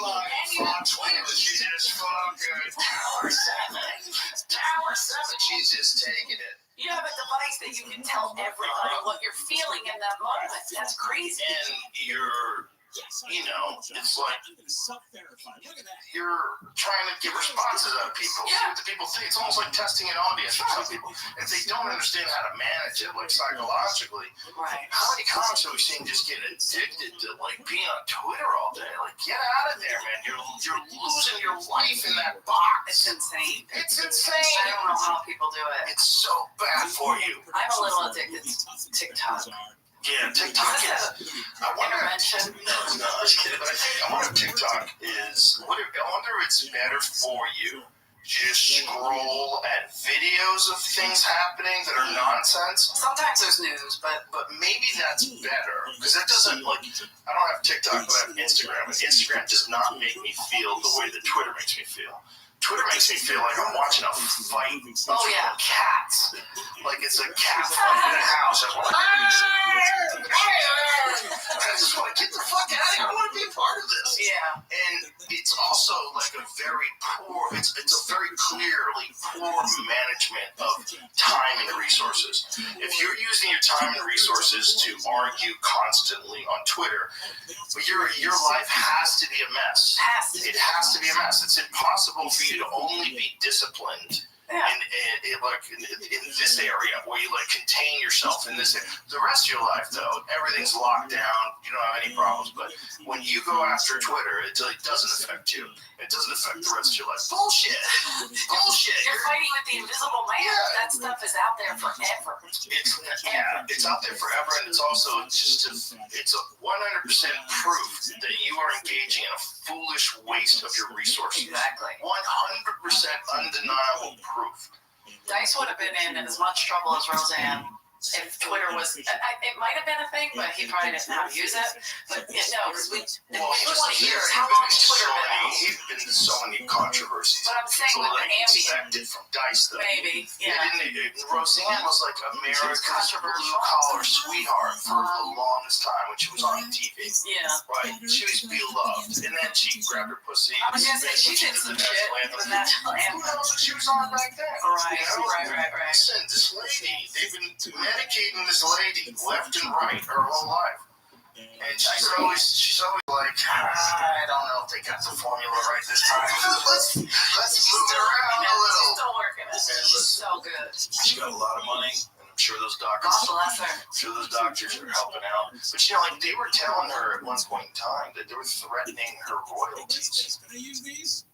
live on Twitter. She's just fucking Tower 7. Tower 7. She's just taking it. You have a device that you can tell everybody what you're feeling in that moment. That's crazy. And you're, you know, it's like you're trying to get responses out of people. See what the people think. It's almost like testing an audience for some people. If they don't understand how to manage it, like psychologically, how many comics have we seen just get addicted to like being on Twitter all day? Like, get out of there, man. You're losing your life in that box. It's insane. It's insane. I don't know how people do it. It's so bad for you. I'm a little addicted to TikTok. Yeah, TikTok is. I wonder. Intervention. No, I was kidding. But I wonder if TikTok is. I wonder if it's better for you. Just scroll at videos of things happening that are nonsense. Sometimes there's news, but maybe that's better because that doesn't like. I don't have TikTok, but I have Instagram. And Instagram does not make me feel the way that Twitter makes me feel. Twitter makes me feel like I'm watching a fight. Oh yeah, cats. Like it's a cat fight in a house. I'm like, I just want to get the fuck out of here. I want to be a part of this. Yeah. And it's also like a very poor. It's a very clearly poor management of time and resources. If you're using your time and resources to argue constantly on Twitter, your life has to be a mess. It has to be a mess. It's impossible for you to only be disciplined in this area where you like contain yourself in this area. The rest of your life, though, everything's locked down. You don't have any problems. But when you go after Twitter, it doesn't affect you. It doesn't affect the rest of your life. Bullshit. You're fighting with the invisible man. Yeah. That stuff is out there forever. It's out there forever, and it's also it's a 100% proof that you are engaging in a foolish waste of your resources. Exactly. 100% undeniable proof. Dice would have been in as much trouble as Roseanne if Twitter was. It might have been a thing, but he probably didn't know how to use it. But no, because we want to hear how long has Twitter been out? He's been in so many controversies. But I'm saying with the ambient. Expected from Dice, though. Maybe, yeah. Roseanne was like America's blue-collar sweetheart for the longest time when she was on TV. Yeah. Right? She was beloved. And then she grabbed her pussy. I was going to say, she did some shit with that anthem. She was on back then. Right. Listen, this lady, they've been medicating this lady left and right her whole life. And she's always like, I don't know if they got the formula right this time. Let's move it around a little. She's still working it. She's so good. She got a lot of money. I'm sure those doctors. God bless her. I'm sure those doctors are helping out. But you know, like they were telling her at one point in time that they were threatening her royalties. Can I use these?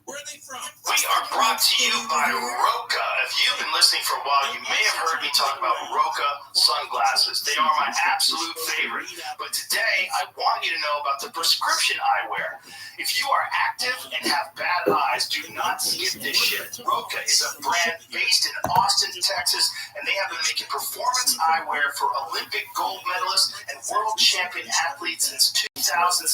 Where are they from? We are brought to you by Roka. If you've been listening for a while, you may have heard me talk about Roka sunglasses. They are my absolute favorite. But today, I want you to know about the prescription eyewear. If you are active and have bad eyes, do not skip this shit. Roka is a brand based in Austin, Texas, and they have been making performance eyewear for Olympic gold medalists and world champion athletes since 2016.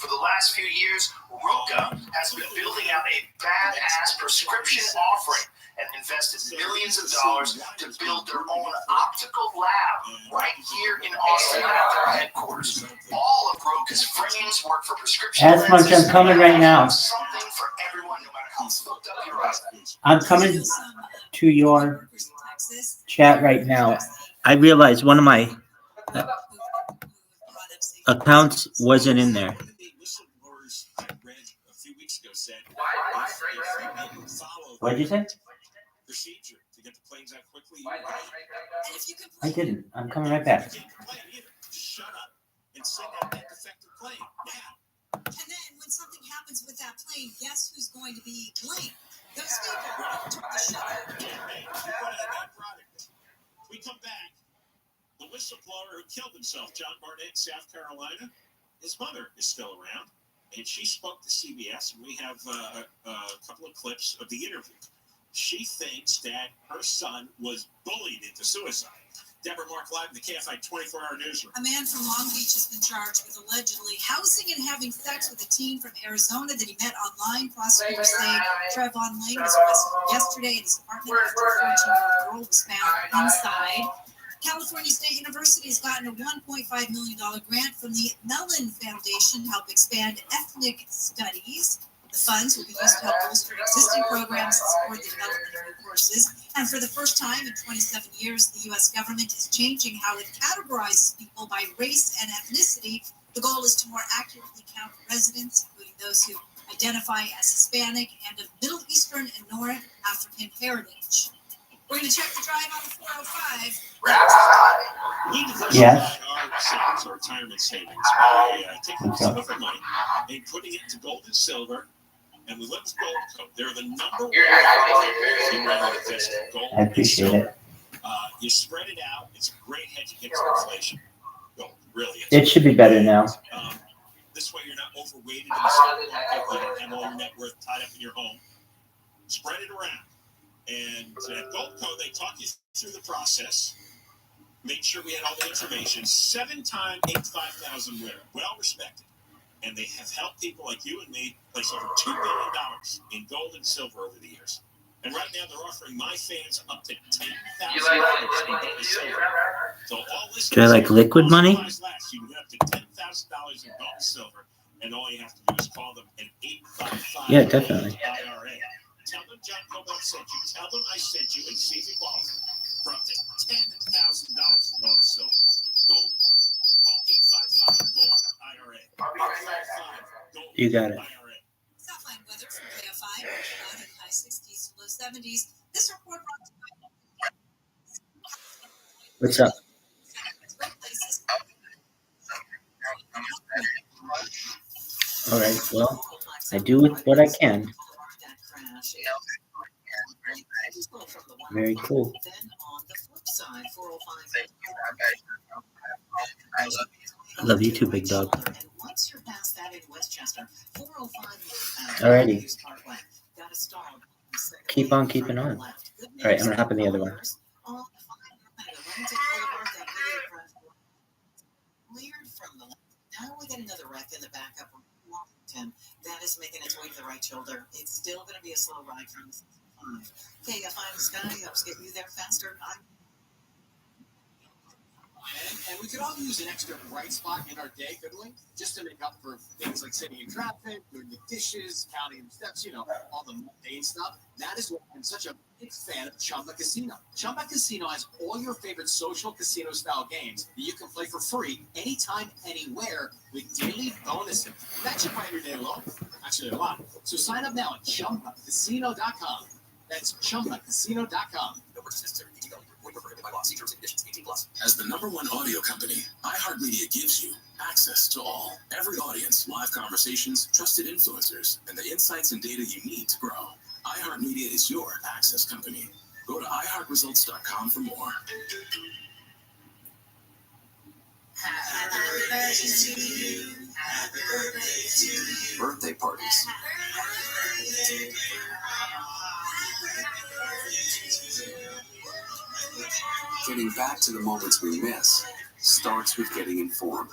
For the last few years, Roka has been building out a badass prescription offering and invested millions of dollars to build their own optical lab right here in Austin at their headquarters. All of Roka's frames work for prescription As much I'm coming right now. Something for everyone, no matter how fucked up your eyes. I'm coming to your chat right now. I realized one of my accounts wasn't in there. What did you say? Procedure to get the planes out quickly. I didn't. I'm coming right back. Shut up and send out that defective plane now. And then when something happens with that plane, guess who's going to be blamed? Those people who took the shuttle. We come back. The whistleblower who killed himself, John Barnett, South Carolina, his mother is still around. And she spoke to CBS, and we have a couple of clips of the interview. She thinks that her son was bullied into suicide. Deborah Mark live in the KFI 24-hour newsroom. A man from Long Beach has been charged with allegedly housing and having sex with a teen from Arizona that he met online. Prosecutors say Trevon Lane was arrested yesterday in his apartment after a 14-year-old girl was found inside. California State University has gotten a $1.5 million grant from the Mellon Foundation to help expand ethnic studies. The funds will be used to help bolster existing programs and support the development of new courses. And for the first time in 27 years, the U.S. government is changing how it categorizes people by race and ethnicity. The goal is to more accurately count residents, including those who identify as Hispanic and of Middle Eastern and North African heritage. We're going to check the drive on the 405. Yes. Our savings or retirement savings by taking some of the money and putting it into gold and silver. And we love gold coat. They're the number one if you want to invest in gold I appreciate and silver. it. You spread it out. It's a great hedge against inflation. Gold, really. It should be better now. This way you're not overweighted in the stock market. You don't have all your net worth tied up in your home. Spread it around. And at Gold Code, they talk you through the process. Made sure we had all the information. 7-time 85,000 winner, well respected, and they have helped people like you and me place over $2 billion in gold and silver over the years. And right now, they're offering my fans up to $10,000 in gold and silver. So all this Do I like liquid money? You can get up to $10,000 in gold and silver, and all you have to do is call them at 855 Yeah, definitely. IRA. Tell them John Kobo sent you. Tell them I sent you and see if you qualify for up to $10,000 in bonus silver. Gold. Call 855 Gold IRA. 855 Gold You got it. IRA. Southland weather from KFI, out in high 60s to low 70s. This report brought to you by What's up? great places. All right. Well, I do what I can. Very cool. Then on the flip side, 405. I love you too, big dog. And once you're past that in Westchester, 405 Alrighty. Parkway. Got a stall. Keep on keeping on. All right, I'm gonna hop in the other one. Cleared from the now we got another wreck in the backup. That is making its way to the right shoulder. It's still going to be a slow ride from the 65. KFI Sky helps get you there faster. And we could all use an extra bright spot in our day, couldn't we? Just to make up for things like sitting in traffic, doing the dishes, counting steps, all the mundane stuff. That is why I'm such a big fan of Chumba Casino. Chumba Casino has all your favorite social casino-style games that you can play for free anytime, anywhere with daily bonuses. That should brighten your day alone. Actually, a lot. So sign up now at ChumbaCasino.com. That's ChumbaCasino.com. No purchase necessary. Void where prohibited by law. See terms and conditions. 18+. As the #1 audio company, iHeartMedia gives you access to all, every audience, live conversations, trusted influencers, and the insights and data you need to grow. iHeartMedia is your access company. Go to iHeartResults.com for more. Happy birthday to you. Happy birthday to you. Birthday parties. Getting back to the moments we miss starts with getting informed.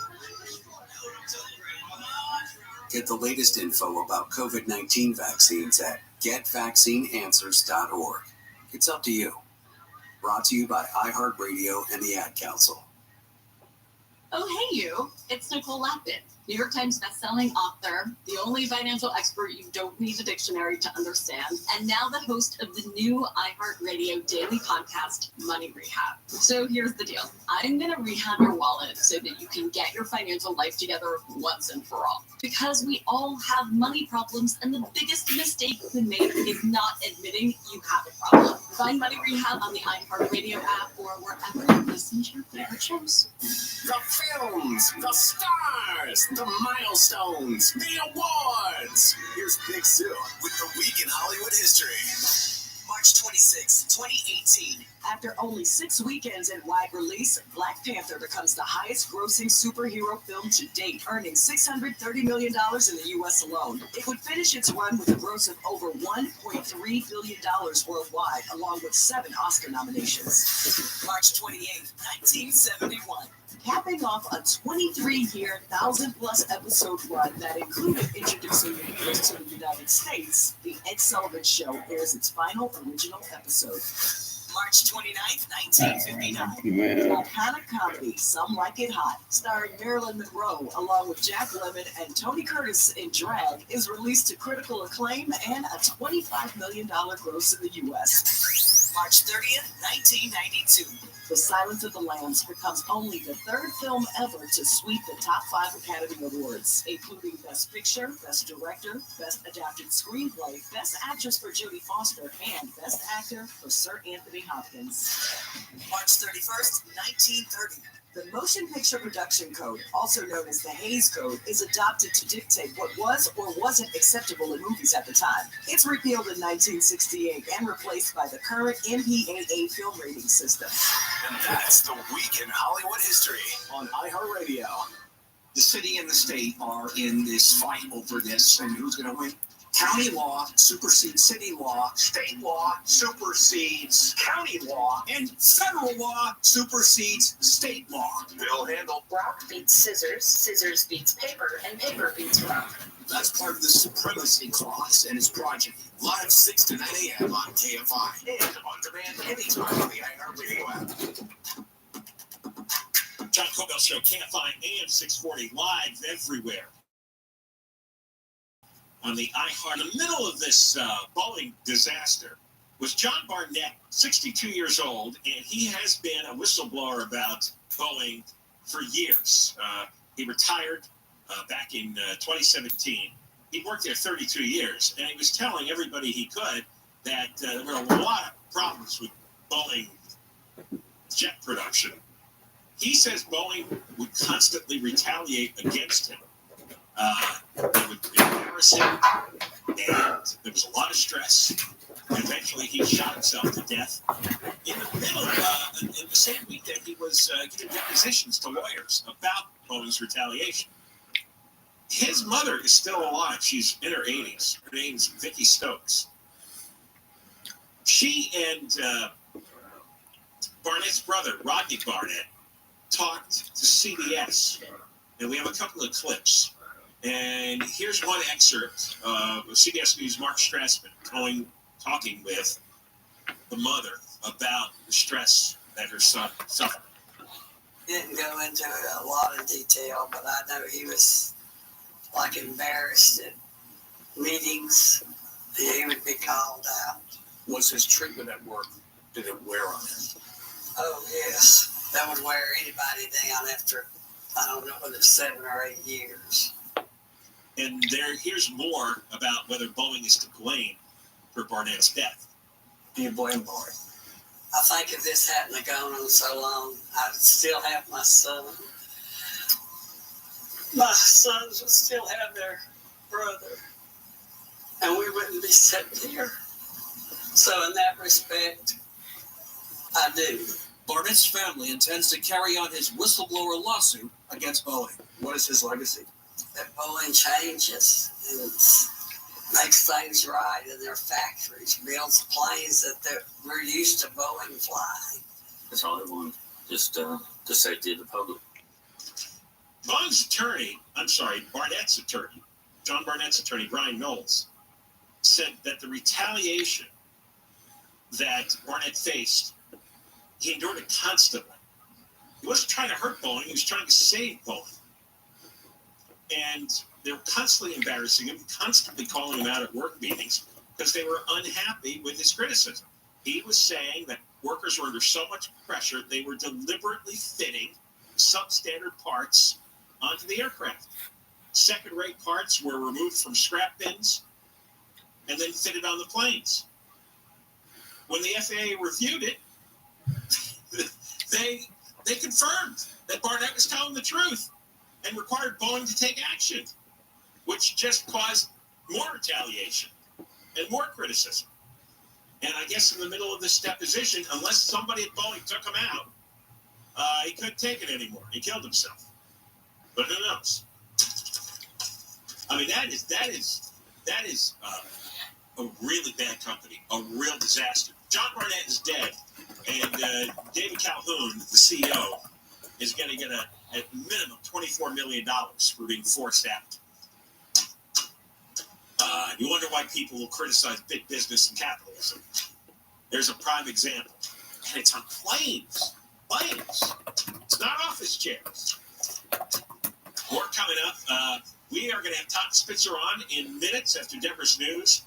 Get the latest info about COVID-19 vaccines at getvaccineanswers.org. It's up to you. Brought to you by iHeartRadio and the Ad Council. Oh, hey, you. It's Nicole Lapin, New York Times bestselling author, the only financial expert you don't need a dictionary to understand, and now the host of the new iHeartRadio daily podcast, Money Rehab. So here's the deal. I'm going to rehab your wallet so that you can get your financial life together once and for all. Because we all have money problems, and the biggest mistake you can make is not admitting you have a problem. Find Money Rehab on the iHeartRadio app or wherever you listen to your favorite shows. The films, the stars, the milestones, the awards. Here's Big Sue with the Week in Hollywood History. March 26, 2018. After only 6 weekends at wide release, Black Panther becomes the highest-grossing superhero film to date, earning $630 million in the U.S. alone. It would finish its run with a gross of over $1.3 billion worldwide, along with 7 Oscar nominations. March 28, 1971. Capping off a 23-year, 1,000-plus episode run that included introducing the viewers to the United States, The Ed Sullivan Show airs its final original episode. March 29th, 1959. Iconic comedy, Some Like It Hot, starring Marilyn Monroe, along with Jack Lemmon and Tony Curtis in drag, is released to critical acclaim and a $25 million gross in the U.S. March 30th, 1992. The Silence of the Lambs becomes only the third film ever to sweep the top 5 Academy Awards, including Best Picture, Best Director, Best Adapted Screenplay, Best Actress for Jodie Foster, and Best Actor for Sir Anthony Hopkins. March 31st, 1930. The Motion Picture Production Code, also known as the Hays Code, is adopted to dictate what was or wasn't acceptable in movies at the time. It's repealed in 1968 and replaced by the current MPAA film rating system. And that's the week in Hollywood history On iHeartRadio. The city and the state are in this fight over this, and who's going to win? County law supersedes city law, state law supersedes county law, and federal law supersedes state law. Bill Handel. Rock beats scissors, scissors beats paper, and paper beats rock. That's part of the Supremacy Clause and its progeny. Live 6 to 9 a.m. on KFI and on demand anytime on the iHeartRadio app. John Cobell Show, KFI AM 640, live everywhere. On the iHeart, in the middle of this Boeing disaster was John Barnett, 62 years old, and he has been a whistleblower about Boeing for years. He retired back in 2017. He worked there 32 years, and he was telling everybody he could that there were a lot of problems with Boeing jet production. He says Boeing would constantly retaliate against him. They would embarrass him, and there was a lot of stress. And eventually, he shot himself to death in the middle in the same week that he was giving depositions to lawyers about Boeing's retaliation. His mother is still alive. She's in her 80s. Her name's Vicky Stokes. She and Barnett's brother, Rodney Barnett, talked to CBS, and we have a couple of clips. And here's one excerpt of CBS News' Mark Strassman talking with the mother about the stress that her son suffered. Didn't go into a lot of detail, but I know he was like embarrassed at meetings. He would be called out. Was his treatment at work, did it wear on him? Oh, yes. That would wear anybody down after, I don't know, whether 7 or 8 years. And here's more about whether Boeing is to blame for Barnett's death. Do you blame Boeing? I think if this hadn't gone on so long, I'd still have my son. My sons would still have their brother. And we wouldn't be sitting here. So in that respect, I do. Barnett's family intends to carry on his whistleblower lawsuit against Boeing. What is his legacy? That Boeing changes and makes things right in their factories, builds planes that we're used to Boeing flying. That's all they want, just the safety of the public. Boeing's attorney, Barnett's attorney, John Barnett's attorney, Brian Knowles, said that the retaliation that Barnett faced, he endured it constantly. He wasn't trying to hurt Boeing, he was trying to save Boeing. And they were constantly embarrassing him, constantly calling him out at work meetings because they were unhappy with his criticism. He was saying that workers were under so much pressure, they were deliberately fitting substandard parts onto the aircraft. Second-rate parts were removed from scrap bins and then fitted on the planes. When the FAA reviewed it, they confirmed that Barnett was telling the truth and required Boeing to take action, which just caused more retaliation and more criticism. And I guess in the middle of this deposition, unless somebody at Boeing took him out, he couldn't take it anymore. He killed himself. But who knows? I mean, that is a really bad company, a real disaster. John Barnett is dead, and David Calhoun, the CEO, is going to get at minimum $24 million for being forced out. You wonder why people will criticize big business and capitalism. There's a prime example. And it's on planes. Planes. It's not office chairs. More coming up. We are going to have Todd Spitzer on in minutes after Deborah's news.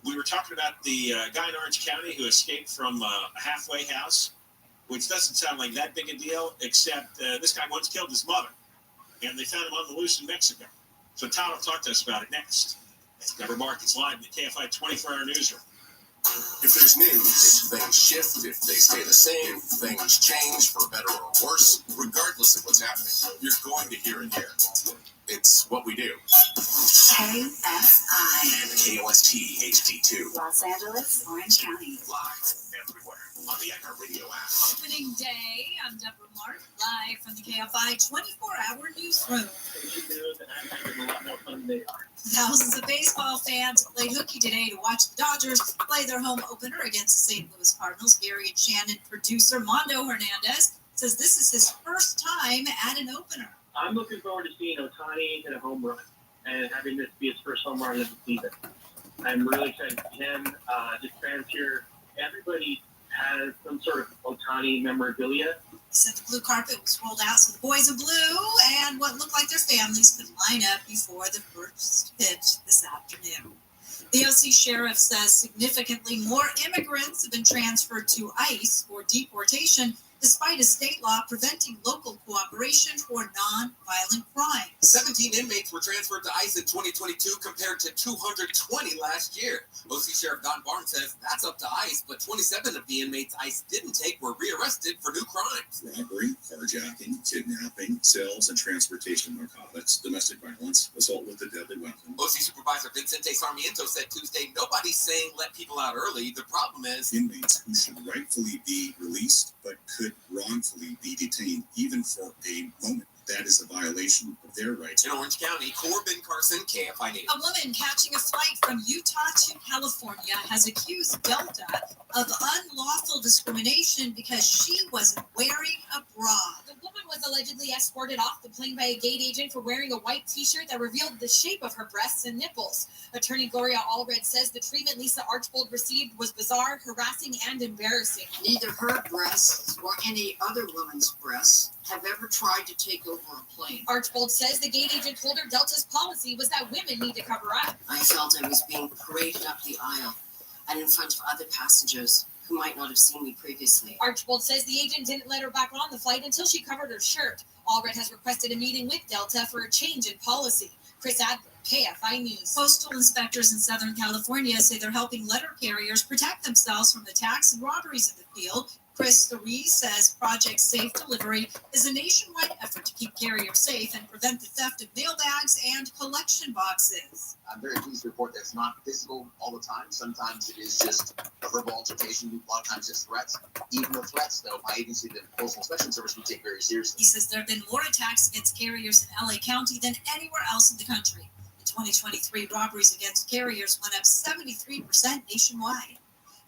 We were talking about the guy in Orange County who escaped from a halfway house, which doesn't sound like that big a deal, except this guy once killed his mother, and they found him on the loose in Mexico. So Todd will talk to us about it next. Deborah Markets live in the KFI 24-hour newsroom. If there's news, if things shift, if they stay the same, if things change for better or worse, regardless of what's happening, you're going to hear it here. It's what we do. KFI. And KOST HD2. Los Angeles, Orange County. Live everywhere on the iHeartRadio app. Opening day, I'm Deborah Mark, live from the KFI 24-hour newsroom. Thousands of baseball fans played hooky today to watch the Dodgers play their home opener against the St. Louis Cardinals. Gary and Shannon producer Mondo Hernandez says this is his first time at an opener. I'm looking forward to seeing Ohtani hit a home run and having this be his first home run of the season. I'm really excited to see him. Just fans here, everybody has some sort of Ohtani memorabilia. He said the blue carpet was rolled out so the boys in blue and what looked like their families could line up before the first pitch this afternoon. The OC sheriff says significantly more immigrants have been transferred to ICE for deportation, despite a state law preventing local cooperation for non-violent crimes. 17 inmates were transferred to ICE in 2022 compared to 220 last year. OC Sheriff Don Barnes says that's up to ICE, but 27 of the inmates ICE didn't take were rearrested for new crimes. Robbery, carjacking, kidnapping, sales and transportation of narcotics, domestic violence, assault with a deadly weapon. OC Supervisor Vicente Sarmiento said Tuesday, nobody's saying let people out early. The problem is inmates who should rightfully be released but could wrongfully be detained even for a moment. That is a violation of their rights. In Orange County, Corbin Carson, KFI News. A woman catching a flight from Utah to California has accused Delta of unlawful discrimination because she wasn't wearing a bra. The woman was allegedly escorted off the plane by a gate agent for wearing a white t-shirt that revealed the shape of her breasts and nipples. Attorney Gloria Allred says the treatment Lisa Archbold received was bizarre, harassing, and embarrassing. Neither her breasts or any other woman's breasts have ever tried to take over a plane. Archbold says the gate agent told her Delta's policy was that women need to cover up. I felt I was being paraded up the aisle and in front of other passengers who might not have seen me previously. Archbold says the agent didn't let her back on the flight until she covered her shirt. Allred has requested a meeting with Delta for a change in policy. Chris Adler, KFI News. Postal inspectors in Southern California say they're helping letter carriers protect themselves from attacks and robberies in the field. Chris Therese says Project Safe Delivery is a nationwide effort to keep carriers safe and prevent the theft of mail bags and collection boxes. I'm very pleased to report that it's not physical all the time. Sometimes it is just a verbal altercation. A lot of times it's threats. Even the threats, though, my agency, the Postal Inspection Service, we take very seriously. He says there have been more attacks against carriers in LA County than anywhere else in the country. In 2023, robberies against carriers went up 73% nationwide.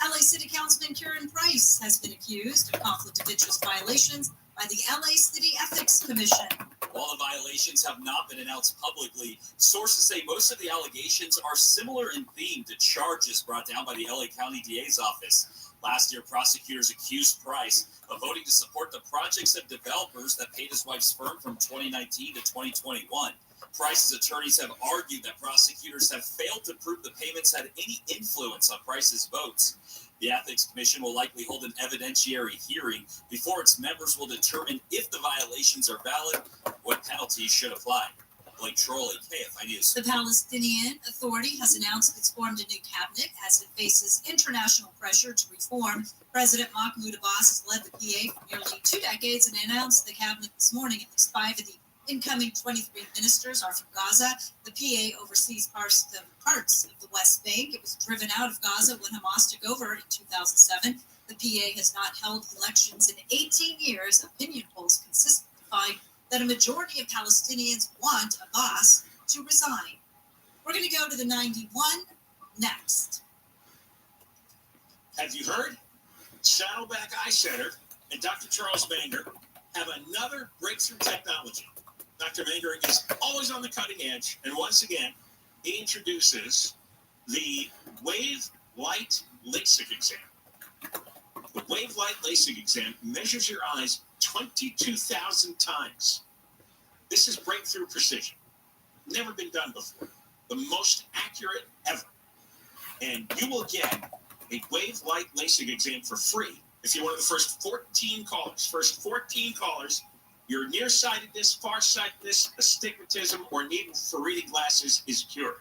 LA City Councilman Kieran Price has been accused of conflict of interest violations by the LA City Ethics Commission. While the violations have not been announced publicly, sources say most of the allegations are similar in theme to charges brought down by the LA County DA's office. Last year, prosecutors accused Price of voting to support the projects of developers that paid his wife's firm from 2019 to 2021. Price's attorneys have argued that prosecutors have failed to prove the payments had any influence on Price's votes. The Ethics Commission will likely hold an evidentiary hearing before its members will determine if the violations are valid, what penalties should apply. Blake Trolley, KFI News. The Palestinian Authority has announced it's formed a new cabinet as it faces international pressure to reform. President Mahmoud Abbas has led the PA for nearly 2 decades and announced the cabinet this morning. At least 5 of the incoming 23 ministers are from Gaza. The PA oversees parts of the West Bank. It was driven out of Gaza when Hamas took over in 2007. The PA has not held elections in 18 years. Opinion polls consistently find that a majority of Palestinians want Abbas to resign. We're going to go to the 91 next. Have you heard? Saddleback Eye Center and Dr. Charles Manger have another breakthrough technology. Dr. Manger is always on the cutting edge, and once again, he introduces the Wave Light LASIK exam. The Wave Light LASIK exam measures your eyes 22,000 times. This is breakthrough precision. Never been done before. The most accurate ever. And you will get a Wave Light LASIK exam for free if you're one of the first 14 callers. First 14 callers, your nearsightedness, farsightedness, astigmatism, or need for reading glasses is cured.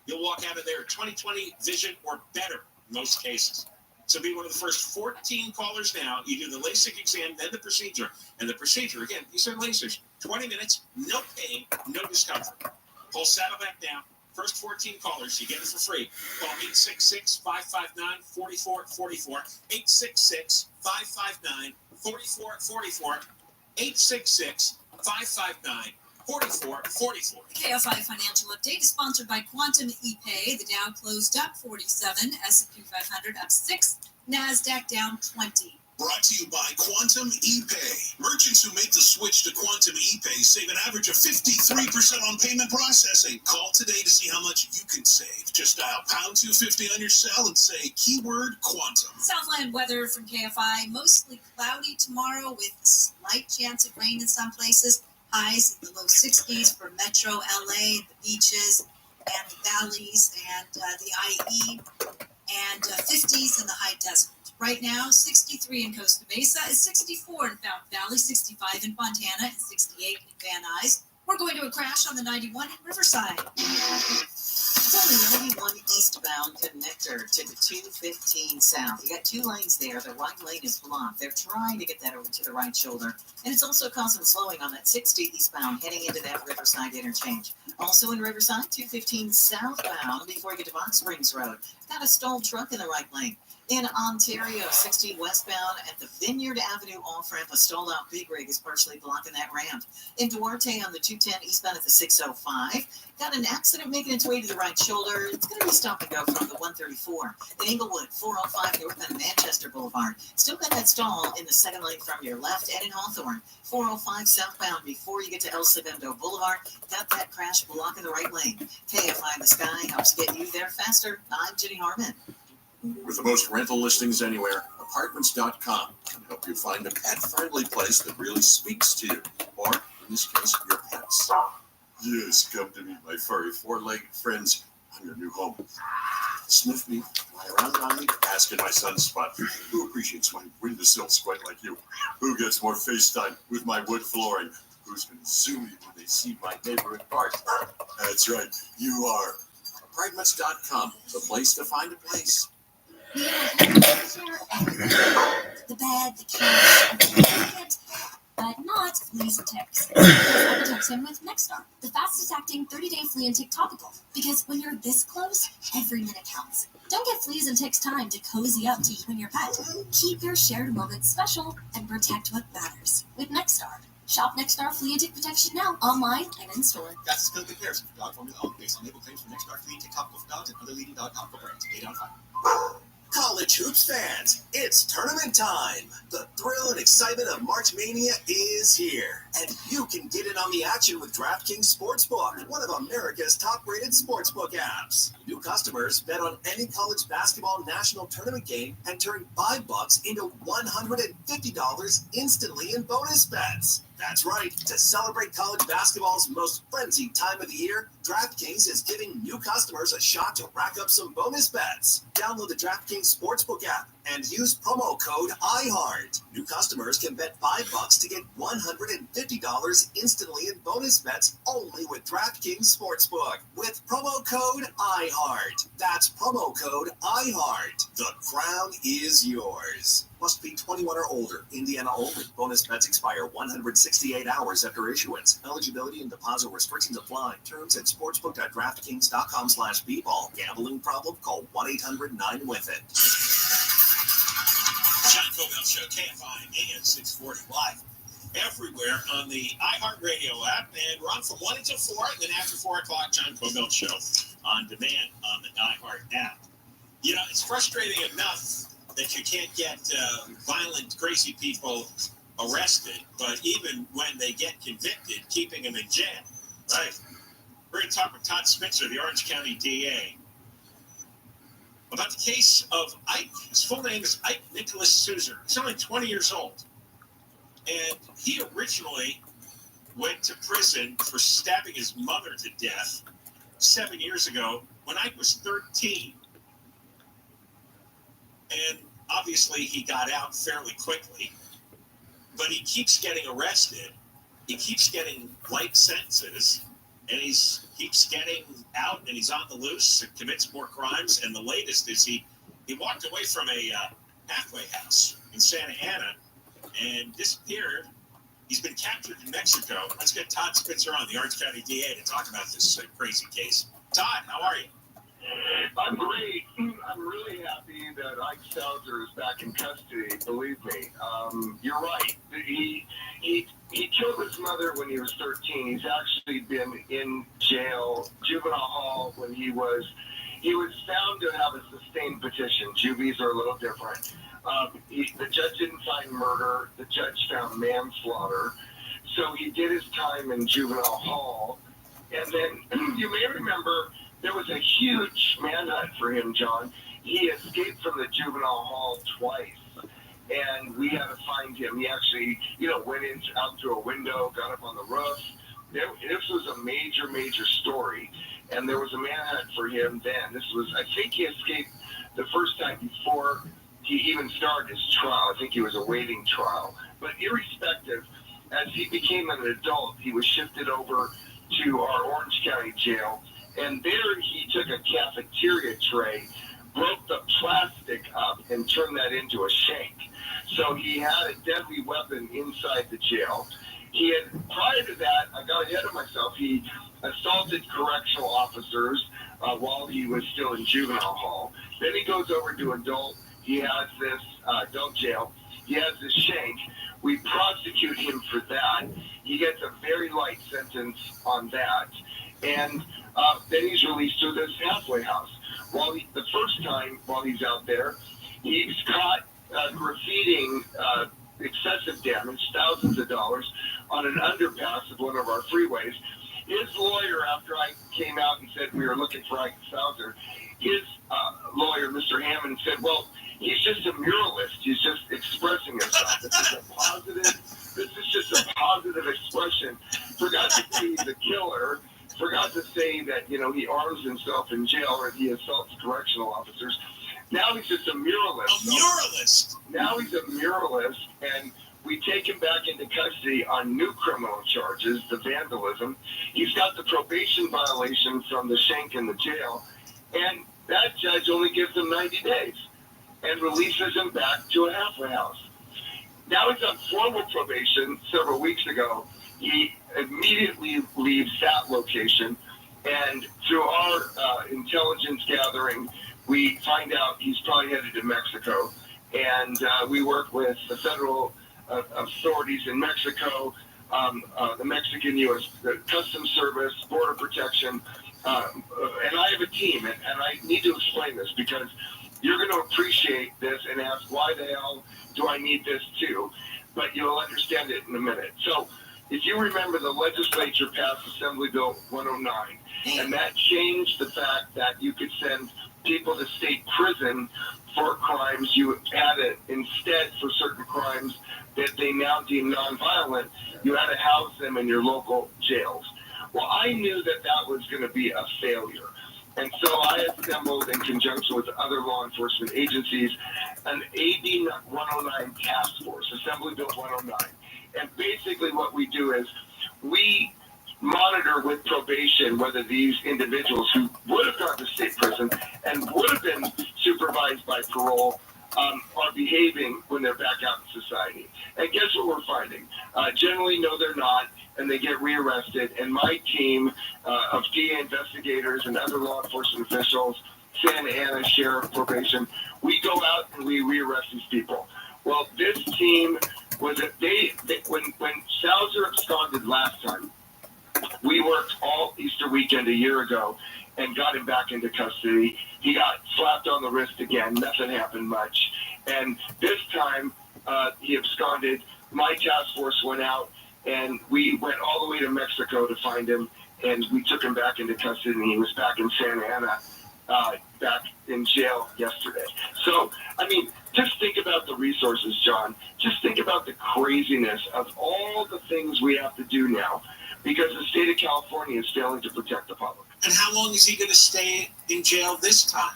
You'll walk out of there 20/20 vision or better in most cases. So be one of the first 14 callers now. You do the LASIK exam, then the procedure. And the procedure, again, these are lasers. 20 minutes, no pain, no discomfort. Call Saddleback now. First 14 callers, you get it for free. Call 866-559-4444. 866-559-4444. 866-559-4444. KFI Financial Update is sponsored by Quantum ePay. The Dow closed up 47, S&P 500 up 6, NASDAQ down 20. Brought to you by Quantum ePay. Merchants who make the switch to Quantum ePay save an average of 53% on payment processing. Call today to see how much you can save. Just dial #250 on your cell and say keyword Quantum. Southland weather from KFI. Mostly cloudy tomorrow with a slight chance of rain in some places. Highs in the low 60s for Metro LA, the beaches, and the valleys, and the IE, and 50s in the high desert. Right now, 63 in Costa Mesa, 64 in Fountain Valley, 65 in Fontana, and 68 in Van Nuys. We're going to a crash on the 91 in Riverside. It's on the 91 eastbound connector to the 215 south. You got two lanes there. The right lane is blocked. They're trying to get that over to the right shoulder. And it's also causing slowing on that 60 eastbound heading into that Riverside interchange. Also in Riverside, 215 southbound before you get to Box Springs Road. Got a stalled truck in the right lane. In Ontario, 60 westbound at the Vineyard Avenue off-ramp, a stalled-out big rig is partially blocking that ramp. In Duarte on the 210 eastbound at the 605, got an accident making its way to the right shoulder. It's going to be stop and go from the 134. In Inglewood, 405 northbound Manchester Boulevard. Still got that stall in the second lane from your left, and in Hawthorne, 405 southbound before you get to El Segundo Boulevard. Got that crash blocking the right lane. KFI in the Sky helps get you there faster. I'm Jenny Harmon. With the most rental listings anywhere, Apartments.com can help you find a pet-friendly place that really speaks to you, or, in this case, your pets. Yes, come to meet my furry four-legged friends on your new home. Sniff me, lie around on me, ask in my son's spot. Who appreciates my windowsills quite like you? Who gets more FaceTime with my wood flooring? Who's going to sue me when they see my neighborhood park? That's right, you are. Apartments.com, the place to find a place. The bed, the couch, the blanket, but not fleas and ticks. Protection with Nexstar, the fastest acting 30-day flea and tick topical. Because when you're this close, every minute counts. Don't get fleas and ticks time to cozy up to you and your pet. Keep your shared moments special and protect what matters with Nexstar. Shop Nexstar Flea and Tick Protection now, online and in store. Fastest clinic comparison for dog formula owned based on label claims from Nexstar Flea and Tick topical for dogs and other leading dog topical brands. 8 out of 5. College hoops fans, it's tournament time. The thrill and excitement of March Mania is here. And you can get in on the action with DraftKings Sportsbook, one of America's top-rated sportsbook apps. New customers bet on any college basketball national tournament game and turn $5 into $150 instantly in bonus bets. That's right. To celebrate college basketball's most frenzied time of the year, DraftKings is giving new customers a shot to rack up some bonus bets. Download the DraftKings Sportsbook app and use promo code iHeart. New customers can bet $5 to get $150 instantly in bonus bets only with DraftKings Sportsbook with promo code iHeart. That's promo code iHeart. The crown is yours. Must be 21 or older. Indiana only. Bonus bets expire 168 hours after issuance. Eligibility and deposit restrictions apply. Terms at sportsbook.draftkings.com/bball. Gambling problem? Call 1-800-9-WITH-IT. John Cobell Show, KFI AM 640 live everywhere on the iHeartRadio app. And we're on from 1 until 4, and then after 4 o'clock, John Cobell Show on demand on the iHeart app. You know, it's frustrating enough that you can't get violent, crazy people arrested, but even when they get convicted, keeping them in jail, right? We're going to talk with Todd Spitzer, the Orange County DA. about the case of Ike. His full name is Ike Nicholas Suzer. He's only 20 years old. And he originally went to prison for stabbing his mother to death 7 years ago when Ike was 13. And obviously he got out fairly quickly, but he keeps getting arrested. He keeps getting light sentences, and he keeps getting out, and he's on the loose and commits more crimes. And the latest is he walked away from a halfway house in Santa Ana and disappeared. He's been captured in Mexico. Let's get Todd Spitzer on, the Orange County DA, to talk about this crazy case. Todd, how are you? I'm great. I'm really happy that Ike Sauser is back in custody. Believe me, you're right. He killed his mother when he was 13. He's actually been in jail, juvenile hall, when he was found to have a sustained petition. Juvies are a little different. The judge didn't find murder. The judge found manslaughter. So he did his time in juvenile hall. And then you may remember there was a huge manhunt for him, John. He escaped from the juvenile hall twice, and we had to find him. He actually, went out through a window, got up on the roof. This was a major, major story, and there was a manhunt for him then. I think he escaped the first time before he even started his trial. I think he was awaiting trial. But irrespective, as he became an adult, he was shifted over to our Orange County jail. And there he took a cafeteria tray, broke the plastic up, and turned that into a shank. So he had a deadly weapon inside the jail. Prior to that, I got ahead of myself, he assaulted correctional officers while he was still in juvenile hall. Then he goes over to adult. He has this adult jail. He has this shank. We prosecute him for that. He gets a very light sentence on that. And then he's released to this halfway house. The first time while he's out there, he's caught graffitiing excessive damage, thousands of dollars, on an underpass of one of our freeways. His lawyer, after I came out and said we were looking for Ike Sauser, his lawyer, Mr. Hammond, said, well, he's just a muralist. He's just expressing himself. This is just a positive expression. Forgot to say he's a killer. Forgot to say that, he arms himself in jail or he assaults correctional officers. Now he's just a muralist. A muralist? Now he's a muralist, and we take him back into custody on new criminal charges, the vandalism. He's got the probation violation from the shank in the jail, and that judge only gives him 90 days and releases him back to a halfway house. Now he's on formal probation several weeks ago. He immediately leaves that location, and through our intelligence gathering, we find out he's probably headed to Mexico. And we work with the federal authorities in Mexico, the Mexican U.S. Customs Service, Border Protection, and I have a team. And I need to explain this because you're going to appreciate this and ask, why the hell do I need this too? But you'll understand it in a minute. So if you remember, the legislature passed Assembly Bill 109, and that changed the fact that you could send people to state prison for crimes. You had it instead for certain crimes that they now deem nonviolent. You had to house them in your local jails. Well, I knew that was going to be a failure. And so I assembled, in conjunction with other law enforcement agencies, an AB 109 task force, Assembly Bill 109. And basically what we do is we monitor with probation whether these individuals who would have gone to state prison and would have been supervised by parole are behaving when they're back out in society. And guess what we're finding? Generally, no, they're not, and they get rearrested. And my team of DA investigators and other law enforcement officials, Santa Ana Sheriff, probation, we go out and we rearrest these people. Well, this team was when Sauser absconded last time, we worked all Easter weekend a year ago and got him back into custody. He got slapped on the wrist again. Nothing happened much. And this time he absconded. My task force went out, and we went all the way to Mexico to find him, and we took him back into custody, and he was back in Santa Ana back in jail yesterday. So, I mean, just think about the resources, John. Just think about the craziness of all the things we have to do now because the state of California is failing to protect the public. And how long is he going to stay in jail this time?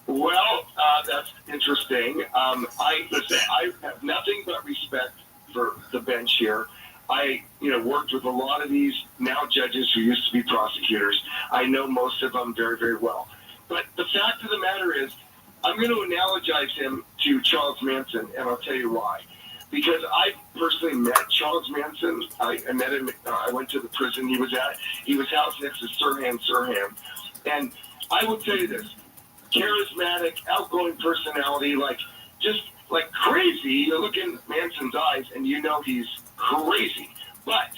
Well, that's interesting. I have nothing but respect for the bench here. I, worked with a lot of these now judges who used to be prosecutors. I know most of them very, very well. But the fact of the matter is, I'm going to analogize him to Charles Manson, and I'll tell you why. Because I personally met Charles Manson. I met him. I went to the prison he was at. He was housed next to Sirhan. And I will tell you this. Charismatic, outgoing personality, just crazy. You look in Manson's eyes and you know he's crazy. But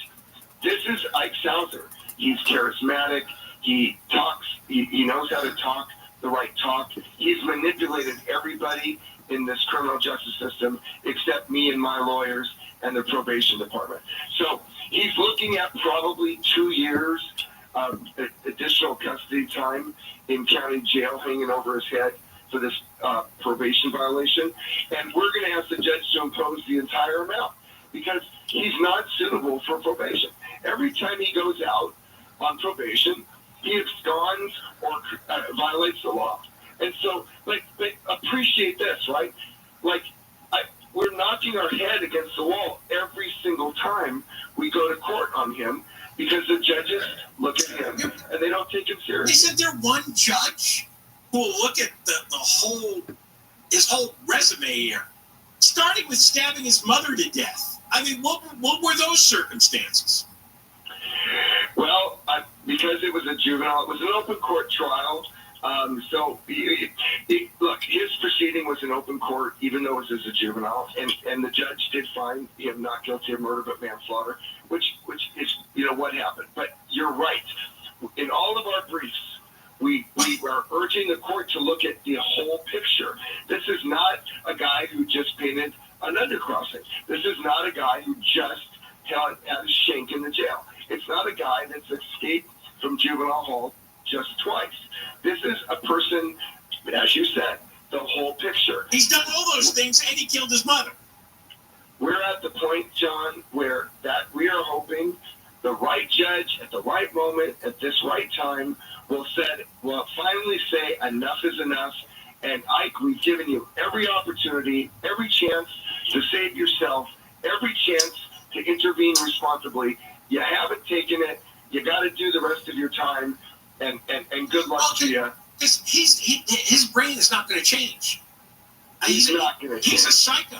this is Ike Sauser. He's charismatic. He talks. He knows how to talk the right talk. He's manipulated everybody in this criminal justice system except me and my lawyers and the probation department. So he's looking at probably 2 years of additional custody time in county jail hanging over his head for this probation violation. And we're going to ask the judge to impose the entire amount because he's not suitable for probation. Every time he goes out on probation, he absconds or violates the law. And so, appreciate this, right? We're knocking our head against the wall every single time we go to court on him because the judges look at him and they don't take him seriously. Isn't there one judge who will look at his whole resume here, starting with stabbing his mother to death? I mean, what were those circumstances? Well, because it was a juvenile, it was an open court trial. Look, his proceeding was in open court, even though it was as a juvenile, and the judge did find him not guilty of murder but manslaughter, which is what happened. But you're right. In all of our briefs, we are urging the court to look at the whole picture. This is not a guy who just painted an undercrossing. This is not a guy who just had a shank in the jail. It's not a guy that's escaped from juvenile hall just twice. This is a person, as you said, the whole picture. He's done all those things and he killed his mother. We're at the point, John, where we are hoping the right judge at the right moment at this right time will finally say enough is enough. And Ike, we've given you every opportunity, every chance to save yourself, every chance to intervene responsibly. You haven't taken it. You got to do the rest of your time, and good luck to you. His brain is not going to change. He's not going to change. He's a psycho.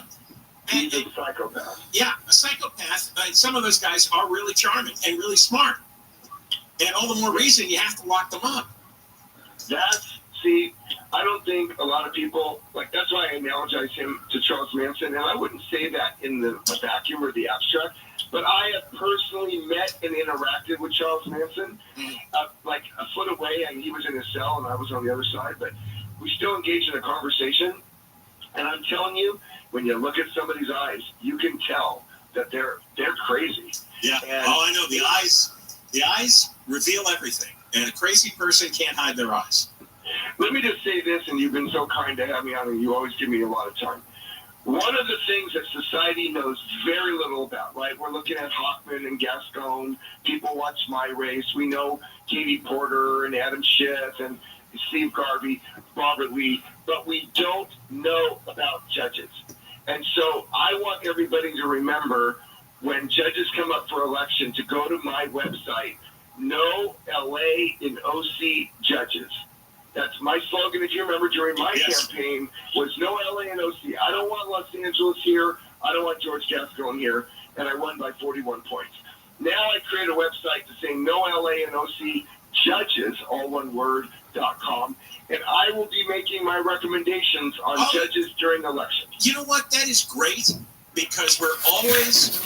He's a psychopath. Yeah, a psychopath. Some of those guys are really charming and really smart. And all the more reason you have to lock them up. I don't think a lot of people, that's why I analogize him to Charles Manson, and I wouldn't say that in the vacuum or the abstract, but I have personally met and interacted with Charles Manson, a foot away, and he was in his cell and I was on the other side, but we still engage in a conversation, and I'm telling you, when you look at somebody's eyes, you can tell that they're crazy. Yeah, I know, the eyes reveal everything, and a crazy person can't hide their eyes. Let me just say this, and you've been so kind to have me on, and you always give me a lot of time. One of the things that society knows very little about, right? We're looking at Hochman and Gascon. People watch My Race. We know Katie Porter and Adam Schiff and Steve Garvey, Robert Lee, but we don't know about judges. And so I want everybody to remember when judges come up for election to go to my website, No LA in OC Judges. That's my slogan, if you remember, during my campaign, was No LA and OC. I don't want Los Angeles here. I don't want George Gascon here. And I won by 41 points. Now I create a website to say No LA and OC Judges, all one word, .com. And I will be making my recommendations on judges during elections. You know what? That is great. Because we always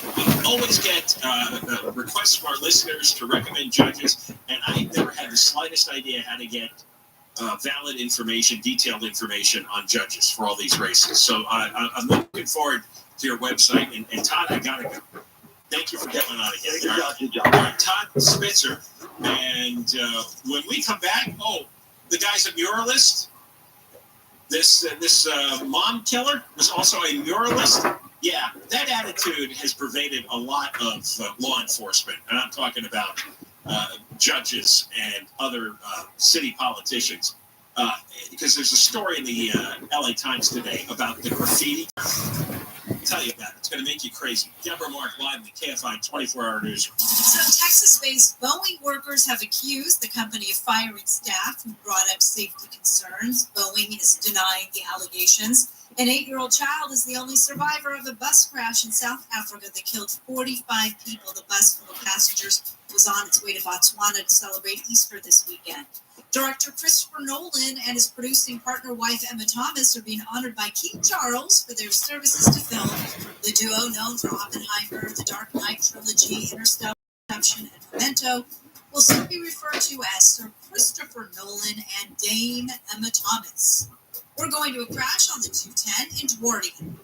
get requests from our listeners to recommend judges. And I've never had the slightest idea how to get valid information, detailed information on judges for all these races. So I'm looking forward to your website. And Todd, I got to go. Thank you for coming on again. Todd Spitzer. And when we come back, the guy's a muralist. This mom killer was also a muralist. Yeah, that attitude has pervaded a lot of law enforcement, and I'm talking about judges and other city politicians. Because there's a story in the LA Times today about the graffiti. I'll tell you about it. It's going to make you crazy. Deborah Mark live in the KFI 24-hour news. Some Texas-based Boeing workers have accused the company of firing staff who brought up safety concerns. Boeing is denying the allegations. An 8-year-old child is the only survivor of a bus crash in South Africa that killed 45 people. The bus full of passengers was on its way to Botswana to celebrate Easter this weekend. Director Christopher Nolan and his producing partner wife Emma Thomas are being honored by King Charles for their services to film. The duo, known for Oppenheimer, The Dark Knight trilogy, Interstellar, Inception, and Memento, will soon be referred to as Sir Christopher Nolan and Dame Emma Thomas. We're going to a crash on the 210 in Dwardian.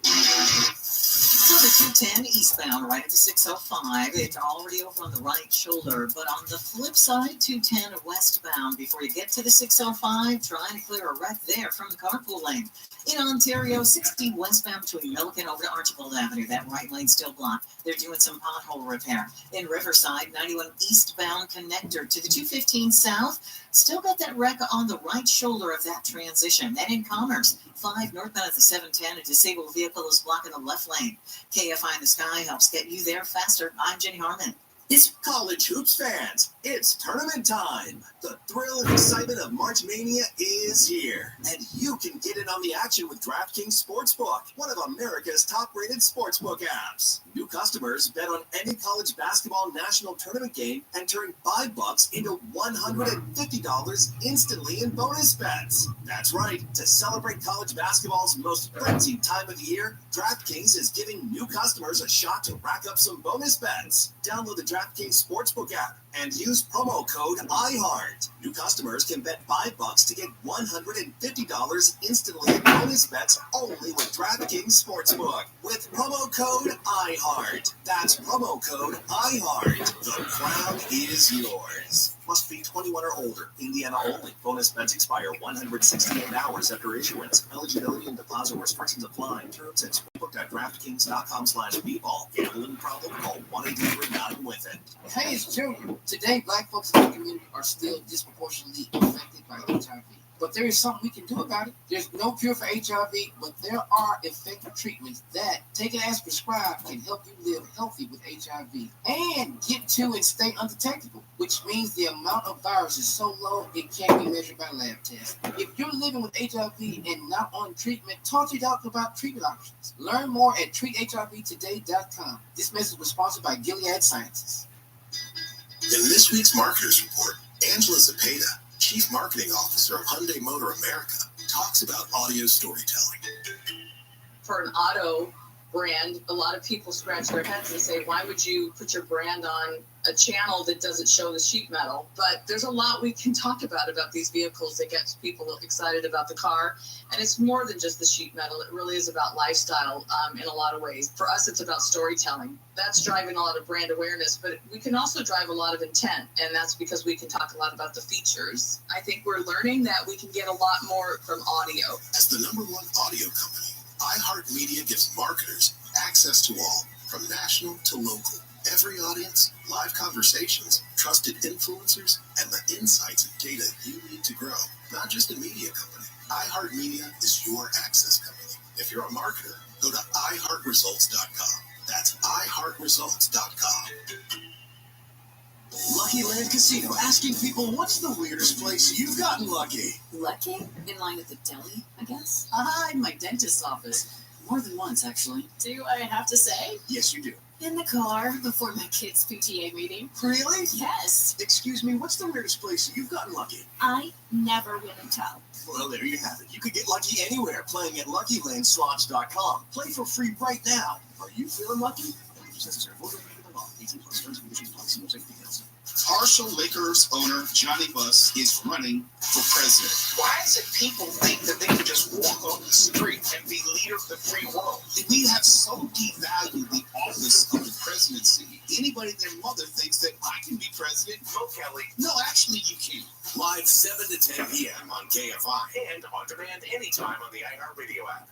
So the 210 eastbound right at the 605, it's already over on the right shoulder, but on the flip side, 210 westbound, before you get to the 605, trying to clear a wreck there from the carpool lane. In Ontario, 60 westbound between Milliken over to Archibald Avenue, that right lane still blocked. They're doing some pothole repair. In Riverside, 91 eastbound connector to the 215 south, still got that wreck on the right shoulder of that transition. And in Commerce, 5 northbound at the 710, a disabled vehicle is blocking the left lane. KFI in the Sky helps get you there faster. I'm Jenny Harmon. It's college hoops fans. It's tournament time. The thrill and excitement of March Mania is here. And you can get in on the action with DraftKings Sportsbook, one of America's top-rated sportsbook apps. New customers bet on any college basketball national tournament game and turn $5 into $150 instantly in bonus bets. That's right. To celebrate college basketball's most frenzied time of the year, DraftKings is giving new customers a shot to rack up some bonus bets. Download the DraftKings Sportsbook app and use promo code IHEART. New customers can bet $5 to get $150 instantly in bonus bets only with DraftKings Sportsbook. With promo code IHEART. That's promo code IHEART. The crown is yours. Must be 21 or older. Indiana only. Bonus bets expire 168 hours after issuance. Eligibility and deposit restrictions apply. Terms at sportsbook.draftkings.com/bball. Gambling problem? Call 1-800-9-WITH-IT. Hey, it's Junior. Today, Black folks in the community are still disproportionately affected by HIV. But there is something we can do about it. There's no cure for HIV, but there are effective treatments that, taken as prescribed, can help you live healthy with HIV and get to and stay undetectable, which means the amount of virus is so low it can't be measured by lab tests. If you're living with HIV and not on treatment, talk to your doctor about treatment options. Learn more at treathivtoday.com. This message was sponsored by Gilead Sciences. In this week's Marketers Report, Angela Zepeda, Chief Marketing Officer of Hyundai Motor America, talks about audio storytelling. For an auto brand, a lot of people scratch their heads and say, why would you put your brand on a channel that doesn't show the sheet metal? But there's a lot we can talk about these vehicles that gets people excited about the car. And it's more than just the sheet metal. It really is about lifestyle in a lot of ways. For us, it's about storytelling. That's driving a lot of brand awareness, but we can also drive a lot of intent. And that's because we can talk a lot about the features. I think we're learning that we can get a lot more from audio. As the #1 audio company, iHeartMedia gives marketers access to all, from national to local. Every audience, live conversations, trusted influencers, and the insights and data you need to grow. Not just a media company. iHeartMedia is your access company. If you're a marketer, go to iHeartResults.com. That's iHeartResults.com. Lucky Land Casino asking people, what's the weirdest place you've gotten lucky? Lucky? In line at the deli, I guess? In my dentist's office. More than once, actually. Do I have to say? Yes, you do. In the car before my kid's PTA meeting. Really? Yes. Excuse me, what's the weirdest place you've gotten lucky? I never win and tell. Well, there you have it. You could get lucky anywhere playing at LuckyLandSlots.com. Play for free right now. Are you feeling lucky? 18 plus terms and conditions apply. See website for details. Partial Liquors owner Johnny Buss is running for president. Why is it people think that they can just walk on the street and be leader of the free world? We have so devalued the office of the presidency. Anybody and their mother thinks that I can be president. No, Kelly. No, actually, you can't. Live 7 to 10 p.m. on KFI. And on demand anytime on the iHeartRadio app.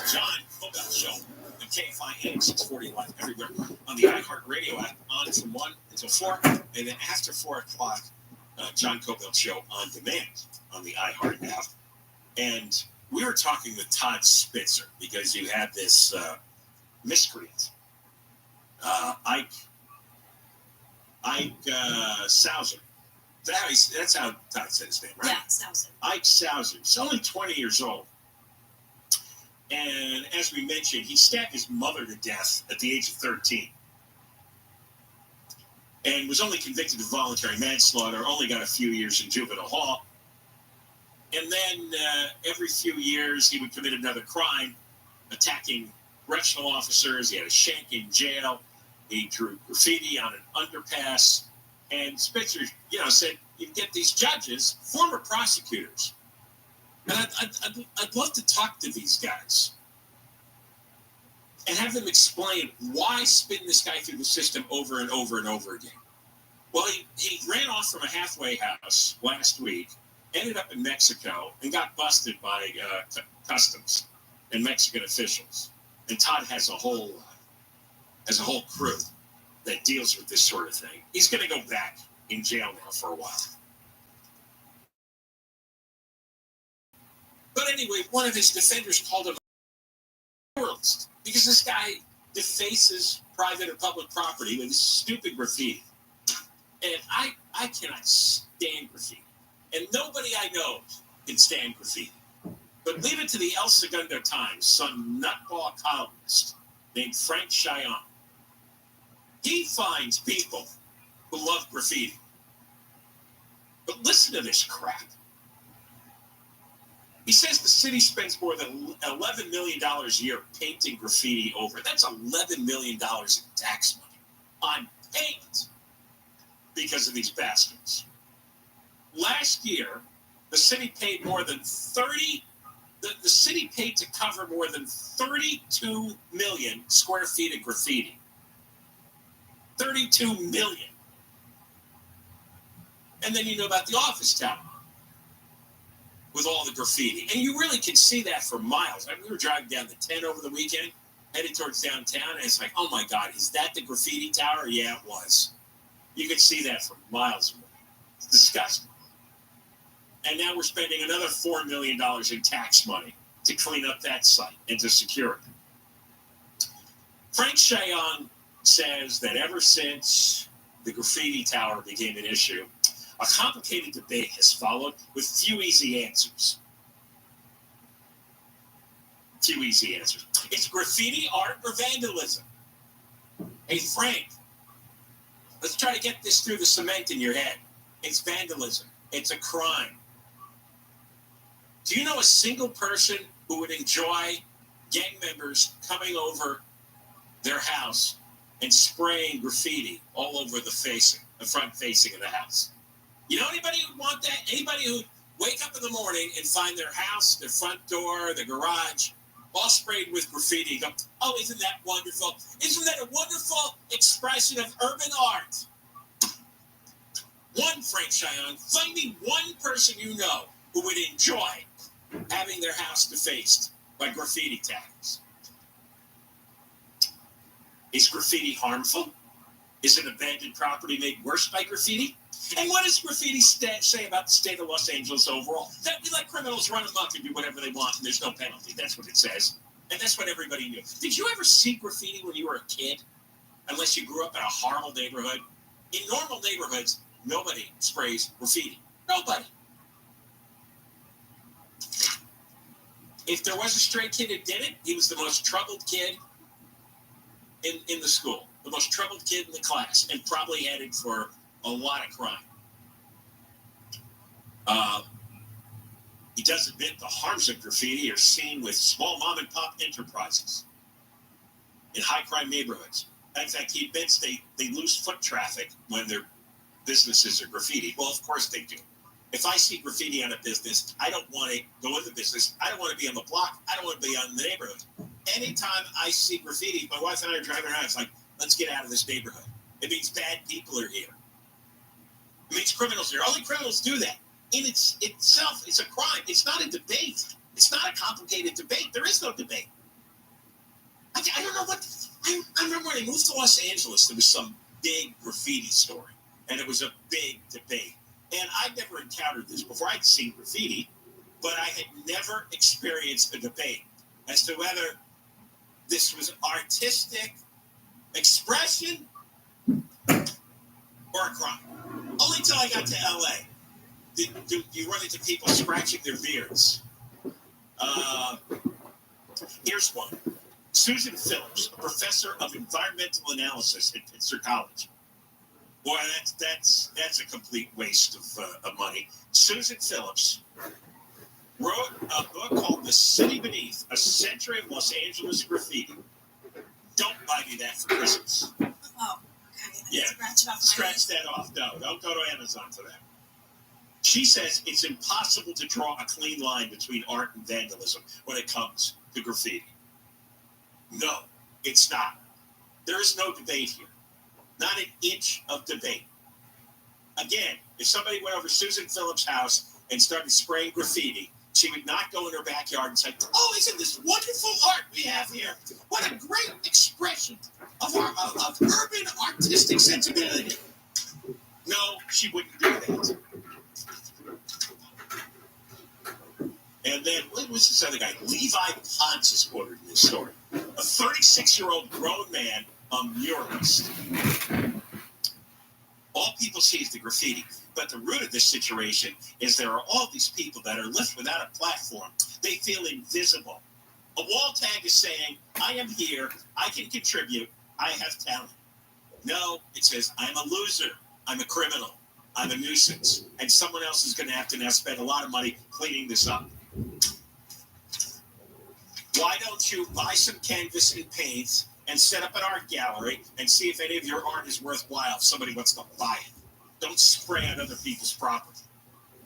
John Cobell Show on KFI AM 640 live everywhere on the iHeartRadio app, on from 1 until 4, and then after 4 o'clock, John Cobell Show on demand on the iHeart app. And we were talking with Todd Spitzer because you had this miscreant, Ike Sauser. That's how Todd said his name, right? Yeah, Sauser. Ike Sauser. He's only 20 years old. And as we mentioned, he stabbed his mother to death at the age of 13. And was only convicted of voluntary manslaughter, only got a few years in juvenile hall. And then every few years, he would commit another crime, attacking correctional officers. He had a shank in jail. He drew graffiti on an underpass. And Spitzer, said, you get these judges, former prosecutors. And I'd love to talk to these guys and have them explain why spin this guy through the system over and over and over again. Well, he ran off from a halfway house last week, ended up in Mexico, and got busted by customs and Mexican officials. And Todd has a whole crew that deals with this sort of thing. He's going to go back in jail now for a while. But anyway, one of his defenders called him a pluralist because this guy defaces private and public property with his stupid graffiti. And I cannot stand graffiti. And nobody I know can stand graffiti. But leave it to the El Segundo Times, some nutball columnist named Frank Cheyenne. He finds people who love graffiti. But listen to this crap. He says the city spends more than $11 million a year painting graffiti over. That's $11 million in tax money on paint because of these bastards. Last year, the city paid more than the city paid to cover more than 32 million square feet of graffiti. 32 million. And then you know about the office tower with all the graffiti. And you really can see that for miles. We were driving down the 10 over the weekend, headed towards downtown, and it's like, oh my God, is that the graffiti tower? Yeah, it was. You could see that from miles away. It's disgusting. And now we're spending another $4 million in tax money to clean up that site and to secure it. Frank Cheyenne says that ever since the graffiti tower became an issue, a complicated debate has followed with few easy answers. It's graffiti art or vandalism? Hey, Frank, let's try to get this through the cement in your head. It's vandalism. It's a crime. Do you know a single person who would enjoy gang members coming over their house and spraying graffiti all over the front facing of the house? You know anybody who'd want that? Anybody who'd wake up in the morning and find their house, their front door, their garage, all sprayed with graffiti, go, oh, isn't that wonderful? Isn't that a wonderful expression of urban art? One, Frank Cheyenne, find me one person you know who would enjoy having their house defaced by graffiti tags. Is graffiti harmful? Is an abandoned property made worse by graffiti? And what does graffiti say about the state of Los Angeles overall? That we let criminals run amok and do whatever they want and there's no penalty. That's what it says. And that's what everybody knew. Did you ever see graffiti when you were a kid? Unless you grew up in a horrible neighborhood. In normal neighborhoods, nobody sprays graffiti. Nobody. If there was a stray kid who did it, he was the most troubled kid in the school. The most troubled kid in the class. And probably headed for a lot of crime. He does admit the harms of graffiti are seen with small mom and pop enterprises in high crime neighborhoods. In fact, he admits they lose foot traffic when their businesses are graffiti. Well, of course they do. If I see graffiti on a business, I don't want to go in the business. I don't want to be on the block. I don't want to be on the neighborhood. Anytime I see graffiti, my wife and I are driving around. It's like, let's get out of this neighborhood. It means bad people are here. It means criminals are here. Only criminals do that. In itself, it's a crime. It's not a debate. It's not a complicated debate. There is no debate. I don't know what... I remember when I moved to Los Angeles, there was some big graffiti story, and it was a big debate. And I'd never encountered this before. I'd seen graffiti, but I had never experienced a debate as to whether this was artistic expression or a crime. Only until I got to L.A. Do you run into people scratching their beards. Here's one. Susan Phillips, a professor of environmental analysis at Pitzer College. Boy, that's a complete waste of money. Susan Phillips wrote a book called The City Beneath, A Century of Los Angeles Graffiti. Don't buy me that for Christmas. Oh, okay. Yeah, Scratch it off. Scratch that off. No, don't go to Amazon for that. She says it's impossible to draw a clean line between art and vandalism when it comes to graffiti. No, it's not. There is no debate here. Not an inch of debate. Again, if somebody went over Susan Phillips' house and started spraying graffiti, she would not go in her backyard and say, oh, isn't this wonderful art we have here? What a great expression of urban artistic sensibility. No, she wouldn't do that. And then, what was this other guy? Levi Ponce is quoted in this story. A 36-year-old grown man, a muralist. All people see is the graffiti. But the root of this situation is there are all these people that are left without a platform. They feel invisible. A wall tag is saying, I am here, I can contribute, I have talent. No, it says, I'm a loser, I'm a criminal, I'm a nuisance. And someone else is going to have to now spend a lot of money cleaning this up. Why don't you buy some canvas and paint and set up an art gallery and see if any of your art is worthwhile if somebody wants to buy it? Don't spray on other people's property.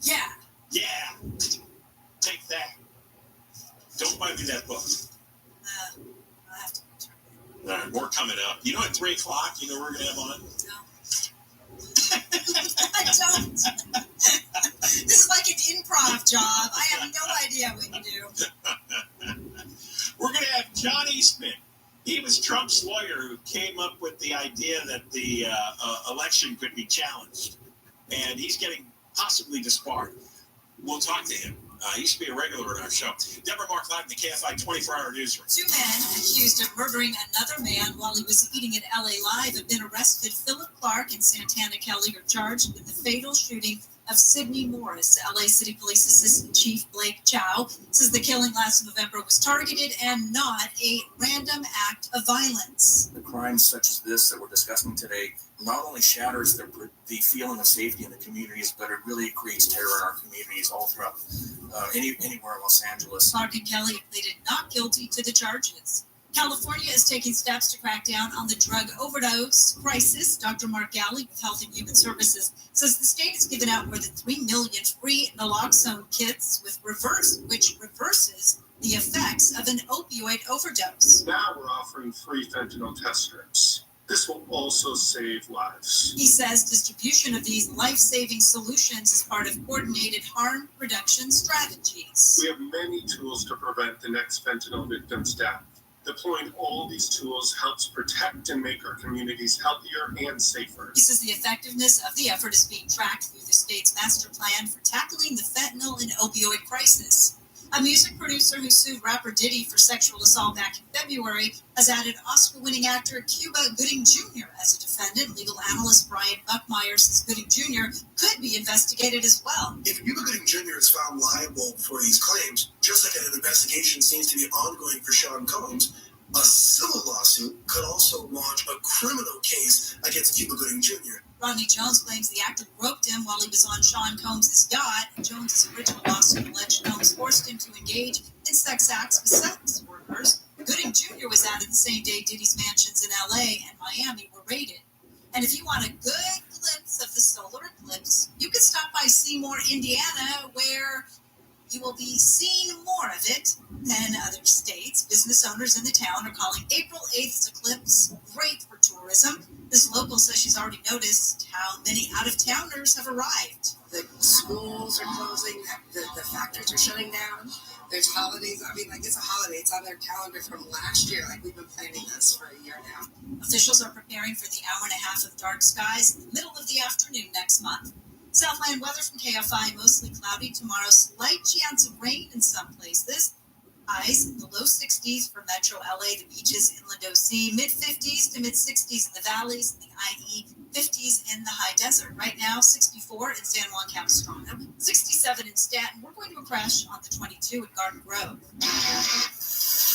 Yeah. Yeah. Take that. Don't buy me that book. I'll have to return it. All right, more coming up. You know at 3 o'clock, you know what we're going to have on? No. I don't. This is like an improv job. I have no idea what you do. We're going to have John Eastman. He was Trump's lawyer who came up with the idea that the election could be challenged. And he's getting possibly disbarred. We'll talk to him. He used to be a regular on our show. Deborah Mark live in the KFI 24-hour newsroom. 2 men accused of murdering another man while he was eating at LA Live have been arrested. Philip Clark and Santana Kelly are charged in the fatal shooting of Sidney Morris. LA City Police Assistant Chief Blake Chow says the killing last November was targeted and not a random act of violence. The crimes such as this that we're discussing today not only shatters the feeling of safety in the communities, but it really creates terror in our communities all throughout anywhere in Los Angeles. Clark and Kelly have pleaded not guilty to the charges. California is taking steps to crack down on the drug overdose crisis. Dr. Mark Galley with Health and Human Services says the state has given out more than 3 million free naloxone kits which reverses the effects of an opioid overdose. Now we're offering free fentanyl test strips. This will also save lives. He says distribution of these life-saving solutions is part of coordinated harm reduction strategies. We have many tools to prevent the next fentanyl victim's death. Deploying all these tools helps protect and make our communities healthier and safer. He says the effectiveness of the effort is being tracked through the state's master plan for tackling the fentanyl and opioid crisis. A music producer who sued rapper Diddy for sexual assault back in February has added Oscar-winning actor Cuba Gooding Jr. as a defendant. Legal analyst Brian Buckmeyer says Gooding Jr. could be investigated as well. If Cuba Gooding Jr. is found liable for these claims, just like an investigation seems to be ongoing for Sean Combs, a civil lawsuit could also launch a criminal case against Cuba Gooding Jr. Rodney Jones claims the actor groped him while he was on Sean Combs' yacht. Jones' original lawsuit alleged Combs forced him to engage in sex acts with sex workers Gooding Jr. was added the same day Diddy's mansions in LA and Miami were raided. And if you want a good glimpse of the solar eclipse, you can stop by Seymour, Indiana, where you will be seeing more of it than other states. Business owners in the town are calling April 8th's eclipse great for tourism. This local says she's already noticed how many out-of-towners have arrived. The schools are closing, the factories are shutting down. There's holidays. I mean, like, it's a holiday. It's on their calendar from last year. Like, we've been planning this for a year now. Officials are preparing for the hour and a half of dark skies in the middle of the afternoon next month. Southland weather from KFI, mostly cloudy tomorrow. Slight chance of rain in some places. Highs in the low 60s for Metro LA, the beaches, inland OC. Mid-50s to mid-60s in the valleys, the IE. 50s in the high desert. Right now, 64 in San Juan Capistrano, 67 in Staten. We're going to a crash on the 22 at Garden Grove.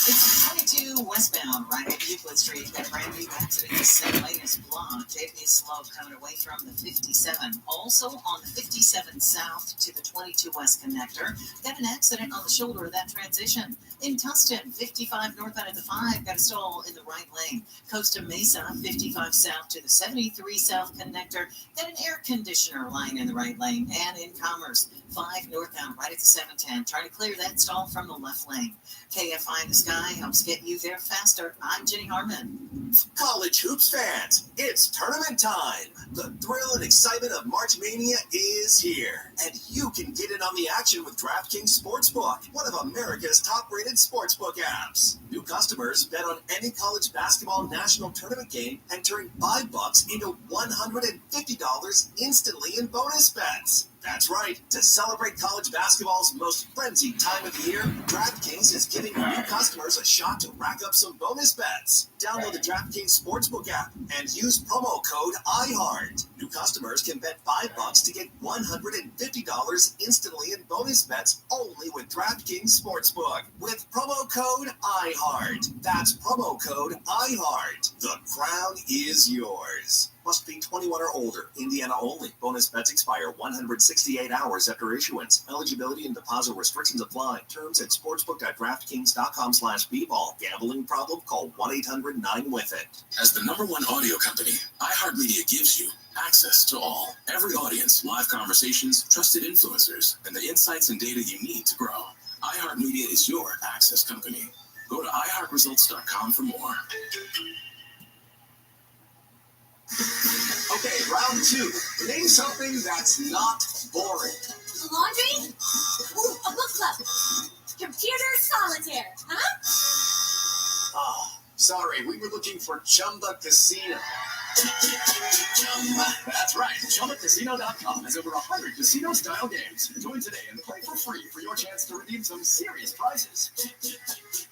It's 22 westbound, right at Euclid Street. Got a brand new accident. The center lane is blocked. It is slow coming away from the 57. Also on the 57 south to the 22 west connector. Got an accident on the shoulder of that transition. In Tustin, 55 northbound at the 5. Got a stall in the right lane. Costa Mesa, 55 south to the 73 south connector. Got an air conditioner line in the right lane. And in Commerce, 5 northbound right at the 710. Trying to clear that stall from the left lane. KFI in the sky helps get you there faster. I'm Jenny Harmon. College hoops fans, it's tournament time. The thrill and excitement of March Mania is here. And you can get in on the action with DraftKings Sportsbook, one of America's top-rated sportsbook apps. New customers bet on any college basketball national tournament game and turn $5 into $150 instantly in bonus bets. That's right. To celebrate college basketball's most frenzied time of the year, DraftKings is giving new customers a shot to rack up some bonus bets. Download the DraftKings Sportsbook app and use promo code iHeart. New customers can bet $5 to get $150 instantly in bonus bets only with DraftKings Sportsbook with promo code iHeart. That's promo code iHeart. The crown is yours. Must be 21 or older. Indiana only. Bonus bets expire 168 hours after issuance. Eligibility and deposit restrictions apply. Terms at sportsbook.draftkings.com/bball. Gambling problem? Call 1-800-9-WITH-IT. As the #1 audio company, iHeartMedia gives you access to all. Every audience, live conversations, trusted influencers, and the insights and data you need to grow. iHeartMedia is your access company. Go to iHeartResults.com for more. Okay, round 2. Name something that's not boring. Laundry? Ooh, a book club. Computer solitaire, huh? Ah, sorry, we were looking for Chumba Casino. That's right. ChumbaCasino.com has over 100 casino-style games. Join today and play for free for your chance to redeem some serious prizes.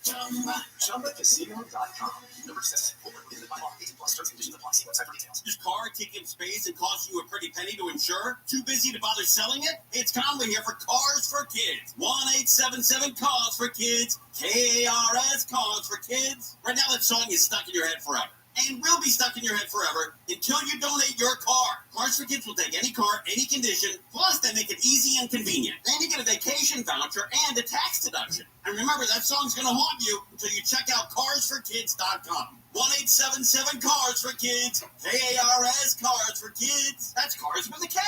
ChumbaCasino.com. Number 6. Overrated by law. 18+ terms and conditions apply. See website for details. Your car taking space and costs you a pretty penny to insure? Too busy to bother selling it? It's Conley here for Cars for Kids. 1-877-CARS for Kids. KARS Cars for Kids. Right now that song is stuck in your head forever. And will be stuck in your head forever until you donate your car. Cars for Kids will take any car, any condition, plus they make it easy and convenient. Then you get a vacation voucher and a tax deduction. And remember, that song's going to haunt you until you check out carsforkids.com. 1-877-CARS for Kids. KARS Cars for Kids. That's Cars with a K.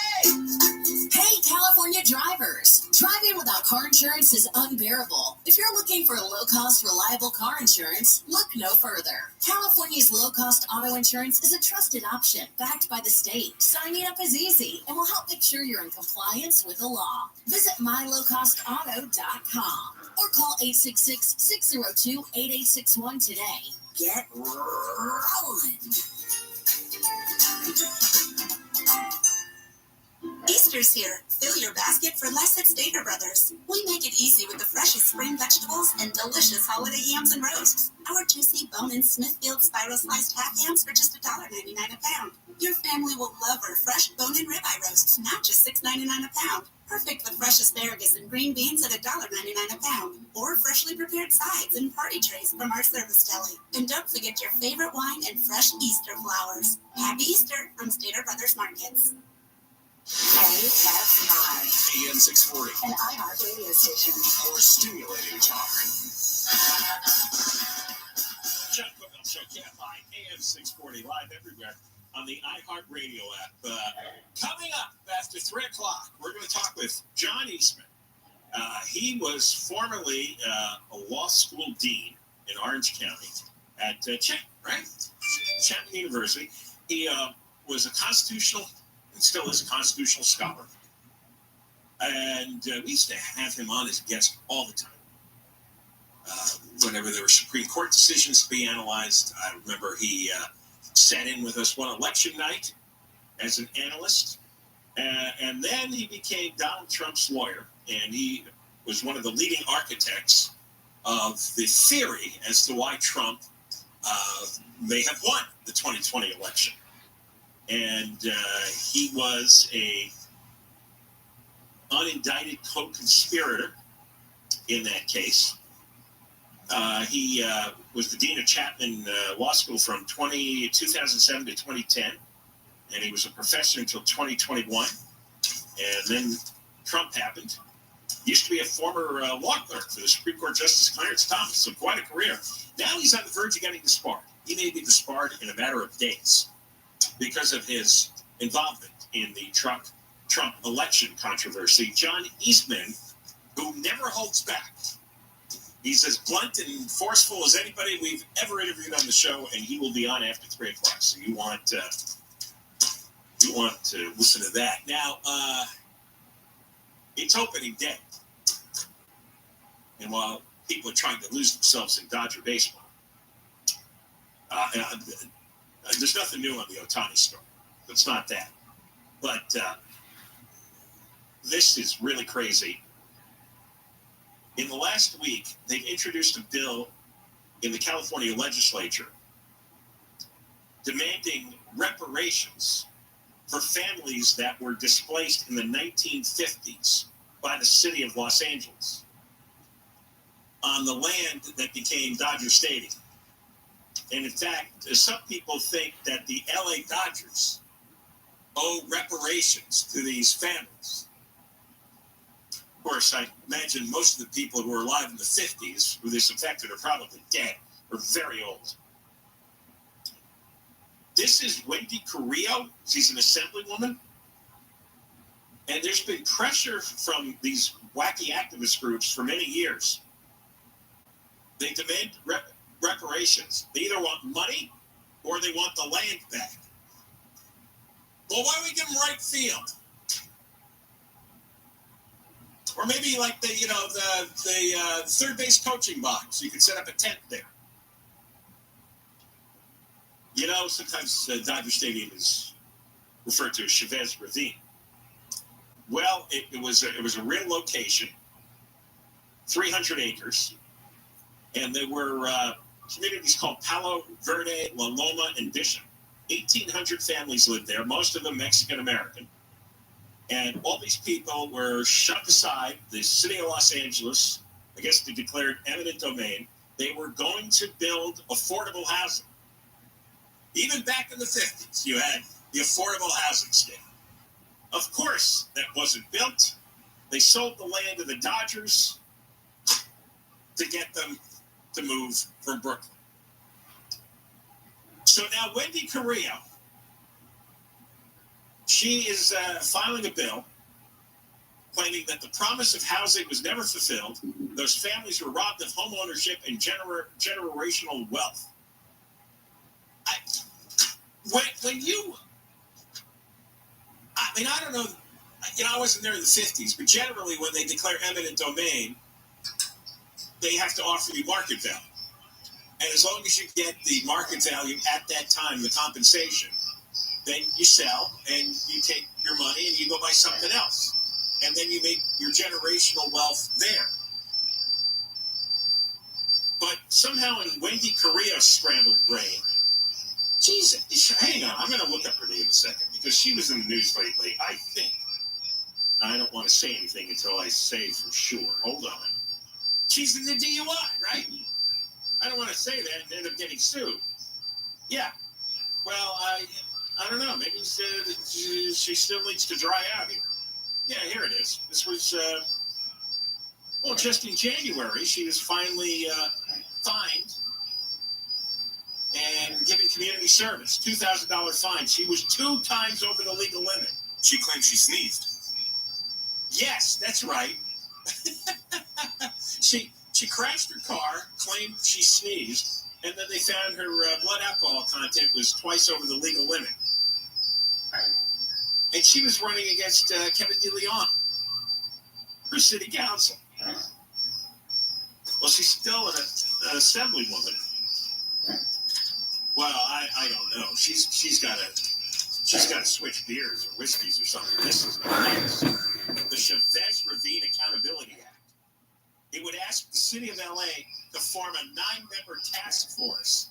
Hey, California drivers. Driving without car insurance is unbearable. If you're looking for a low-cost, reliable car insurance, look no further. California's low-cost auto insurance is a trusted option backed by the state. Signing up is easy and will help make sure you're in compliance with the law. Visit mylowcostauto.com or call 866-602-8861 today. Get rolling. Easter's here. Fill your basket for less at Stater Brothers. We make it easy with the freshest spring vegetables and delicious holiday yams and roasts. Our juicy bone and Smithfield spiral sliced half yams for just $1.99 a pound. Your family will love our fresh bone and ribeye roasts, now just $6.99 a pound. Perfect with fresh asparagus and green beans at $1.99 a pound. Or freshly prepared sides and party trays from our service deli. And don't forget your favorite wine and fresh Easter flowers. Happy Easter from Stater Brothers Markets. KFI. AM 640. An iHeart radio station. For stimulating talk. Show KFI AM 640 live everywhere on the iHeartRadio app. Coming up after 3 o'clock, we're going to talk with John Eastman. He was formerly a law school dean in Orange County at Chapman University. He was a constitutional, and still is a constitutional scholar. And we used to have him on as a guest all the time. Whenever there were Supreme Court decisions to be analyzed, I remember he sat in with us one election night as an analyst. And then he became Donald Trump's lawyer. And he was one of the leading architects of the theory as to why Trump may have won the 2020 election. And he was a unindicted co-conspirator in that case. He was the dean of Chapman Law School from 2007 to 2010, and he was a professor until 2021. And then Trump happened. Used to be a former law clerk for the Supreme Court Justice Clarence Thomas, so quite a career. Now he's on the verge of getting disbarred. He may be disbarred in a matter of days because of his involvement in the Trump election controversy. John Eastman, who never holds back. He's as blunt and forceful as anybody we've ever interviewed on the show, and he will be on after 3 o'clock. So you want to listen to that. Now, it's opening day. And while people are trying to lose themselves in Dodger baseball, there's nothing new on the Ohtani story. It's not that. But this is really crazy. In the last week, they've introduced a bill in the California legislature demanding reparations for families that were displaced in the 1950s by the city of Los Angeles on the land that became Dodger Stadium. And in fact, some people think that the LA Dodgers owe reparations to these families. Of course, I imagine most of the people who were alive in the 50s who this affected are probably dead or very old. This is Wendy Carrillo. She's an assemblywoman. And there's been pressure from these wacky activist groups for many years. They demand reparations. They either want money or they want the land back. Well, why don't we give them right field? Or maybe like the third base coaching box. You could set up a tent there. You know, sometimes Dodger Stadium is referred to as Chavez Ravine. Well, it was a real location, 300 acres, and there were communities called Palo Verde, La Loma, and Bishop. 1,800 families lived there, most of them Mexican-American. And all these people were shoved aside. The city of Los Angeles, I guess they declared eminent domain. They were going to build affordable housing. Even back in the 50s, you had the affordable housing scheme. Of course, that wasn't built. They sold the land to the Dodgers to get them to move from Brooklyn. So now Wendy Carrillo, she is filing a bill claiming that the promise of housing was never fulfilled. Those families were robbed of home ownership and generational wealth. I don't know, I wasn't there in the 50s, but generally when they declare eminent domain, they have to offer you market value. And as long as you get the market value at that time, the compensation, then you sell and you take your money and you go buy something else. And then you make your generational wealth there. But somehow in Wendy Carrillo's scrambled brain, hang on, I'm going to look up her name in a second because she was in the news lately, I think. I don't want to say anything until I say for sure. Hold on. She's in the DUI, right? I don't want to say that and end up getting sued. Yeah. Well, I don't know. Maybe she still needs to dry out here. Yeah, here it is. This was, just in January, she was finally fined and giving community service. $2,000 fine. She was 2 times over the legal limit. She claimed she sneezed. Yes, that's right. She crashed her car, claimed she sneezed, and then they found her blood alcohol content was twice over the legal limit. And she was running against Kevin DeLeon for city council. Well, she's still an assemblywoman. Well, I don't know. She's got to switch beers or whiskeys or something. This is nice. The Chavez Ravine Accountability Act. It would ask the city of LA to form a 9-member task force.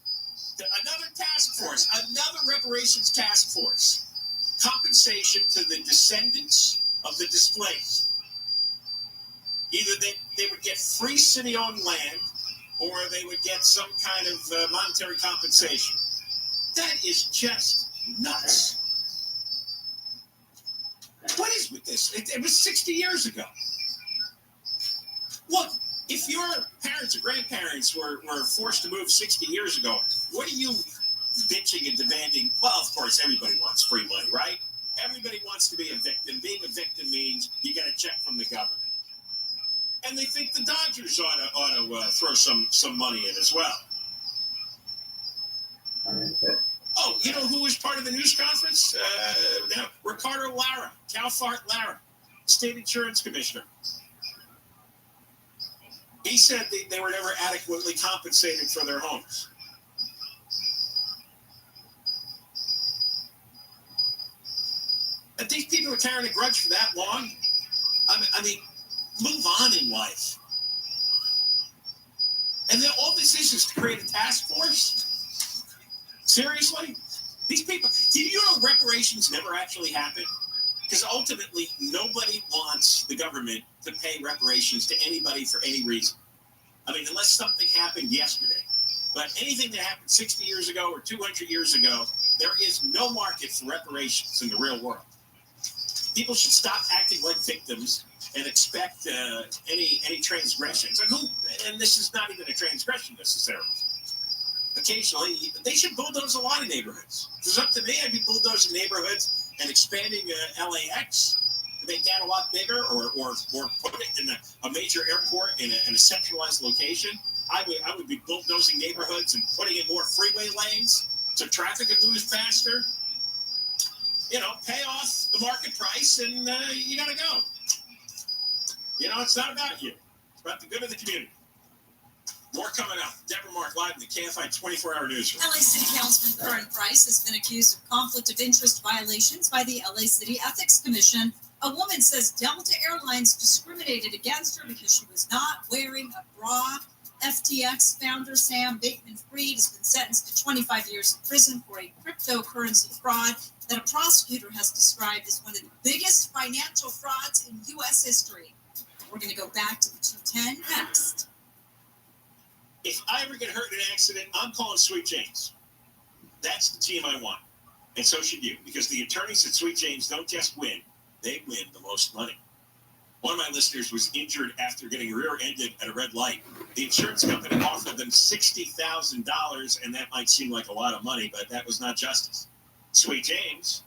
Another reparations task force. Compensation to the descendants of the displaced. Either they would get free city-owned land, or they would get some kind of monetary compensation. That is just nuts. What is with this? It was 60 years ago. Look, if your parents or grandparents were forced to move 60 years ago, what are you bitching and demanding? Well, of course, everybody wants free money, right? Everybody wants to be a victim. Being a victim means you get a check from the government. And they think the Dodgers ought to throw some money in as well. Oh, you know who was part of the news conference? Ricardo Lara, Cal Fart Lara, state insurance commissioner. He said they were never adequately compensated for their homes. And these people are carrying a grudge for that long? I mean, move on in life. And then all this is to create a task force? Seriously? These people, do you know reparations never actually happen? Because ultimately, nobody wants the government to pay reparations to anybody for any reason. I mean, unless something happened yesterday. But anything that happened 60 years ago or 200 years ago, there is no market for reparations in the real world. People should stop acting like victims and expect any transgressions. And this is not even a transgression necessarily. Occasionally, they should bulldoze a lot of neighborhoods. If it was up to me, I'd be bulldozing neighborhoods and expanding LAX to make that a lot bigger, or put it in a major airport in a centralized location. I would be bulldozing neighborhoods and putting in more freeway lanes so traffic could move faster. You know, pay off the market price and you gotta go. You know, it's not about you. It's about the good of the community. More coming up. Deborah Mark live in the KFI 24-hour newsroom. LA City Councilman Karen Price has been accused of conflict of interest violations by the LA City Ethics Commission. A woman says Delta Airlines discriminated against her because she was not wearing a bra. FTX founder Sam Bankman-Fried has been sentenced to 25 years in prison for a cryptocurrency fraud that a prosecutor has described as one of the biggest financial frauds in U.S. history. We're going to go back to the 210 next. If I ever get hurt in an accident, I'm calling Sweet James. That's the team I want. And so should you, because the attorneys at Sweet James don't just win, they win the most money. One of my listeners was injured after getting rear-ended at a red light. The insurance company offered them $60,000, and that might seem like a lot of money, but that was not justice. Sweet James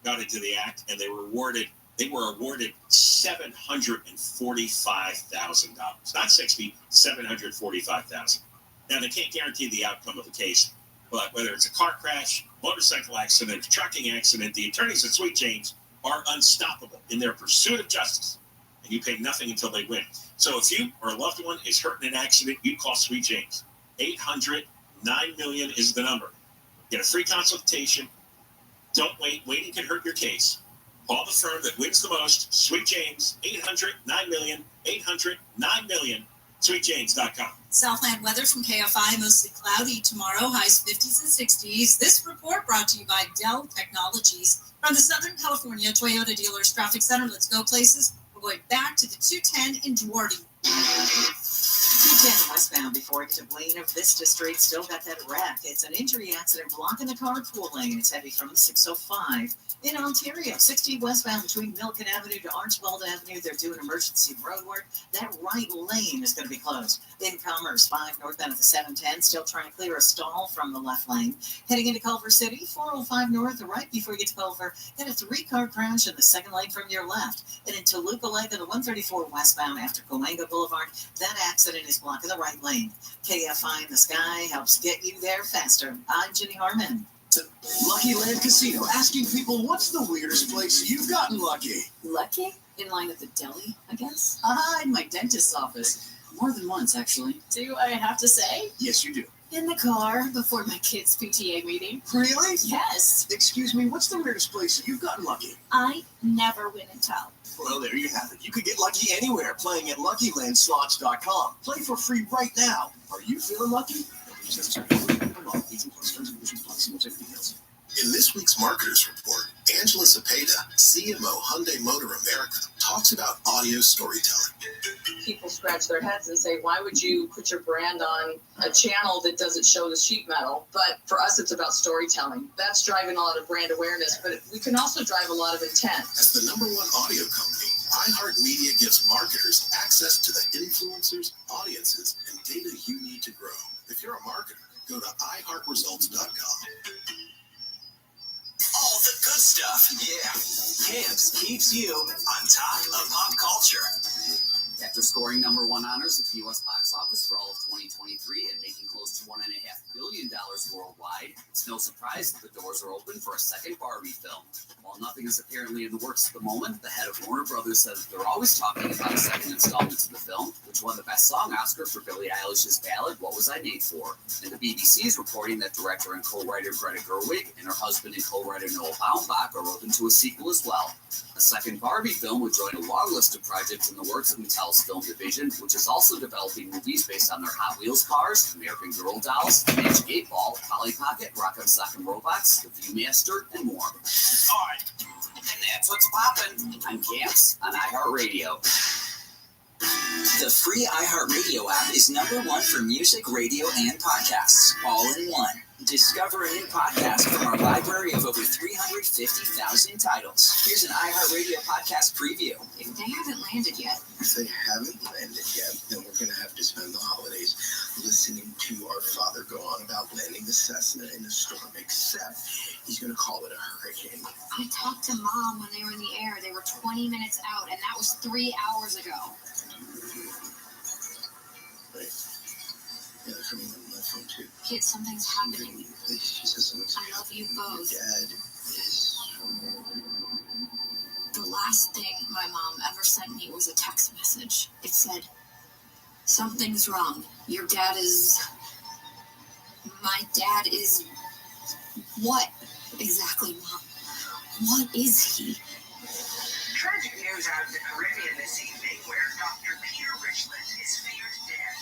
got into the act, and they were awarded $745,000. Not 60, $745,000. Now, they can't guarantee the outcome of the case, but whether it's a car crash, motorcycle accident, trucking accident, the attorneys at Sweet James are unstoppable in their pursuit of justice, and you pay nothing until they win. So if you or a loved one is hurt in an accident, you call Sweet James. 800-9-million is the number. Get a free consultation. Don't wait. Waiting can hurt your case. Call the firm that wins the most, Sweet James, 800-9-million, 800-9-million, sweetjames.com. Southland weather from KFI, mostly cloudy tomorrow, highs 50s and 60s. This report brought to you by Dell Technologies. From the Southern California Toyota Dealers Traffic Center, let's go places. We're going back to the 210 in Duarte. 210 westbound before you get to Buena Vista Street. Still got that wreck. It's an injury accident blocking the carpool lane. It's heavy from the 605. In Ontario, 60 westbound between Milken Avenue to Archibald Avenue. They're doing emergency road work. That right lane is going to be closed. In Commerce, 5 northbound at the 710. Still trying to clear a stall from the left lane. Heading into Culver City, 405 north, right before you get to Culver. Got a 3-car crash in the second lane from your left. And in Toluca Lake on the 134 westbound after Coanga Boulevard. That accident is blocking the right lane. KFI in the sky helps get you there faster. I'm Jenny Harmon. Lucky Land Casino asking people, what's the weirdest place you've gotten lucky? Lucky? In line at the deli, I guess? In my dentist's office. More than once, actually. Do I have to say? Yes, you do. In the car before my kids' PTA meeting. Really? Yes. Excuse me, what's the weirdest place you've gotten lucky? I never win and tell. Well, there you have it. You could get lucky anywhere playing at LuckyLandSlots.com. Play for free right now. Are you feeling lucky? In this week's Marketers Report, Angela Zepeda, CMO Hyundai Motor America, talks about audio storytelling. People scratch their heads and say, why would you put your brand on a channel that doesn't show the sheet metal? But for us, it's about storytelling. That's driving a lot of brand awareness, but we can also drive a lot of intent. As the #1 audio company, iHeartMedia gives marketers access to the influencers, audiences, and data you need to grow. If you're a marketer, go to iHeartResults.com. All the good stuff. Yeah. Camps keeps you on top of pop culture. After scoring #1 honors at the U.S. box office for all of 2023 and making close to $1.5 billion worldwide, it's no surprise that the doors are open for a second Barbie film. While nothing is apparently in the works at the moment, the head of Warner Brothers says they're always talking about a second installment to the film, which won the Best Song Oscar for Billie Eilish's ballad, What Was I Made For? And the BBC is reporting that director and co-writer Greta Gerwig and her husband and co-writer Noel Baumbach are open to a sequel as well. A second Barbie film would join a long list of projects in the works of Mattel's film division, which is also developing movies based on their Hot Wheels cars, American Girl dolls, Magic 8 Ball, Polly Pocket, Rock'em Sock'em Robots, The Viewmaster, and more. All right. And that's what's poppin'. I'm Camps on iHeartRadio. The free iHeartRadio app is #1 for music, radio, and podcasts, all in one. Discover a new podcast from our library of over 350,000 titles. Here's an iHeartRadio podcast preview. If they haven't landed yet. If they haven't landed yet, then we're going to have to spend the holidays listening to our father go on about landing the Cessna in a storm, except he's going to call it a hurricane. I talked to Mom when they were in the air. They were 20 minutes out, and that was 3 hours ago. Right. Yeah, they're coming on my phone too. Kids, something's happening. She says something's I love you both. Dad is... The last thing my mom ever sent me was a text message. It said, something's wrong. Your dad is... My dad is... What exactly, Mom? What is he? Tragic news out of the Caribbean this evening, where Dr. Peter Richland is feared dead.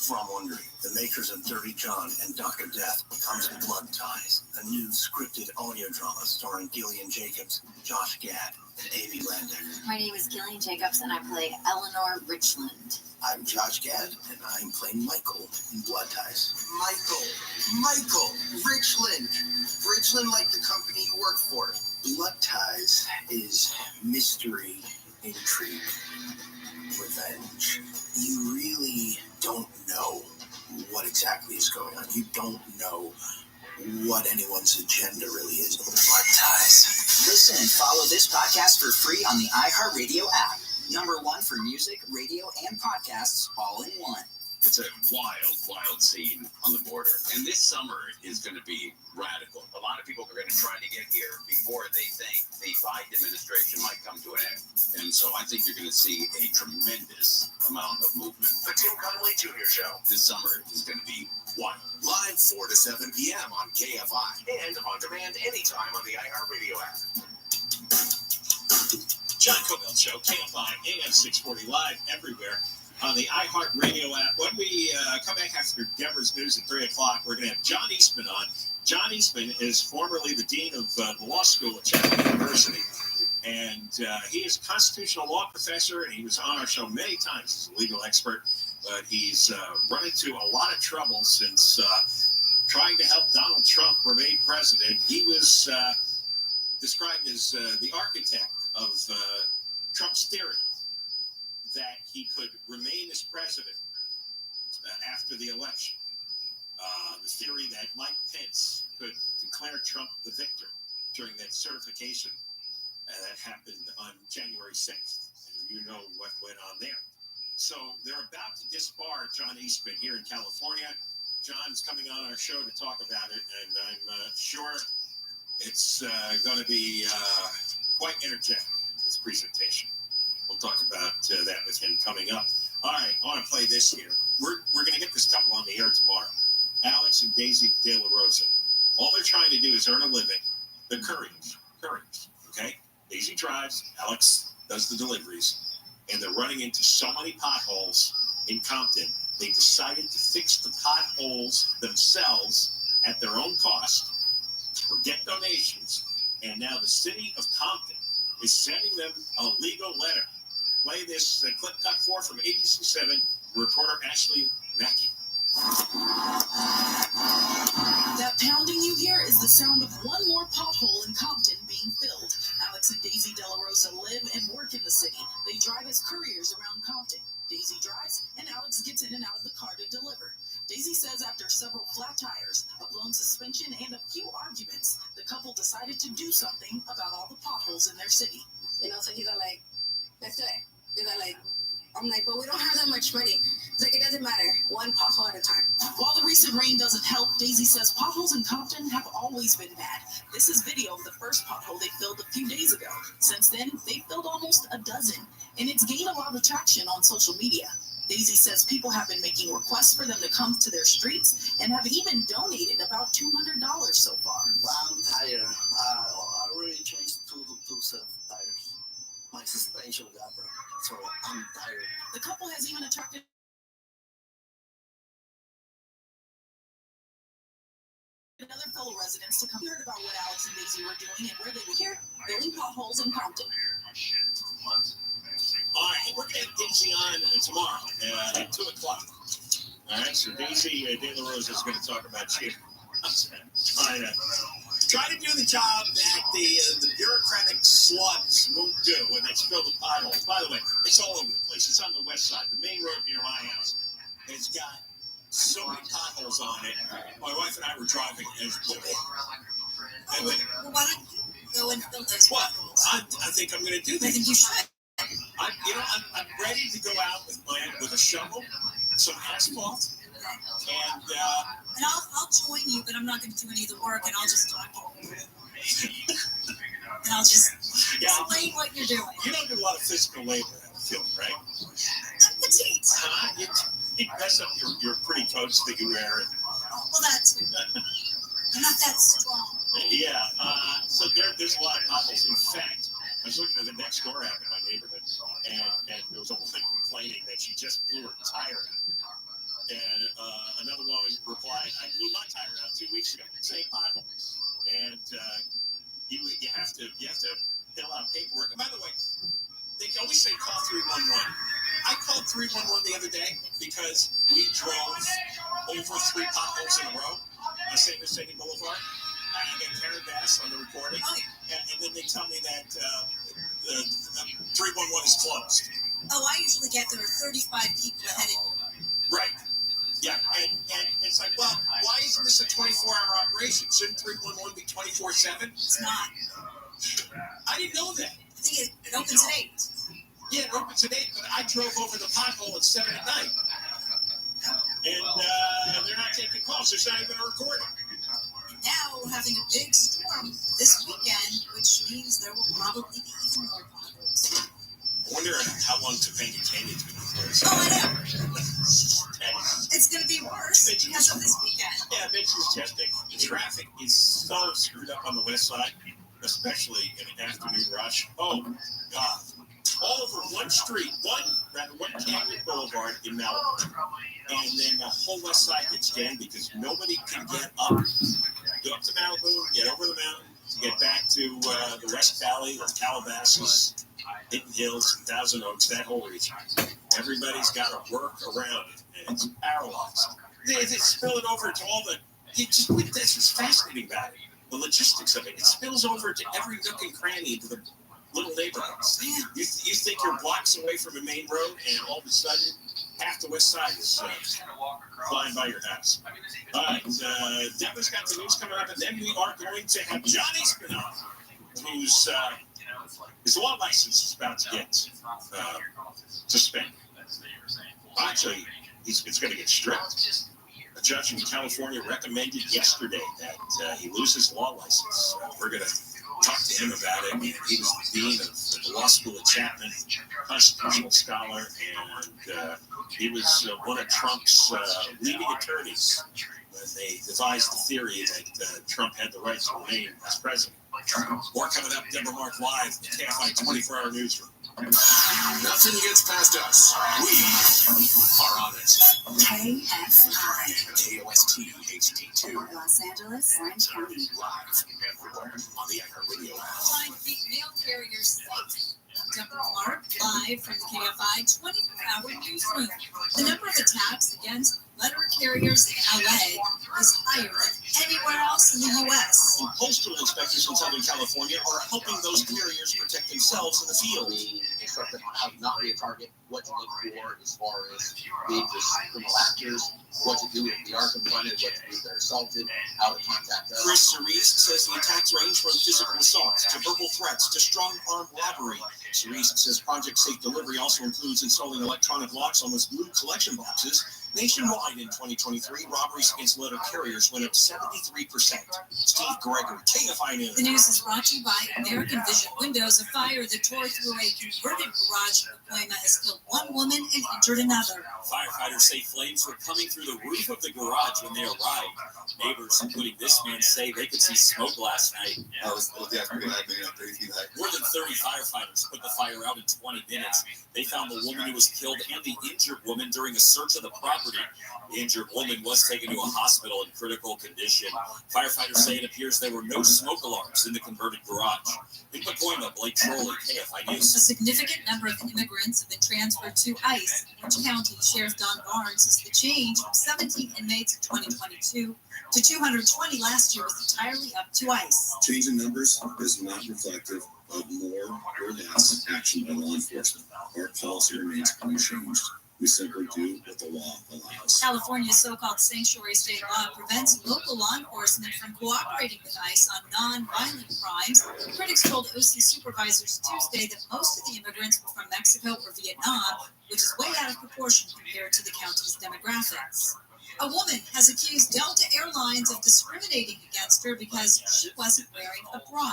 From Wondery, the makers of Dirty John and Dr. Death, comes Blood Ties, a new scripted audio drama starring Gillian Jacobs, Josh Gad, and Amy Lander. My name is Gillian Jacobs, and I play Eleanor Richland. I'm Josh Gad, and I'm playing Michael in Blood Ties. Michael Richland. Richland, like the company you work for. Blood Ties is mystery, intrigue, revenge. You really don't know what exactly is going on. You don't know what anyone's agenda really is. Blood Ties. Listen and follow this podcast for free on the iHeartRadio app. #1 for music, radio, and podcasts, all in one. It's a wild scene on the border. And this summer is going to be radical. A lot of people are going to try to get here before they think the Biden administration might come to an end. And so I think you're going to see a tremendous amount of movement. The Tim Connolly Jr. Show. This summer is going to be wild. Live 4 to 7 p.m. on KFI. And on demand anytime on the iHeartRadio app. John Cobell Show, KFI, AM 640, live everywhere on the iHeartRadio app. When we come back after Deborah's News at 3 o'clock, we're going to have John Eastman on. John Eastman is formerly the dean of the law school at Chapman University. And he is a constitutional law professor, and he was on our show many times as a legal expert. But he's run into a lot of trouble since trying to help Donald Trump remain president. He was described as the architect of Trump's theory that he could remain as president after the election. The theory that Mike Pence could declare Trump the victor during that certification that happened on January 6th. And you know what went on there. So they're about to disbar John Eastman here in California. John's coming on our show to talk about it, and I'm sure it's going to be quite energetic, this presentation. We'll talk about that with him coming up. All right, I want to play this here. We're going to get this couple on the air tomorrow. Alex and Daisy De La Rosa. All they're trying to do is earn a living. They're couriers, okay? Daisy drives, Alex does the deliveries, and they're running into so many potholes in Compton. They decided to fix the potholes themselves at their own cost or get donations, and now the city of Compton is sending them a legal letter. Play this clip cut 4 from ABC7, reporter Ashley Mackey. That pounding you hear is the sound of one more pothole in Compton being filled. Alex and Daisy De La Rosa live and work in the city. They drive as couriers around Compton. Daisy drives, and Alex gets in and out of the car to deliver. Daisy says after several flat tires, a blown suspension, and a few arguments, the couple decided to do something about all the potholes in their city. You know, so he's like, let's do it. He's like, I'm like, but we don't have that much money. It's like, it doesn't matter. One pothole at a time. While the recent rain doesn't help, Daisy says potholes in Compton have always been bad. This is video of the first pothole they filled a few days ago. Since then, they've filled almost a dozen, and it's gained a lot of traction on social media. Daisy says people have been making requests for them to come to their streets and have even donated about $200 so far. I'm tired. I already changed two set of tires. My suspension got broke, so I'm tired. The couple has even attracted other fellow residents to come. We heard about what Alex and Daisy were doing and where they were here, filling potholes in Compton. All right, we're going to have Daisy on tomorrow at 2 o'clock. All right, so Daisy De La Rosa is going to talk about you. All right, try to do the job that the bureaucratic slugs won't do when they fill the potholes. By the way, it's all over the place. It's on the west side. The main road near my house has got so many potholes on it. My wife and I were driving, and Well, why don't you go and fill those potholes? I think I'm going to do that. I think you should. I'm ready to go out with a shovel, some asphalt, and I'll join you, but I'm not going to do any of the work, and I'll just talk to you. And I'll just explain what you're doing. You don't do a lot of physical labor, I feel, right? I'm petite. You mess up your pretty coats that you wear. Well, that's I'm not that strong. Yeah, so there's a lot of potholes. In fact, I was looking at the next door app in my neighborhood, and there was a woman complaining that she just blew her tire out. And another woman replied, I blew my tire out 2 weeks ago, same pothole. And you have to fill out paperwork. And by the way, they always say call 311. I called 311 the other day because we drove over 3 potholes in a row on St. Mercedes Boulevard. I get Karen Bass on the recording, and then they tell me that 311 is closed. Oh, I usually get there are 35 people ahead of you. Right. Yeah, and it's like, well, why isn't this a 24-hour operation? Shouldn't 311 be 24/7? It's not. I didn't know that. I think it opens at 8. Yeah, it opens at 8, but I drove over the pothole at 7 at night. And they're not taking calls. There's not even a recording. Now we're having a big storm this weekend, which means there will probably be even more potholes. I wonder how long Topanga Canyon's going to close. Oh, I know. It's going to be worse because of this weekend. Yeah, Mitch is testing. Traffic is so screwed up on the west side, especially in the afternoon rush. Oh, God. All over one Canyon Boulevard in Malibu. And then the whole west side gets jammed because nobody can get up. Go up to Malibu, get over the mountain, get back to the West Valley, the Calabasas, Hidden Hills, and Thousand Oaks, that whole region. Everybody's got to work around it, and it's paralyzed. They spill it over to all the... That's what's fascinating about it. The logistics of it. It spills over to every nook and cranny into the little neighborhoods. You think you're blocks away from a main road, and all of a sudden, half the west side is flying by your house. All right, Deborah's got the news coming up, and then we are going to have Johnny Spinall, whose his law license is about to get suspended. Actually, it's going to get stripped. A judge in California recommended yesterday that he lose his law license. We're going to talk to him about it. He was the dean of the law school at Chapman, constitutional scholar, and he was one of Trump's leading attorneys when they devised the theory that Trump had the right to remain as president. More coming up, Deborah Mark Live, KFI 24-hour newsroom. Nothing gets past us. We are on it. KFI. KOST HD2. Los Angeles, Orange County. Live everywhere on the iHeartRadio app. Find keep mail carriers safe. Deborah Clark, live from the KFI 24-hour newsroom. The number of attacks against letter carriers in LA is higher than anywhere else in the U.S. Postal inspectors in Southern California are helping those carriers protect themselves in the field. We instruct them how to not be a target, what to look for as far as dangerous criminal actors, what to do if they are confronted, what to do if they're assaulted, how to contact us. Chris Cerise says the attacks range from physical assaults to verbal threats to strong-arm robbery. Cerise says Project Safe Delivery also includes installing electronic locks on those blue collection boxes. Nationwide in 2023, robberies against letter carriers went up 73%. Steve Gregory, KFI News. The news is brought to you by American Vision Windows. A fire that tore through a converted garage in Pacoima has killed one woman and injured another. Firefighters say flames were coming through the roof of the garage when they arrived. Neighbors, including this man, say they could see smoke last night. More than 30 firefighters put the fire out in 20 minutes. They found the woman who was killed and the injured woman during a search of the property. The injured woman was taken to a hospital in critical condition. Firefighters say it appears there were no smoke alarms in the converted garage. In Pacoima, Blake Trolley, KFI News. A significant number of immigrants have been transferred to ICE. Orange County Sheriff Don Barnes says the change from 17 inmates in 2022 to 220 last year was entirely up to ICE. Change in numbers is not reflective of more or less action by law enforcement. Our policy remains unchanged. We simply do what the law allows. California's so-called sanctuary state law prevents local law enforcement from cooperating with ICE on non-violent crimes. Critics told OC supervisors Tuesday that most of the immigrants were from Mexico or Vietnam, which is way out of proportion compared to the county's demographics. A woman has accused Delta Airlines of discriminating against her because she wasn't wearing a bra.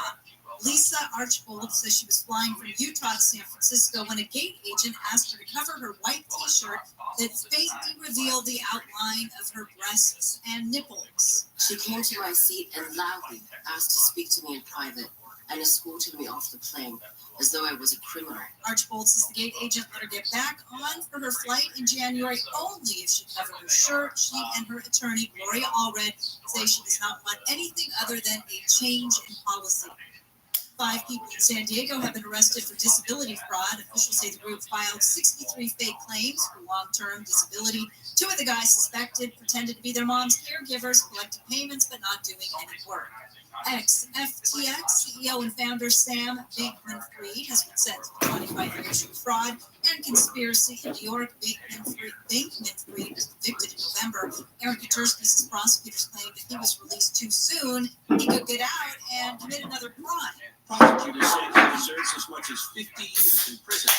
Lisa Archbold says she was flying from Utah to San Francisco when a gate agent asked her to cover her white T-shirt that faintly revealed the outline of her breasts and nipples. She came to my seat and loudly asked to speak to me in private and escorted me off the plane as though I was a criminal. Archbold says the gate agent let her get back on for her flight in January only if she covered her shirt. She and her attorney, Gloria Allred, say she does not want anything other than a change in policy. 5 people in San Diego have been arrested for disability fraud. Officials say the group filed 63 fake claims for long-term disability. 2 of the guys suspected pretended to be their mom's caregivers, collected payments but not doing any work. Ex-FTX CEO and founder Sam Bankman-Fried has been sentenced to 25 years for fraud and conspiracy in New York. Bankman-Fried was convicted in November. Aaron Katursky says prosecutors claimed if he was released too soon, he could get out and commit another crime. Prosecutors say he deserves as much as 50 years in prison.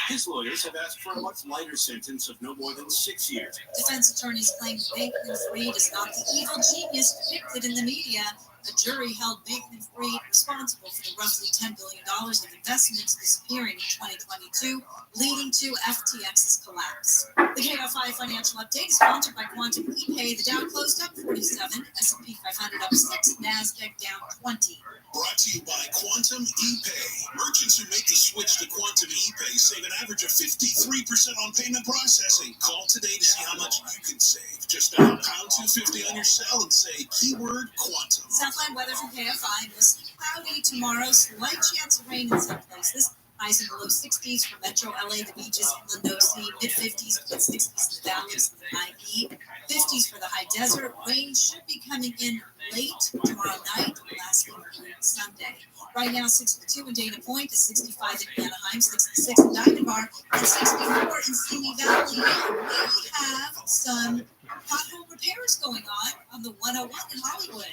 His lawyers have asked for a much lighter sentence of no more than 6 years. Defense attorneys claim Bankman-Fried is not the evil genius depicted in the media. A jury held Bankman-Fried responsible for the roughly $10 billion of investments disappearing in 2022, leading to FTX's collapse. The KFI Financial Update is sponsored by Quantum ePay. The Dow closed up 47, S&P 500 up 6, NASDAQ down 20. Brought to you by Quantum ePay. Merchants who make the switch to Quantum ePay save an average of 53% on payment processing. Call today to see how much you can save. Just dial #250 on your cell and say keyword Quantum. Southland weather from KFI. Mostly cloudy tomorrow. Slight chance of rain in some places. Highs in the low 60s for Metro LA, the beaches, Lindosi, mid-50s, mid-60s in the valleys, IE, 50s for the high desert. Rain should be coming in late tomorrow night, lasting through Sunday. Right now, 62 in Dana Point, 65 in Anaheim, 66 in Diamond Bar, and 64 in Simi Valley. We have some pothole repairs going on the 101 in Hollywood.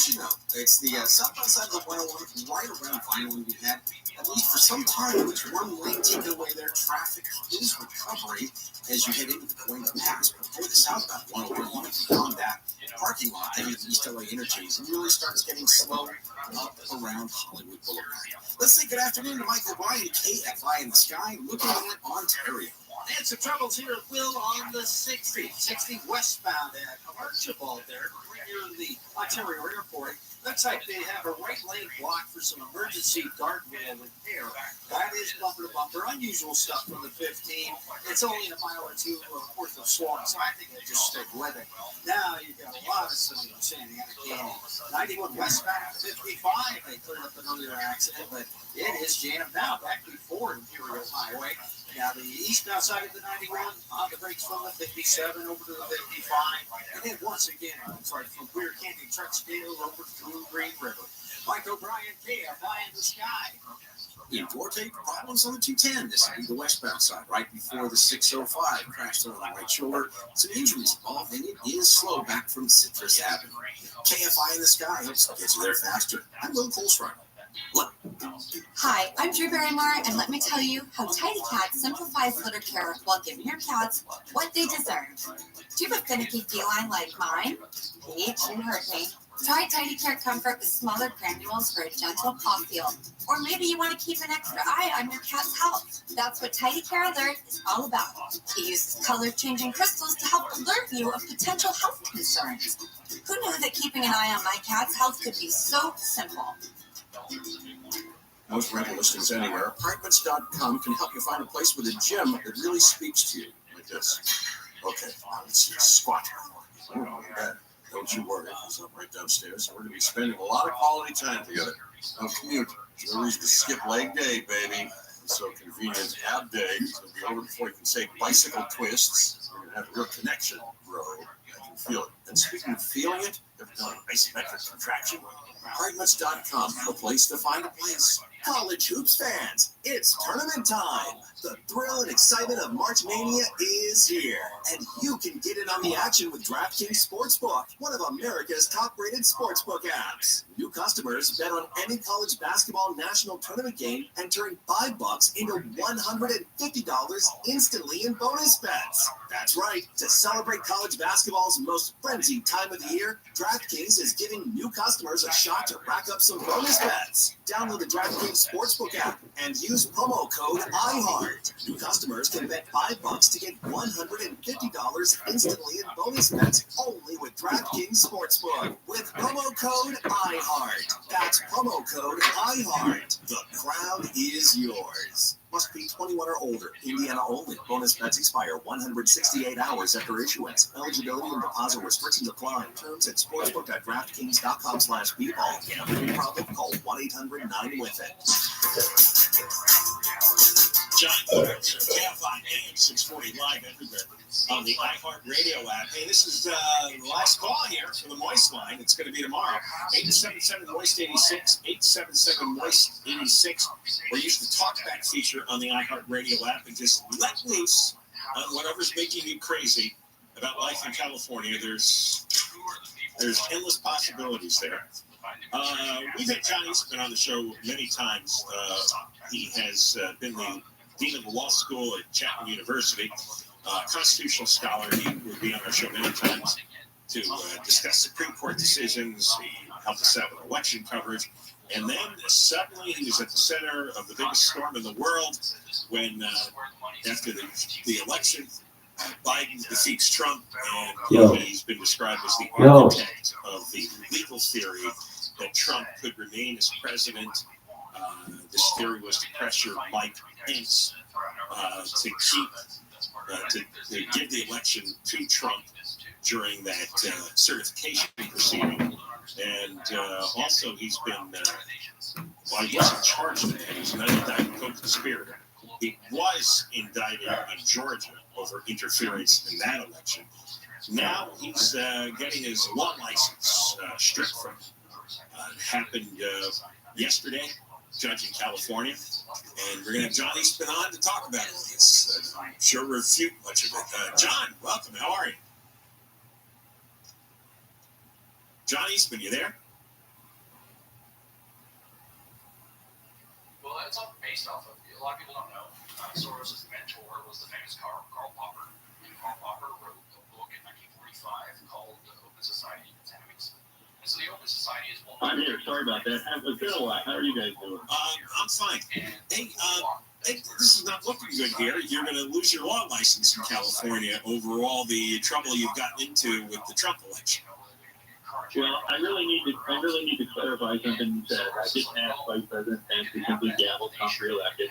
You know, it's the south side of the 101, right around Vineland. You had, at least for some time, which one lane taken away their traffic is recovery as you head into the Going Pass. Before the southbound 101, beyond that parking lot, heading to East LA interchange, and really starts getting slow up around Hollywood Boulevard. Let's say good afternoon to Michael O'Brien, KFI in the Sky, looking at Ontario. And some troubles here at Will on the 60 westbound at Archibald there, right near the Ontario Airport. Looks like they have a right lane blocked for some emergency guardrail repair. That is bumper to bumper. Unusual stuff from the 15. It's only a mile or two worth of swamp, so I think they just stick with it. Now you've got a lot of sunny in Santa Ana Canyon. 91 westbound 55. They cleared up an earlier accident, but it is jammed now back before Imperial Highway. Now the eastbound side of the 91 on the brakes from the 57 over to the 55. And then once again, from Weir Canyon Trucksdale over to Green River. Mike O'Brien, KFI in the Sky. In Forte, problems on the 210. This will be the westbound side, right before the 605. Crashed on the right shoulder. Some injuries involved, and it is slow back from Citrus Avenue. KFI in the Sky helps get you there faster. I'm Will Colesrun. Look. Hi, I'm Drew Barrymore, and let me tell you how Tidy Cat simplifies litter care while giving your cats what they deserve. Do you have a finicky feline like mine? You heard me. Try Tidy Care Comfort with smaller granules for a gentle paw feel. Or maybe you want to keep an extra eye on your cat's health. That's what Tidy Care Alert is all about. It uses color-changing crystals to help alert you of potential health concerns. Who knew that keeping an eye on my cat's health could be so simple? Most rental listings anywhere. Apartments.com can help you find a place with a gym that really speaks to you, like this. Okay, now let's see. Squat. Oh, bad. Don't you worry, because I'm right downstairs, and we're going to be spending a lot of quality time together. No commute. No reason to skip leg day, baby. It's so convenient. Ab day. It's going to be over before you can say bicycle twists. We're going to have a real connection, bro. I can feel it. And speaking of feeling it, ever done an isometric contraction? Apartments.com, the place to find a place. College hoops fans, it's tournament time. The thrill and excitement of March Mania is here, and you can get in on the action with DraftKings Sportsbook, one of America's top-rated sportsbook apps. New customers bet on any college basketball national tournament game, entering $5 into $150 instantly in bonus bets. That's right. To celebrate college basketball's most frenzied time of the year, DraftKings is giving new customers a shot to rack up some bonus bets. Download the DraftKings Sportsbook app and use promo code IHEART. New customers can bet $5 to get $150 instantly in bonus bets only with DraftKings Sportsbook with promo code IHEART. That's promo code IHEART. The crowd is yours. Must be 21 or older. Indiana only. Bonus bets expire 168 hours after issuance. Eligibility and deposit restrictions apply. Terms at sportsbook.draftkings.com/bball. Gambling problem? Call 1-800-9-WITH-IT. John Clarence, KFI AM 640 live everywhere on the iHeartRadio app. Hey, this is the last call here for the Moist line. It's going to be tomorrow. 877-MOIST-86, 877-MOIST-86, or use the TalkBack feature on the iHeartRadio app and just let loose on whatever's making you crazy about life in California. There's endless possibilities there. We've had John Eastman on the show many times. He has been the Dean of the Law School at Chapman University, constitutional scholar. He will be on our show many times to discuss Supreme Court decisions. He helped us out with election coverage. And then suddenly he was at the center of the biggest storm in the world when, after the election, Biden defeats Trump, and he's been described as the architect of the legal theory that Trump could remain as president. This theory was to pressure Mike Pence to give the election to Trump during that certification proceeding. And also, he's been, well, he wasn't charged with that. He's not indicted co-conspirator. He was indicted in Georgia over interference in that election. Now he's getting his law license stripped from him. It happened yesterday, judge in California. And we're going to have John Eastman on to talk about all this. I'm sure refute much of it. John, welcome. How are you? John Eastman, you there? Well, it's all based off of, a lot of people don't know, Soros' mentor was the famous Karl Popper. And Karl Popper wrote a book in 1945 called The Open Society and Its Enemies. And so the Open Society is one. I'm here. Sorry about that. It's been a while. How are you guys doing? I'm fine. Hey, this is not looking good here. You're going to lose your law license in California over all the trouble you've gotten into with the Trump election. Well, I really need to clarify something you said. I didn't ask Vice President Pence to simply gavel Trump reelected.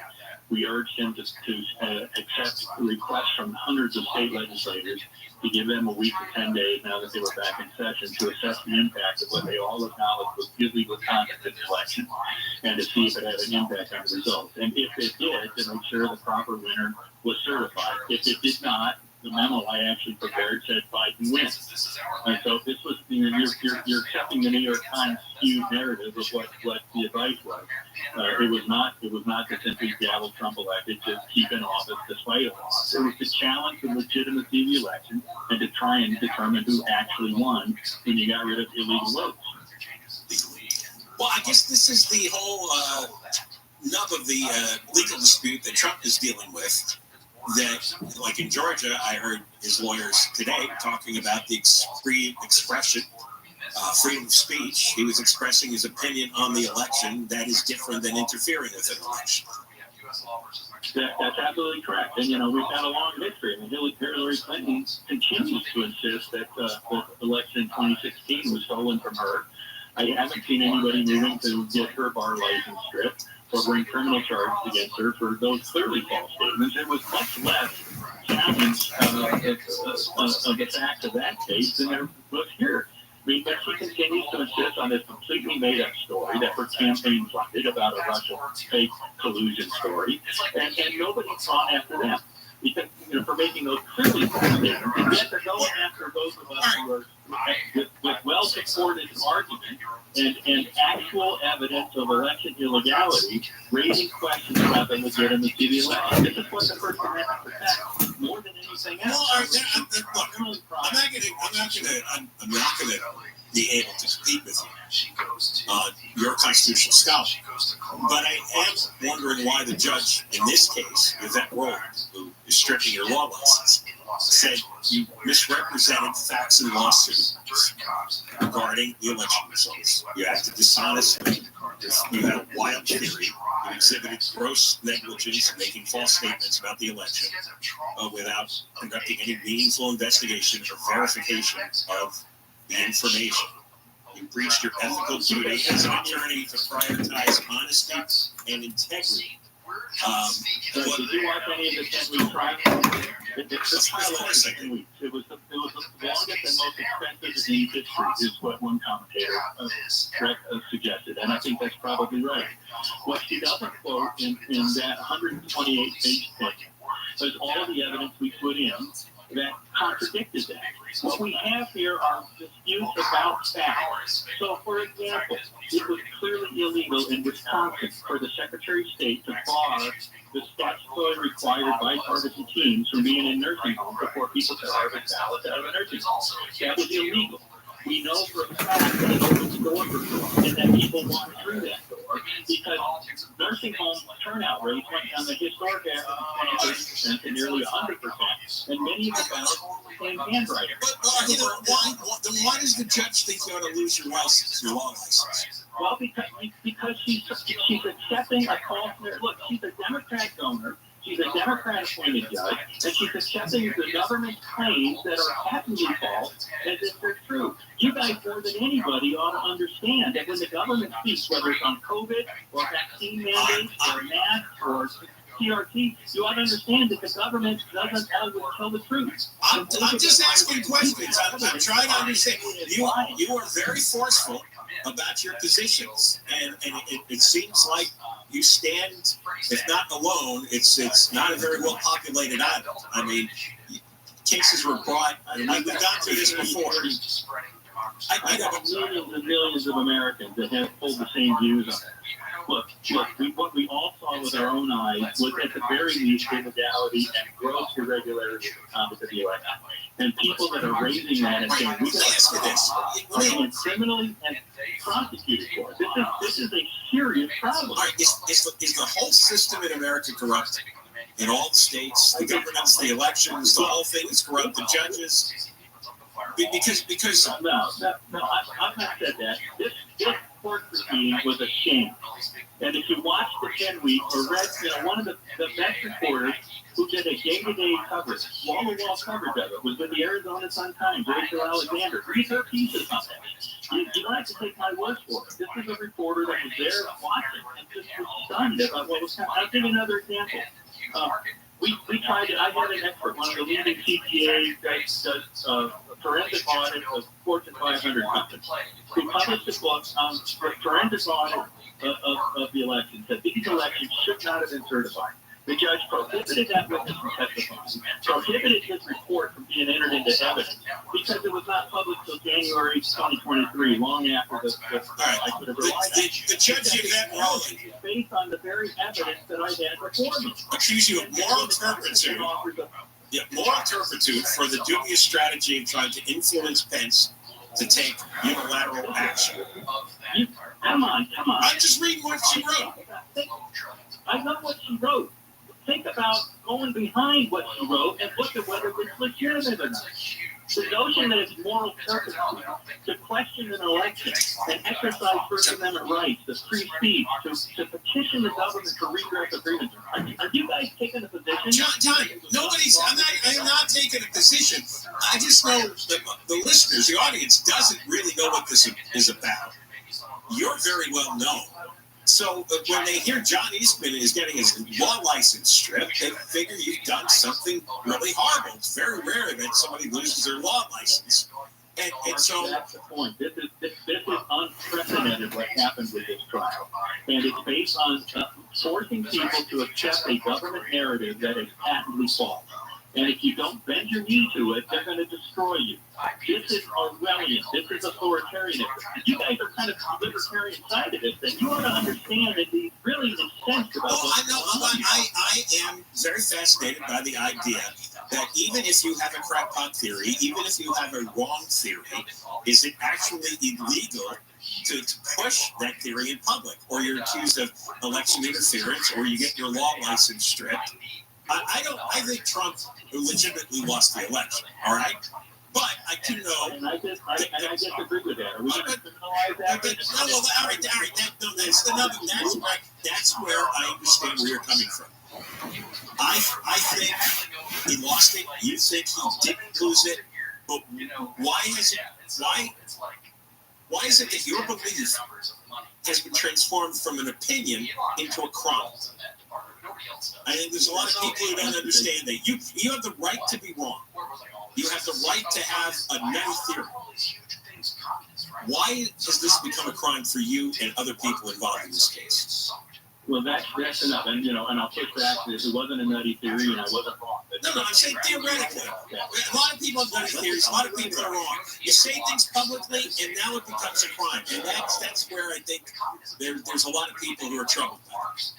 We urged him to accept requests from hundreds of state legislators to give them a week to 10 days now that they were back in session to assess the impact of what they all acknowledged was illegal conduct in the election and to see if it had an impact on the results. And if it did, to make sure the proper winner was certified. If it did not, the memo I actually prepared said Biden wins. And so this was, you're accepting the New York Times skewed narrative of what the advice was. It was not to simply gavel Trump elected to keep in office despite a loss. It was to challenge the legitimacy of the election and to try and determine who actually won when you got rid of illegal votes. Well, I guess this is the whole nub of the legal dispute that Trump is dealing with. That, like in Georgia, I heard his lawyers today talking about the free expression, freedom of speech. He was expressing his opinion on the election. That is different than interfering with an election. That's absolutely correct. And, we've had a long history. I mean, Hillary Clinton continues to insist that the election in 2016 was stolen from her. I haven't seen anybody moving to get her bar license stripped or bring criminal charges against her for those clearly false statements. There was much less challenge of the facts of that case than there was here. I mean, but she continues to insist on this completely made-up story that her campaign funded about a Russian fake collusion story, and nobody's gone after them. Because, for making those clearly false statements, and yet they're going after those of us who are with well-supported argument and actual evidence of election illegality, raising questions about the legitimacy of the election. This is what the First Amendment protects more than anything else. Well, I'm not going to be able to compete with you. You're a constitutional scholar. But I am wondering why the judge in this case, Yvette Roland, who is stripping your law license, said you misrepresented facts in the lawsuit regarding the election results. You acted dishonestly. You had a wild theory. You exhibited gross negligence in making false statements about the election without conducting any meaningful investigation or verification of the information. You breached your ethical duty as an attorney to prioritize honesty and integrity. Did you watch any of the 10-week trial? The trial lasted 10 weeks. It was the longest and most expensive in history, is what one commentator suggested, and I think that's probably right. What she doesn't quote in that 128-page thing is all the evidence we put in that contradicted that. What we have here are disputes about facts. So, for example, it was clearly illegal in Wisconsin for the Secretary of State to bar the statutorily required bipartisan teams from being in nursing homes before people could harvest ballots out of a nursing home. That was illegal. We know for a fact that it opens the door for fraud and that people walk through that door because nursing home turnout rates went down the historic average of 20-30% to nearly 100%, and many of the ballots became handwriting. Then why does the judge think you ought to lose your license, your law license? Well, because she's accepting a false narrative. Look, she's a Democrat donor. She's a Democrat-appointed judge, and she's accepting the government claims that are patently false as if they're true. You guys, more than anybody, ought to understand that when the government speaks, whether it's on COVID or vaccine mandates or masks or CRT, you ought to understand that the government doesn't always tell the truth. I'm just asking questions. I'm trying to understand. You are very forceful about your positions, and it seems like you stand, if not alone, it's not a very well populated island. I mean, cases were brought, and we've gone through this before. I know. Millions and millions of Americans that have pulled the same views on it. Look, what we all saw with our own eyes was at the very least illegality and gross irregularity of the conduct of the election. And people that are raising that and saying, we are being criminally and prosecuted for it. This is a serious problem. All right, is the whole system in America corrupt? In all the states, the governments, the elections, the whole thing is corrupt, the judges? Because No, I've not said that. This court proceeding was a shame. And if you watched the 10 week or read, one of the best reporters who did a day-to-day coverage, wall-to-wall coverage of it, was with the Arizona Sun-Times, Rachel Alexander. Read her pieces on that. You don't have to take my word for it. This is a reporter that was there watching and just was stunned about what was happening. I'll give you another example. We tried it. I had an expert, one of the leading CPA that does forensic audit of Fortune 500 companies. We published a book on forensic audit of the elections, that these elections should not have been certified. The judge prohibited that witness from testifying, prohibited his report from being entered into evidence, because it was not published until January 2023, long after I could have relied on it. The judge did that wrong. Based on the very evidence that I had before me. Accuse you of moral turpitude. Yeah, moral turpitude for the dubious strategy of trying to influence Pence to take unilateral action. Come on. I'm just reading what she wrote. I know what she wrote. Think about going behind what she wrote and look at whether it's legitimate or not. The notion that it's moral turpitude to question an election and exercise First Amendment rights, the free speech, to petition the government for redress of grievances. Are you guys taking a position? John, I am not taking a position. I just know that the listeners, the audience, doesn't really know what this is about. You're very well known. So when they hear John Eastman is getting his law license stripped, they figure you've done something really horrible. It's very rare that somebody loses their law license. And so that's the point. This is unprecedented what happened with this trial. And it's based on forcing people to accept a government narrative that is patently false. And if you don't bend your knee to it, they're going to destroy you. This is Orwellian. This is authoritarianism. You guys are kind of the libertarian side of this, and you ought to understand that he's really incensed about what's going on. I am very fascinated by the idea that even if you have a crackpot theory, even if you have a wrong theory, is it actually illegal to push that theory in public? Or you're accused of election interference, or you get your law license stripped. I think Trump legitimately lost the election, all right? But I do know... And I disagree with that. Are we going to criminalize that? All right. That's where I understand where you're coming from. I think he lost it. You think he didn't lose it. But why is it that your belief has been transformed from an opinion into a crime? I think there's a lot of people who don't understand that. You have the right to be wrong. You have the right to have a nutty theory. Why has this become a crime for you and other people involved in this case? Well, that's enough. And I'll push back to this. It wasn't a nutty theory, and I wasn't wrong. No, I'm saying theoretically. A lot of people have nutty theories. A lot of people are wrong. You say things publicly, and now it becomes a crime. And that's where I think there's a lot of people who are troubled by it.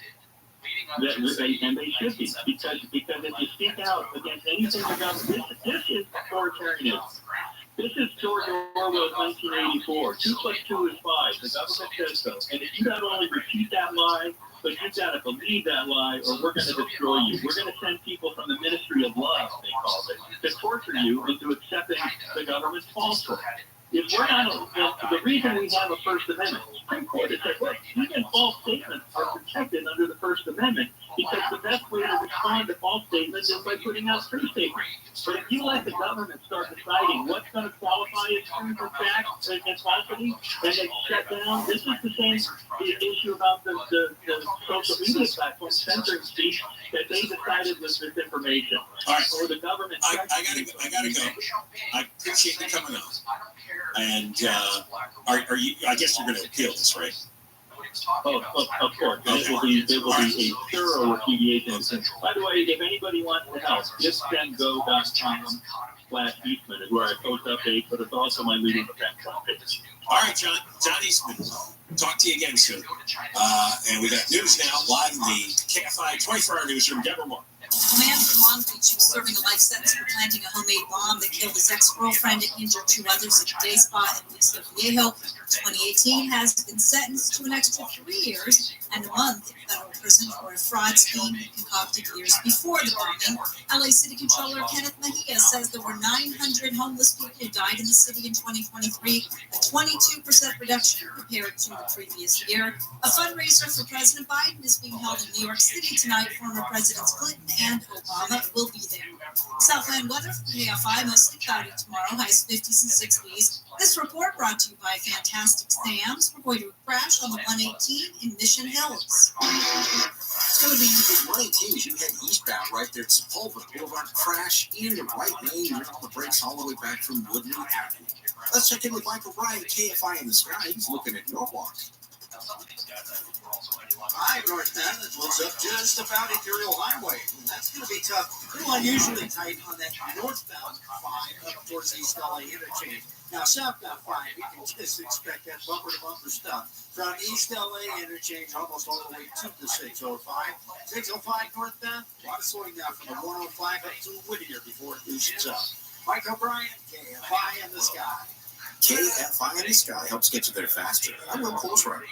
And they should be, because if you speak out against anything the government, this is authoritarianism. This is George Orwell's 1984. 2 + 2 is 5. The government says so. And if you not only repeat that lie, but you've got to believe that lie, or we're going to destroy you. We're going to send people from the Ministry of Love, they call it, to torture you into accepting the government's falsehood. if we're not, the reason we have a First Amendment, the Supreme Court has said, look, even false statements are protected under the First Amendment because the best way to respond to false statements is by putting out true statements. But if you let the government start deciding what's going to qualify as truth and fact and falsity, then they shut down. This is the same issue about the social media platforms censoring speech that they decided was misinformation. All right. Or the government. I gotta go. I appreciate you coming on. And are you? I guess you're going to appeal this, right? Oh, of course. Okay. There will be a thorough repudiation. By the way, if anybody wants to help, justgo.com/Eastman is where I post updates, but it's also my leading defense page. All right, John. John Eastman. Talk to you again soon. And we got news now live in the KFI 24-hour newsroom. Deborah Moore. A man from Long Beach who was serving a life sentence for planting a homemade bomb that killed his ex-girlfriend and injured 2 others at the day spa in Lucio Viejo, 2018, has been sentenced to an extra 3 years and a month in federal prison for a fraud scheme concocted years before the bombing. LA City Controller Kenneth Mejia says there were 900 homeless people who died in the city in 2023, a 22% reduction compared to the previous year. A fundraiser for President Biden is being held in New York City tonight. Former Presidents Clinton and Obama will be there. Southland weather from KFI, mostly cloudy tomorrow, highs 50s and 60s. This report brought to you by Fantastic Sam's. We're going to crash on the 118 in Mission Hills. It's going to be 118 as you head eastbound right there at Sepulveda Boulevard. Crash in the right lane. You're on the brakes all the way back from Woodley Avenue. Let's check in with Michael Bryan, KFI in the sky. He's looking at Norwalk. Hi, northbound. It looks up just about Imperial Highway. That's going to be tough. A little unusually tight on that northbound 5 up towards East LA interchange. Now, southbound 5, you can just expect that bumper-to-bumper stuff from East LA interchange almost all the way to the 605. 605 northbound, a lot of slowing down from the 105 up to Whittier before it loosens up. Mike O'Brien, KFI in the sky. KFI in the sky helps get you there faster. I'm Will Colesworth.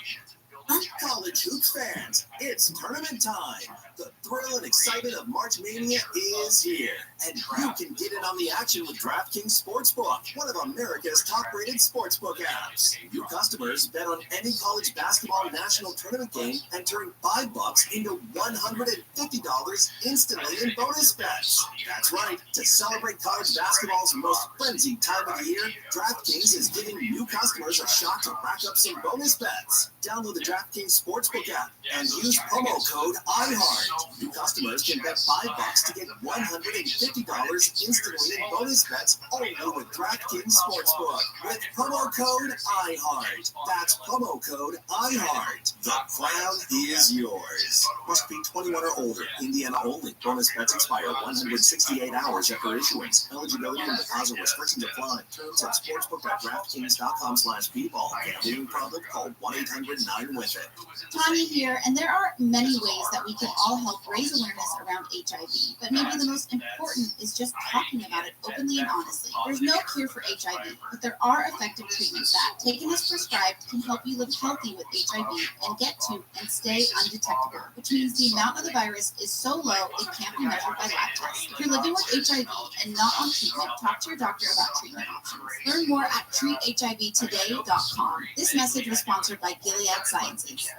College hoops fans, it's tournament time. The thrill and excitement of March Mania is here, and you can get in on the action with DraftKings Sportsbook, one of America's top-rated sportsbook apps. New customers bet on any college basketball national tournament game and turn $5 into $150 instantly in bonus bets. That's right. To celebrate college basketball's most frenzied time of the year, DraftKings is giving new customers a shot to rack up some bonus bets. Download the DraftKings Sportsbook app and use promo code iHeart. New customers can bet $5 to get $150 instantly in bonus bets only with DraftKings Sportsbook with promo code iHeart. That's promo code iHeart. The crown is yours. Must be 21 or older. Indiana only. Bonus bets expire 168 hours after issuance. Eligibility and deposit restrictions apply. Terms at sportsbook.draftkings.com/bball. Gambling problem? Call 1-800-9-WITH-IT. Tanya here, and there are many ways that we can all help raise awareness around HIV, but maybe the most important is just talking about it openly and honestly. There's no cure for HIV, but there are effective treatments that, taken as prescribed, can help you live healthy with HIV and get to and stay undetectable, which means the amount of the virus is so low it can't be measured by lab tests. If you're living with HIV and not on treatment, talk to your doctor about treatment options. Learn more at treathivtoday.com. This message was sponsored by Gilead Sciences.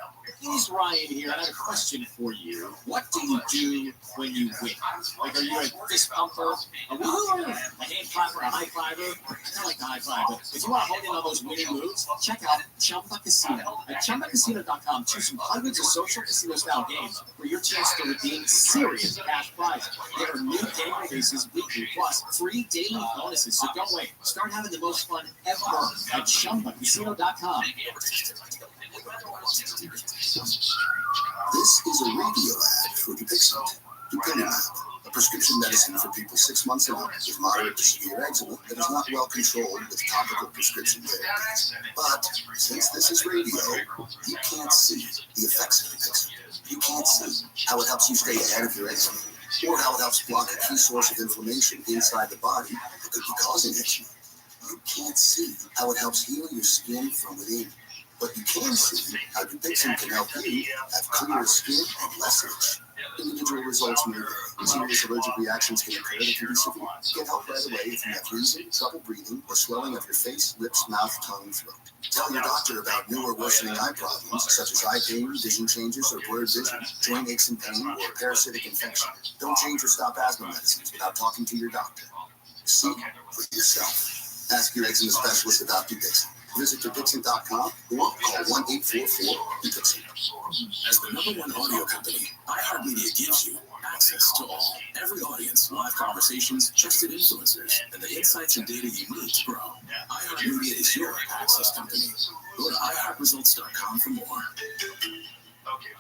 Here's Ryan here. I have a question for you. What do you do when you win? Like, are you a fist pumper, a woo-hoo, a hand clapper, a high fiver? I like the high five, but if you want to hone in on those winning moves, check out Chumba Casino. At ChumbaCasino.com, choose from hundreds of social casino-style games for your chance to redeem serious cash prizes. There are new game releases weekly, plus free daily bonuses, so don't wait. Start having the most fun ever at ChumbaCasino.com. This is a radio ad for Dupixent, Dupilumab, a prescription medicine for people 6 months and up with moderate to severe eczema that is not well controlled with topical prescription therapies. But since this is radio, you can't see the effects of Dupixent. You can't see how it helps you stay ahead of your eczema, or how it helps block a key source of inflammation inside the body that could be causing eczema. You can't see how it helps heal your skin from within. But you can see how Dupixent can help you have clearer skin and less itch. Individual results may vary. Serious allergic reactions can occur that can be severe. Get help right away if you have wheezing, trouble breathing, or swelling of your face, lips, mouth, tongue, and throat. Tell your doctor about new or worsening eye problems, such as eye pain, vision changes, or blurred vision, joint aches and pain, or parasitic infection. Don't change or stop asthma medicines without talking to your doctor. See for yourself. Ask your eczema specialist about Dupixent. Visit Dupixent.com or call 1-844-DUPIXENT. As the #1 audio company, iHeartMedia gives you access to all. Every audience, live conversations, trusted influencers, and the insights and data you need to grow. iHeartMedia is your access company. Go to iHeartResults.com for more. Okay,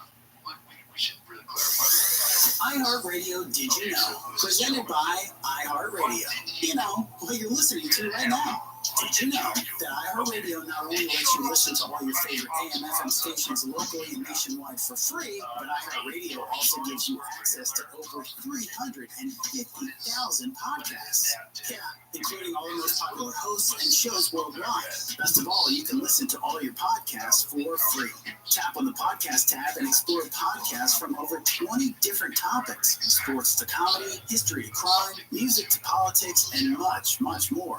we should really clarify that. iHeartRadio Did You Know? Presented by iHeartRadio. You know, what you're listening to right now. Did you know that iHeartRadio not only lets you listen to all your favorite AM/FM stations locally and nationwide for free, but iHeartRadio also gives you access to over 350,000 podcasts. Yeah, including all the most popular hosts and shows worldwide. Best of all, you can listen to all your podcasts for free. Tap on the podcast tab and explore podcasts from over 20 different topics. Sports to comedy, history to crime, music to politics, and much, much more.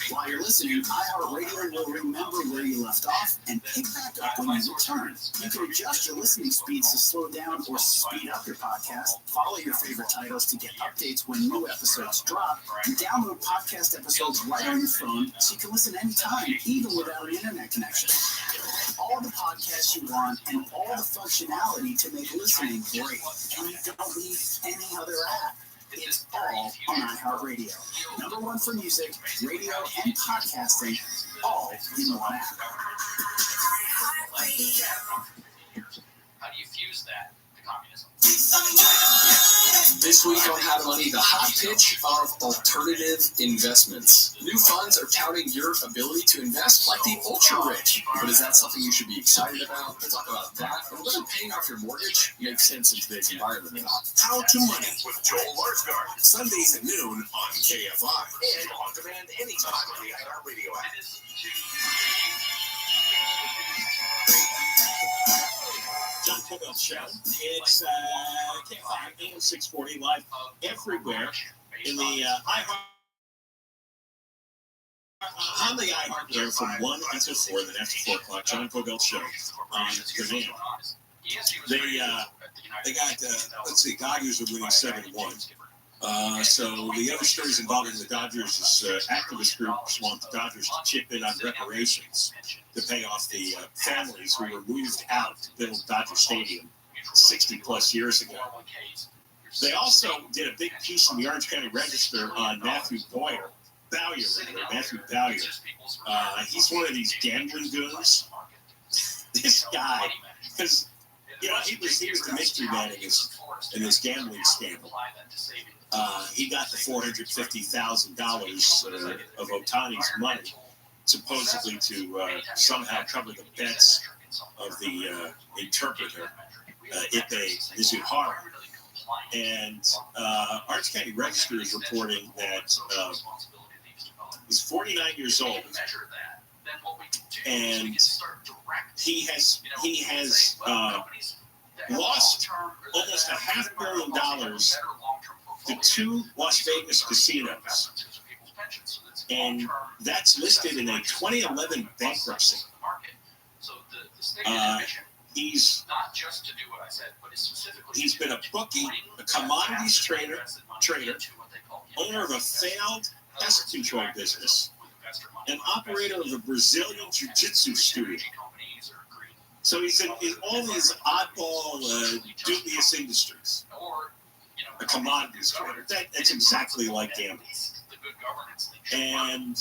While you're listening, iHeartRadio will remember where you left off and pick back up when you return. You can adjust your listening speeds to slow down or speed up your podcast, follow your favorite titles to get updates when new episodes drop, and download podcast episodes right on your phone so you can listen anytime, even without an internet connection. All the podcasts you want and all the functionality to make listening great. And you don't need any other app. It's all on iHeartRadio. #1 for music, radio, and podcasting, all in one app. How do you fuse that to communism? This week on How to Money, the hot pitch of alternative investments. New funds are touting your ability to invest like the ultra-rich. But is that something you should be excited about? We'll talk about that. And whether paying off your mortgage makes sense in today's environment or not. How to Money with Joel Larsgaard. Sundays at noon on KFI. And on demand anytime on the iHeartRadio app. John Kogel's show. It's KFI AM 640 live everywhere in the on the iHeart from 1 until 4, then after 4 o'clock. John Kogel's show on demand. They got let's see, Dodgers are winning 7-1. So the other stories involving the Dodgers is activist groups want the Dodgers to chip in on reparations to pay off the families who were moved out to build Dodger Stadium 60 plus years ago. They also did a big piece in the Orange County Register on Matthew Bowyer. He's one of these gambling goons. This guy, because he was the mystery man in this gambling scandal. He got the $450,000 of Ohtani's money, supposedly to somehow cover the bets of the interpreter, Ipe Mizuhara. And Orange County Register is reporting that he's 49 years old, and he has lost almost $500 million to 2 Las Vegas casinos, and that's listed in a 2011 bankruptcy. He's been a bookie, a commodities trader, owner of a failed pest control business, and operator of a Brazilian jiu-jitsu studio. So he's in all these oddball, dubious industries. A commodities trader. That's exactly like gambling. And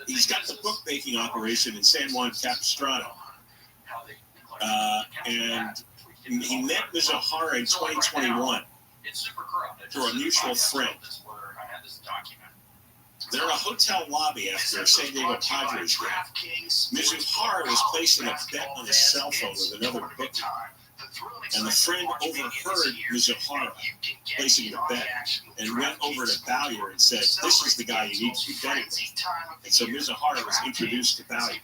he's got the bookmaking operation in San Juan Capistrano. And he met Mizuhara in 2021 through a mutual friend. They're in a hotel lobby after a San Diego Padres game. Mizuhara was placing a bet on his cell phone with another bookie, and the friend overheard Mizuhara placing the bet and went over to Bowyer and said, "This is the guy you need to be betting with." And so Mizuhara was introduced to Bowyer.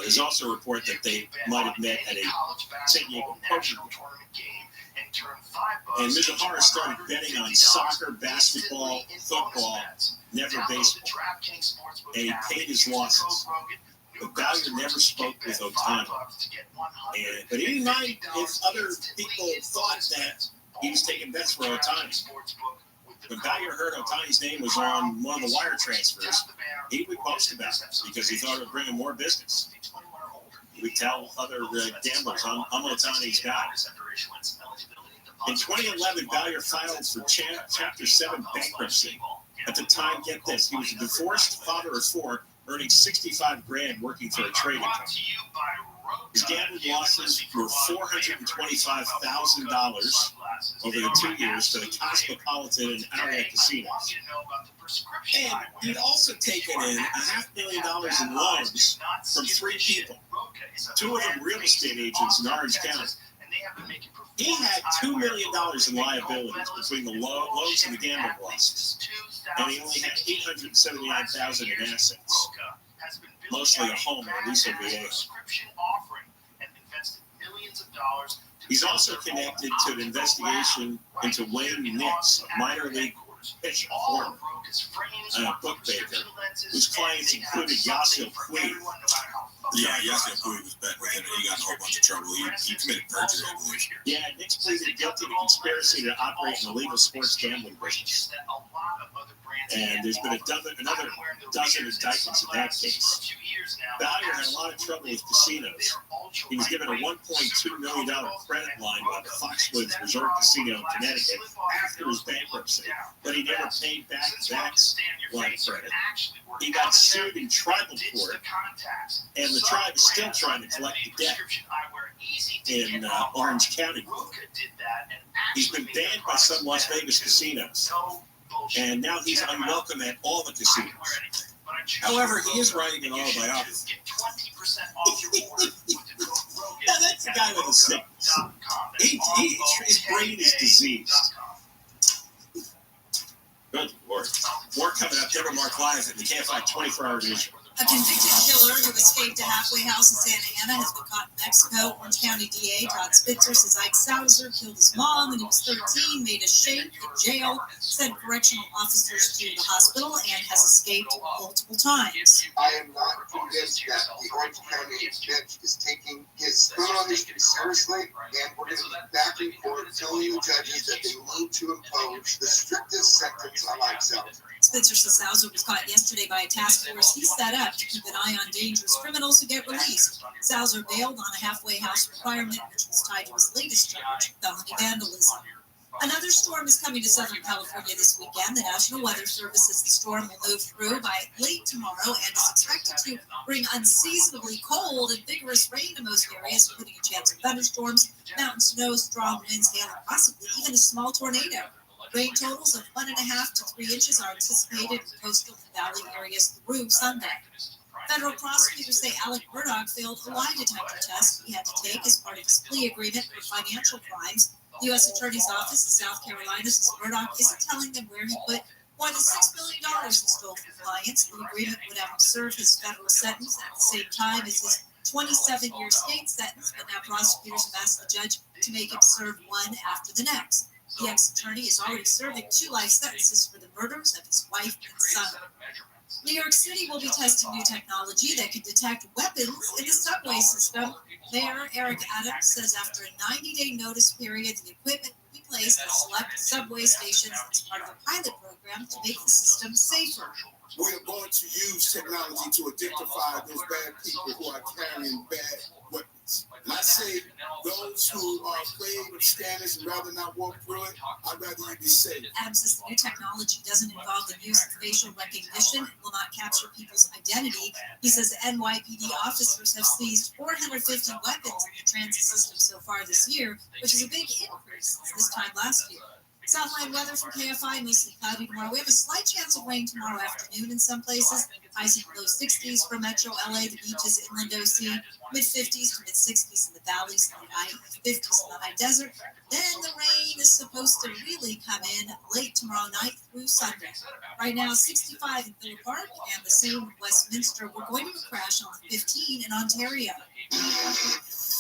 There's also a report that they might have met at a San Diego poker game. And Mizahara started betting on soccer, basketball, football, never baseball. And he paid his losses. But Bowyer never spoke with Otani. But he didn't mind if other people thought that he was taking bets for Otani. When Bowyer heard Otani's name was on one of the wire transfers, he would post about it because he thought it would bring him more business. He would tell other gamblers, I'm Otani's guy. In 2011, Bowyer filed for Chapter 7 bankruptcy. At the time, get this, he was a divorced father of four, earning $65,000 working for a trading company. His gambling losses were $425,000 over the 2 years to the Cosmopolitan and Outlet casinos. And he'd also taken in $500,000 in loans from three people, two of them real estate agents in Orange County. He had $2 million in liabilities between the loans and the gambling losses, and he only had $879,000 in assets, mostly a home in Aliso, VA. He's also connected to an investigation into Wayne Nix, a minor league pitcher, former bookmaker, whose clients included Yasiel Puig. Yeah, Yasiel Puig was back with him, and he got in a whole bunch of trouble. He committed perjury, I believe. Yeah, Nix pleaded guilty to conspiracy to operate an illegal sports gambling business. And there's been another dozen indictments in that case. Bowyer had a lot of trouble with casinos. He was given a $1.2 million credit line by the Foxwoods Resort Casino in Connecticut after his bankruptcy, but he never paid back that line of credit. He got sued in tribal court, and the tribe is still trying to collect the debt in Orange County. He's been banned by some Las Vegas casinos, and now he's unwelcome at all the casinos. However, he is writing an autobiography. Yeah, that's the guy with the sickness. His brain is diseased. Good Lord. More coming up. Deborah Mark Live at the KFI 24-hour news. A convicted killer who escaped a halfway house in Santa Ana has been caught in Mexico. Orange County DA Todd Spitzer says Ike Sauser killed his mom when he was 13, made a shake in jail, sent correctional officers to the hospital, and has escaped multiple times. I am not convinced that the Orange County judge is taking his criminal history seriously, and we're going to be back in court telling the judges that they need to impose the strictest sentence on Ike Sauser. Spitzer says Sauser was caught yesterday by a task force he set up to keep an eye on dangerous criminals who get released. Sauser bailed on a halfway house requirement, which was tied to his latest charge, felony vandalism. Another storm is coming to Southern California this weekend. The National Weather Service says the storm will move through by late tomorrow and is expected to bring unseasonably cold and vigorous rain to most areas, including a chance of thunderstorms, mountain snow, strong winds, hail, and possibly even a small tornado. Rain totals of 1.5 to 3 inches are anticipated in coastal and valley areas through Sunday. Federal prosecutors say Alec Murdaugh failed a lie detector test he had to take as part of his plea agreement for financial crimes. The U.S. Attorney's Office in South Carolina says Murdaugh isn't telling them where he put more than $6 million he stole from clients. The agreement would have him serve his federal sentence at the same time as his 27-year state sentence, but now prosecutors have asked the judge to make him serve one after the next. The ex-attorney is already serving 2 life sentences for the murders of his wife and son. New York City will be testing new technology that can detect weapons in the subway system. Mayor Eric Adams says after a 90-day notice period, the equipment will be placed at select subway stations as part of a pilot program to make the system safer. We are going to use technology to identify those bad people who are carrying bad weapons. And I say those who are afraid of scanners and rather not walk through it, I'd rather you be safe. Adams says the new technology doesn't involve the use of facial recognition and will not capture people's identity. He says NYPD officers have seized 450 weapons in the transit system so far this year, which is a big increase since this time last year. Southline weather for KFI, mostly cloudy tomorrow. We have a slight chance of rain tomorrow afternoon in some places. Highs in the low 60s for Metro LA, the beaches, inland OC, mid-50s to mid-60s in the valleys, and the high 50s in the high desert. Then the rain is supposed to really come in late tomorrow night through Sunday. Right now, 65 in Villa Park and the same in Westminster. We're going to a crash on the 15 in Ontario.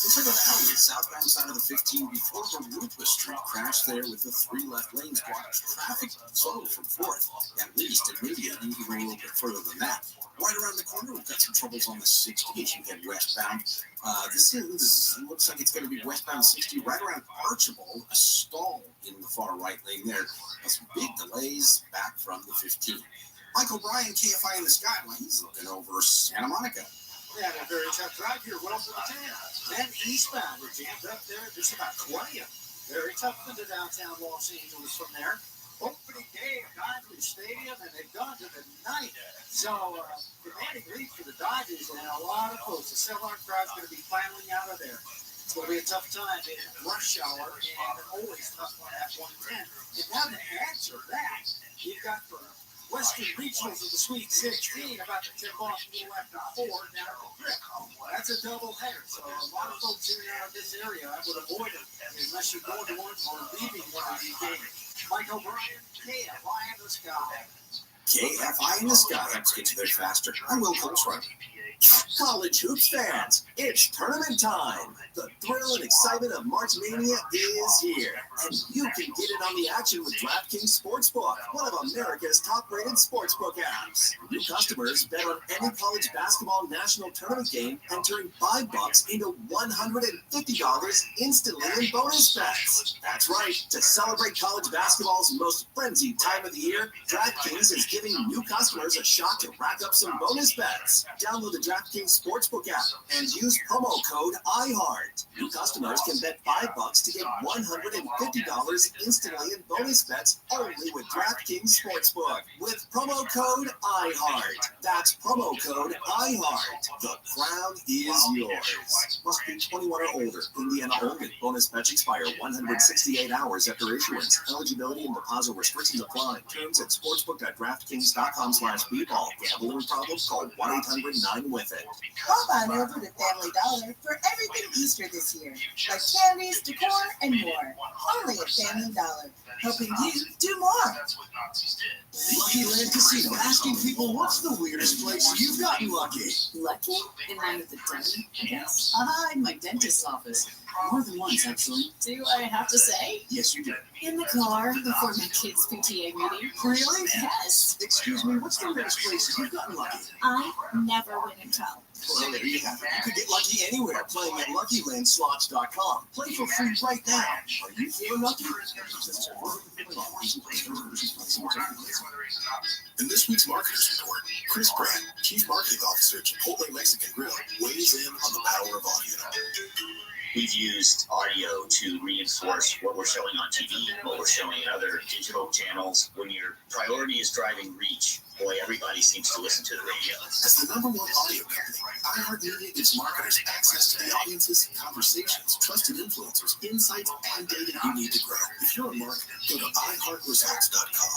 Looks like an alley southbound side of the 15 before the Ruthless Street crash there with the 3 left lanes blocked. Traffic slowed from 4th, at least, and maybe even a little bit further than that. Right around the corner, we've got some troubles on the 60 as you head westbound. This looks like it's going to be westbound 60 right around Archibald, a stall in the far right lane there. Some big delays back from the 15. Michael Bryan, KFI in the Skyline, he's looking over Santa Monica. We had a very tough drive here. Well, for the 10. Then eastbound, we're jammed up there. There's about 20 of them. Very tough into downtown Los Angeles from there. Opening day of Dodgers Stadium, and they've gone to the night. So, demanding lead for the Dodgers, and a lot of folks. The sellout crowd's going to be filing out of there. It's going to be a tough time in rush hour, and always tough one at 110. And now to answer that, you've got for Western Regionals of the Sweet 16 about to tip off a little after 4 down at the Grip. That's a double header, so a lot of folks in and out of this area, I would avoid it unless you're going to one or leaving one of these games. Mike O'Brien, KFI in the Sky. KFI in the Sky helps get you there faster. I'm Will Coltrane. College hoops fans, it's tournament time. The thrill and excitement of March Mania is here, and you can get in on the action with DraftKings Sportsbook, one of America's top-rated sportsbook apps. New customers bet on any college basketball national tournament game, entering $5 into $150 instantly in bonus bets. That's right. To celebrate college basketball's most frenzied time of the year, DraftKings is giving new customers a shot to rack up some bonus bets. Download the DraftKings Sportsbook app and use promo code iHeart. New customers can bet $5 to get $150 instantly in bonus bets only with DraftKings Sportsbook with promo code iHeart. That's promo code iHeart. The crown is yours. Must be 21 or older. Indiana only. Bonus bets expire 168 hours after issuance. Eligibility and deposit restrictions apply. Terms at sportsbook.draftkings.com/bball. Gambling problems? Call 1-800-9-WITH-IT. Hop on over to Family Dollar for everything Easter this year, like candies, decor, and more. Only at Family Dollar, helping you do more. Lucky Land Casino asking people, what's the weirdest place you've gotten lucky? Lucky? In line with the deli, I guess. In my dentist's office. More than once, actually. Do I have to say? Yes, you do. In the car before my kids' PTA meeting. Really? Yes. Excuse me, what's the weirdest place you've gotten lucky? I never win and tell. Well, there you have it. You could get lucky anywhere playing at LuckyLandSlots.com. Play for free right now. Are you feeling lucky? In this week's Marketers Report, Chris Pratt, Chief Marketing Officer at Chipotle Mexican Grill, weighs in on the power of audio. We've used audio to reinforce what we're showing on TV, what we're showing in other digital channels. When your priority is driving reach, boy, everybody seems to listen to the radio. As the #1 audio company, iHeartMedia gives marketers access to the audiences, conversations, trusted influencers, insights, and data you need to grow. If you're a marketer, go to iHeartResults.com.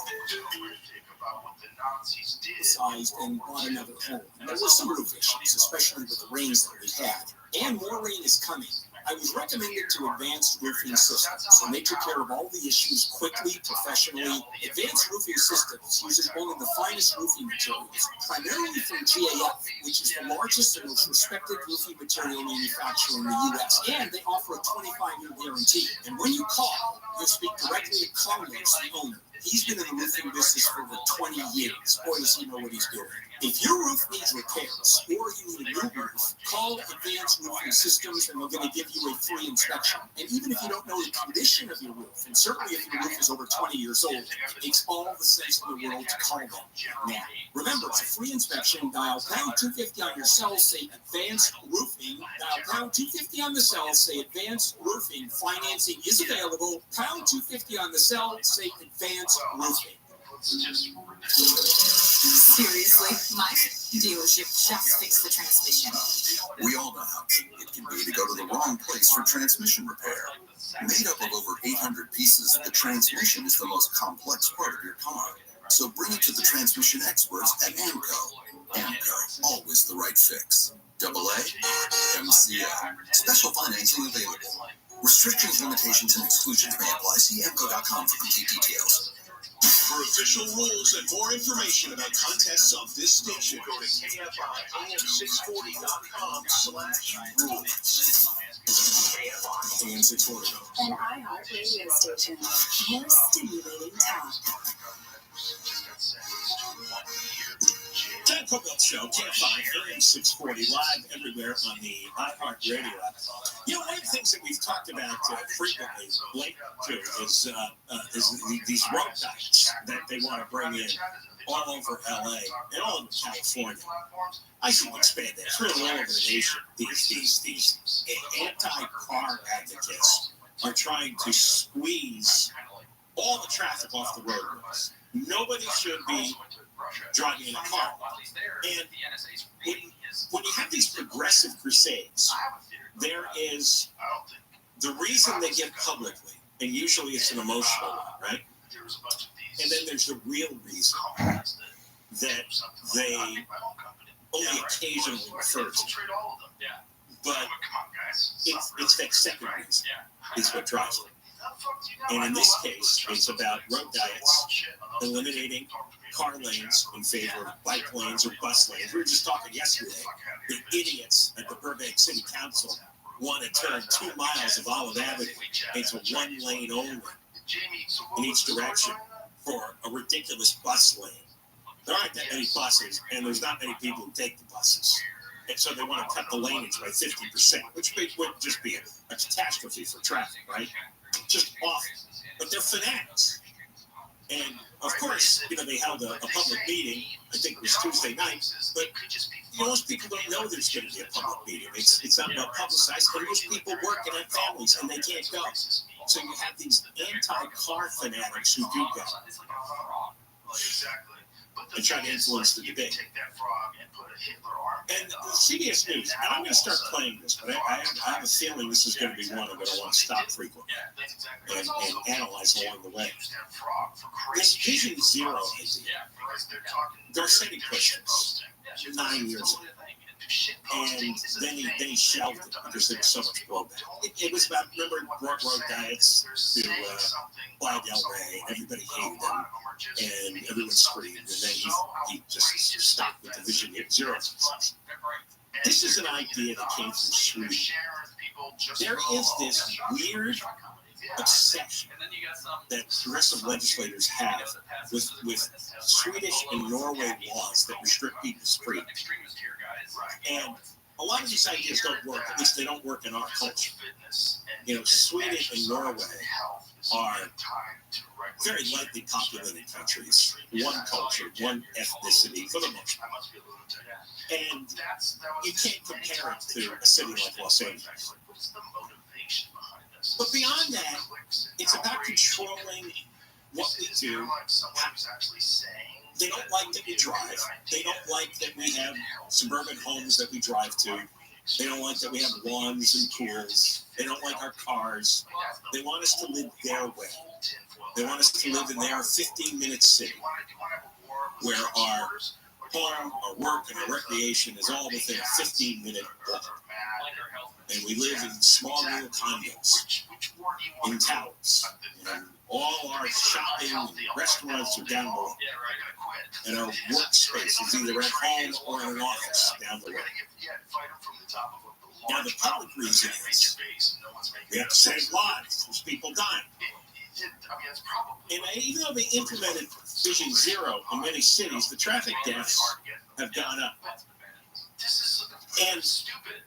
Sized and bought another home. There were some roof issues, especially with the rains that we had. And more rain is coming. I was recommended to Advanced Roofing Systems, so they took care of all the issues quickly, professionally. Advanced Roofing Systems uses one of the finest roofing materials, primarily from GAF, which is the largest and most respected roofing material manufacturer in the U.S., and they offer a 25-year guarantee. And when you call, you'll speak directly to Carlos, the owner. He's been in the roofing business for over 20 years. Boy, does he know what he's doing. If your roof needs repairs or you need a new roof, call Advanced Roofing Systems and they're going to give you a free inspection. And even if you don't know the condition of your roof, and certainly if your roof is over 20 years old, it makes all the sense in the world to call them now. Remember, it's a free inspection. Dial pound 250 on your cell, say Advanced Roofing. Dial pound 250 on the cell, say Advanced Roofing. Financing is available. Pound 250 on the cell, say Advanced Roofing. Seriously, my dealership just fixed the transmission. We all know how easy it can be to go to the wrong place for transmission repair. Made up of over 800 pieces, the transmission is the most complex part of your car. So bring it to the transmission experts at AMCO. AMCO, always the right fix. AA, MCO. Special financing available. Restrictions, limitations, and exclusions may apply. See AMCO.com for complete details. For official rules and more information about contests of this station, go to KFIAM640.com/rules. AM 640. An iHeart radio station. More stimulating talk. Ted Cookville Show, KFI AM 640, live everywhere on the iHeart Radio app. You know, one of the things that we've talked about frequently lately, too, is these road diets that they want to bring in all over LA and all over California. I should expand that. It's really all over the nation. These anti-car advocates are trying to squeeze all the traffic off the roadways. Nobody should be driving in a car. And when you have these progressive crusades, there is the reason they give publicly, and usually it's an emotional one, right? And then there's the real reason that they only occasionally refer to. But it's that second reason is what drives them. And in this case, it's about road diets, eliminating car lanes in favor of bike lanes or bus lanes. We were just talking yesterday. The idiots at the Burbank City Council want to turn 2 miles of Olive Avenue into 1 lane only in each direction for a ridiculous bus lane. There aren't that many buses, and there's not many people who take the buses. And so they want to cut the laneage by 50%, which would just be a catastrophe for traffic, right? Just awful. But they're fanatics. And, of course, they held a public meeting, I think it was Tuesday night, but most people don't know there's going to be a public meeting. It's not well publicized, and most people work and have families, and they can't go. So you have these anti-car fanatics who do go. And try to influence the debate. And CBS News, and I'm going to start playing this, but I have a feeling this is going to be one I'm going to want to stop frequently and analyze along the way. This Vision Zero idea, Garcetti pushed this 9 years ago. And then he shelved it because there was so much blowback. It was about, remember, road diets to Playa del Rey, and everybody hated them, and everyone screamed, and then he just stopped with the Vision Zero. This is an idea that came from Sweden. There is this weird obsession that progressive legislators have with Swedish and Norway laws that restrict people's freedom. And a lot of these ideas don't work, at least they don't work in our culture. Sweden and Norway are very lightly populated countries, one culture, one ethnicity for the most part. And you can't compare it to a city like Los Angeles. But beyond that, it's about controlling what we do. They don't like that we drive. They don't like that we have suburban homes that we drive to. They don't like that we have lawns and pools. They don't like our cars. They want us to live their way. They want us to live in their 15-minute city where our home, our work, and our recreation is all within a 15-minute walk. And we live in small little condos, in towers, and all our shopping and restaurants are down below. And our workspace is either at home or in an office down the way. Now, the public reason is we have to save lives. There's people dying. And even though they implemented Vision Zero in many cities, the traffic deaths have gone up. And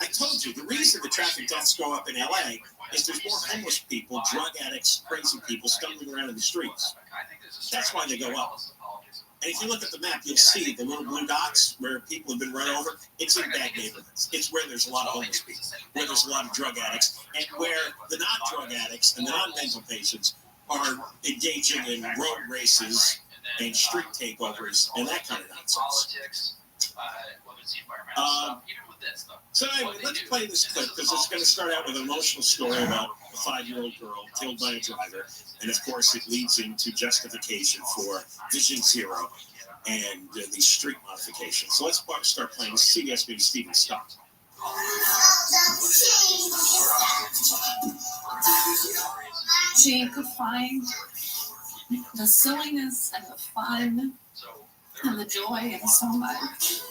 I told you, the reason the traffic deaths go up in LA is there's more homeless people, drug addicts, crazy people stumbling around in the streets. That's why they go up. And if you look at the map, you'll see the little blue dots where people have been run over. It's in bad neighborhoods. It's where there's a lot of homeless people, where there's a lot of drug addicts, and where the non-drug addicts and the non-mental patients are engaging in road races and street takeovers and that kind of nonsense. So anyway, let's play this clip because it's going to start out with an emotional story about a 5-year-old girl killed by a driver. And of course, it leads into justification for Vision Zero and these street modifications. So let's start playing with CBS News' Stephen Scott. Jake, fine. The silliness and the fun and the joy in so much.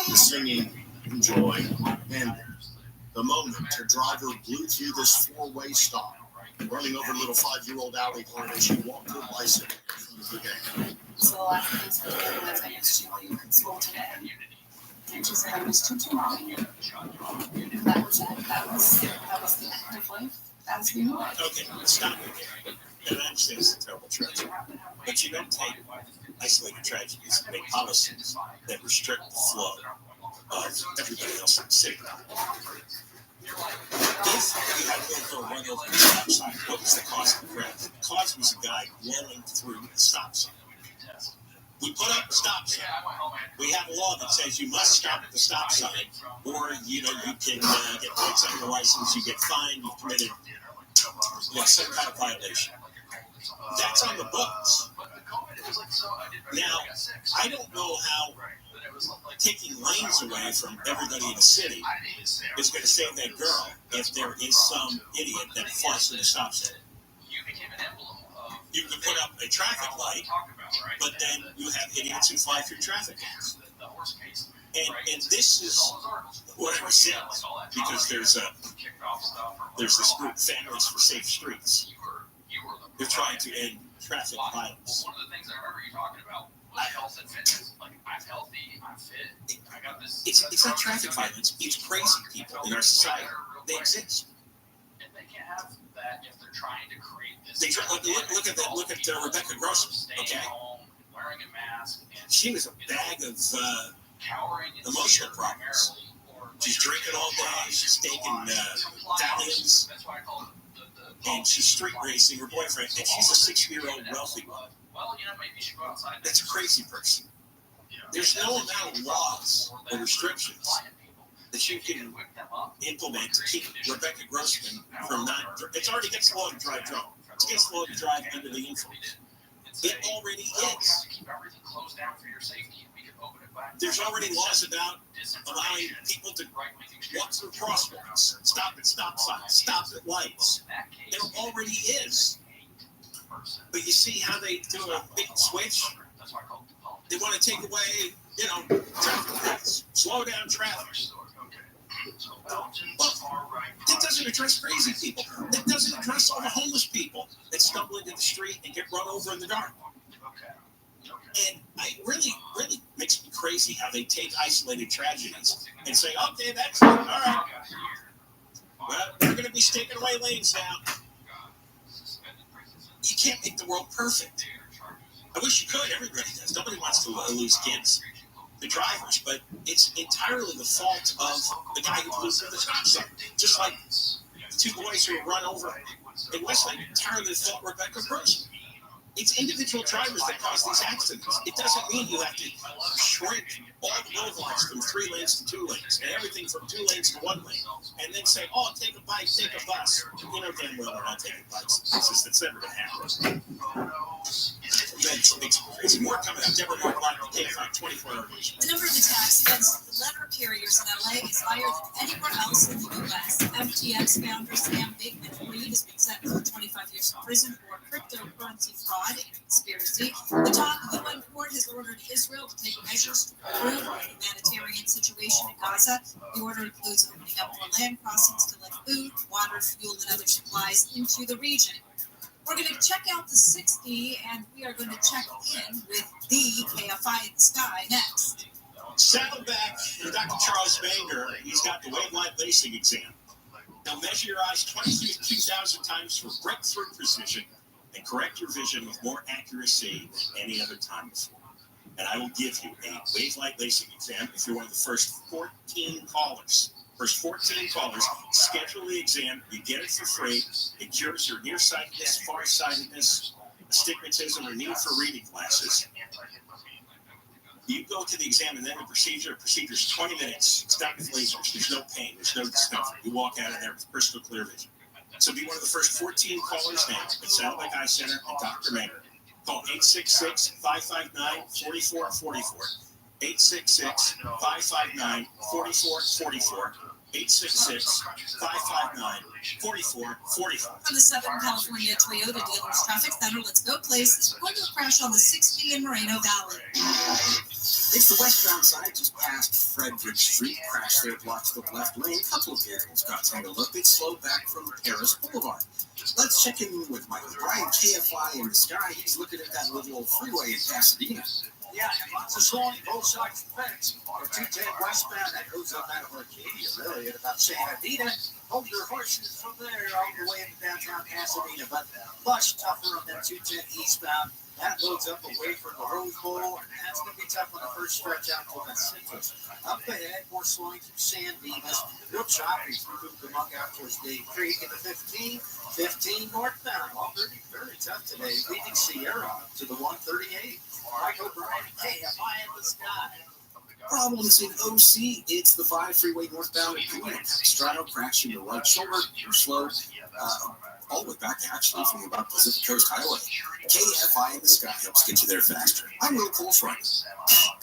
The singing, joy, and the moment her driver blew through this four-way stop, running over little 5-year-old Allie horn as she walked her bicycle in front of the gate. So the last thing was I was Julie Control today. And she said I was too long. That was it. That was the active life as we know it. Okay, let's stop it there. And I understand it's a terrible tragedy. But you don't take isolated tragedies and make policies that restrict the flow of everybody else in the city. If you had a little girl run over the stop sign, what was the cause of the crash? The cause was a guy blowing through the stop sign. We put up a stop sign. We have a law that says you must stop at the stop sign, or you can get points on your license, you get fined, you've committed some kind of violation. That's on the books. Now, I don't know how taking lanes away from everybody in the city is going to save that girl if there is some idiot that flies through the stop sign. You can put up a traffic light, but then you have idiots who fly through traffic lights. And this is what I was saying, because there's this group, Families for Safe Streets. They're trying to end traffic violence. One of the things I remember you talking about was health and fitness. Like, I'm healthy, I'm fit, I got this. It's not traffic violence, it's crazy people in our society. They exist. And they can't have that if they're trying to create this. Look at Rebecca Grossman, okay? Wearing a mask. She was a bag of emotional problems. She's drinking all day, she's taking Valiums, and she's street racing her boyfriend, and she's a 60-year-old wealthy woman. Well, maybe you should go outside. That's a crazy person. There's no amount of laws or restrictions that you can implement to keep Rebecca Grossman from not. It's already against the law to drive drunk. It's against the law to drive under the influence. It already is. There's already laws about allowing people to walk through crosswalks, stop at stop signs, stop at lights. There already is. But you see how they do a big switch? They want to take away, traffic lights, slow down traffic. Well, that doesn't address crazy people. That doesn't address all the homeless people that stumble into the street and get run over in the dark. And it really makes me crazy how they take isolated tragedies and say, okay, that's it. All right. Well, we're going to be taking away lanes now. You can't make the world perfect. I wish you could. Everybody does. Nobody wants to lose kids, the drivers, but it's entirely the fault of the guy who blew through the stop sign. Just like the two boys who were run over in Westlake, entirely the fault of Rebecca Grossman. It's individual drivers that cause these accidents. It doesn't mean you have to shrink all the boulevards from 3 lanes to 2 lanes, and everything from 2 lanes to 1 lane, and then say, oh, take a bike, take a bus. You know damn well they're not taking bikes. That's never going to happen. That makes me crazy. More coming up. Deborah Mark Live on KFI 24 hours. The number of attacks against letter carriers in LA is higher than anywhere else in the U.S. FTX founder Sam Bankman-Fried has been sentenced to 25 years in prison for cryptocurrency fraud and conspiracy. The top UN court has ordered Israel to take measures to improve the humanitarian situation in Gaza. The order includes opening up more land crossings to let food, water, fuel, and other supplies into the region. We're going to check out the 60, and we are going to check in with the KFI in the sky next. Saddleback Dr. Charles Banger. He's got the wave-light LASIK exam. They'll measure your eyes 22,000 times for breakthrough precision and correct your vision with more accuracy than any other time before. And I will give you a wave-light LASIK exam if you're one of the first 14 callers. First 14 callers, schedule the exam. You get it for free. It cures your nearsightedness, farsightedness, astigmatism, or need for reading glasses. You go to the exam and then the procedure's 20 minutes. It's done with lasers. There's no pain. There's no discomfort. You walk out of there with crystal clear vision. So be one of the first 14 callers now at Saddleback Eye Center and Dr. Manger. Call 866-559-4444. 866-559-4444. 866-559-4445. From the Southern California Toyota Dealers Traffic Center, let's go places. We're going to crash on the 60 in Moreno Valley. It's the westbound side just past Frederick Street. Crash there blocks the left lane. A couple of vehicles got tangled up. They slowed back from Paris Boulevard. Let's check in with Michael Bryan, KFI in the sky. He's looking at that little old freeway in Pasadena. Yeah, and lots of slowing both sides of the fence. The 210 westbound, that goes up out of Arcadia, really, at about Santa Anita. Hold your horses from there all the way into downtown Pasadena. But much tougher on that 210 eastbound. That loads up away from the Rose Bowl, and that's going to be tough on the first stretch out to that Citrus. Up ahead, more slowing through San Dimas. Real choppy through the Monk out towards Dave Creek at the 15. 15 northbound. All very, very tough today. Leading Sierra to the 138. Mike O'Brien, KFI in the sky. Problems in OC. It's the 5 freeway northbound at Guinness. Straddle crash in the right shoulder. You're slow. All the way back actually from about Pacific Coast Highway. KFI in the sky helps get you there faster. I'm Will Colesrun.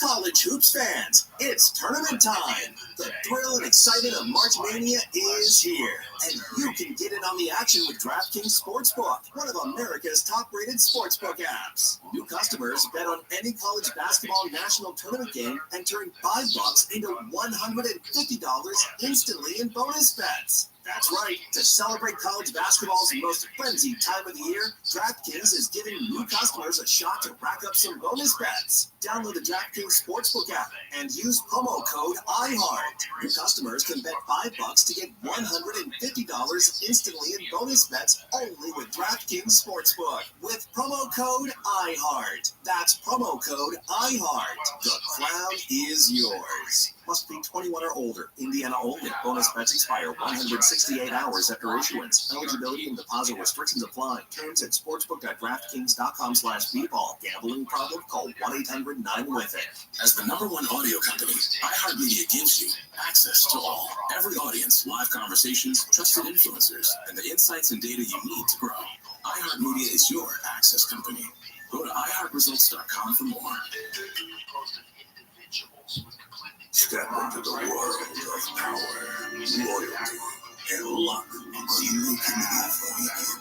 College hoops fans, it's tournament time. The thrill and excitement of March Mania is here, and you can get in on the action with DraftKings Sportsbook, one of America's top-rated sportsbook apps. New customers bet on any college basketball national tournament game and turn $5 into $150 instantly in bonus bets. That's right. To celebrate college basketball's most frenzied time of the year, DraftKings is giving new customers a shot to rack up some bonus bets. Download the DraftKings Sportsbook app and use promo code iHeart. New customers can bet $5 to get $150 instantly in bonus bets only with DraftKings Sportsbook with promo code iHeart. That's promo code iHeart. The crown is yours. Must be 21 or older. Indiana only. Bonus bets expire 168 hours after issuance. Eligibility and deposit restrictions apply. Terms at sportsbook.draftkings.com/bball. Gambling problem? Call 1-800-9-WITH-IT. As the #1 audio company, iHeartMedia gives you access to all. Every audience, live conversations, trusted influencers, and the insights and data you need to grow. iHeartMedia is your access company. Go to iHeartResults.com for more. Step into the world of power, loyalty, and luck. A unique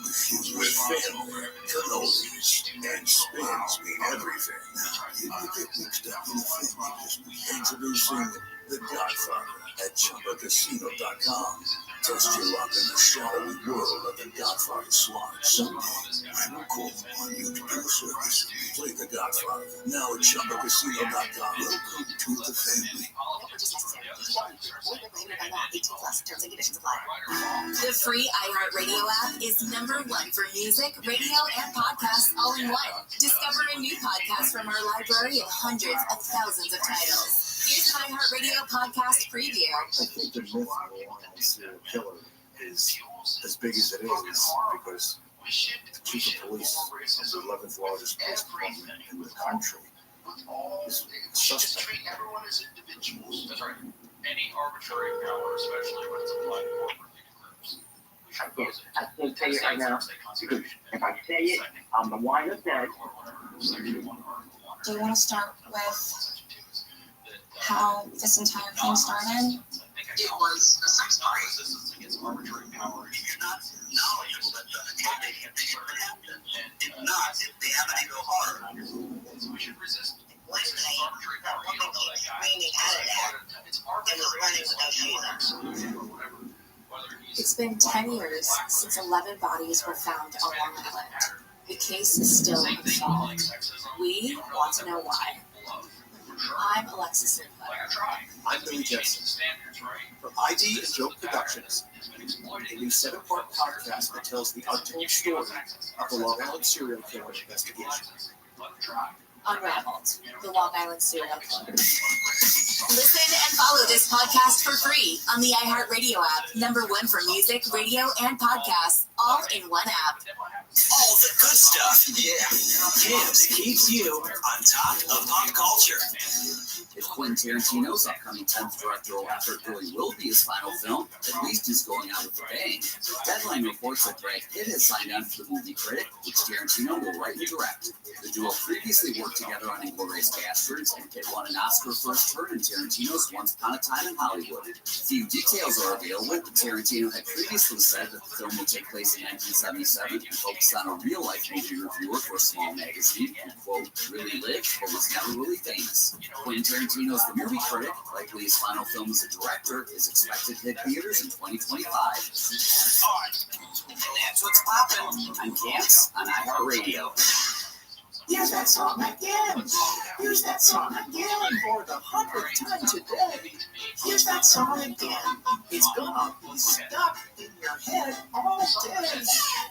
machine with family, cannolis, and spins mean everything. Now, you get mixed up in the family business. Introducing The Godfather at ChumbaCasino.com. Test your luck in the shadowy world of The Godfather slot. Someday, I will call upon you to do a service. Play The Godfather now at ChumbaCasino.com. Welcome to the family. The free iHeartRadio app is #1 for music, radio, and podcasts all in one. Discover a new podcast from our library of hundreds of thousands of titles. Here's an iHeartRadio podcast preview. I think the myth of a one serial killer is as big as it is because the chief of police of the 11th largest police department in the country is suspect. Treat everyone as individuals. That's right. Any arbitrary power, especially when it's applied to corporate groups. I can't tell you right now, because if I say it, I'm the wind up dead. Do you want to start with how this entire thing started? It was a sex party. Resistance against arbitrary power. If you're not knowledgeable that the attack happened, if not, if they happen to go hard, we should resist. Wednesday, woman keeps screaming out of there and was running with no shoes on. It's been 10 years since 11 bodies were found on Long Island. The case is still unsolved. We want to know why. I'm Alexis Linkletter. I'm Billy Jensen from ID and Joke Productions, a new 7-part podcast that tells the untold story of the Long Island serial killer investigation. Unraveled, the Long Island serial killer. Listen and follow this podcast for free on the iHeartRadio app, #1 for music, radio, and podcasts, all in one app. all the good stuff. Yeah. Gibbs keeps you on top of pop culture. If Quentin Tarantino's upcoming 10th directorial effort really will be his final film, at least he's going out with a bang. Deadline reports that Brad Pitt has signed on for the movie Critic, which Tarantino will write and direct. The duo previously worked together on Inglourious Basterds, and Pitt won an Oscar for his turn in Tarantino's Once Upon a Time in Hollywood. Few details are available, but Tarantino had previously said that the film would take place in 1977 and focus on a real-life movie reviewer for a small magazine who, quote, really lived but was never really famous. Quentin Tarantino's The Movie Critic, likely his final film as a director, is expected to hit theaters in 2025. And that's what's poppin'. I'm Cams on iHeartRadio. Here's that song again. Here's that song again for the 100th time today. Here's that song again. It's gonna be stuck in your head all day.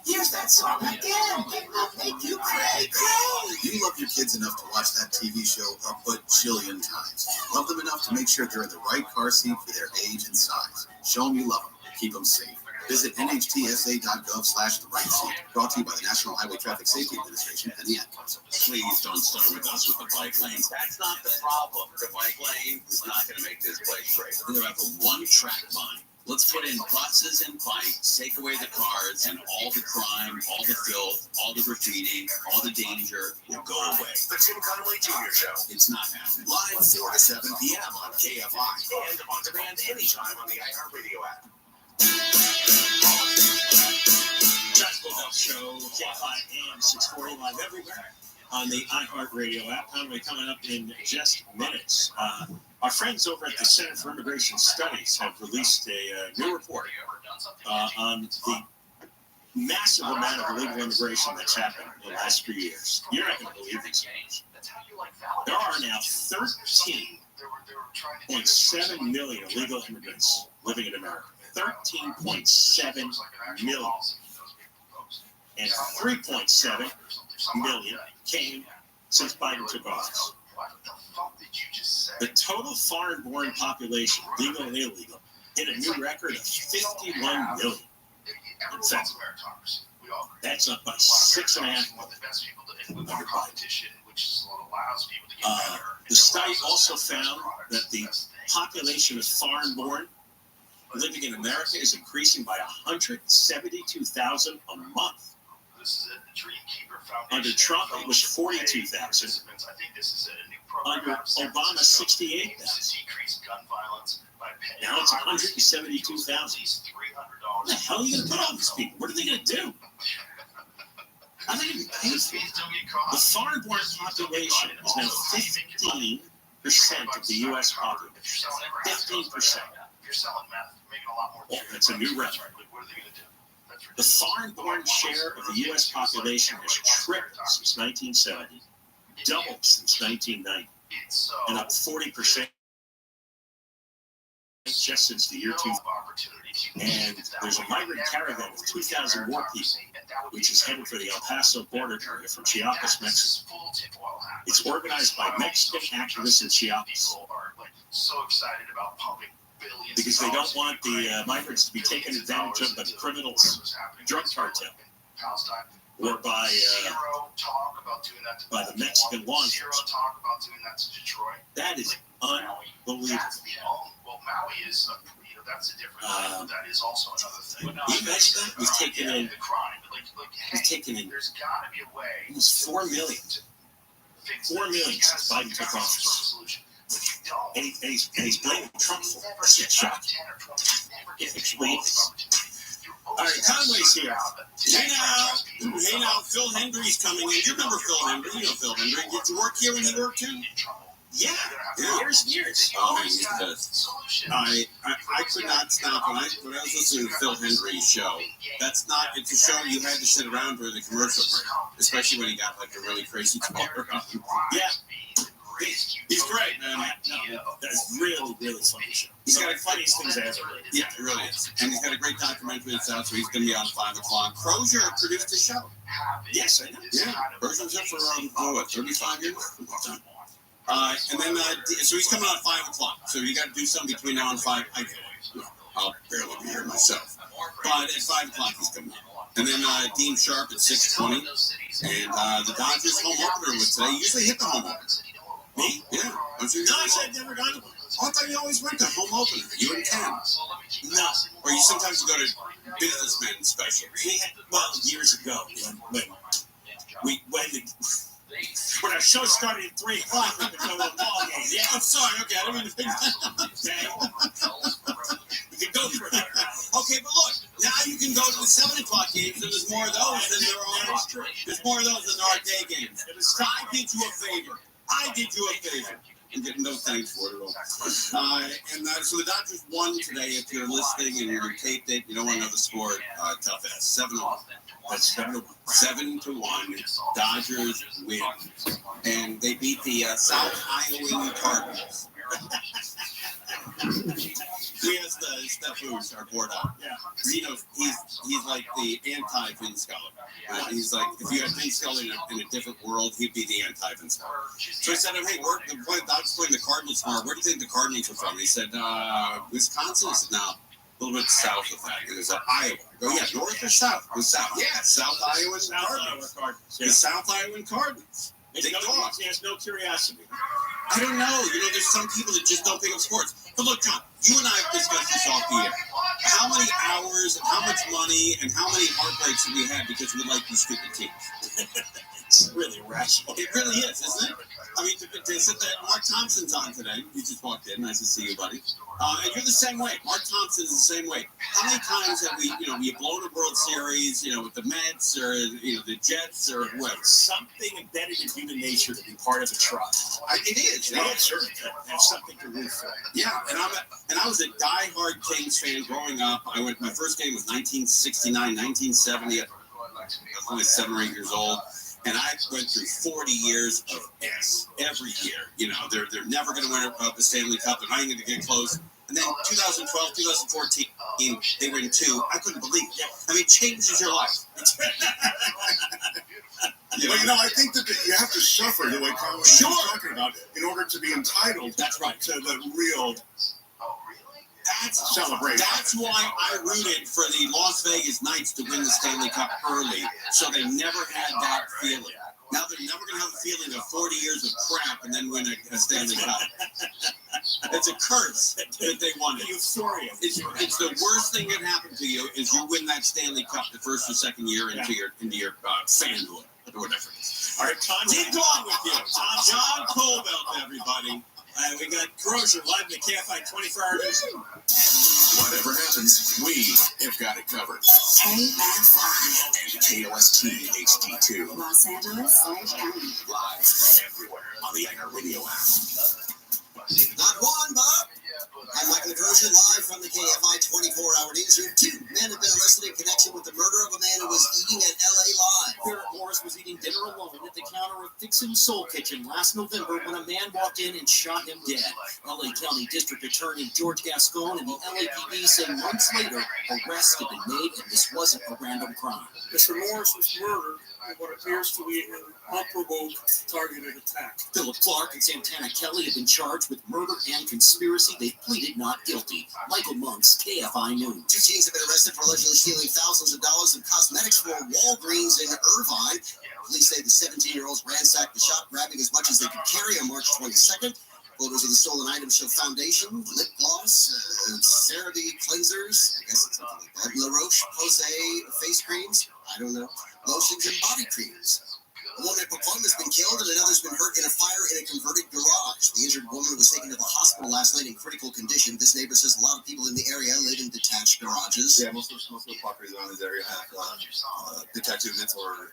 Here's that song again. It will make you cray, cray. You love your kids enough to watch that TV show a bajillion times. Love them enough to make sure they're in the right car seat for their age and size. Show them you love them. Keep them safe. Visit nhtsa.gov/the-right-seat. Brought to you by the National Highway Traffic Safety Administration and the Ad Council. Please don't start with us with the bike lane. That's not the problem. The bike lane is not going to make this place great. We're going to have a one-track mind. Let's put in buses and bikes, take away the cars, and all the crime, all the filth, all the graffiti, all the danger will go away. The Tim Connolly Jr. Show. It's not happening. Live 4 to 7 p.m. on KFI and on demand anytime on the iHeartRadio app. Jack Bovell Show, KFI AM 640 live everywhere on the iHeartRadio app. Conway coming up in just minutes. Our friends over at the Center for Immigration Studies have released a new report on the massive amount of illegal immigration that's happened in the last few years. You're not going to believe these numbers. There are now 13.7 million illegal immigrants living in America. 13.7 million. And 3.7 million came since Biden took office. The total foreign-born population, legal and illegal, hit a new record of 51 million. In fact, that's up by 6.5 million under Biden. The study also found that the population of foreign-born living in America is increasing by 172,000 a month. Under Trump, it was 42,000. Under Obama, 68,000. Now it's 172,000. What the hell are you going to put on these people? What are they going to do? How are they going to be paid for? The foreign-born population is now 15% of the U.S. population. 15%. Oh, that's a new record. The foreign-born share of the U.S. population has tripled since 1970, doubled since 1990, and up 40% just since the year 2000. And there's a migrant caravan of 2,000 more people, which is headed for the El Paso border area from Chiapas, Mexico. It's organized by Mexican activists in Chiapas. Because they don't want the migrants to be taken advantage of by the criminals, drug cartel, or by the Mexican law enforcement. That is unbelievable. That is also another thing. You imagine that? We've taken in almost 4 million. 4 million since Biden took office. And he's blaming Trump for it. It's shocking. All right, Conway's here. Hey now, Phil Hendry's coming in. Do you remember Phil Hendry? You know Phil Hendry. Did you work here when he worked too? Yeah, years and years. Oh, man, he's the best. I could not stop when I was listening to Phil Hendry's show. It's a show you had to sit around during the commercial break, especially when he got like a really crazy talker. Yeah. He's great, man. That's really, really funny show. He's got the funniest things ever. Yeah, it really is. And he's got a great documentary that's out, so he's going to be on 5 o'clock. Crozier produced the show. Yes, I know. Yeah, Crozier's up for, 35 years? And then, so he's coming on 5 o'clock. So you got to do something between now and 5. I'll barely be here myself. But at 5 o'clock he's coming on. And then Dean Sharp at 6:20. And the Dodgers home opener was today. Usually hit the home opener. Me? Yeah. Don't you? No, I said never gone to one. Oh, I thought you always went to home opener. You and Ken. No. Or you sometimes go to businessmen specials. Well, years ago, when our show started at 3 o'clock, we would go to a ball game. Yeah, I'm sorry. Okay, I don't mean to think that. We could go for it. Okay, but look, now you can go to the 7 o'clock games, and there's more of those than there are. There's more of those than there are day games. So I did you a favor. I'm getting no thanks for it at all. So the Dodgers won today. If you're listening and you taped it, you don't want to know the score. Tough ass. 7-1. That's 7-1. Dodgers win, and they beat the South Iowa Cardinals. He has the Steph our board out. Yeah. You know, he's like the anti-Vin Scully. He's like, if you had Vin Scully in a different world, he'd be the anti-Vin Scully. So I said, hey, I was playing the Cardinals tomorrow. Where do you think the Cardinals are from? He said, Wisconsin. I said, no, a little bit south of that. It was Iowa. Oh, yeah, north or south? It was south. Yeah, South Iowa Cardinals. The South Iowa Cardinals. There's no curiosity. I don't know. You know, there's some people that just don't pick up sports. But look, John, you and I have discussed this off the air. How many hours and how much money and how many heartbreaks have we had because we like these stupid teams? It's really irrational. It really is, isn't it? I mean, to sit there, Mark Thompson's on today. You just walked in. Nice to see you, buddy. And you're the same way. Mark Thompson is the same way. How many times have we blown a World Series, with the Mets or, the Jets or whoever? Something embedded in human nature to be part of a tribe. It is. Yeah, certainly. There's something to root for. Yeah, and I was a diehard Kings fan growing up. My first game was 1969, 1970. I was only 7 or 8 years old. And I went through 40 years of S every year. They're never going to win the Stanley Cup. They're not even going to get close. And then 2012, 2014, they win 2. I couldn't believe it. I mean, it changes your life. Well, I think that you have to suffer the way Carl was talking about in order to be entitled. That's right. To the real celebration. That's why I rooted for the Las Vegas Knights to win the Stanley Cup early, so they never had that feeling. Now they're never going to have a feeling of 40 years of crap and then win a Stanley Cup. It's a curse that they won it. Euphoria. It's the worst thing that happened to you is you win that Stanley Cup the first or second year into your fanhood or whatever it is. All right, Tom. Ding dong with you. John Colbelt, everybody. We got Grocer live in the KFI 24-hour news. Whatever happens, we have got it covered. KFI. And KOST HD2. Los Angeles, Orange County. Live everywhere on the iHeart Radio app. Not one, Bob. I'm Michael Grocer, live from the KFI 24-hour newsroom. 2 men have been arrested in connection with the murder of a man who was eating at LA Live. Barrett Morris was eating dinner alone at the counter of Fixin' Soul Kitchen last November when a man walked in and shot him dead. LA County District Attorney George Gascon and the LAPD say months later arrests had been made and this wasn't a random crime. Mr. Morris was murdered in what appears to be an unprovoked targeted attack. Philip Clark and Santana Kelly have been charged with murder and conspiracy. They pleaded not guilty. Michael Monks, KFI News. 2 teens have been arrested for allegedly stealing thousands of dollars of cosmetics from Walgreens in Irvine. Police say the 17-year-olds ransacked the shop, grabbing as much as they could carry on March 22nd. Photos of the stolen items show foundation, lip gloss, CeraVe cleansers, I guess it's something like that, La Roche-Posay face creams, I don't know, lotions and body creams. A woman at Pequot has been killed and another's been hurt in a fire in a converted garage. The injured woman was taken to the hospital last night in critical condition. This neighbor says a lot of people in the area live in detached garages. Yeah, most of the properties around this area have detached units or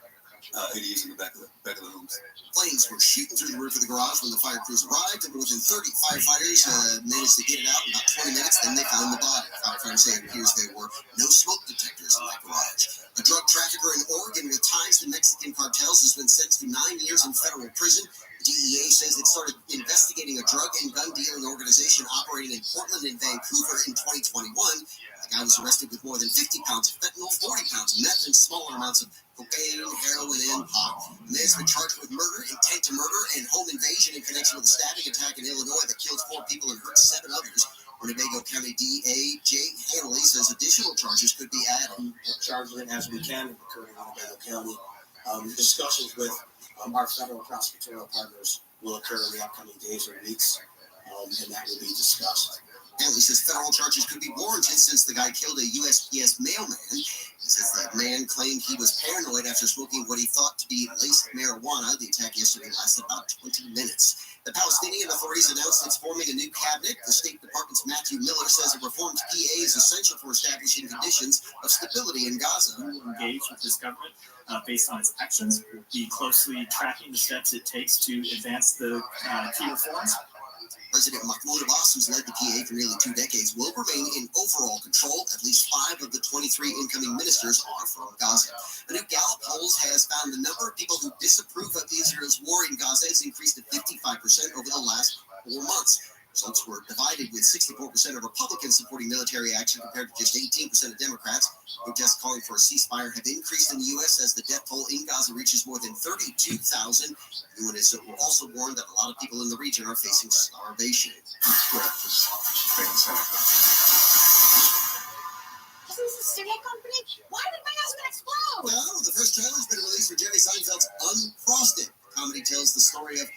ADUs in the back of the homes. Flames were shooting through the roof of the garage when the fire crews arrived, and within 30 firefighters managed to get it out in about 20 minutes. Then they found the body. Firefighters say it appears there were no smoke detectors in that garage. A drug trafficker in Oregon with ties to Mexican cartels has been sentenced to 9 years in federal prison. The DEA says it started investigating a drug and gun dealing organization operating in Portland and Vancouver in 2021. The guy was arrested with more than 50 pounds of fentanyl, 40 pounds of meth, and smaller amounts of cocaine, heroin, and pot. The man has been charged with murder, intent to murder, and home invasion in connection with a stabbing attack in Illinois that killed 4 people and hurt 7 others. Winnebago County DA Jay Hanley says additional charges could be added. Charged it as we can occur in Winnebago County. Discussions with our federal prosecutorial partners will occur in the upcoming days or weeks, and that will be discussed. Henley says federal charges could be warranted since the guy killed a USPS mailman. He says that man claimed he was paranoid after smoking what he thought to be laced marijuana. The attack yesterday lasted about 20 minutes. The Palestinian authorities announced it's forming a new cabinet. The State Department's Matthew Miller says a reformed PA is essential for establishing conditions of stability in Gaza. We will engage with this government based on its actions. We'll be closely tracking the steps it takes to advance the key reforms. President Mahmoud Abbas, who's led the PA for nearly 2 decades, will remain in overall control. At least 5 of the 23 incoming ministers are from Gaza. A new Gallup poll has found the number of people who disapprove of Israel's war in Gaza has increased to 55% over the last 4 months. Results were divided, with 64% of Republicans supporting military action compared to just 18% of Democrats. Protests calling for a ceasefire have increased in the U.S. as the death toll in Gaza reaches more than 32,000. The UN has also warned that a lot of people in the region are facing starvation. Is this a studio company? Why did my husband explode? Well, the first trailer has been released for Jerry Seinfeld's Unfrosted. Comedy tells the story of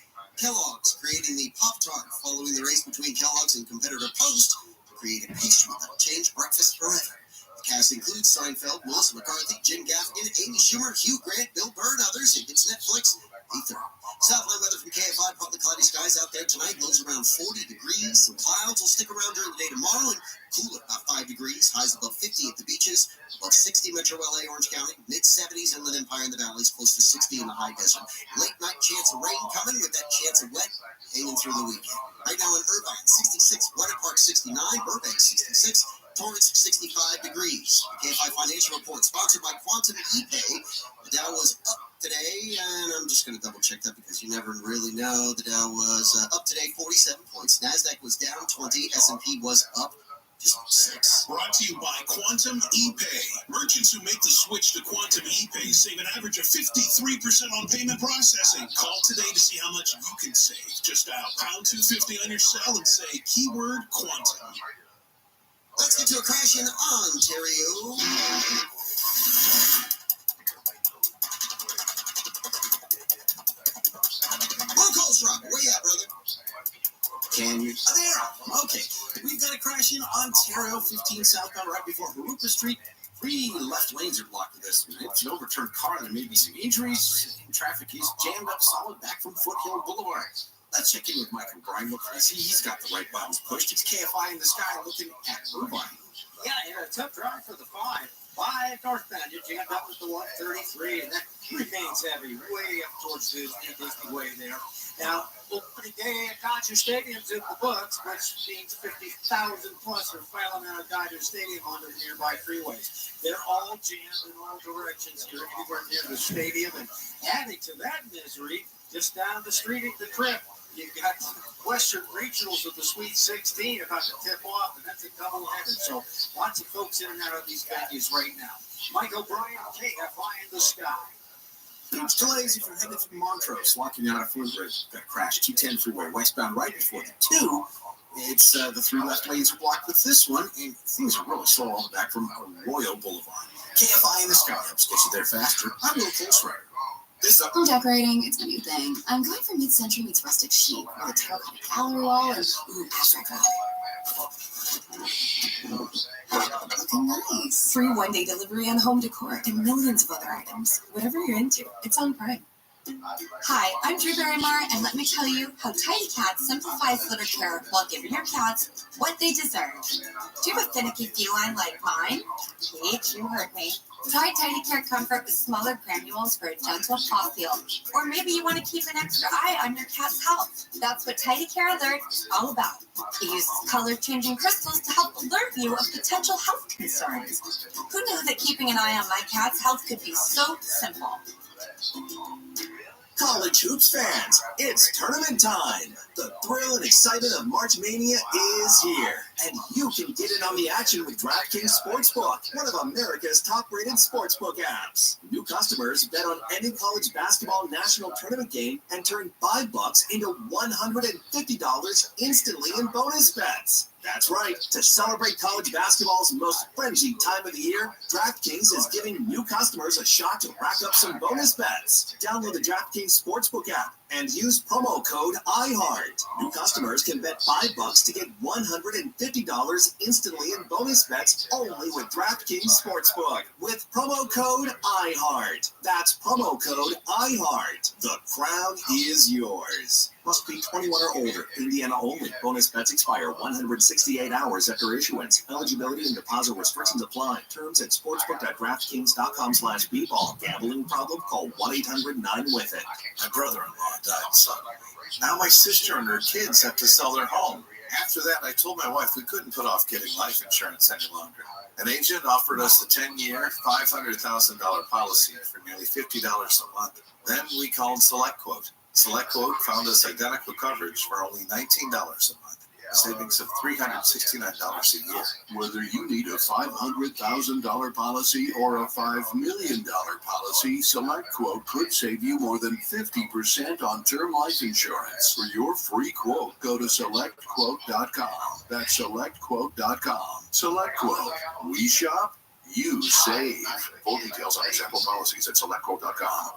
Kellogg's creating the Pop-Tart following the race between Kellogg's and competitor Post to create a pastry that will change breakfast forever. The cast includes Seinfeld, Melissa McCarthy, Jim Gaffigan, Amy Schumer, Hugh Grant, Bill Burr, and others. It hits Netflix May 3rd. Southland weather from KFI, partly cloudy skies out there tonight. Lows around 40 degrees. Some clouds will stick around during the day tomorrow and cool at about 5 degrees. Highs above 50 at the beaches, above 60 Metro LA, Orange County, mid-70s Inland Empire in the valleys, close to 60 in the high desert. Late night chance of rain coming with that chance of wet hanging through the weekend. Right now in Irvine, 66, Winter Park 69, Burbank 66, Torrance 65 degrees. KFI Financial Report sponsored by Quantum ePay. The Dow was up today, and I'm just going to double check that because you never really know. The Dow was up today 47 points. NASDAQ was down 20. S&P was up just 6. Brought to you by Quantum ePay. Merchants who make the switch to Quantum ePay save an average of 53% on payment processing. Call today to see how much you can save. Just dial #250 on your cell and say keyword Quantum. Let's get to a crash in Ontario. One call, Rob. Where you at, brother? Can you? Oh, there. Okay. We've got a crash in Ontario, 15 southbound, right before Haruka Street. 3 left lanes are blocked with this. It's an overturned car. There may be some injuries. Traffic is jammed up solid back from Foothill Boulevard. Let's check in with Michael Bryan. Look, I see he's got the right buttons pushed. It's KFI in the sky looking at Irvine. Yeah, a tough drive for the 5. 5 northbound, you're jammed up with the 133, and that remains heavy, way up towards the Disney Way there. Now, opening day at Dodger Stadium's in the books, which means 50,000 plus are filing out of Dodger Stadium onto the nearby freeways. They're all jammed in all directions here, anywhere near the stadium, and adding to that misery, just down the street at the Trip, you've got Western Regionals of the Sweet 16 about to tip off, and that's a double-header. So lots of folks in and out of these venues right now. Mike O'Brien, KFI in the sky. Huge delays if you're headed from Montrose, walking out of Food Bridge. Got a crash, 210 freeway, westbound right before the 2. It's the 3 left lanes are blocked with this one, and things are really slow all the back from Arroyo Boulevard. KFI in the sky helps get you there faster. I'm Will Colesrider. I'm decorating. It's a new thing. I'm going for mid-century meets rustic chic with a terracotta gallery wall and abstract vibe. Looking nice. Free one-day delivery on home decor and millions of other items. Whatever you're into, it's on Prime. Hi, I'm Drew Barrymore, and let me tell you how Tidy Cats simplifies litter care while giving your cats what they deserve. Do you have a finicky feline like mine? Kate, you heard me. Try Tidy Care Comfort with smaller granules for a gentle paw feel. Or maybe you want to keep an extra eye on your cat's health. That's what Tidy Care Alert is all about. It uses color-changing crystals to help alert you of potential health concerns. Who knew that keeping an eye on my cat's health could be so simple? College hoops fans, it's tournament time. The thrill and excitement of March Mania is here, and you can get in on the action with DraftKings Sportsbook, one of America's top-rated sportsbook apps. New customers bet on any college basketball national tournament game and turn $5 into $150 instantly in bonus bets. That's right. To celebrate college basketball's most frenzied time of the year, DraftKings is giving new customers a shot to rack up some bonus bets. Download the DraftKings Sportsbook app and use promo code iHeart. New customers can bet $5 to get $150 instantly in bonus bets only with DraftKings Sportsbook with promo code iHeart. That's promo code iHeart. The crown is yours. Must be 21 or older. Indiana only. Bonus bets expire 168 hours after issuance. Eligibility and deposit restrictions apply. Terms at sportsbook.draftkings.com/bball. Gambling problem? Call 1-800-9-WITH-IT. My brother-in-law died suddenly. Now my sister and her kids have to sell their home. After that, I told my wife we couldn't put off getting life insurance any longer. An agent offered us the 10-year, $500,000 policy for nearly $50 a month. Then we called SelectQuote. SelectQuote found us identical coverage for only $19 a month. Savings of $369 a year. Whether you need a $500,000 policy or a $5 million policy, SelectQuote could save you more than 50% on term life insurance. For your free quote, go to SelectQuote.com. That's SelectQuote.com. SelectQuote. We shop, you save. Full details on example policies at SelectQuote.com.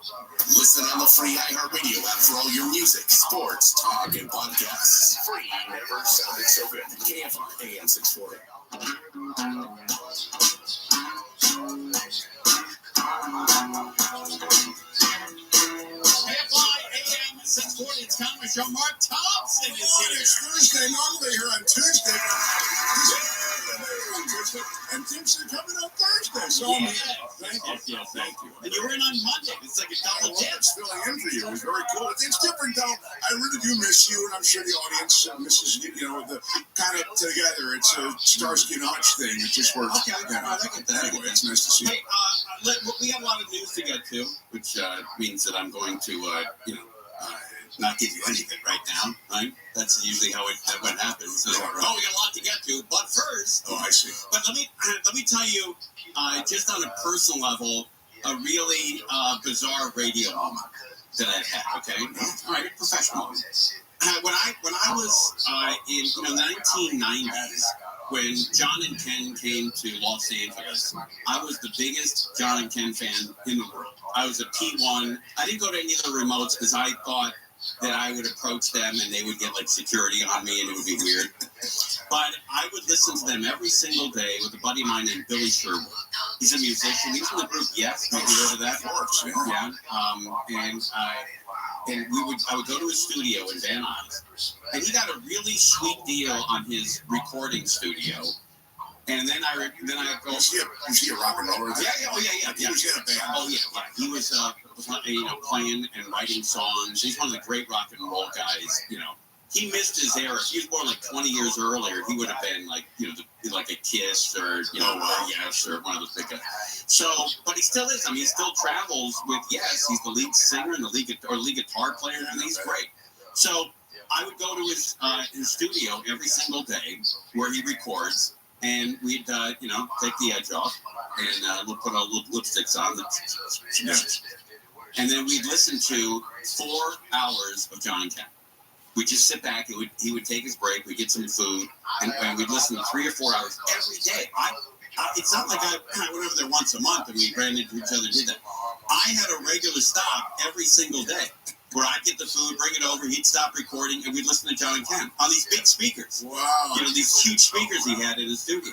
Listen on the free iHeartRadio app for all your music, sports, talk, and podcasts. Free never sounded so good. KFR AM 640. AM 640. It's time to show Mark Thompson is here. It's Thursday. Normally here on Tuesday. And things are coming up Thursday. So thank you. And you were in on Monday. It's like a double dip. It's filling in for you. It was very cool. It's different though. I really do miss you, and I'm sure the audience misses you. You know, the kind of together. It's a Starsky and Hutch thing. It just works. Okay, I get that. Anyway, it's nice to see you. Hey, we have a lot of news to get to, which means that I'm going to, not give you anything right now, right? That's usually how it happens. So, we got a lot to get to, but first. Oh, I see. But let me tell you, just on a personal level, a really bizarre radio moment that I've had. Okay, all right, professional. When I was in the 1990s, when John and Ken came to Los Angeles, I was the biggest John and Ken fan in the world. I was a P1. I didn't go to any of the remotes because I thought that I would approach them and they would get like security on me and it would be weird. But I would listen to them every single day with a buddy of mine named Billy Sherwood. He's a musician. He's in the group Yes. Have you heard of that? Yeah. And I would go to his studio in Van Nuys, and he got a really sweet deal on his recording studio. And then I go. Was he a rock and roller? Yeah. He was in a band. Oh yeah. He was playing and writing songs. He's one of the great rock and roll guys. He missed his era. If he was born like 20 years earlier, he would have been like like a Kiss or or Yes or one of those big guys. So, but he still is. I mean, he still travels with Yes. He's the lead singer and the lead guitar player, and he's great. So I would go to his studio every single day where he records. And we'd, take the edge off, and we'll put our lipsticks on, and then we'd listen to 4 hours of John and Ken. We'd just sit back, and he would take his break, we'd get some food, and we'd listen to 3 or 4 hours every day. It's not like I went over there once a month, and we ran into each other and did that. I had a regular stop every single day, where I'd get the food, bring it over, he'd stop recording, and we'd listen to John and Ken on these big speakers. Wow. These huge speakers he had in his studio.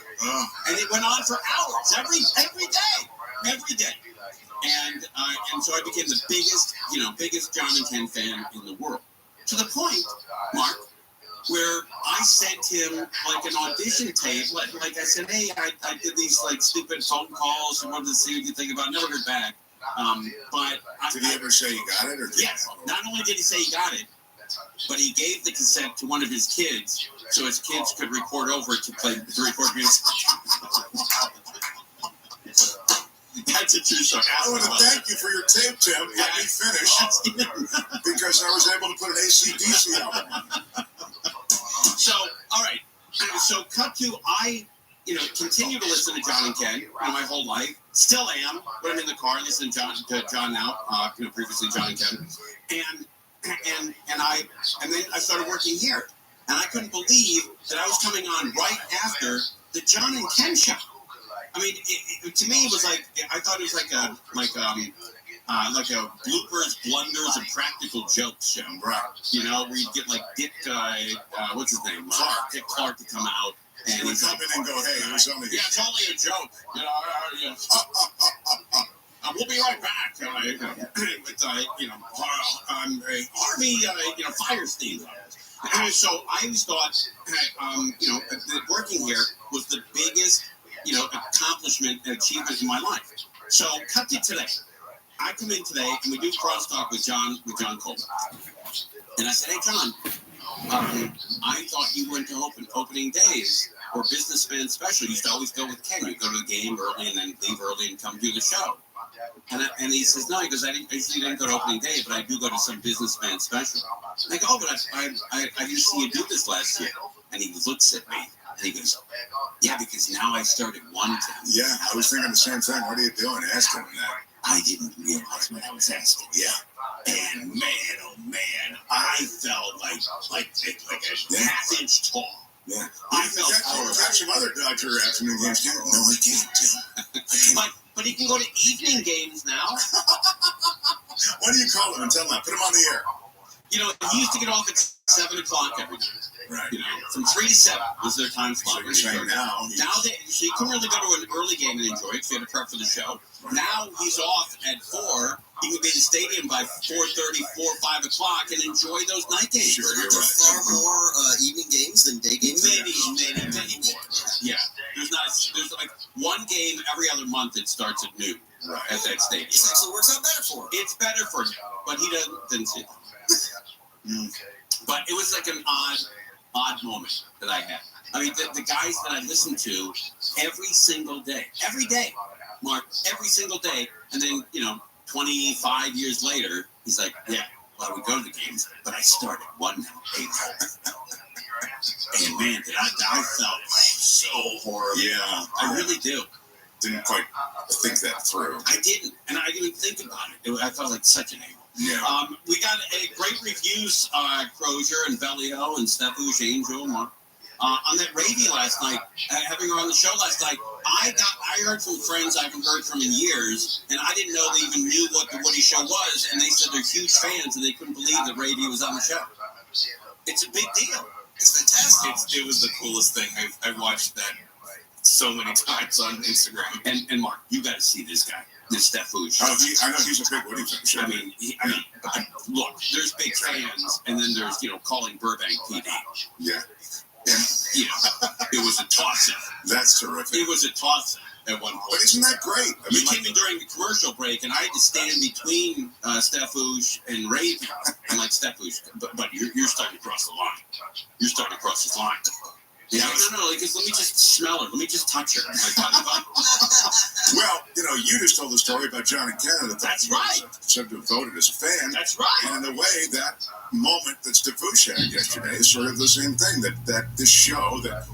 And it went on for hours, every day. And so I became the biggest John and Ken fan in the world. To the point, Mark, where I sent him like an audition tape. Like I said, hey, I did these like stupid phone calls and wanted to see what you think about it. Never heard back. But did he ever say he got it? Or yes. Not only did he say he got it, but he gave the cassette to one of his kids, so his kids could record over it to record music. That's a true story. I want to thank you for your tape, Tim. Let me finish because I was able to put an AC/DC album on. So, all right. So, cut to I continue to listen to John and Ken my whole life. Still am, but I'm in the car listening to John now. Previously John and Ken, and then I started working here, and I couldn't believe that I was coming on right after the John and Ken show. I mean, to me, it was like I thought it was like like a bloopers, blunders, and practical jokes show. Right. You know, where you get like Dick, what's his name? Dick Clark to come out. And he's come in and go, hey, it was only yeah, it's only a joke. You know, we'll be right back. With Army, Firestein. So I always thought, that working here was the biggest, accomplishment and achievement in my life. So cut to today. I come in today and we do crosstalk with John Coleman. And I said, hey, John, I thought you went to opening days or businessman special. You used to always go with Ken. You go to the game early and then leave early and come do the show. And he says, no, he goes, I usually didn't go to opening day, but I do go to some businessman special. And I go, but I didn't see you do this last year. And he looks at me and he goes, yeah, because now I started wanting. Yeah, I was thinking the same thing. What are you doing? Ask him that. I didn't realize what I was asking. Yeah. And man, oh man, I felt like a half-inch tall. Yeah. I felt got some other Dodger afternoon games. No, I can't. But he can go to evening games now. What do you call him and tell him that? Put him on the air. He used to get off at 7 o'clock every day. Right. From 3 to 7 was their time slot. So you're saying now so you couldn't really go to an early game and enjoy it, so you had to prep for the show. Right. Now he's off at 4. He would be in the stadium by 4:30, 5 o'clock, and enjoy those night games. Sure, you're right. Far more evening games than day games. Many more. Yeah. There's like one game every other month that starts at noon at that stadium. It actually works out better for him. It's better for him, but he didn't see it. But it was like an odd moment that I had. I mean, the guys that I listened to every single day, Mark, every single day, and then, 25 years later, he's like, yeah, well, I would go to the games, but I started one now, 8 And man, I felt so horrible. Yeah. I really do. Didn't quite think that through. I didn't, and I didn't even think about it. I felt like such an a-hole. Yeah. We got a great reviews, Crozier and Velio and Stefouche Angel, Mark. On that Rabbi last night, having her on the show last night, I heard from friends I haven't heard from in years, and I didn't know they even knew what the Woody Show was, and they said they're huge fans, and they couldn't believe that Rabbi was on the show. It's a big deal. It's fantastic. It was the coolest thing. I watched that so many times on Instagram. And Mark, you got to see this guy, this Stefouche. Oh, I know he's a big Woody fan. Sure. I mean, look, there's big fans, and then there's calling Burbank PD. Yeah. It was a toss-up. That's terrific. It was a toss-up at one point. But isn't that great? We came in during the commercial break, and I had to stand between Stefouche and Raven. I'm like, Stefouche, but you're starting to cross the line. You're starting to cross this line. Yeah, no, because let me just smell her. Let me just touch her. Well, you just told the story about John and Canada. That's right. So devoted as a fan. That's right. And in a way, that moment that Stefouche had yesterday is sort of the same thing. That this show that,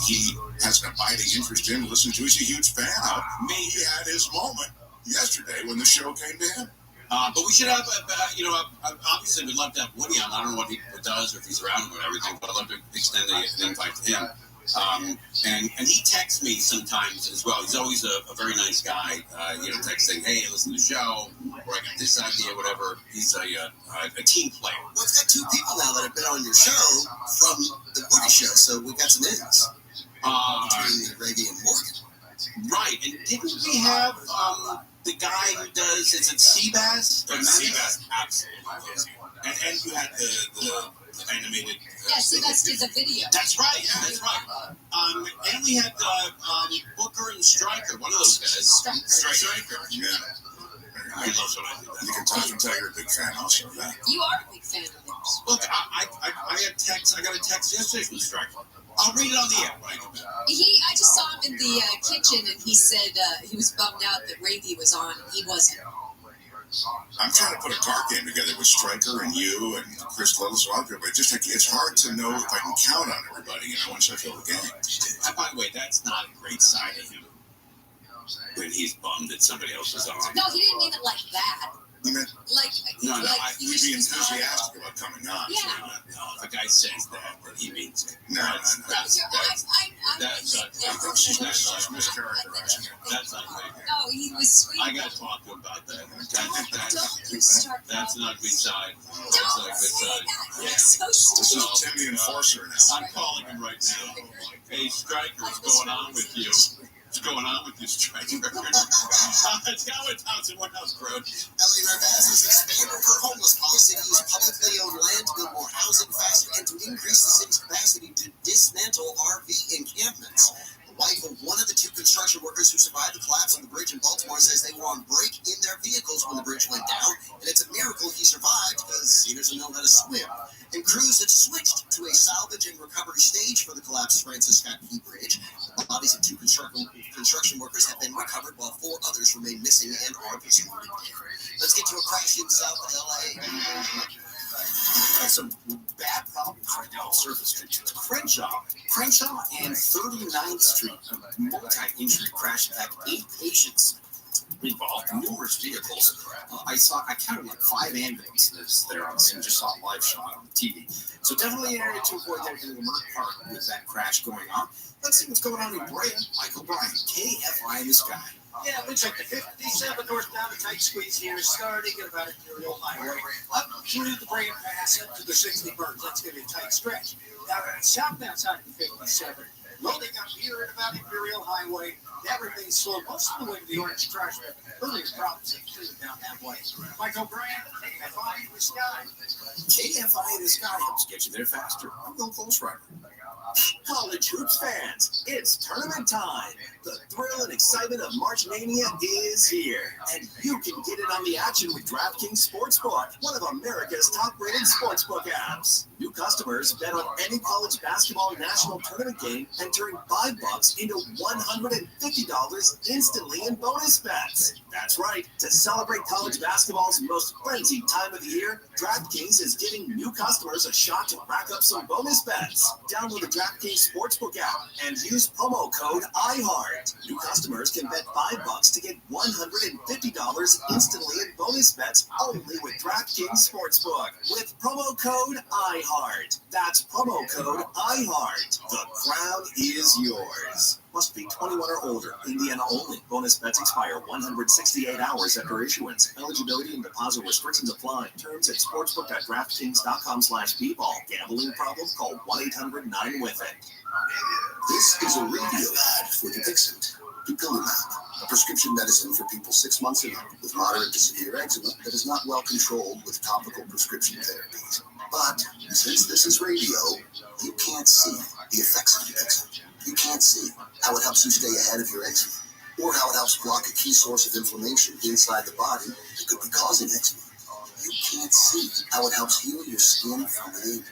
he has an abiding interest in, listen to, he's a huge fan of. He had his moment yesterday when the show came to him. But we should have, obviously we'd love to have Woody on. I don't know what he does or if he's around or everything, but I'd love to extend an invite to him. And he texts me sometimes as well. He's always a very nice guy, texting, hey, listen to the show, or I got this idea, whatever. He's a team player. Well, it's got 2 people now that have been on your show from the Woody Show, so we've got some ins between Rabbi and Morgan. Right, and didn't we have the guy who does, is it Seabass? Seabass, absolutely. And you had the animated. Yes, Seabass did the video. That's right, that's right. And we had Booker and Stryker, one of those guys. Stryker. Yeah. He loves what I do. You can touch and tell you're a big fan also of that. You are a big fan of theirs. Look, I got a text yesterday from Stryker. I'll read it on the air. I just saw him in the kitchen, and he said he was bummed out that Rabbi was on, and he wasn't. I'm trying to put a card game together with Stryker and you and Chris Littles and other people. It's hard to know if I can count on everybody once I fill the game. By the way, that's not a great side of him. When he's bummed that somebody else is on. No, he didn't mean it like that. I mean, No, you'd be enthusiastic about coming on. Yeah. No, if a guy says that, then he means it. No. That's She's mischaracterizing it. That's not fair. Oh, he was sweet. I got to talk to him about that. Don't start. That's an ugly side. That's Don't an ugly say side. that. You're so This is stupid. Tim the Enforcer now. I'm calling him right now. Hey, Stryker, what's going on with you? What's going on with you, Stryker? It's Howard Townsend, what else, bro? LA Rabbi has expanded her homeless policy to use publicly owned land to build more housing faster and to increase the city's capacity to dismantle RV encampments. The wife of one of the two construction workers who survived the collapse on the bridge in Baltimore says they were on break in their vehicles when the bridge went down, and it's a miracle he survived because he doesn't know how to swim. And crews had switched to a salvage and recovery stage for the collapsed Francis Scott Key Bridge. The bodies of two construction workers have been recovered, while 4 others remain missing and are presumed dead. Let's get to a crash in South LA. Some bad problems right now on Surface Street. Crenshaw and 39th Street, a multi-injury crash impacted 8 patients involved, numerous vehicles. I counted like 5 ambulances there on the scene, just saw a live shot on the TV. So definitely an area to avoid there in the Merck Park with that crash going on. Let's see what's going on in Brea. Michael Bryan, KFI in the sky. Yeah, it looks like the 57 northbound tight squeeze here is starting at about Imperial Highway. Up through the Brea Pass, up to the 60 Burns. That's going to be a tight stretch. Now, southbound side of the 57, loading up here at about Imperial Highway. That remains slow most of the way to the Orange Trash. Earlier problems have cleared down that way. Michael Bryan, KFI in the sky. KFI in the sky helps get you there faster. I'm going close right. College hoops fans, it's tournament time. The thrill and excitement of March Mania is here, and you can get in on the action with DraftKings Sportsbook, one of America's top-rated sportsbook apps. New customers bet on any college basketball national tournament game and turn $5 into $150 instantly in bonus bets. That's right. To celebrate college basketball's most frenzied time of the year, DraftKings is giving new customers a shot to rack up some bonus bets. Download the DraftKings Sportsbook app and use promo code iHeart. New customers can bet $5 to get $150 instantly in bonus bets only with DraftKings Sportsbook with promo code iHeart. That's promo code iHeart. The crown is yours. Must be 21 or older. Indiana only. Bonus bets expire 168 hours after issuance. Eligibility and deposit restrictions apply. Terms at sportsbook.draftkings.com/bball. Gambling problem? Call 1-800-9-WITH-IT. This is a radio ad for Dupixent, Dupilumab, a prescription medicine for people 6 months and up with moderate to severe eczema that is not well controlled with topical prescription therapies. But since this is radio, you can't see the effects of Dupixent. You can't see how it helps you stay ahead of your eczema, or how it helps block a key source of inflammation inside the body that could be causing eczema. You can't see how it helps heal your skin from within.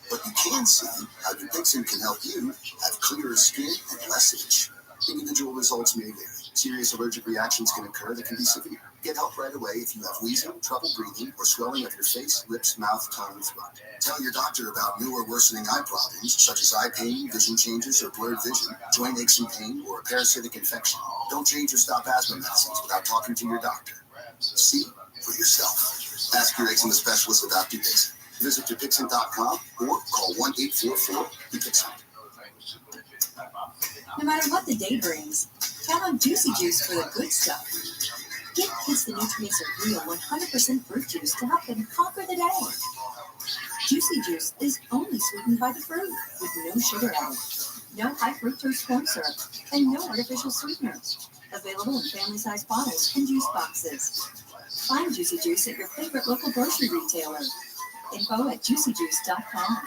But you can see how Dupixent can help you have clearer skin and less itch. Individual results may vary. Serious allergic reactions can occur that can be severe. Get help right away if you have wheezing, trouble breathing, or swelling of your face, lips, mouth, tongue, and throat. Tell your doctor about new or worsening eye problems, such as eye pain, vision changes, or blurred vision, joint aches and pain, or a parasitic infection. Don't change or stop asthma medicines without talking to your doctor. See for yourself. Ask your eczema specialist about Dupixent. Visit Dupixent.com or call 1-844-DUPIXENT. No matter what the day brings, count on Juicy Juice for the good stuff. Give kids the nutrients of real 100% fruit juice to help them conquer the day. Juicy Juice is only sweetened by the fruit, with no sugar added, no high fructose corn syrup, and no artificial sweeteners. Available in family-sized bottles and juice boxes. Find Juicy Juice at your favorite local grocery retailer. Info at juicyjuice.com.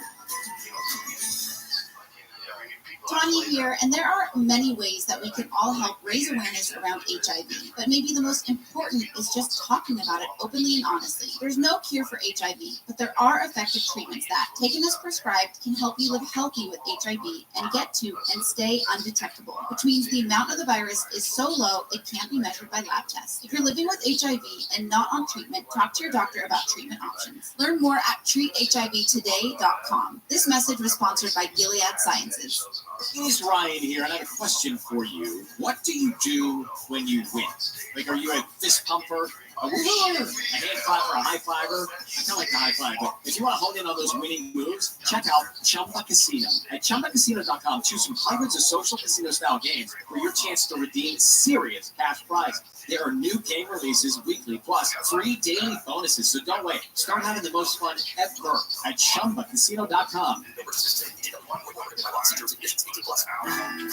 Tanya here, and there are many ways that we can all help raise awareness around HIV, but maybe the most important is just talking about it openly and honestly. There's no cure for HIV, but there are effective treatments that, taken as prescribed, can help you live healthy with HIV and get to and stay undetectable, which means the amount of the virus is so low it can't be measured by lab tests. If you're living with HIV and not on treatment, talk to your doctor about treatment options. Learn more at treathivtoday.com. This message was sponsored by Gilead Sciences. It's Ryan here, and I have a question for you. What do you do when you win? Like, are you a fist pumper? A hand clapper, a high fiver. I kind of like the high five, but if you want to hone in on those winning moves, check out Chumba Casino. At ChumbaCasino.com, choose from hundreds of social casino-style games for your chance to redeem serious cash prizes. There are new game releases weekly, plus free daily bonuses, so don't wait. Start having the most fun ever at ChumbaCasino.com.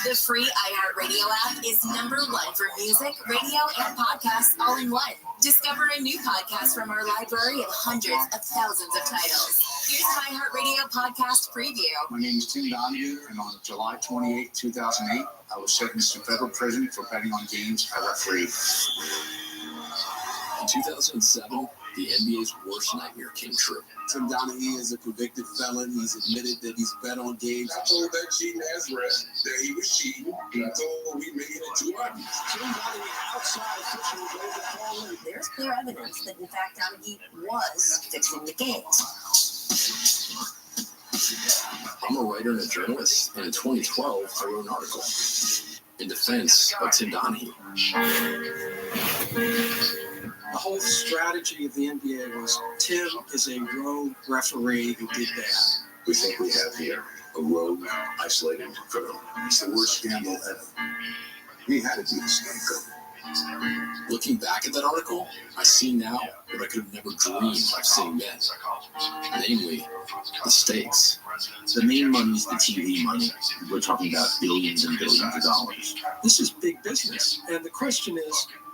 The free iHeartRadio app is #1 for music, radio, and podcasts all in one. Discover a new podcast from our library of hundreds of thousands of titles. Here's an iHeartRadio podcast preview. My name is Tim Donahue, and on July 28, 2008, I was sentenced to federal prison for betting on games I refereed. In 2007, the NBA's worst nightmare came true. Tim Donahue is a convicted felon. He's admitted that he's bet on games. I told that cheating ass ref that he was cheating, and I told him we made it 2 arguments. Tim Donahue outside officials over calling. There's clear evidence that, in fact, Donahue was fixing the games. I'm a writer and a journalist, and in 2012, I wrote an article in defense of Tim Donahue. The whole strategy of the NBA was Tim is a rogue referee who did that. We think we have here a rogue, isolated criminal. It's the worst scandal ever. We had to be the scapegoat. Looking back at that article, I see now what I could have never dreamed of seeing then. Namely, the stakes. The main money is the TV money. We're talking about billions and billions of dollars. This is big business. And the question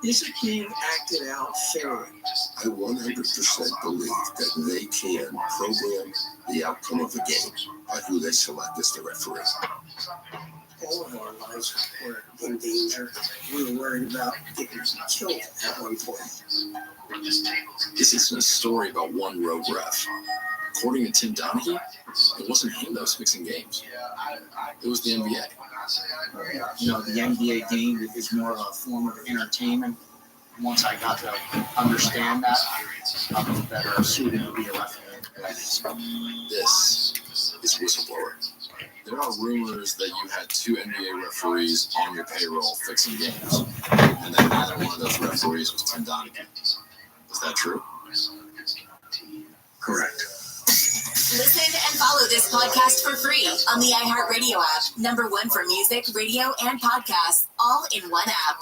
is it being acted out fairly? I 100% believe that they can program the outcome of the game by who they select as the referee. All of our lives were in danger. We were worried about getting killed at one point. This isn't a story about one rogue ref. According to Tim Donahue, it wasn't him that was fixing games. It was the NBA. You know, the NBA game is more of a form of entertainment. Once I got to understand that, I was better suited to be a referee. This is Whistleblower. There are rumors that you had 2 NBA referees on your payroll fixing games, and that neither one of those referees was Tim Donahue. Is that true? Correct. Listen and follow this podcast for free on the iHeartRadio app. #1 for music, radio, and podcasts, all in one app.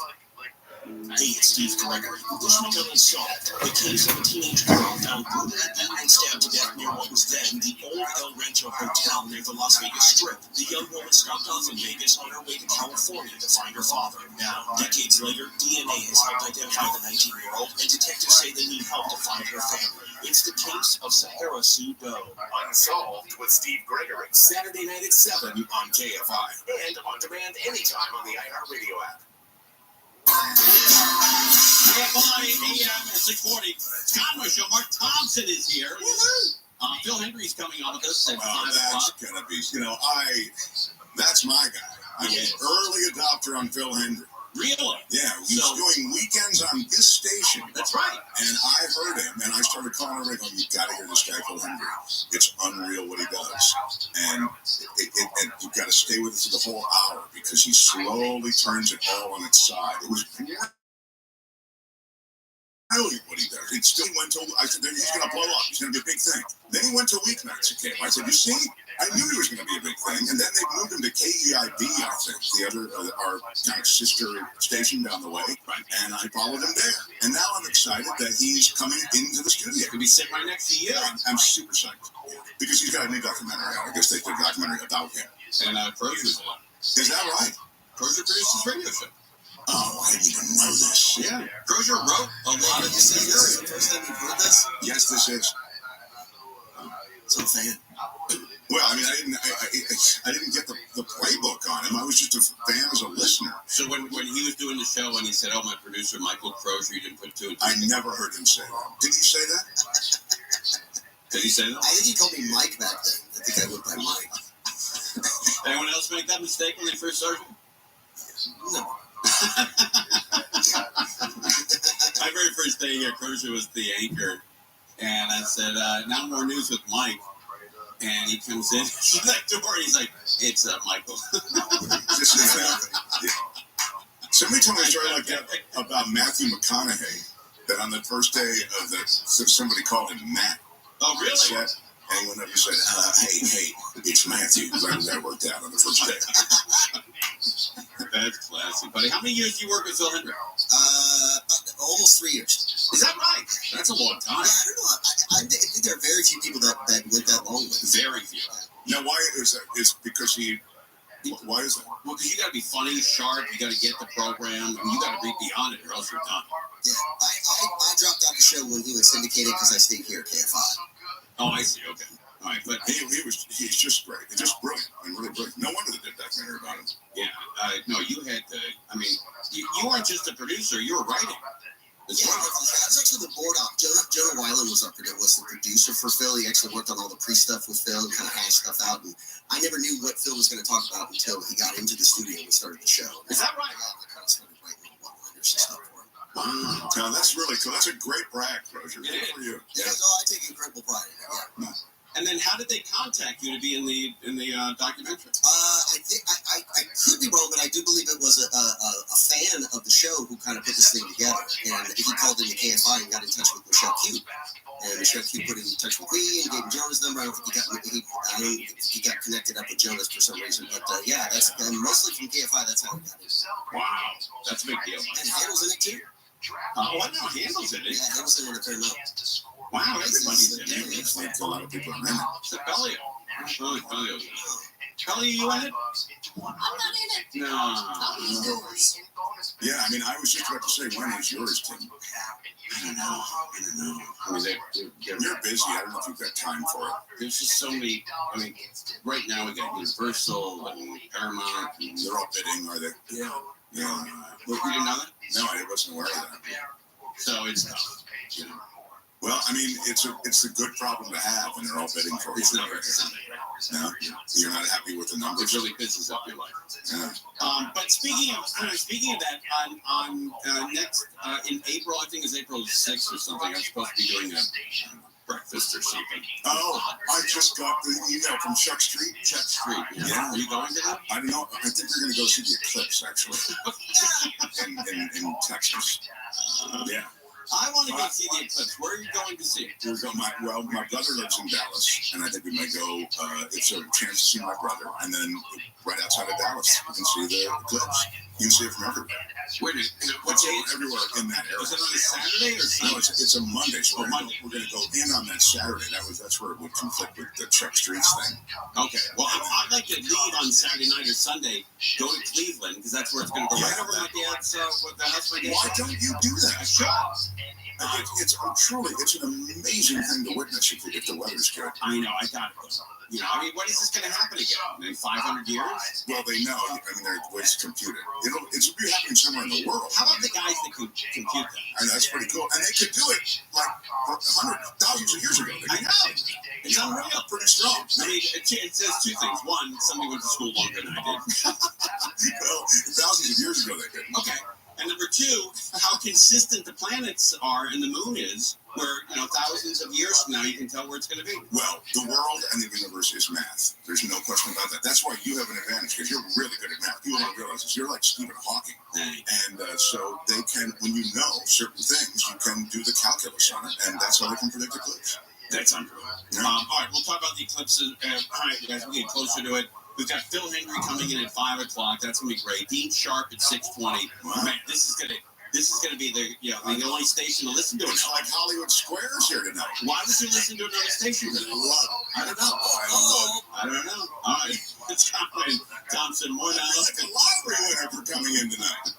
Hey, it's Steve Gregory. This week on Unsolved, the case of a teenage girl found brutally beaten and stabbed to death near what was then the old El Rancho Hotel near the Las Vegas Strip. The young woman stopped off in Vegas on her way to California to find her father. Now, decades later, DNA has helped identify the 19-year-old, and detectives say they need help to find her family. It's the case of Sahara Sue Doe. Unsolved with Steve Gregory. Saturday night at 7 on KFI. And on demand anytime on the iHeartRadio app. KFI AM at 640. Conway Show. Mark Thompson is here. Phil Hendry's coming on with us at 5 o'clock. That's gonna be, that's my guy. I'm an early adopter on Phil Hendry. Really? Yeah, he's doing weekends on this station. That's right. And I heard him, and I started calling him, going, you got to hear this guy, Phil Hendry. It's unreal what he does. And you've got to stay with it for the whole hour, because he slowly turns it all on its side. It was brilliant what he does. It still went to, I said, he's going to blow up. He's going to be a big thing. Then he went to weeknights again. I said, you see? I knew he was going to be a big thing. And then they moved him to KEIB, I think, the other, our kind of sister station down the way. Right. And I followed him there. And now I'm excited that he's coming into the studio. Could be sitting right next to you. Yeah, I'm super psyched. Because he's got a new documentary out. I guess they did a documentary about him. And Crozier's on. Is that right? Crozier produces radio show. Oh, I didn't even know this. Yeah. Crozier wrote a lot of this. Is this the first time you've heard this? Yes, this is. That's what I'm saying. Well, I mean, I didn't get the playbook on him. I was just a fan as a listener. So when he was doing the show and he said, "Oh, my producer Michael Crozier," you didn't put 2 and 2. I never heard him say that. Did he say that? Did he say that? I think he called me Mike back then. I think I went by Mike. Anyone else make that mistake when they first started? No. My very first day here, Crozier was the anchor, and I said, "Now more news with Mike." And he comes in, she's like, door, he's like, "It's Michael." This is happening. Yeah. Somebody told me a story like that about Matthew McConaughey. that on the first day of so somebody called him Matt. Oh, really? Set, and he went up and said, hey, it's Matthew. Glad that worked out on the first day. That's classic, buddy. How many years do you work with Phil Hendrick? Almost 3 years. Is that right? That's a long time. Yeah, I don't know. I think there are very few people that went that long with. Very few. Now, why is that? Is because why is that? Well, because you got to be funny, sharp. You got to get the program. I mean, you got to read beyond it, or else you're done. Yeah, I dropped out the show when he was syndicated because I stayed here at KFI. Oh, I see. Okay. All right, but he's just great. He's just brilliant. I mean, really brilliant. No wonder they did that documentary about him. Yeah. No, you had to. I mean, you weren't just a producer. You were writing. Yeah, I was actually the board op. Jonah Weiland was the producer for Phil. He actually worked on all the pre-stuff with Phil, kind of hashed stuff out. And I never knew what Phil was going to talk about until he got into the studio and we started the show. Is that right? Yeah, I kind of started writing one-liners and stuff for him. Wow. Now, that's really cool. That's a great brag, Roger. Good for you. Yeah, no, I take incredible pride in it. Yeah. And then, how did they contact you to be in the documentary? I think I could be wrong, but I do believe it was a fan of the show who kind of put this thing together. And he called into KFI and got in touch with Michelle Q. And Michelle Q put him in touch with me and gave him Jonah's number. I don't think he got connected up with Jonas for some reason. But yeah, that's mostly from KFI. That's how he got it. Wow, that's a big deal. And Handel's in it too. I know Handel's in it. Yeah, Handel's in it when it turned out. Wow, everybody's in it. It's like a lot of people are in it. It's Belly. Kelly, are you in it? I'm not in it. No. I'll be yours. Yeah, I mean, I was just about to say, when is yours, Tim? I don't know. I mean, you're busy. I don't know if you've got time for it. There's just so many. I mean, right now we got Universal and Paramount. And they're all bidding, are they? Yeah. Yeah. You didn't know that? No, I wasn't aware of that. So it's tough. You know. Well, I mean, it's a good problem to have when they're all bidding for it. No, you're not happy with the numbers. It really pisses up your life. Yeah. But speaking of that, on next in April, I think it's April 6th or something. I'm supposed to be doing a breakfast or something. Oh, I just got the email from Chuck Street. Chuck Street. Yeah. Are you going to that? I don't know. I think they're going to go see the eclipse actually in Texas. Yeah. I want to go see the eclipse. Where are you going to see it? My brother lives in Dallas, and I think we might go. It's a chance to see my brother, and then right outside of Dallas, you can see the eclipse. You can see it from everywhere. Wait, what's everywhere in that area? Is it on a Saturday or Sunday? No, it's a Monday. So we're going to go in on that Saturday. That's where it would conflict with the Chuck Streets thing. Okay. Well, I'd like to leave on Saturday night or Sunday, go to Cleveland because that's where it's going to go. Right over my dad's with the house. Why don't you do that? Sure. It's an amazing thing to witness if the weather's good. I know. I got it. You know, I mean, when is this going to happen again? In 500 years? Well, they know. I mean, it's computed. It's happening somewhere in the world. How about the guys that could compute that? And that's pretty cool. And they could do it like thousands of years ago. I know. It's unreal. Pretty strong. I mean, it says two things. One, somebody went to school longer than I did. Well, thousands of years ago they did. Okay. And number two, how consistent the planets are and the moon is, where, thousands of years from now, you can tell where it's going to be. Well, the world and the universe is math. There's no question about that. That's why you have an advantage, because you're really good at math. People don't realize this. You're like Stephen Hawking. And so they can, when you know certain things, you can do the calculus on it, and that's how they can predict eclipse. That's unreal. Yeah. All right, we'll talk about the eclipses. All right, guys, we'll get closer to it. We've got Phil Hendry coming in at 5 o'clock. That's gonna be great. Dean Sharp at 6:20. Wow. Man, this is gonna be the only station to listen to. It's like Hollywood Squares here tonight. Why does he listen to another station tonight? I don't know. I don't know. All right, Thompson, more now. You're like a lottery winner for coming in tonight.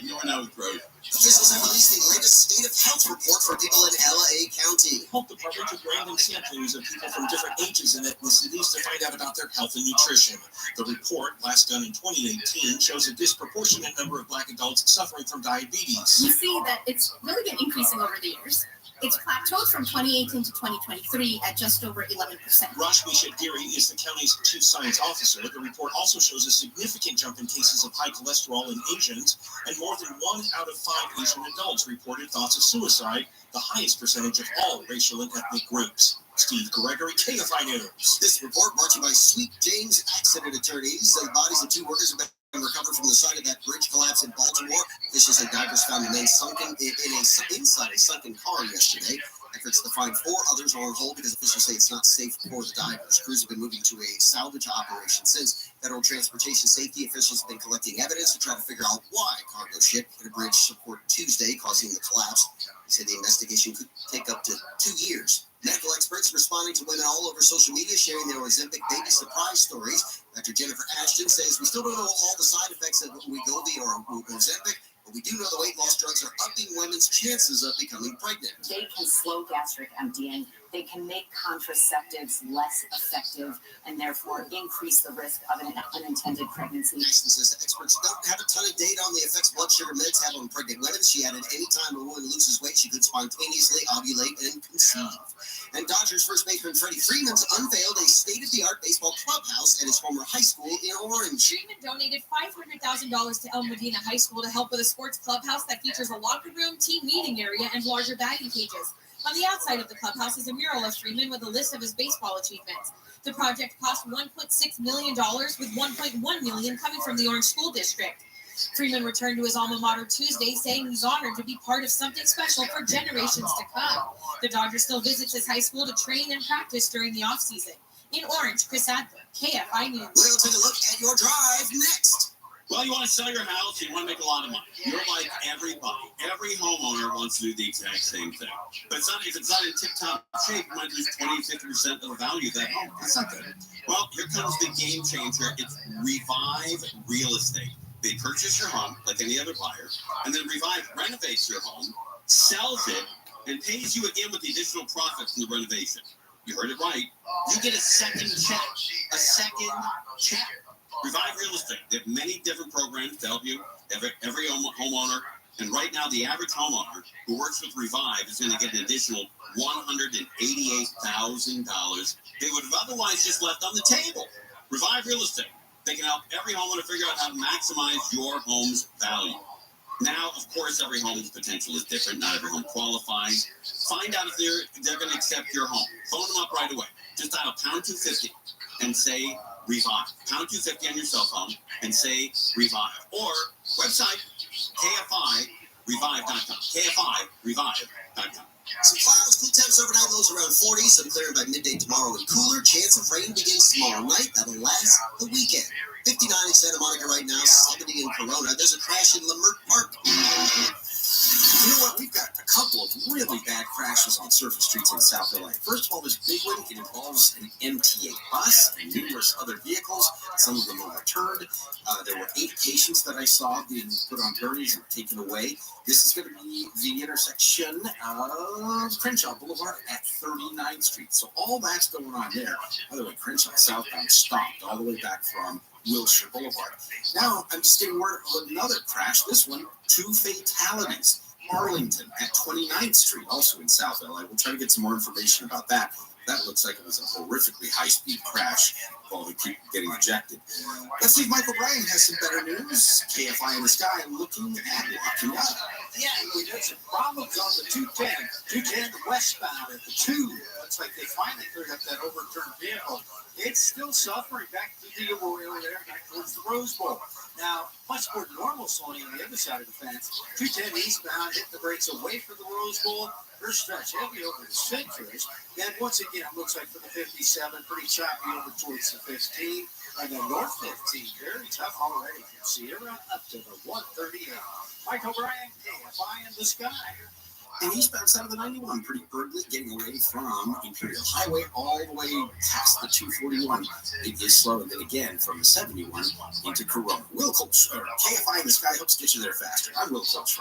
More now with Rose. Officials have released the latest state of health report for people in LA County. Health Department took random samplings of people from different ages and ethnicities to find out about their health and nutrition. The report, last done in 2018, shows a disproportionate number of Black adults suffering from diabetes. We see that it's really been increasing over the years. It's plateaued from 2018 to 2023 at just over 11%. Rashmi Shetgiri is the county's chief science officer. The report also shows a significant jump in cases of high cholesterol in Asians, and more than 1 out of 5 Asian adults reported thoughts of suicide, the highest percentage of all racial and ethnic groups. Steve Gregory, KFI News. This report brought to you by Sweet James Accident Attorneys. The bodies of 2 workers have been recovered from the site of that bridge collapse in Baltimore. Officials and divers found the men sunken inside a sunken car yesterday. Efforts to find 4 others are on hold because officials say it's not safe for the divers. Crews have been moving to a salvage operation since. Federal transportation safety officials have been collecting evidence to try to figure out why cargo ship hit a bridge support Tuesday, causing the collapse. They say the investigation could take up to 2 years. Medical experts responding to women all over social media sharing their Ozempic baby surprise stories. Dr. Jennifer Ashton says, we still don't know all the side effects of Wegovy or Ozempic, but we do know the weight loss drugs are upping women's chances of becoming pregnant. They can slow gastric emptying. They can make contraceptives less effective and therefore increase the risk of an unintended pregnancy. Ashton says that experts don't have a ton of data on the effects blood sugar meds have on pregnant women. She added, anytime a woman loses weight, she could spontaneously ovulate and conceive. And Dodgers first baseman Freddie Freeman's unveiled a state-of-the-art baseball clubhouse at his former high school in Orange. Freeman donated $500,000 to El Medina High School to help with a sports clubhouse that features a locker room, team meeting area, and larger batting cages. On the outside of the clubhouse is a mural of Freeman with a list of his baseball achievements. The project cost $1.6 million, with $1.1 million coming from the Orange School District. Freeman returned to his alma mater Tuesday, saying he's honored to be part of something special for generations to come. The Dodger still visits his high school to train and practice during the offseason. In Orange, Chris Adler, KFI News. We'll take a look at your drive next. Well, you want to sell your house, you want to make a lot of money. You're like everybody. Every homeowner wants to do the exact same thing. But if it's not in tip-top shape, you might lose 20-50% of the value of that home. That's not good. Well, here comes the game changer. It's Revive Real Estate. They purchase your home like any other buyer, and then Revive renovates your home, sells it, and pays you again with the additional profit from the renovation. You heard it right. You get a second check. A second check. Revive Real Estate. They have many different programs to help you, every homeowner. And right now, the average homeowner who works with Revive is going to get an additional $188,000 they would have otherwise just left on the table. Revive Real Estate. They can help every homeowner figure out how to maximize your home's value. Now, of course, every home's potential is different. Not every home qualifies. Find out if they're going to accept your home. Phone them up right away. Just dial pound 250 and say Revive. Pound 250 on your cell phone and say Revive. Or website KFIRevive.com. KFIRevive.com. Some clouds, cool temps overnight, lows around 40. Some clearing by midday tomorrow and cooler. Chance of rain begins tomorrow night. That'll last the weekend. 59 in Santa Monica right now, 70 in Corona. There's a crash in Lamert Park. You know what? We've got a couple of really bad crashes on surface streets in South LA. First of all, this big one, it involves an MTA bus and numerous other vehicles. Some of them were returned. There were 8 patients that I saw being put on gurneys and taken away. This is going to be the intersection of Crenshaw Boulevard at 39th Street. So all that's going on there. By the way, Crenshaw southbound stopped all the way back from Wilshire Boulevard. Now, I'm just getting word of another crash. This one, 2 fatalities. Arlington at 29th Street, also in South LA. We'll try to get some more information about that. That looks like it was a horrifically high-speed crash involving people getting ejected. Let's see if Michael Bryan has some better news. KFI in the sky looking at locking up. Yeah, we had some problems on the 210 westbound at the 2. Looks like they finally cleared up that overturned vehicle. It's still suffering back to the Arroyo there, back towards the Rose Bowl. Now, much more normal slowing on the other side of the fence. 210 eastbound, hit the brakes away from the Rose Bowl. First stretch heavy over the Citrus. Then once again, it looks like for the 57, pretty choppy over towards the 15. And the north 15, very tough already from Sierra up to the 138. Michael Bryan, KFI in the sky. And eastbound side of the 91, pretty ugly, getting away from Imperial Highway all the way past the 241. It is slow, and then again from the 71 into Corona. Will Colch, KFI in the sky helps get you there faster. I'm Will Colch.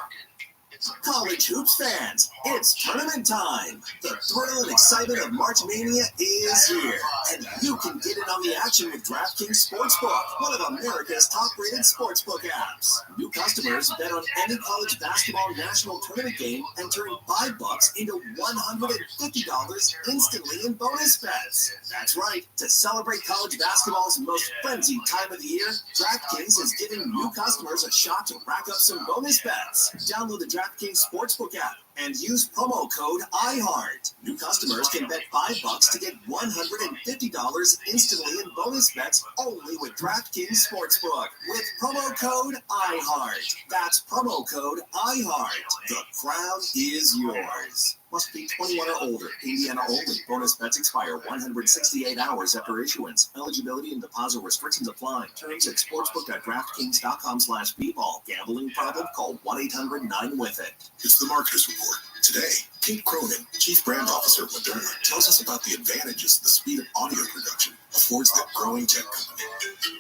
College hoops fans, it's tournament time. The thrill and excitement of March Mania is here, and you can get in on the action with DraftKings Sportsbook, one of America's top-rated sportsbook apps. New customers bet on any college basketball national tournament game and turn $5 into $150 instantly in bonus bets. That's right. To celebrate college basketball's most frenzied time of the year, DraftKings is giving new customers a shot to rack up some bonus bets. Download the DraftKings Sportsbook app and use promo code iHeart. New customers can bet $5 to get $150 instantly in bonus bets only with DraftKings Sportsbook with promo code iHeart. That's promo code iHeart. The crown is yours. Must be 21 or older. Indiana only. Bonus bets expire 168 hours after issuance. Eligibility and deposit restrictions apply. Terms at sportsbook.draftkings.com/bball. Gambling problem? Call 1-800-9-WITH-IT. It's the Marketers Report. Today, Kate Cronin, Chief Brand Officer of Moderna, tells us about the advantages the speed of audio production affords the growing tech company.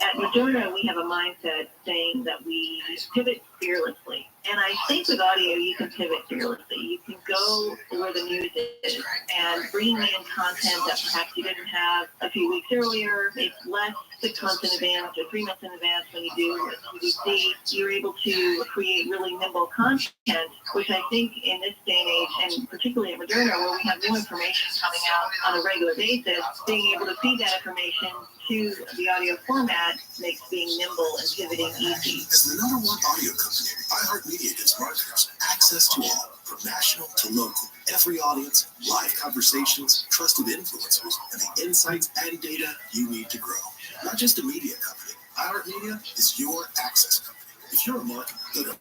At Moderna, we have a mindset saying that we pivot fearlessly. And I think with audio, you can pivot fearlessly. You can go where the news is and bring in content that perhaps you didn't have a few weeks earlier. It's less 6 months in advance or 3 months in advance when you do CBC. You're able to create really nimble content, which I think in this day and age, and particularly at Moderna, where we have new information coming out on a regular basis, being able to feed that information to the audio format makes being nimble and pivoting easy. As the #1 audio company, iHeartMedia gives marketers access to all, from national to local. Every audience, live conversations, trusted influencers, and the insights and data you need to grow. Not just a media company, iHeartMedia is your access company. If you're a marketer, go to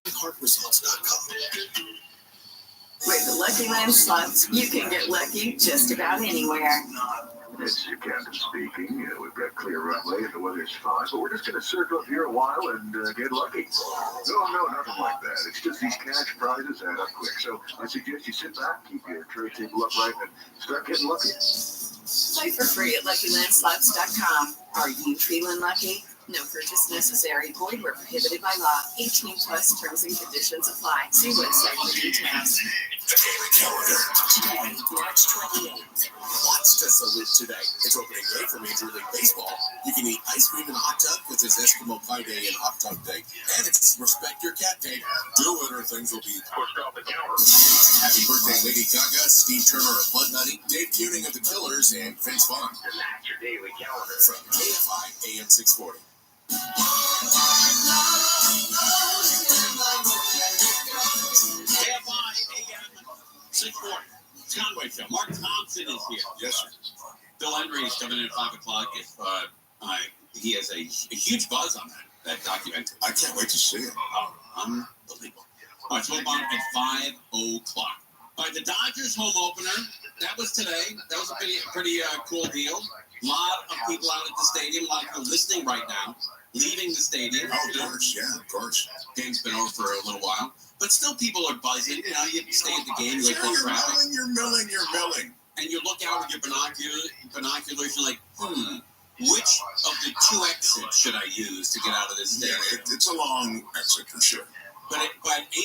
iHeartResults.com. With the Lucky Land Slots, you can get lucky just about anywhere. It's your captain speaking. We've got clear runway and the weather's fine, but we're just going to circle up here a while and get lucky. No, nothing like that. It's just these cash prizes add up quick. So I suggest you sit back, keep your tray table upright, and start getting lucky. Play for free at LuckyLandSlots.com. Are you feeling lucky? No purchase necessary. Void where prohibited by law. 18+ terms and conditions apply. See website for details. The Daily Calendar. Today, March 28th. Watch Tessa live today. It's opening day for Major League Baseball. You can eat ice cream in a hot tub with his Eskimo Pie Day and Hot Tub Day. And it's Respect Your Cat Day. Do it or things will be pushed off the counter. Happy birthday, Lady Gaga, Steve Turner of Blood Nutty, Dave Cuning of The Killers, and Vince Vaughn. And that's your Daily Calendar. From KFI AM 640. KFI AM 640. Conway Show. Mark Thompson is here. Yes, sir. Bill Henry is coming in at 5 o'clock. If he has a huge buzz on that documentary. I can't wait to see it. Oh, unbelievable. All right, so we're on at 5 o'clock. All right, the Dodgers home opener. That was today. That was a pretty cool deal. A lot of people out at the stadium. A lot of people listening right now. Leaving the stadium. Oh, of course. Yeah, of course. Game's been over for a little while. But still people are buzzing. You know, you stay at the game. You wait for traffic. You're milling. And you look out with your binoculars. You're like, which of the 2 exits should I use to get out of this stadium? Yeah, it's a long exit for sure. But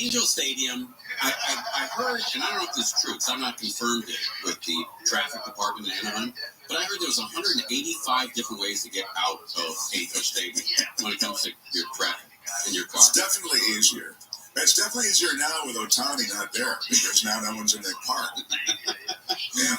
Angel Stadium, I heard, and I don't know if this is true, because I'm not confirmed it with the traffic department in Anaheim, but I heard there was 185 different ways to get out of Angel Stadium when it comes to your traffic in your car. It's definitely easier. It's definitely easier now with Ohtani not there, because now no one's in that park.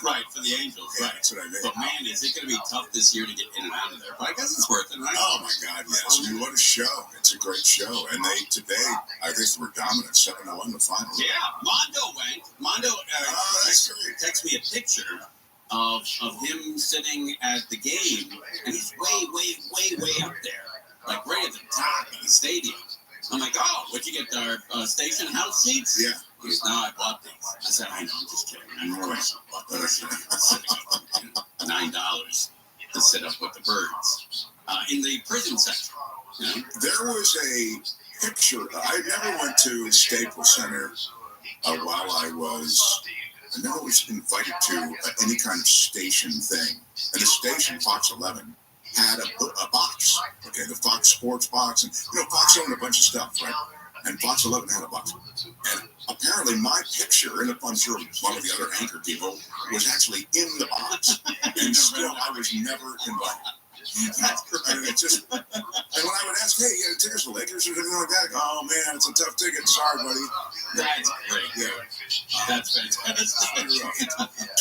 Right, for the Angels, Yeah, right. that's what I mean. But man, is it going to be tough this year to get in and out of there. But I guess it's worth it, right? Oh my God, yes. I mean, what a show. It's a great show. And today, I think they were dominant, 7-1 the final. Yeah, Mondo went. Mondo that's great. texted me a picture of him sitting at the game, and he's way up there, like right at the top of the stadium. I'm like, oh, what'd you get there? Station house seats? Yeah. He goes, no, I bought these. I said, I know, I'm just kidding. I know I bought those. $9 to sit up with the birds in the prison section. You know? There was a picture. I never went to Staples Center while I never was invited to any kind of station thing. And the station, Fox 11, had a box. Okay, the Fox Sports box. And, Fox owned a bunch of stuff, right? And Fox 11 had a box. And apparently my picture, and I'm sure one of the other anchor people, was actually in the box. And still, I was never invited. That's correct. And it just, and when I would ask, hey, you got tickets for Lakers or anything like that, oh man, it's a tough ticket. Sorry, buddy. That's great. Yeah. That's fantastic.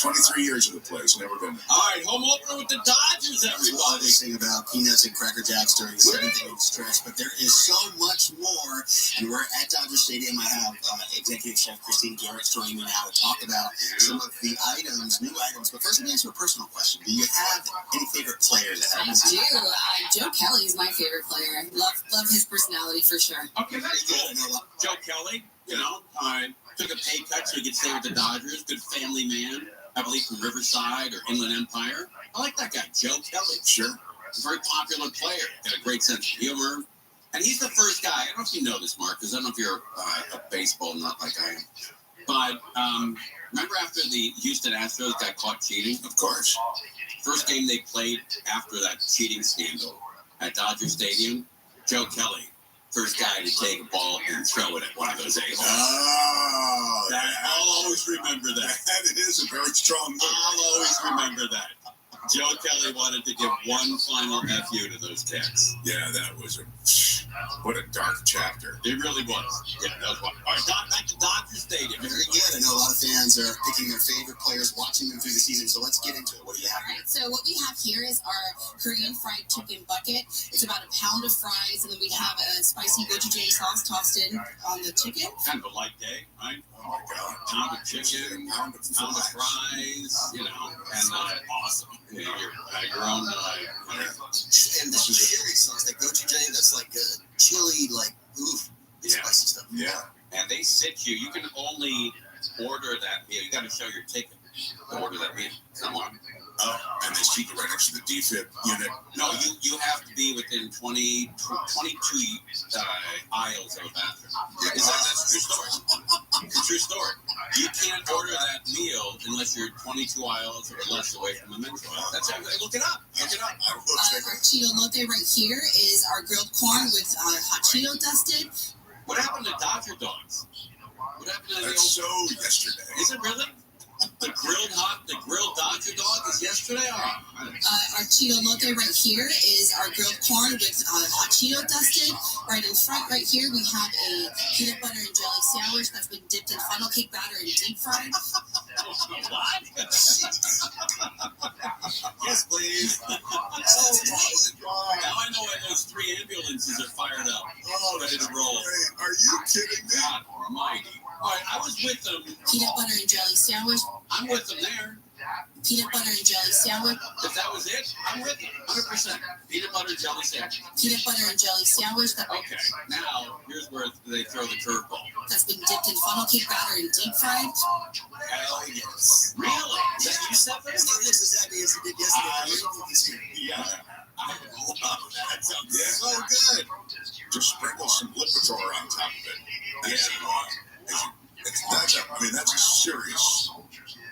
23 years of the place, never been there. All right, home opener with the Dodgers, everybody. They sing about peanuts and Cracker Jacks during the seventh inning stretch, but there is so much more. And we're at Dodger Stadium. I have Executive Chef Christine Garrett joining me now to talk about some of the items, new items. But first, let me answer a personal question. Do you have any favorite players? I do. Joe Kelly is my favorite player. Love his personality for sure. Okay, that's cool. Joe Kelly, took a pay cut so he could stay with the Dodgers. Good family man. I believe from Riverside or Inland Empire. I like that guy, Joe Kelly. Sure. Very popular player. Got a great sense of humor. And he's the first guy. I don't know if you know this, Mark, because I don't know if you're a baseball nut like I am. But remember after the Houston Astros got caught cheating? Of course. First game they played after that cheating scandal at Dodger Stadium, Joe Kelly, first guy to take a ball and throw it at one of those a-holes. Oh, I'll always remember that. That is a very strong move. I'll always remember that. Joe Kelly wanted to give one final FU to those cats. Yeah, that was what a dark chapter. It really was. Yeah, that was one. All right, back to Dodger Stadium. Very good. I know a lot of fans are picking their favorite players, watching them through the season. So let's get into it. What do you have? All right, so what we have here is our Korean fried chicken bucket. It's about a pound of fries, and then we have a spicy gochujang sauce tossed in on the chicken. Kind of a light day, right? Oh my God. Pound of chicken, pound of fries, and awesome. Yeah, your own. And the chili sauce, that gochujang, that's like chili, spicy stuff. Yeah. And they sit you. You can only order that meal. You got to show your ticket to order that meal. Someone. Oh, and they seat you right next to the defib unit. No, you have to be within 22 aisles of a bathroom. That's a true story. It's a true story. You can't order that meal unless you're 22 aisles or less away from the metro. That's how look it up. Look it up. Our Cheeto Lote right here is our grilled corn with hot Cheeto dusted. What happened to Dodger dogs? What happened to That's so yesterday. Is it really? The grilled Dodger dog is yesterday? Our Cheeto Lote right here is our grilled corn with hot Cheeto dusted. Right in front right here, we have a peanut butter and jelly sandwich that's been dipped in funnel cake batter and deep fried. What? Yes, please. Now I know why those 3 ambulances are fired up. Oh, ready to roll. Hey, are you kidding me? God almighty. All right, I was with them. Peanut butter and jelly sandwich. I'm with them there. Peanut butter and jelly sandwich. If that was it, I'm with them. 100%. Peanut butter and jelly sandwich. Peanut butter and jelly sandwich. Okay, now here's where they throw the curveball. That's been dipped in funnel cake batter and deep fried. Hell yes. Really? You said that? It looks exactly as it did yesterday. Yeah. I love that. That sounds so good. Just sprinkle some Lipitor on top of it. That's a serious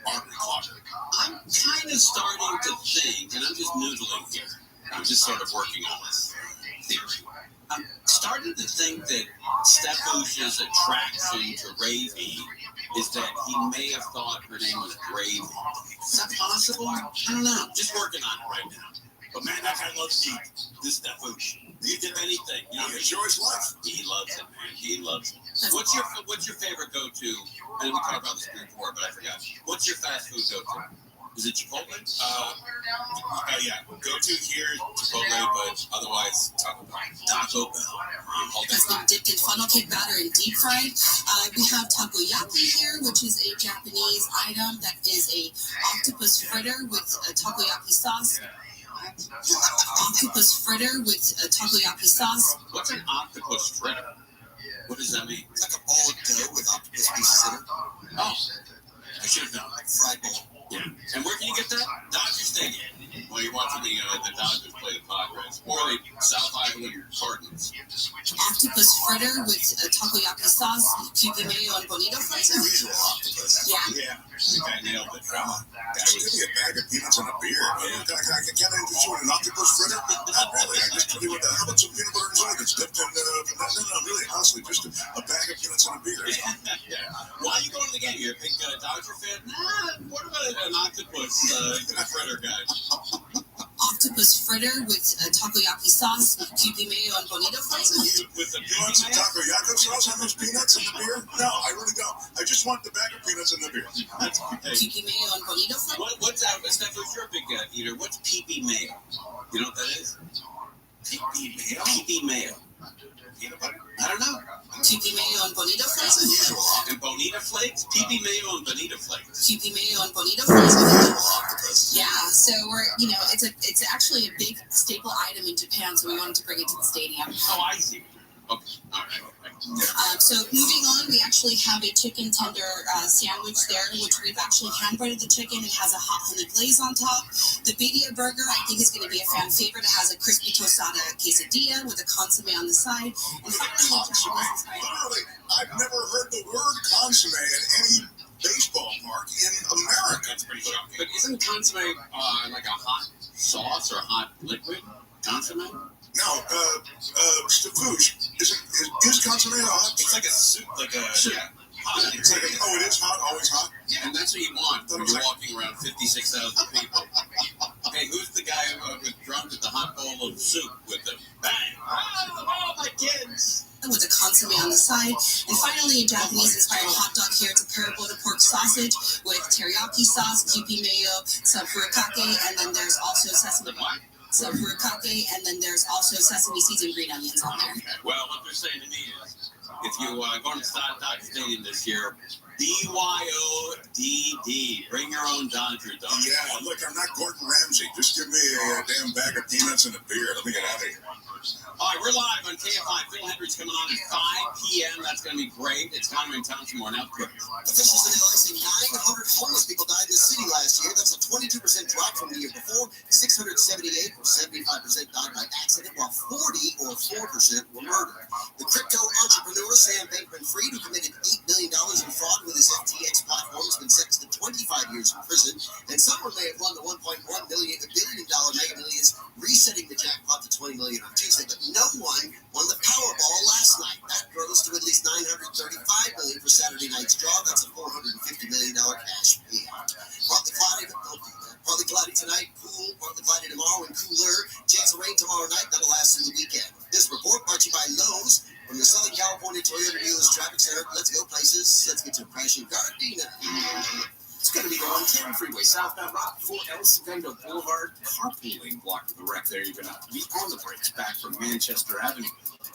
artery clogger. I'm kind of starting to think, and I'm just noodling here. I'm just sort of working on this theory. I'm starting to think that Stephush's attraction to Ravy is that he may have thought her name was Gravy. Is that possible? I don't know. Just working on it right now. But man, that guy loves Steve. This Stephush. You did anything. He enjoys life. He loves it, man. He loves it. What's your favorite go-to? And we talked about this before, but I forgot. What's your fast food go-to? Is it Chipotle? Yeah. Go-to here, Chipotle, but otherwise Taco Bell. Taco Bell. That's been dipped in funnel cake batter and deep fried. We have takoyaki here, which is a Japanese item that is a octopus fritter with a takoyaki sauce. Octopus fritter with a takoyaki sauce. What's an octopus fritter? What does that mean? It's like a bowl of dough with octopus pieces in it. Oh, I should have known. Fried bowl. Yeah. And where can you get that? Dodger Stadium. While you're watching the Dodgers play the Padres or the South Island Cardinals. Octopus fritter with a takoyaki sauce, cubie mayo, and bonito flavor. Usual octopus. Yeah. I nailed it. Give me a bag of peanuts and a beer. Can I interest you in an octopus fritter? Not really. I just tell you what, how about some peanut butter and jelly that's dipped in, no, really, honestly, just a bag of peanuts and a beer. Yeah. Why are you going to the game? You're a big Dodger fan? Nah, what about an octopus fritter guy? octopus fritter with takoyaki sauce, Kewpie mayo, and bonito flakes. With the peanuts and takoyaki sauce on those peanuts in the beer? No, I really don't. I just want the bag of peanuts in the beer. That's Kewpie mayo and bonito flakes. What's Steph, if you're a big eater, what's pee mayo? You know what that is? Pee mayo? Pee mayo. Peanut butter? I don't know. Kewpie mayo and bonito flakes. And bonito flakes? Pee mayo and bonito flakes. Kewpie mayo and bonito flakes. Yeah, so it's actually a big staple item in Japan, so we wanted to bring it to the stadium. Oh, I see. Okay, all right. So moving on, we actually have a chicken tender sandwich there, which we've actually hand breaded the chicken. It has a hot honey glaze on top. The birria burger, I think, is going to be a fan favorite. It has a crispy tostada quesadilla with a consomme on the side. And finally, literally, I've never heard the word consomme in any baseball park in America. That's pretty shocking. But isn't consomme like a hot sauce or a hot liquid? Consomme? No, Stafouche, is consomme hot? It's like a soup, like a... Yeah. Hot. It's like it is hot, always hot? Yeah, and that's what you want when you're walking around 56,000 people. Hey, who's the guy who drunk with the hot bowl of soup with the bang? Oh, my kids! With a consomme on the side. And finally, a Japanese-inspired hot dog here. It's a parabola pork sausage with teriyaki sauce, Kewpie mayo, some furikake, and then there's also sesame... So furikake, and then there's also sesame seeds and green onions on there. Well, what they're saying to me is, if you go to the Dodger Stadium this year, BYODD, bring your own Dodger dog. Yeah, look, I'm not Gordon Ramsay. Just give me a damn bag of peanuts and a beer. Let me get out of here. All right, we're live on KFI. Phil Hendricks coming on at 5 p.m. That's going to be great. It's Conway and Thompson more now. Officials analyzing 900 homeless people died in the city last year. That's a 22% drop from the year before. 678 or 75% died by accident, while 40 or 4% were murdered. The crypto entrepreneur Sam Bankman-Fried, who committed $8 million in fraud with his FTX platform, has been sentenced to 25 years in prison. And someone may have won the $1.1 billion Mega Millions, resetting the jackpot to $20 million on Tuesday, but no one won the Powerball last night. That rose to at least $935 million for Saturday night's draw. That's a $450 million cash payout. Partly cloudy tonight, cool, partly cloudy tomorrow, and cooler. Chance of rain tomorrow night. That'll last through the weekend. This report brought to you by Lowe's from the Southern California Toyota Dealers Traffic Center. Let's go places. Let's get to Crashing Gardena. It's going to be the 110 freeway southbound Rock before El Segundo Boulevard. Carpooling blocked the wreck there. You're going to be on the brakes back from Manchester Avenue.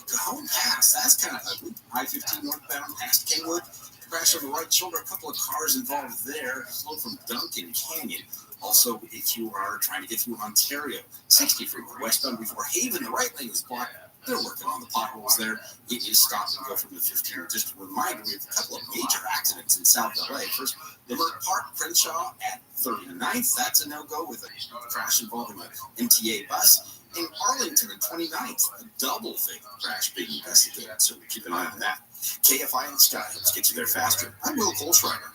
Cajon Pass, that's kind of ugly. I-15 northbound past Kingwood. Crash on the right shoulder. A couple of cars involved there. Slow from Duncan Canyon. Also, if you are trying to get through Ontario, 60 freeway westbound before Haven, the right lane is blocked. They're working on the potholes there. It is stop and go from the 15. Just a reminder, we have a couple of major accidents in South LA. First, Limerick Park, Crenshaw at 39th. That's a no-go with a crash involving an MTA bus. In Arlington at 29th, a double fatal crash being investigated. So keep an eye on that. KFI and Sky helps get you there faster. I'm Will Kohlschreiber.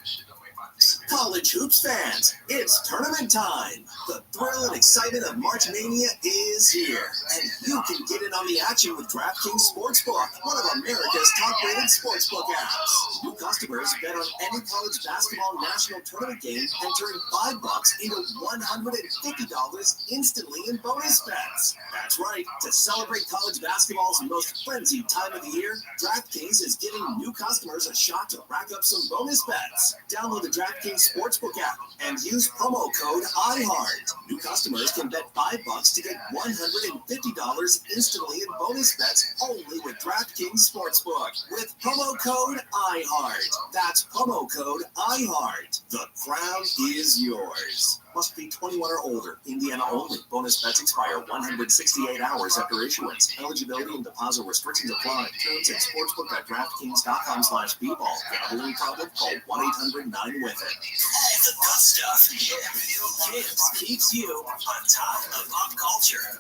College hoops fans, it's tournament time. The thrill and excitement of March Mania is here, and you can get in on the action with DraftKings Sportsbook, one of America's top-rated sportsbook apps. New customers bet on any college basketball national tournament game, entering $5 into $150 instantly in bonus bets. That's right. To celebrate college basketball's most frenzied time of the year, DraftKings is giving new customers a shot to rack up some bonus bets. Download the DraftKings Sportsbook app and use promo code iHeart. New customers can bet $5 to get $150 instantly in bonus bets only with DraftKings Sportsbook with promo code iHeart. That's promo code iHeart. The crown is yours. Must be 21 or older. Indiana only. Bonus bets expire 168 hours after issuance. Eligibility and deposit restrictions apply. Terms at sportsbook.draftkings.com/bball. Gambling problem? Call 1-800-9-WITH-IT. All the good stuff. Kids keeps you on top of pop culture.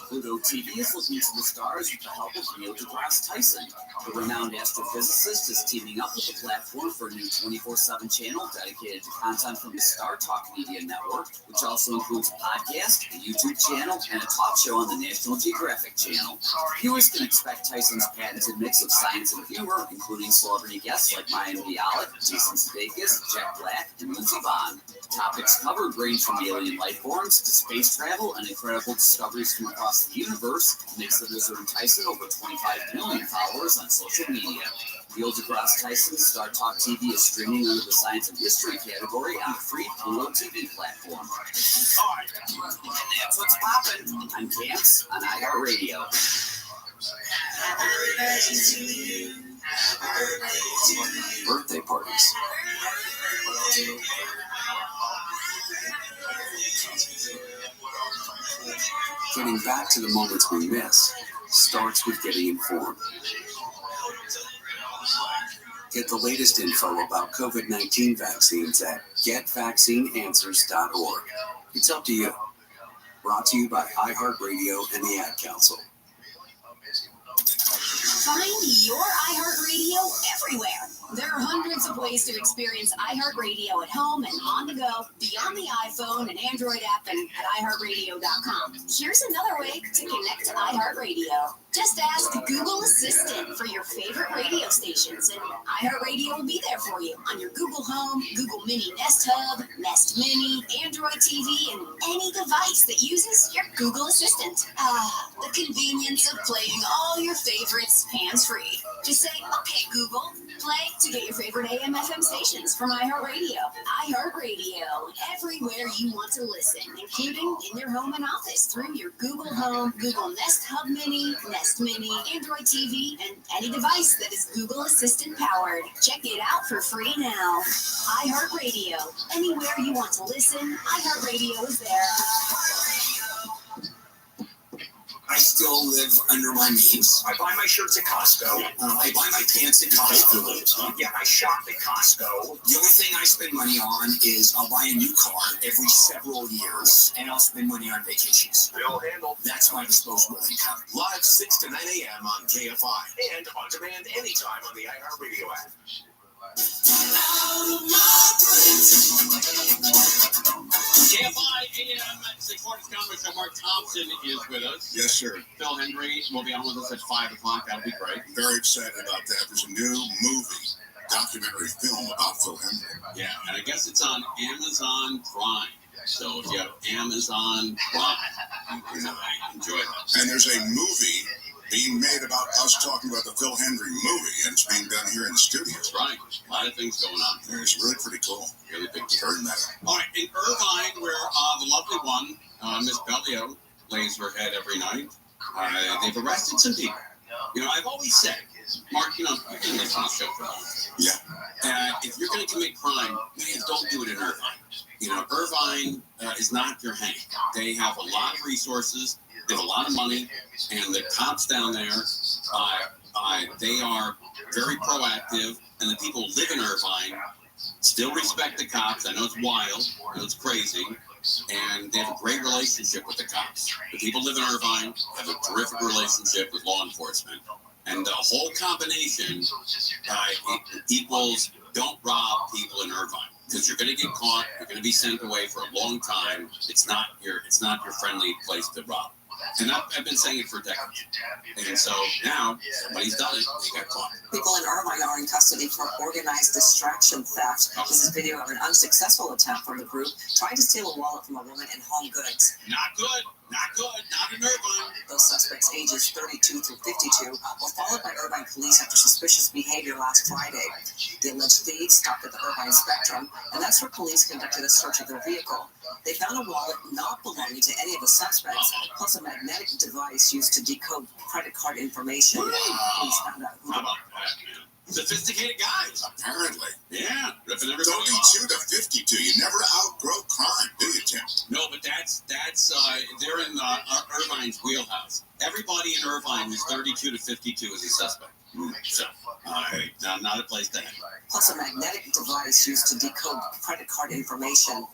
Pluto TV is looking to the stars with the help of Neil deGrasse Tyson. The renowned astrophysicist is teaming up with the platform for a new 24/7 channel dedicated to content from the Star Talk Media Network, which also includes a podcast, a YouTube channel, and a talk show on the National Geographic Channel. Viewers can expect Tyson's patented mix of science and humor, including celebrity guests like Mayim Bialik, Jason Sudeikis, Jack Black, and Lindsey Vonn. Topics covered range from alien life forms to space travel and incredible discoveries from across the universe. Mix the Wizard and Tyson over 25 million followers on social media. Neil deGrasse Tyson's Star Talk TV is streaming under the Science and History category on the free Pluto TV platform. And that's what's poppin' on Camps on iHeartRadio. Birthday parties. Getting back to the moments we miss starts with getting informed. Get the latest info about COVID-19 vaccines at getvaccineanswers.org. It's up to you. Brought to you by iHeartRadio and the Ad Council. Find your iHeartRadio everywhere. There are hundreds of ways to experience iHeartRadio at home and on the go, beyond the iPhone and Android app and at iHeartRadio.com. Here's another way to connect to iHeartRadio. Just ask Google Assistant for your favorite radio stations, and iHeartRadio will be there for you on your Google Home, Google Mini Nest Hub, Nest Mini, Android TV, and any device that uses your Google Assistant. The convenience of playing all your favorites hands-free. Just say, okay, Google, play to get your favorite AM/FM stations from iHeartRadio. iHeartRadio, everywhere you want to listen, including in your home and office through your Google Home, Google Nest Hub Mini, Nest Mini, Android TV, and any device that is Google Assistant powered. Check it out for free now. iHeartRadio, anywhere you want to listen, iHeartRadio is there. I still live under my means. I buy my shirts at Costco. I buy my pants at Costco. Yeah, I shop at Costco. The only thing I spend money on is I'll buy a new car every several years, and I'll spend money on vacations. Bill handle. That's my disposable income. Live 6 to 9 a.m. on KFI and on demand anytime on the iHeartRadio app. KFI AM 640 Comedy Show. Mark Thompson is with us. Yes, sir. Phil Hendry will be on with us at 5 o'clock. That'll be great. Very excited about that. There's a new documentary film about Phil Hendry. Yeah, and I guess it's on Amazon Prime. So if you have Amazon Prime, you can enjoy that. And there's a movie being made about us talking about the Phil Hendry movie, and it's being done here in the studio. Right. A lot of things going on. It's really pretty cool. Really big. Very meta. All right, in Irvine, where the lovely one, Miss Bellio, lays her head every night, they've arrested some people. You know, I've always said, Mark, you know, you've been listening to the show for a while. Yeah. If you're going to commit crime, man, don't do it in Irvine. You know, Irvine is not your hang. They have a lot of resources. They have a lot of money, and the cops down there, they are very proactive, and the people who live in Irvine still respect the cops. I know it's wild, I know it's crazy, and they have a great relationship with the cops. The people who live in Irvine have a terrific relationship with law enforcement, and the whole combination equals don't rob people in Irvine. Because you're going to get caught, you're going to be sent away for a long time. It's not your friendly place to rob. And I've been saying it for decades. And so now somebody's done it. They got caught. People in Irvine are in custody for organized distraction theft. This is video of an unsuccessful attempt from the group trying to steal a wallet from a woman in Home Goods. Not good. Not good. Not in Irvine. Those suspects, ages 32 through 52, were followed by Irvine police after suspicious behavior last Friday. The alleged thieves stopped at the Irvine Spectrum, and that's where police conducted a search of their vehicle. They found a wallet not belonging to any of the suspects, plus a magnetic device used to decode credit card information. Police found out who How about that, man? Sophisticated guys. Apparently. Yeah. Ripping everybody Don't be off. 2 to 52. You never outgrow crime, do you, Tim? No, but that's they're in Irvine's wheelhouse. Everybody in Irvine who's 32 to 52 is a suspect. So, not a place to hang. Plus a magnetic device used to decode credit card information.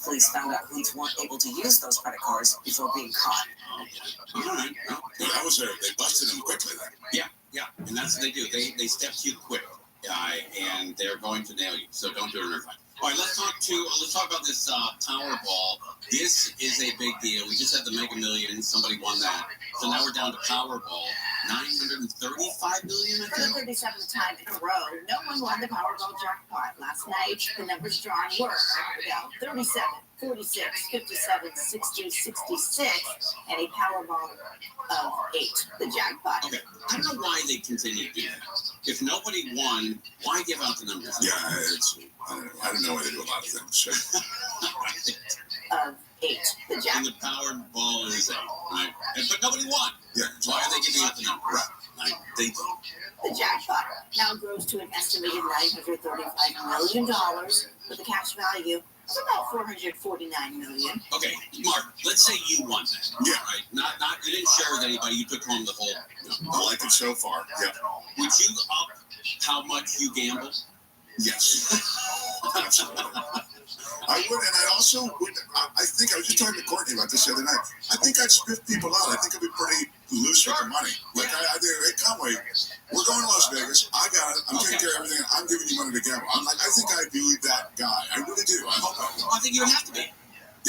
Police found out police weren't able to use those credit cards before being caught. All right. Well, they busted him quickly then. Yeah. And that's what they do. They step to you quick. And they're going to nail you. So don't do it in Irvine. All right, let's talk about this Powerball. This is a big deal. We just had the Mega Millions. Somebody won that. So now we're down to Powerball. 935 million, I For the think. 37th time in a row, no one won the Powerball jackpot. Last night, the numbers drawn were 37, 46, 57, 60, 66, and a Powerball of 8, the jackpot. Okay, I don't know why they continue to do that. If nobody won, why give out the numbers? Yeah, I don't know why they do a lot of things. Of 8, the And jackpot. the Powerball is 8, right? But nobody won. Yeah. Why are they giving out the numbers? Right. They don't. The jackpot now grows to an estimated $935 million, with a cash value of about $449 million. Okay, Mark, let's say you won that. Yeah. Right? Not you didn't share with anybody, you took home the whole. I like it so far. Yeah. Would you up how much you gamble? Yes. Absolutely. I would, and I also would. I think I was just talking to Courtney about this the other night. I think I'd spiff people out. I think I'd be pretty loose with the money. Like I think, hey, come wait, we're going to Las Vegas. I got it. I'm taking care of everything. I'm giving you money to gamble. I'm like, I think I'd be that guy. I really do. I hope I will. I think you would have to be.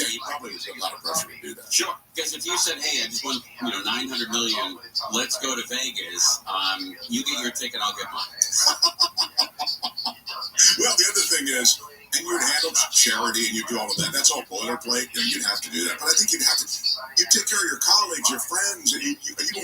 Yeah, you probably have a lot of pressure to do that. Sure. Because if you said, hey, I just won, 900 million, let's go to Vegas. You get your ticket, I'll get mine. Well, the other thing is, and you'd handle charity and you do all of that. That's all boilerplate, and you'd have to do that. But I think you'd have to. You take care of your colleagues, your friends, and you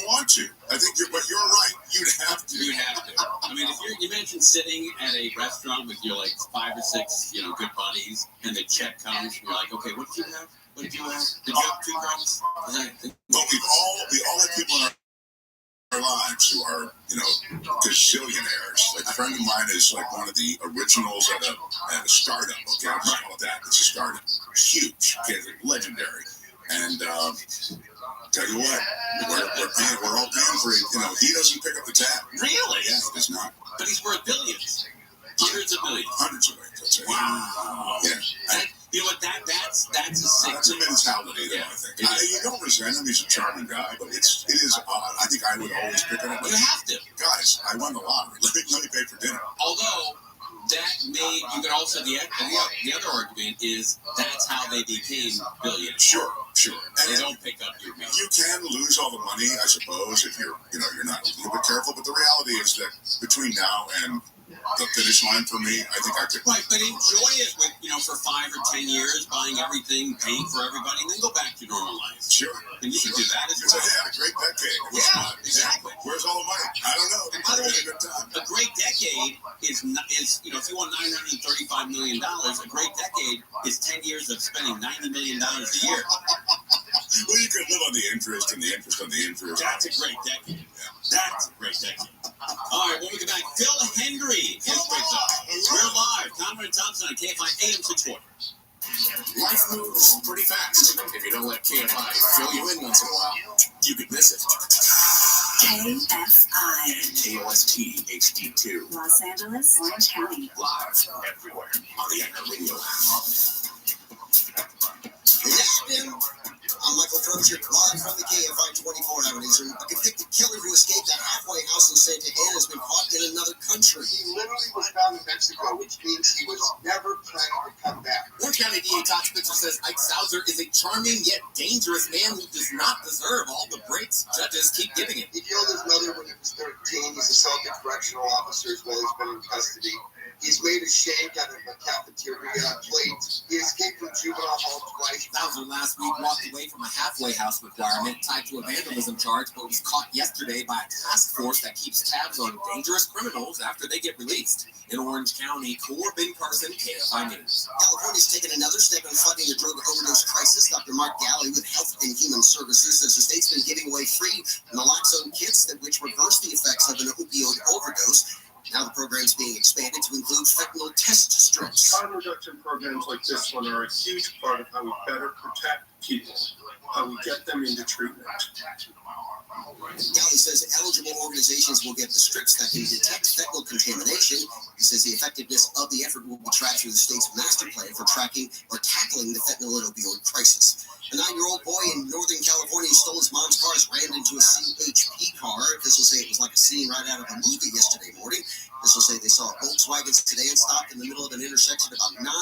want to. I think but you're right. You'd have to. You have to. I mean, if you mentioned sitting at a restaurant with your 5 or 6, good buddies, and the check comes, and you're like, okay, what did you have? What did you have? Did you have 2 drinks? But we all have people in our lives who are, gazillionaires. Like a friend of mine is like one of the originals at a startup. Okay, I'll just call it that. It's a startup. Huge, okay, legendary. And tell you what, we're all paying for it. He doesn't pick up the tab. Really? Yeah, he does not. But he's worth billions. Hundreds of millions. Hundreds of millions, I'd say. Wow. Yeah. You know what? That's a sick. That's a mentality, though, I think. You don't resent him. He's a charming guy, but it is odd. I think I would always pick it up. You have to. Guys, I won the lottery. Let me pay for dinner. Although, you could also, the other argument is that's how they became billionaires. Sure. And they don't pick up your money. You can lose all the money, I suppose, if you're not a little bit careful. But the reality is that between now and the finish line for me, I think I could. Right, but enjoy it with, for 5 or 10 years, buying everything, paying for everybody, and then go back to normal life. Sure. And you can do that as well. It's a great decade. Yeah, exactly. Where's all the money? I don't know. And by the way, a good time. a great decade is if you want $935 million, a great decade is 10 years of spending $90 million a year. Well, you could live on the interest and the interest on the interest. That's a great decade. That's a great decade. All right, when we get back, Phil Hendry is with us. We're live. Conrad and Thompson on KFI AM 640. Life moves pretty fast. If you don't let KFI fill you in once in a while, you could miss it. KFI. KOST HD2. Los Angeles, Orange County. Live everywhere on the Anchor Radio app. I'm Michael Crozier, live from the KFI 24 Avenues. A convicted killer who escaped a halfway house in Santa Ana has been caught in another country. He literally was found in Mexico, which means he was never planning to come back. Orange County DA Todd Spitzer says Ike Sauser is a charming yet dangerous man who does not deserve all the breaks judges keep giving him. He killed his mother when he was 13. He's assaulted correctional officers while he's been in custody. He's made a shank out of a cafeteria plate. He escaped from juvenile hall twice. Sauser last week walked away from a halfway house requirement tied to a vandalism charge, but was caught yesterday by a task force that keeps tabs on dangerous criminals after they get released. In Orange County, Corbin Carson, KFI News. California's taken another step in fighting the drug overdose crisis. Dr. Mark Galley with Health and Human Services says the state's been giving away free naloxone kits which reverse the effects of an opioid overdose. Now the program's being expanded to include fentanyl test strips. Harm reduction programs like this one are a huge part of how we better protect people, how we get them into treatment. Galley says eligible organizations will get the strips that can detect fentanyl contamination. He says the effectiveness of the effort will be tracked through the state's master plan for tracking or tackling the fentanyl and opioid crisis. A 9-year-old boy in Northern California stole his mom's car, ran into a CHP car. Officials say it was like a scene right out of a movie yesterday morning. Officials say they saw Volkswagens today and stopped in the middle of an intersection about 9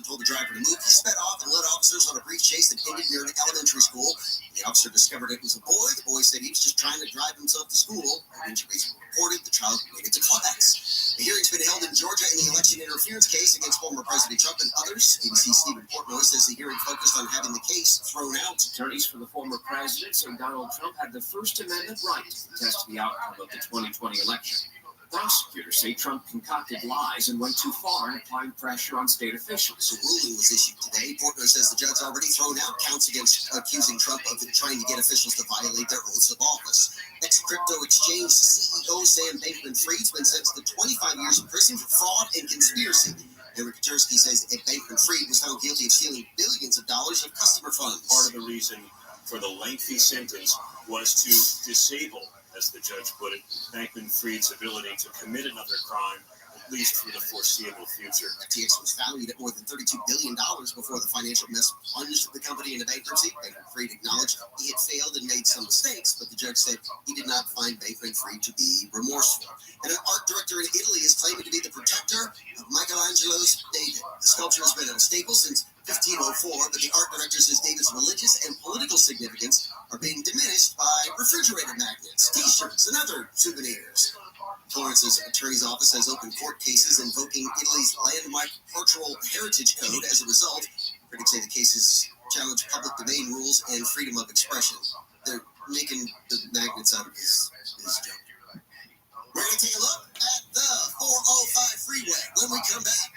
told the driver to move. He sped off and led officers on a brief chase that ended near an elementary school. The officer discovered it was a boy. The boy said he was just trying to drive himself to school. No injuries were reported. The child made it to class. The hearing's been held in Georgia in the election interference case against former President Trump and others. ABC's Stephen Portnoy says the hearing focused on having the case thrown out. Attorneys for the former president say Donald Trump had the First Amendment right to contest the outcome of the 2020 election. Prosecutors say Trump concocted lies and went too far in applying pressure on state officials. The ruling was issued today. Portnoy says the judge already thrown out counts against accusing Trump of trying to get officials to violate their oaths of office. Ex-crypto exchange CEO Sam Bankman-Fried's been sentenced to 25 years in prison for fraud and conspiracy. Eric Katursky says Bankman-Fried was found guilty of stealing billions of dollars of customer funds. Part of the reason for the lengthy sentence was to disable, as the judge put it, Bankman-Fried's ability to commit another crime, at least for the foreseeable future. FTX was valued at more than $32 billion before the financial mess plunged the company into bankruptcy. Bankman-Fried acknowledged he had failed and made some mistakes, but the judge said he did not find Bankman-Fried to be remorseful. And an art director in Italy is claiming to be the protector of Michelangelo's David. The sculpture has been a staple since 1504, but the art director says David's religious and political significance are being diminished by refrigerator magnets, t-shirts, and other souvenirs. Florence's attorney's office has opened court cases invoking Italy's landmark cultural heritage code. As a result, critics say the cases challenge public domain rules and freedom of expression. They're making the magnets out of his junk. We're going to take a look at the 405 freeway when we come back.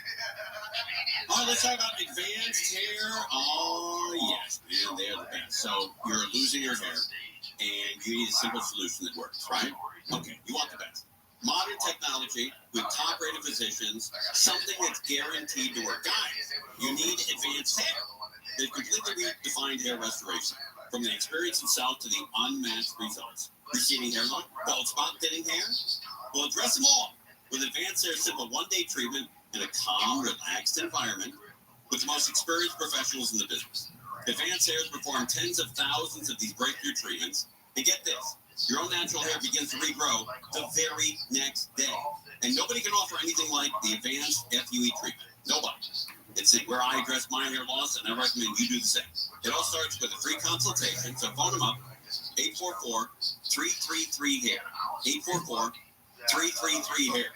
Oh, let's talk about advanced hair. Oh, yes, man, they're the best. So you're losing your hair, and you need a simple solution that works, right? Okay, you want the best. Modern technology with top-rated physicians, something that's guaranteed to work. Guys, you need advanced hair. They've completely redefined hair restoration, from the experience itself to the unmatched results. Receding hairline, bald spot thinning hair. We'll address them all with Advanced Hair's simple one-day treatment in a calm, relaxed environment with the most experienced professionals in the business. Advanced Hair has performed tens of thousands of these breakthrough treatments. And get this, your own natural hair begins to regrow the very next day. And nobody can offer anything like the Advanced FUE treatment. Nobody. It's where I address my hair loss, and I recommend you do the same. It all starts with a free consultation, so phone them up, 844-333-HAIR, 844-333-HAIR.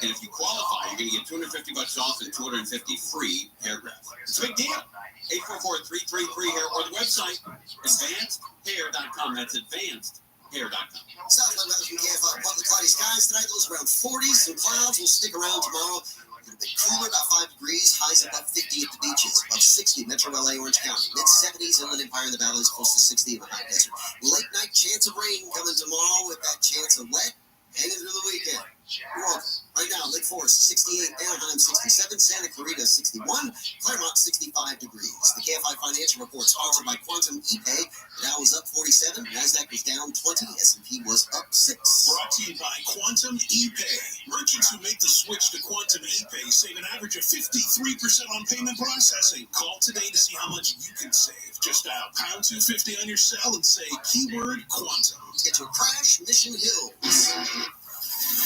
And if you qualify, you're going to get $250 off and $250 free hair grafts. It's a big deal. 844-333-HAIR or the website, advancedhair.com. That's advancedhair.com. Southland weather from KFI. Partly cloudy skies tonight. Lows around 40. Some clouds will stick around tomorrow. A bit cooler, about 5 degrees. Highs above 50 at the beaches. Above 60 Metro LA, Orange County. Mid-70s Inland Empire in the valleys. Close to 60 in the high desert. Late night chance of rain coming tomorrow with that chance of wet. Hanging through the weekend. You're welcome. Right now, Lake Forest 68, Anaheim 67, Santa Clarita 61, Claremont 65 degrees. The KFI Financial Report sponsored by Quantum ePay. The Dow was up 47, Nasdaq was down 20, S&P was up 6. Brought to you by Quantum ePay. Merchants who make the switch to Quantum ePay save an average of 53% on payment processing. Call today to see how much you can save. Just dial pound 250 on your cell and say keyword Quantum. Get to a crash, Mission Hills. It's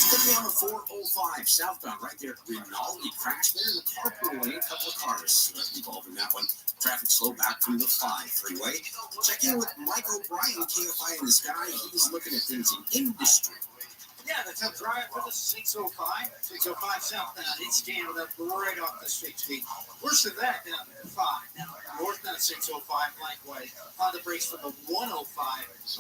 going to be on the 405 southbound right there at Rinaldi. Crash there in the carpool lane. A couple of cars involved in that one. Traffic slow back from the 5 freeway. Check in with Mike O'Brien, KFI in the Sky. He's looking at things in industry. Yeah, that's up right for the 605 southbound. It's jamming up right off the 60. Worse than that down at 5. Now, northbound 605, likewise. On the brakes for the 105.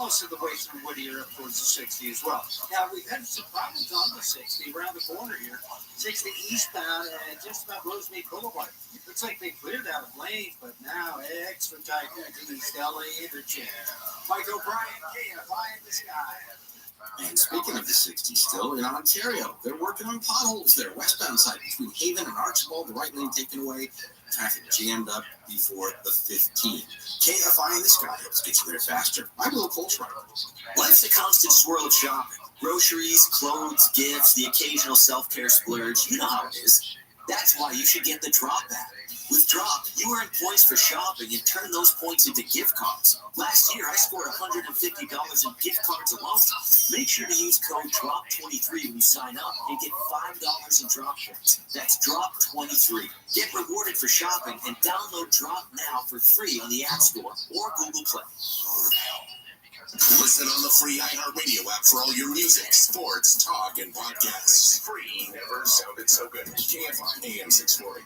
Most of the way through Whittier up towards the 60 as well. Now, we've had some problems on the 60 around the corner here. 60 eastbound and just about Rosemead Boulevard. Looks like they cleared out of lanes, but now extra tight to East LA interchange. Mike O'Brien, KFI in the Sky. And speaking of the 60 still, in Ontario, they're working on potholes there. Westbound side between Haven and Archibald, the right lane taken away. Traffic jammed up before the 15. KFI in the Sky helps get you there faster. I'm Will Coltrane. Life's a constant swirl of shopping. Groceries, clothes, gifts, the occasional self-care splurge. You know how it is. That's why you should get the Drop app. With Drop, you earn points for shopping and turn those points into gift cards. Last year, I scored $150 in gift cards alone. Make sure to use code DROP23 when you sign up and get $5 in Drop points. That's DROP23. Get rewarded for shopping and download Drop now for free on the App Store or Google Play. Listen on the free iHeartRadio app for all your music, sports, talk, and podcasts. Free never sounded so good. KFI AM 640.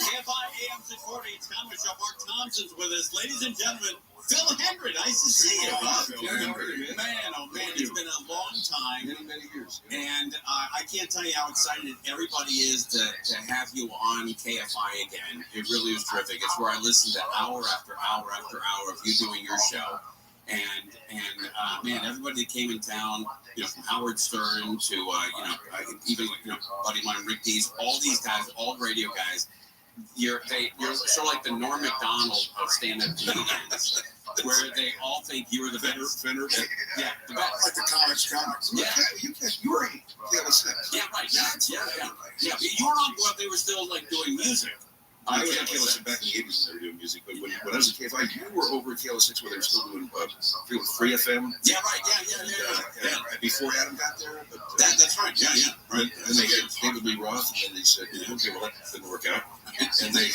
KFI AM 640, it's Comedy Show. Mark Thompson's with us. Ladies and gentlemen, Phil Hendry, nice to see you. Man, oh man, it's been a long time. Many years. And I can't tell you how excited everybody is to have you on KFI again. It really is terrific. It's where I listen to hour after hour after hour of you doing your show. And man, everybody that came in town, from Howard Stern to even buddy of mine, Rick Dees, all these guys, all radio guys. You're sort of like the Norm Macdonald of stand-up comedians, where they all think you were the best. Yeah, the best. Like the comics. Yeah. You were KLSX. Yeah, right. Yeah. You were on what they were still like doing music. I was at KLSX back in the 80s when they were doing music, but when I was at KFI, you were over at KLSX where they were still doing Free FM. Yeah, right. Yeah. Before Adam got there. But, that's right. Yeah. Right. And they had David Lee Roth, and then they said, okay, well, that didn't work out. And they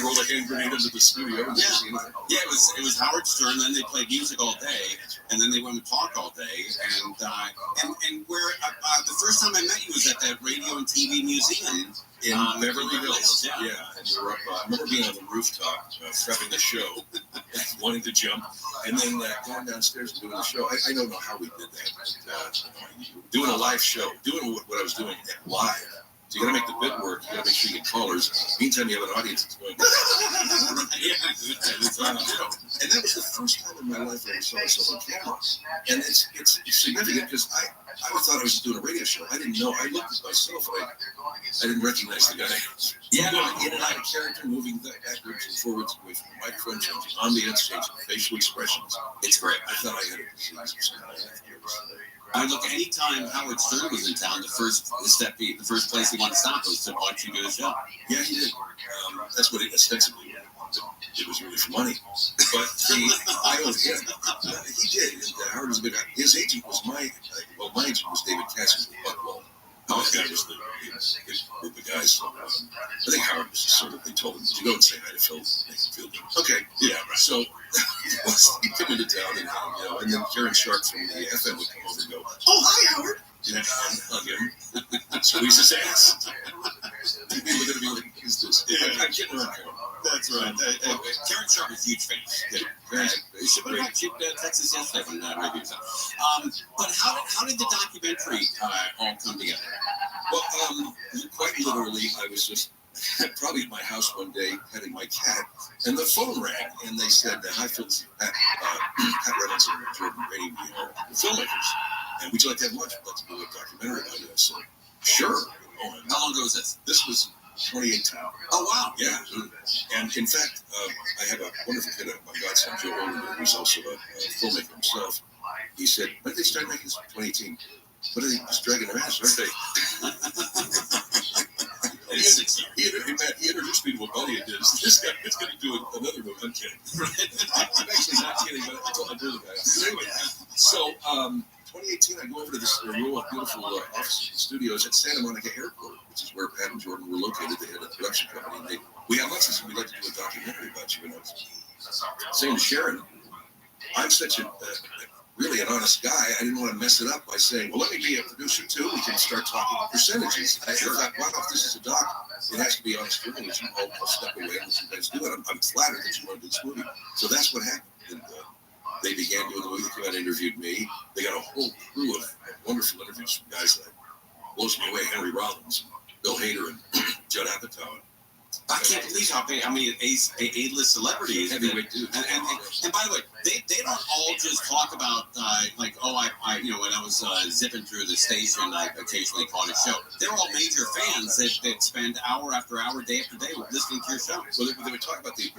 rolled a hand grenade into the studio. And it was Howard Stern. Then they played music all day, and then they went and talked all day. And where the first time I met you was at that Radio and TV Museum in Beverly Hills. Yeah. And we were up. I remember being on the rooftop prepping the show, wanting to jump, and then going downstairs and doing the show. I don't know how we did that, but doing a live show, doing what I was doing live. So you got to make the bit work. You got to make sure you get callers. Meantime, you have an audience that's going. And that was the first time in my life I saw myself on camera. And it's significant because I thought I was just doing a radio show. I didn't know. I looked at myself and I didn't recognize the guy. In and out of character, moving backwards and forwards away from the microphone, changing ambience, changing facial expressions. It's great. I thought I had a disease. I look, anytime Howard Stern was in town, the first place he wanted to stop was to watch you do the show. Yeah, he did. That's what it ostensibly was. It was really for money. But I owed him. He did. And Howard was a big guy. His agent was my agent was David Cassidy with Buckwell. That guy was the group of guys. I think Howard was just sort of, they told him, did you go and say hi to Phil? Make him feel good. Okay, yeah, right. So he came into town, and then Karen Sharp from the FM would come over and go, oh, hi, Howard. And hug him. Squeeze his ass. People are going to be like, who's this? I'm getting around Karen. That's right. Karen Sharp is a huge fan. She texted us yesterday when maybe it was but how did the documentary all come together? Well, quite literally, I was just probably at my house one day petting my cat, and the phone rang, and they said, hi, Phil, Pat Reynolds and Jordan Brady, the filmmakers, and would you like to have lunch? I'd like to do a documentary about you. I said, sure. How long ago was this? This was 2018. Oh, wow. Yeah. And in fact, I have a wonderful kid, my godson, Joe Olin, who's also a filmmaker himself. He said, when did they start making this? 2018. What are they just dragging their ass, aren't they? He introduced me to what Elliot did. So this guy is going to do another movie. I'm kidding. I'm actually not kidding, but I told the guy. Anyway, so 2018, I go over to this rural, beautiful office studios at Santa Monica Airport, which is where Pat and Jordan were located. They had a production company. We have lots of things. We'd like to do a documentary about you. And I was saying to Sharon, I'm such a really an honest guy. I didn't want to mess it up by saying, well, let me be a producer too. We can start talking percentages. I thought, wow, if this is a doc, it has to be honest journalism. I'll step away and let you guys do it. I'm flattered that you want to do this movie. So that's what happened. And they began doing the movie. They came out and interviewed me. They got a whole crew of wonderful interviews from guys that blows me away. Henry Rollins, Bill Hader, and Judd Apatow. I can't believe how many A-list celebrities. Heavyweight dudes. And by the way, they don't all just talk about like, oh, I when I was zipping through the station, I occasionally caught a show. They're all major fans that spend hour after hour, day after day listening to your show. Well, they would talk about the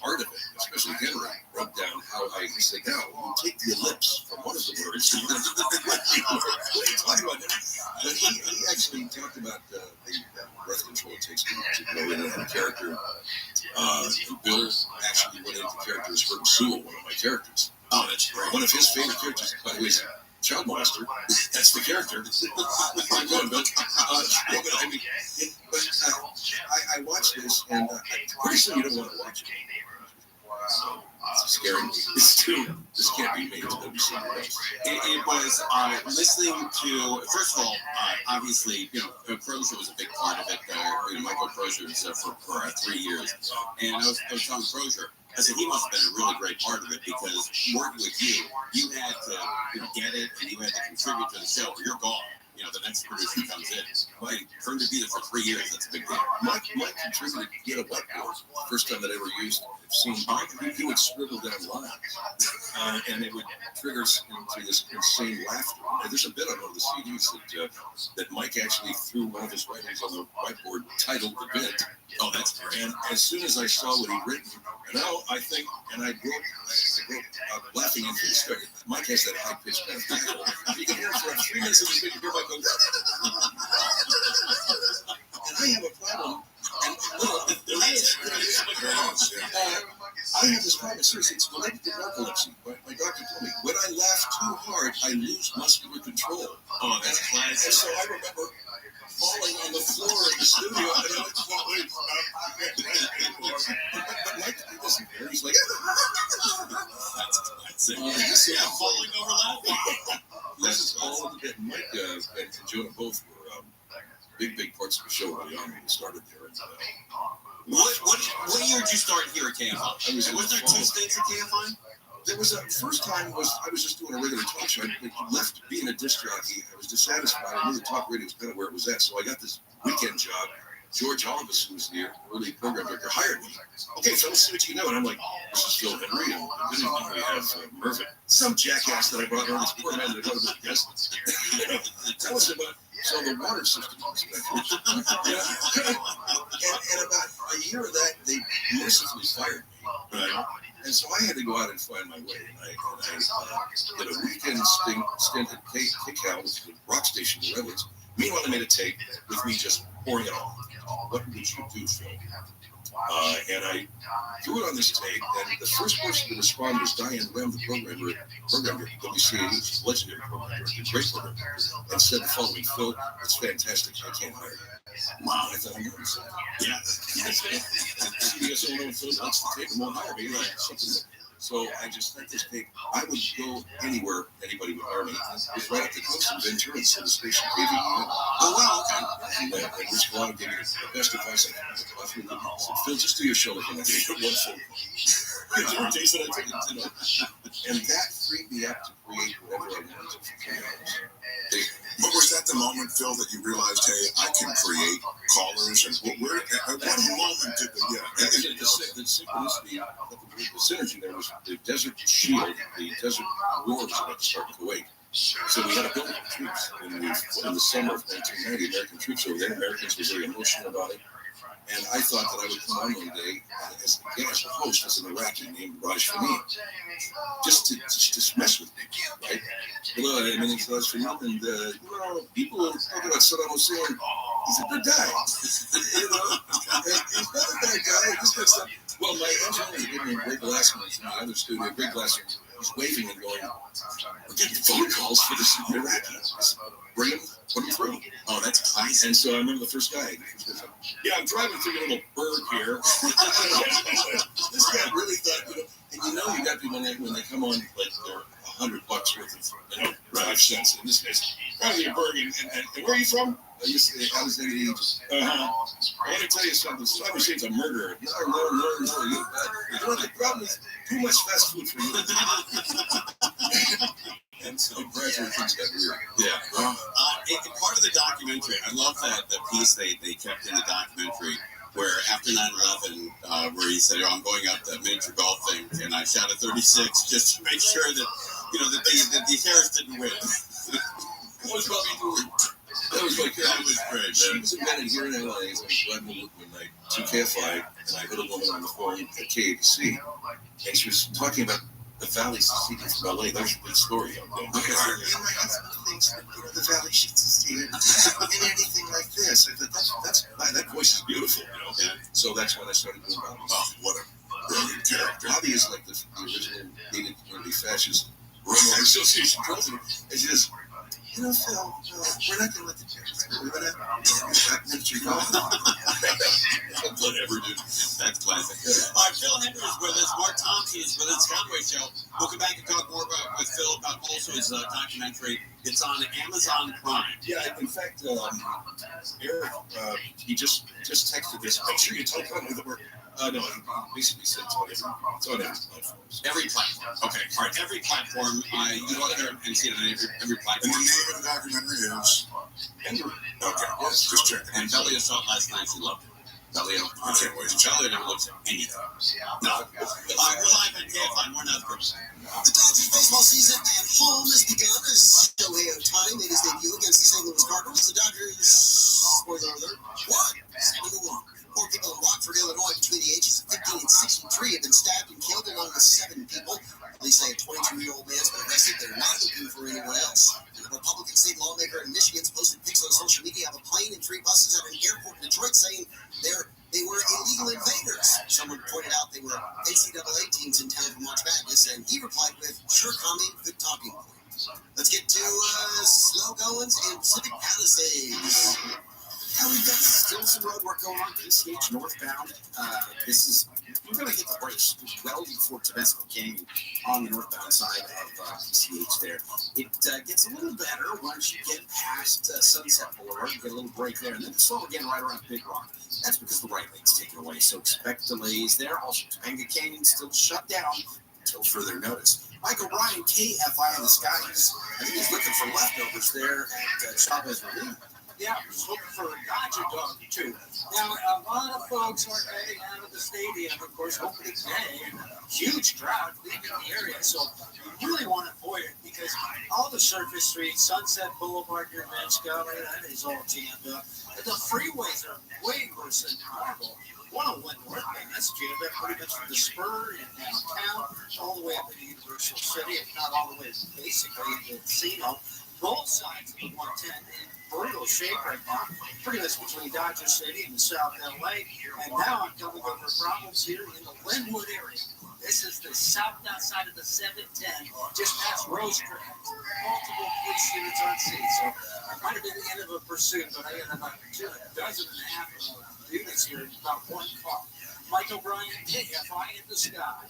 art of it, Officer Henry wrote down how I said, now, you take the ellipse from one of the words. What are you talking about? But he actually talked about the breath control it takes to go in and have a character. And Bill actually went into character as Herb Sewell, one of my characters. Oh, that's great. One of his favorite characters, by the way, is Child Molester. That's the character. I'm going, Bill. I watched this, and pretty soon you don't want to watch it. It's scaring me. This can't be me. It's going to be something else. It was listening to, first of all, obviously, Crozier was a big part of it. Michael Crozier was there for 3 years. And I was telling Crozier, I said, he must have been a really great part of it because working with you had to get it and you had to contribute to the show or you're gone. The next producer comes in. For him to be there for 3 years, that's a big deal. Mike contributed to get a whiteboard. First time that I ever used it. Seen Mike, he would scribble down lines, and it would trigger us into this insane laughter. And there's a bit on one of the CDs that Mike actually threw one of his writings on the whiteboard, titled the bit. Oh, that's great. And as soon as I saw what he'd written, now I think, and I broke laughing into the story. Mike has that high-pitched kind of cackle. You can hear for 3 minutes of this big, you hear Mike go, and I have a problem. And I have this problem. Seriously, it's related to narcolepsy. My doctor told me when I laugh too hard, I lose muscular control. Oh, that's classic. And so I remember falling on the floor in the studio, and I was falling. But Mike doesn't care. He's like, that's classic. Yeah, falling over laughing. This is all of the bit. Mike and Jonah both were big parts of the show early on when we started there. What year did you start here at KFI? Was there 2 stints at KFI? There was first time I was just doing a regular talk show. I left being a disc jockey. I was dissatisfied. I knew the talk radio was kind of where it was at, so I got this weekend job. George Olivas, who was the early program director, hired me. Okay, so let's see what you know. And I'm like, this is Phil Henry, and good evening, we have Mervyn. Some jackass that I brought on this poor man that I got a guest. Tell us about the water system. And about a year of that, they mercifully fired me. Right? And so I had to go out and find my way. And I did a weekend stint at Kick Out, which is a rock station in Redlands. Meanwhile, I made a tape with me just pouring it on. What would you do, Phil? And I threw it on this tape, and the first person to respond was Diane Rem, the programmer at WCAU, legendary program director, great program director, and said the following: Phil, it's fantastic. I can't hire you. Wow, I thought I'm going to say, yeah. CBS owner Phil likes the tape and won't hire me. Like, something. So I just sent this tape. I would go anywhere anybody would hire me. It was right up the coast in Ventura, so the station gave me. Oh, wow, okay. And Rich Colano gave me the best advice I had. I said, Phil, just do your show like one phone call. There were days that I took it to know. And that freed me up to create whatever I wanted for 3 hours. But was that the moment, Phil, that you realized, hey, I can create callers? And at what moment did the synchronicity, the synergy there was the Desert Shield, the Desert War was about to start in Kuwait. So we had a building of troops in the summer of 1990, American troops over there. Americans were very emotional about it. And I thought that I would come on one day as a host as an Iraqi named Raj Fahmy, just to mess with me, right? Hello, my name is Raj Fahmy, and people talk about Saddam Hussein. He's a good guy, He's not a bad guy. This guy's stuff. Well, my engineer gave me Greg Glassman from the other studio. Greg Glassman was waving and going, "We're getting phone calls for this Iraqi. Bring him, put him through." Oh, that's classic. And so I remember the first guy. Yeah, I'm driving through a little burg here. This guy really thought, and you got people when they come on, like they're $100 worth of, 5 cents. And this guy's driving a burg, and where are you from? I was in Egypt. I want to tell you something. Saddam Hussein's a murderer. No. The problem is too much fast food for you. And so gradually things got weird. Yeah. Part of the documentary, I love that the piece they kept in the documentary where after 9/11, where he said, I'm going up the miniature golf thing, and I shot a 36 just to make sure that, that the terrorists didn't win. What was probably doing? That was like That was great. She was invented here in LA. I was driving when I took KFI, and I heard a woman on the phone at KABC, and she was talking about the Valley seceded from LA. That was a good story. And my husband thinks that the Valley should secede in anything like this. I thought that voice is beautiful, Yeah. So that's when I started doing Bobby. Oh, what a brilliant character. Bobby is like the original Native community fascist Railroad Association president, and she says, Phil, we're not going to let the Jews go. We're going to ministry go. Whatever, dude. That's classic. All right, Phil Henry is with us. Mark Thompson is with us. Conway Show. We'll come back and talk more with Phil about also his documentary. It's on Amazon Prime. Yeah, in fact, Eric, he just texted this. Make sure you tell Conway that we're. No, he basically said it's on every platform. Every platform. Okay, all right. Every platform. You go out there and see it on every platform. And the name of the documentary is? Henry. Okay, yes, just check it. And Belia saw it last night. She loved it. Belia, I can't wait. Belia never looks at anything. No. We're live on KFI. More now, person. The Dodgers baseball season at home has begun as Shohei Ohtani made his debut against the St. Louis Cardinals. The Dodgers, spoiler alert, won 7-1. 4 people in Rockford, Illinois, between the ages of 15 and 63 have been stabbed and killed, along with 7 people. Police say a 22-year-old man's been arrested. They're not looking for anyone else. And a Republican state lawmaker in Michigan posted pics on social media of a plane and 3 buses at an airport in Detroit, saying they were illegal invaders. Someone pointed out they were NCAA teams in town for March Madness, and he replied with, "Sure, commie, good talking point." Let's get to slow goings in Pacific Palisades. We've got still some road work going on, PCH northbound. We're going to hit the brakes well before Tabasco Canyon on the northbound side of PCH there. It gets a little better once you get past Sunset Boulevard. You get a little break there, and then it's slow again right around Big Rock. That's because the right lane's taken away, so expect delays there. Also, Topanga Canyon still shut down until further notice. Michael Bryan, KFI in the sky. I think he's looking for leftovers there at Chavez Ravine. Yeah, I was looking for a Dodger dog, too. Now, a lot of folks are heading out of the stadium, of course, opening day, and a huge crowd leaving the area. So you really want to avoid it because all the surface streets, Sunset Boulevard, your men's gallery, that is all jammed up. And the freeways are way worse than normal. 101 northbound, that's jammed up pretty much from the Spur in downtown all the way up into Universal City, if not all the way to basically the casino. Both sides of the 110 in brutal shape right now, pretty much between Dodger City and the South LA. And now I'm coming over problems here in the Linwood area. This is the southbound side of the 710, just past Rosecrest. Multiple police units on scene, so it might have been the end of a pursuit, but I got about a dozen and a half units here in about 1 car. Michael Bryan, KFI in the sky.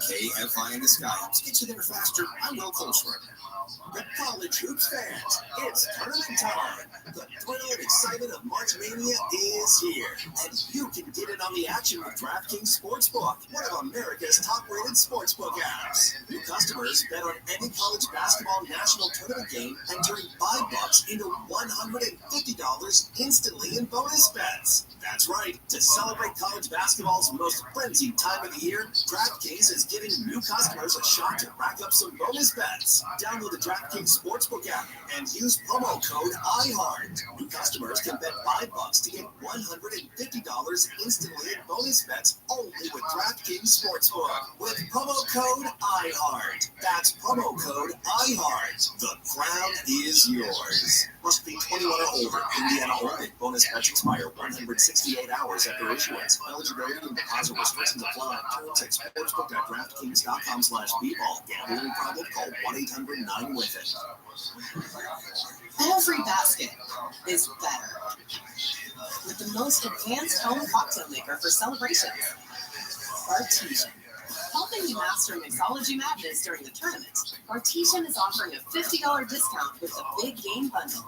KFI in the sky. Let's get you there faster. I'm Will Colesworth. Good college hoops fans, it's tournament time. The thrill and excitement of March Mania is here, and you can get in on the action with DraftKings Sportsbook, one of America's top-rated sportsbook apps. New customers bet on any college basketball national tournament game and turn $5 into $150 instantly in bonus bets. That's right. To celebrate college basketball's most frenzied time of the year, DraftKings is giving new customers a shot to rack up some bonus bets. Download the DraftKings Sportsbook app and use promo code IHEART. New customers can bet $5 to get $150 instantly in bonus bets only with DraftKings Sportsbook with promo code IHEART. That's promo code IHEART. The crown is yours. Must be 21 or older. Indiana only. Bonus bets expire 168 hours after issuance. Eligibility and deposit restrictions apply. Terms at sportsbook.draftkings.com/bball. Gambling problem? Call 1-800-9-WITH-IT. Every basket is better with the most advanced home cocktail maker for celebrations. Artesian. Helping you master mixology madness during the tournament, Artesian is offering a $50 discount with the Big Game Bundle.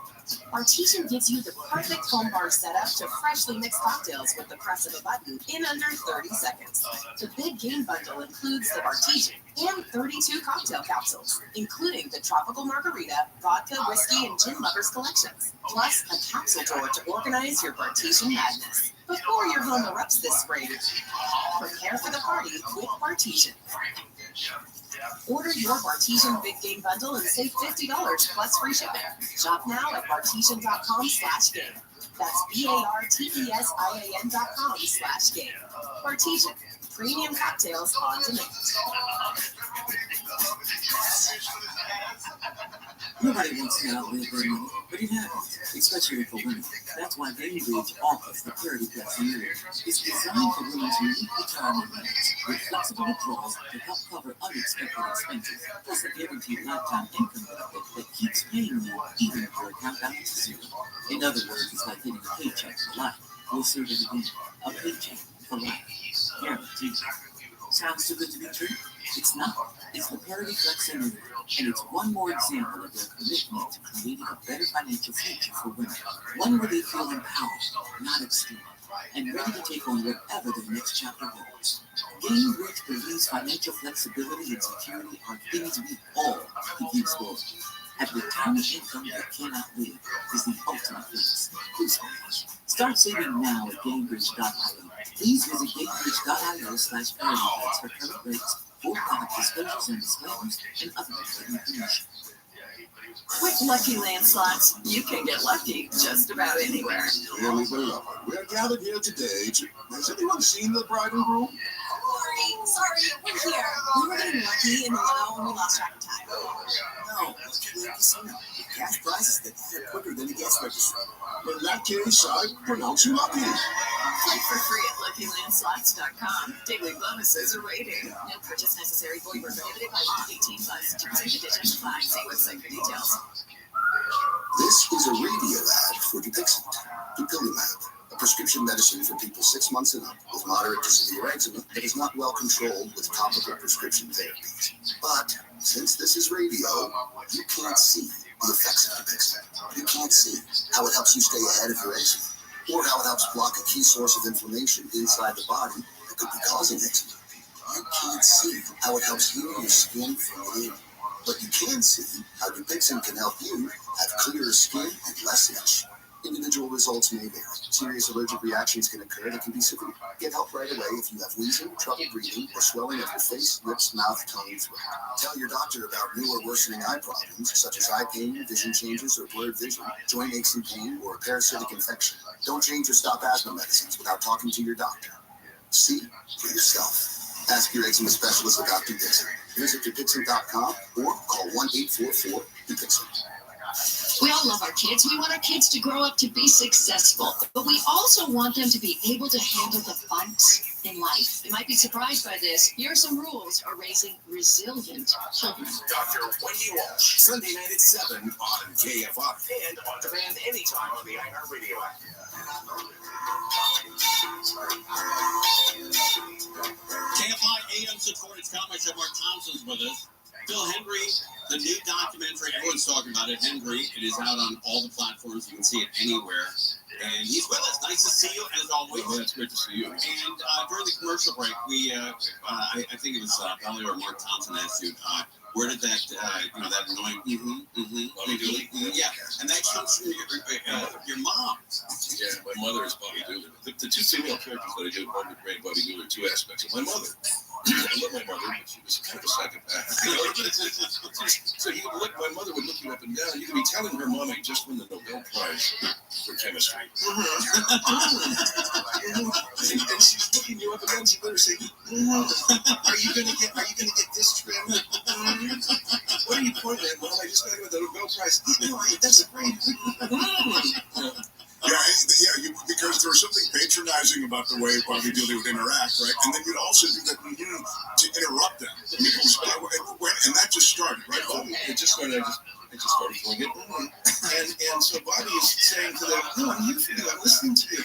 Artesian gives you the perfect home bar setup to freshly mix cocktails with the press of a button in under 30 seconds. The Big Game Bundle includes the Artesian and 32 cocktail capsules, including the Tropical Margarita, Vodka, Whiskey, and Gin Lovers collections, plus a capsule drawer to organize your Artesian madness. Before your home erupts this spring, prepare for the party with Artesian. Order your Bartesian Big Game Bundle and save $50 plus free shipping. Shop now at bartesian.com/game. That's BARTESIAN.com/game. Bartesian, premium cocktails on demand. Nobody wants to outlive their money, but it happens, especially for women. That's why Bainbridge offers the Parity Flex annuity. It's designed for women's unique retirement needs, with flexible withdrawals to help cover unexpected expenses, plus a guaranteed lifetime income benefit that keeps paying you even if your account balance is zero. In other words, it's like getting a paycheck for life. We'll say it again, a paycheck for life. Guaranteed. Sounds too good to be true? It's not. It's the Parity Flex annuity, and it's one more example of their commitment to creating a better financial future for women. One where they feel empowered, not excluded, and ready to take on whatever their next chapter holds. Bainbridge believes financial flexibility and security are things we all could use more. At retirement income that cannot live is the ultimate flex. Start saving now at Gainbridge.io. Please visit Gainbridge.io/ParityFlex for current rates, for product disclosures and disclaimers, and other important information. With Lucky Land Slots, you can get lucky just about anywhere. Dearly beloved, we are gathered here today to... Has anyone seen the bride and groom? Sorry, we're here. We were getting lucky in the limo and we lost track of time. No, Lucky Land Casino. Cash prizes that hit quicker than a guest register. In that case, I pronounce you lucky. Play for free at LuckyLandSlots.com. Daily bonuses are waiting. No purchase necessary. Void where prohibited by law. 18+. Terms and conditions apply. See website for details. This is a radio ad for Dupixent, Dupilumab, a prescription medicine for people 6 months and up with moderate to severe eczema that is not well controlled with topical prescription therapies. But since this is radio, you can't see the effects of Dupixent. You can't see how it helps you stay ahead of your eczema, or how it helps block a key source of inflammation inside the body that could be causing eczema. You can't see how it helps heal your skin from within. But you can see how Dupixent can help you have clearer skin and less itch. Individual results may vary. Serious allergic reactions can occur that can be severe. Get help right away if you have wheezing, trouble breathing, or swelling of your face, lips, mouth, tongue, and throat. Tell your doctor about new or worsening eye problems, such as eye pain, vision changes, or blurred vision, joint aches and pain, or a parasitic infection. Don't change or stop asthma medicines without talking to your doctor. See for yourself. Ask your eczema specialist about Dupixent. Visit Dupixent.com or call 1-844-DUPIXENT. We all love our kids. We want our kids to grow up to be successful, but we also want them to be able to handle the bumps in life. You might be surprised by this. Here are some rules for raising resilient children. Dr. Wendy Walsh, Sunday night at 7 on KFR and on demand anytime on the iHeartRadio app. KFI AM supported comic show. Mark Thompson's with us. Phil Hendry, the new documentary, everyone's talking about it. Hendry, it is out on all the platforms. You can see it anywhere. And he's with us. Nice to see you, as always. Oh, it's great to see you. And during the commercial break, we, I think it was Belly or Mark Thompson asked you, where did that, that annoying, yeah, and that comes from your mom. Yeah, my mother is Bobby Doolittle. The two female characters that I did, Margaret Gray and Bobby Doolittle, are two aspects of my mother. I love my mother, but she was kind of a psychopath. So my mother would look you up and down. You could be telling her mommy just won the Nobel Prize for chemistry. And she's looking you up and down. She better say, "Are you gonna get this trim? What are you pointing at, Mom? I just got the Nobel Prize. That's a great." Because there was something patronizing about the way Bobby Dooley would interact, right? And then you'd also do that to interrupt them. And that just started, right? It just started. I just started doing it. And so Bobby is saying to them, "No, I'm listening to you."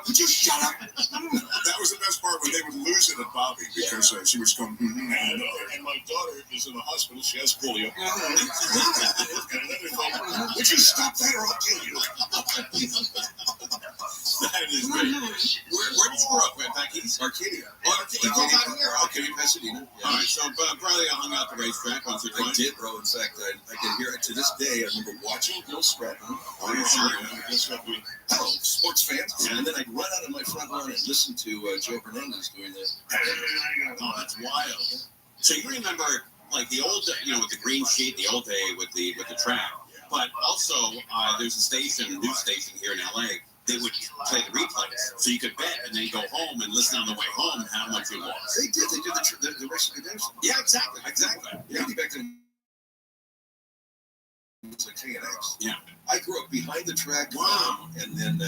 Would you shut up? That was the best part, when they would lose it at Bobby because she was going, and my daughter is in the hospital. She has polio. And another thing, would you stop that or I'll kill you? That is great. Where did you grow up, Becky? Arcadia. You grew up out here? Okay, Pasadena. Yeah. All right, so probably I hung out the racetrack once or twice. I did, bro. In fact, I can hear it to this day. I remember watching Bill Stratton. Oh, you're sure? Bill Stratton, sports fans. Yeah. And then I'd run out of my front lawn and listen to Joe Hernandez doing this. Oh, that's wild. So you remember like the old, with the green sheet, the old day with the track. But also, there's a news station here in LA. They would play the replays, so you could bet and then go home and listen on the way home how much you lost. They did the rest of the day. Yeah, exactly. Yeah, back then. It was like KNX. Yeah. I grew up behind the track. Wow. And then,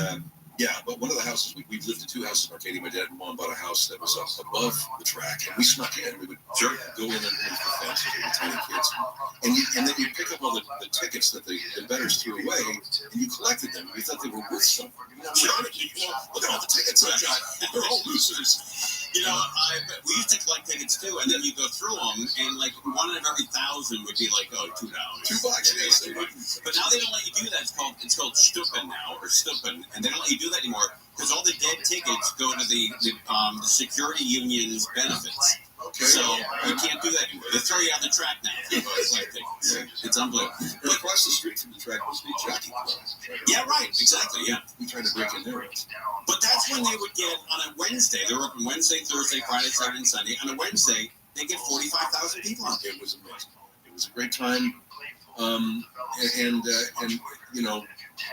but one of the houses, we lived in 2 houses in Arcadia. My dad and mom bought a house that was up above the track. And we snuck in. We would go in underneath the fence with the tiny kids. And then you'd pick up all the tickets that the bettors threw away, and you collected them. And you thought they were worth something. Look at all the tickets I got. They're all losers. We used to collect tickets too, and then you go through them, and like one out of every 1,000 would be like, $2. $2. But now they don't let you do that. It's called Stuppen now, or Stuppen, and they don't let you do that anymore because all the dead tickets go to the security union's benefits. Okay. So you can't do that anymore. They throw you on the track now. It's unbelievable. And across the street from the track was the jockey club. Yeah, right. Exactly. Yeah. We tried to break in there. But that's when they would get on a Wednesday. They were open Wednesday, Thursday, Friday, Saturday, and Sunday. On a Wednesday, they get 45,000 people out. It was amazing. It was a great time.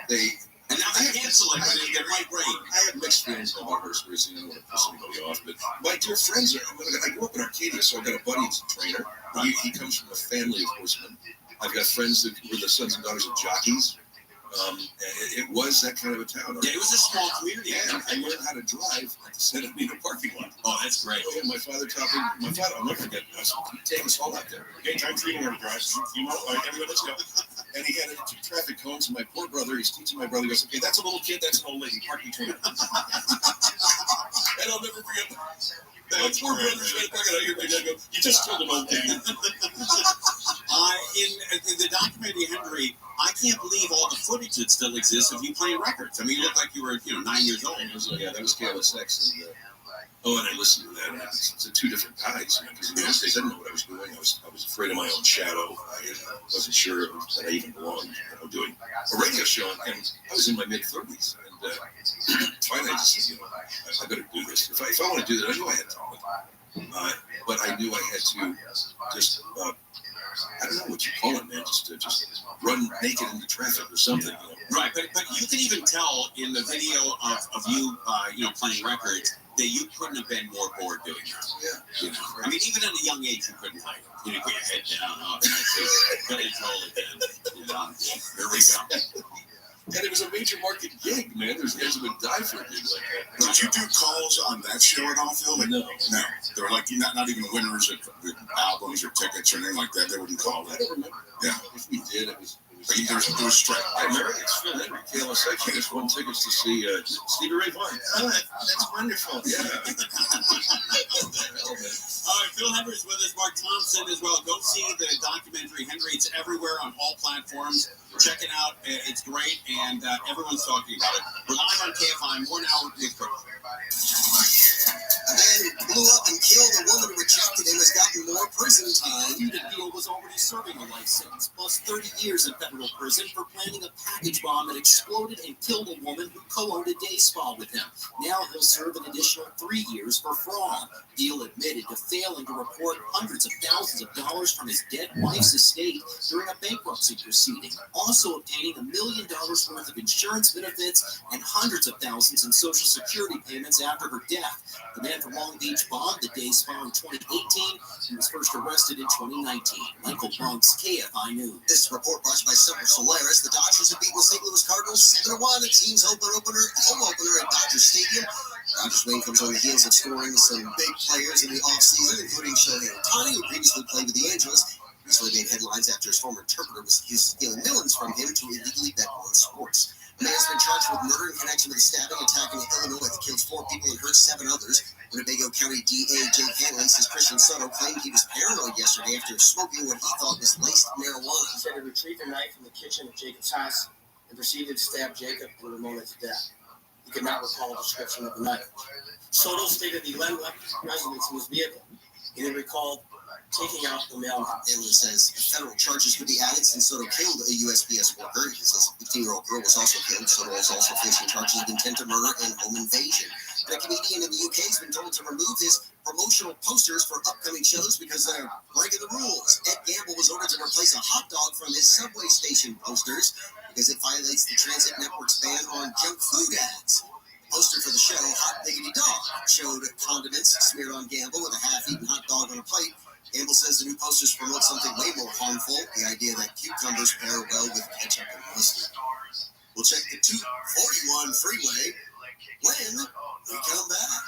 They. And now they cancel it. They're like great. I have mixed feelings about horse racing. I don't want to piss anybody off, but my dear friends I grew up in Arcadia, so I've got a buddy who's a trainer. He comes from a family of horsemen. I've got friends that were the sons and daughters of jockeys. It was that kind of a town. Yeah, it was a small community. Yeah, I learned how to drive at the Santa Anita parking lot. Oh, that's great. Oh, yeah, my father, I'll never forget, take us all out there. Okay, time for you to drive. Everyone, let's go. And he had 2 traffic cones, and my poor brother, he's teaching my brother, he goes, okay, that's a little kid, that's an old lady, park between them. And I'll never forget that. My poor brother tried to park it out here, my dad goes, you just killed an old lady. In the documentary Henry, I can't believe all the footage that still exists of you playing records. I mean, you look like you were, 9 years old. Yeah, that was KLSX. And I listened to that. And it's 2 different guys. Because in those days, I didn't know what I was doing. I was afraid of my own shadow. I wasn't sure that I even belonged. Doing a radio show, and I was in my mid-30s. And finally, I just said, I better do this. If I want to do that, I knew I had to. But I knew I had to just. I don't know what you call it, man. Just run naked into traffic or something. Right, but you can even tell in the video of you, playing records that you couldn't have been more bored doing that. Yeah. I mean, even at a young age, you couldn't hide it. You put your head down, control again. Here we go. And it was a major market gig, man. There's guys who would die for a gig like that. Did you do calls on that show at all, Phil? No. They were like not even winners of albums or tickets or anything like that. They wouldn't call I it. don't remember. Yeah. If we did, it was straight. I remember it's Phil Henry, KLSX. I just won tickets to see Stevie Ray Vaughan. Oh, that's wonderful. Yeah. All right, Phil Henry's with us, Mark Thompson as well. Go see the documentary Henry. It's everywhere on all platforms. Check it out. It's great, and everyone's talking about it. We're live on KFI. More now with Nick. A man who blew up and killed a woman who rejected him has gotten more prison time. Beal was already serving a life sentence, plus 30 years in federal prison for planting a package bomb that exploded and killed a woman who co-owned a day spa with him. Now he'll serve an additional 3 years for fraud. Beal admitted to failing to report hundreds of thousands of dollars from his dead wife's estate during a bankruptcy proceeding, also obtaining $1 million worth of insurance benefits and hundreds of thousands in Social Security payments after her death. The man from Long Beach bombed the day spa in 2018. He was first arrested in 2019. Michael Bunk's KFI News. This report brought to you by Silver Solaris. The Dodgers have beaten the St. Louis Cardinals 7-1. The team's home opener at Dodger Stadium. Dodgers win comes on the heels of scoring some big players in the offseason, including Shohei Ohtani, who previously played with the Angels. Recently made headlines after his former interpreter was accused of stealing millions from him to illegally bet on sports. The man has been charged with murder in connection with a stabbing attack in Illinois that killed 4 people and hurt 7 others. Winnebago County DA Jake Hanley says Christian Soto claimed he was paranoid yesterday after smoking what he thought was laced marijuana. He said he retrieved a knife from the kitchen of Jacob's house and proceeded to stab Jacob and Ramona to death. He could not recall a description of the knife. Soto stated he left residence in his vehicle. He then recalled taking out the mailman. Hanley says federal charges could be added since Soto killed a USPS worker. He says a 15-year-old girl was also killed. Soto is also facing charges of intent to murder and home invasion. And a comedian in the UK has been told to remove his promotional posters for upcoming shows because they're breaking the rules. Ed Gamble was ordered to replace a hot dog from his subway station posters because it violates the transit network's ban on junk food ads. The poster for the show, Hot Diggity Dog, showed condiments smeared on Gamble with a half-eaten hot dog on a plate. Gamble says the new posters promote something way more harmful, the idea that cucumbers pair well with ketchup and mustard. We'll check the 241 freeway when we come back.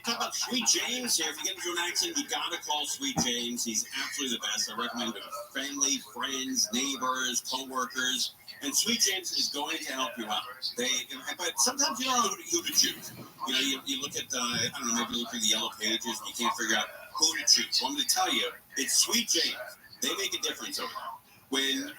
Talk about Sweet James here. If you get into an accident, you gotta call Sweet James. He's absolutely the best. I recommend it to family, friends, neighbors, co-workers. And Sweet James is going to help you out. But sometimes you don't know who to choose. You know, you look at, I don't know, maybe you look through the yellow pages and you can't figure out who to choose. Well, I'm going to tell you, it's Sweet James. They make a difference over there. When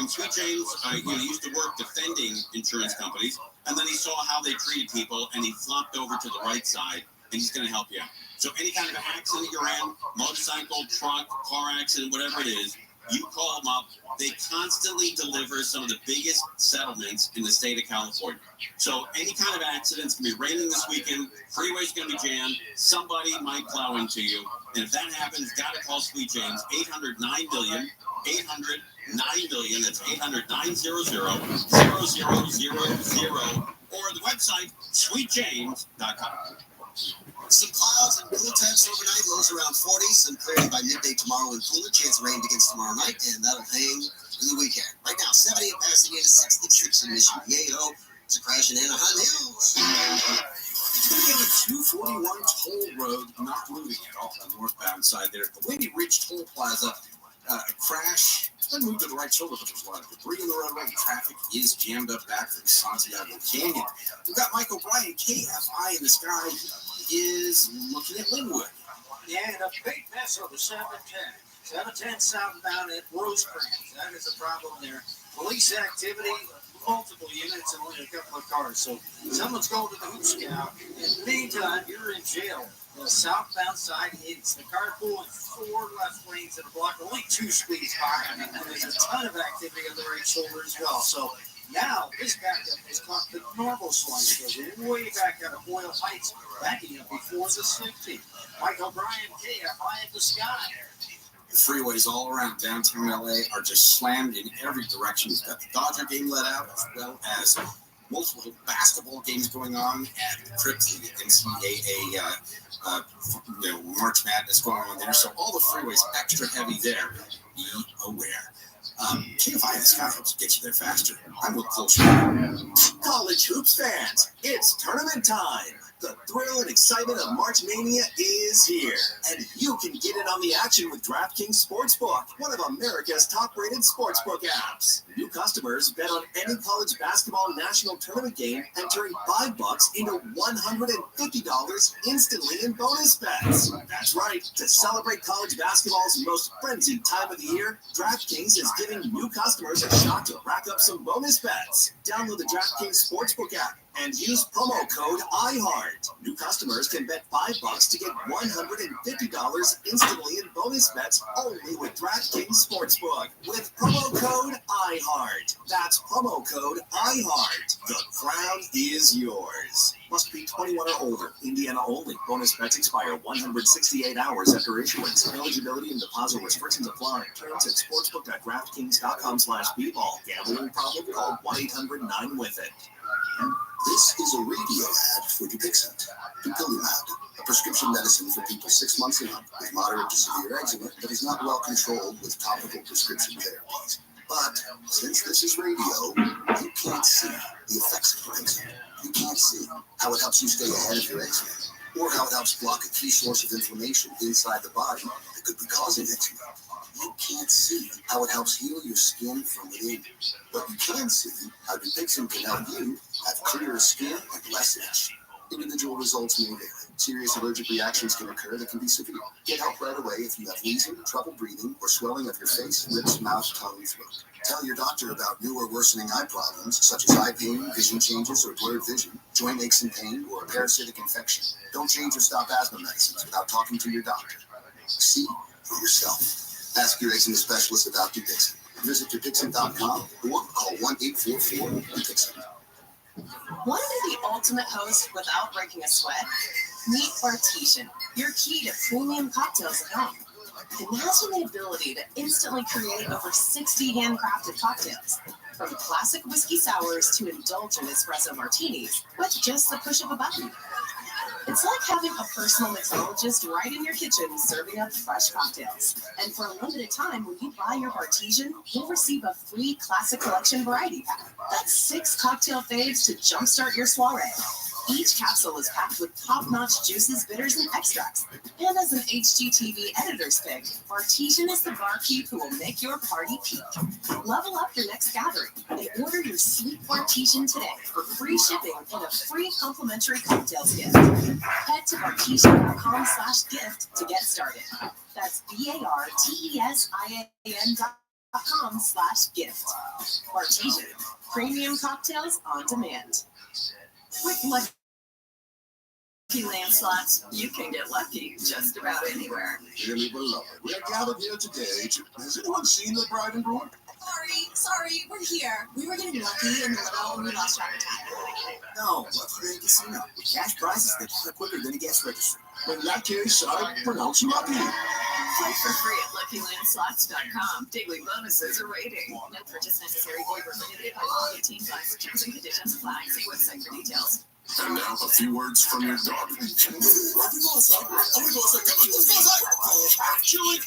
Sweet James used to work defending insurance companies, and then he saw how they treated people, and he flopped over to the right side, and he's going to help you out. So any kind of accident you're in, motorcycle, truck, car accident, whatever it is, you call them up. They constantly deliver some of the biggest settlements in the state of California. So any kind of accidents, can be raining this weekend, freeway's going to be jammed, somebody might plow into you. And if that happens, got to call Sweet James, 800-9-billion, 800-9-billion, that's 800-900-0000, or the website, sweetjames.com. Some clouds and cool temps overnight, lows around 40. Some clearing by midday tomorrow and cooler. Chance of rain begins tomorrow night, and that'll hang through the weekend. Right now, 70 in Pasadena, 66 in Mission Viejo. There's a crash in Anaheim Hills. It's going to be on the 241 toll road, not moving at all on the northbound side there. The Windy Ridge Toll Plaza, a crash. Then moved to the right shoulder, but there's a lot of debris in the roadway. Traffic is jammed up back from Santiago Canyon. We've got Mike O'Brien, KFI in the sky. Is looking at Linwood. Yeah, and a big mess over 710. 710 southbound at Rosecrans. That is a problem there. Police activity, multiple units, and only a couple of cars. So someone's going to the Hoop Scout. In the meantime, you're in jail. The southbound side, it's the carpool and 4 left lanes that are blocked. Only 2 speeds high. And there's a ton of activity on the right shoulder as well. So now, this backup is caught the normal slide. It goes way back out of Boyle Heights, backing up before the 60. Mike O'Brien, KFI at the sky. The freeways all around downtown LA are just slammed in every direction. You've got the Dodger game let out, as well as multiple basketball games going on at Crips, the NCAA March Madness going on there. So all the freeways extra heavy there. Be aware. KFI in the sky helps get you there faster. I'm with closer. College hoops fans, it's tournament time. The thrill and excitement of March Mania is here, and you can get in on the action with DraftKings Sportsbook, one of America's top-rated sportsbook apps. New customers bet on any college basketball national tournament game, entering $5 into $150 instantly in bonus bets. That's right. To celebrate college basketball's most frenzied time of the year, DraftKings is giving new customers a shot to rack up some bonus bets. Download the DraftKings Sportsbook app and use promo code IHEART. New customers can bet $5 to get $150 instantly in bonus bets only with DraftKings Sportsbook with promo code IHEART. That's promo code IHEART. The crown is yours. Must be 21 or older. Indiana only. Bonus bets expire 168 hours after issuance. Eligibility and deposit restrictions apply. Terms at sportsbook.draftkings.com/bball. Gambling problem? Call 1-800-9-WITH-IT. This is a radio ad for Dupixent, Dupilumab, a prescription medicine for people 6 months and up with moderate to severe eczema that is not well controlled with topical prescription therapies. But since this is radio, you can't see the effects of Dupixent. You can't see how it helps you stay ahead of your eczema, or how it helps block a key source of inflammation inside the body that could be causing eczema. You can't see how it helps heal your skin from within, but you can see how Dupixent can help you have clearer skin and less itch. Individual results may vary. Serious allergic reactions can occur that can be severe. Get help right away if you have wheezing, trouble breathing, or swelling of your face, lips, mouth, tongue, and throat. Tell your doctor about new or worsening eye problems, such as eye pain, vision changes, or blurred vision, joint aches and pain, or a parasitic infection. Don't change or stop asthma medicines without talking to your doctor. See for yourself. Ask your eczema specialist about Dupixent. Visit Dupixent.com or call 1-844-DUPIXENT. Want to be the ultimate host without breaking a sweat? Meet Bartesian, your key to premium cocktails at home. Imagine the ability to instantly create over 60 handcrafted cocktails, from classic whiskey sours to indulgent espresso martinis, with just the push of a button. It's like having a personal mixologist right in your kitchen serving up fresh cocktails. And for a limited time, when you buy your Bartesian, you'll receive a free Classic Collection variety pack. That's 6 cocktail faves to jumpstart your soiree. Each capsule is packed with top-notch juices, bitters, and extracts. And as an HGTV editor's pick, Bartesian is the barkeep who will make your party peak. Level up your next gathering and order your sleek Bartesian today for free shipping and a free complimentary cocktails gift. Head to bartesian.com/gift to get started. That's BARTESIAN.com/gift. Bartesian, premium cocktails on demand. With Lucky Land Slots, you can get lucky just about anywhere. Dearly beloved, we are gathered here today to... Has anyone seen the bride and groom? Sorry, we're here. We were getting lucky in the limo and we lost track of time. No, Lucky Land Casino. With cash prizes that are quicker than a guest registry. In that case, I pronounce you lucky. Play for free at LuckyLandSlots.com. Daily bonuses are waiting. No purchase necessary. Void where prohibited by law. 18+. Terms and conditions apply. See website for details. And now a few words from your dog. Join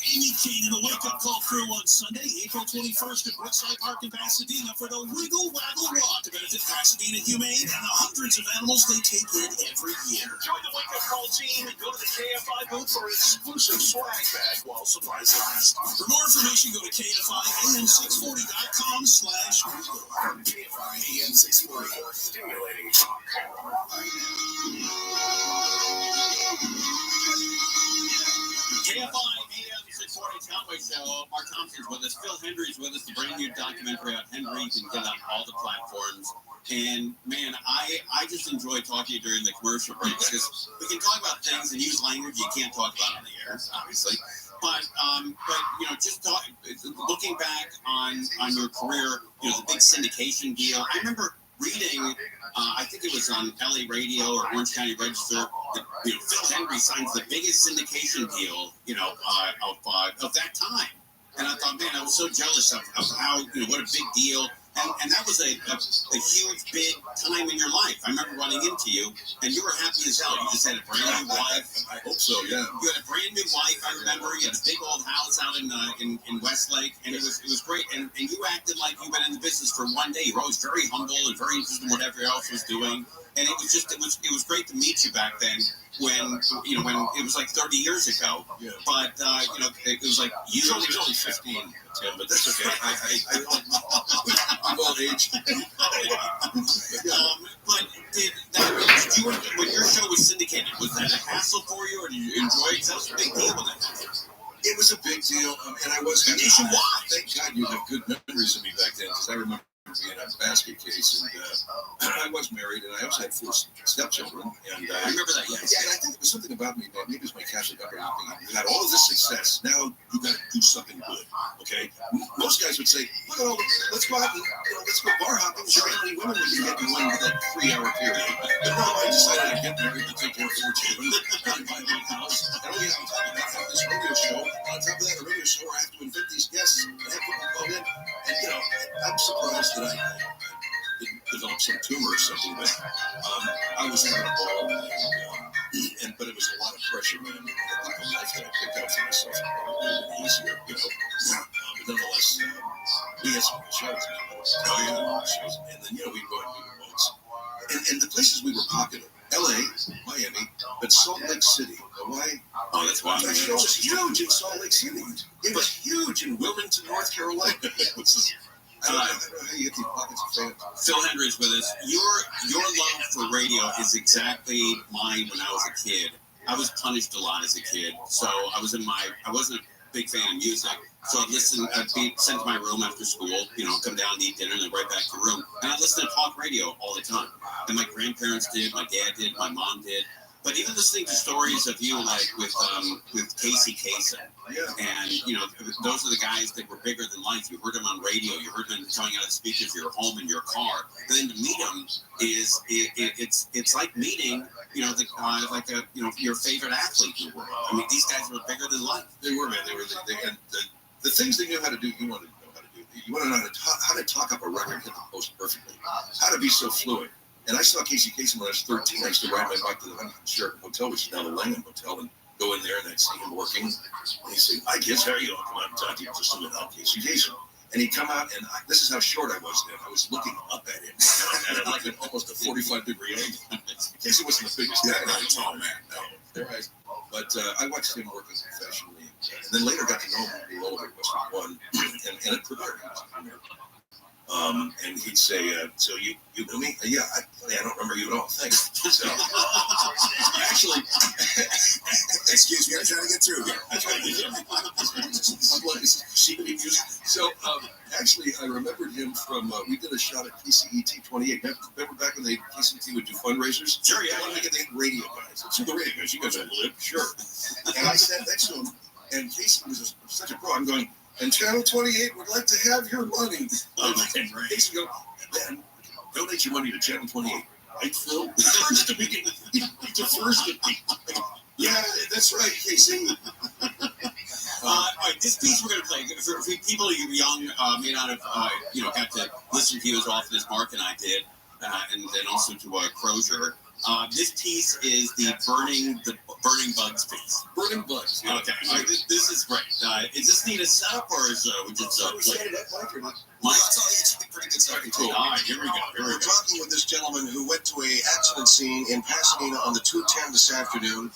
Amy Kane and the Wake Up Call crew on Sunday, April 21st at Brookside Park in Pasadena for the Wiggle Waggle Walk to benefit Pasadena Humane and the hundreds of animals they take in every year. Join the Wake Up Call team and go to the KFI booth for exclusive swag bag while supplies last. For more information, go to KFIAM640.com/Wiggle. KFI AM640. Stimulating talk. KFI AM 640 Cowboy Show. Mark Thompson's with us. Phil Hendry's with us. The brand new documentary about Henry. You can get on all the platforms. And man, I just enjoy talking to you during the commercial breaks because we can talk about things and use language you can't talk about on the air, obviously. But you know, just looking back on your career, you know, the big syndication deal. I remember reading, I think it was on LA Radio or Orange County Register, that, you know, Phil Hendry signs the biggest syndication deal, you know, of that time. And I thought, man, I was so jealous of how, you know, what a big deal. And that was a huge, big time in your life. I remember running into you, and you were happy as hell. You just had a brand new wife. I hope so, yeah. You had a brand new wife, I remember. You had a big old house out in Westlake, and it was great. And you acted like you've been in the business for one day. You were always very humble and very interested in whatever else was doing. And it was great to meet you back then when it was like 30 years ago. Yeah. But, you know, it was like you. It was only 15, Tim, but that's okay. I'm old age. But when your show was syndicated, was that a hassle for you, or did you enjoy it? That was a big deal with it. It was a big deal, and I was nationwide. Thank God you have good memories of me back then, because I remember being a basket case, and I was married, and I also had 4 stepchildren. And I remember that, yes. Yeah, and I think there was something about me, that maybe it was my Catholic upbringing. You had all of this success. Now you got to do something good. Okay, most guys would say, "Look at all the, let's go out and let's go bar hopping. Show how many women we can get in one with that 3-hour period." But no, I decided I'd get married to take care of 4 children, and buy a big house. And on top of that, this radio show. On top of that, a radio show where I have to invent these guests and have people call in. And I'm surprised that I didn't develop some tumor or something, but I was having a ball, but it was a lot of pressure, man. I think the life that I picked out for myself was probably easier, But nonetheless, we had some good shows, and then, we'd go and do the boats. And the places we were popular, LA, Miami, but Salt Lake City, Hawaii. Oh, that's why. That show was huge in Salt Lake City. It was huge in Wilmington, North Carolina. I don't know how you get these pockets of fans. Phil Hendry's with us. Your love for radio is exactly mine when I was a kid. I was punished a lot as a kid, so I wasn't a big fan of music. So I'd be sent to my room after school, come down and eat dinner, and then right back to the room. And I'd listen to talk radio all the time. And my grandparents did, my dad did, my mom did. But even listening to stories of you, like with Casey Kasem, and those are the guys that were bigger than life. You heard them on radio, you heard them coming out of the speakers of your home and your car. And then to meet them is it's like meeting your favorite athlete in the world. I mean, these guys were bigger than life. They were, man. They were the things they knew how to do. You want to know how to do. You want to know how to talk up a record, hit the post perfectly, how to be so fluid. And I saw Casey Kasem when I was 13. I used to ride my bike to the Sheraton Hotel, which is now the Langham Hotel, and go in there and I'd see him working. And he'd say, "I guess how are you? Come on, talk to you just a minute, I'm Casey Kasem." And he'd come out, and this is how short I was then. I was looking up at him at like almost a 45-degree angle. Casey wasn't the biggest guy, not a tall man, no. But I watched him working professionally, and then later got to know him a little bit. One and a Premier. And he'd say, "So you know me?" "Yeah, I don't remember you at all. Thanks." So, actually, excuse me, I'm trying to get through here. So, actually, I remembered him from, we did a shot at KCET 28. Remember back when KCET would do fundraisers? Sure, yeah. They had radio guys. So the radio guys, you guys are lit, sure. And I sat next to him, and Casey was such a pro. I'm going, "And Channel 28 would like to have your money." And Casey go, "Then donate your money to Channel 28. Right, Phil?" He defers to me. Yeah, that's right, Casey. All right, this piece we're going to play, for people who are young, may not have, got to listen to you as often as Mark and I did, and then also to Crozier. This piece is the burning bugs piece. Burning bugs. Yeah. Okay. This is great. Is this need a setup or is we just play? Well, it's a pretty good starting Cool. All right, here we go. We're talking with this gentleman who went to an accident scene in Pasadena on the 210 this afternoon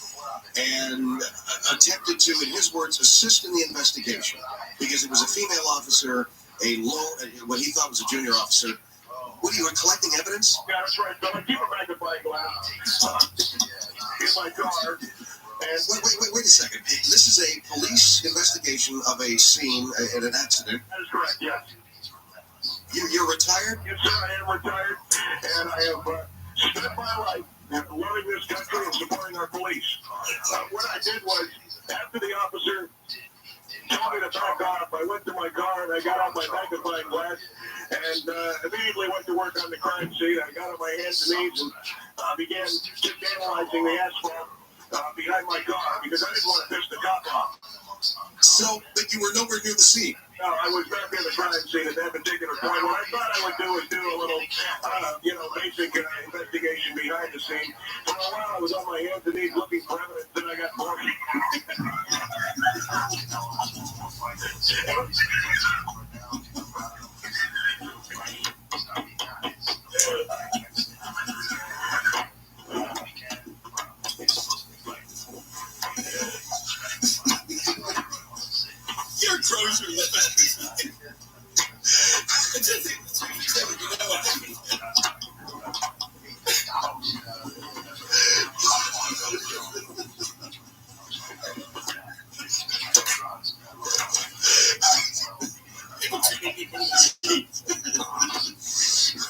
and attempted to, in his words, assist in the investigation because it was a female officer, what he thought was a junior officer. What, you were collecting evidence? Yeah, that's right. So I keep a magnifying glass in my car. And wait a second. This is a police investigation of a scene at an accident. That is correct, yes. You're retired? Yes, sir, I am retired. And I have spent my life loving this country and supporting our police. What I did was, after the officer told me to back off, I went to my car and I got out my magnifying glass and immediately went to work on the crime scene. I got on my hands and knees and began just analyzing the asphalt behind my car because I didn't want to piss the cop off. So, but you were nowhere near the scene? No, I was back near the crime scene at that particular point. What I thought I would do is do a little, basic investigation behind the scene. For a while, I was on my hands and knees looking for evidence, then I got bored. You're Crozier in the back.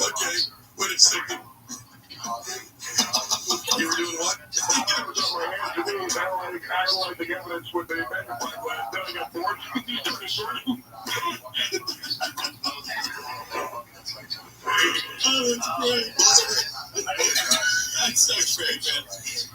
Okay, wait a second. You were doing what? I was on my hands and knees analyzing evidence with the magnifying glass. Then I got bored. Oh, that's great. That's so great, man.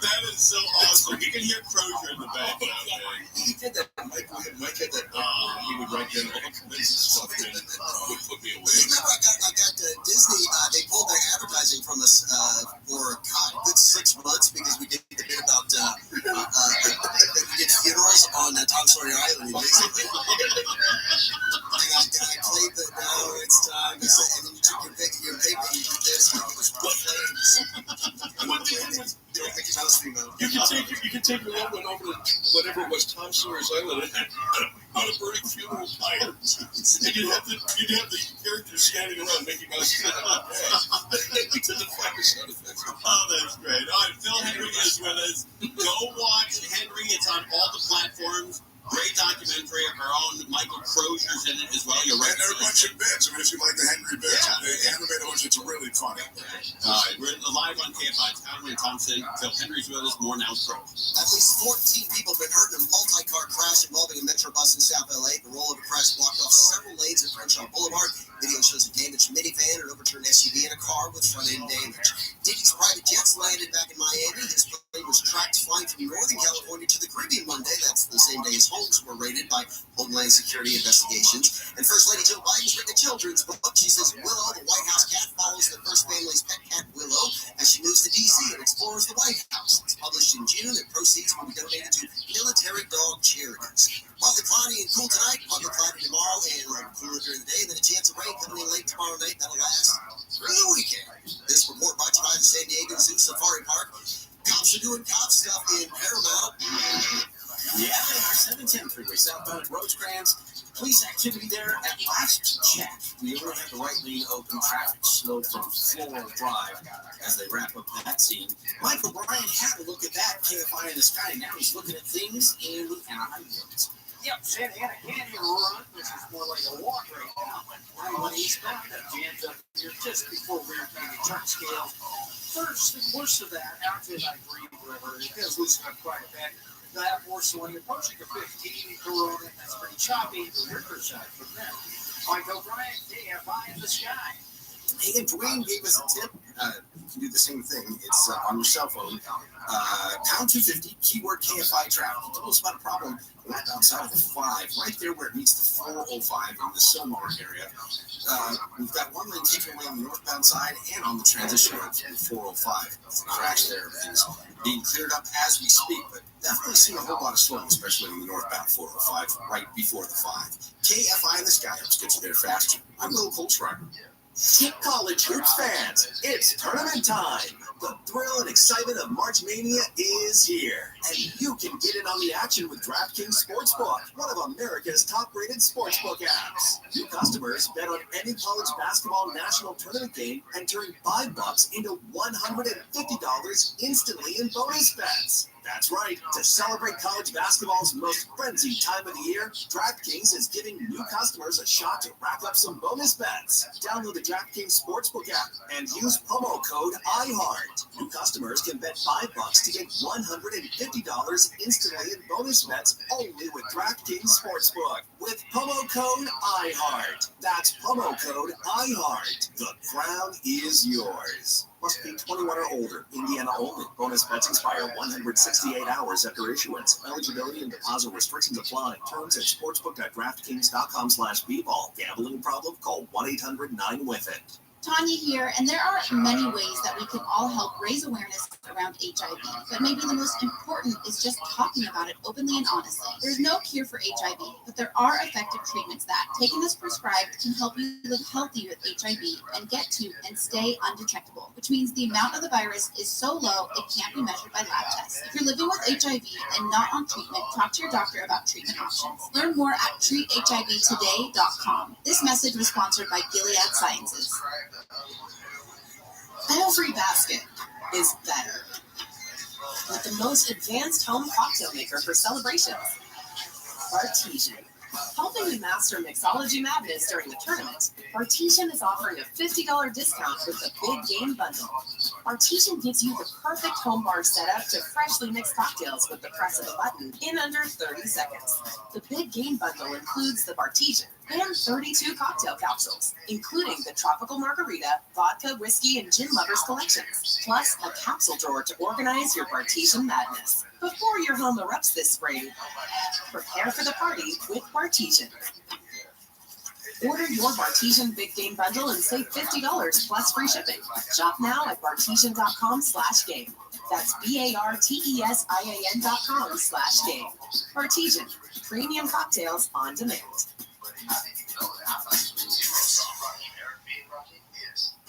That is so awesome. You can hear Crozier in the background, man. He did that. Mike had that. He would write down all kinds of stuff and would put me away. Remember, I got Disney. They pulled their advertising from us for a good 6 months because we did a bit about we did funerals on Tom Sawyer Island, basically. And I played the "Now It's Time," and then you took your paper, you did this, and all this flames. You can take your loved one over to whatever it was, Tom Sawyer's Island, on a burning funeral pyre. And you'd have the characters standing around Mickey Mouse. Oh, that's great. All right, Phil Henry is with us. Go watch Henry. It's on all the platforms. Great documentary. Our own Michael Crozier's in it as well. You're right. And there are a bunch of bits. I mean, if you like the Henry bits, the animated ones, it's really funny. We're live on KFI. It's Howard and Thompson. Phil Henry's with us. More now. Pro. At least 14 people have been hurt in a multi-car crash involving a Metro bus in South LA. The rollover crash blocked off several lanes at Crenshaw Boulevard. Video shows a damaged minivan, an overturned SUV, and a car with front-end damage. Diddy's private jets landed back in Miami. His plane was tracked flying from Northern California to the Caribbean Monday. That's the same day his homes were raided by Homeland Security investigations. And First Lady Jill Biden's written a children's book. She says Willow, the White House cat, follows the first family's pet cat Willow as she moves to D.C. and explores the White House. It's published in June, and proceeds will be donated to military dog charities. Partly cloudy and cool tonight, partly cloudy tomorrow, and a little cooler during the day. Then a chance of rain coming in late tomorrow night. That'll last through the weekend. This report brought to you by the San Diego Zoo Safari Park. Cops are doing cop stuff in Paramount. Yeah, they are. 710 freeway southbound at Rosecrans. Police activity there at last check. We only have the right lane open. Traffic slow from Floral Drive as they wrap up that scene. Michael Bryant had a look at that KFI in the sky. Now he's looking at things in the Anaheim Hills. Yep, Santa Ana Canyon Run, which is more like a walk right now. I'm on eastbound, that jams up here just before Weir Canyon Truck Scale. First and worst of that, out to that Green River, it does loosen up quite a bit. That also when you're approaching a 15 Corona, that's pretty choppy. The Riverside from there. Mike O'Brien, KFI in the sky. Hey, and Dwayne gave us a tip. You can do the same thing. It's on your cell phone. Pound 250, keyword KFI traffic. He told us about a problem right outside of the 5, right there where it meets the 405 in the Silmar area. We've got one lane taken away on the northbound side and on the transition road from the 405. The crash there is being cleared up as we speak, but definitely seen a whole lot of slowing, especially in the northbound 405, right before the 5. KFI in the sky helps get you there faster. I'm Will Coltrane. College hoops fans, it's tournament time. The thrill and excitement of March Mania is here, and you can get in on the action with DraftKings Sportsbook, one of America's top-rated sportsbook apps. New customers bet on any college basketball national tournament game and turn $5 into $150 instantly in bonus bets. That's right. To celebrate college basketball's most frenzied time of the year, DraftKings is giving new customers a shot to rack up some bonus bets. Download the DraftKings Sportsbook app and use promo code iHeart. New customers can bet $5 to get $150 instantly in bonus bets only with DraftKings Sportsbook. With promo code iHeart. That's promo code iHeart. The crown is yours. Must be 21 or older. Indiana only. Bonus bets expire 168 hours after issuance. Eligibility and deposit restrictions apply. Terms at sportsbook.draftkings.com/bball. Gambling problem? Call 1-800-9-WITH-IT. Tanya here, and there are many ways that we can all help raise awareness around HIV, but maybe the most important is just talking about it openly and honestly. There's no cure for HIV, but there are effective treatments that, taken as prescribed, can help you live healthy with HIV and get to and stay undetectable, which means the amount of the virus is so low it can't be measured by lab tests. If you're living with HIV and not on treatment, talk to your doctor about treatment options. Learn more at treathivtoday.com. This message was sponsored by Gilead Sciences. Every basket is better with the most advanced home cocktail maker for celebrations. Artesian. Helping you master mixology madness during the tournament, Artesian is offering a $50 discount with the Big Game Bundle. Artesian gives you the perfect home bar setup to freshly mix cocktails with the press of a button in under 30 seconds. The Big Game Bundle includes the Artesian and 32 cocktail capsules, including the Tropical Margarita, Vodka, Whiskey, and Gin Lovers collections, plus a capsule drawer to organize your Artesian madness. Before your home erupts this spring, prepare for the party with Bartesian. Order your Bartesian Big Game Bundle and save $50 plus free shipping. Shop now at bartesian.com/game. That's BARTESIAN.com/game. Bartesian, premium cocktails on demand.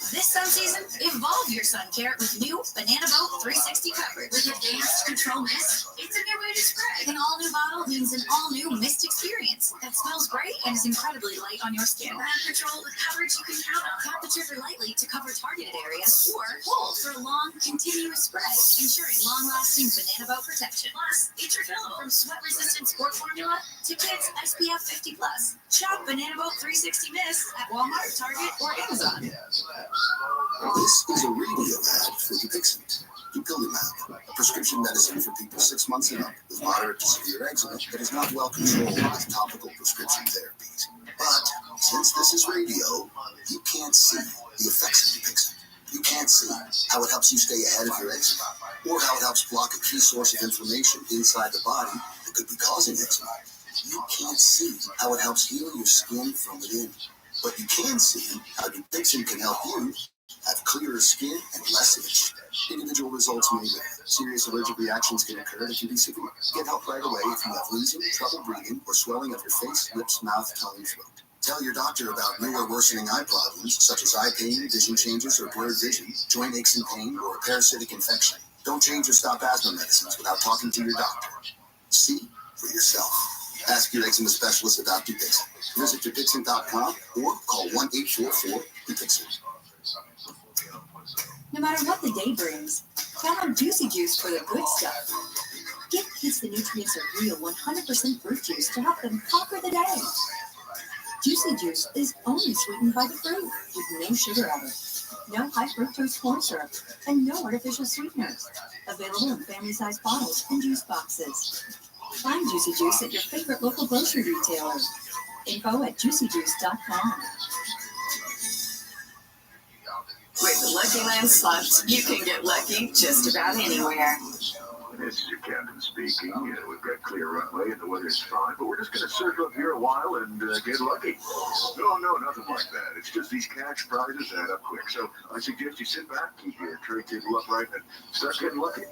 This sun season, evolve your sun care with new Banana Boat 360 coverage. With advanced control mist, it's a new way to spray. An all-new bottle means an all-new mist experience that smells great and is incredibly light on your skin. Brand control with coverage you can count on. Tap the trigger lightly to cover targeted areas, or pull for a long, continuous spray, ensuring long-lasting Banana Boat protection. Plus, it's refillable for from sweat-resistant sport formula to kids SPF 50+. Shop Banana Boat 360 Mist at Walmart, Target, or Amazon. This is a radio ad for Dupixent. Dupilumab, a prescription medicine for people 6 months and up with moderate to severe eczema that is not well controlled with topical prescription therapies. But since this is radio, you can't see the effects of Dupixent. You can't see how it helps you stay ahead of your eczema, or how it helps block a key source of inflammation inside the body that could be causing eczema. You can't see how it helps heal your skin from within. But you can see how Dupixent can help you have clearer skin and less itch. Individual results may vary. Serious allergic reactions can occur that can be severe. Get help right away if you have wheezing, trouble breathing, or swelling of your face, lips, mouth, tongue, and throat. Tell your doctor about new or worsening eye problems, such as eye pain, vision changes, or blurred vision, joint aches and pain, or a parasitic infection. Don't change or stop asthma medicines without talking to your doctor. See for yourself. Ask your eczema specialist about Dupixent. Visit Dupixent.com or call 1-844-DUPIXENT. No matter what the day brings, count on Juicy Juice for the good stuff. Give kids the nutrients of real 100% fruit juice to help them conquer the day. Juicy Juice is only sweetened by the fruit, with no sugar added, no high fructose corn syrup, and no artificial sweeteners. Available in family-sized bottles and juice boxes. Find Juicy Juice at your favorite local grocery retailer. Info at juicyjuice.com. With the Lucky Land Slots, you can get lucky just about anywhere. This is your captain speaking. We've got clear runway and the weather's fine, but we're just going to circle up here a while and get lucky. No, nothing like that. It's just these cash prizes add up quick. So I suggest you sit back, keep your tray table upright, and start getting lucky.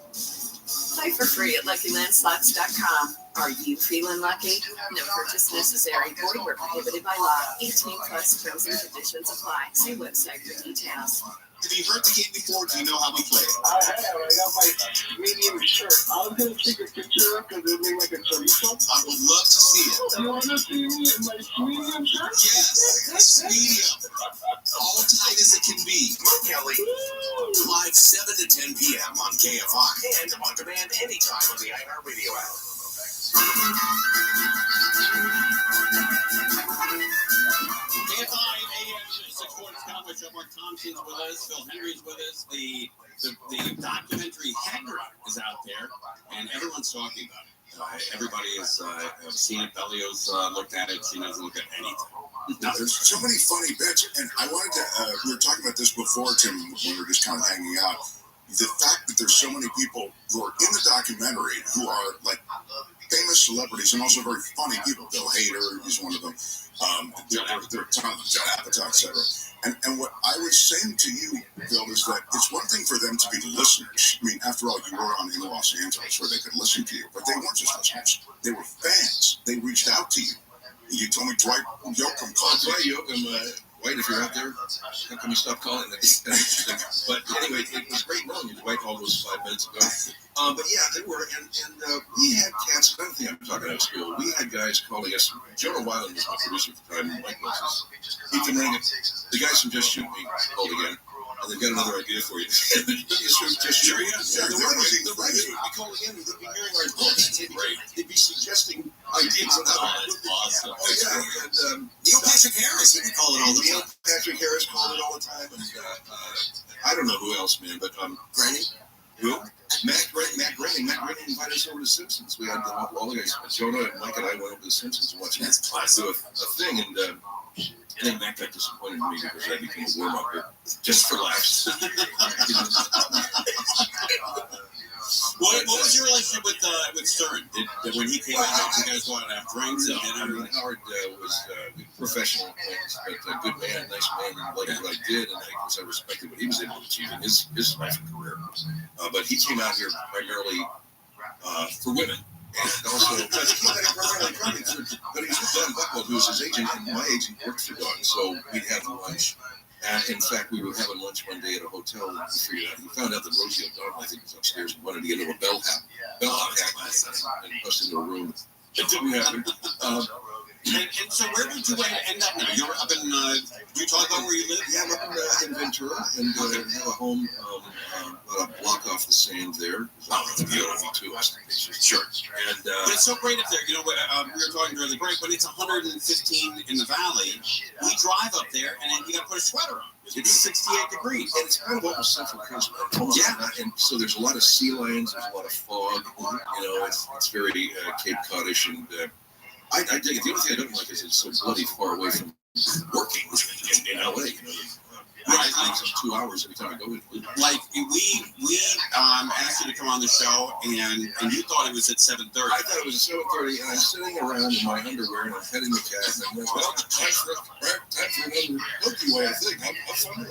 Play for free at LuckyLandSlots.com. Are you feeling lucky? No purchase necessary. Void where prohibited by law. 18+ terms and conditions apply. See website for details. Have you heard the game before? Do you know how we play? I have. I got my medium shirt. I was going to take a picture because it looked like a chorizo. I would love to see it. You want to see me in my medium shirt? Yes, medium. All tight as it can be. Kelly. Live 7 to 10 p.m. on KFI. And on demand anytime on the iHeartRadio app. KFI AM 640 Cowboy Show. Mark Thompson's with us. Phil Henry's with us. The documentary Hedra is out there, and everyone's talking about it. Everybody has seen it. Bellio's looked at it. She doesn't look at anything. Now, there's so many funny bits, and I wanted to, we were talking about this before, Tim, when we were just kind of hanging out. The fact that there's so many people who are in the documentary who are like famous celebrities and also very funny people. Bill Hader is one of them. There are tons of Judd Apatow, etc. And what I was saying to you, Bill, is that it's one thing for them to be listeners. I mean, after all, you were on in Los Angeles where they could listen to you, but they weren't just listeners. They were fans. They reached out to you. You told me Dwight Yoakam called you. Dwight Yoakam, Dwight, if you're out there, how come you stop calling it? But anyway, it was great knowing you, Dwight, all those 5 minutes ago. But yeah, they were, and we had cats, another thing I'm talking out of school, we had guys calling us. Jonah Weiland was my producer at the time, and Mike Wilson. He can ring it. The guys from Just Shoot Me called again. And they've got another idea for you. Just shoot, yeah. The writers would be calling in, and they'd be hearing our books. They'd be suggesting ideas on how to do awesome. Oh, yeah. And, Neil Patrick Harris, he would call it all the time. Neil Patrick Harris called it all the time. And I don't know who else, man, but Granny? Who? Matt Groening. Matt Groening invited us over to Simpsons. We had all the guys. Jonah and Mike and I went over to Simpsons and watched do a thing, and I think Matt got disappointed in me because I became a warm up just for laughs. What was your relationship with Stern? When he came out, you guys wanted to have drinks? And I mean, Howard was a professional acquaintance, but a good man, nice man, and liked what I did, and I respected what he was able to achieve in his life and career. But he came out here primarily for women. And also, but he was with Don Buchwald, who was his agent, and my agent worked for Don, so we'd have lunch. In fact, we were having lunch one day at a hotel, and we found out that Rosie O'Donnell, I think, was upstairs and wanted to get into a bellhop hat and bust into a room. It didn't happen. And so where would you end up now? You're up in Utah, where you live? Yeah, I'm up in Ventura, and have a home about a block off the sand there. Oh, it's beautiful too. Sure. And but it's so great up there. You know, we were talking during the break, when it's 115 in the valley, we drive up there, and then you got to put a sweater on. It's 68 degrees. And it's kind of almost Central Coast. And so there's a lot of sea lions, there's a lot of fog. You know, it's very Cape Codish, and I dig it. The only thing I don't like is it's so bloody far away from working in LA. You know, right, like 2 hours every time I go in. Like we asked you to come on the show, and you thought it was at 7:30. I thought it was at 7:30, and I'm sitting around in my underwear, and I'm heading the cab, and I'm like, well, time for another Milky Way, I think.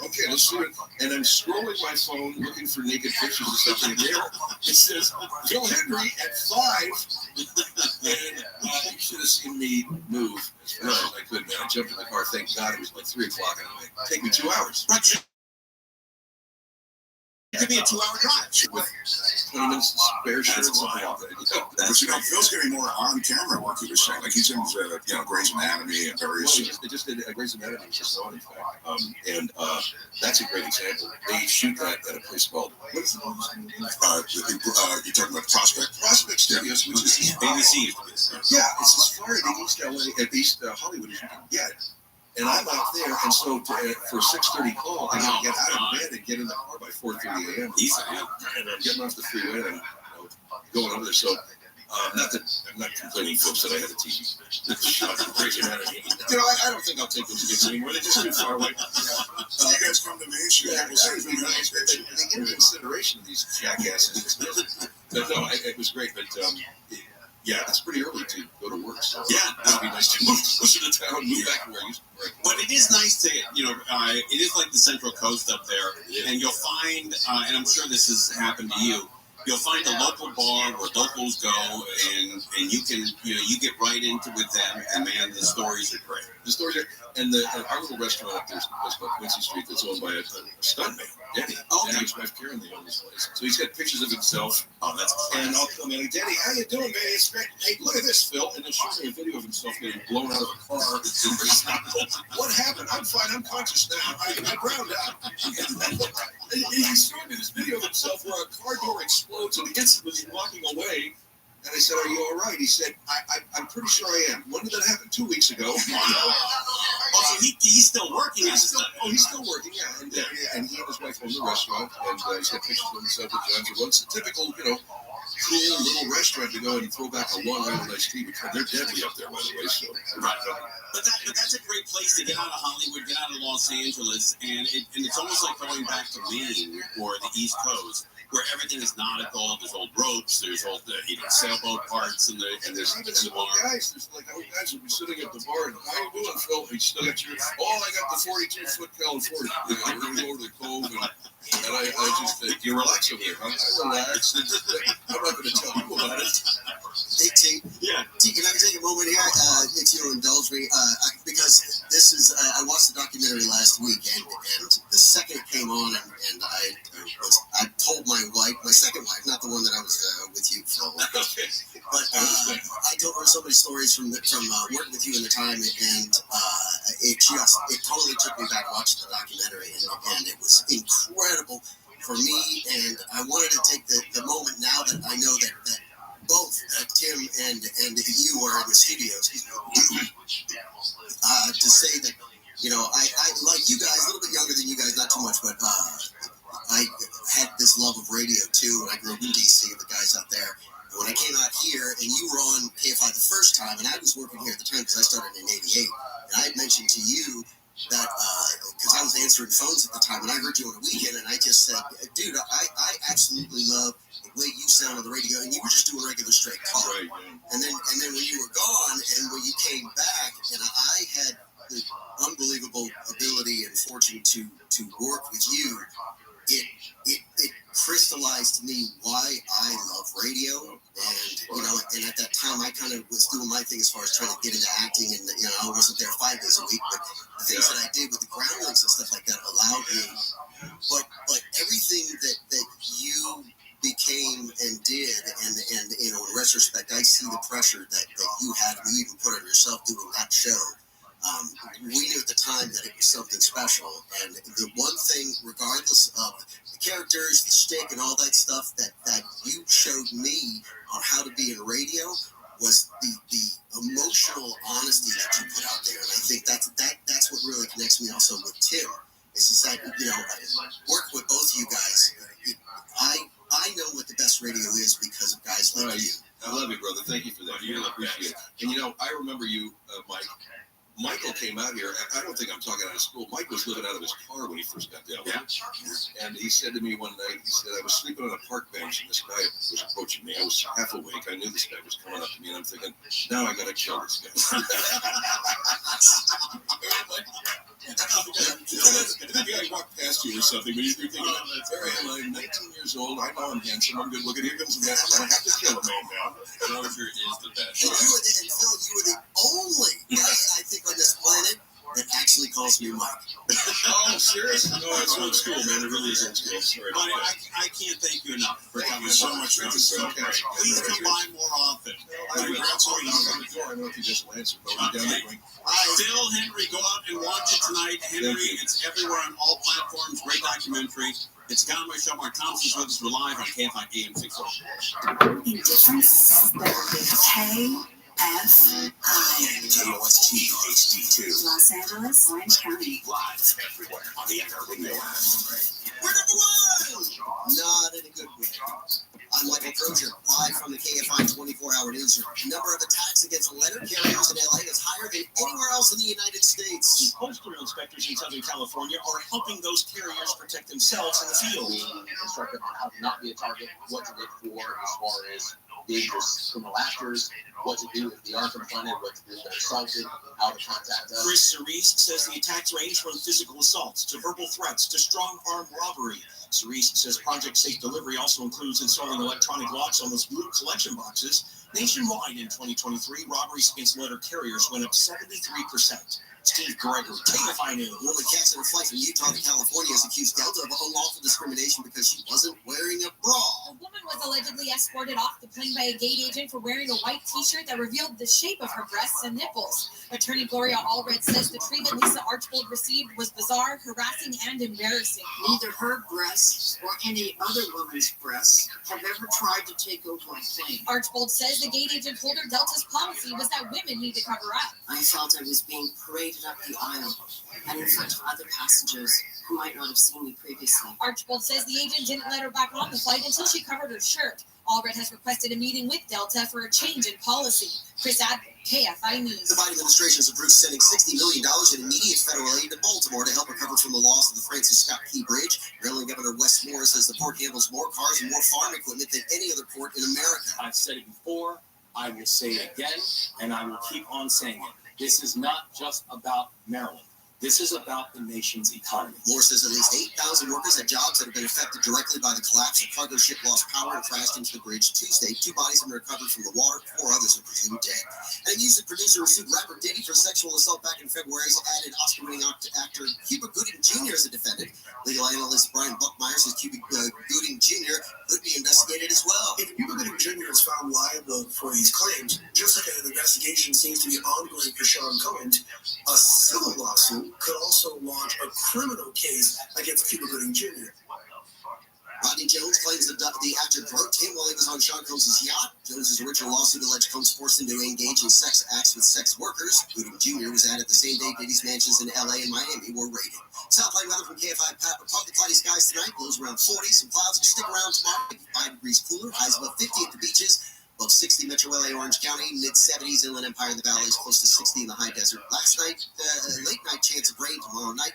Okay, let's do it. And I'm scrolling my phone, looking for naked pictures of something, and there it says Phil Hendry at 5, and you should have seen me move as fast as I could, man. I jumped in the car. Thank God it was like 3 o'clock, and I'm like, take me 2 hours. Right. It could be a 2-hour drive with 20 minutes to spare. That's wild. But you know, Phil's getting more on-camera work. He was saying, like he's in, Grey's Anatomy and various. Well, they just did Grey's Anatomy just on, in fact, and that's a great example. They shoot that at a place called what is the name? You're talking about Prospect Studios, which is ABC. Yeah, it's as far in East LA, at East Hollywood as you can get. And I'm out there, and so for a 6:30 call, I got to get out of bed and get in the car by 4:30 a.m. And I'm getting off the freeway, and I'm going over there. So, not that I'm not complaining, folks, that I had a TV. Crazy Anatomy. You know, I don't think I'll take those kids anymore. They're just too far away. You guys come to me, they get consideration of these jackasses. But no, it was great, but yeah, it's pretty early to go to work. So yeah, it'd be nice to move closer to town, move back to where I used to work. But it is nice to, it is like the Central Coast up there, and you'll find, and I'm sure this has happened to you, you'll find a local bar where locals go, and you can, you get right into with them, and man, the stories are great. The stories are, and our little restaurant up there is a place called Quincy Street that's owned by a stuntman, Danny. Oh, and his wife Karen, they own this place. So he's got pictures of himself. Oh, that's classic. And I'll come in and, Danny, how you doing, man? It's great. Hey, look at this, Phil. And then show me a video of himself getting blown out of a car. What happened? I'm fine. I'm conscious now. I ground out. He showed me this video of himself where a car door explodes and he hits him as he's walking away. And I said, are you all right? He said, I'm pretty sure I am. When did that happen? 2 weeks ago. So he's still working. He's still working, yeah. And he and his wife own the restaurant. And he's got pictures of himself with John Travolta. It's a typical, cool little restaurant to go and throw back a Long Island iced tea. They're deadly up there, by the way. So, right. But that's a great place to get out of Hollywood, get out of Los Angeles. And it's almost like going back to Maine or the East Coast, where everything is nautical. There's old ropes, there's old sailboat parts, and there's even some old guys. There's like old guys will be sitting at the bar and, how you doing, Phil? You still got your, I got the 42-foot California. I'm going to go to the Cove, and I just, you relax over there, huh? I relax. I'm not going to tell you about it. Hey, T. Yeah. T, can I take a moment here, if you'll indulge me? Because this is, I watched the documentary last week, and the second it came on, and I told my wife, my second wife, not the one that I was with you, Phil. Okay. But I told her so many stories from working with you in the time, and it totally took me back watching the documentary, and it was incredible for me. And I wanted to take the moment now that I know that both Tim and you are in the studios to say that, I like you guys, a little bit younger than you guys, not too much, but I had this love of radio too, and I grew up in DC, the guys out there. And when I came out here, and you were on KFI the first time, and I was working here at the time because I started in '88, and I had mentioned to you that, because I was answering phones at the time, and I heard you on the weekend, and I just said, dude, I absolutely love the way you sound on the radio, and you were just doing regular straight talk. Right. And then when you were gone, and when you came back, and I had the unbelievable ability and fortune to work with you, it crystallized to me why I love radio. And and at that time I kind of was doing my thing as far as trying to get into acting, and I wasn't there 5 days a week, but the things that I did with the groundlings and stuff like that allowed me. But everything that you became and did, and you know, in retrospect, I see the pressure that you had, and you even put on yourself doing that show. We knew at the time that it was something special, and the one thing, regardless of the characters, the shtick, and all that stuff that you showed me on how to be in radio was the emotional honesty that you put out there, and I think that's what really connects me also with Tim. Is that, you know, work with both of you guys. I know what the best radio is because of guys like you. I love you, brother. Thank you for that. You really appreciate it. And you know, I remember you, Mike. Michael came out here. I don't think I'm talking out of school. Mike was living out of his car when he first got down there. Yeah. And he said to me one night, he said, I was sleeping on a park bench and this guy was approaching me. I was half awake. I knew this guy was coming up to me and I'm thinking, now I got to kill this guy. The guy walked past you or something, but you're thinking, there I am, I'm 19 years old. I know I'm handsome. I'm good looking. Here comes the man. I have to kill a man now. Roger is the best. And Phil, you were the only guy, I think, on this planet that actually calls me Mike. Oh, seriously? No, it's old school, man. It really is old school. Sorry. Buddy, I can't thank you enough for coming so much. Please come by more often. I know if you just will answer, but we're down there going, Phil Henry, go out and watch it tonight. Henry, it's everywhere on all platforms. Great documentary. It's a comedy show. Mark Thompson's with us. We're live on KFI AM 640. Indifference, there will be KFI. KOST HD2. Los Angeles, Orange County. Live everywhere on the FR Radio app. We're number one! Not in a good way. I'm Michael Crozier, live from the KFI 24-hour newsroom. The number of attacks against letter carriers in LA is higher than anywhere else in the United States. Postal inspectors in Southern California are helping those carriers protect themselves in the field. We instruct them on how to not be a target, what to look for as far as dangerous criminal actors, what to do if they are confronted, what to do if they're assaulted, how to contact us. Chris Cerise says the attacks range from physical assaults to verbal threats to strong arm robbery. Cerise says Project Safe Delivery also includes installing electronic locks on those blue collection boxes. Nationwide in 2023, robberies against letter carriers went up 73%. Steve Gregory, KFI News. A woman canceled a flight from Utah to California is accused Delta of unlawful discrimination because she wasn't wearing a bra. A woman was allegedly escorted off the plane by a gate agent for wearing a white t-shirt that revealed the shape of her breasts and nipples. Attorney Gloria Allred says the treatment Lisa Archbold received was bizarre, harassing, and embarrassing. Neither her breasts or any other woman's breasts have ever tried to take over a plane. Archbold says the gate agent told her Delta's policy was that women need to cover up. I felt I was being paraded up the aisle and in front of other passengers who might not have seen me previously. Archbold says the agent didn't let her back on the flight until she covered her shirt. Allred has requested a meeting with Delta for a change in policy. Chris Adler, KFI News. The Biden administration has approved sending $60 million in immediate federal aid to Baltimore to help recover from the loss of the Francis Scott Key Bridge. Maryland Governor Wes Moore says the port handles more cars and more farm equipment than any other port in America. I've said it before, I will say it again, and I will keep on saying it. This is not just about Maryland. This is about the nation's economy. Moore says at least 8,000 workers at jobs that have been affected directly by the collapse. A cargo ship lost power and crashed into the bridge Tuesday. 2 bodies have been recovered from the water. 4 others are presumed dead. And a music producer who sued rapper Diddy for sexual assault back in February has added Oscar-winning actor Cuba Gooding Jr. as a defendant. Legal analyst Brian Buckmeyer says Cuba Gooding Jr. could be investigated as well. If Cuba Gooding Jr. is found liable for these claims, just like an investigation seems to be ongoing for Sean Cohen, a civil lawsuit could also launch a criminal case against Cuba Gooding Jr. Rodney Jones claims that the actor groped him while he was on Sean Combs' yacht. Jones' original lawsuit alleged Combs forced him to engage in sex acts with sex workers. Gooding Jr. was added the same day Diddy's mansions in LA and Miami were raided. Southline weather from KFI. Partly cloudy skies tonight. Lows around 40. Some clouds will stick around tomorrow. 5 degrees cooler. Highs above 50 at the beaches. Above 60 Metro LA, Orange County, mid-70s, Inland Empire in the valleys, close to 60 in the high desert. Last night, late night chance of rain tomorrow night,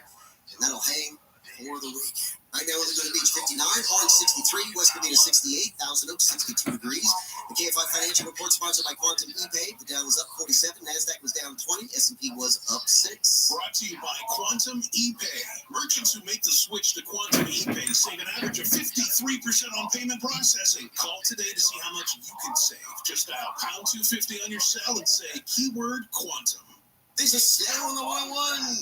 and that'll hang for the week. Right now, we're going to Beach 59, Orange 63, West Covina 68, Thousand Oaks 62 degrees. The KFI Financial Report sponsored by Quantum ePay. The Dow was up 47, NASDAQ was down 20, S&P was up 6. Brought to you by Quantum ePay. Merchants who make the switch to Quantum ePay save an average of 53% on payment processing. Call today to see how much you can save. Just dial #250 on your cell and say keyword Quantum. This is Slow on the 101.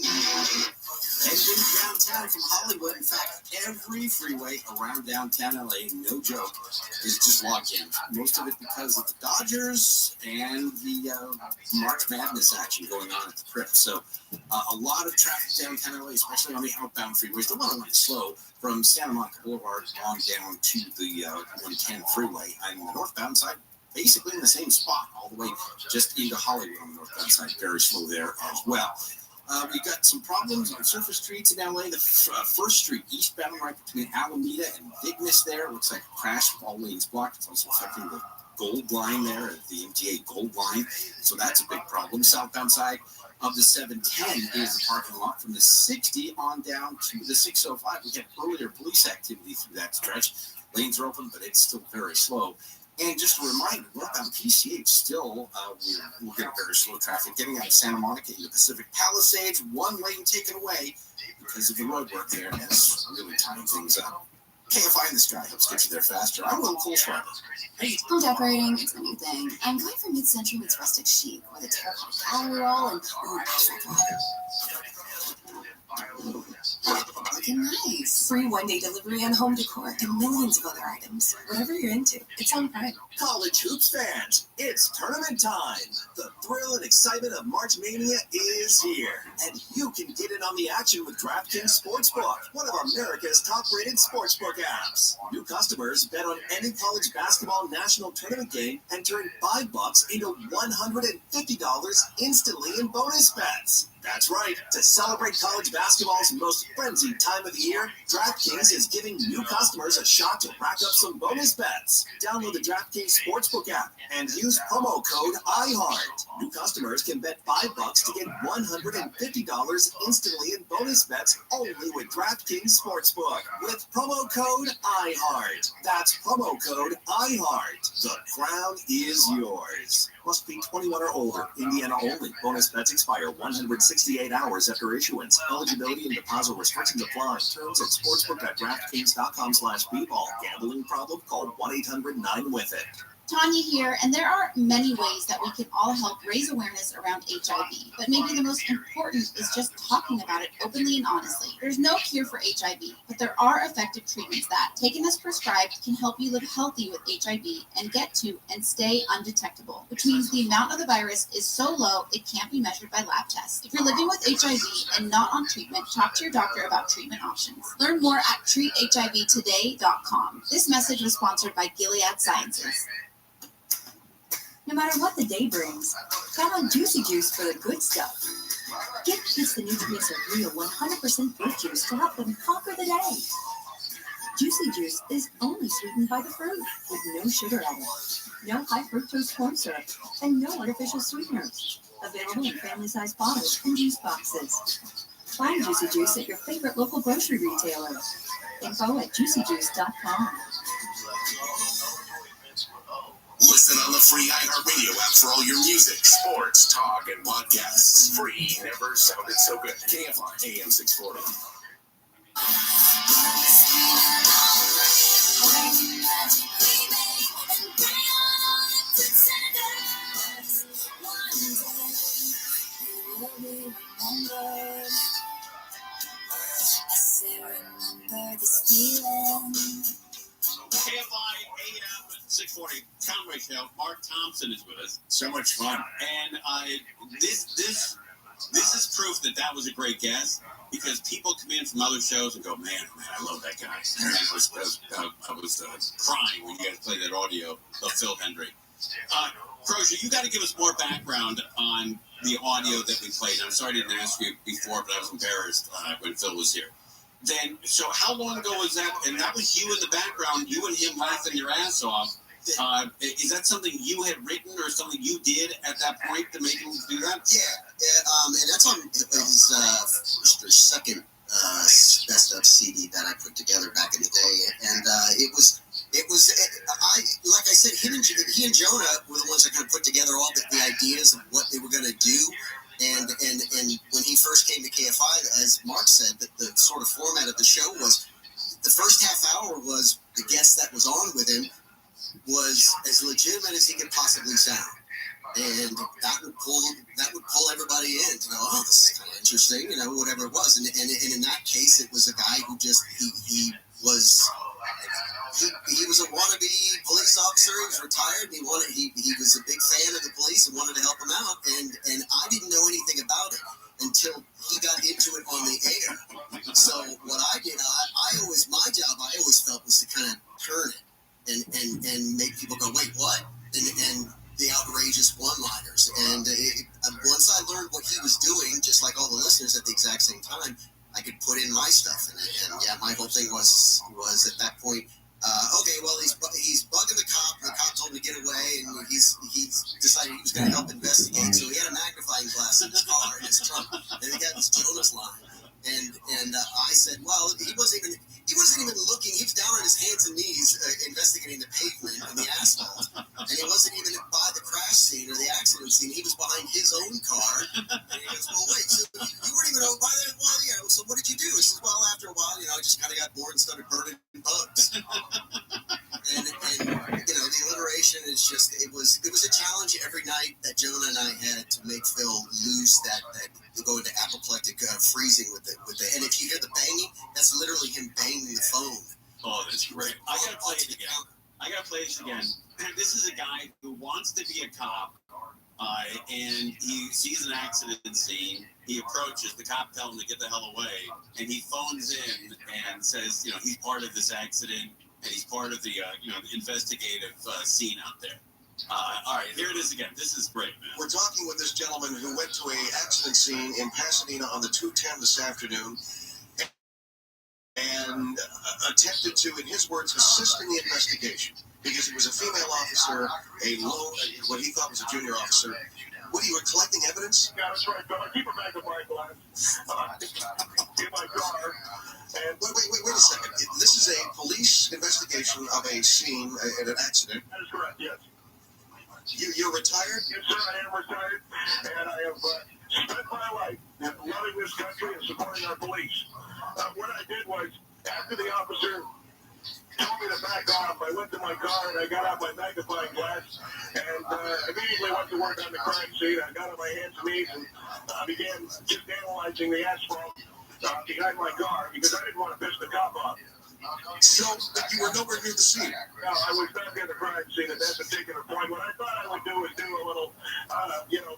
Heading downtown from Hollywood. In fact, every freeway around downtown LA, no joke, is just locked in. Most of it because of the Dodgers and the March Madness action going on at the Crip. So a lot of traffic downtown LA, especially on the outbound freeways. The one on slow from Santa Monica Boulevard on down to the 110 freeway. On the northbound side, basically in the same spot, all the way just into Hollywood on the northbound side. Very slow there as well. We've got some problems on surface streets in LA. The First Street eastbound right between Alameda and Guinness there. Looks like a crash with all lanes blocked. It's also affecting the Gold Line there, the MTA Gold Line. So that's a big problem. Southbound side of the 710 is the parking lot from the 60 on down to the 605. We had earlier police activity through that stretch. Lanes are open, but it's still very slow. And just a reminder, northbound PCH still, we're getting very slow traffic. Getting out of Santa Monica into Pacific Palisades, one lane taken away because of the road work there. That's really tying things up. KFI in the Sky helps get you there faster. I'm Will Kohlschreiber. Hey. I'm decorating. It's my new thing. I'm going for mid-century meets rustic chic with a terracotta gallery wall and asphalt looking nice. Free one-day delivery on home decor and millions of other items. Whatever you're into, it's on Prime. College hoops fans, it's tournament time. The thrill and excitement of March Mania is here, and you can get in on the action with DraftKings Sportsbook, one of America's top-rated sportsbook apps. New customers bet on any college basketball national tournament game and turn $5 into $150 instantly in bonus bets. That's right. To celebrate college basketball's most frenzied time of the year, DraftKings is giving new customers a shot to rack up some bonus bets. Download the DraftKings Sportsbook app and use promo code iHeart. New customers can bet $5 to get $150 instantly in bonus bets only with DraftKings Sportsbook with promo code iHeart. That's promo code iHeart. The crown is yours. Must be 21 or older. Indiana only. Bonus bets expire 168 hours after issuance. Eligibility and deposit restrictions apply. Terms at sportsbook.draftkings.com/bball. Gambling problem? Call 1-800-9-WITH-IT. Tanya here, and there are many ways that we can all help raise awareness around HIV, but maybe the most important is just talking about it openly and honestly. There's no cure for HIV, but there are effective treatments that, taken as prescribed, can help you live healthy with HIV and get to and stay undetectable, which means the amount of the virus is so low it can't be measured by lab tests. If you're living with HIV and not on treatment, talk to your doctor about treatment options. Learn more at treathivtoday.com. This message was sponsored by Gilead Sciences. No matter what the day brings, count on Juicy Juice for the good stuff. Give kids the nutrients of real 100% fruit juice to help them conquer the day. Juicy Juice is only sweetened by the fruit, with no sugar added, no high fructose corn syrup, and no artificial sweeteners. Available in family-sized bottles and juice boxes. Find Juicy Juice at your favorite local grocery retailer. Info at juicyjuice.com. Listen on the free iHeartRadio app for all your music, sports, talk, and podcasts. Free. Never sounded so good. KFI AM 640. KFI AM 640 Conway Show. Mark Thompson is with us. So much fun. And this is proof that was a great guest, because people come in from other shows and go, man, I love that guy. And I was crying when you guys played that audio of Phil Hendry. Crozier, you got to give us more background on the audio that we played. I'm sorry I didn't ask you before, but I was embarrassed when Phil was here. So how long ago was that? And that was you in the background, you and him laughing your ass off. Is that something you had written or something you did at that point to make him do that? Yeah, and that's on his second best of CD that I put together back in the day, and like I said, he and Jonah were the ones that kind of put together all the ideas of what they were going to do. And when he first came to KFI, as Mark said, the sort of format of the show was the first half hour was the guest that was on with him was as legitimate as he could possibly sound, and that would pull pull everybody in to go, oh, this is kind of interesting, whatever it was. And in that case, it was a guy who just, he was a wannabe police officer. He was retired. He was a big fan of the police and wanted to help him out. And I didn't know anything about it until he got into it on the air. So what I did, my job felt was to kind of turn it and make people go, wait, what? And the outrageous one-liners. And once I learned what he was doing, just like all the listeners at the exact same time, I could put in my stuff in it. And yeah, my whole thing was at that point, okay, well, he's bugging the cop. The cop told him to get away, and he's decided he was going to help investigate. So he had a magnifying glass in his car, in his trunk, and he got this Jonas line. And I said, well, he wasn't even looking. He was down on his hands and knees investigating the pavement and the asphalt. And he wasn't even by the crash scene or the accident scene. He was behind his own car. And he goes, well, wait, so you weren't even over by there? Well, yeah, so what did you do? He says, well, after a while, I just kind of got bored and started burning bugs. And the alliteration is just, it was a challenge every night that Jonah and I had to make Phil lose that go into apoplectic freezing with it. And if you hear the banging, that's literally him banging the phone. Oh, that's great. I gotta play it again. This is a guy who wants to be a cop, and he sees an accident scene. He approaches, the cop tells him to get the hell away, and he phones in and says, he's part of this accident, and he's part of the, the investigative scene out there. All right, here it is again. This is great, man. We're talking with this gentleman who went to an accident scene in Pasadena on the 210 this afternoon and attempted to, in his words, assist in the investigation because he was a female officer, what he thought was a junior officer. What, you were collecting evidence? Yeah, that's right. But I keep a magnifying glass in my car. And wait a second. This is a police investigation of a scene at an accident. That is correct, yes. You're retired? Yes, sir, I am retired, and I have spent my life loving this country and supporting our police. What I did was, after the officer told me to back off, I went to my car and I got out my magnifying glass and immediately went to work on the crime scene. I got on my hands and knees and began just analyzing the asphalt behind my car because I didn't want to piss the cop off. So, you were nowhere near the scene? No, I was not near the crime scene at that particular point. What I thought I would do is do a little,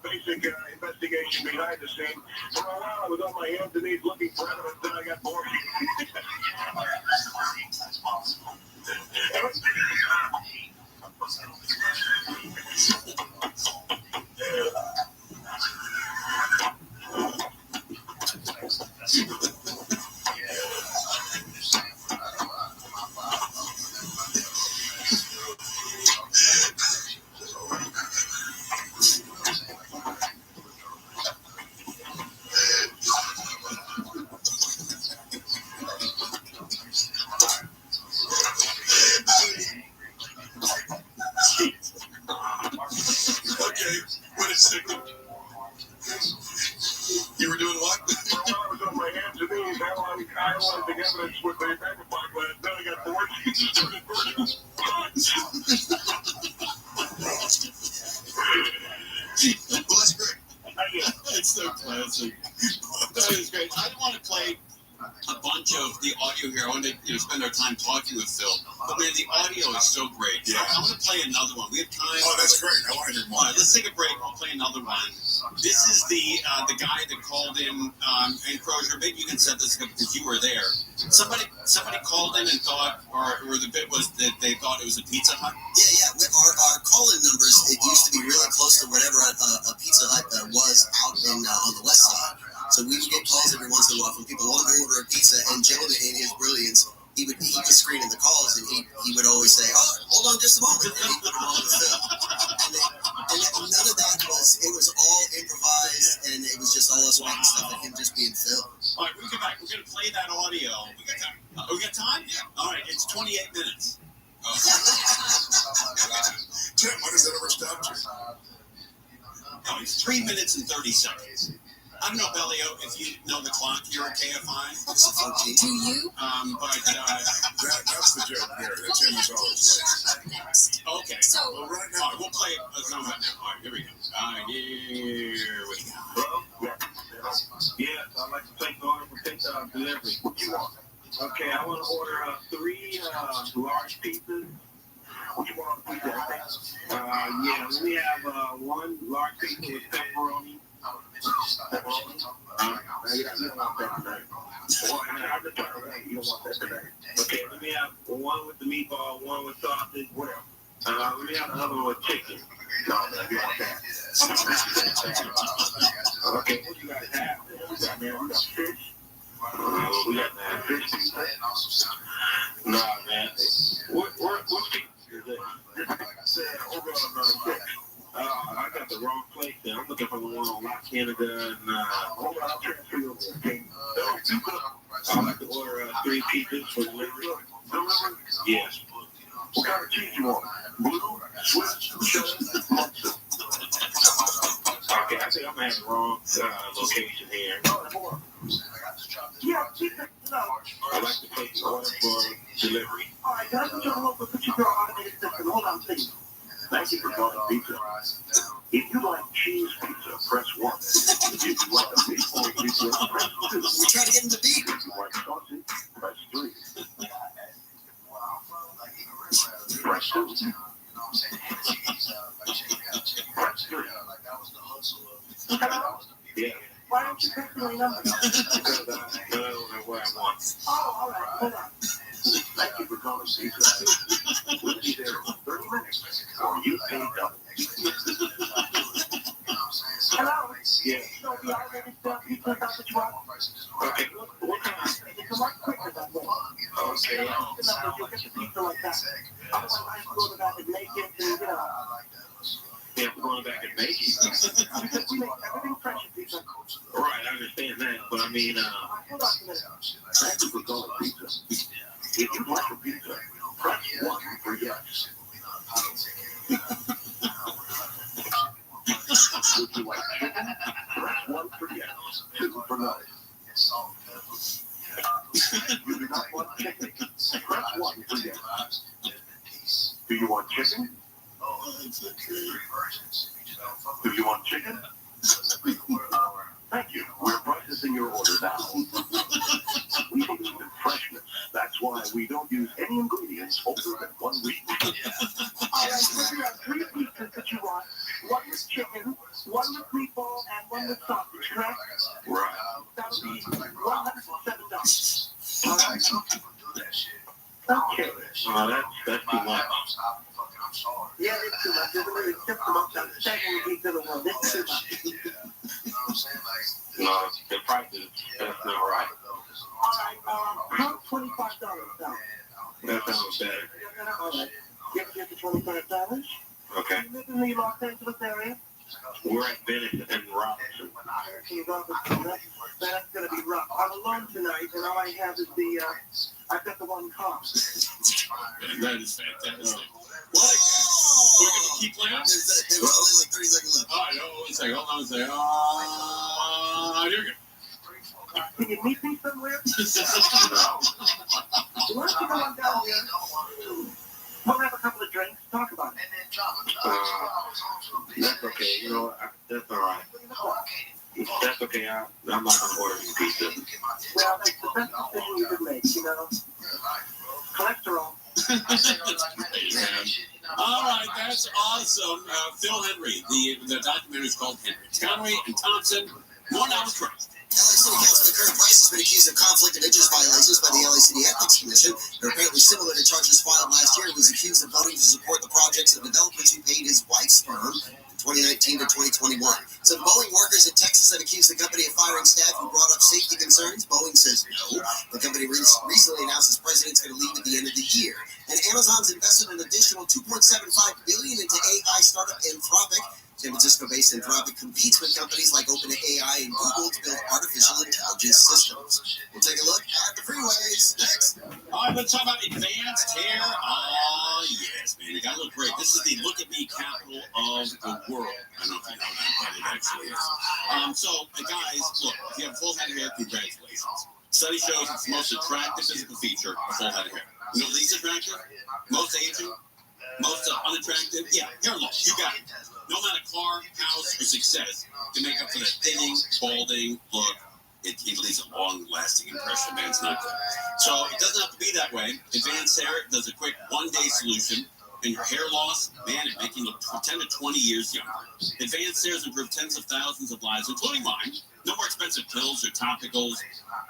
basic investigation behind the scene. For a while, I was on my hands and knees looking for evidence, then I got bored. You were doing what? Well, I was on my hands and knees analyzing evidence with the magnifying glass. Then I got bored. Well, that's great. It's so classic. That is great. I want to play a bunch of the audio here. I want to spend our time talking with Phil. But man, the audio is so great. Yeah. I'm going to play another one. We have time. Oh, that's great. I want to hear more. All right, let's take a break. I'll play another one. This is the guy that called in, and Crozier, maybe you can set this up because you were there. Somebody called in and thought, or the bit was that they thought it was a Pizza Hut. Yeah. Our call-in numbers, it used to be really close to whatever a Pizza Hut was out on the west side. So we would get calls every once in a while from people wanting to order a pizza, and Jonah, in his brilliance, he would screen in the calls, and he would always say, "Oh, hold on just a moment," and he'd put them on the film. And none of that was all improvised, and it was just all us writing stuff and him just being Phil. All right, when we come back, we're going to play that audio. We got time? We got time? Yeah. All right, it's 28 minutes. Tim, what does that ever stop to? No, it's 3 minutes and 30 seconds. I don't know, Bellio, if you know the clock here at KFI. Do you? That's the joke there. That Tim is always okay. So, well, right now, we'll play some of that now. All right, here we go. Here we go. delivery. What you want? Okay, I want to order 3 large pizzas. What you want on the pizza? Yeah, we have 1 large pizza with pepperoni. You don't want that today. You don't want that today. Okay, let me have 1 with the meatball, 1 with sausage. What else? Let me have another one with chicken. No, man, you want that. Okay, what do you guys have? We got fish. We got fish pizza. Nah, man. What pizza is it? Like I said, over on I got the wrong place there. I'm looking for the one on La Canada and hold on, I'll transfer you over. Okay. I'd like to order 3 pizzas for delivery. Delivery? Yes. What kind of cheese you want? Blue, Swiss, cheddar, monster. Okay, I think I'm gonna have the wrong location here. Yeah, I'd like to place an order for delivery. All right, guys, I'm trying to put you through our automated system. Hold on, please. Thank you for calling pizza. If you like cheese pizza, press 1. If you like a meatball pizza, press 2. We try to get him to beat. If you like sausage, press 3. Press 2. Press 3. Hello? Yeah. Why don't you pick my number? Because I don't know where I want. Oh, all right. Hold on. Thank you for calling pizza. We'll be there in 30 minutes. Or you pay double. Hello? Yeah. So we already sell pizza without the truck? Okay. What time? It's a lot quicker that way. Okay. You'll get the pizza like that. Otherwise, I have to go to the back and make it and, You have to go back and make it. Because we make everything fresh in pizza. Right, I understand that. But I mean, hold on a minute. Thank you for calling pizza. If you like a pizza, press 1 for yes. Would you like chicken? Press 1 for yes. 2 for no. You do not want chicken? Press 1 for yes. Do you want chicken? Do you want chicken? Thank you. We're processing your order now. We believe in freshness. That's why we don't use any ingredients older than 1 week. All right, so we have 3 pizzas that you want. 1 with chicken, 1 with meatball, and 1 with sausage, correct? Right. That'll be $107. All right. Okay. That's too much. Yeah, it's too much. It's just the most outstanding pizza in the world. It's too much. No, the price is that's not right. All right, $25 now. That sounds better. All right. Get the $25. Okay. You live in the Los Angeles area? We're at Venice and Robinson. That's going to be rough. I'm alone tonight, and all I have is I've got the 1 car. That is fantastic. What? We're going to keep playing? There was only like 30 seconds left. All right, hold on a second. Here we go. Can you meet me somewhere? No. Why don't you go on down here? We'll have a couple of drinks, talk about it. That's okay. You know, that's all right. That's okay. I'm not going to order any pizza. Well, that's the best decision you could make, you know. Cholesterol. All right, that's awesome. Phil Henry, the documentary is called Henry. Conway and Thompson, 1 hour straight. LA City Councilman Kurt Price has been accused of conflict of interest violations by the LA City Ethics Commission. They're apparently similar to charges filed last year. He was accused of voting to support the projects of developers who paid his wife's firm in 2019 to 2021. Some Boeing workers in Texas have accused the company of firing staff who brought up safety concerns. Boeing says no. The company recently announced its president's going to leave at the end of the year. And Amazon's invested an additional $2.75 billion into AI startup Anthropic. San Francisco-based Anthropic competes with companies like OpenAI and Google to build artificial intelligence systems. We'll take a look at the freeways next. All right, let's talk about advanced hair. Oh, yes, man. You got to look great. This is the Look at Me capital of the world. I don't know if you know that, but it actually is. So, guys, look, if you have full head of hair, congratulations. Study shows it's the most attractive physical feature of full head of hair. You know, least attractive, most aging, most unattractive. Yeah, hair loss. You got it. No amount of car, house, or success can make up for that thinning, balding look it leaves a long-lasting impression, man. It's not good. So it doesn't have to be that way. Advanced Hair does a quick one-day solution. And your hair loss, man, it makes you look 10 to 20 years younger. Advanced Hair has improved tens of thousands of lives, including mine. No more expensive pills or topicals.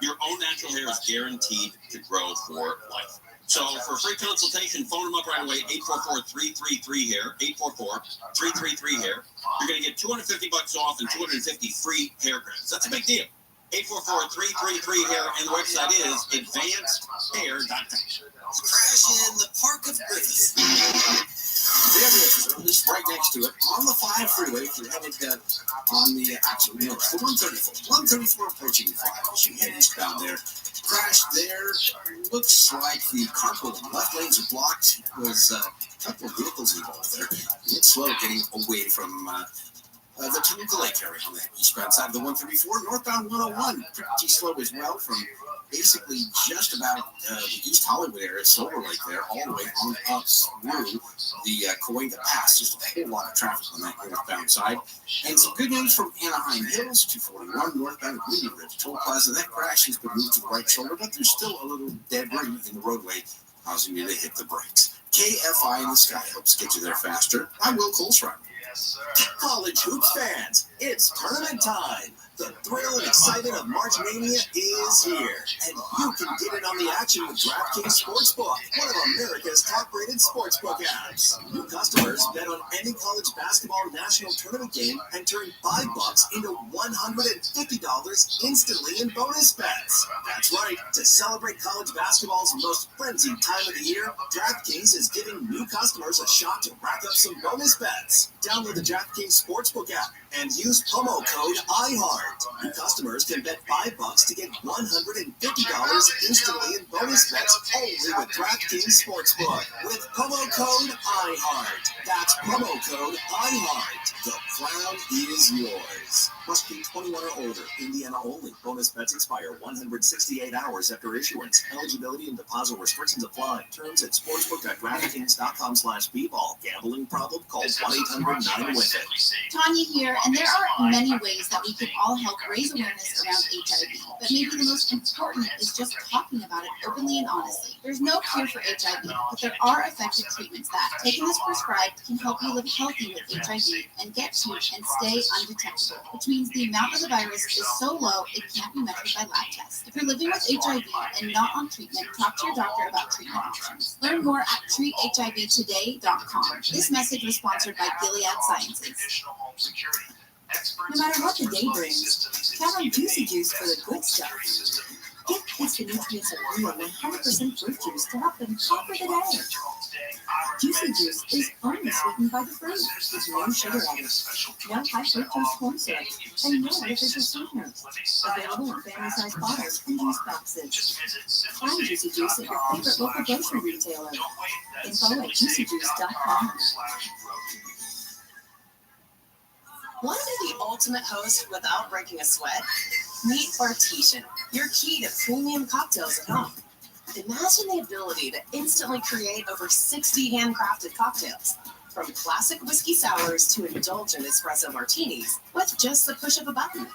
Your own natural hair is guaranteed to grow for life. So for a free consultation, phone them up right away, 844-333-HAIR, 844-333-HAIR. You're going to get $250 off and 250 free hair grafts. That's a big deal. 844-333-HAIR, and the website is advancedhair.com. Crash in the Park of Griffith. There it is, or at least right next to it, on the 5 freeway. If you're headed on the, actually, no, it's the 134 approaching 5 as you head eastbound there. Crash there. Looks like the carpool left lanes are blocked. There's a couple of vehicles involved there. It's slow getting away from the Toluca Lake area on the eastbound side of the 134. Northbound 101, pretty slow as well from basically just about the East Hollywood area, Silver Lake there, all the way on up through the Cahuenga Pass. Just a whole lot of traffic on that northbound side. And some good news from Anaheim Hills, 241 northbound at Windy Ridge Toll Plaza. That crash has been moved to the right shoulder, but there's still a little debris in the roadway causing you to hit the brakes. KFI in the Sky helps get you there faster. I'm Will Colesrun. College hoops fans, it's tournament time. The thrill and excitement of March Mania is here, and you can get in on the action with DraftKings Sportsbook, one of America's top-rated sportsbook apps. New customers bet on any college basketball national tournament game and turn $5 into $150 instantly in bonus bets. That's right, to celebrate college basketball's most frenzied time of the year, DraftKings is giving new customers a shot to rack up some bonus bets. Download the DraftKings Sportsbook app and use promo code IHEART. New customers can bet $5 to get $150 instantly in bonus bets only with DraftKings Sportsbook. With promo code IHEART. That's promo code IHEART. The crown is yours. Must be 21 or older. Indiana only. Bonus bets expire 168 hours after issuance. Eligibility and deposit restrictions apply. Terms at sportsbook.draftkings.com/bball. Gambling problem? Call 1-800-9-WIN-IT. Tanya here, and there are many ways that we can all help raise awareness around HIV, but maybe the most important is just talking about it openly and honestly. There's no cure for HIV, but there are effective treatments that, taken as prescribed, can help you live healthy with HIV and get to and stay undetectable, which means the amount of the virus is so low it can't be measured by lab tests. If you're living with HIV and not on treatment, talk to your doctor about treatment options. Learn more at treathivtoday.com. This message was sponsored by Gilead Sciences. No matter what the day brings, count on Juicy Juice for the good stuff. Get kids the nutrients of real 100% fruit juice to help them conquer the day. Juicy Juice is only sweetened by the fruit, with no sugar added, no high fructose corn syrup, and no artificial sweeteners. Available in family-sized bottles and juice boxes. Find Juicy Juice at your favorite local grocery retailer. Info at juicyjuice.com. Want to be the ultimate host without breaking a sweat? Meet Bartesian, your key to premium cocktails at home. Imagine the ability to instantly create over 60 handcrafted cocktails, from classic whiskey sours to indulgent espresso martinis, with just the push of a button.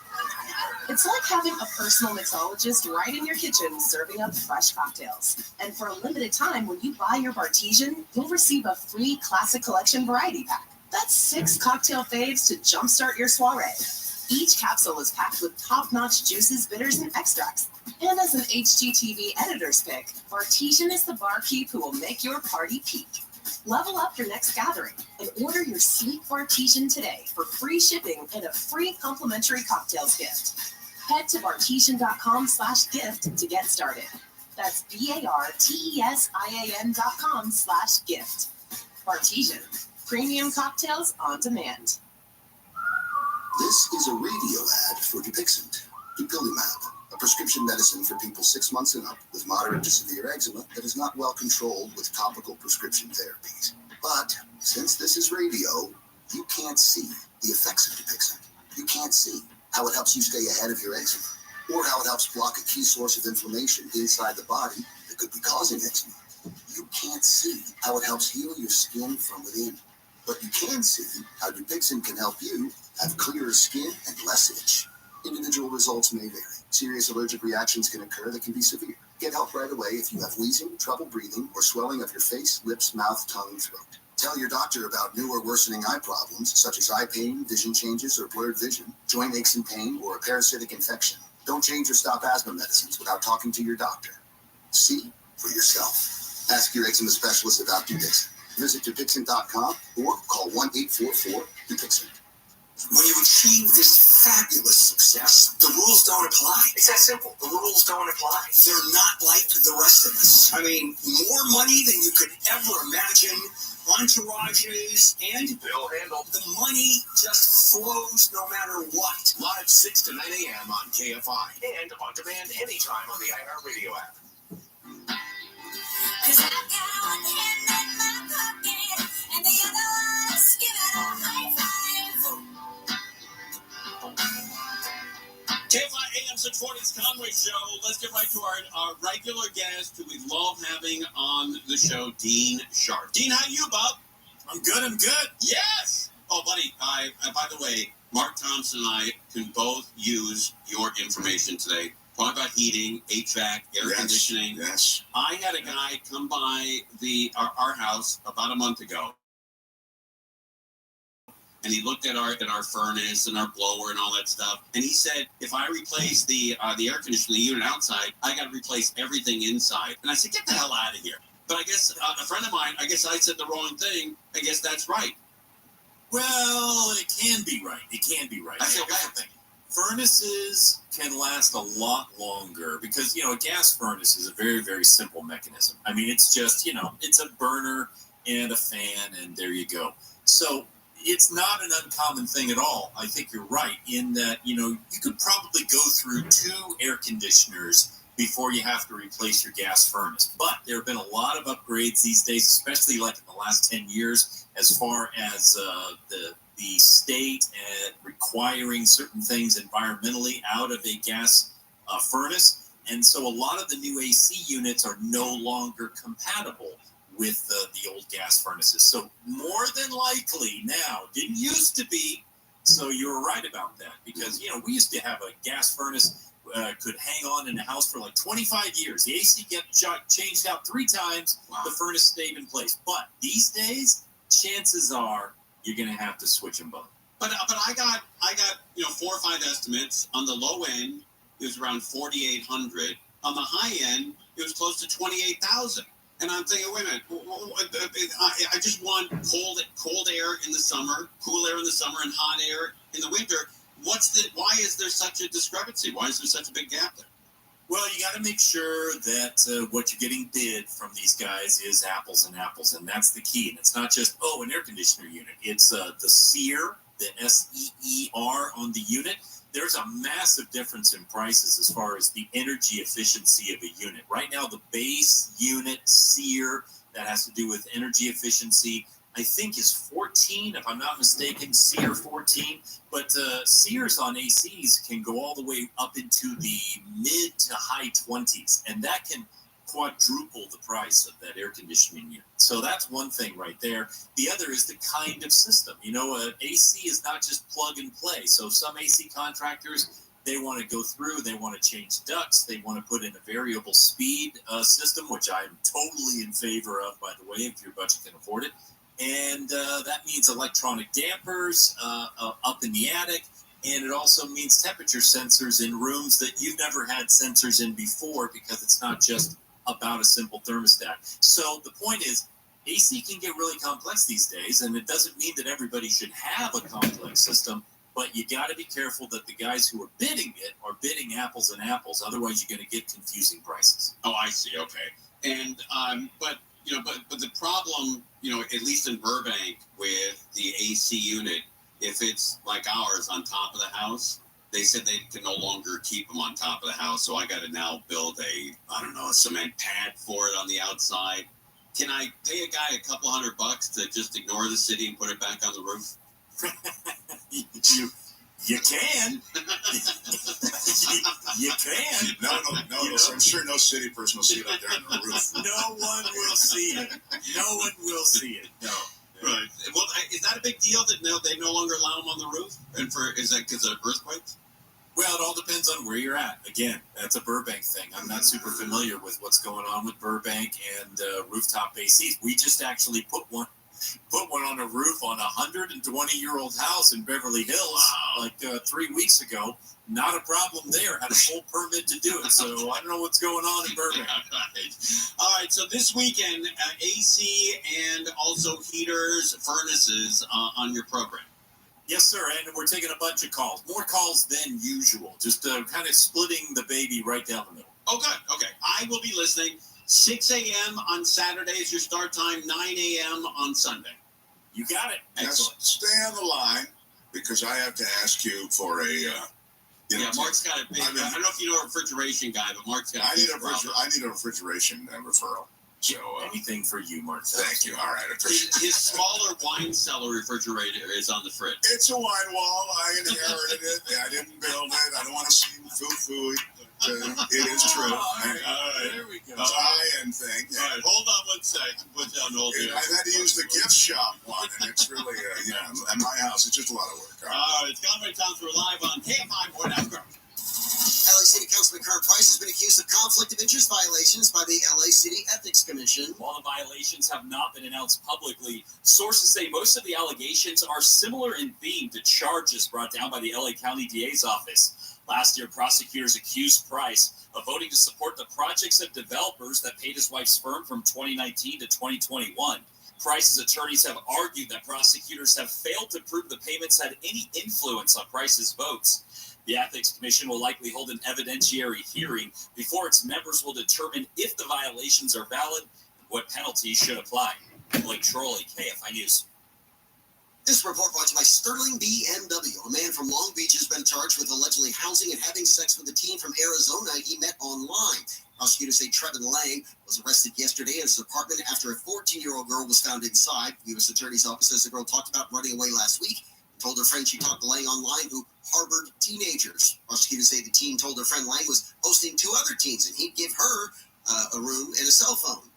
It's like having a personal mixologist right in your kitchen serving up fresh cocktails. And for a limited time, when you buy your Bartesian, you'll receive a free Classic Collection variety pack. That's 6 cocktail faves to jumpstart your soiree. Each capsule is packed with top-notch juices, bitters, and extracts. And as an HGTV editor's pick, Bartesian is the barkeep who will make your party peak. Level up your next gathering and order your sweet Bartesian today for free shipping and a free complimentary cocktails gift. Head to bartesian.com/gift to get started. That's BARTESIAN.com/gift. Bartesian. Premium cocktails on demand. This is a radio ad for Dupixent, Dupilumab, a prescription medicine for people 6 months and up with moderate to severe eczema that is not well controlled with topical prescription therapies. But since this is radio, you can't see the effects of Dupixent. You can't see how it helps you stay ahead of your eczema, or how it helps block a key source of inflammation inside the body that could be causing eczema. You can't see how it helps heal your skin from within. But you can see how Dupixent can help you have clearer skin and less itch. Individual results may vary. Serious allergic reactions can occur that can be severe. Get help right away if you have wheezing, trouble breathing, or swelling of your face, lips, mouth, tongue, and throat. Tell your doctor about new or worsening eye problems, such as eye pain, vision changes, or blurred vision, joint aches and pain, or a parasitic infection. Don't change or stop asthma medicines without talking to your doctor. See for yourself. Ask your eczema specialist about Dupixent. Visit Dupixent.com or call 1-844-DUPIXENT. When you achieve this fabulous success, the rules don't apply. It's that simple. The rules don't apply. They're not like the rest of us. I mean, more money than you could ever imagine, entourages, and they'll handle. The money just flows no matter what. Live 6 to 9 a.m. on KFI and on demand anytime on the iHeartRadio app. Cause I got one hand in my pocket and the other one's giving a high five. KFI AM 640's Conway Show. Let's get right to our regular guest who we love having on the show, Dean Sharp. Dean, how are you, Bob? I'm good. Yes! Oh, buddy, by the way, Mark Thompson and I can both use your information today. Talk about heating, HVAC, air conditioning. Yes. I had a guy come by our house about a month ago, and he looked at our furnace and our blower and all that stuff, and he said, if I replace the air conditioning unit outside, I got to replace everything inside. And I said, get the hell out of here. But I guess a friend of mine, I guess I said the wrong thing. I guess that's right. Well, it can be right. I feel bad. Furnaces can last a lot longer because, a gas furnace is a very, very simple mechanism. I mean, it's just, it's a burner and a fan, and there you go. So it's not an uncommon thing at all. I think you're right in that, you could probably go through 2 air conditioners before you have to replace your gas furnace. But there have been a lot of upgrades these days, especially like in the last 10 years, as far as the state requiring certain things environmentally out of a gas furnace. And so a lot of the new AC units are no longer compatible with the old gas furnaces. So more than likely now, didn't used to be, so you're right about that. Because, we used to have a gas furnace could hang on in the house for like 25 years. The AC got changed out 3 times. Wow. The furnace stayed in place. But these days, chances are you're going to have to switch them both. But I got 4 or 5 estimates. On the low end, it was around 4,800. On the high end, it was close to 28,000. And I'm thinking, wait a minute, I just want cold air in the summer, cool air in the summer, and hot air in the winter. Why is there such a discrepancy? Why is there such a big gap there? Well, you got to make sure that what you're getting bid from these guys is apples and apples, and that's the key. And it's not just, an air conditioner unit. It's the SEER, the SEER on the unit. There's a massive difference in prices as far as the energy efficiency of a unit. Right now, the base unit SEER that has to do with energy efficiency, I think is 14, if I'm not mistaken, SEER 14. But SEERs on ACs can go all the way up into the mid to high 20s, and that can quadruple the price of that air conditioning unit. So that's one thing right there. The other is the kind of system. AC is not just plug and play. So some AC contractors, they want to go through, they want to change ducts, they want to put in a variable speed system, which I'm totally in favor of, by the way, if your budget can afford it. And that means electronic dampers up in the attic. And it also means temperature sensors in rooms that you've never had sensors in before, because it's not just about a simple thermostat. So the point is, AC can get really complex these days, and it doesn't mean that everybody should have a complex system, but you got to be careful that the guys who are bidding it are bidding apples and apples. Otherwise, you're going to get confusing prices. Oh, I see. Okay. And but the problem, at least in Burbank with the AC unit, if it's like ours on top of the house, they said they can no longer keep them on top of the house. So I got to now build a cement pad for it on the outside. Can I pay a guy a couple $100 to just ignore the city and put it back on the roof? You can. You can. No. I'm sure no city person will see it up there on the roof. No one will see it. No one will see it. No. Right. Well, is that a big deal that they no longer allow them on the roof? And is that because of earthquakes? Well, it all depends on where you're at. Again, that's a Burbank thing. I'm not super familiar with what's going on with Burbank and rooftop ACs. We just actually put one on a roof on a 120-year-old house in Beverly Hills like 3 weeks ago. Not a problem there. Had a full permit to do it. So I don't know what's going on in Burbank. All right. So this weekend, AC and also heaters, furnaces on your program. Yes, sir. And we're taking a bunch of calls. More calls than usual. Just kind of splitting the baby right down the middle. Oh, good. Okay. I will be listening. 6 a.m. on Saturday is your start time. 9 a.m. on Sunday. You got it. Excellent. Stay on the line because I have to ask you for a... Mark's got a big... I don't know if you know a refrigeration guy, but Mark's got I need a refrigeration referral. So anything for you, Mark. Thank you. All right. His smaller wine cellar refrigerator is on the fridge. It's a wine wall. I inherited it. I didn't build it. I don't want to seem foo-foo. It is true. There we go. It's a high-end thing. All right. Hold on one second. Put down hold here. I've had to use the gift shop one, and it's really, at my house, it's just a lot of work. All right. It's Conway Towns. We're live on KFI More After. LA City Councilman Karen Price has been accused of conflict of interest violations by the LA City Ethics Commission. While the violations have not been announced publicly, sources say most of the allegations are similar in theme to charges brought down by the LA County DA's office. Last year, prosecutors accused Price of voting to support the projects of developers that paid his wife's firm from 2019 to 2021. Price's attorneys have argued that prosecutors have failed to prove the payments had any influence on Price's votes. The Ethics Commission will likely hold an evidentiary hearing before its members will determine if the violations are valid and what penalties should apply. Blake Trolley, KFI News. This report brought to you by Sterling BMW. A man from Long Beach has been charged with allegedly housing and having sex with a teen from Arizona he met online. Prosecutors say Trevin Lang was arrested yesterday in his apartment after a 14-year-old girl was found inside. The U.S. Attorney's Office says the girl talked about running away last week. Told her friend she talked to Lang online, who harbored teenagers. Prosecutors say the teen told her friend Lang was hosting 2 other teens, and he'd give her a room and a cell phone.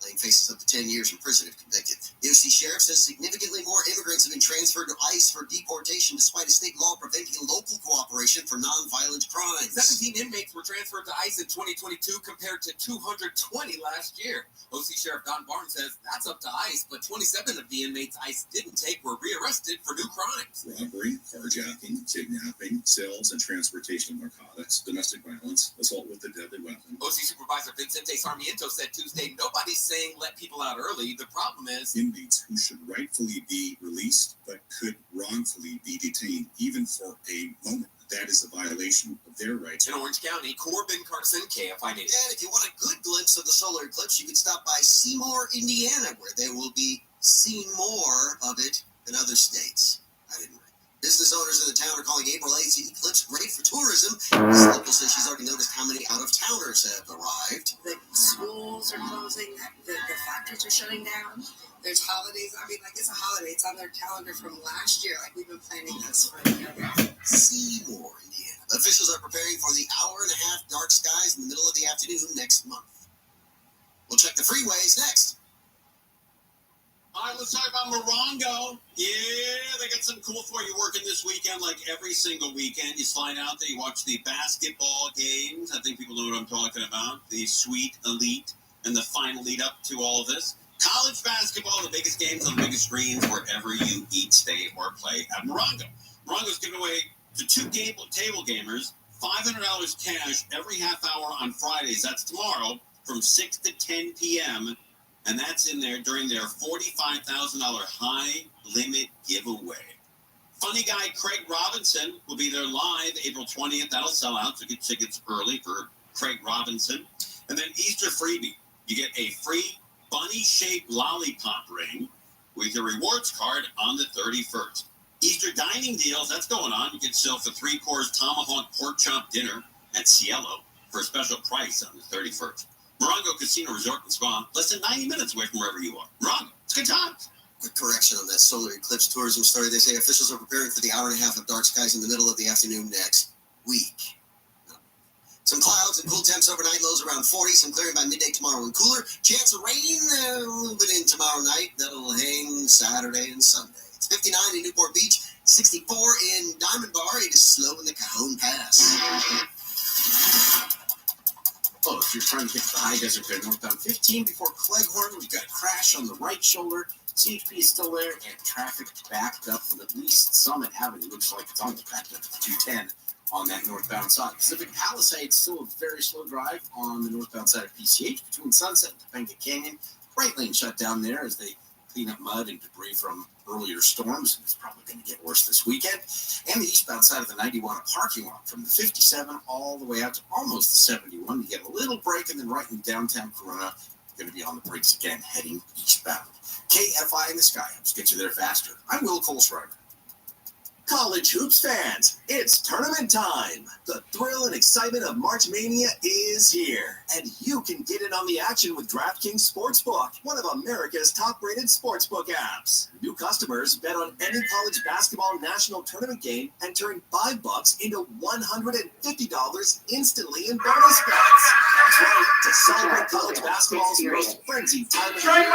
Lang faces up to 10 years in prison if convicted. The OC Sheriff says significantly more immigrants have been transferred to ICE for deportation despite a state law preventing local cooperation for nonviolent crimes. 17 inmates were transferred to ICE in 2022 compared to 220 last year. OC Sheriff Don Barnes says that's up to ICE, but 27 of the inmates ICE didn't take were rearrested for new crimes. Robbery, carjacking, kidnapping, sales and transportation of narcotics, domestic violence, assault with a deadly weapon. OC Supervisor Vicente Sarmiento said Tuesday nobody's saying let people out early. The problem is inmates who should rightfully be released but could wrongfully be detained even for a moment. That is a violation of their rights. In Orange County, Corbin Carson, KFI News. And if you want a good glimpse of the solar eclipse, you can stop by Seymour, Indiana, where they will be seeing more of it than other states. Business owners in the town are calling April 8th eclipse great for tourism. This local says she's already noticed how many out-of-towners have arrived. The schools are closing, the factories are shutting down. There's holidays. I mean, like, it's a holiday. It's on their calendar from last year. Like, we've been planning this for a year. Seymour, Indiana. Officials are preparing for the hour-and-a-half dark skies in the middle of the afternoon next month. We'll check the freeways next. All right, let's talk about Morongo. Yeah, they got something cool for you working this weekend, like every single weekend. You slide out there, you watch the basketball games. I think people know what I'm talking about. The Sweet Elite and the final lead up to all of this. College basketball, the biggest games on the biggest screens, wherever you eat, stay, or play at Morongo. Morongo's giving away to 2 table gamers $500 cash every half hour on Fridays. That's tomorrow from 6 to 10 p.m., and that's in there during their $45,000 high limit giveaway. Funny guy Craig Robinson will be there live April 20th. That'll sell out, so get tickets early for Craig Robinson. And then Easter freebie. You get a free bunny-shaped lollipop ring with your rewards card on the 31st. Easter dining deals, that's going on. You get yourself a 3-course tomahawk pork chop dinner at Cielo for a special price on the 31st. Morongo Casino Resort and Spa, less than 90 minutes away from wherever you are. Morongo, it's good times. Quick correction on that solar eclipse tourism story. They say officials are preparing for the hour-and-a-half of dark skies in the middle of the afternoon next week. Some clouds and cool temps overnight, lows around 40. Some clearing by midday tomorrow and cooler. Chance of rain moving in tomorrow night. That'll hang Saturday and Sunday. It's 59 in Newport Beach, 64 in Diamond Bar. It is slow in the Cajon Pass. Oh, if you're trying to get to the high desert there, northbound 15 before Cleghorn, we've got a crash on the right shoulder. CHP is still there, and traffic backed up from at least Summit Avenue. Looks like it's almost backed up to 210 on that northbound side. Pacific Palisades, still a very slow drive on the northbound side of PCH between Sunset and Topanga Canyon. Right lane shut down there as they clean up mud and debris from earlier storms. It's probably going to get worse this weekend. And the eastbound side of the 91, a parking lot from the 57 all the way out to almost the 71. You get a little break, and then right in downtown Corona, you're going to be on the brakes again, heading eastbound. KFI in the Sky helps get you there faster. I'm Will Colesrider. College hoops fans, it's tournament time. The thrill and excitement of March Mania is here, and you can get in on the action with DraftKings Sportsbook, one of America's top-rated sportsbook apps. New customers bet on any college basketball national tournament game and turn $5 into $150 instantly in bonus bets. That's right, to celebrate college basketball's most frenzied time of the year.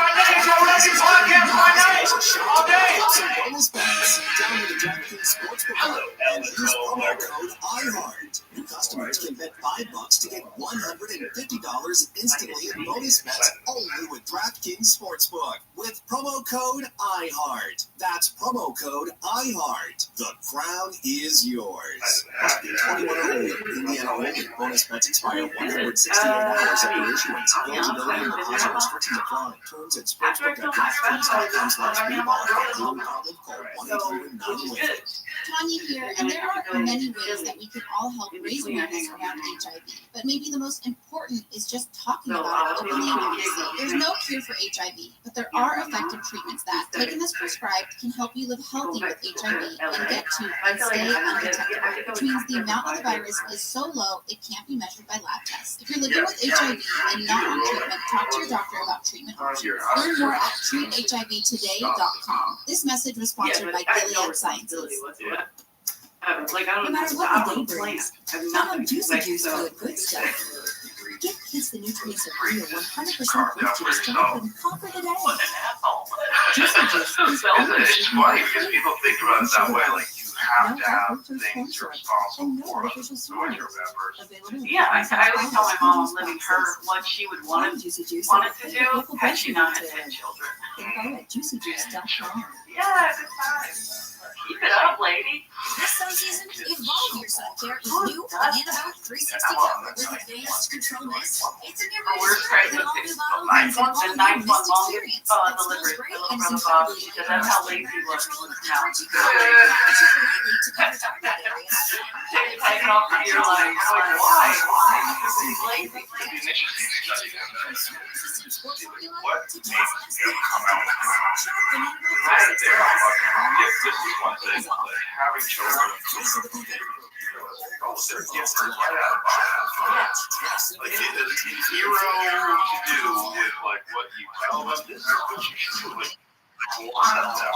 Bonus bets. Download the DraftKings Sportsbook and use promo code IHEART. New customers can bet $5 to get $150 instantly in bonus bets only with DraftKings Sportsbook with promo code IHEART. That's promo code IHEART. The crown is yours. Must be 21 only. Indiana only. Bonus bets expire 168 hours after issuance. Eligibility and deposit restrictions apply. Terms at sportsbook.draftkings.com/bball. No problem. Call 1-800-911. Tanya here, and there are many ways that we can all help raise awareness around HIV. But maybe the most important is just talking about it openly and honestly. There's no cure for HIV, but there are effective treatments that, taken as prescribed, can help you live healthy with HIV and get to and stay undetectable, which means the amount of the virus is so low it can't be measured by lab tests. If you're living with HIV and not on treatment, talk to your doctor about treatment options. Learn more at treathivtoday.com. This message was sponsored by Gilead Sciences. No matter what the day brings, have Juicy Juice for the good stuff. Give kids the nutrients of real 100% fruit juice to help them conquer the day. Juicy Juice is It's funny because people think about it that way, like you have to have things you're responsible for to join your members. Yeah, I always tell my mom I'm living her what she would want it to do had she not had 10 children. Info at juicyjuice.com. Yeah, good times. Keep it up, lady. This sun season, evolve your sun care with new Antidote 360 cover with advanced control mist. It's a new We're all new bottle the 9 month experience. delivery. And Brother it's Bob, incredibly because that's how lazy he was. Now. to cover target areas. Take it off of your life. Why? He's lazy. What made him come out right there? This is one thing, but having children, they're different right out of the box. Like zero to do with like what you tell them. This is what you should do. Like a lot of them.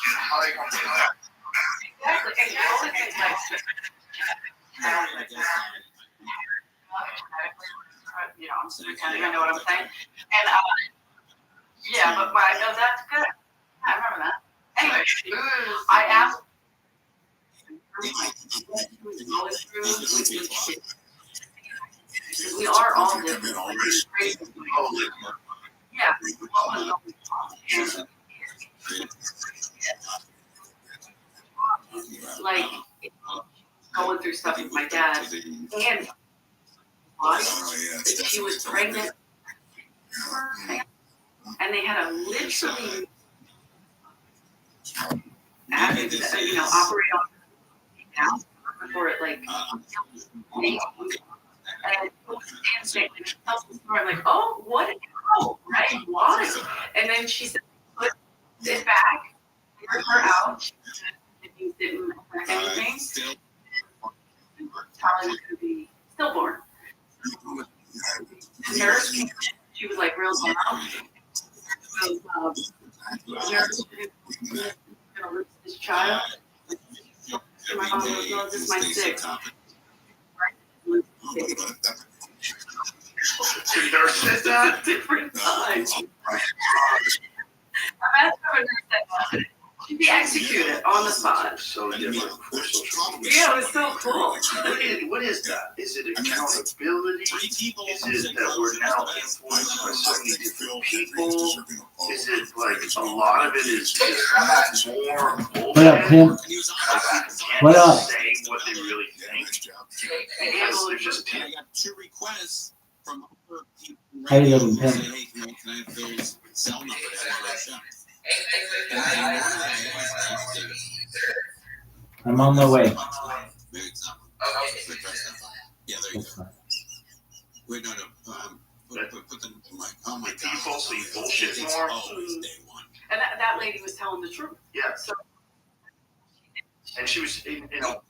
How they gonna do that? You know, I'm kind of know what I'm saying. And yeah, but I know that's good. I remember that. Anyway, I asked. We are all different. Yeah. Like going through stuff with my dad and she was pregnant and they had to literally operate on now before it like and I'm like, oh, what? Oh, right? Why? And then she said, put it back, get her out. And didn't affect anything. Telling her to be stillborn. The nurse came in, she was like real down. Nurse gonna lose this child. My mom was, no, this is my sixth. The nurse said that? Different times. I'm asking her nurse that. She'd be executed on the spot. So different. Yeah, it was so cool. What is that? Is it accountability? Is it that we're now influenced by so many different people? Is it like a lot of it is just more bullshit? What up, Tim? What up? Saying what they really think. Because they're just I got 2 requests from other people. How you doing, Tim? Hey, can I have Phil's cell number to our show? I'm on my way. Yeah, there you go. Wait, no. Put the mic. Oh my God. Falsely bullshit more. Always day one. And that lady was telling the truth. Yeah. So, And she was, you know.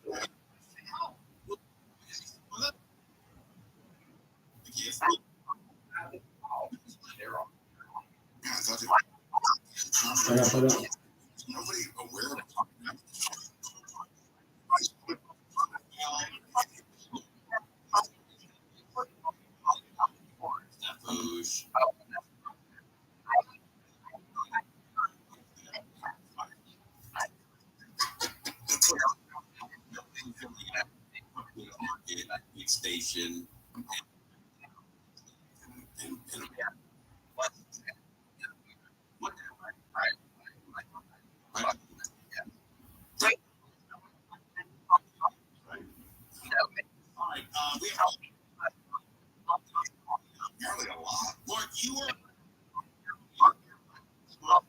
What up? Nobody aware of it. Station. Nearly a lot. Mark, you were. Well,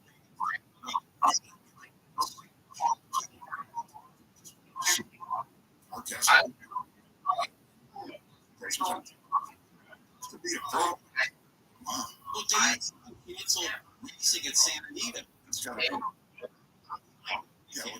they canceled racing at Santa Anita. It's got to be. Yeah, well,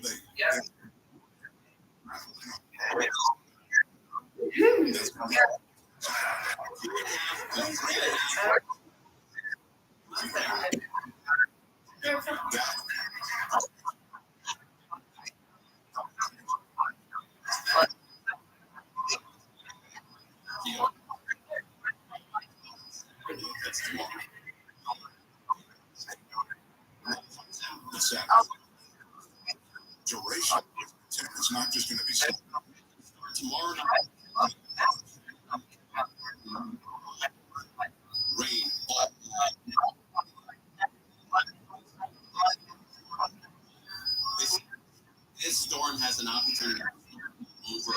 duration. It's not just going to be tomorrow night. Rain. This storm has an opportunity over.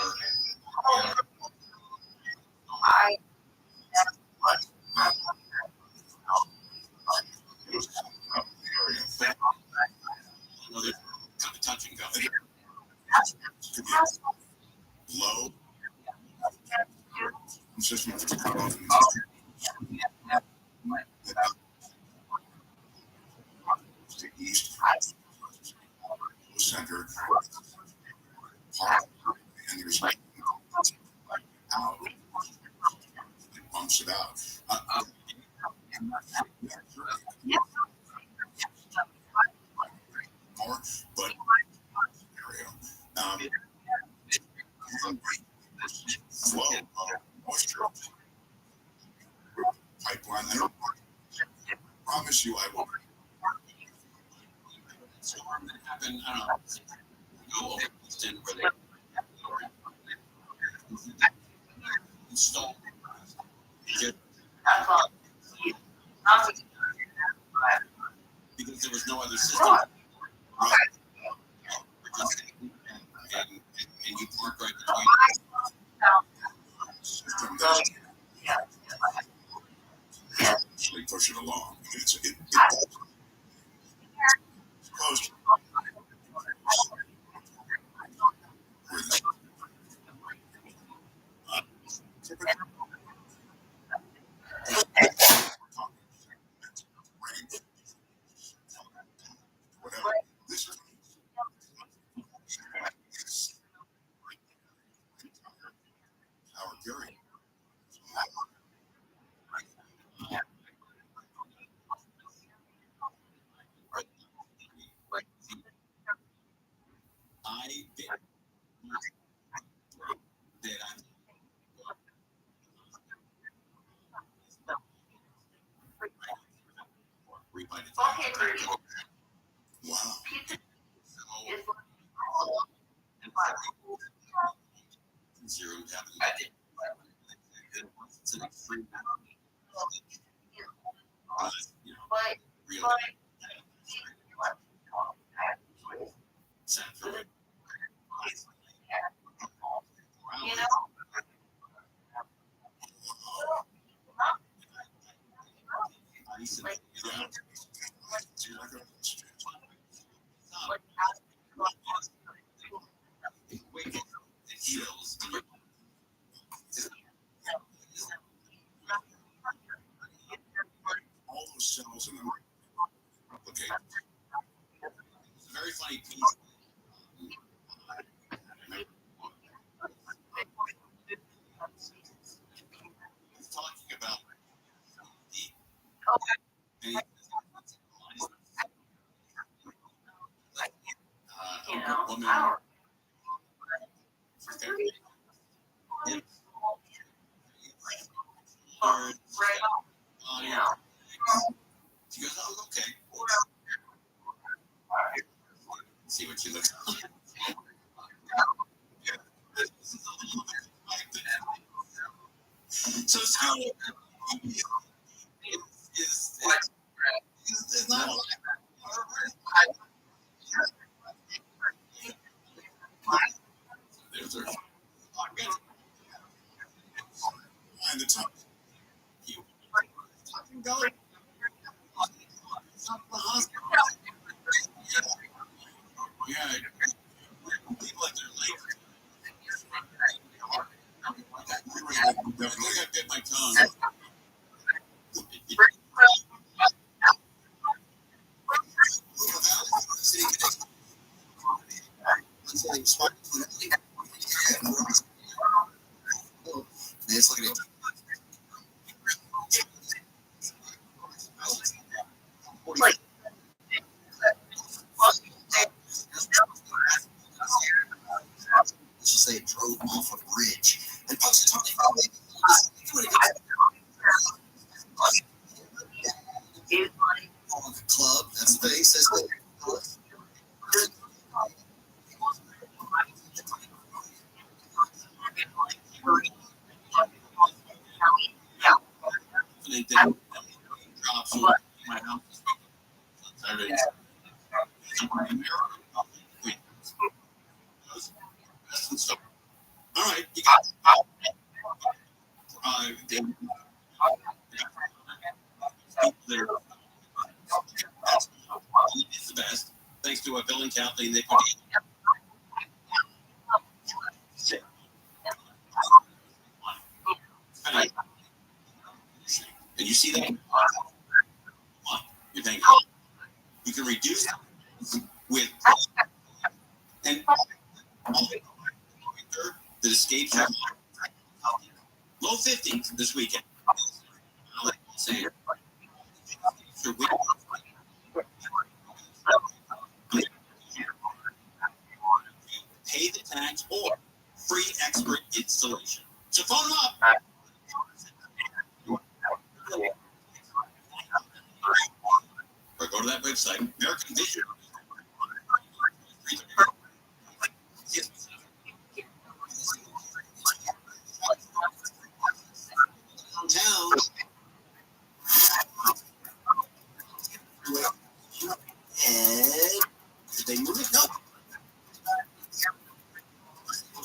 Another touch and go. Low. It's just the east, center, and there's out. It bumps it out. More, but flow of moisture pipeline. I promise you, I will. Storm that happened, I don't know, go over Houston where they installed. Because there was no other system. And you park right between. Push it along. It's supposed whatever. This is our carrying. I did. She goes, oh, okay. See what you look like. So school is not there's our And the top. go the hospital. Yeah, people like they're late. I think I bit my tongue. Let's look at it. Let's just say it drove off a bridge and posted something on the club. That's the face. Says that. They did drops over my house. All right, you got it's the best. Thanks to Bill and Kathleen, they put and you see that? You're thinking you can reduce with and that escapes your low 50s this weekend. Saying, pay the tax or free expert installation. So phone them up. Or go to that website, American Vision. Downtown. And did they move it? No.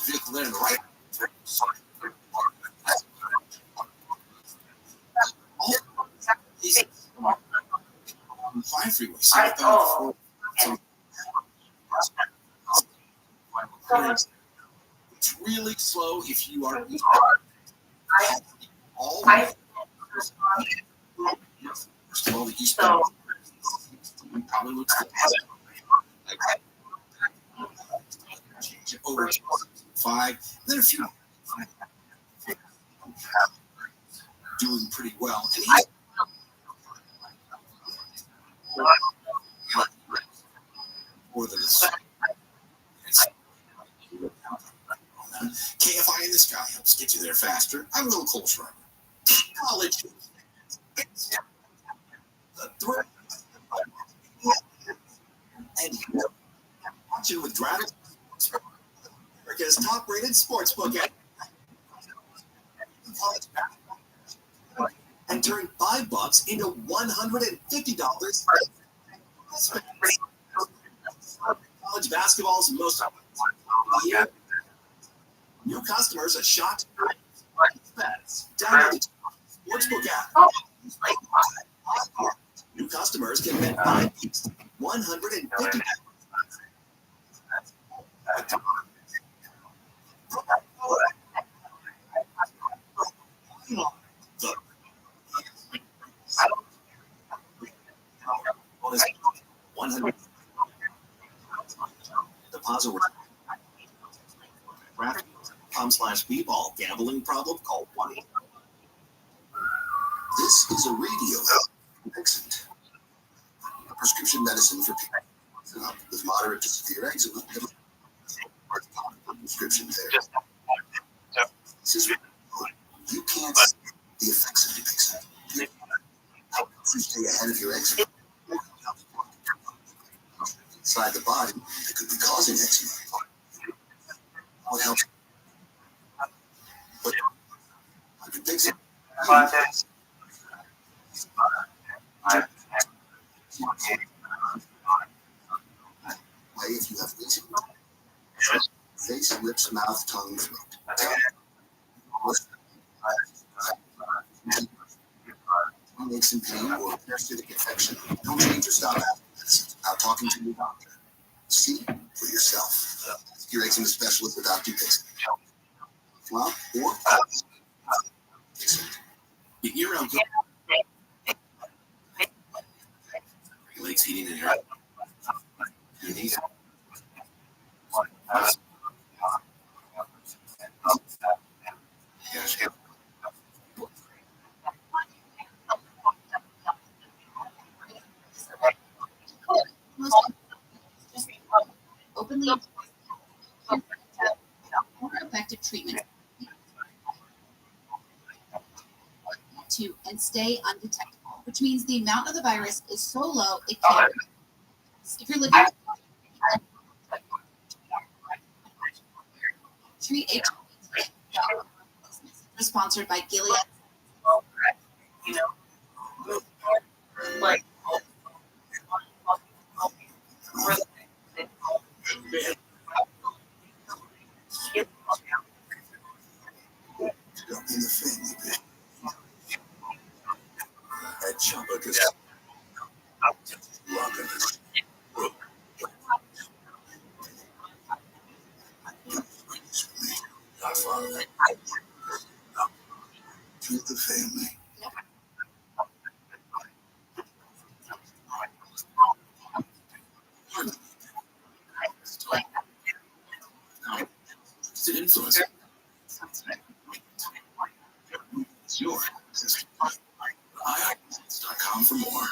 Vehicle there in the right. Fine freeway. Southbound. It's really slow if you are all the eastbound. Probably looks over 5. Then a few doing pretty well. And he's more than KFI in the sky helps get you there faster. I'm a little closer. College. The threat. And watching with Dragon, America's top-rated sportsbook app. And turn $5 into $150. College basketball's most new customers are shocked. Download the sportsbook app. New customers can bet $150. Deposit .com/bball. Gambling problem? Call 1. This is a radio exit. Prescription medicine for people with moderate to severe eczema. Prescription there. If you have wheezing, face, lips, mouth, tongue, throat. Aches and pain or parasitic infection. Don't change or stop out talking to your doctor. See for yourself. Your eczema specialist with Dr. Dixon. Well, or You're okay. Regulates heating and air. Your knees. Yes. Openly more effective treatment to and stay undetectable, which means the amount of the virus is so low it can't. If you're looking treat HIV, sponsored by Gilead. in the family. At Chumba rocking it. Godfather. To the family. It's an influence. It's yours. Lifehacks.com for more.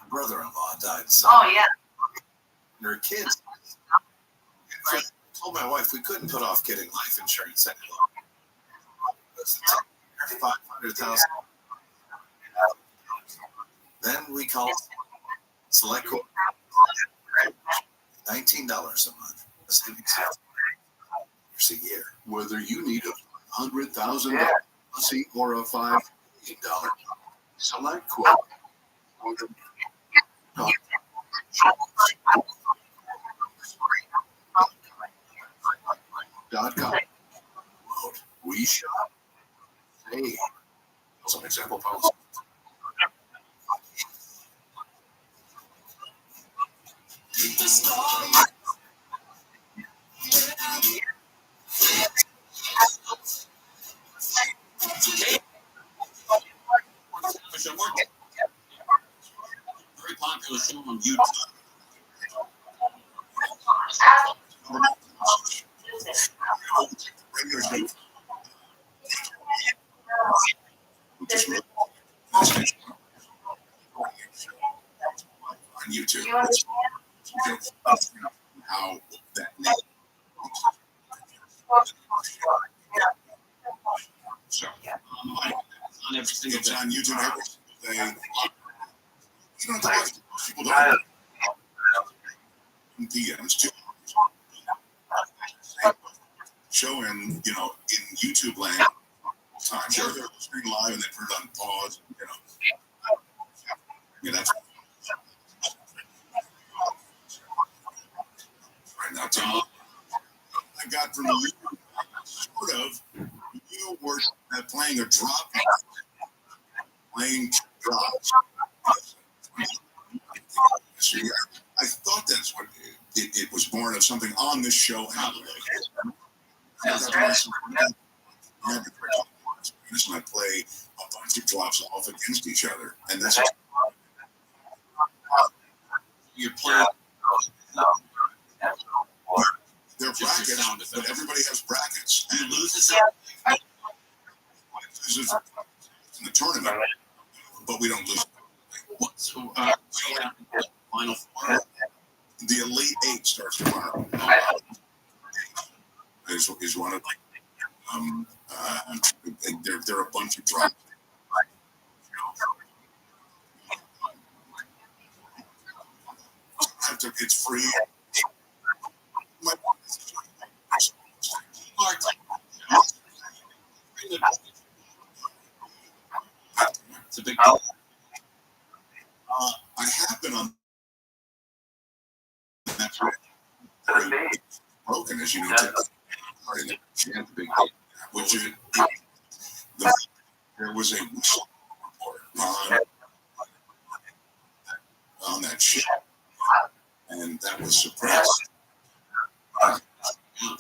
My brother-in-law died. Oh, yeah. Her kids. I told my wife we couldn't put off getting life insurance any longer. $500,000. Then we called Select Corp. $19 a month. A year. Whether you need $100,000 policy or a $5 million Select Corp. .com. We shop. Hey, some example policy. Very popular show on YouTube. On YouTube. How that name. So, On every single it's day. on YouTube every single day. You don't have to watch. Most people don't. DMs too. Showing, in YouTube land time. Sure, they're listening live and they put it on pause. That's right now. Tom, I got from you, sort of. You were playing a drop, playing drops. See, I thought that's what it was born of, something on this show. And I play a bunch of drops off against each other, and that's You're playing. they're brackets, but everybody has brackets. You lose the sound. This is in the tournament, but we don't lose. So, final four. The Elite Eight starts tomorrow. Is one of they're a bunch of drops. It's free. broken, as you know, which is there was a report on that ship, and that was suppressed.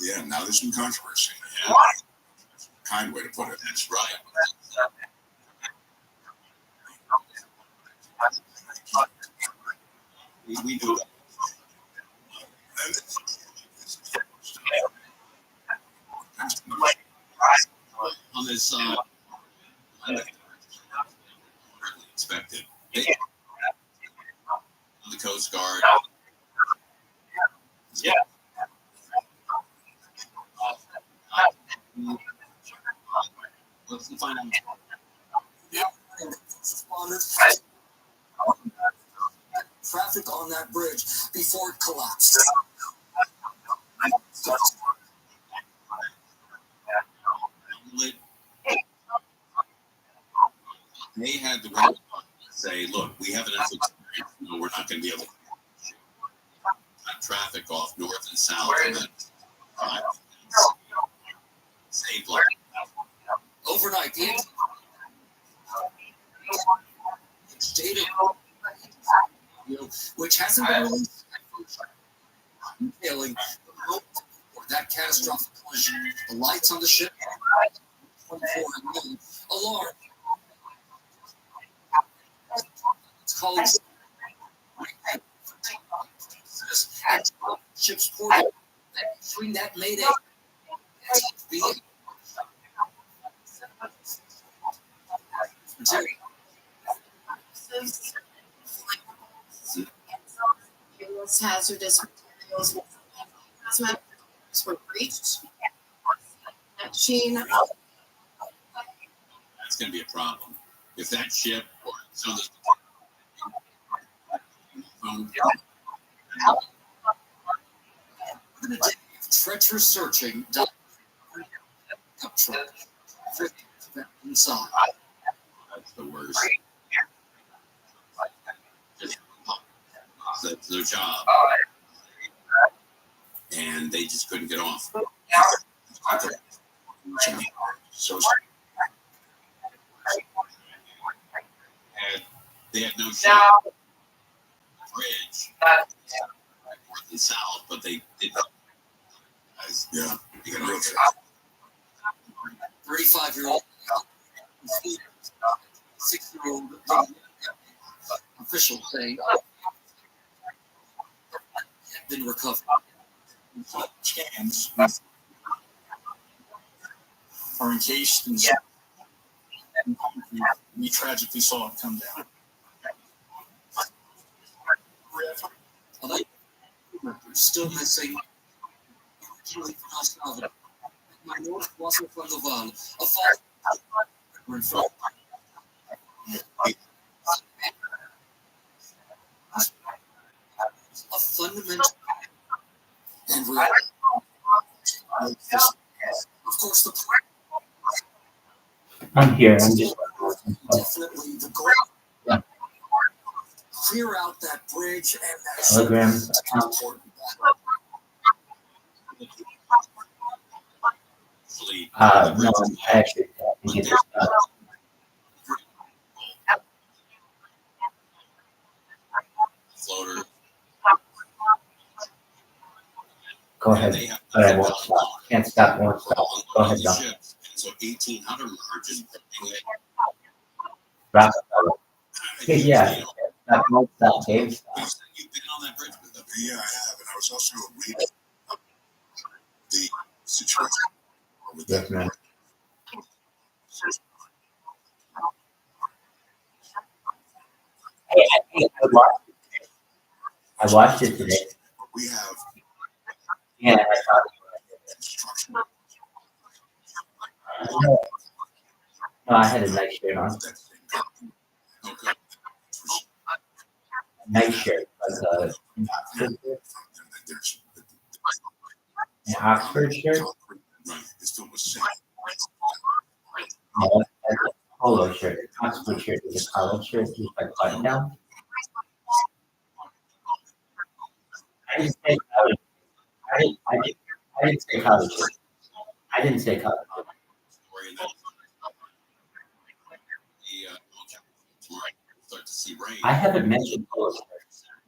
Yeah, now there's some controversy. Yeah. Kind way to put it. That's right. We do that. On this expected. The Coast Guard. Yeah. Let's find out. Traffic on that bridge before it collapsed. They had the right to say, look, we have an experience. No, we're not going to be able to cut traffic off north and south. And then save life. Overnight, the data, which hasn't been released, detailing that catastrophic collision. The lights on the ship, 24 alarm. Colleagues, ship's port, free net Mayday. Hazardous materials were breached. That's going to be a problem. If that ship or some of the treacherous searching inside. That's the worst. That's their job. And they just couldn't get off. So they had no shot. Bridge north and south, but they didn't. Yeah, you got a real 35-year-old, 6-year-old official saying been recovered. Scans are encased in we tragically saw it come down. Still missing. My North Wasser from the Van. A fundamental and real. Of course, the I'm here. I'm just definitely the goal. Yeah. Clear out that bridge and that Telegrams. No, I actually think it's floater. Go ahead, but I won't stop. Can't stop, won't stop. Go ahead, Don. So 1,800 are just Rockefeller. Yeah, that won't stop, Dave. You've been on that bridge with them. Yeah, I have, and I was also reading the situation with Yes, man. Hey, I watched it today. We have. Yeah, I thought. No, I had a night shirt on. Night shirt, like an Oxford shirt. No, that's a polo shirt. Oxford shirt is a college shirt. It's like button down. I didn't say college. I didn't say college. I didn't say college. I haven't mentioned poetry.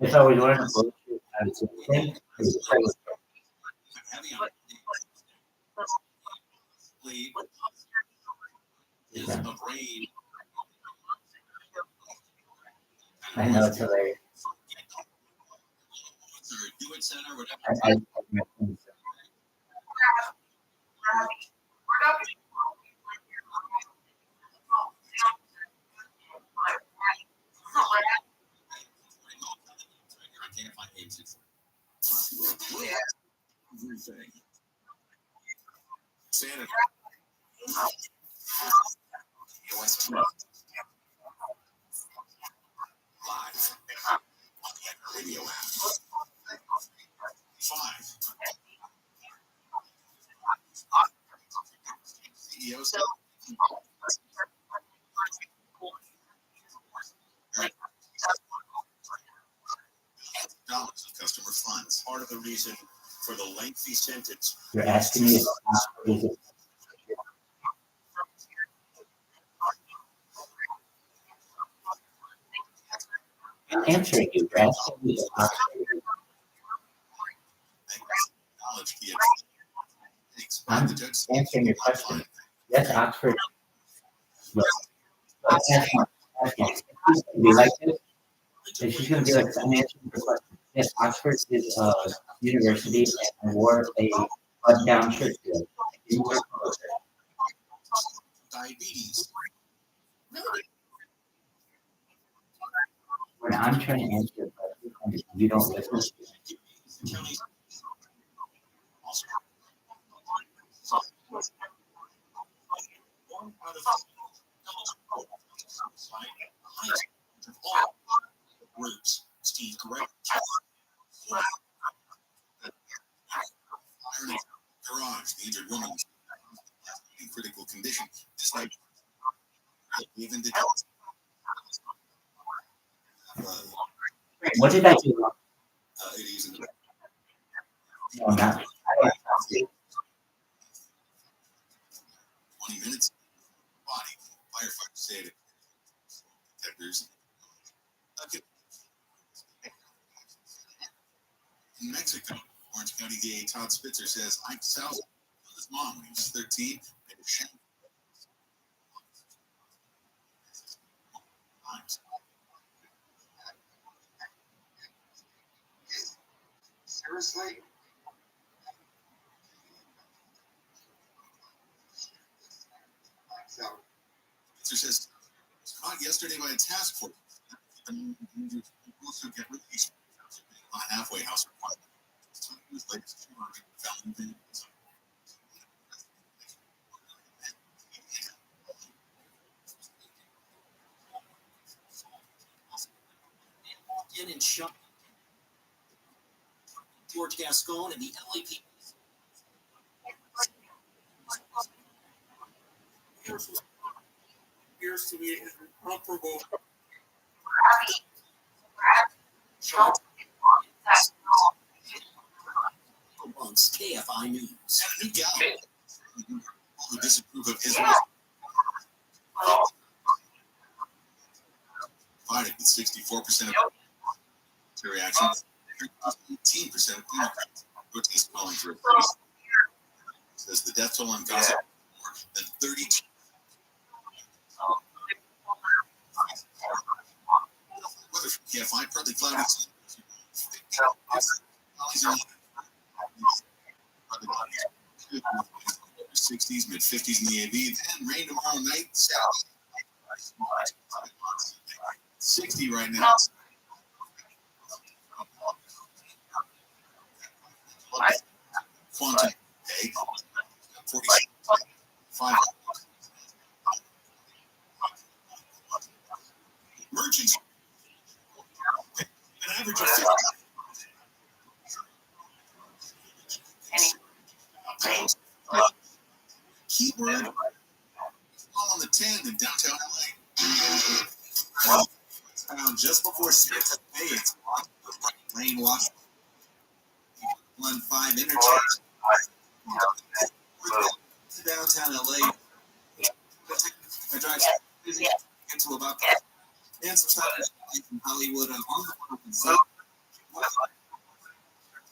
If I was learning poetry, I would say think is poetry. Yeah. I know it's hilarious. I Everything. Santa. Live. Radio app. 5. CEOs. Dollars of customer funds. Part of the reason for the lengthy sentence. You're asking me if I'm answering you. You're asking me if I'm answering your question. Yes, Oxford. Be like this. And she's going to be like, I'm answering your question. Yes, Oxford is a university, and I wore a button-down shirt today. Diabetes. When I'm trying to answer your question, and you don't listen. Groups. Steve correct. Garage, the injured woman in critical condition. Despite even the What did I do wrong? it is in the No, not. 20 minutes. Body. Firefighters say it. Detectives. Okay. In Mexico, Orange County DA Todd Spitzer says Ike South killed his mom when he was 13 and was shanked. Seriously? Spitzer says caught yesterday by a task force. Also get released on a halfway house requirement. He was latest found in and shot George Gascon and the LAP. Appears to be an incomparable amongst KFI News. And a new gal who disapprove of his divided with 64% of reaction, 18% of Democrats protest calling for a freeze. Says the death toll on Gaza more than 32. Weather from KFI partly cloudy. 60s, mid 50s in the AV, then rain tomorrow night. 60 right now. Quantum day, 45. Emergency. An average of 50. Keyword on the 10 in downtown LA. Found just before 6 days. Rain washed time interchange. Downtown LA. I drive get to about and some stuff in Hollywood on the side.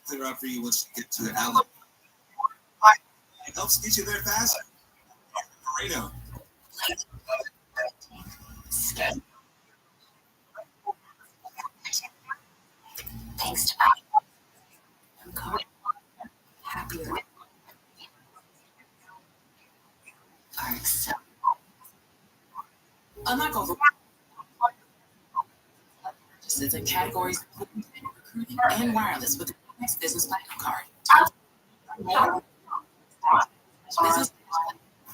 Clear out for you once you get to LA. It helps get you there faster. Burrito. Thanks to I'm happier. Unlike over the categories recruiting and wireless with the next business platinum card. Business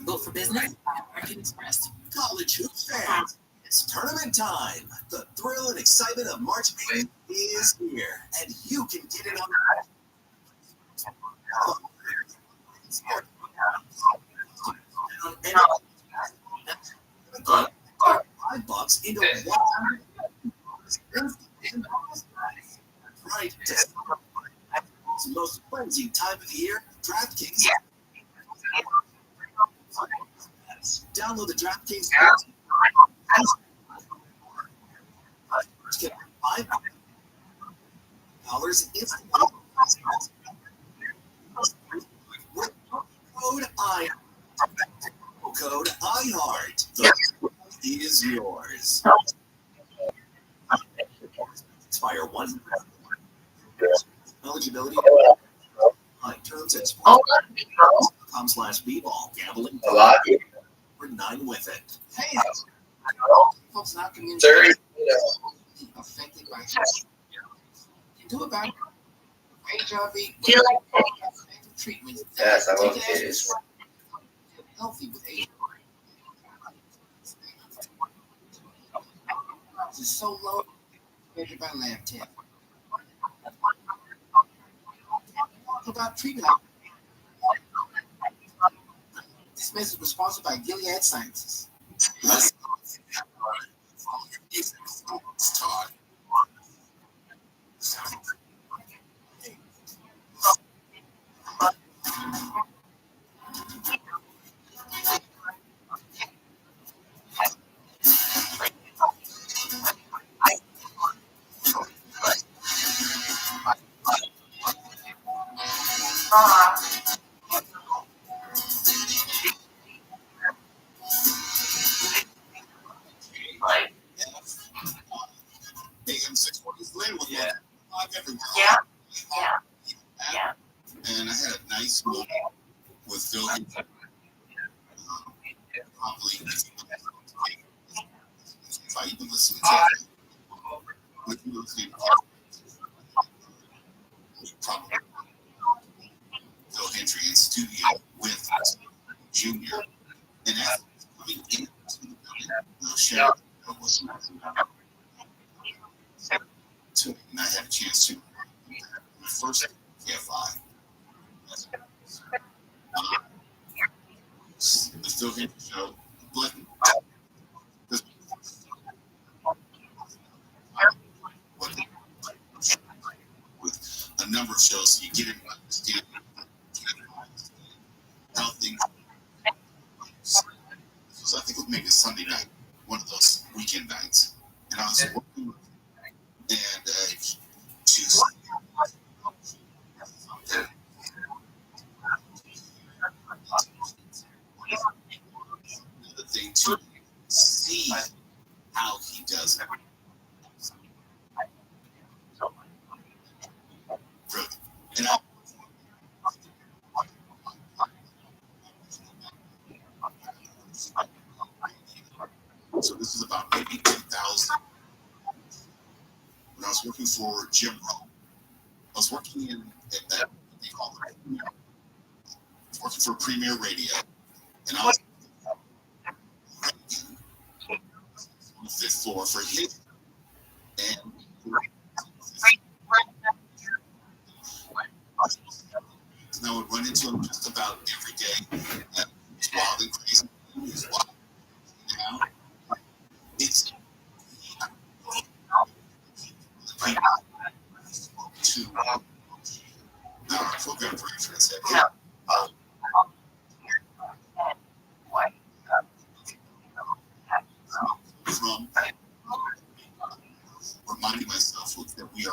built for business by American Express. College hoops fans, it's tournament time. The thrill and excitement of March Madness is here, and you can get it on $5 into $100. Right. It's the most frenzied time of the year. DraftKings. Download the DraftKings app. Get $5 instantly. With code iHeart. The is yours. Expire 1. Eligibility. Terms at sports.com/bball. Gambling. For 9 with it. Hey, folks in our community affected by do about HIV treatment. Yes, I love kids. Healthy with AIDS. It's so low measured by lab test. About treatment. This message was sponsored by Gilead Sciences. And I had a nice moment with Phil. Probably if I even listen to it. With you listening probably Phil Hendry in studio with Junior. And after coming into the building, Sharon was and I had a chance to my first KFI. The Phil Hendry show, but with a number of shows, so you get it understand how things. So I think it was maybe a Sunday night, one of those weekend nights, and I was working and to the thing to see how he does it. And so this is about maybe 2000. When I was working for Jim Rowe, I was working in at that they call it, working for Premier Radio, and I was on the 5th floor for his, and I would run into him just about every day. He's wild and crazy. He's wild. Now it's to program director and said, you know, from reminding myself that we are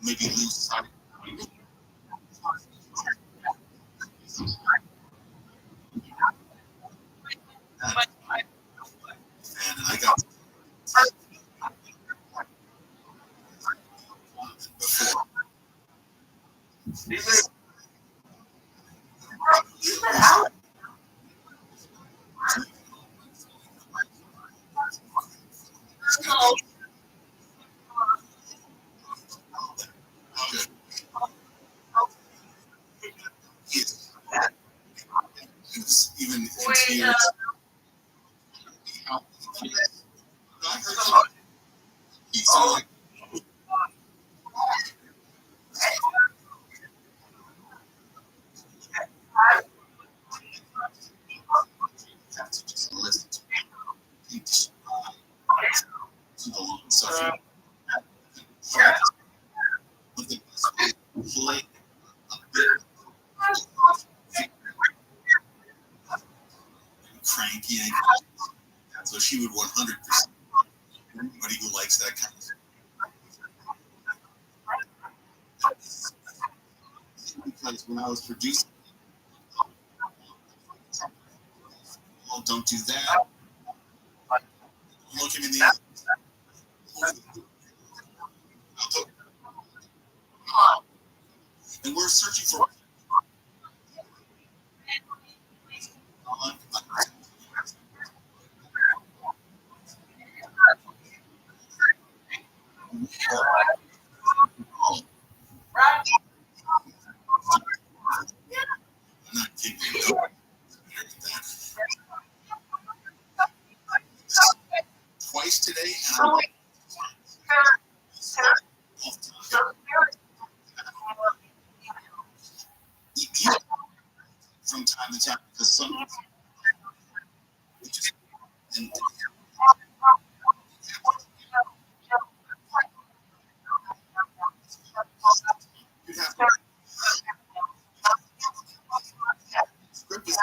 maybe lose sight. And I got before. He was even in tears. I heard you. He sounded like have to just listen to the long suffering. Look at this play a bit cranky. So she would 100%. Anybody who likes that kind of because when I was producing, oh, don't do that. Look him in the eye. And we're searching for. I'm not kidding you. Twice today, from time to time, because some and you'd have to script is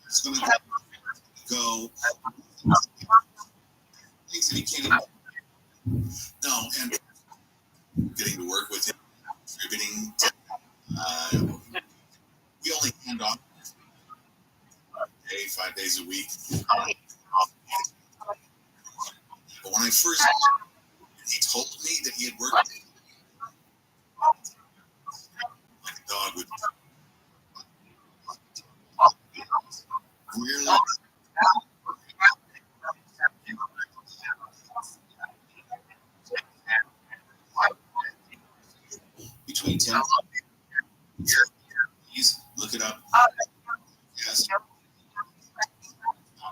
it's going to go things that he can't even. No, and getting to work with him, contributing. We only hand off 5 days a week. But when I first, he told me that he had worked like a dog would really. Between 10 please look it up. Yes.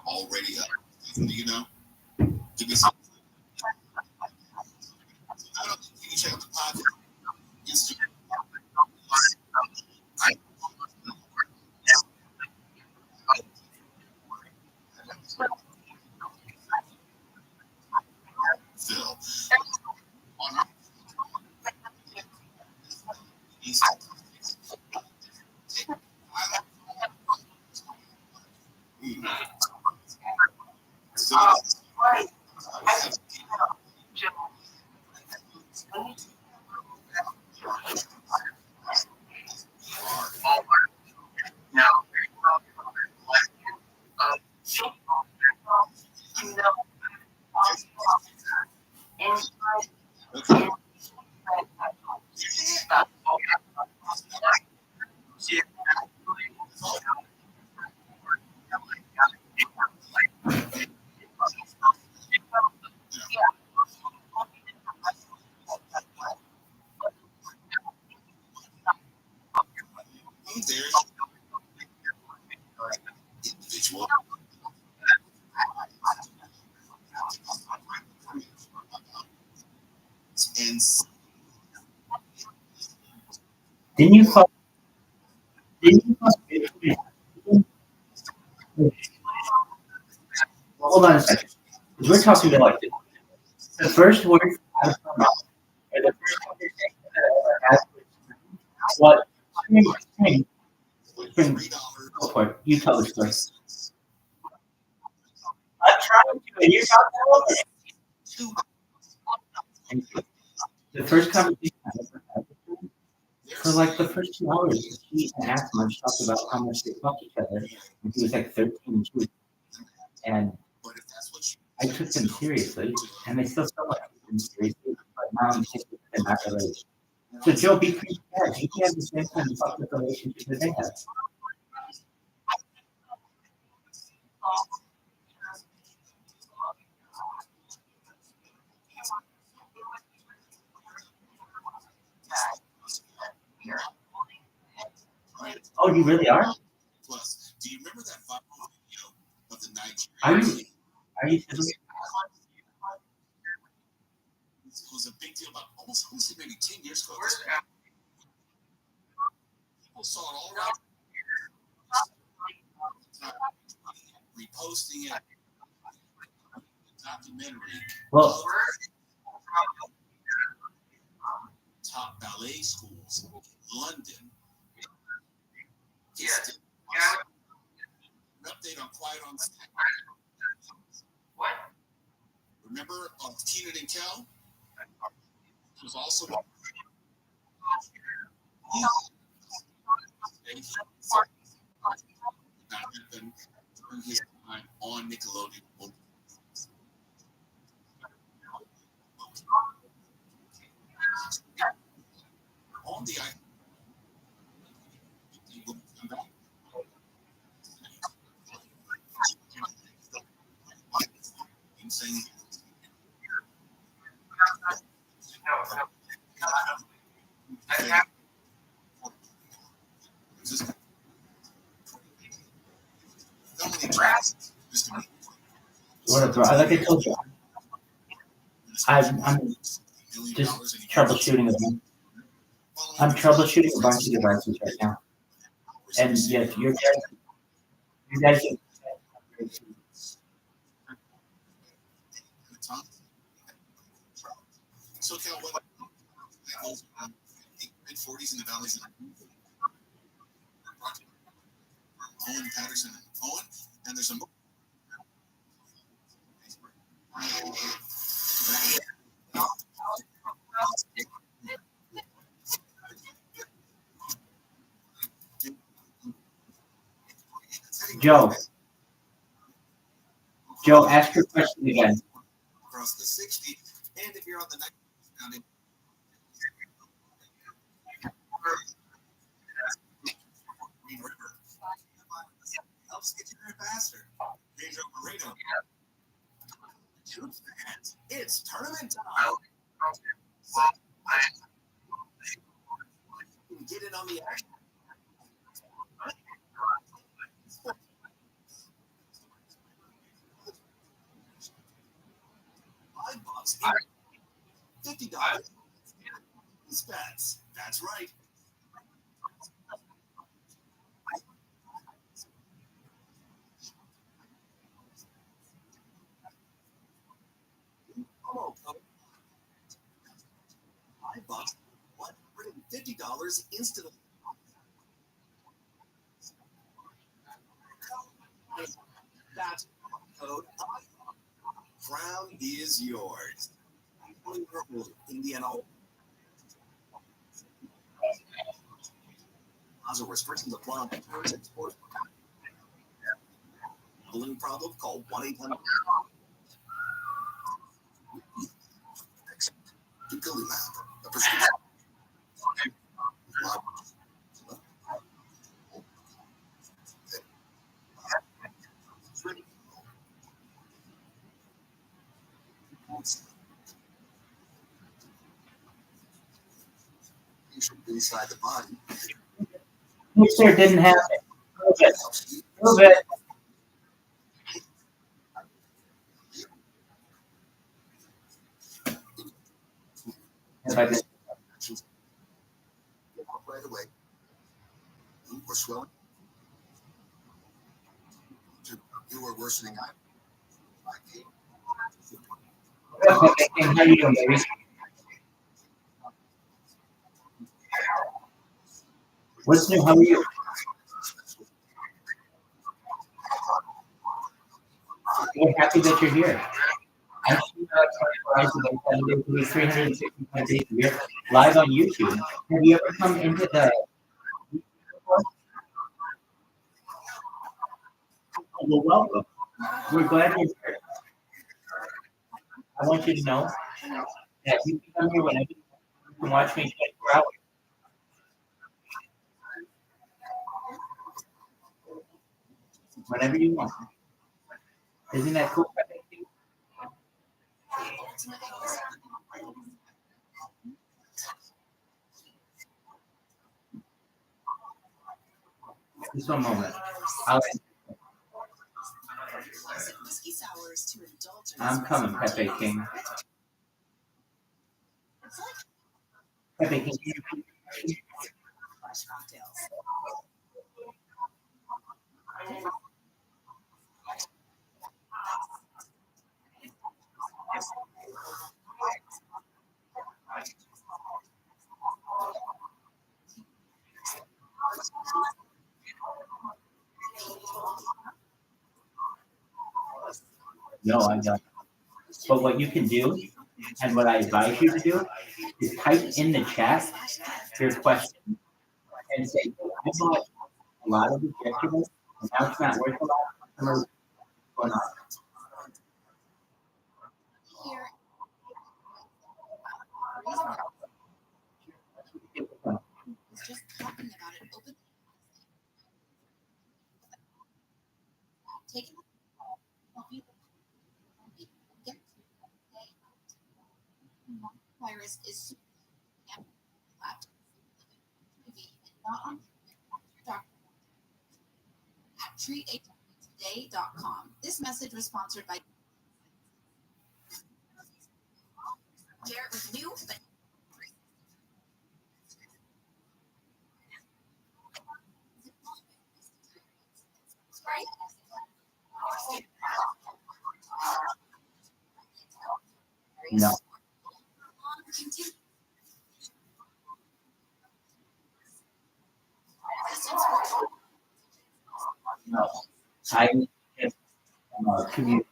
Already up. You know? Give me some. I don't think you can check out the pocket. Instagram. Phil. Individual. And Didn't you fall? Didn't you fall? hold on a second. Because we're talking about like the first word out of my mouth, or the first conversation that I ever had with what spring, go for it. You tell the story. I'm trying to, and you're talking over it. The first conversation I ever had with her, for like the first 2 hours, she and Asma talked about how much they fucked each other. And he was like 13 and she was, and I took them seriously, and they still somewhat took them seriously, but now I'm thinking they're not related. So Joe, be prepared. You can have the same kind of fucked up relationship that they have. Oh, you really are? Plus, do you remember that viral video of the Nigerian? Are you serious? It was a big deal about almost, I want to say maybe 10 years ago. People saw it all around. Reposting it. Documentary. Well, top ballet schools in London. Yes. An update on Quiet on Set. What? Remember on Keenan and Kel? It was also not happen during his time on Nickelodeon. On the saying what a bro. Like I told you, I'm just troubleshooting a bunch. I'm troubleshooting a bunch of devices right now. And yes, you guys so Cal, what mid-40s in the valleys of Owen Patterson and Owen, and there's a Joe, ask your question again. Across the 60, and if you're on the night River, helps get you there faster. Pedro Moreno. It's tournament time. Get in on the action. $5, $50 bets. That's right. Promo code $5, $150 instantly. That's code. Crown is yours. Indiana. Also, restrictions apply. Balloon problem? Call 1-800. Dupilumab, a prescription. Inside the body. You sure didn't have it. Move it. If I just right away. Or swelling. You are worsening. Okay, and how you doing, baby? What's new? How are you? We're happy that you're here. I'm 24 hours a day, 7 days a week, 365 days a year, live on YouTube. Have you ever come into the? Well, welcome. We're glad you're here. I want you to know that you can come here whenever you can watch me 24 hours. Whenever you want. Isn't that cool? Just one moment. I'm coming, Pepe King. Pepe King. No, I don't. But what you can do, and what I advise you to do, is type in the chat your question and say, I bought a lot of injectables, and now it's not worth a lot. Customers going on. Just talking about it openly. Taking virus is not on at treathivtoday.com. This message was sponsored by Share it with new but No. No. I just commute.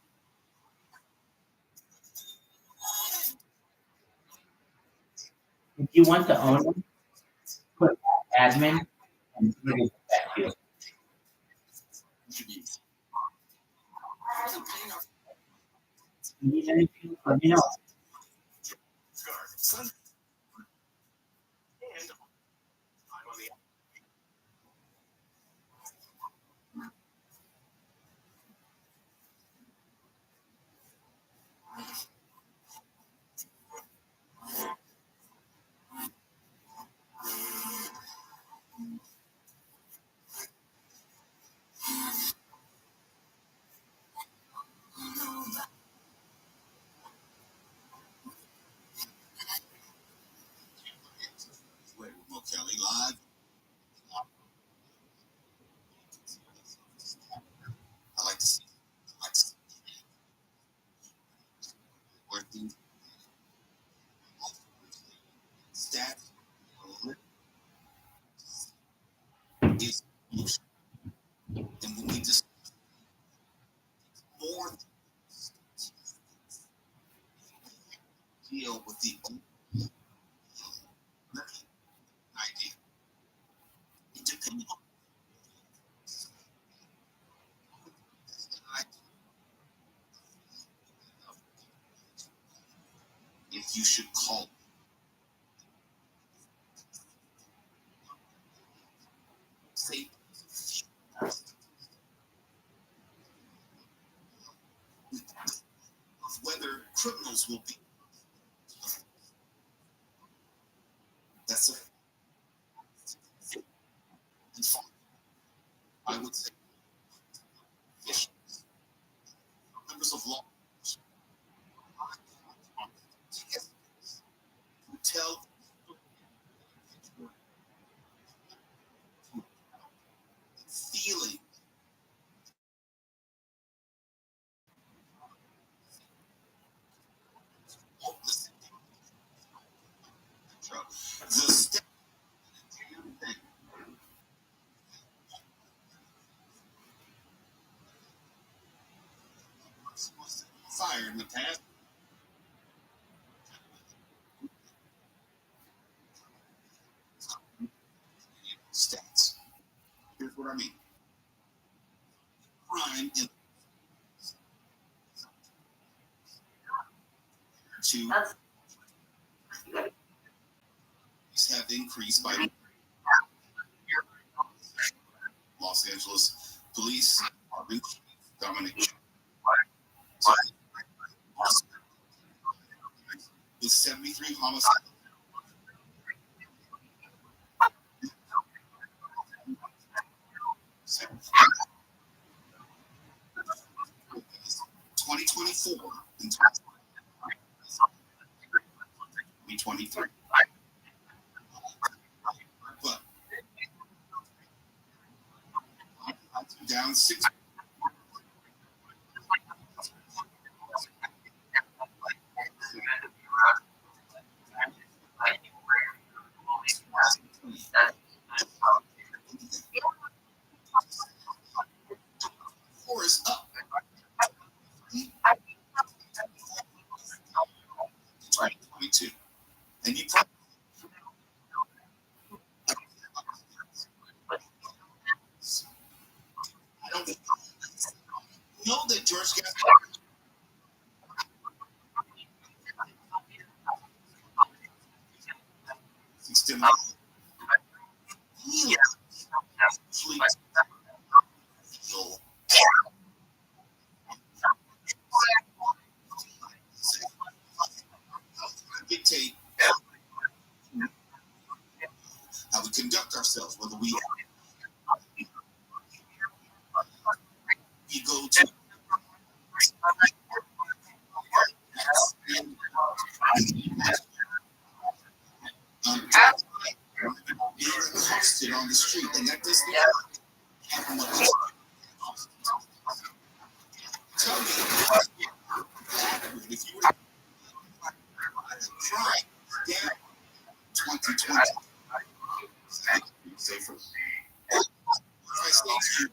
If you want to own them, put admin and give it back to you. You need anything, let me know. Kelly live. I like to see. Working stat is and when we just more deal with the idea. It depends on if you should call say whether criminals will be. That's a. I would say members of law who tell feeling Fire in the past. Stats. Here's what I mean. Crime in two have increased by Los Angeles Police Department. Dominic with 73 homicides. In 2024 and 2023. But down 6. Or is up. 2022. And you probably I don't know that George got still dictate how we conduct ourselves, whether we go to sit on the street, and that does not much. Tell me, if you were to try down 2020, safer. I say to you,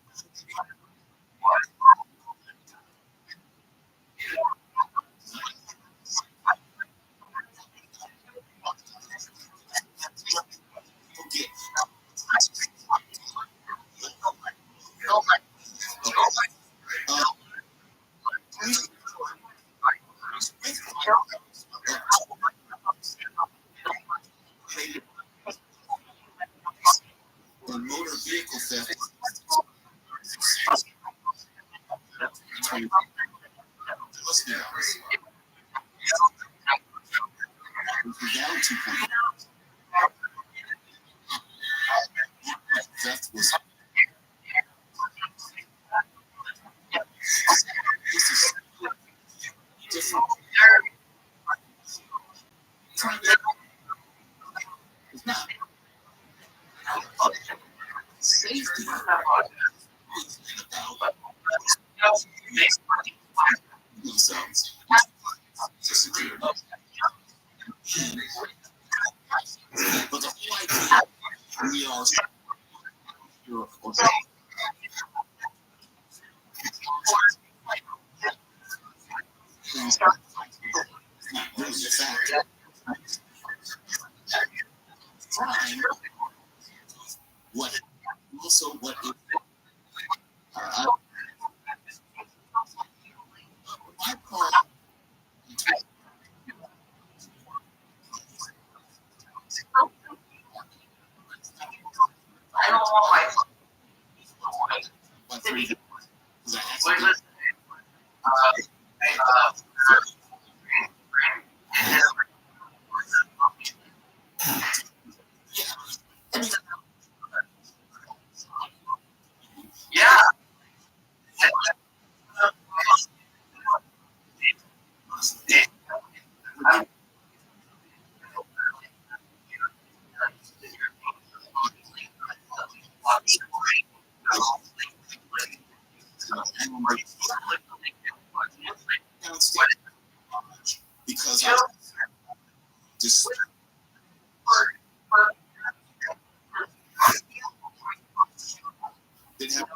the motor vehicle theft. Let's be honest. We're down 2 points. Theft was. This is different. It's not. Safety themselves to security. But the whole idea we are not really a fact. Crime, what also what is my part I don't want my three was an accident. Yeah. Because I just didn't have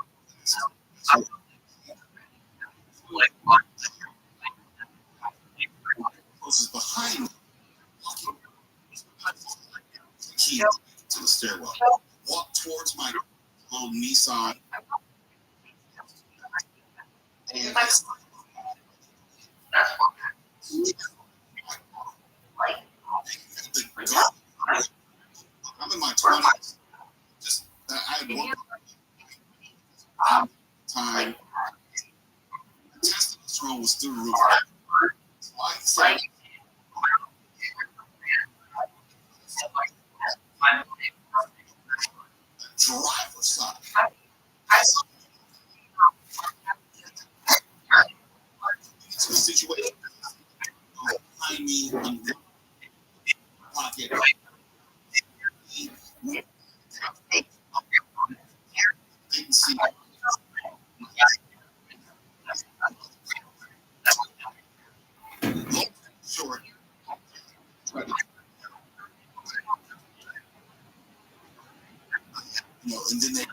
was through the roof. So, driver's side. It's a situation behind me in the pocket. Didn't see. Short. You know, and then they.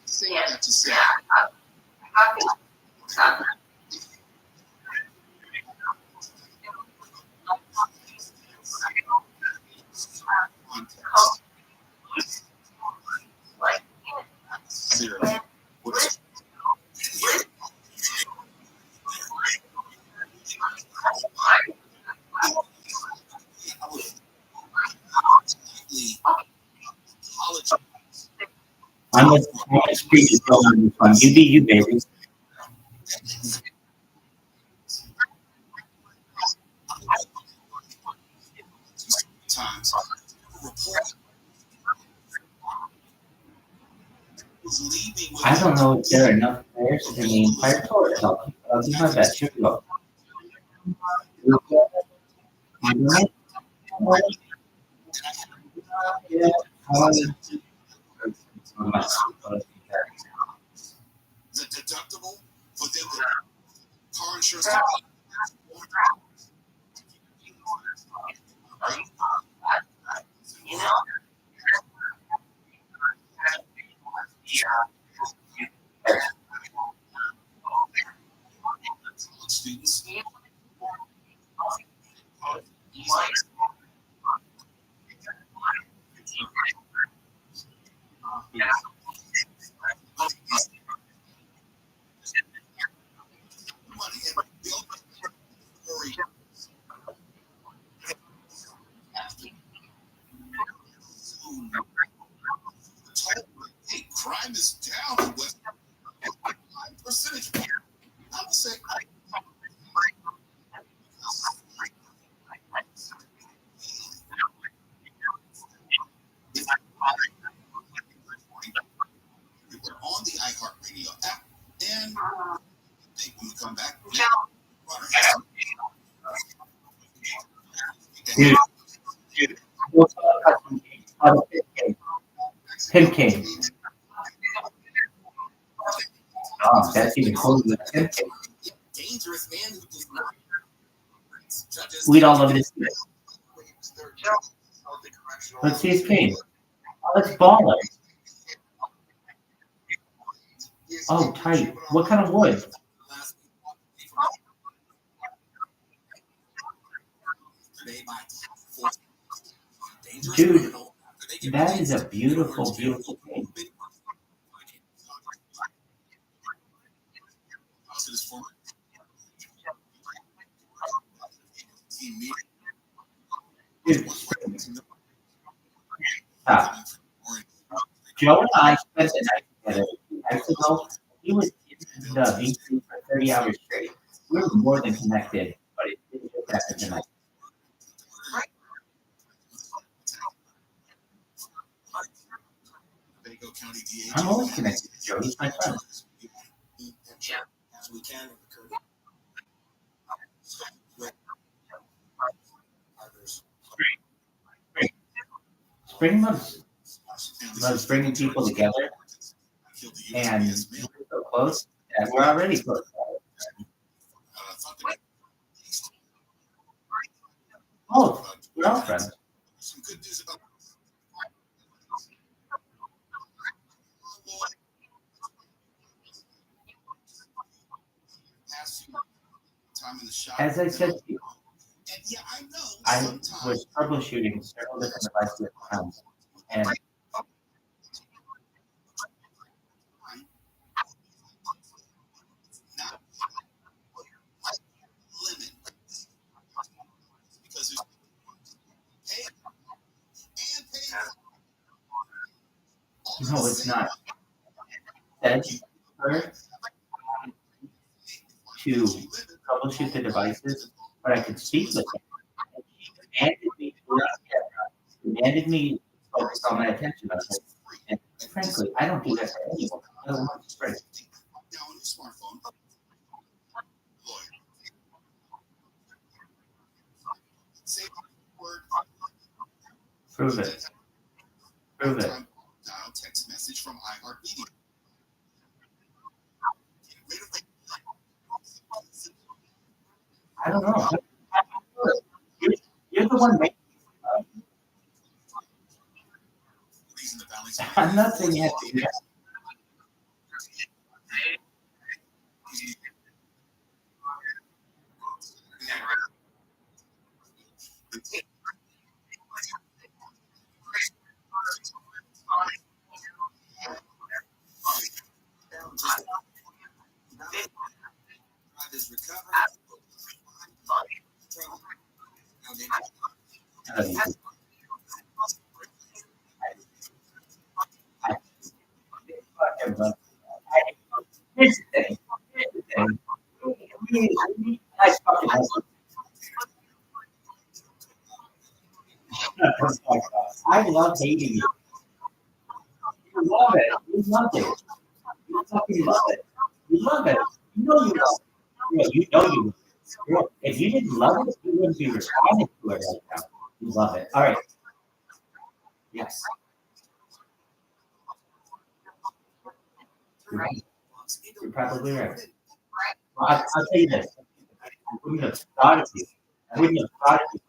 Say that to say. Zero. What's I'm a street is going on this one. You be you, baby. times. I don't know if there are enough players in the entire tour. I'll do my best. Here we go. Yeah. The deductible for them, car insurance. Students. Hey, crime is down in West. Percentage. I would say. We're on the iHeartRadio app, and when we come back, Tim King. Oh, that's even cooler than Tim King. Dangerous man who does not. We'd all love this. Let's see his cane. Oh, that's baller. Oh, tight. What kind of wood? Dude, that is a beautiful, beautiful cane. Dude, Joe and I spent the night together 2 nights ago. He was in the VC for 30 hours straight. We were more than connected, but it didn't just happen tonight. I'm always connected to Joe. He's my friend. As we can. Spring loves bringing people together, and we're so close, and we're already close. Oh, we're all friends. Some good news about As I said to you, I was troubleshooting several different devices at times, and No, it's not. It says her to troubleshoot the devices, but I could speak with them. Demanded me to focus all my attention on it. And frankly, I don't do that for anyone. I don't want to spread it. Now on your smartphone, say the word. Prove it. Prove it. Dial text message from iHeartMedia. I don't know. You're the one making it. I'm not saying you have to do that. Here's the thing. I fucking love it. I love hating you. You love it. You love it. You fucking love it. You love it. You know you love it. Yeah, you know you love it. If you didn't love it, you wouldn't be responding to it right now. You love it. All right. Yes. You're right. You're probably right. Well, I'll tell you this. I wouldn't have thought of you. I wouldn't have thought of you.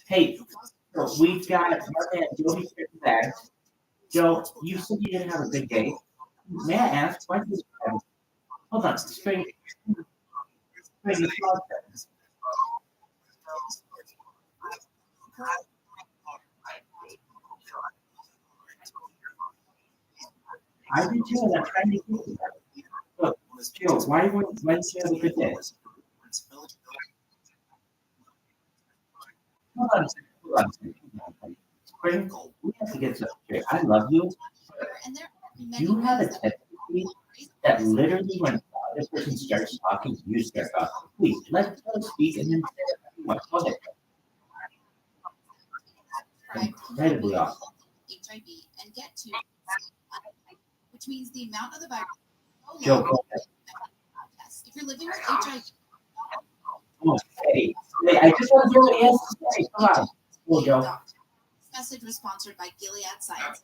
Hey, so we've got Martha and Joey back. Joe, you said you didn't have a good day. May I ask, why did you have? Hold on, straight. I did too, and I'm trying to get you that. Look, Joe, why did you have a good day? Hold on a second. Spring, we have to get something straight. I love you. You have a tendency that literally when the other person starts talking, you start talking. Please, let us speak and then say what. Go ahead. Incredibly awesome. HIV and get to, which means the amount of the virus. Joe, go ahead. If you're living with HIV, Oh, hey, I just want to hear what he has to say. Come on. Cool, Joe. this message was sponsored by Gilead Science.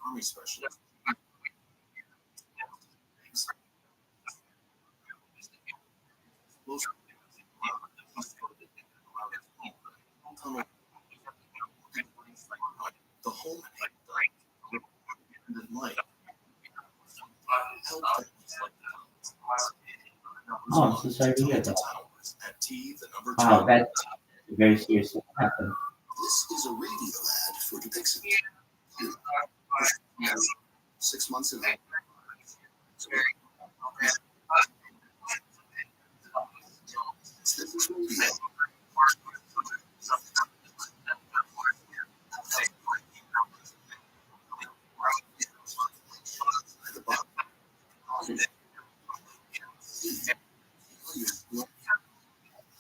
Army specialist. The whole life. Oh, I'm so sorry to hear that. Wow, that's very serious what happened. This is a radio ad for Dupixent. 6 months ago. This will be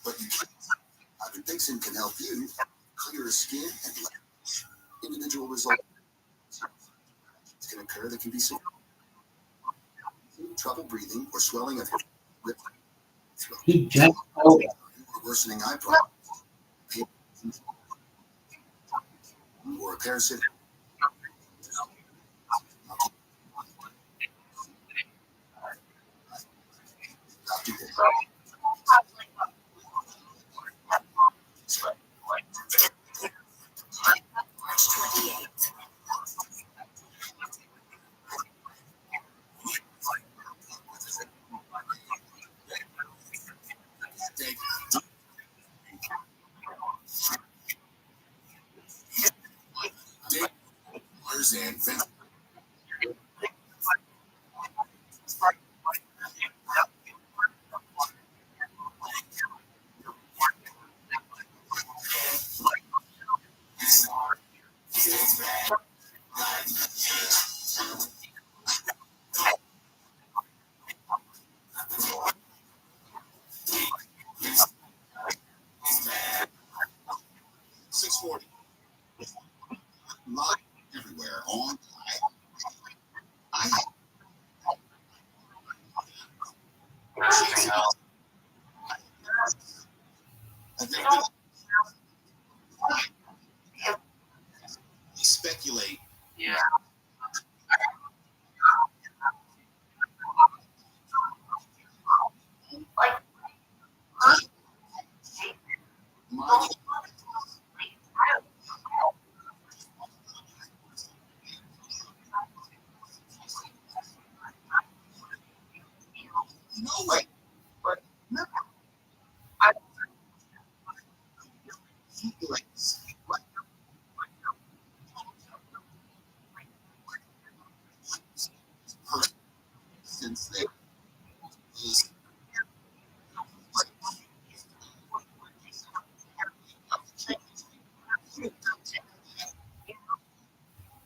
but Dupixent can help you clear skin and individual results can occur that can be seen. Trouble breathing or swelling of your lip. He just told me. Or worsening eye problems. Or a parasitic. Speculate. Yeah. No way. Since they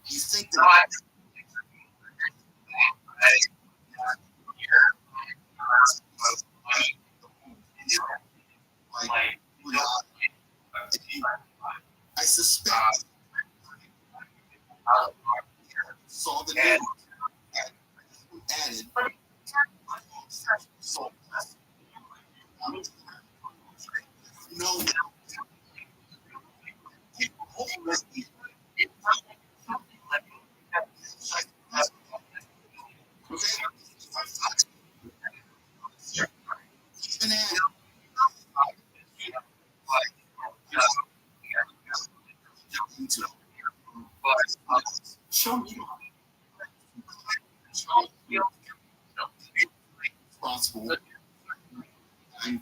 you think that I suspect saw the name added. So no. Show me possible. I'm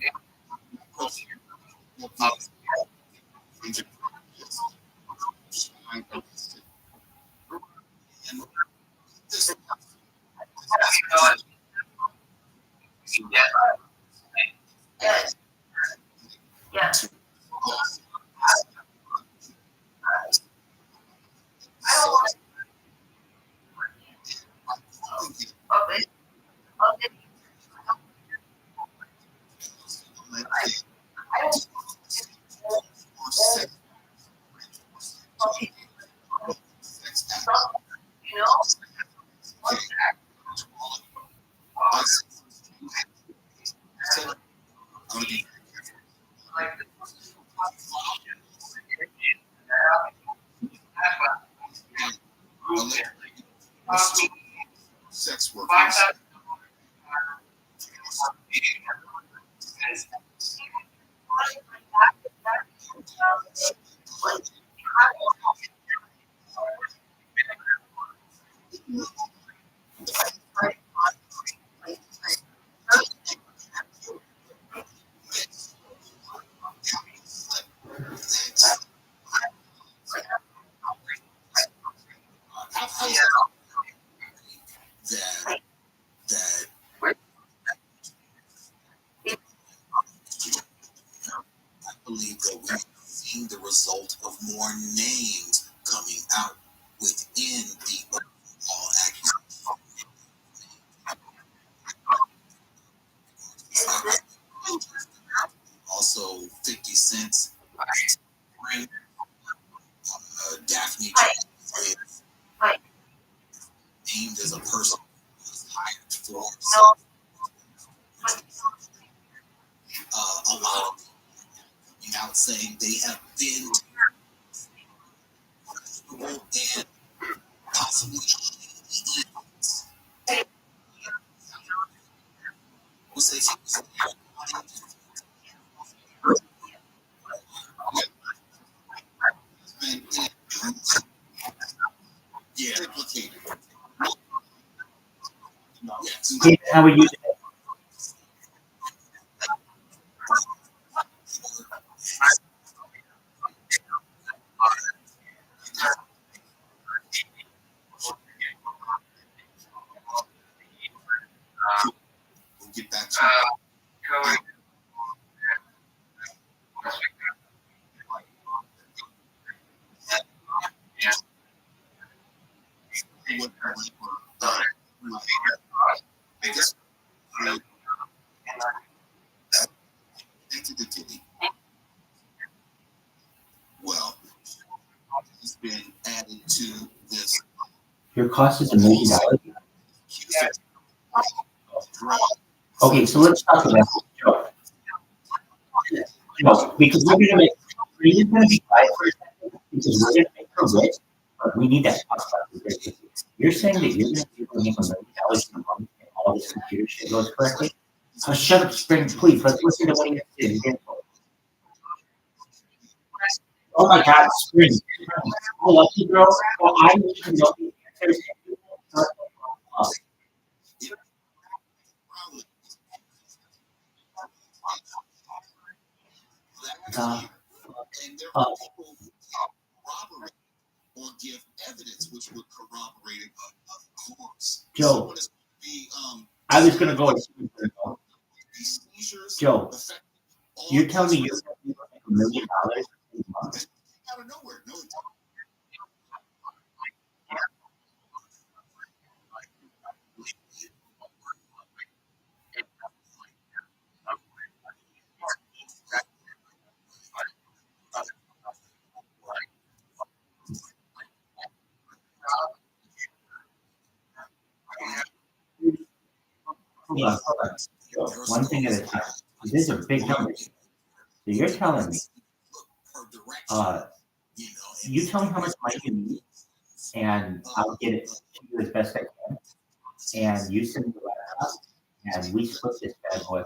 sex workers. That I believe that we've seen the result of more names coming out within the overall accusation. Also, 50 Cent's Daphne is named as a person who was hired for a lot of coming out saying they have been and possibly who says he was yeah, implicated. Yes. Yeah, how would you? We'll get back to it. Well, it's been added to this. Your cost is $1 million. Okay, so let's talk about this joke. No, because we're gonna make Green's gonna be quiet for a second because we're gonna make her rich, but we need that talk about it. You're saying that you're gonna be able to make $1 million a month and all this computer shit goes correctly? Shut up, Spring, please. Let's listen to what he has to say. Oh my God, Spring. I love you, girl. Well, I need to know the answers. And there are people who corroborate or give evidence which would corroborate it. Of course. Joe, I was gonna go. Joe, you're telling me you're gonna make $1 million a month? Out of nowhere, no. Hold on. Joe, one thing at a time. These are big numbers. So you're telling me, you tell me how much money you need, and I'll get it to you as best I can. And you send me the laptop, and we split this bad boy.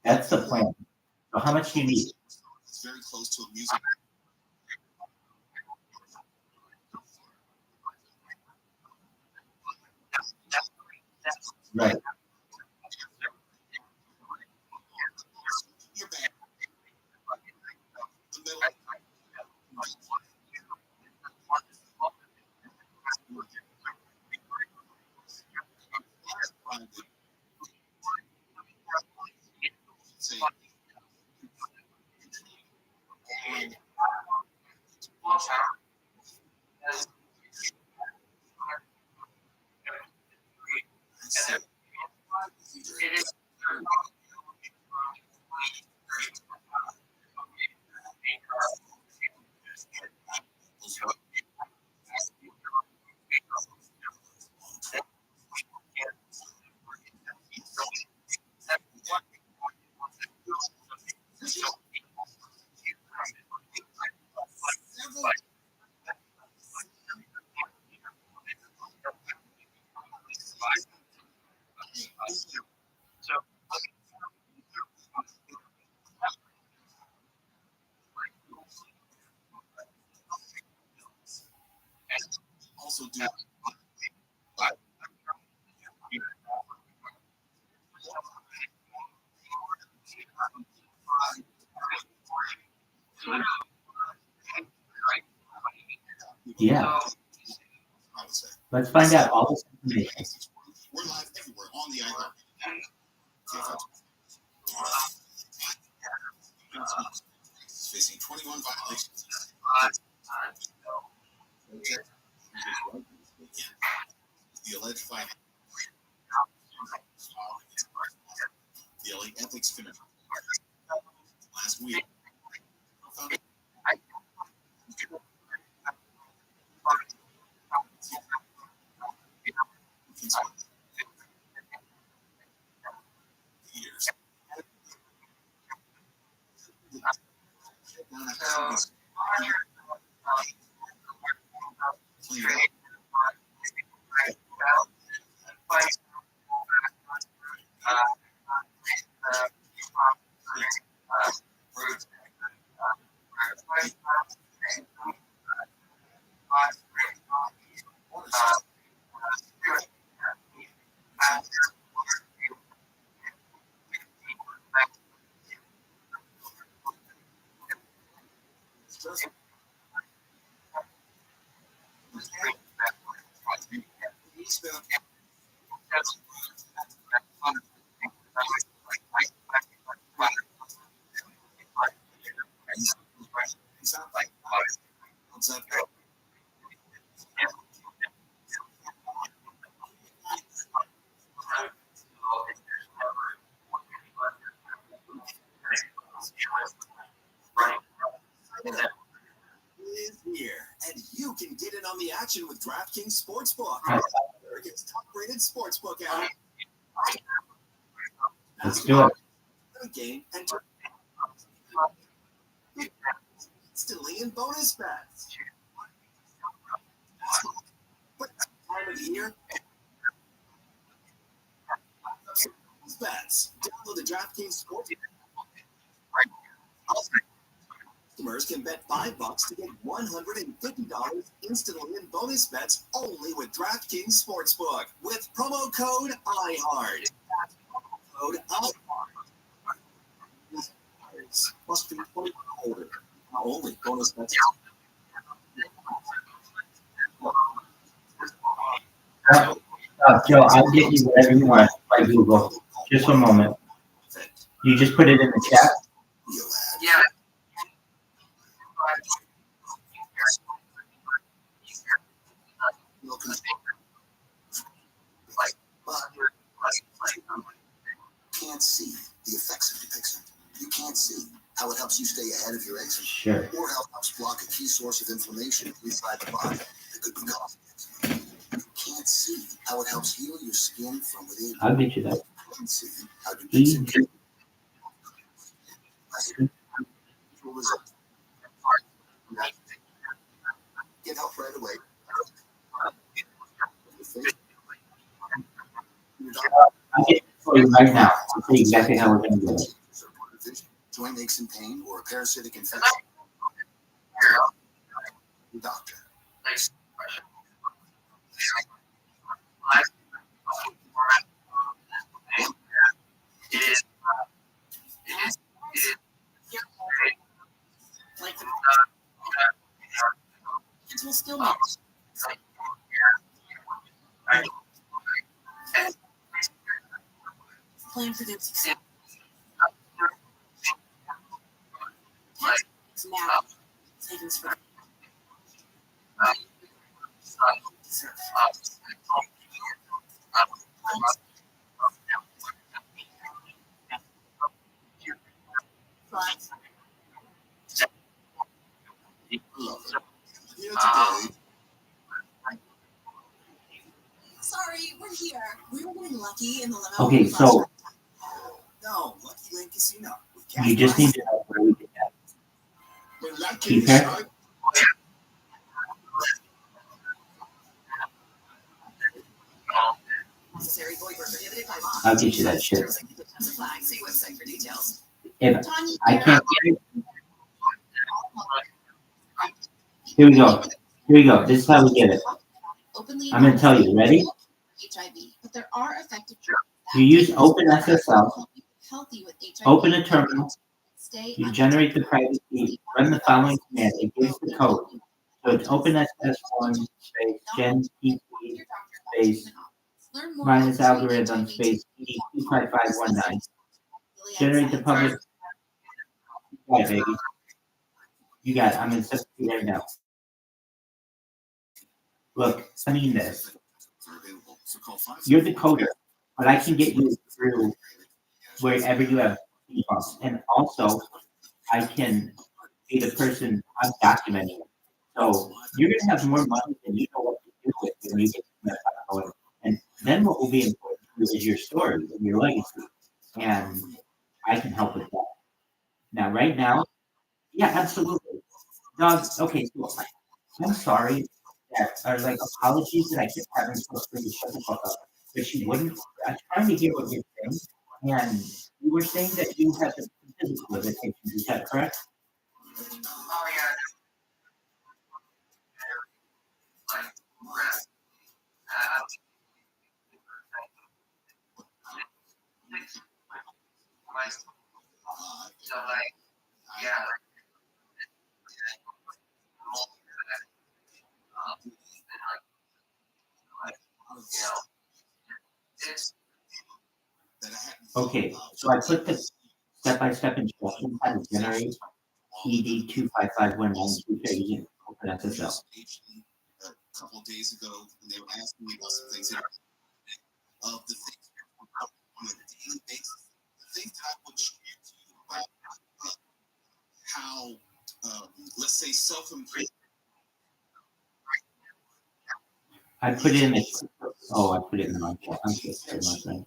That's the plan. So how much do you need? It's very close to a music. Right. Also do Yeah. Let's find out all this information. We're live everywhere on the iPhone. Facing 21 violations. The alleged fight. The LA Ethics finished last week. Years. Is here, and you can get in on the action with DraftKings Sportsbook, America's top-rated sportsbook app. Let's do it. Game and instantly in bonus bets. But time of the year, bets. Download the DraftKings Sportsbook. Customers can bet $5 to get $150 instantly in bonus bets only with DraftKings Sportsbook with promo code iHeart. Code iHeart. Must be 21 or older. Only bonus bets. Joe, I'll get you whatever you want by Google. Just one moment. You just put it in the chat? Yeah. Can't see the effects of Dupixent. You can't see how it helps you stay ahead of your eczema, Sure. or how it helps block a key source of inflammation inside the body that could be causing eczema. You can't see how it helps heal your skin from within. I'll get you that. You can't see how Dupixent can get help right away. I'll get it for you right now. I'll tell you exactly how we're going to do it. Joint aches and pain, or a parasitic infection. Doctor. Kids will still make plan for their success. Now, savings for Sorry, we're here. We were getting lucky in the limo. Okay, so No, Lucky Lane Casino. you just need to know where we get that. Keep her. I'll get you that shit. See website for details. If I can't get it, here we go. Here we go. This is how we get it. I'm going to tell you. Ready? HIV, but there are effective You use OpenSSL. Open a terminal. You generate the private key. Run the following command. It gives the code. So it's OpenSS1 space gen PP space minus algorithm space E25519. Generate the public. You got it, baby. You got it. I'm going to set it right now. Look, I mean this. You're the coder, but I can get you through wherever you have debugs. And also, I can be the person I'm documenting it. So you're going to have more money than you know what to do with when you get that going. And then what will be important is your story and your legacy. And I can help with that. Now, right now, yeah, absolutely. Dogs, okay, so I'm sorry that are like apologies that I kept having to shut the fuck up. But she wouldn't. I'm trying to hear what you're saying. And you were saying that you had some physical limitations. Is that correct? Okay, so I put the step-by-step instructions how to generate ED25519 using OpenSSL. A couple of days ago, and they were asking me about some things of the things on a daily basis. The things that I would share to you about how, let's say, self-improvement. I put it in the. Oh, I put it in the wrong chat. I'm so sorry, my friend.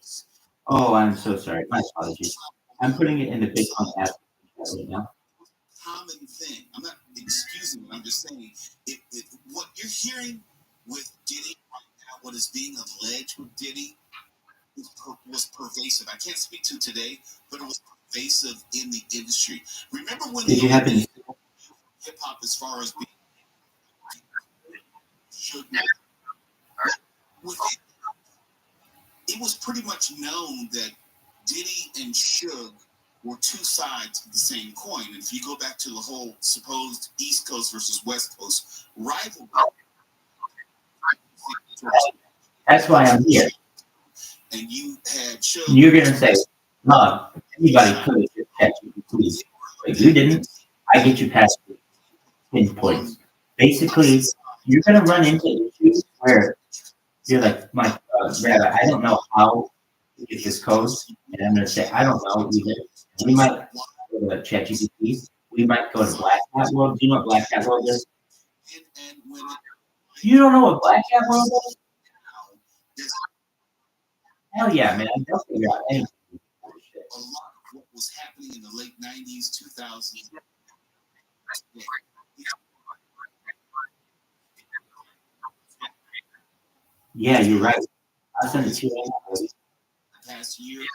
Oh, I'm so sorry. My apologies. I'm putting it in the Bitcoin app right now. common thing. I'm not excusing it. I'm just saying what you're hearing with Diddy right now, what is being alleged with Diddy, was pervasive. I can't speak to today, but it was pervasive in the industry. Remember when Did you happen to hip hop as far as being it was pretty much known that Diddy and Suge were two sides of the same coin. And if you go back to the whole supposed East Coast versus West Coast rivalry, That's why I'm here. And you had Suge. You're gonna say, anybody could have just checked you, please. But you didn't. I get you past the pinpoints. Basically, you're gonna run into issues where you're like, Rabbi, I don't know how to get this code, and I'm gonna say, I don't know either. We might go to ChatGPT. We might go to Black Hat World. Do you know what Black Hat World is? You don't know what Black Hat World is? Hell yeah, man! They'll figure out anything. A lot of what was happening in the late 90s, 2000s. Yeah, you're right. I'll send it to you. Past year.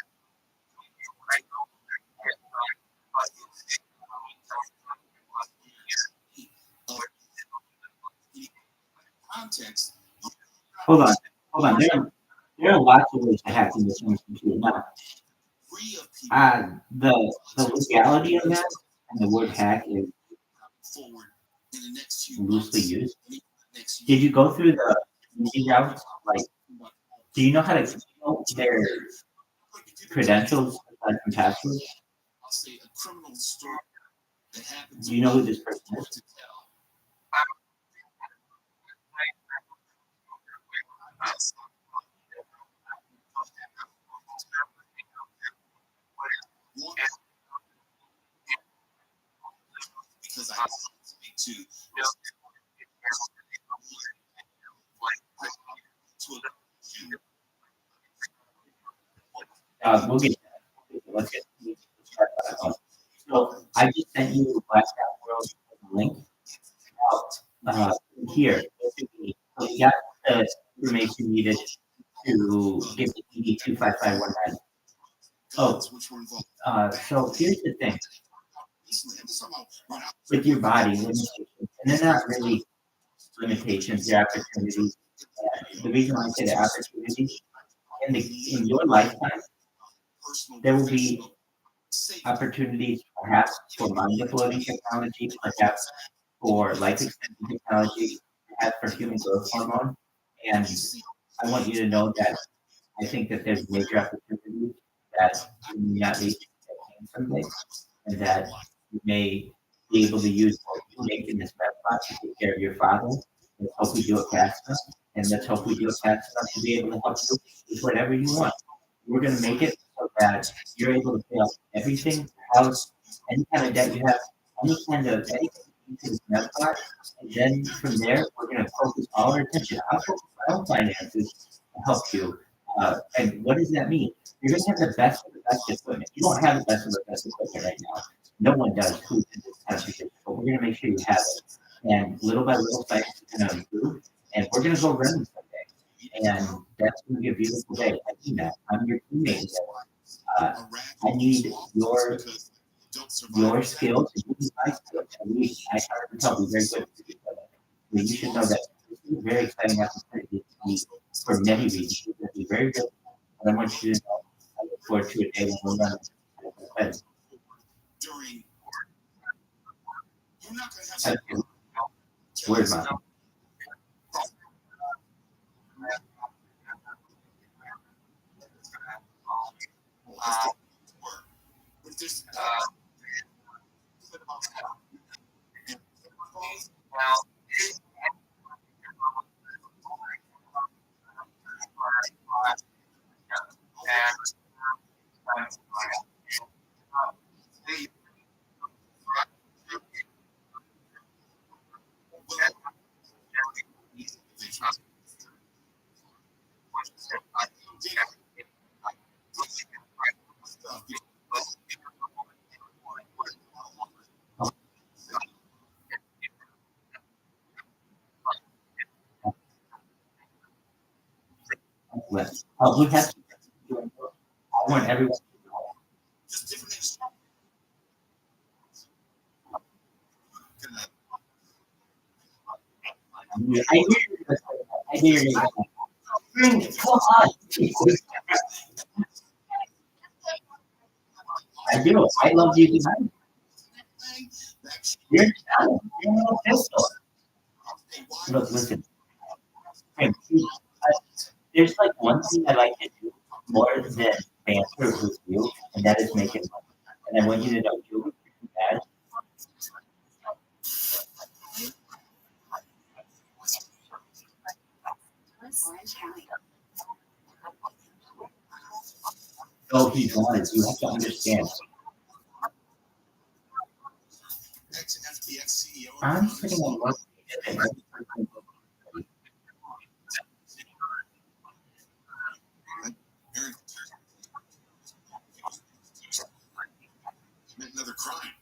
Context. Hold on. There are lots of ways to hack in this computer. Now, the legality of that and the word hack is loosely used. Did you go through the easy routes? Like, do you know how to know their credentials aside from passwords? Do you know who this person is? Because I speak to We'll get let's get so I just sent you Black Hat World link. Here, so you got the information needed to get the ED 25519. So here's the thing with your body limitations, and they're not really limitations, they're opportunities. The reason why I say they're opportunities in your lifetime, there will be opportunities perhaps for mind uploading technology, perhaps for life extension technology, perhaps for human growth hormone. And I want you to know that I think that there's major opportunities that you may not be someday, and that you may be able to use what you make in this spot to take care of your father. Let's hope we do it fast enough, and let's hope we do it fast enough to be able to help you with whatever you want. We're going to make it so that you're able to pay off everything, house, any kind of debt you have, anything into this spot, and then from there, we're going to focus all our attention. I'll focus my own finances to help you. And what does that mean? You're going to have the best of the best equipment. You don't have the best of the best equipment right now. No one does who's in this kind of position, but we're going to make sure you have it. And little by little, sites are going to improve, and we're going to go running someday. And that's going to be a beautiful day. I mean that. I'm your teammate. I need your skills and you need my skills. I can tell you very good for each other. But you should know that this is a very exciting opportunity for many reasons. It's going to be very good. And I want you to know, I look forward to a day when we're running. Where's mine? We have to. I want everyone to know. Just different things. I knew you were gonna bring it. Come on. I do. I love you tonight. You're telling. You're no pistol. Look, listen. There's like one thing I like to do more than banter with you, and that is making money. And I want you to know, you'll be pretty bad. No, he does. You have to understand. I'm sitting on one. Another crime.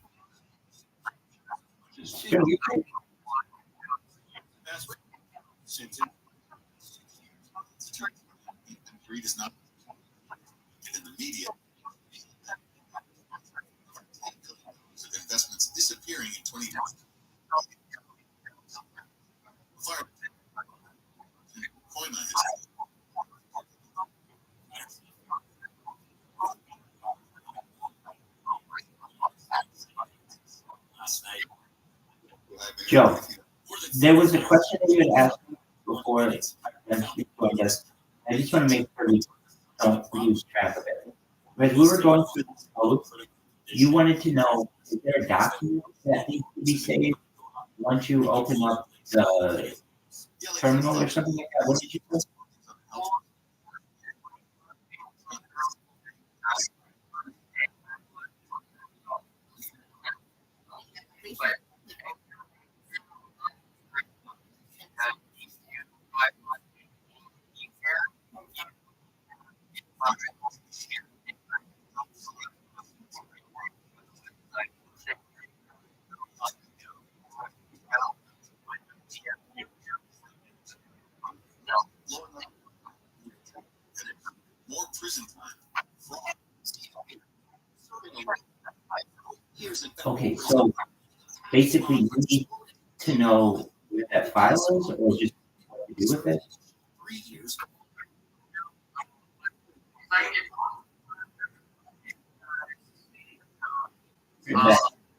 Sure. Greed is not in the media. Of investments disappearing in 2020. Joe, there was a question that you had asked me before I guess. I just want to make sure we don't lose track of it. As we were going through this code, you wanted to know, is there a document that needs to be saved once you open up the terminal or something like that? What did you say? More prison time. Okay, so basically you need to know where that file is or just what to do with it. 3 years.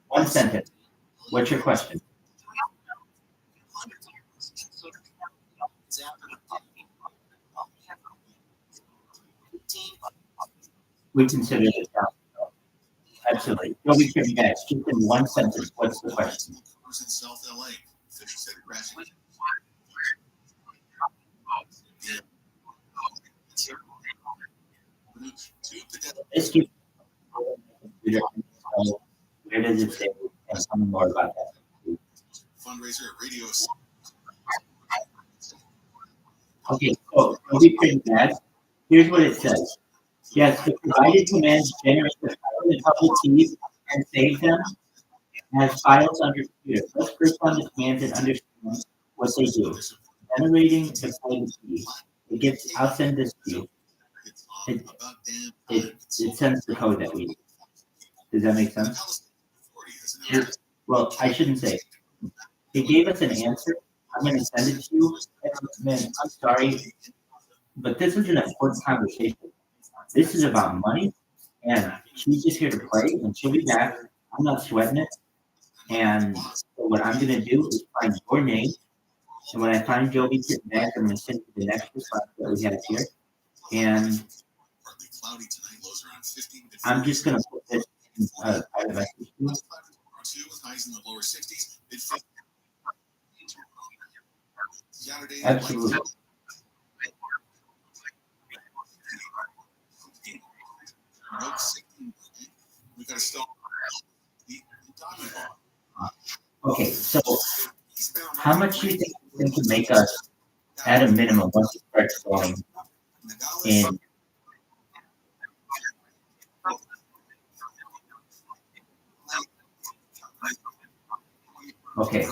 One sentence. What's your question? We consider it down. Absolutely. You'll be pretty bad. Just in one sentence, what's the question? In South LA. Fisher said crashing. Let's keep where does it say and tell me more about that? Fundraiser at radio. Okay, so it'll be pretty bad. Here's what it says. Yes, the provided commands generate the file in public keys and save them as files under computer. Let's break down the commands and understand what they do. Generating the private key. I'll send this to you. It sends the code that we need. Does that make sense? Well, I shouldn't say. It gave us an answer. I'm going to send it to you. Man, I'm sorry, but this is an important conversation. This is about money, and she's just here to play, and she'll be back. I'm not sweating it. And so what I'm going to do is find your name, and when I find Joby sitting back, I'm going to send you the next response that we have here. And I'm just going to put this in private message. Absolutely. Okay, so how much do you think we can make us at a minimum once it starts going in? Okay.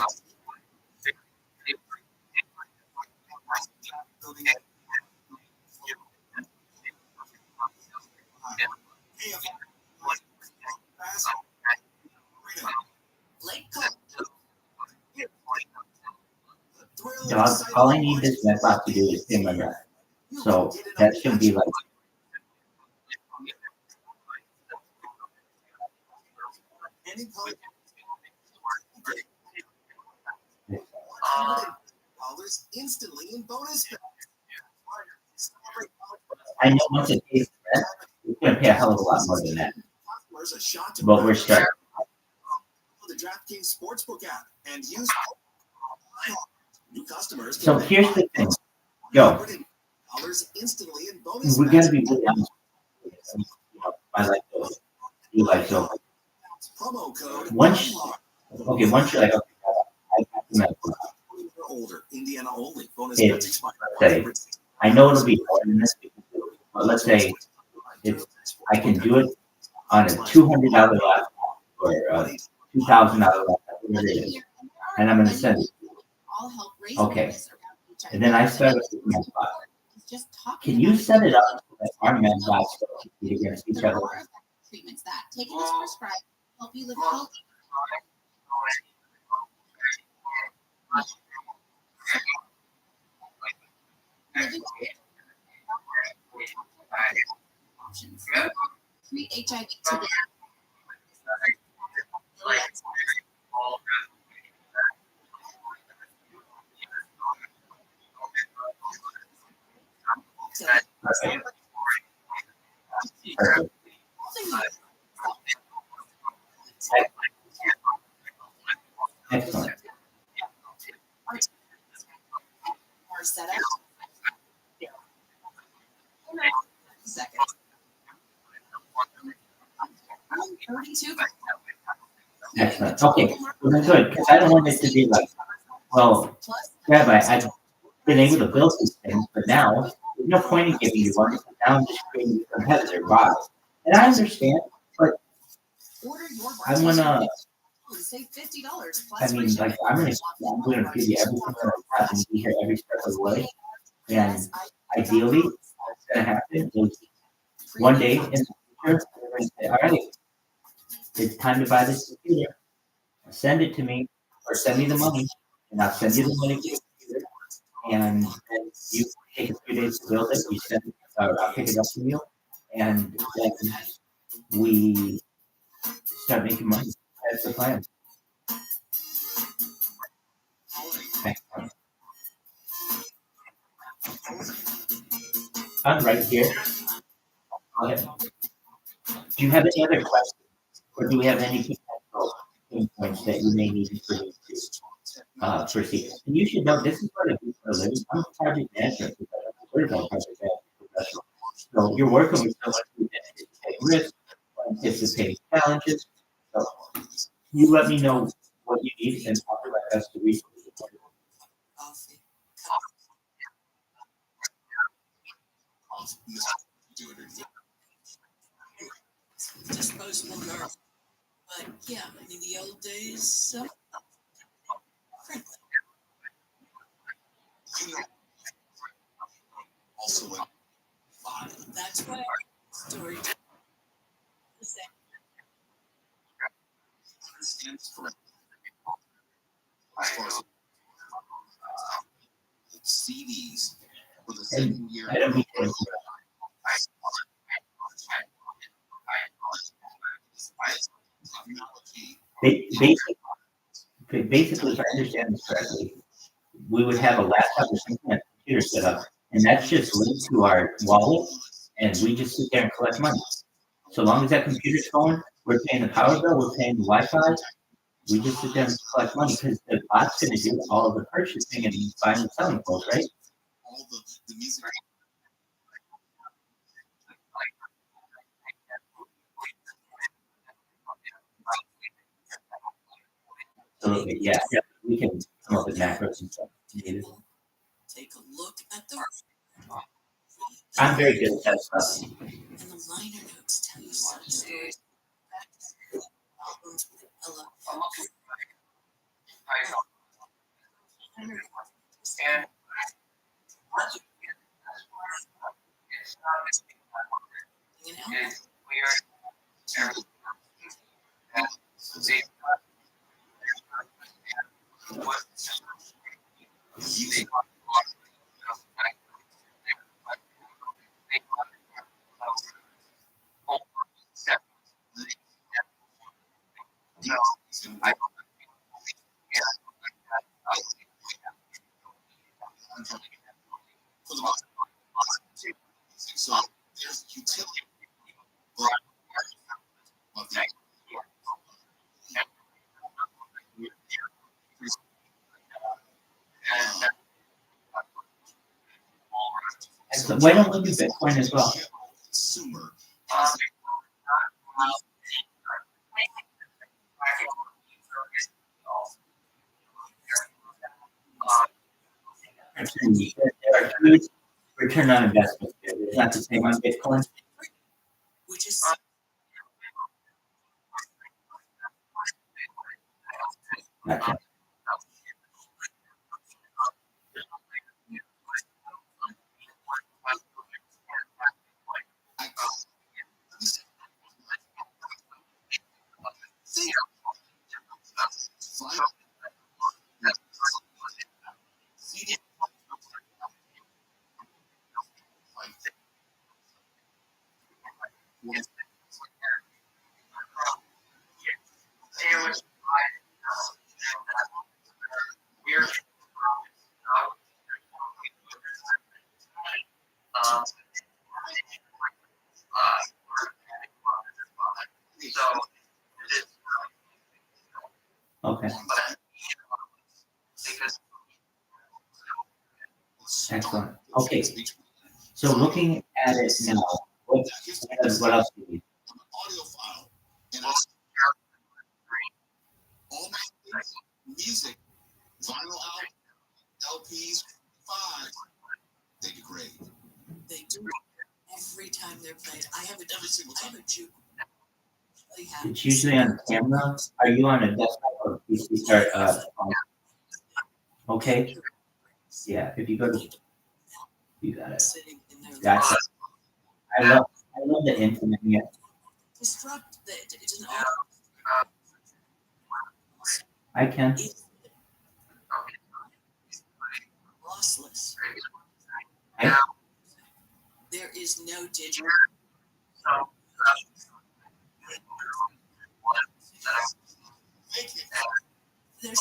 Dog, all I need this MedBot to do is pay my rent. So that should be like. Instantly in bonus. I know once it pays rent, it's going to pay a hell of a lot more than that. But we're starting. The DraftKings Sportsbook app and use new customers. So here's the thing. Yo, we got to be really honest. I like those. You like those. Once you're like, okay, I got the medical. I know it'll be more than this, but let's say if I can do it on a $200 laptop or a $2,000 laptop, whatever it is, and I'm going to send it. Okay, and then I start with the MedBot. Can you set it up so that our MedBots compete against each other? Treatments that taken as prescribed help you live healthy. Options. Treat HIV today. Excellent. Our setup. Seconds. 32. Excellent. Okay, well, then good, because I don't want it to be like, well, Rabbi, I've been able to build these things, but now there's no point in giving you one, because now I'm just creating a competitor bot. And I understand, but I want to, Save $50 I mean, like, I'm going to give you everything that I have and be here every step of the way. And ideally, what's going to happen is one day in the future, they're going to say, all right, it's time to buy this computer. Send it to me, or send me the money, and I'll send you the money to the computer. And then you take a few days to build it. You send it, I'll pick it up from you, and then we start making money. That's the plan. Excellent. I'm right here. Go ahead. Do you have any other questions, or do we have any potential pain points that you may need for me to proceed? And you should know this is what I do for a living. I'm a project management professional, certified project management professional. So you're working with someone who anticipate risks, anticipate challenges. So you let me know what you need, and I'll do my best to reach you. Disposable garbage. But yeah, I mean, the old days. Also, That's why story. Stands correct. As far as CDs for the second year. Basically, if I understand this correctly, we would have a laptop or some kind of computer set up, and that's just linked to our wallet, and we just sit there and collect money. So long as that computer's going, we're paying the power bill, we're paying the Wi-Fi, we just sit there and collect money, because the bot's going to do all of the purchasing and buying and selling clothes, right? All the music. Absolutely, yeah. We can come up with macros and stuff. Take a look at the. I'm very good at that stuff. And the liner notes tell you some stories. You for the most so there's utility of the Excellent. Why don't we do Bitcoin as well? consumer There are huge return on investment. It's not the same on Bitcoin. which is Gotcha. Okay. Excellent. Okay. So looking at it now, what else do you need? audio file and all my music, vinyl album, LPs, 5, they degrade. they do every time they're played. I have Every single time. a juke. It's usually on camera. Are you on a desktop or PC? Phone? Okay. Yeah. If you go to, you got it. Sitting in their Gotcha. I love the internet. Yeah. disrupt that. It's an I can. lossless. There is no digital. There's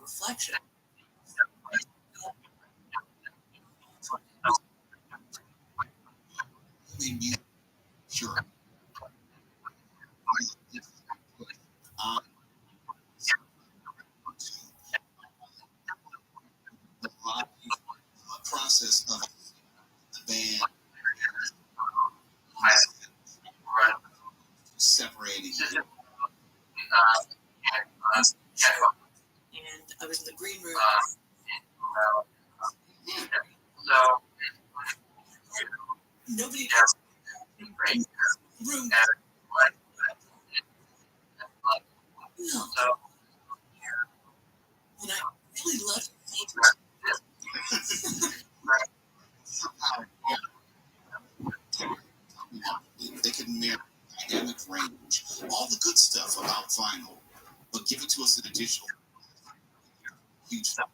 reflection. Sure. The process of the band separating. And I was in the green room. Nobody does. Room. No. And I really love They can mirror dynamic range, all the good stuff about vinyl, but give it to us in a digital. Huge stuff.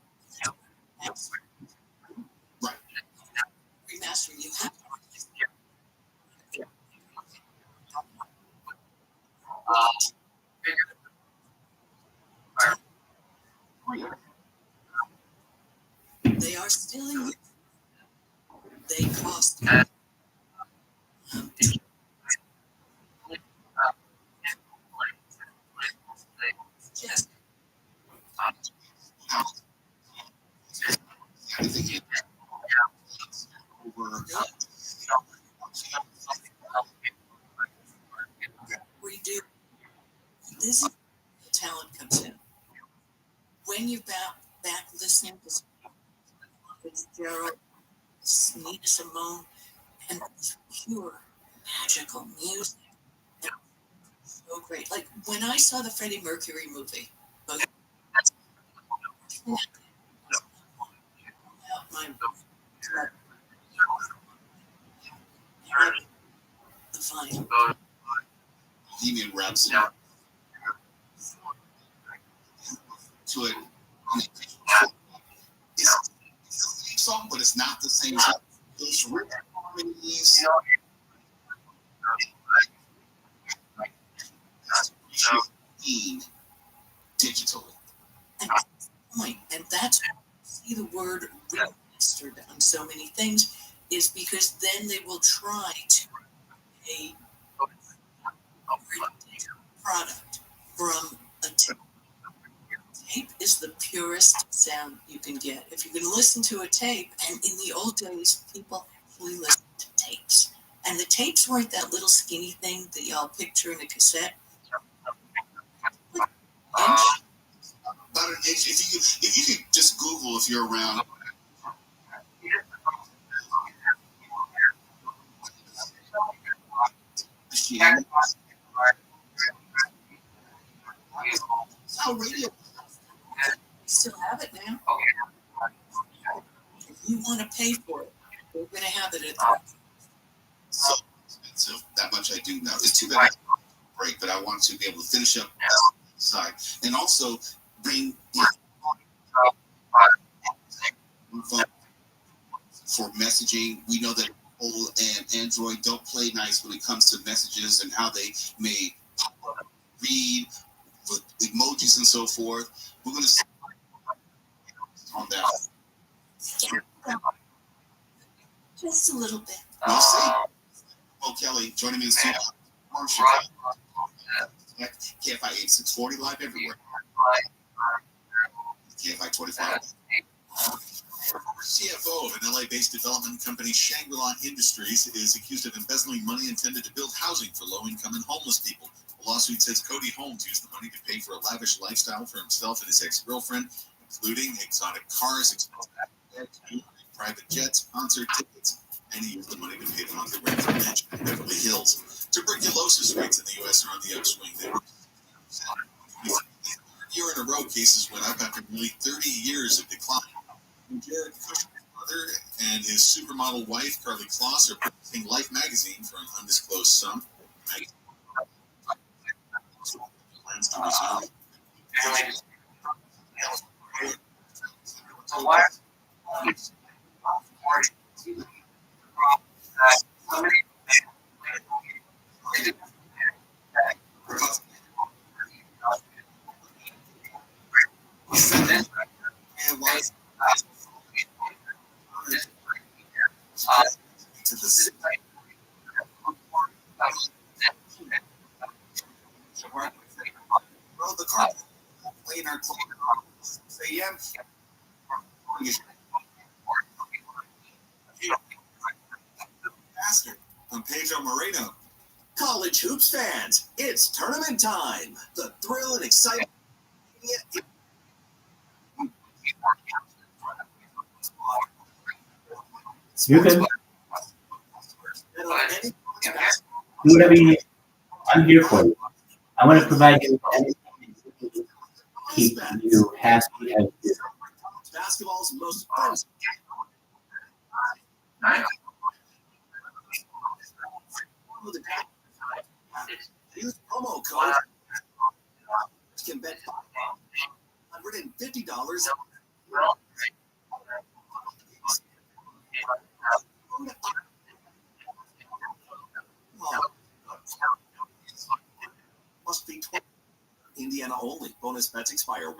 Right. remastering. You have they are still in. They cost. Yes. Redo. This is where talent comes in. When you're back listening to Fitzgerald, Nina Simone, and pure magical music. So great. Like when I saw the Freddie Mercury movie, Bohemian Rhapsody. to it. It's the same song, but it's not the same song. Those rhythm harmonies digitally. And that's the point. And that's why you see the word remastered on so many things, is because then they will try to a product from a tape. Tape is the purest sound you can get. If you can listen to a tape, and in the old days, people actually listened to tapes. And the tapes weren't that little skinny thing that y'all picture in a cassette. About an inch. If you could just Google if you're around. That's how radio. We still have it now. If you want to pay for it, we're going to have it at the So expensive. That much I do know. It's too bad I break, but I want to be able to finish up side and also bring for messaging. We know that Apple and Android don't play nice when it comes to messages and how they may read with emojis and so forth. We're going to see on that. Just a little bit. We'll see. Oh, Kelly, joining me in the studio. KFI 8640 live everywhere. KFI 25. CFO of an LA-based development company, Shangri-La Industries, is accused of embezzling money intended to build housing for low-income and homeless people. The lawsuit says Cody Holmes used the money to pay for a lavish lifestyle for himself and his ex-girlfriend, including exotic cars, private jets, concert tickets, and he used the money to pay them on the rent from mansion in Beverly Hills. Tuberculosis rates in the U.S. are on the upswing. Year in a row, cases went up after nearly 30 years of decline. Jared Kushner's mother and his supermodel wife, Carly Kloss, are purchasing Life magazine for an undisclosed sum. Plans to resume. To the city. Well, the car playing our clothes. Say yeah. Bastard. I'm Pedro Moreno. College hoops fans, it's tournament time. The thrill and excitement. You can do whatever you need. I'm here for you. I want to provide you with anything to keep you happy as you. Basketball's most fun. Use promo code. Can bet $150. Must be 20. Indiana only. Bonus bets expire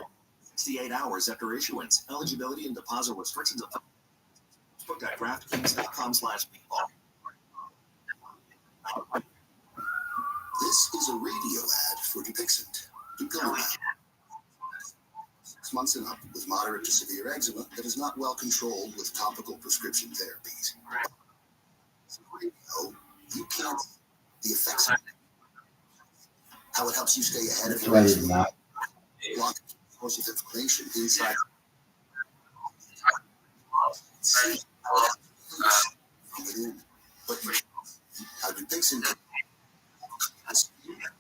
68 hours after issuance. Eligibility and deposit restrictions apply. Book at DraftKings.com/people. This is a radio ad for Dupixent. Dupilumab. 6 months and up with moderate to severe eczema that is not well controlled with topical prescription therapies. Radio, you can't see the effects of it. How it helps you stay ahead of your eczema. Block source of inflammation inside. See from within. But how Dupixent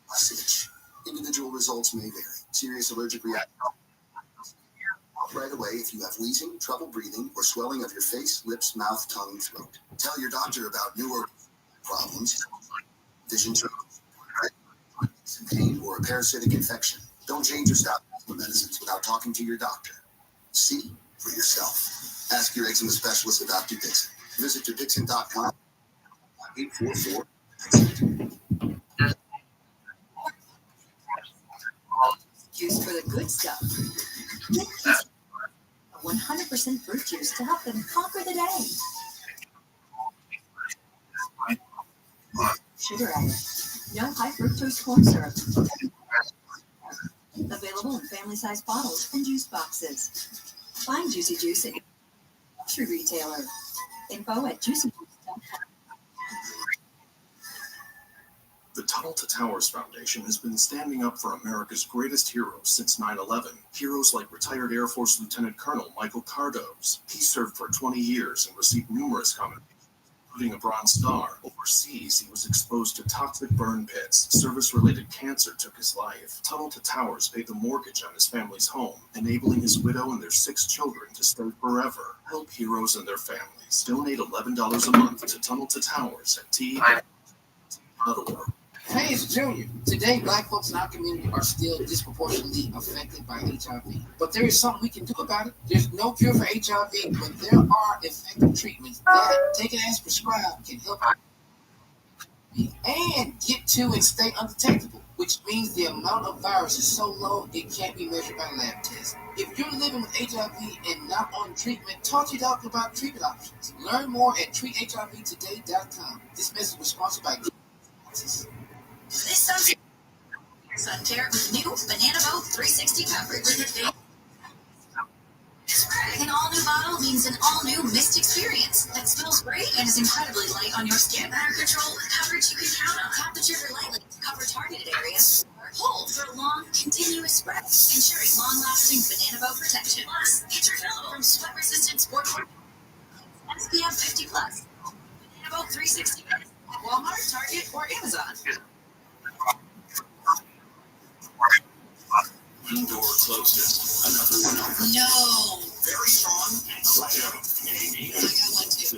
message. Individual results may vary. Serious allergic reaction. Right away if you have wheezing, trouble breathing, or swelling of your face, lips, mouth, tongue, throat. Tell your doctor about newer problems, vision, pain, or a parasitic infection. Don't change your stop eczema medicines without talking to your doctor. See for yourself. Ask your eczema specialist about Dupixent. Visit Dupixent.com. 844. Juice for the good stuff. 100% fruit juice to help them conquer the day. Sugar added. No high fructose corn syrup. Available in family-sized bottles and juice boxes. Find Juicy Juice at your grocery retailer. Info at juicyjuice.com. The Tunnel to Towers Foundation has been standing up for America's greatest heroes since 9/11. Heroes like retired Air Force Lieutenant Colonel Michael Cardoz. He served for 20 years and received numerous commendations, including a Bronze Star. Overseas, he was exposed to toxic burn pits. Service-related cancer took his life. Tunnel to Towers paid the mortgage on his family's home, enabling his widow and their 6 children to stay forever. Help heroes and their families. Donate $11 a month to Tunnel to Towers at t.org. Hey, it's Junior. Today, Black folks in our community are still disproportionately affected by HIV. But there is something we can do about it. There's no cure for HIV, but there are effective treatments that, taken as prescribed, can help and get to and stay undetectable, which means the amount of virus is so low it can't be measured by lab tests. If you're living with HIV and not on treatment, talk to your doctor about treatment options. Learn more at treathivtoday.com. This message was sponsored by Guinness. This Sunday, sun care with new Banana Boat 360 coverage. An all-new bottle means an all-new mist experience that smells great and is incredibly light on your skin. Better control with coverage you can count on. Tap the trigger lightly to cover targeted areas. Hold for a long, continuous spread, ensuring long-lasting Banana Boat protection. Plus, it's refillable from sweat-resistant sport SPF 50+. Banana Boat 360 at Walmart, Target, or Amazon. One door closes, another one opens. No. Very strong and quiet. I got one too.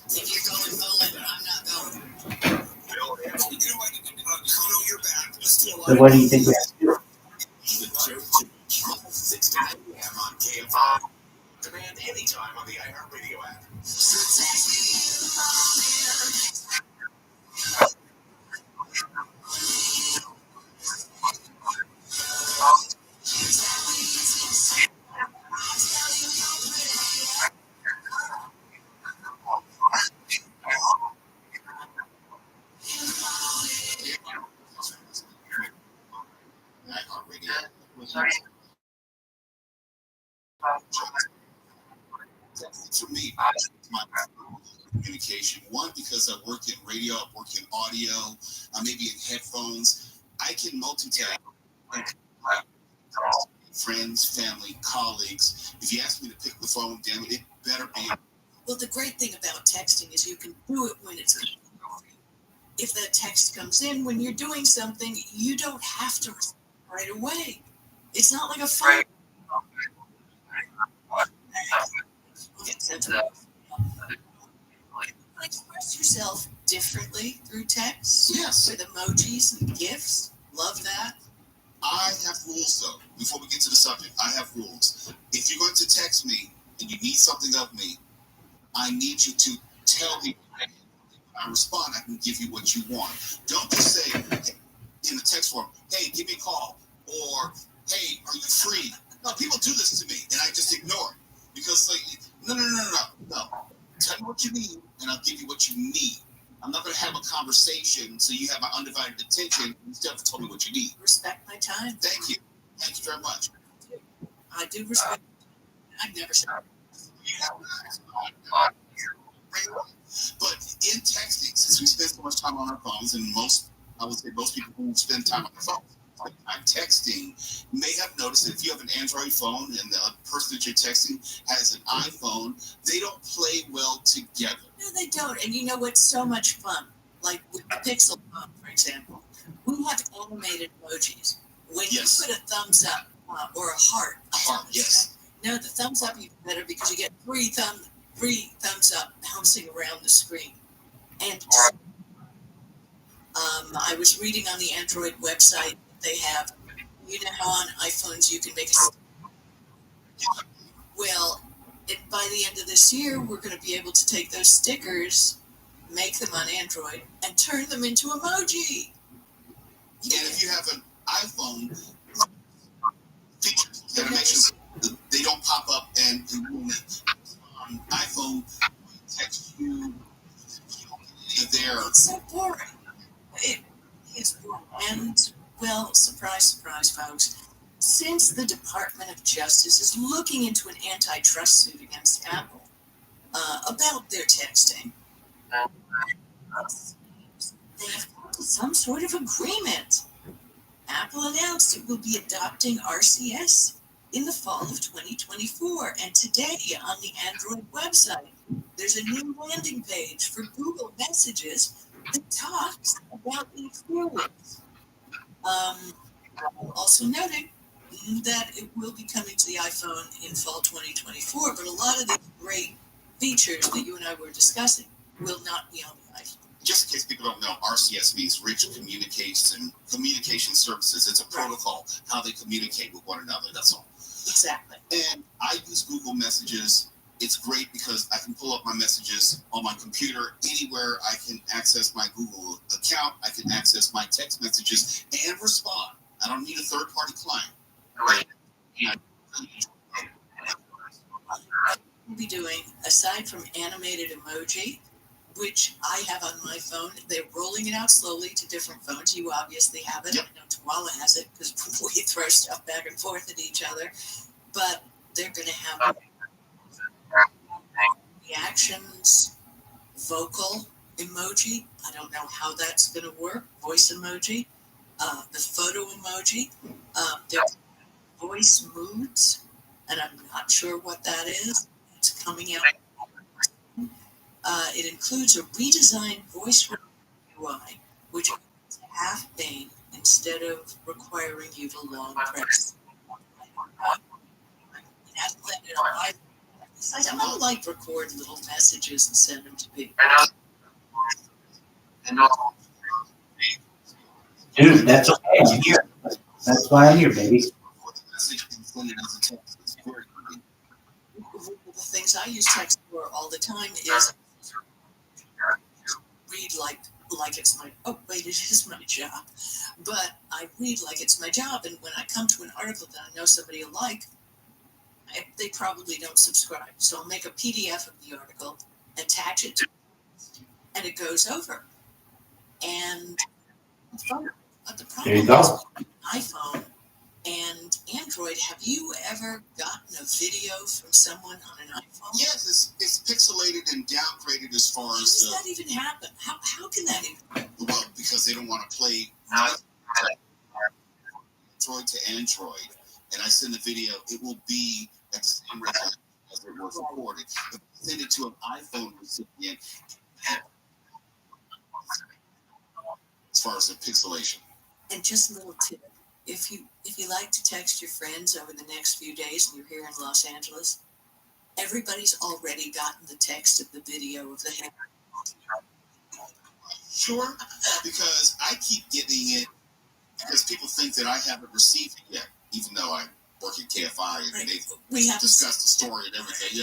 If you're going bowling, but I'm not going. Bill, you know what? Kono, you're back. Let's do a lot. So what do you think we have to do? The Joke 6 to 9 p.m. on KFI. Demand anytime on the iHeartRadio app. For me, my communication. One, because I work in radio, I work in audio, I may be in headphones. I can multitask. Friends, family, colleagues. If you ask me to pick the phone, damn it, it better be. Well, the great thing about texting is you can do it when it's convenient. If that text comes in when you're doing something, you don't have to respond right away. It's not like a phone. Express yourself differently through text. Yes. With emojis and GIFs. Love that. I have rules, though. Before we get to the subject, I have rules. If you're going to text me and you need something of me, I need you to tell me. When I respond, I can give you what you want. Don't just say in the text form, hey, give me a call, or hey, are you free? No, people do this to me, and I just ignore it. Because, like, no. Tell me what you need, and I'll give you what you need. I'm not going to have a conversation so you have my undivided attention instead of telling me what you need. Respect my time. Thank you. Thank you very much. I do respect. I've never said. But in texting, since we spend so much time on our phones, and I would say most people who spend time on their phones, I'm texting, may have noticed that if you have an Android phone and the person that you're texting has an iPhone, they don't play well together. No, they don't. And you know what's so much fun? Like with the Pixel phone, for example, we have animated emojis. When you put a thumbs up or a heart. A heart, yes. No, the thumbs up is better because you get three thumbs up bouncing around the screen. And I was reading on the Android website, they have You know how on iPhones you can make well, by the end of this year, we're going to be able to take those stickers, make them on Android, and turn them into emoji. And if you have an iPhone, features that make sure they don't pop up and on iPhone text you there. It's so boring. It's boring. And, well, surprise, surprise, folks. Since the Department of Justice is looking into an antitrust suit against Apple about their texting, they have some sort of agreement. Apple announced it will be adopting RCS in the fall of 2024. And today on the Android website, there's a new landing page for Google Messages that talks about the experience. Also noting that it will be coming to the iPhone in fall 2024, but a lot of the great features that you and I were discussing will not be on the iPhone. Just in case people don't know, RCS means Rich Communication Services. It's a protocol, how they communicate with one another. That's all. Exactly. And I use Google Messages. It's great because I can pull up my messages on my computer anywhere. I can access my Google account. I can access my text messages and respond. I don't need a third-party client. We'll be doing, aside from animated emoji, which I have on my phone, they're rolling it out slowly to different phones. You obviously have it. Yep. I know Tuala has it because we throw stuff back and forth at each other. But they're going to have reactions, vocal emoji. I don't know how that's going to work. Voice emoji, the photo emoji. There's voice moods, and I'm not sure what that is. It's coming out. It includes a redesigned voice UI, which is half pane instead of requiring you to long press. Besides, I'm going to like record little messages and send them to people. Dude, that's okay. I'm here. That's why I'm here, baby. The things I use text for all the time is read like it's my, oh wait, it is my job. But I read like it's my job, and when I come to an article that I know somebody will like, they probably don't subscribe. So I'll make a PDF of the article, attach it to it, and it goes over. And the There you problem go. is iPhone and Android. Have you ever gotten a video from someone on an iPhone? Yes, it's pixelated and downgraded as far How as... does that even happen? How can that even... Well, because they don't want to play Android to Android, and I send the video, it will be at the same resolution as it was recorded. If I send it to an iPhone recipient, as far as the pixelation. And just a little tip. If you like to text your friends over the next few days and you're here in Los Angeles, everybody's already gotten the text of the video of the hand. Sure, because I keep getting it because people think that I haven't received it yet, even though I work at KFI and they discuss the story and everything.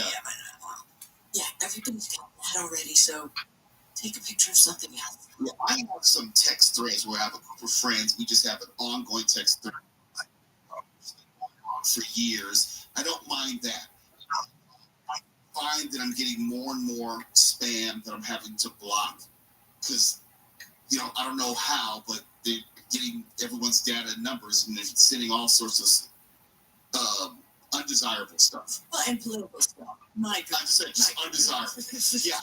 Yeah, everybody's got that already, so take a picture of something else. Yeah, I have some text threads where I have a group of friends. We just have an ongoing text thread for years. I don't mind that. I find that I'm getting more and more spam that I'm having to block because, I don't know how, but they're getting everyone's data and numbers and they're sending all sorts of undesirable stuff. Well, and political stuff. My God. I just said just undesirable. Yeah,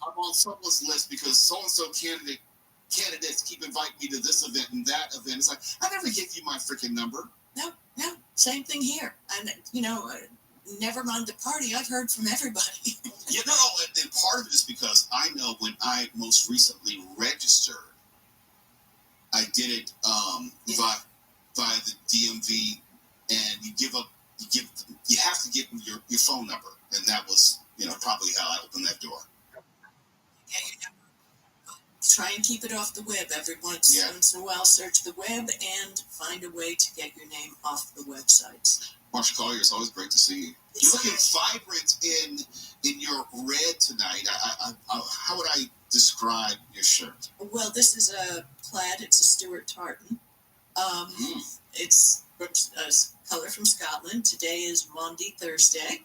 I'm on someone's list because so-and-so candidates keep inviting me to this event and that event. It's like, I never gave you my freaking number. No, same thing here. And, never mind the party. I've heard from everybody. And part of it is because I know when I most recently registered, I did it via the DMV, and you have to give them your phone number, and that was probably how I opened that door. Try and keep it off the web. Every once in a while, search the web and find a way to get your name off the websites. Marsha Collier, it's always great to see you. You're looking vibrant in your red tonight. How would I describe your shirt? Well, this is a plaid. It's a Stuart tartan. It's from a color from Scotland. Today is Maundy Thursday,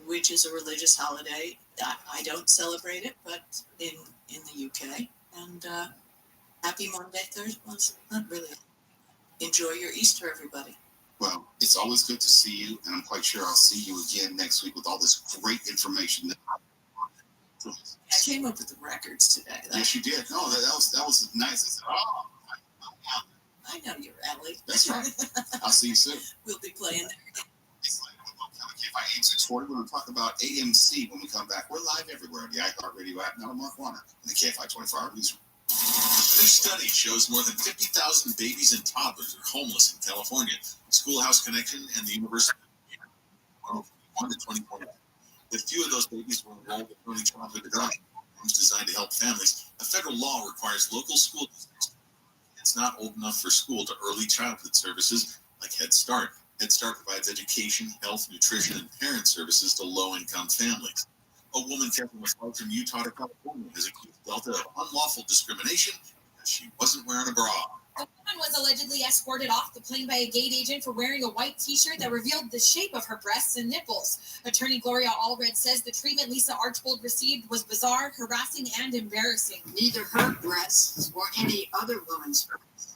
which is a religious holiday. I don't celebrate it, but in the UK. And happy Monday Thursday. Well, not really. Enjoy your Easter, everybody. Well, it's always good to see you, and I'm quite sure I'll see you again next week with all this great information. I came up with the records today. Yes, you did. No, that was nice. I said, oh. I know you're Ellie. That's right. I'll see you soon. We'll be playing there again. KFI 8640. We're going to talk about AMC when we come back. We're live everywhere. The iHeartRadio app, now Mark Warner, and the KFI 24-hour newsroom. New study shows more than 50,000 babies and toddlers are homeless in California. Schoolhouse Connection and the University of 1 to 2020. A few of those babies were enrolled in early childhood development programs designed to help families. A federal law requires local school districts. It's not old enough for school to early childhood services like Head Start. Head Start provides education, health, nutrition, and parent services to low-income families. A woman taking a flight from Utah to California has accused Delta of unlawful discrimination because she wasn't wearing a bra. A woman was allegedly escorted off the plane by a gate agent for wearing a white T-shirt that revealed the shape of her breasts and nipples. Attorney Gloria Allred says the treatment Lisa Archbold received was bizarre, harassing, and embarrassing. Neither her breasts or any other woman's breasts.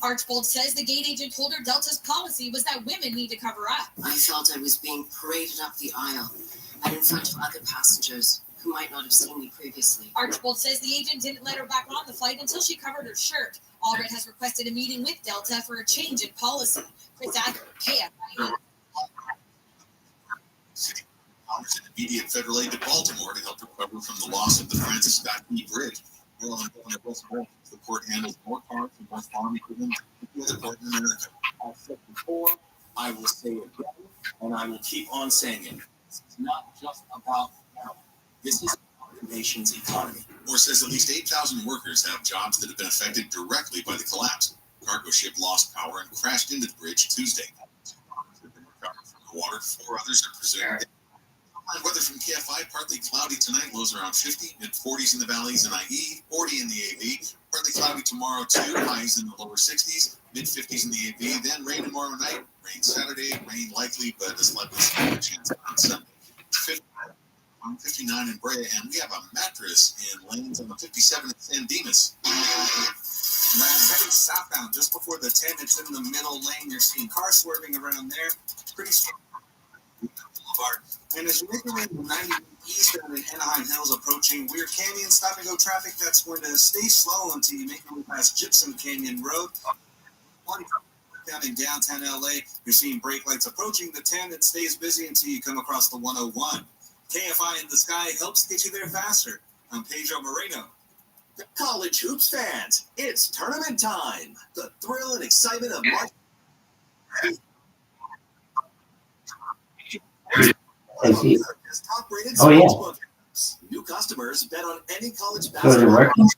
Archbold says the gate agent told her Delta's policy was that women need to cover up. I felt I was being paraded up the aisle and in front of other passengers who might not have seen me previously. Archbold says the agent didn't let her back on the flight until she covered her shirt. Allred has requested a meeting with Delta for a change in policy. Chris Adler, KFI. Congress and immediate federal aid to Baltimore to help recover from the loss of the Francis Scott Key Bridge. The port handles more cars and more farm equipment than any other port in America. I've said before, I will say it again, and I will keep on saying it. It's not just about now. This is the nation's economy. Moore says at least 8,000 workers have jobs that have been affected directly by the collapse. A cargo ship lost power and crashed into the bridge Tuesday. 2 workers have been recovered from the water. 4 others are presumed dead. Weather from KFI, partly cloudy tonight, lows around 50, mid-40s in the valleys and IE, 40 in the AV. Partly cloudy tomorrow, too, highs in the lower 60s, mid-50s in the AV. Then rain tomorrow night, rain Saturday, rain likely, but a slightly smaller chance on Sunday. 59 in Brea, and we have a mattress in lanes on the 57 in San Dimas. Heading southbound just before the 10, it's in the middle lane. You're seeing cars swerving around there. Pretty strong. And as you make your way to 90 east and the Anaheim Hills approaching Weir Canyon, stop and go traffic, that's going to stay slow until you make your way past Gypsum Canyon Road. Down in downtown LA, you're seeing brake lights approaching the 10. It stays busy until you come across the 101. KFI in the Sky helps get you there faster. I'm Pedro Moreno. College hoops fans, it's tournament time. The thrill and excitement of March. Oh, yeah. New customers bet on any college So is it basketball. working?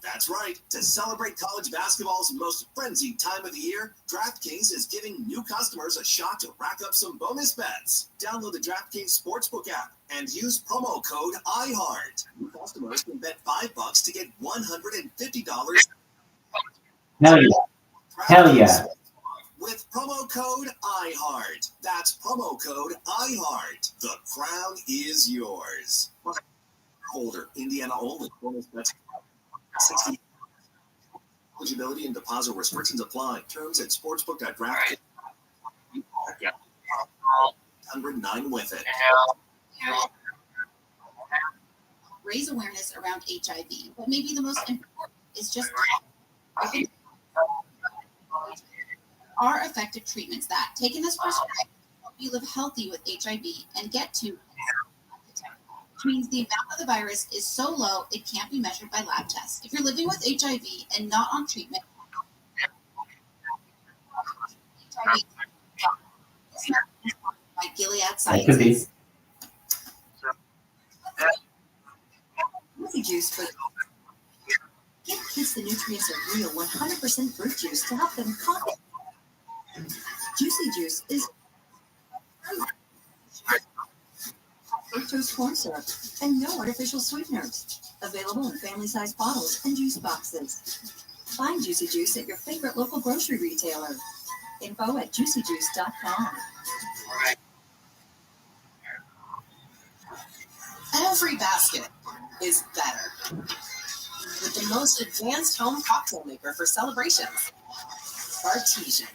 That's right. To celebrate college basketball's most frenzied time of the year, DraftKings is giving new customers a shot to rack up some bonus bets. Download the DraftKings Sportsbook app and use promo code iHeart. New customers can bet $5 to get $150. Hell yeah. Hell yeah. With promo code iHeart. That's promo code iHeart. The crown is yours. Holder, Indiana only. Bonus bets 60. Eligibility and deposit restrictions apply. Terms at sportsbook.draft. 109 with it. Raise awareness around HIV, but maybe the most important is just are effective treatments that, taken as prescribed, help you live healthy with HIV and get to which means the amount of the virus is so low it can't be measured by lab tests. If you're living with HIV and not on treatment, HIV is not by At Gilead That could be. Sciences. Juicy juice for give kids the nutrients of real 100% fruit juice to help them calm. Juicy juice is fructose corn syrup and no artificial sweeteners. Available in family-sized bottles and juice boxes. Find Juicy Juice at your favorite local grocery retailer. Info at juicyjuice.com. Every basket is better with the most advanced home cocktail maker for celebrations. Bartesian.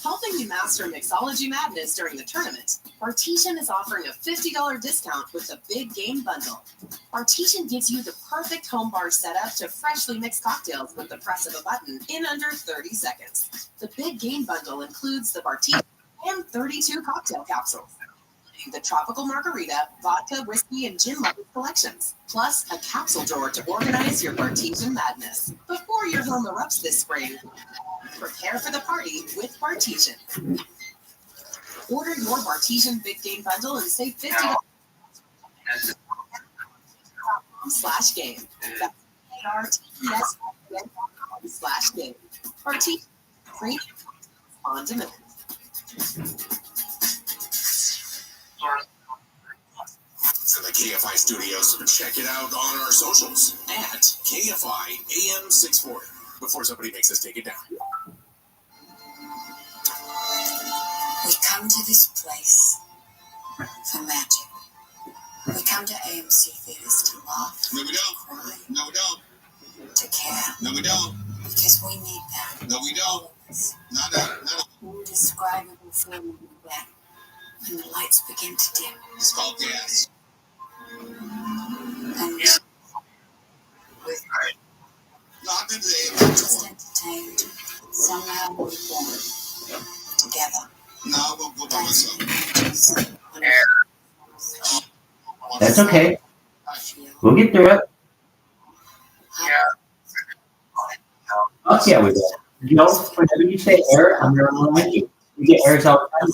Helping you master mixology madness during the tournament, Bartesian is offering a $50 discount with the Big Game Bundle. Bartesian gives you the perfect home bar setup to freshly mix cocktails with the press of a button in under 30 seconds. The Big Game Bundle includes the Bartesian and 32 cocktail capsules, the tropical margarita, vodka, whiskey, and gin lemon collections, plus a capsule drawer to organize your Bartesian madness. Before your home erupts this spring, prepare for the party with Bartesian. Order your Bartesian Big Game Bundle and save $50 /game. That's /game. Bartesian. Free on demand. For the KFI studios, check it out on our socials at KFI AM 640. Before somebody makes us take it down. We come to this place for magic. We come to AMC theaters to laugh. No, we don't. Cry. No, we don't. To care. No, we don't. Because we need that. No, we don't. Not a. Indescribable feeling we get when the lights begin to dim. It's called gas. And with Not today. just entertained, somehow we're born together. No, we'll by myself. That's okay. We'll get through it. Oh, yeah, we will. You know, whenever you say error, I'm going to remind you. We get errors all the time.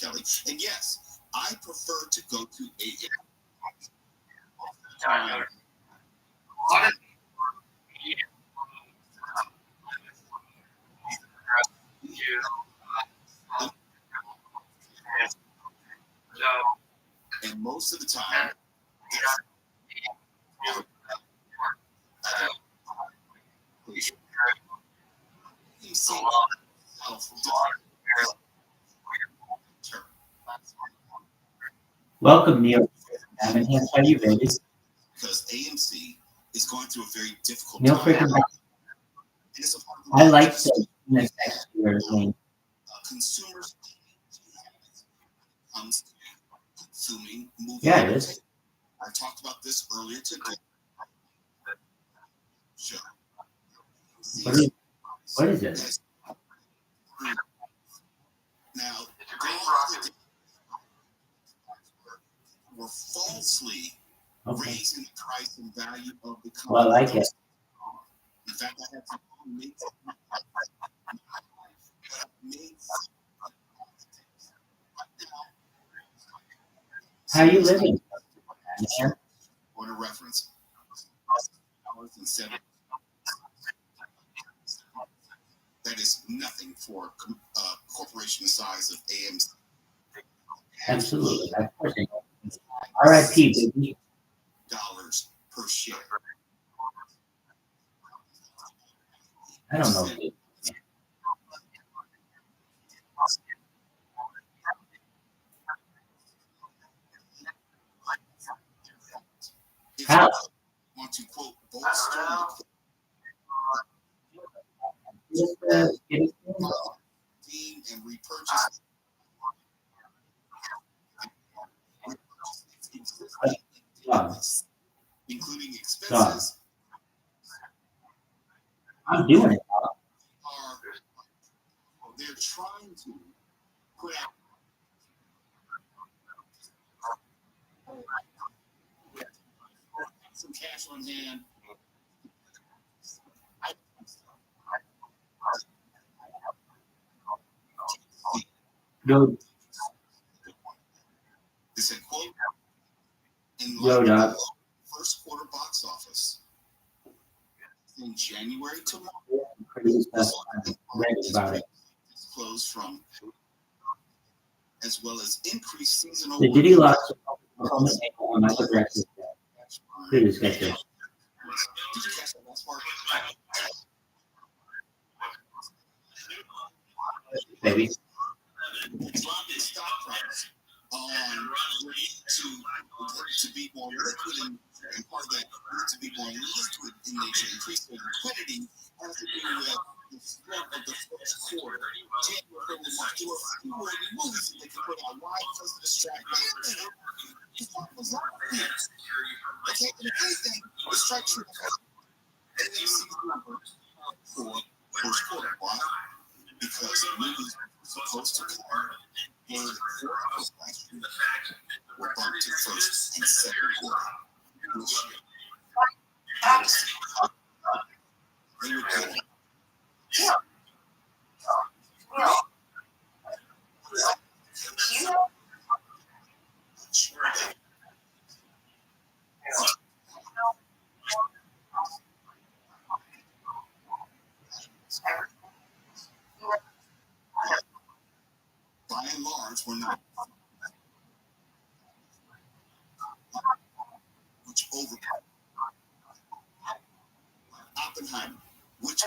Kelly. And yes, I prefer to go to a and most of the time Welcome, Neil. I'm enhanced by you, baby. because AMC is going through a very difficult Neil time. freaking. I like the Guinness extra thing. Consumers comes to consuming movies. Yeah, it is. I talked about this earlier today. Sure. What is it? Now, were falsely raising the price and value of the company. Well, I like it. In fact, I had some mates. How you living, man? What a reference. That is nothing for a corporation the size of AMC. Absolutely. Of course. R.I.P. baby. Dollars per share. I don't know. Dude. How? Want to quote bolster Just get it team and repurchase. Including expenses. I'm doing it. They're trying to cash on hand. Yo, They said, quote, in yo, light of Doc. the first quarter box office in January to March, Crazy stuff. I'm ready about it. closed from, as well as increased seasonal. The Diddy lost on Michael Jackson's death. Please get this. Did you catch that last part? Baby. Dropped its stock price on to be more liquid and part of that to be more liquid in nature, increase the liquidity has to do with the strength of the first quarter. January, February, March. There were few movies that they could put on. Why? Because of the strike. Okay, and if anything, the strike should have and they see the numbers for first quarter. Why? Because the movies were supposed to come in the fourth quarter last year were bumped to first and second quarter this year. They were getting by and large, we're not. Which over Oppenheimer, which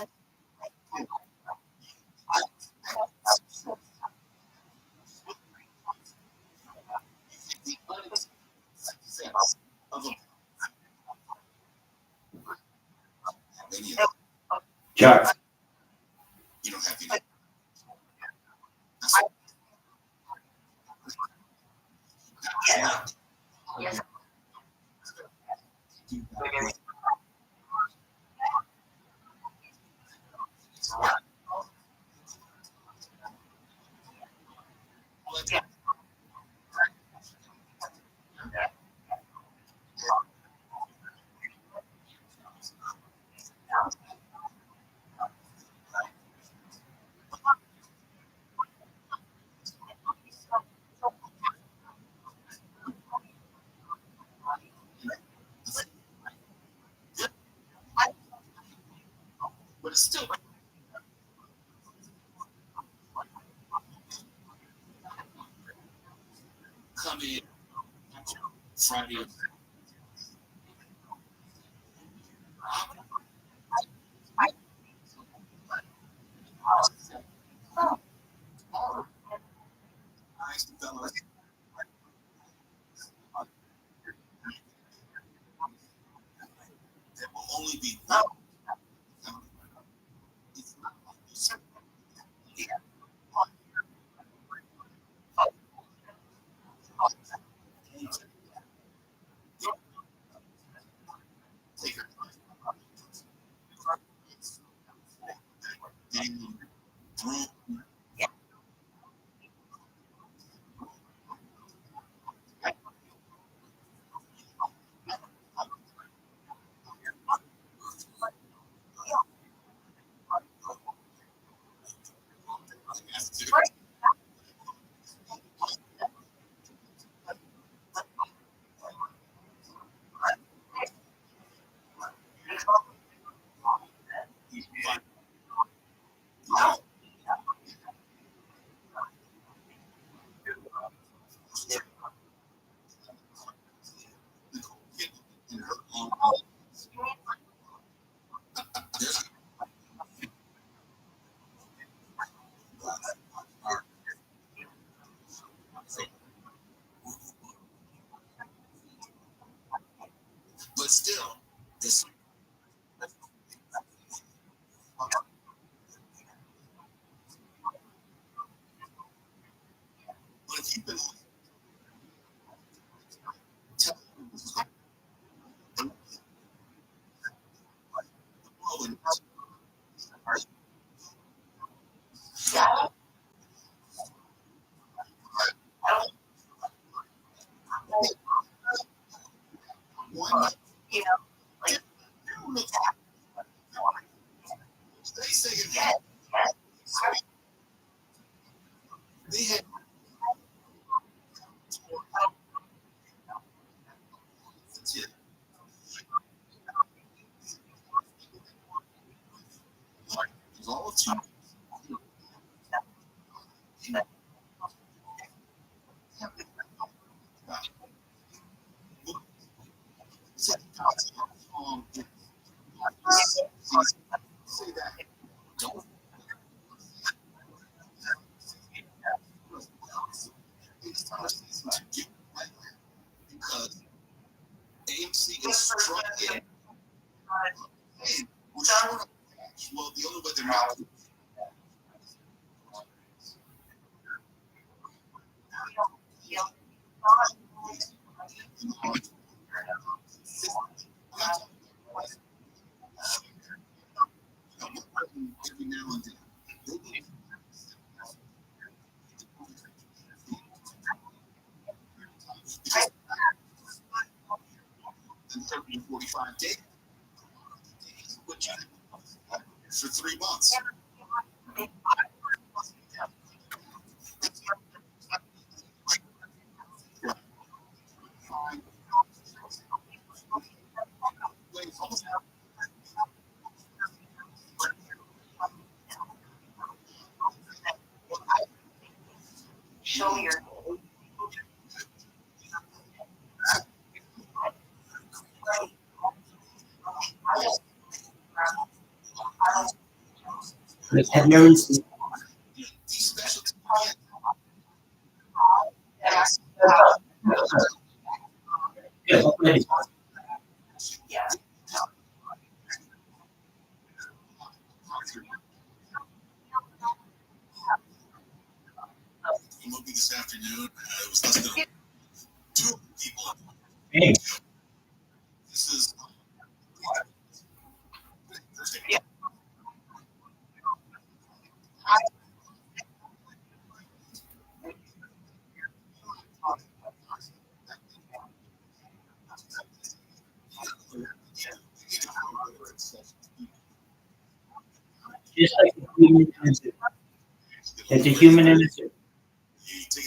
the success of a many of them. Chuck. You don't have any. But it's still come in Friday. There will only be one. It's not like this. Take her. But still, this. But if you've been telling one, listen to you because AMC is struggling. We're short of cash. Well, the only way they're not. Every now and then. In 30 to 45 days, which for 3 months. Show me your. Have you ever seen? Yeah, Movie this afternoon. It was less than 2 people. hey, This is just like a human in a zoo. It's a human in a zoo.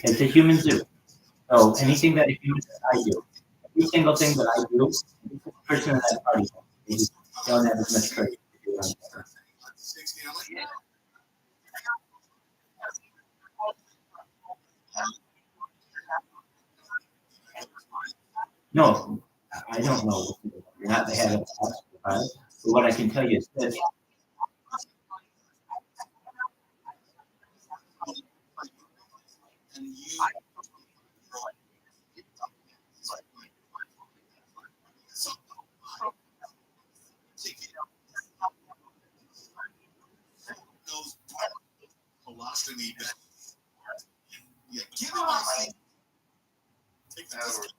It's a human zoo. So anything that a human says, I do. Every single thing that I do, every person in that party, they just don't have as much courage to do it on their own. No, I don't know. You're not the head of the house, but what I can tell you is this. colostomy bag. Yeah, give me my seat. Take the discount.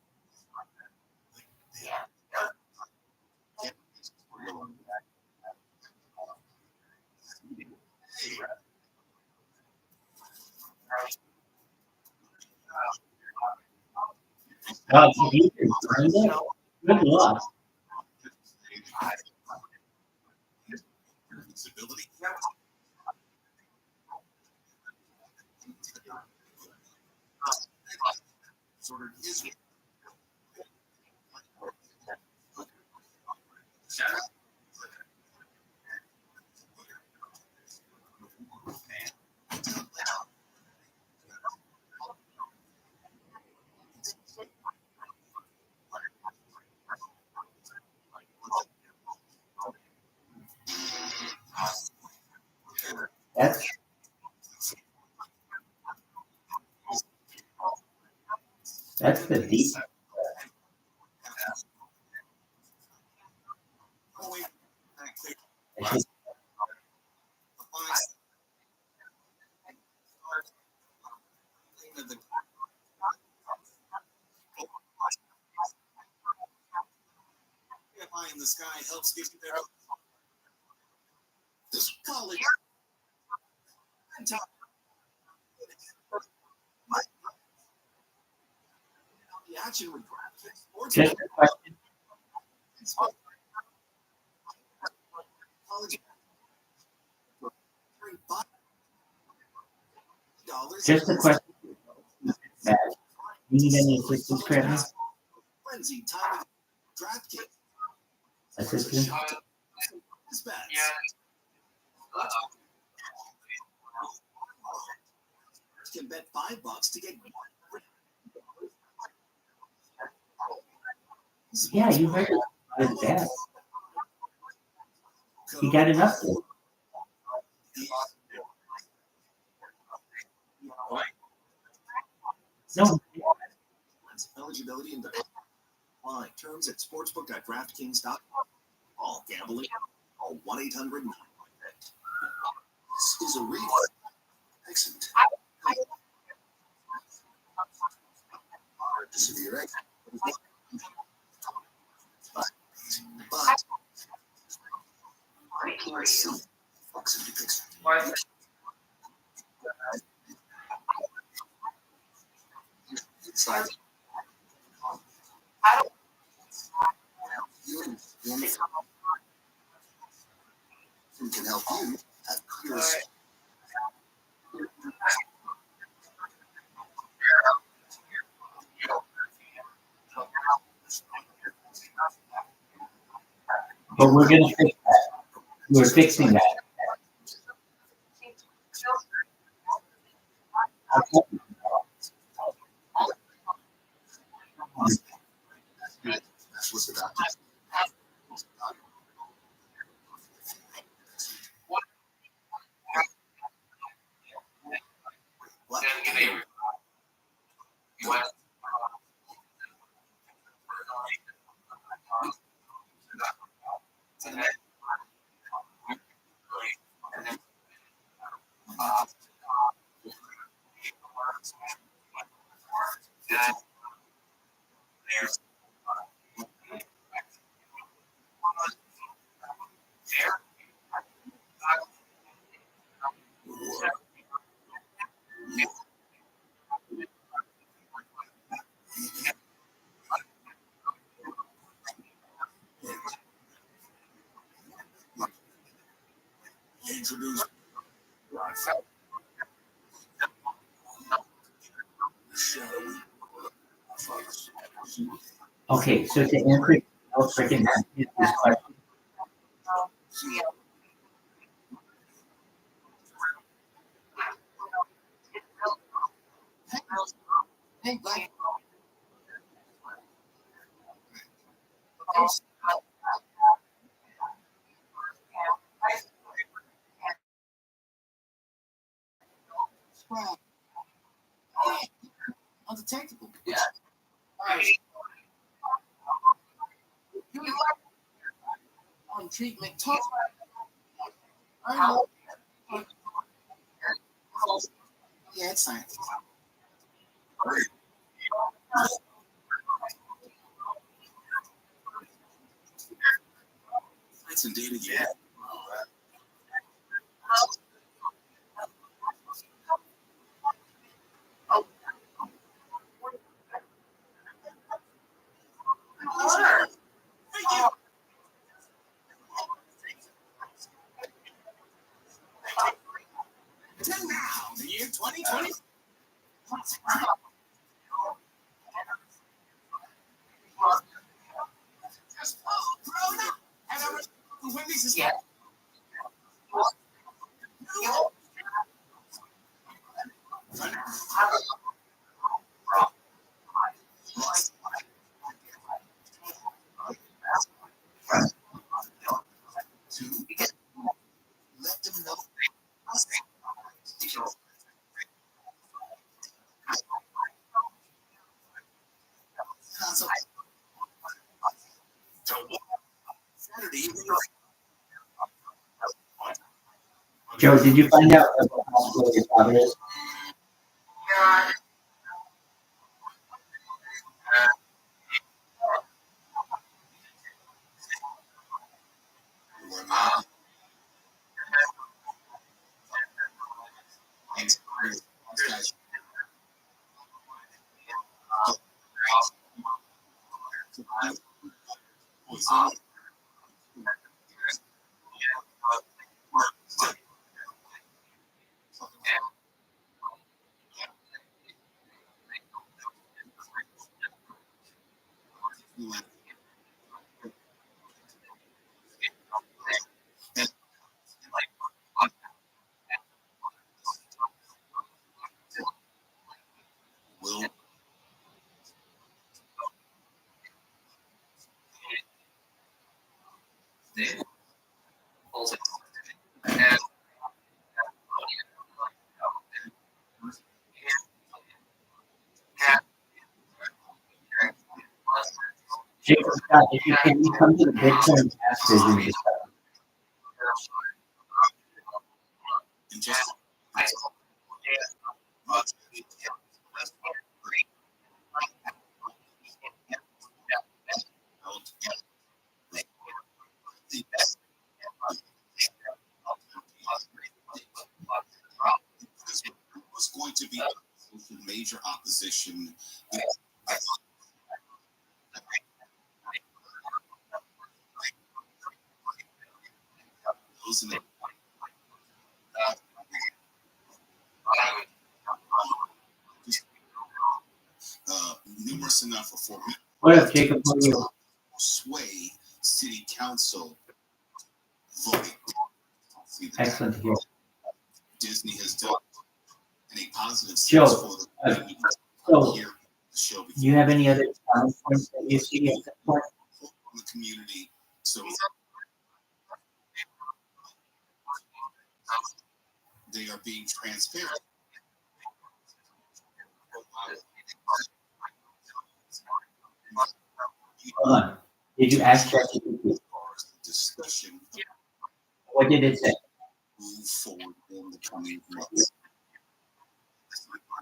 If you can find it, good luck. Disability. Sort of is. That's the deep. It's just, In the sky helps get you there. This college. The action with just a question. Just a question. Matt, you need any assistance currently? Frenzy time draft kit. Assistance? Can bet $5 to get. Yeah, you heard it. With that. He got enough to it. No. Eligibility and apply. Terms at sportsbook.draftkings.com. All gambling. Call 1-800. This is a read. Excellent. To severe eczema. But Fox and depicts. Who can help you have clear. But we're going to fix that. We're fixing that. That's what's the doctor. What? Introduce. Okay, so to answer your freaking this question, Hey, Black. Undetectable. Yeah. All right. On treatment. Talk. Yeah, it's science. Science and data. Yeah. And now, the year 2020. Wendy's is Let them know. Saturday. Joe, did you find out about how slow your father is? Jacob Scott, if you can, you come to the Bitcoin Masters and just was going to be major opposition. Numerous enough for me. What up, Jacob? How are you? Sway city council voting. Excellent to hear. Disney has done any positive Joe, steps for the so do you have any other points that you see at this point? the community. So they are being transparent. Hold on. Did you ask ChatGPT? Discussion. What did it say? Move forward in the coming months.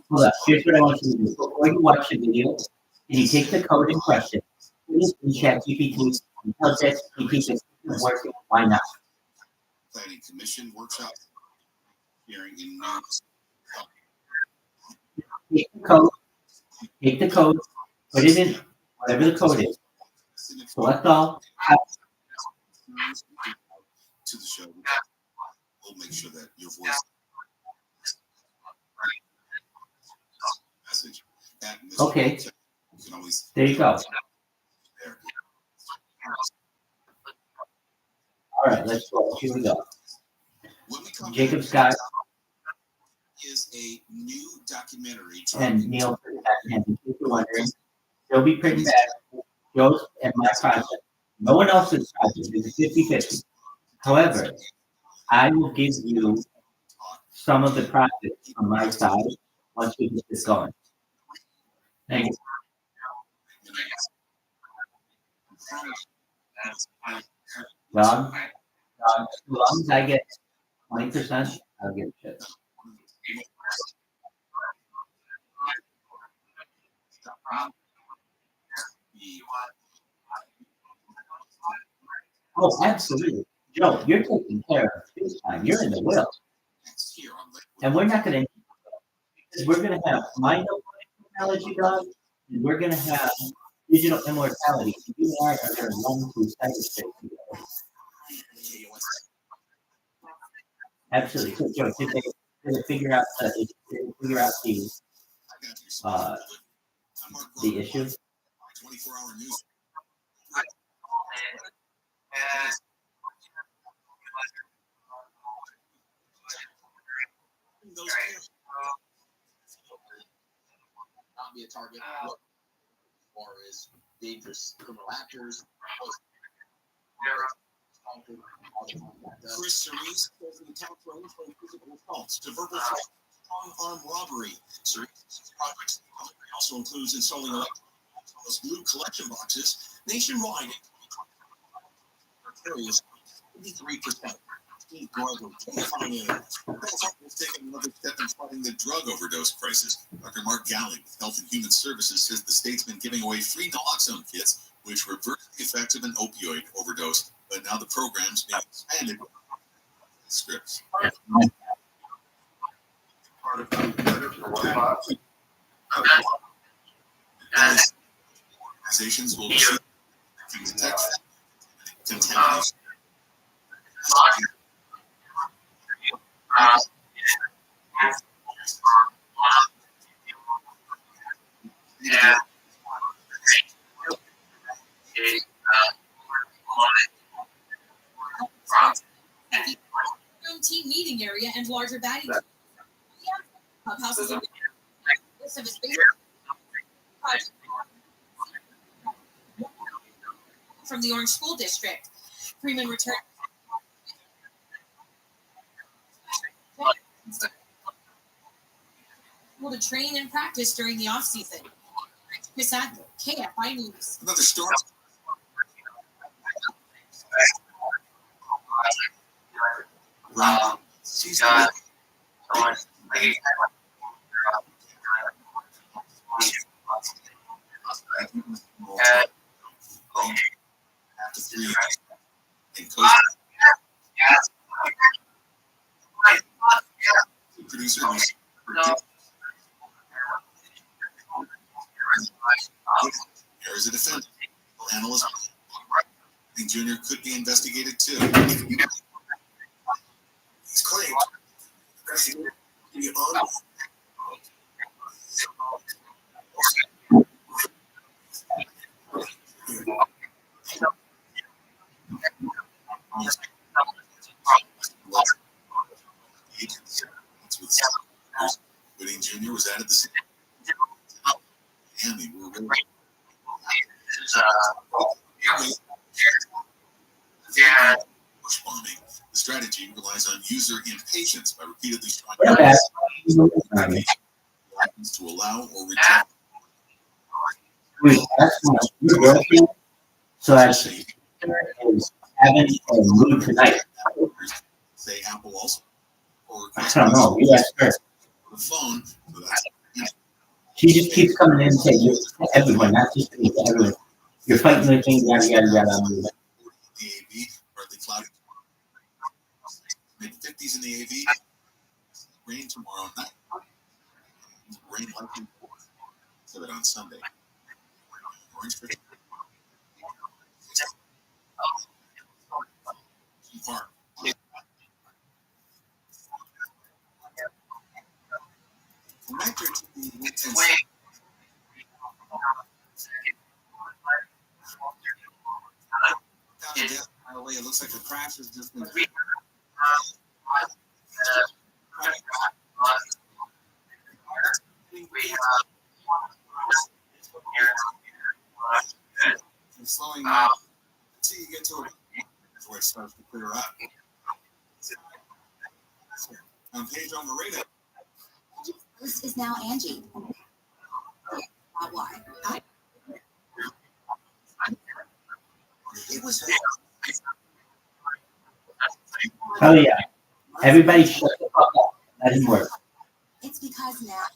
Hold up. Here's what I want you to do. Before you watch the video, can you take the code in question, put it in ChatGPT, and tell ChatGPT this isn't working? Why not? Planning Commission workshop. Hearing in news. Take the code, put it in whatever the code is. Select all. To the show. We'll make sure that your voice message. Okay. There you go. All right, let's go. Here we go. Jacob Scott is a new documentary. And Neil, and if you're wondering, they'll be printing back Joe's and my project. No one else's project. It's 50-50. However, I will give you some of the profits on my side once we get this going. Thank you. Well, as long as I get 20%, I'll get shit. Oh, absolutely. Joe, you're taking care of this time. You're in the will. And we're not going to, we're going to have mind technology done, and we're going to have digital immortality. You and I are going to run through cyberspace together. Absolutely. So, Joe, did they figure out the issue? 24-hour news. Not be a target as far as dangerous criminal actors. Chris Cerise says the attack ranged from physical assaults to verbal threats, strong-arm robbery. Cerise's project also includes installing electronic blue collection boxes nationwide. Areas 53%. California has taken another step in fighting the drug overdose crisis. Dr. Mark Galling, Health and Human Services, says the state's been giving away free naloxone kits, which reverse the effects of an opioid overdose. But now the program's being expanded. Scripts. Organizations will detect contamination. Team meeting area and larger batting clubhouses in list of his from the Orange School District. Freeman returned to train and practice during the off season. Chris Adler, KFI News. Another story. She's got after 3 years in Costa producer who's here is a defendant. Analyst Jr. could be investigated too. He's claimed Whitting Jr. was added the same. Miami, we're really push bombing. The strategy relies on user impatience by repeatedly trying to allow or reject. Dude, that's my working. So actually, is having a mood tonight. Say Apple also. Or I don't know. We asked her. The phone. So that's, she just keeps coming in and saying, "You're to everyone, not just me, to everyone. You're fighting the thing, yada yada yada." the AV, partly cloudy. Mid-50s in the AV. Rain tomorrow night. Rain likely so that on Sunday. Orange for Park. Connector to the intense. By the way, it looks like the crash has just been. Slowing down until you get to it, where it starts to clear up. On page on the radar. This is now Angie. Not why. It was. Oh yeah. Everybody shut the fuck up. That didn't work. It's because now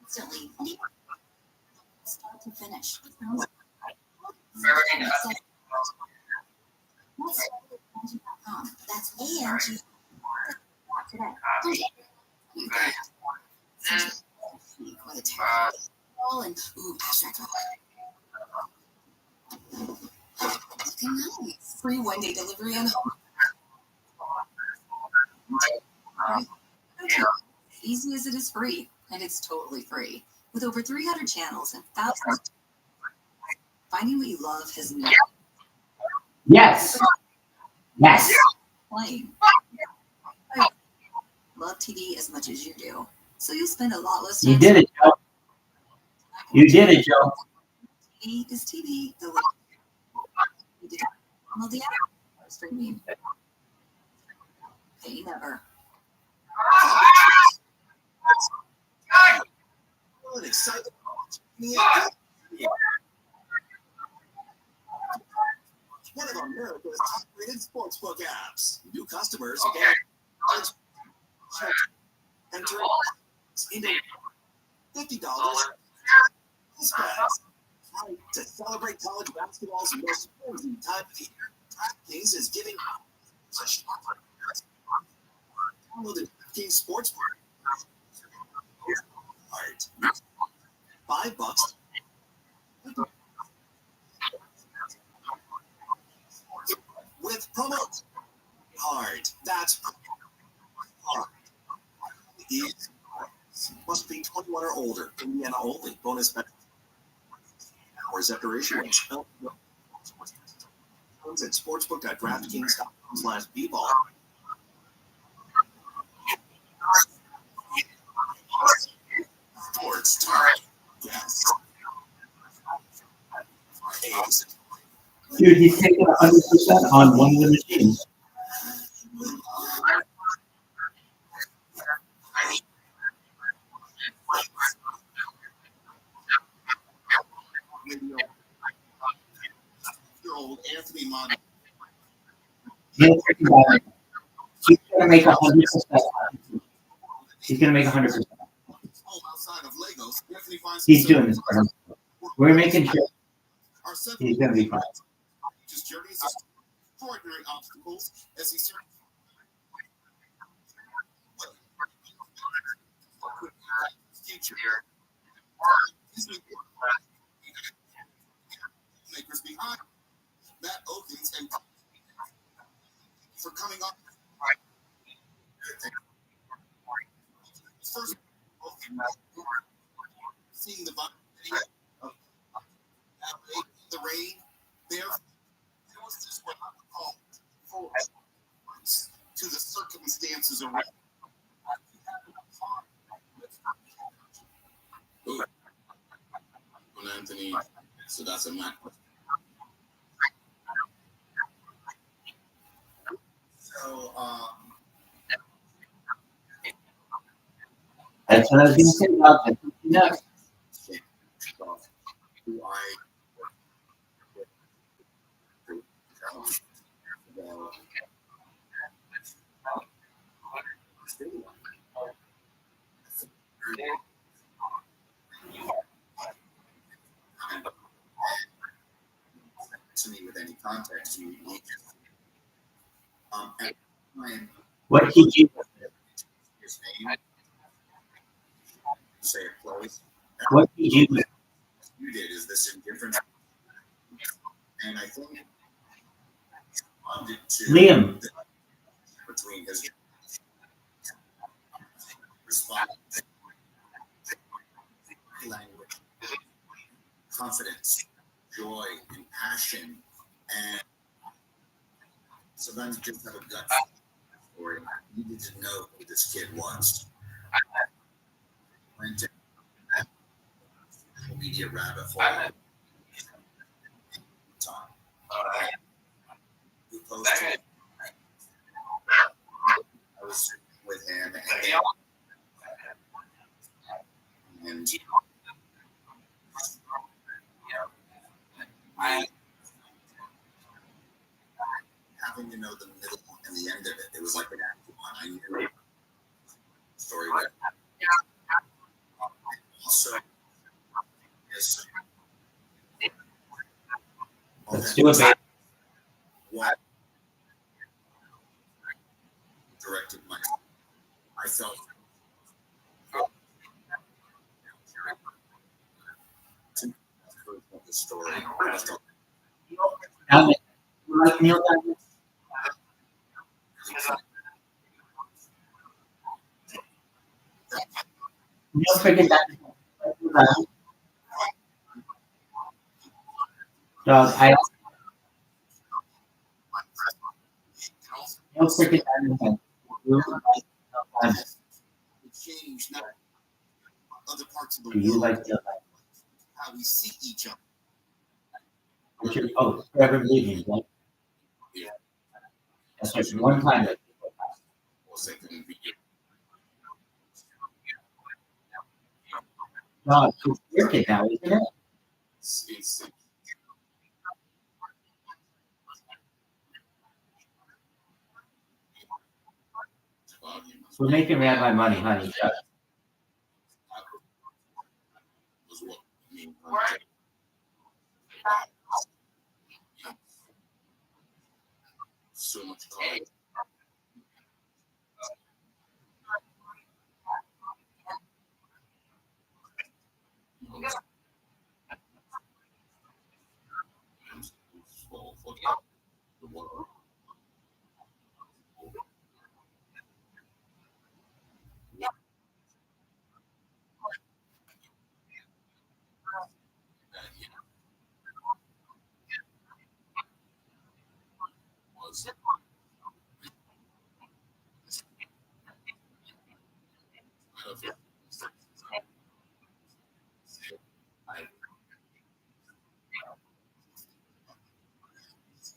instantly start to finish. That's ANG today. With a terrible and abstract. Looking nice. Free one-day delivery on home. Easy as it is free, and it's totally free. With over 300 channels and thousands, finding what you love has never. Yes. Yes. Plain. Love TV as much as you do, so you'll spend a lot less time. You did it, Joe. You did it, Joe. TV is TV. The way you did download the app or streaming. Pay never. Excited. One of America's top-rated sportsbook apps. New customers get enter into $50 spends. To celebrate college basketball's most important time of the year, DraftKings is giving a shot. Download the DraftKings Sportsbook. $5. With promo card. That's hard. Must be 21 or older. Indiana only. Bonus bet. Hours after issuance. At sportsbook.draftkings.com/bball. Sports time. Yes. Dude, he's taking 100% on one of the machines. told Anthony Modern. She's gonna make 100%. She's gonna make 100%. He's doing this for him. We're making sure he's gonna be fine. Just journeys extraordinary obstacles as he searches future. Makers behind Matt Oakins and for coming up. First, seeing the video of the rain there was just what I would call full response to the circumstances around. Ooh. On Anthony, so that's a Matt. So, That's what I was gonna say about that. Next. Who I to me with any context, you need and What did you his name, say it close. What did you do? You did is this indifference, and I think to Liam. Between his response, language, confidence, joy, and passion, and sometimes you just have a gut story. You needed to know who this kid was. Went down that media rabbit hole. Time. We posted. I was with him, and having to know the middle and the end of it. It was like an act one. I knew the story. Also, yes. Let's do it, man. What directed my? I felt. The story. Like Neil Diamond. Neil freaking Diamond. Dog, Neil freaking Diamond. Change not other parts of the Do you world. like Neil Diamond? How we see each other. Forever Believing, right? Yeah. That's just one time. No, it's working now, isn't it? It's We're making rabbi money, honey. Shut up. So much college.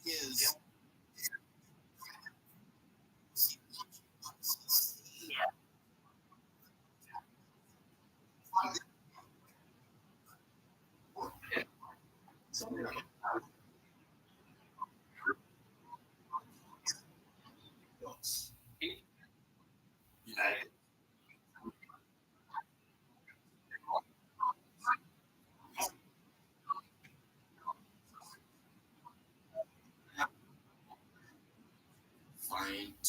Is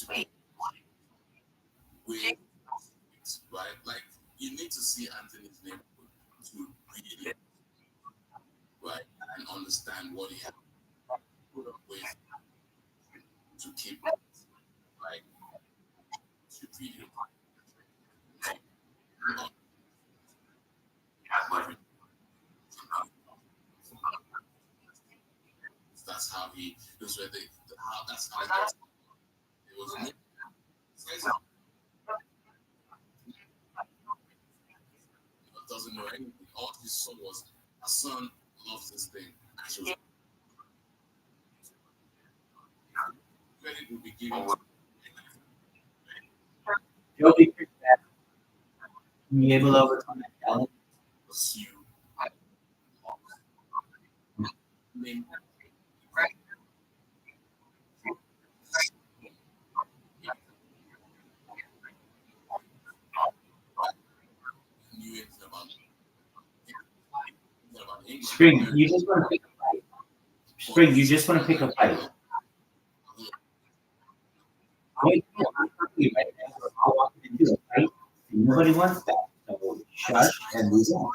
with, right? Like, you need to see Anthony's neighborhood to really, right, and understand what he has put up with to keep, right, to really, that's how he, that's where they, how, that's how it was. It doesn't know anything. All he saw was, my son loves this thing. Credit will be given to Joby, be able to overcome that challenge. pursue. Spring, you just want to pick a fight. Spring, you just want to pick a fight. Wait, no, I'm talking right now. We're all walking into a fight, and nobody wants that. So shush and move on.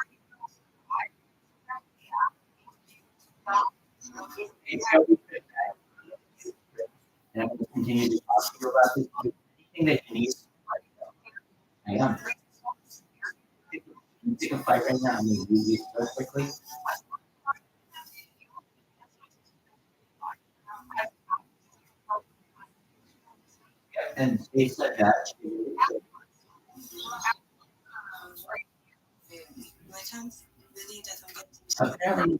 And I'm going to continue to talk to you about this. Anything that you need, I am. You pick a fight right now. I'm going to do this very quickly. And they said that. Apparently.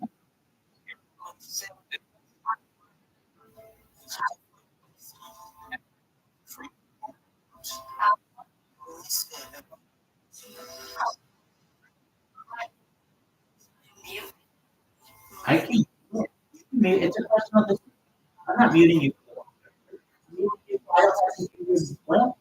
I can mute. It's a question of this. I'm not muting you. Well,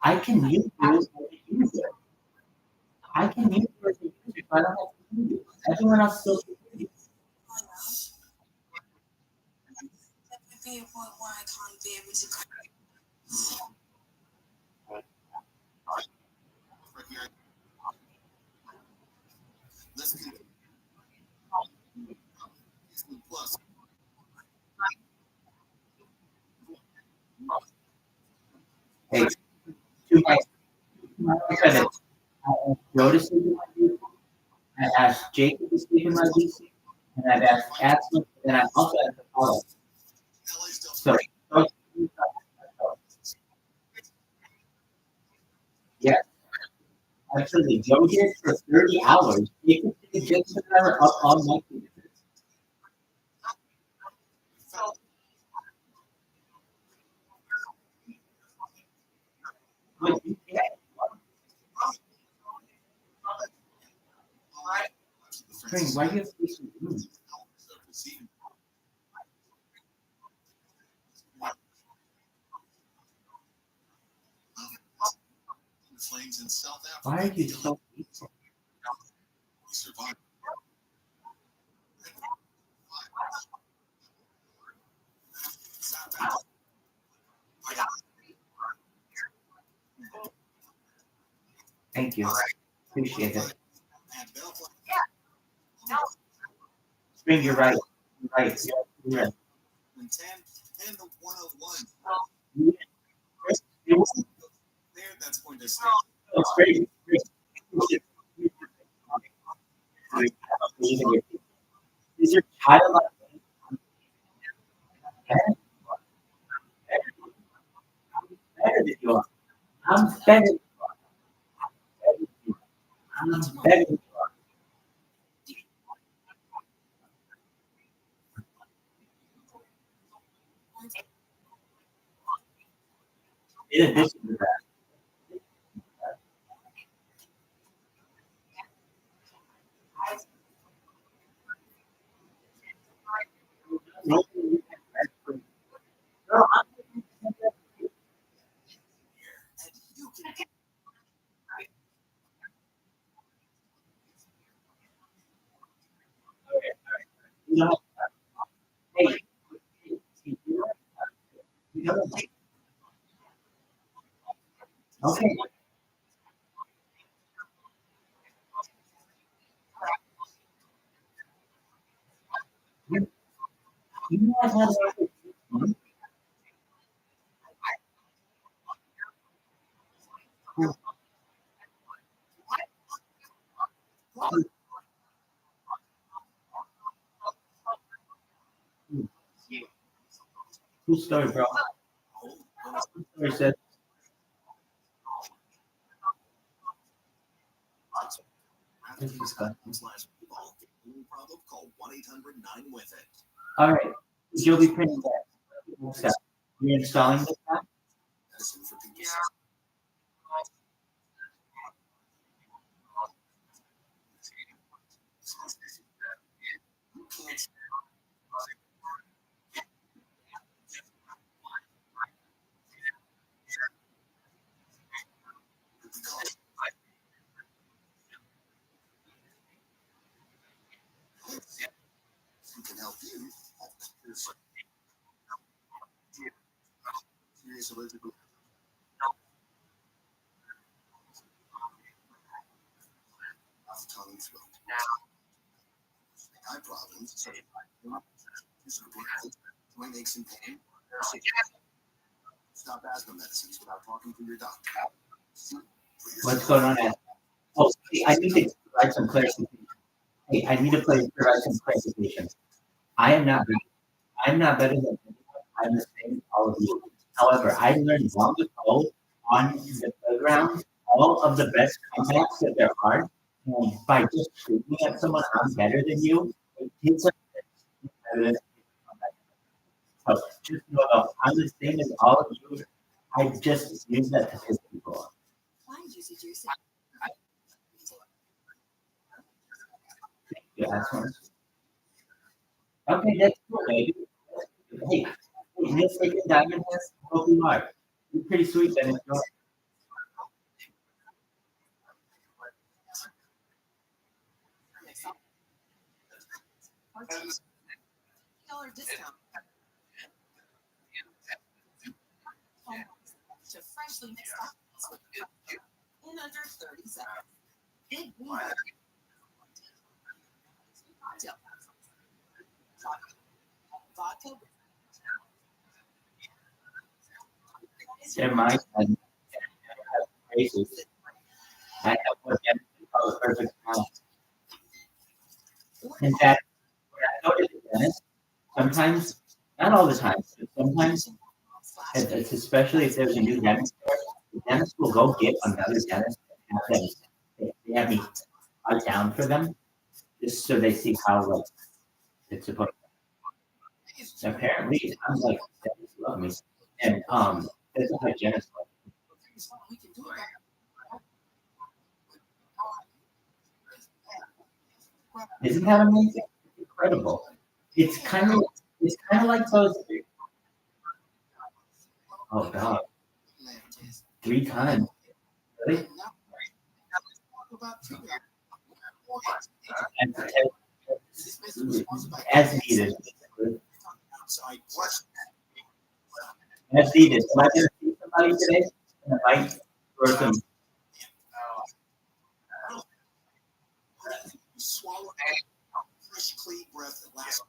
I can mute you as a user. I can mute you as a user, but I don't have to mute you. Everyone else still can mute you. Hey, to my credit, I asked Joe to speak in my VC, I asked Jacob to speak in my VC, and I've asked Ashley, and I've also asked Apollo. So, yes, absolutely. Joe did for 30 hours. Jacob did Jacob and I were up all night. But you can't. Spring, why do you have to be so rude? Flames in South Africa. Why are you so peaceful? We survived. Thank you. Appreciate it. Spring, you're right. You're right. You're right. And the 101. There, that's going to stay. It's great. Is your child better than you are? I'm better than you are. I'm better than you are. In addition to that, Okay. You know I had True story, bro. True story said, this is disgusting. Call 1-800-9-WITH-IT. All right. You'll be printing that. What's that? You're installing this app? Medicine for people. Who can help you have serious allergic tongue and throat. Eye problems, joint aches and pain. Stop asthma medicines without talking to your doctor. What's going on? Oh, hey, I need to provide some clarification. Hey, I need to provide some clarification. I am not better than anyone. I'm the same as all of you. However, I learned long ago on the playground all of the best comebacks that there are. And by just screaming at someone, I'm better than you, it gives us better than so just know that I'm the same as all of you. I just use that to piss people off. Why juicy juicy? Yeah, that's one. Okay, that's cool, baby. Hey, Miss Taking Diamond has hope you are. You're pretty sweet, then. Enjoy. $10 discount. To freshly mixed cocktails in under 30 seconds. Big win. Cocktail. Vodka. They're mine. And races. I have what Jennifer calls a perfect amount. In fact, when I go to the dentist, sometimes, not all the time, but sometimes, it's especially if there's a new dentist there, the dentist will go get another dentist and have them, they have me cut down for them, just so they see how like it's supposed to. Apparently, I'm like, dentists love me. And there's a hygienist. Isn't that amazing? It's incredible. It's kind of like those. Oh God, 3 times. Really? And as needed. As needed. Am I going to see somebody today? And I might or some. Swallow fresh, clean breath that lasts.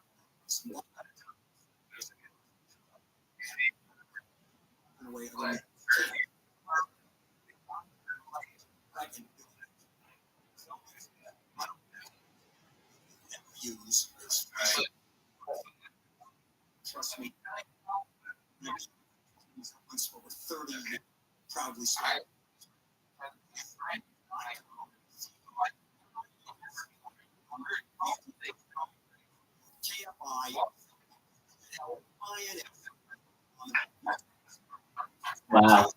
Use trust me. Once over 30 years, proudly started. KFI. Wow.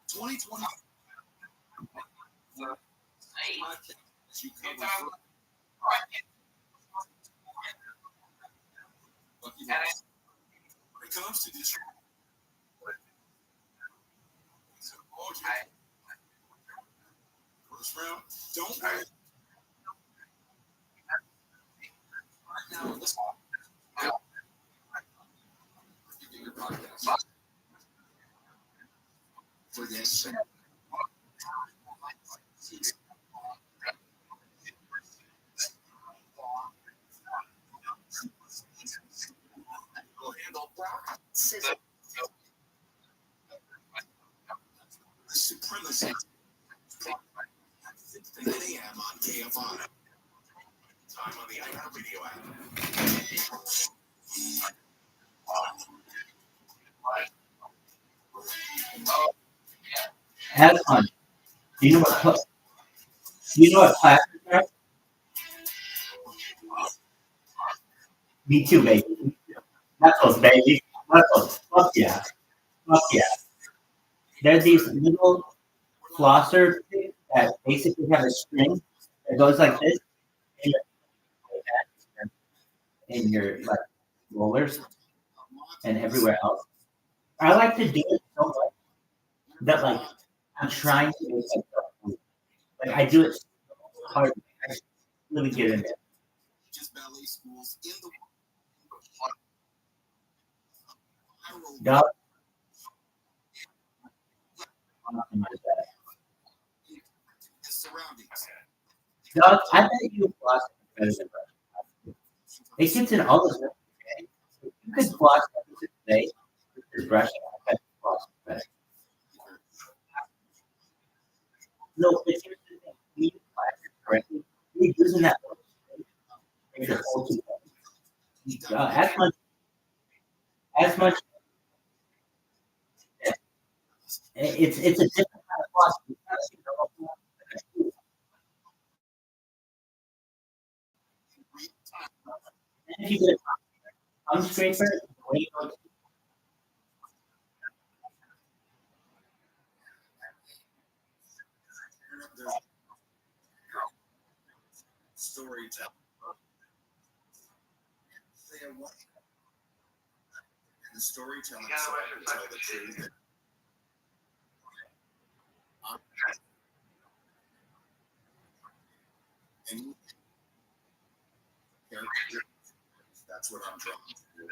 2020. When it comes to this, first round, don't worry. Now, listen. Supremacy. 10 a.m. on KFI. Time on the iHeartRadio app. Have fun. Do you know what classes are? Me too, baby. Knuckles, baby. Knuckles. Fuck yeah. Fuck yeah. They're these little flosser things that basically have a string that goes like this in your like rollers and everywhere else. I like to do it so much that like I'm trying to make myself like I do it so hard. I really get in there. Dog, dog, I bet you floss better than brush. It gets in all the stuff. You could floss today with brushing. I bet you floss better. No, but here's the thing. We use plastic correctly. We're using that as much. It's a different kind of floss. And if you get a tongue scraper, Storytelling. The storytelling to tell the truth. And that's what I'm trying to do.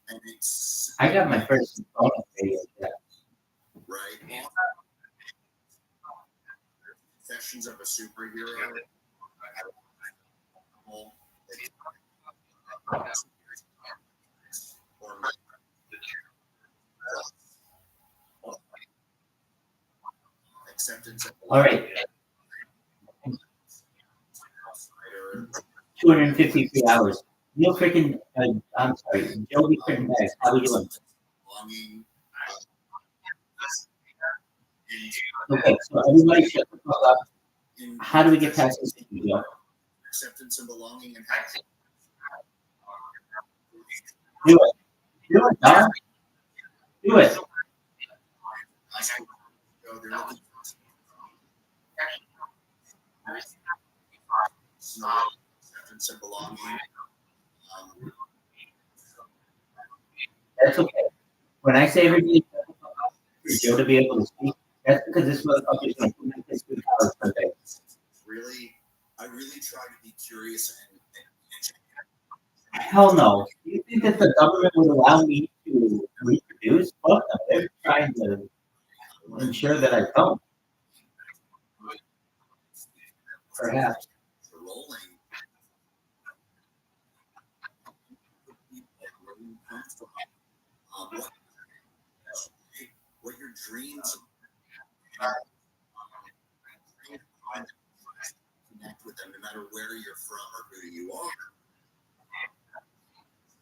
And it's I got my first phone video. right. Sessions of a superhero. All right. 253 hours. Neil freaking, I'm sorry, Joey freaking Bags. How we doing? Okay, so everybody shut the fuck up. How do we get past this video? Acceptance and belonging and Do it. Do it, Don. Do it. Acceptance and belonging. That's okay. When I say everybody for Joe to be able to speak, that's because this motherfucker is going to make this 2 hours per day. Really, I really try to be curious and Hell no. Do you think that the government would allow me to reproduce? Fuck no. They're trying to ensure that I don't. Perhaps. what your dreams are. Connect with them no matter where you're from or who you are.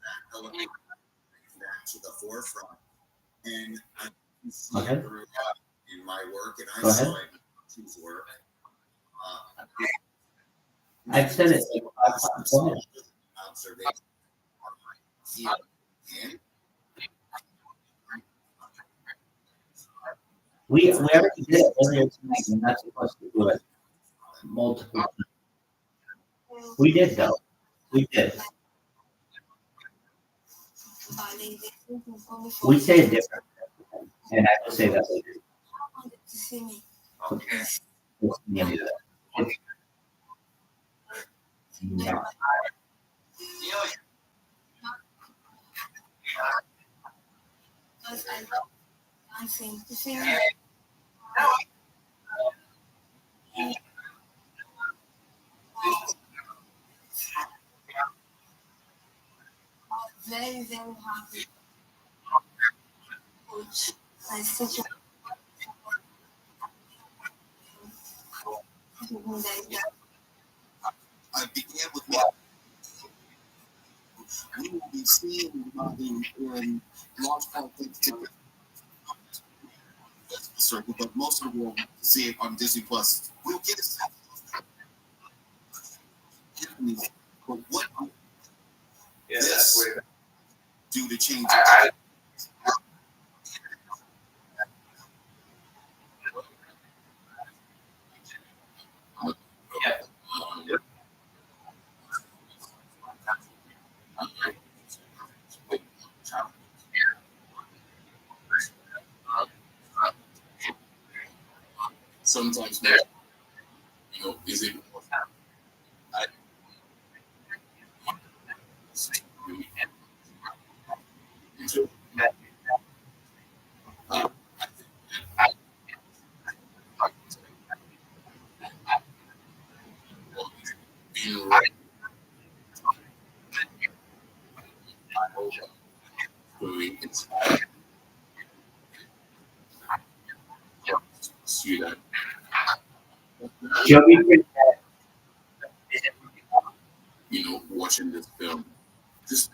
That elevate that to the forefront. And I see it through in my work, and I saw it in his work. I've said it like 5 times. Go ahead. Observation. We already did it earlier tonight. We're not supposed to do it multiple times. We did though. We did. We say it different, and I will say that later. Okay. What's the name of that? No. very happy. Which I such a I began with me. We will be seeing Rabbi in Rothschild circle, but most of the world will see it on Disney Plus. We'll get a sense of what this do to change it. Sometimes, is it? Joey Watching this film. Just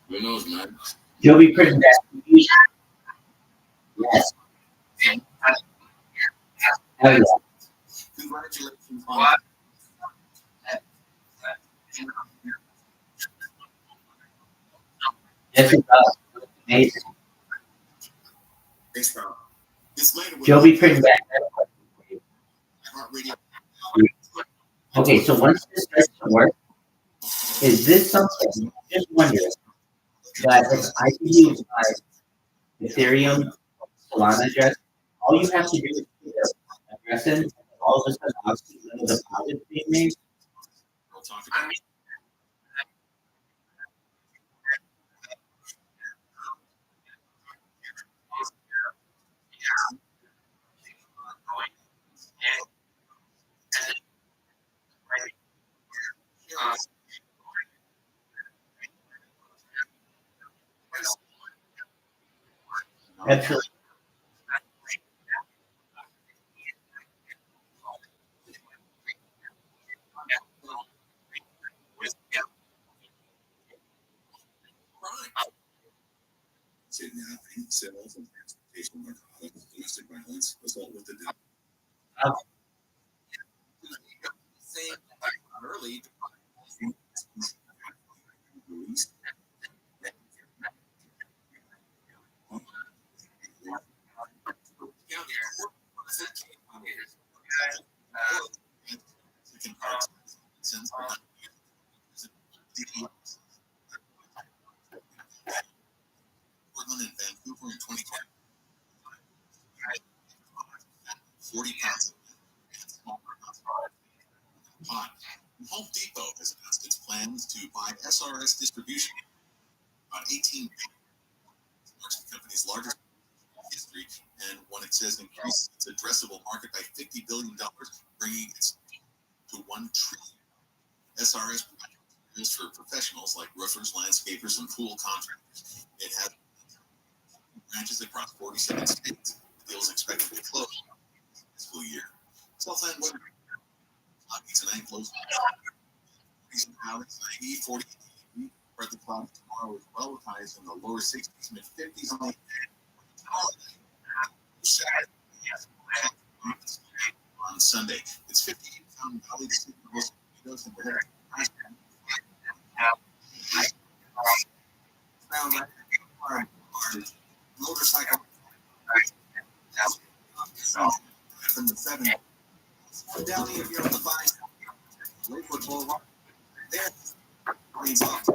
who knows, man? Joey Prison Yes. Oh, yeah. Congratulations on Yes, it does. Amazing. Joey Prison Okay, so once this starts to work, is this something? Just wondering that if I can use my Ethereum Solana address, all you have to do is put the address in, and all of a sudden, I'll see the deposit being made. We'll talk about it. Absolutely. Kidnapping, sales, and transportation of narcotics, domestic violence, assault with the early released. Portland and Vancouver in 2020. 40 pounds of small pot. Home Depot has announced its plans to buy SRS distribution. About 18 marks the company's largest history, and when it says increase its addressable market by $50 billion, bringing it to $1 trillion. SRS is for professionals like roofers, landscapers, and pool contractors. It has branches across 47 states. The deal is expected to close this school year. Southland weather. Tonight close. Recent hours, 90, 40, spread the clouds tomorrow as well, with highs in the lower 60s, mid 50s on on Sunday. It's 58 Fountain Valley, the most mosquitoes, and weather. Motorcycle from the 7th. Down here, you're on the 5th. Lakewood Boulevard. There, rains off.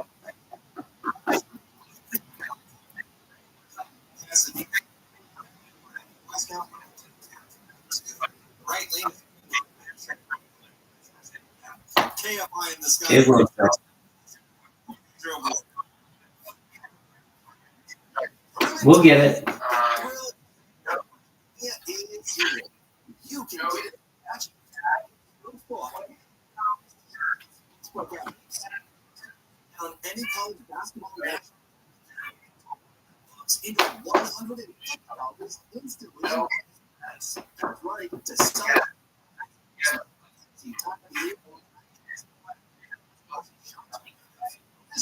Right lane. KFI in the sky. It will. We'll get it. You can get it. on any college basketball game into $150 instantly. That's right. To celebrate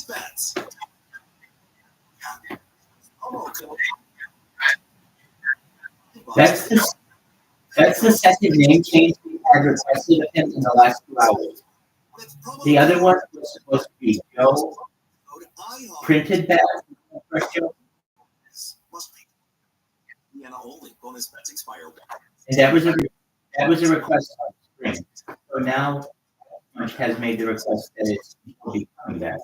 bets. That's the second name change we had requested of him in the last 2 hours. The other one was supposed to be Joe Printed Bad. And that was a request on spring. So now Munch has made the request that it will be coming back.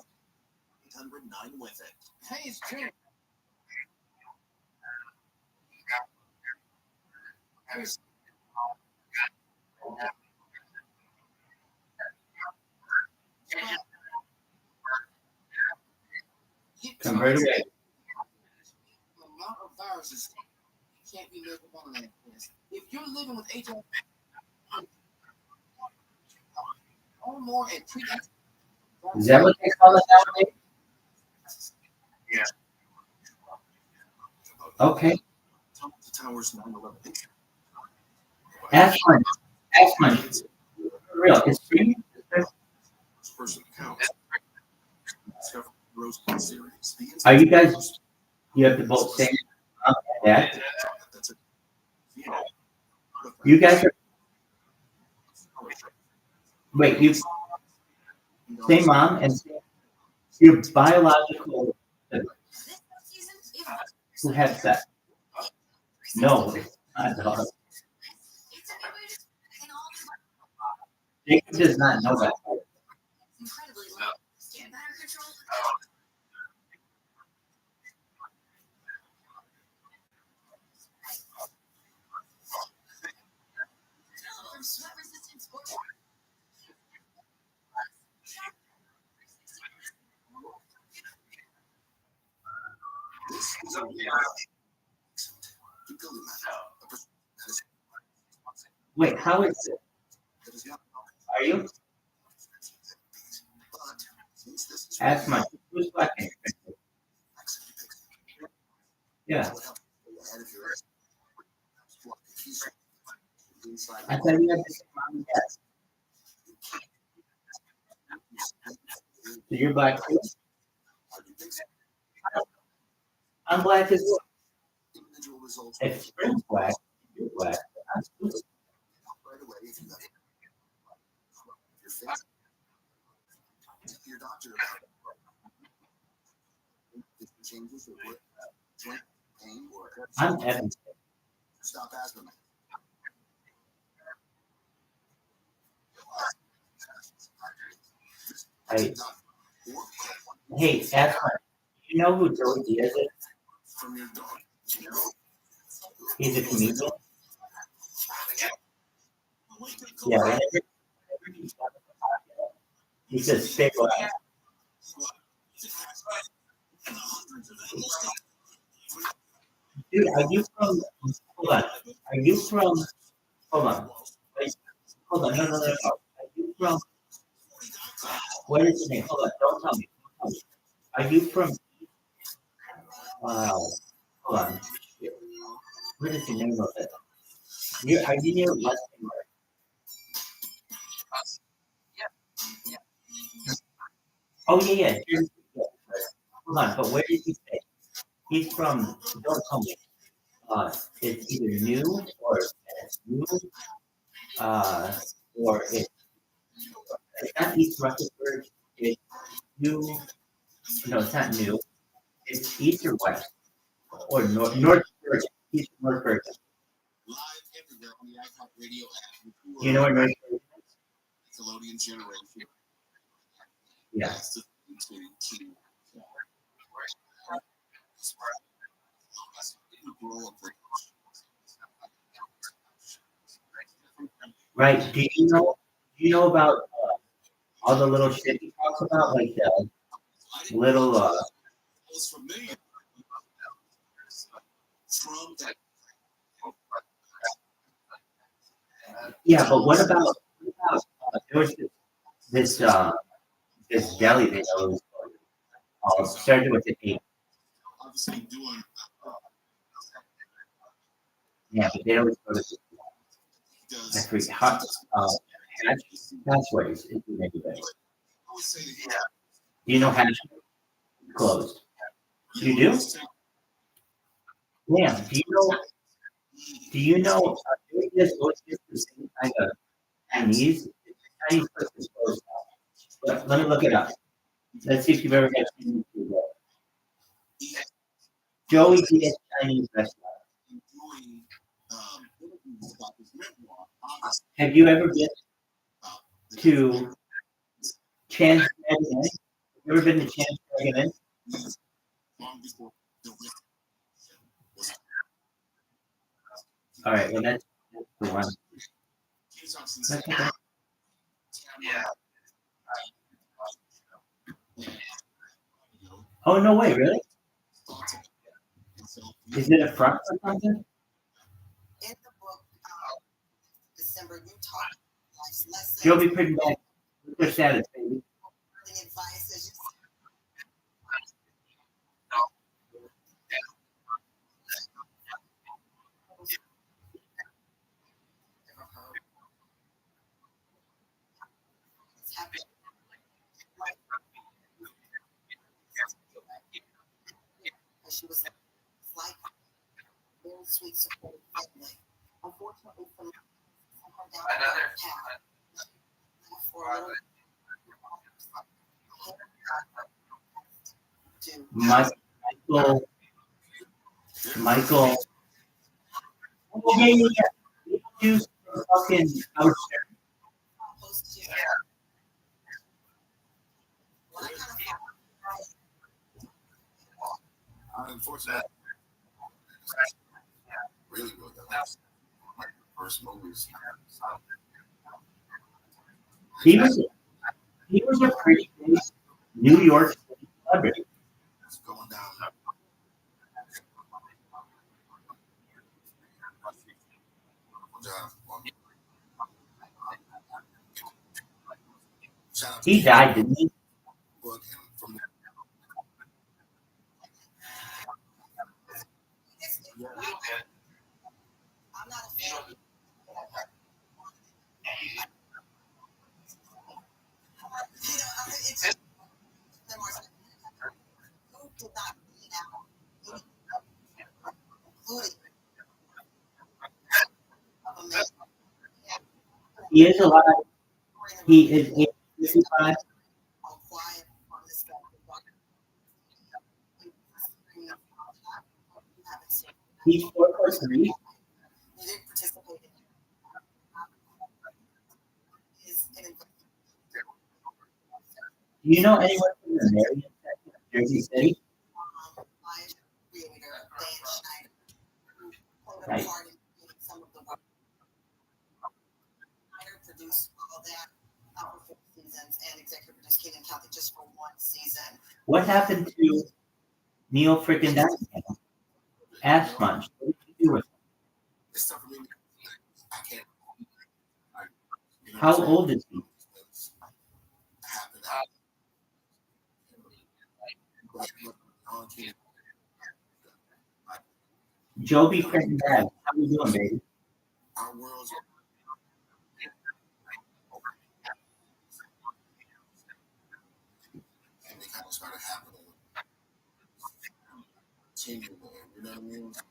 809 with it. Hey, it's Jim. Come right away. The amount of viruses can't be measured by like this. If you're living with HIV or more and treat Is that what they call it nowadays? Okay. Ask Munch. For real, it's free. Are you guys? You have to both say that. You guys are. Wait, you say mom and your biological who had sex. No, not dog. Jacob does not know that. Wait, how is it? Are you? Ask my who's blacking? Yeah. I thought you had to say mom and dad. So you're black too? I'm black as well. If Spring's black, you're black. I'm blue. Your doctor about changes or joint pain or I'm Evan. stop asthma. Hey, Asma, you know who Joey Diaz is? He's a comedian. Yeah, whenever he says stay black. Dude, are you from? Hold on. Are you from? Hold on. Hold on. No. Are you from? What is your name? Hold on. Don't tell me. Are you from? Hold on. What is the name of it? Are you near Weston? Oh yeah. Hold on. But where did he say? He's from. Don't tell me. It's either new or it's new. Or it's not East Rutherford. It's new. No, it's not new. It's East or West or North Bergen. East North Bergen. Live everywhere on the iPod radio app. You know where North Bergen is? Nickelodeon generation. Yeah. Right. Do you know about all the little shit he talks about, like the little yeah, but what about there was this deli that I was Started with the 8. Obviously doing. Yeah, but they always go to the 3. Hatchways is the negative. Do you know Hatchways? Closed. You do? Yeah. Do you know this looks just the same kind of Chinese? Chinese person is closed now. Let me look it up. Let's see if you've ever had Chinese food there. Joey Diaz Chinese restaurant. Have you ever been to Chan's Dragon Inn? Have you ever been to Chan's Dragon Inn? All right, well that's the one. That's okay. Oh no way, really? Is it a front or something? In the book, December, you talk life's lessons. She'll be putting back their status, baby. Advice as you she was like very sweet, supportive family. Unfortunately, for me, another path. For a little Michael. Oh, yeah. You fucking out Unfortunately, really good. My first movies. He was a pretty big New York City celebrity. It's going down. He died, didn't he? I'm not a fan. It's who did not lead out, including He is alive. He is 85. He's 4'3". You didn't participate in Do you know anyone from the Marion section of Jersey City? Right. some of the work. Produced all that for 4 seasons and executive produced King and Kathy just for 1 season. What happened to Neil freaking Diamond? Ass Munch. What did you do with him? How old is he? Joby Creighton Dad, how you doing, baby? Our worlds are and they kind of started happening. You know what I mean? I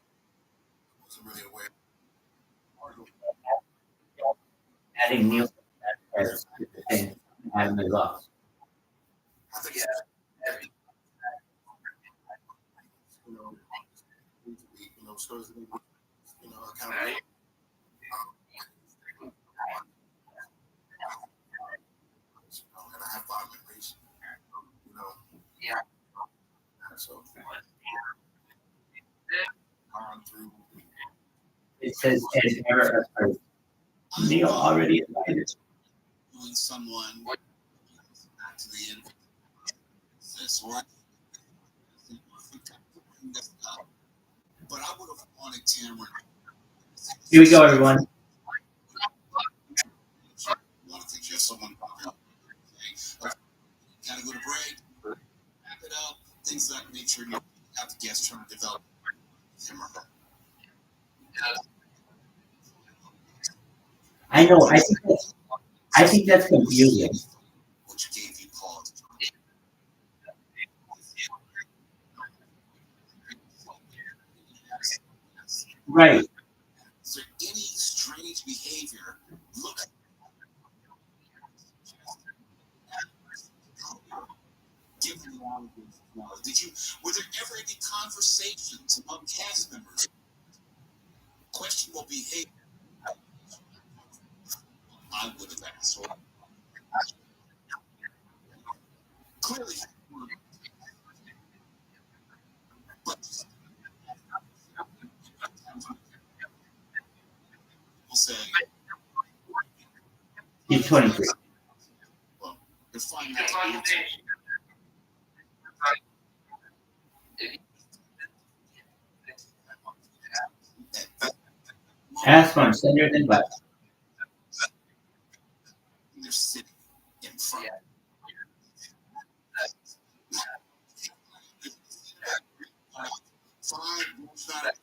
wasn't really aware. Adding Neil as the thing, Adam is off. I think supposed to be, accountable. And I have 5 memories, Yeah. So, gone through. It says an error occurred. Neil already invited. When someone back to the end, but I would have wanted Tamara. Here we go, everyone. Wanted to just someone. Gotta go to break. Wrap it up. things that make sure you have the guest trying to develop him or her. I know. I think that's confusing. Which gave you pause. Right. Is there any strange behavior? Look. Given the allegations, were there ever any conversations among cast members? Questionable behavior. I would have asked. Clearly, but people say He's 23. Well, define that to be Ask one, sender than butt. they're sitting in front. Five not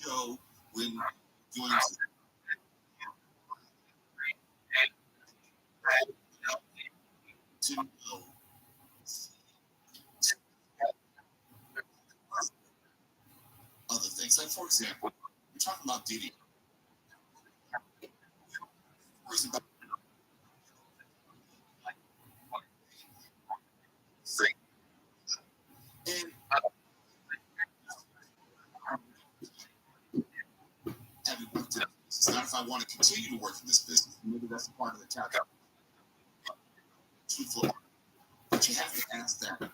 show when doing to know other things. Like, for example, you're talking about Diddy. And having worked in it's not if I want to continue to work in this business. Maybe that's part of the task. Truthful. But you have to ask that.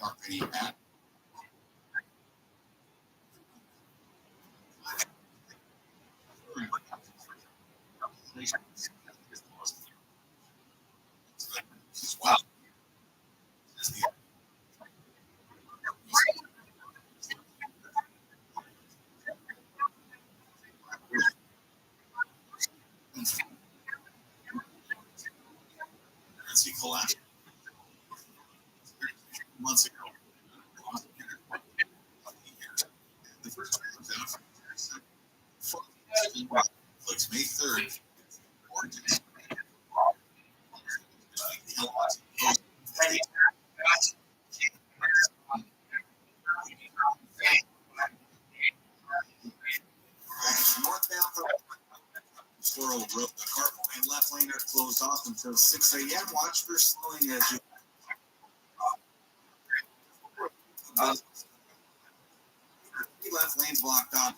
Are any at wow. He collapsed months ago. The first time was out Netflix May 3rd. Northbound Squirrel Road, the carpool and left lane are closed off until 6 a.m. Watch for slowing as you. Left lane's blocked off.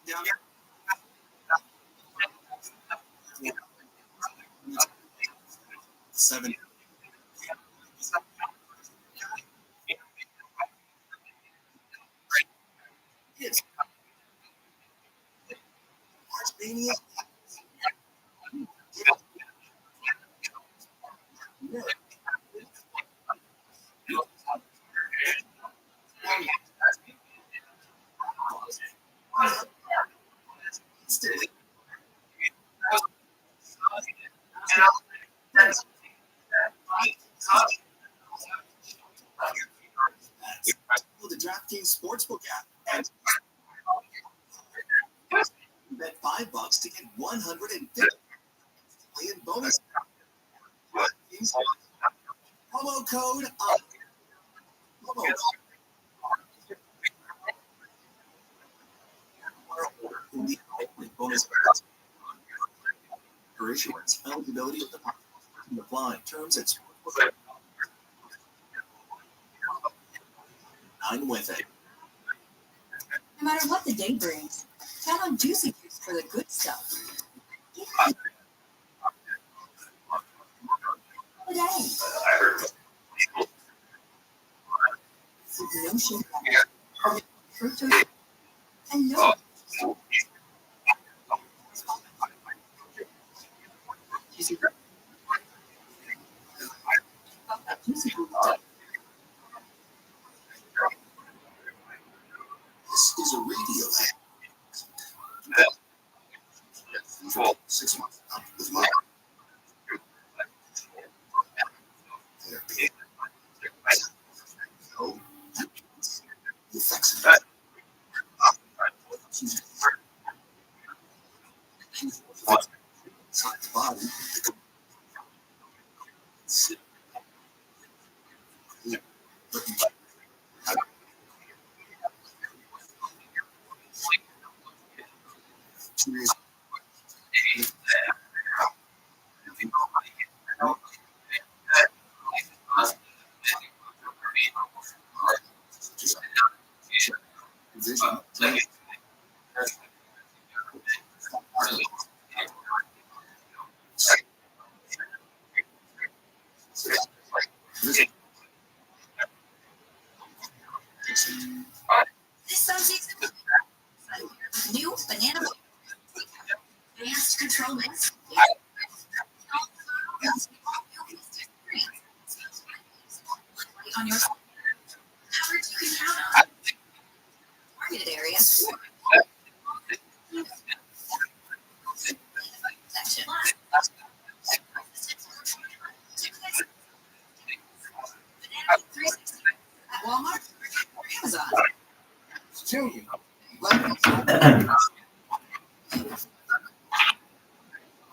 Down here. 7. Mania. The DraftKings Sportsbook app and bet $5 to get 150 in bonus. Promo code bonus for issuance. Eligibility of the apply terms at Sportsbook. 9 with it. No matter what the day brings, count on Juicy Juice for the good stuff. Today. No sugar, fructose, and no. Juicy This is a radio ad. Visit This Sunday, new banana advanced control mix. On your coverage you can count on. Targeted areas. Section. At Walmart or Amazon. Junior.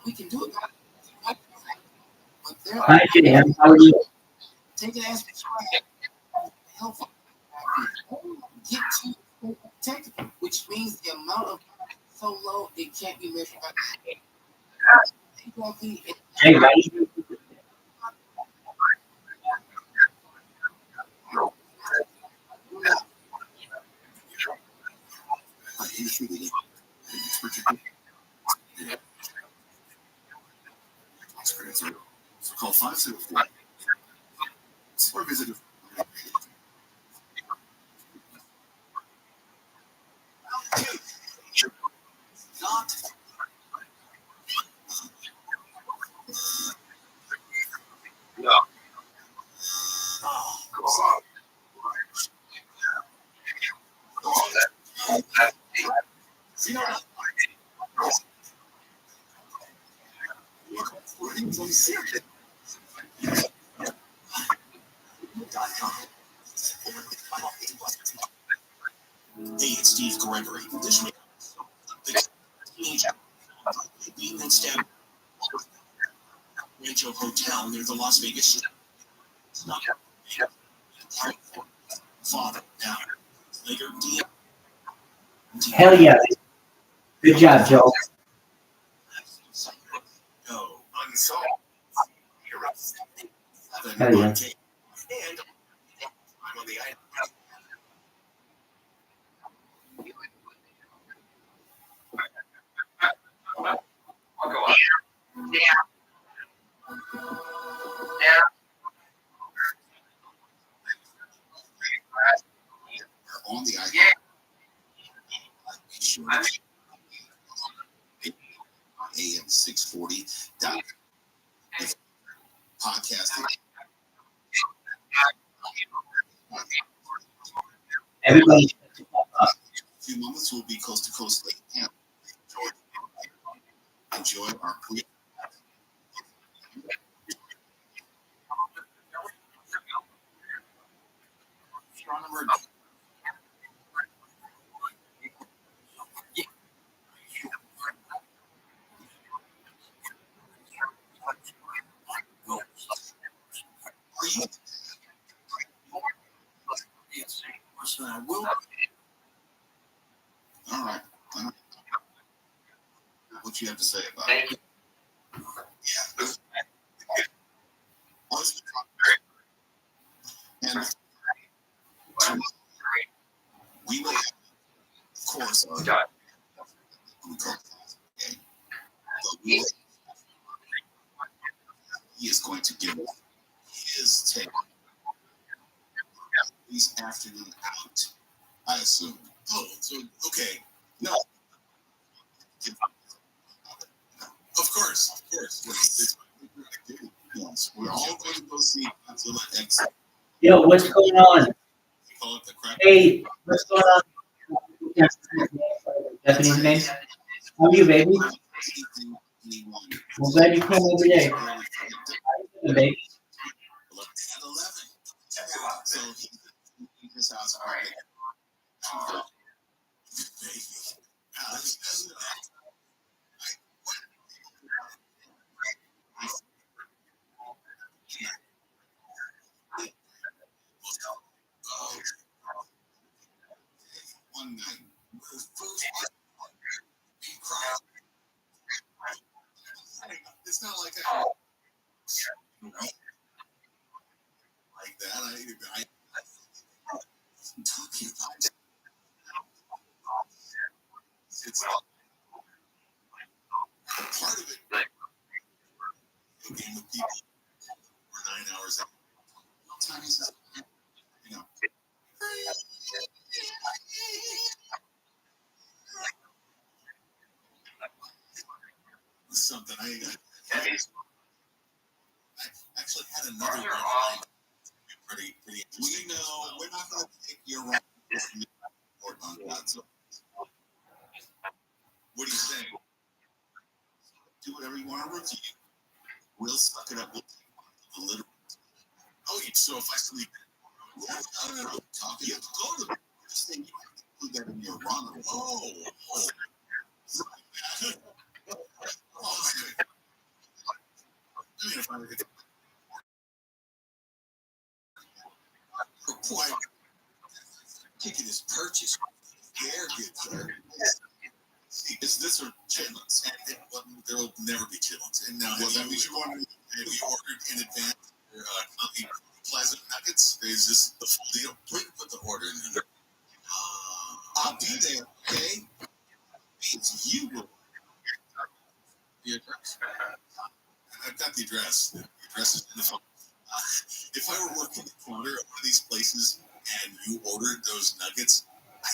We can do it. But there Hi, JM. How are you? take it as prescribed. Helpful. Get to technical, which means the amount of so low it can't be measured by Hey, why you industry leading experience. So call 504 or visit not Hey, it's Steve Gregory. This week, the teenage instead Rancho Hotel near the Las Vegas. Not father down. Later, Hell yeah. Good job, Joel. No, unsolved. Hell yeah. And on the item. On the item. Sure. AM 640. Podcasting. Everybody. A few moments will be coast to coast late camp. Enjoy our pre. I will. All right. What you have to say about it? Yeah. And we will, of course, he is going to give his take. He's afternoon out, I assume. Oh, so okay. No. Of course. Yes, we're all going to go see Godzilla X. Yo, what's going on? Hey, what's going on? Japanese name? How are you, baby? I'm glad you came every day. How you doing, baby? So he's in his house. All right. One night, it's not like I like that. I'm talking about it's part of it. A game with people for 9 hours. Chinese, you know. Something I actually had another one. Pretty. We know we're not going to take your wrong report on that. So, what are you saying? Do whatever you want to review. We'll suck it up. We'll take the literal. Oh, so if I sleep, no. Talking. You have to go to the first thing. You have to put that in your runner. Oh. I mean, if I were to report, ticket is purchased. Air gets there. Is this or chitlins? And there will never be chitlins. And now, have you ordered in advance Pleasant Nuggets? Is this the full deal? We can put the order in there. I'll be there, okay? It's you. The address? I've got the address. The address is in the phone. If I were working the corner of one of these places and you ordered those nuggets, I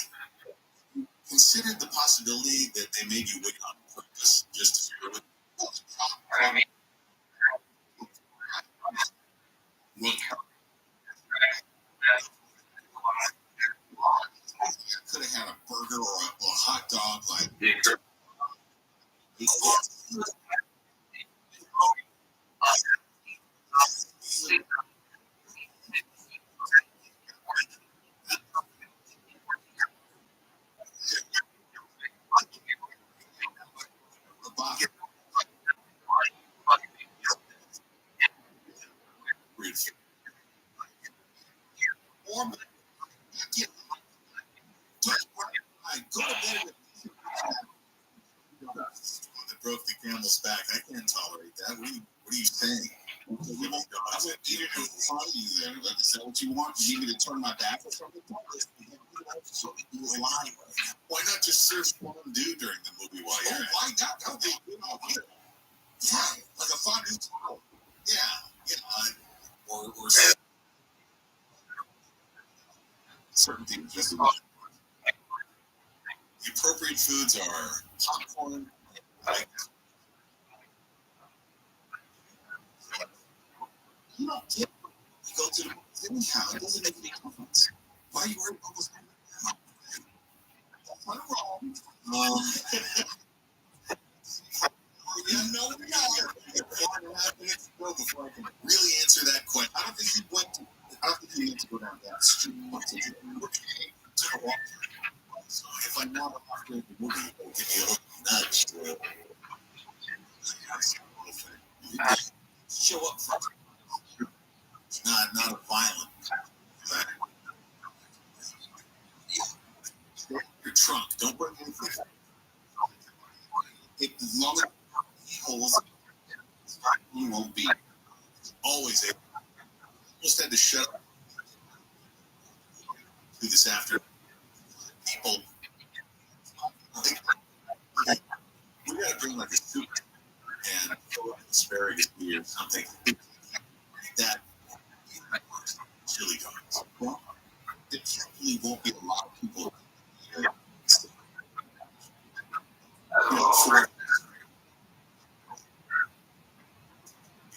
considered the possibility that they made you wait on purpose just to share with you. Could have had a burger or a hot dog like that broke the camel's back. I can't tolerate that. What are you saying? I would eat it in front of you there. Like, is that what you want? You need me to turn my back or something? So you're lying. Why not just serve fondue during the movie while you're why not? That would be a good idea. Yeah, like a fondue towel. Yeah. Or certain things. Just the appropriate foods are popcorn. You don't get. You go to the anyhow. It doesn't make any difference. Why are you worried about what's happening now? That's not wrong. Before I can really answer that question, I don't think he needs to go down that street. Okay. So if I'm not after the movie, I'll give you a nudge. Show up for it's not a violent thing. Your trunk. Don't bring anything. As long as he holds, you won't be always able. Almost had to shut up do this after people. We gotta bring like a soup and asparagus or something. That chili dogs. Well, there probably won't be a lot of people here.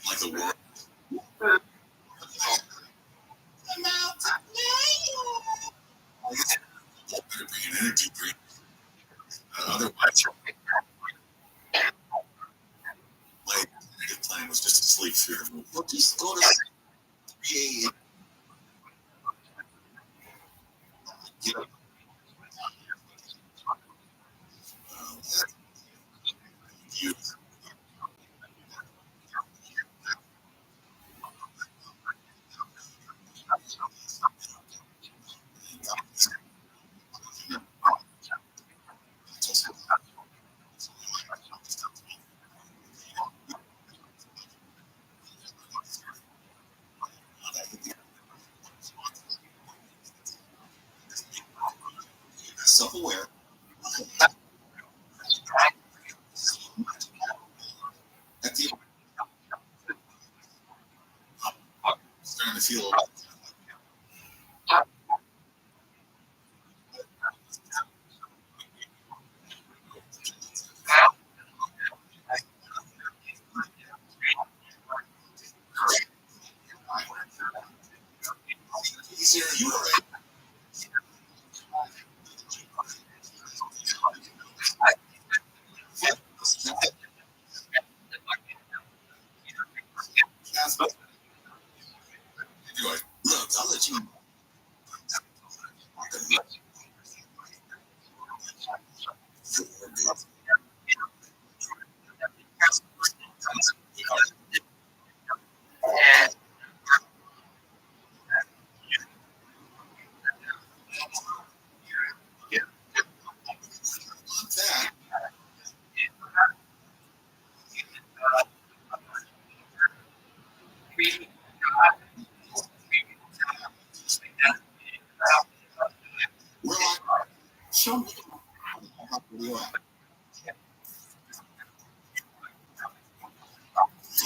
Like the world. I'm out today. Better bring an energy drink. Otherwise, my plan was just to sleep through. We'll just go to 3 a.m. Get up. You. Self-aware. At the starting to feel easier. You are anyway, look, I'll let you. That we're like, show me.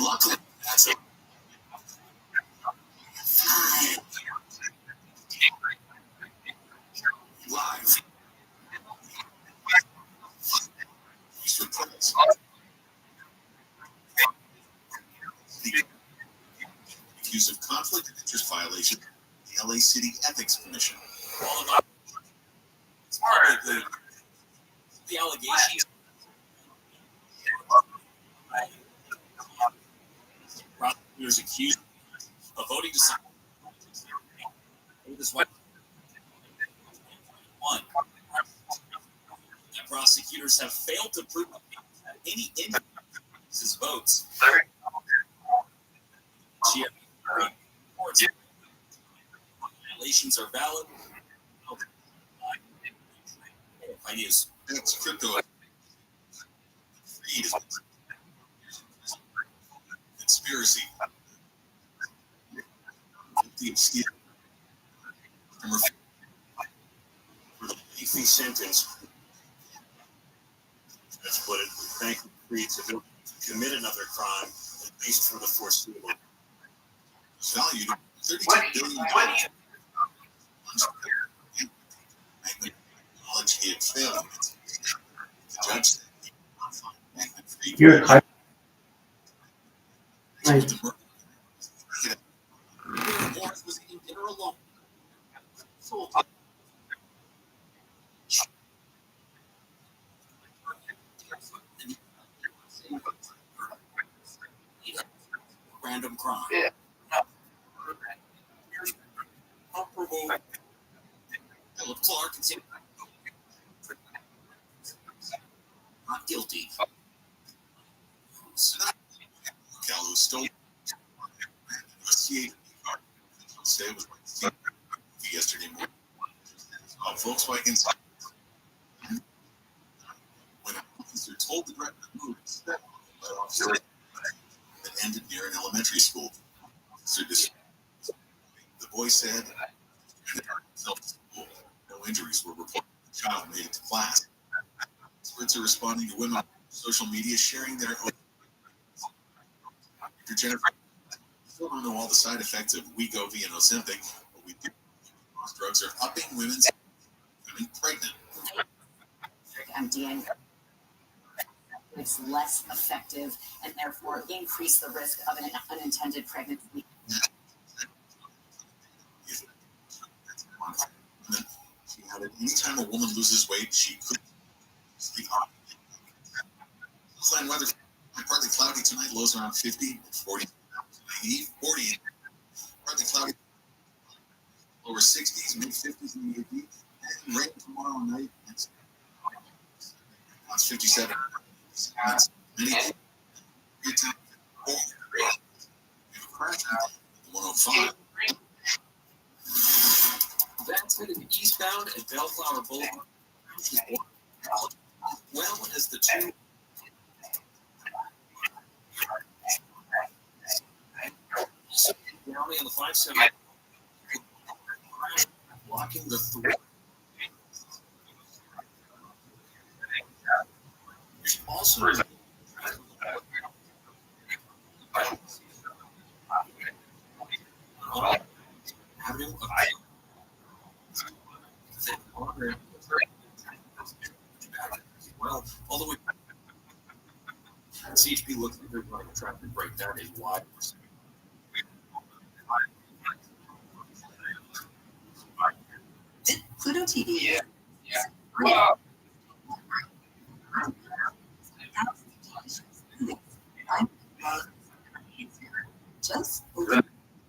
Luckily, that's it. Live. Surprise. Accused of conflict of interest violation, the LA City Ethics Commission. All about The allegations. Prosecutors accused of voting to sign this one. The prosecutors have failed to prove any injuries votes. Violations are valid. Ideas. That's crypto. Conspiracy. Deep steel. For the lengthy sentence, let's put it, thank you, creativity to commit another crime, at least for the foreseeable. Valued at $32 billion. Knowledge he had failed. The judge said You're a type. Lawrence was eating dinner alone. Random crime. Yeah. Philip Clark and not guilty. Cal who stole say it was yesterday morning. Volkswagen. When an officer told the driver to move, that ended near an elementary school. The boy said, no injuries were reported. The child made it to class. Experts are responding to women on social media sharing their own. Jennifer, still don't know all the side effects of Wegovy and Ozempic, but we do. Drugs are upping women's becoming pregnant. MDA it's less effective and therefore increase the risk of an unintended pregnancy. She added, anytime a woman loses weight, she could sleep on. Fine weather, partly cloudy tonight, lows around 50, 40, 90, 40, partly cloudy, lower 60s, mid 50s in the AD, and rain tomorrow night. It's 57. That's many crash 105. That's headed eastbound at Bellflower Boulevard. Well as the two. County on the 57. Blocking the 3. Also, avenue of well, all the way. CHP looks like they're running a traffic breakdown in wide. Pluto TV. Just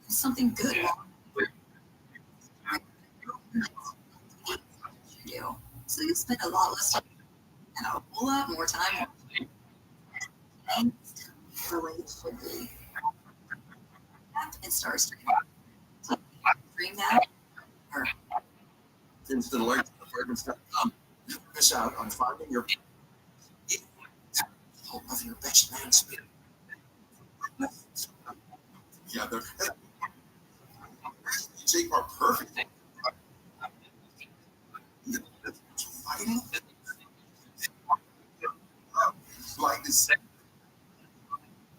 something good. You. So you spend a lot less time and a whole lot more time the way it should be. And start streaming. Stream that or InstantAlerts.com. Miss out on finding your of your best man spirit. Yeah, they're are perfect. Fighting like this.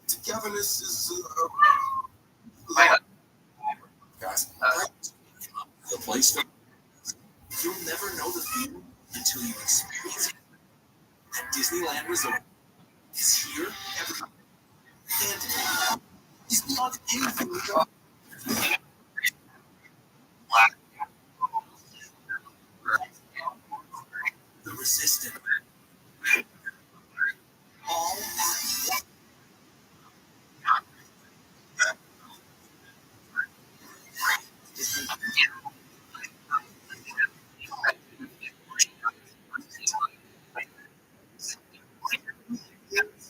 Togetherness is guys. The place that you'll never know the feeling until you experience it. At Disneyland Resort is here every and it's not anything we got. The resistance. All that.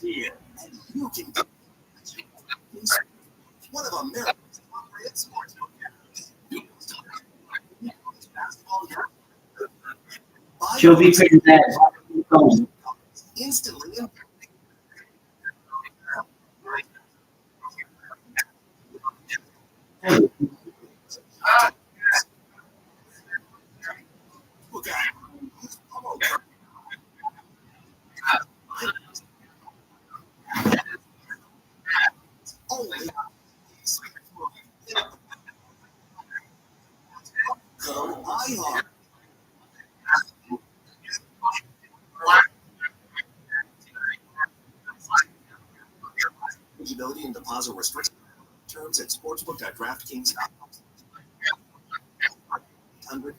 Here, and you can get one of America's great sports. She'll be pretty bad. Instantly. Look at only go IHOP. Eligibility and deposit restrictions. Terms at sportsbook.draftkings.com. 100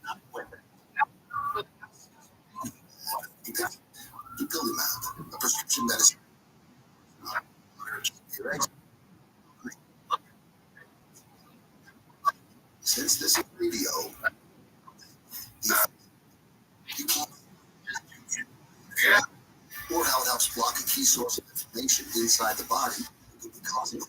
Dupilumab, a prescription medicine. Since this video, you can't, or how it helps block a key source of inflammation inside the body, it could be causing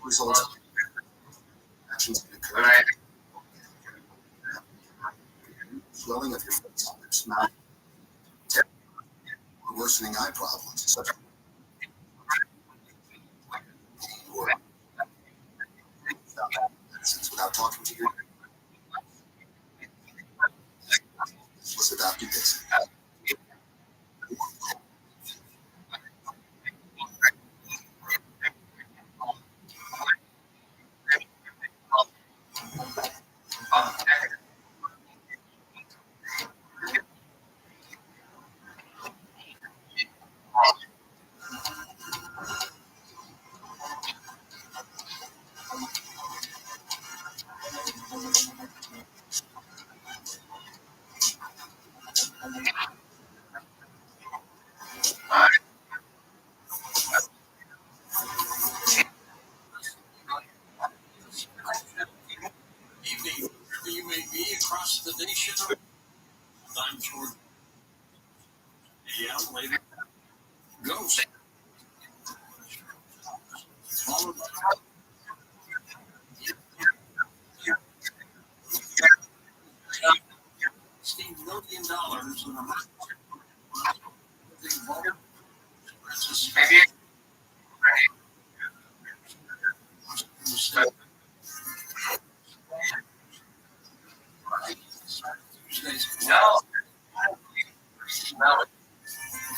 results. Actions can occur. Swelling of your face, lips, mouth, worsening eye problems, such as without talking to your without your this.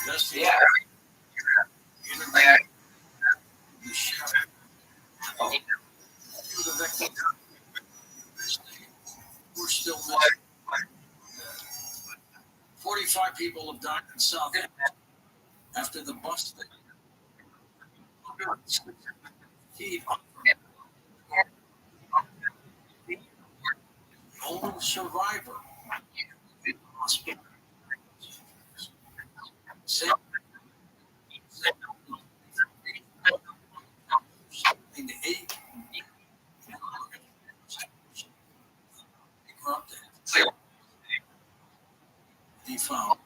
investigate the chef. The victim. We're still missing. 45 people have died in South Africa after the bus thing. Only survivor. Hospital. In the 8 corrupted. He found.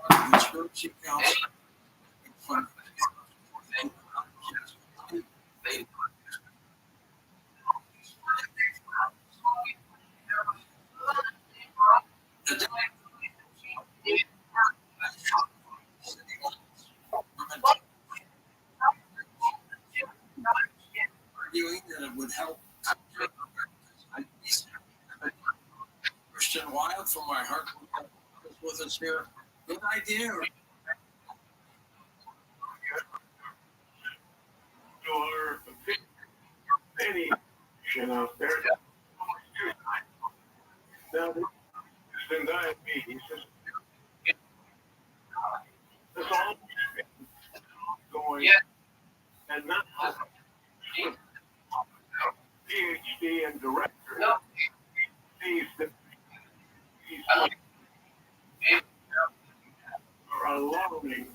The church accounts. Arguing that it would help Christian Wild from my heart with us here. Good idea. Your any out there. Now, it's in diabetes. It's all going and not PhD and director. These are alarming.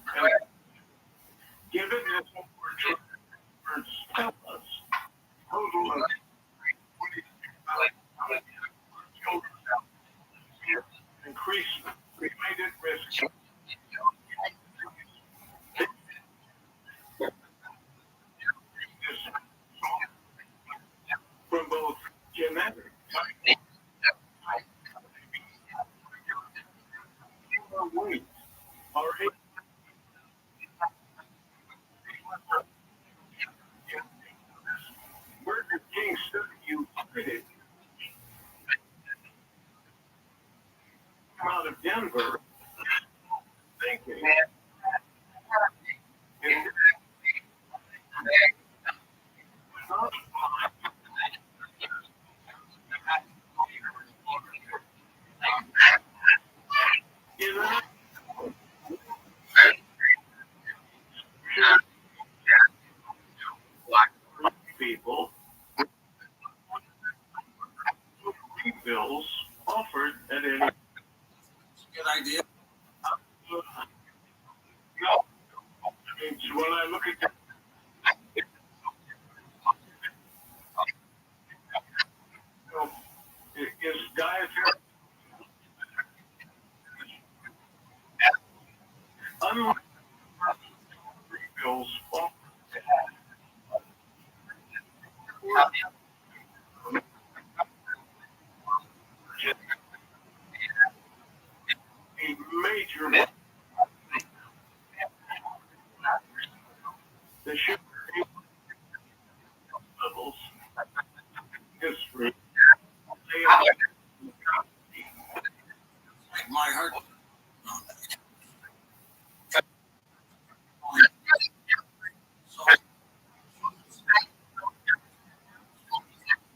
Given this words tell us, total of increased related risk. From both genetics weight are Burger King study you cited out of Denver thinking people bills offered at any good idea. When I look at is dietary unlike bills offered a major the sugar levels history. My heart.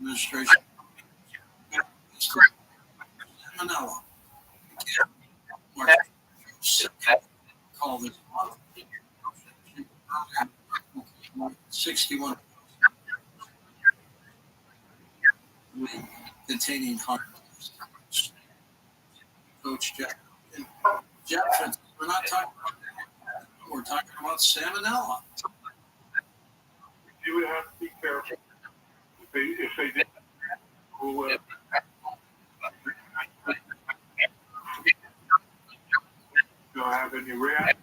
Administration. Manila. Call this 61 containing heart. Coach Jeff. We're not talking about that. We're talking about salmonella. You would have to be careful if they did. Don't have any reaction.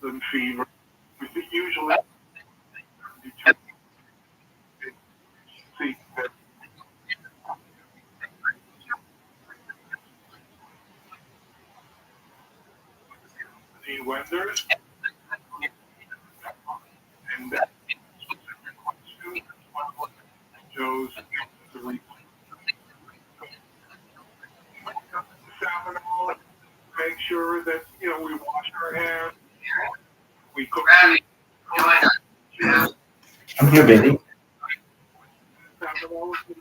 The fever. Usually 13 vendors. And that shows the salmonella. Make sure that, we wash our hands. We cook. I'm here, baby. Salmonella can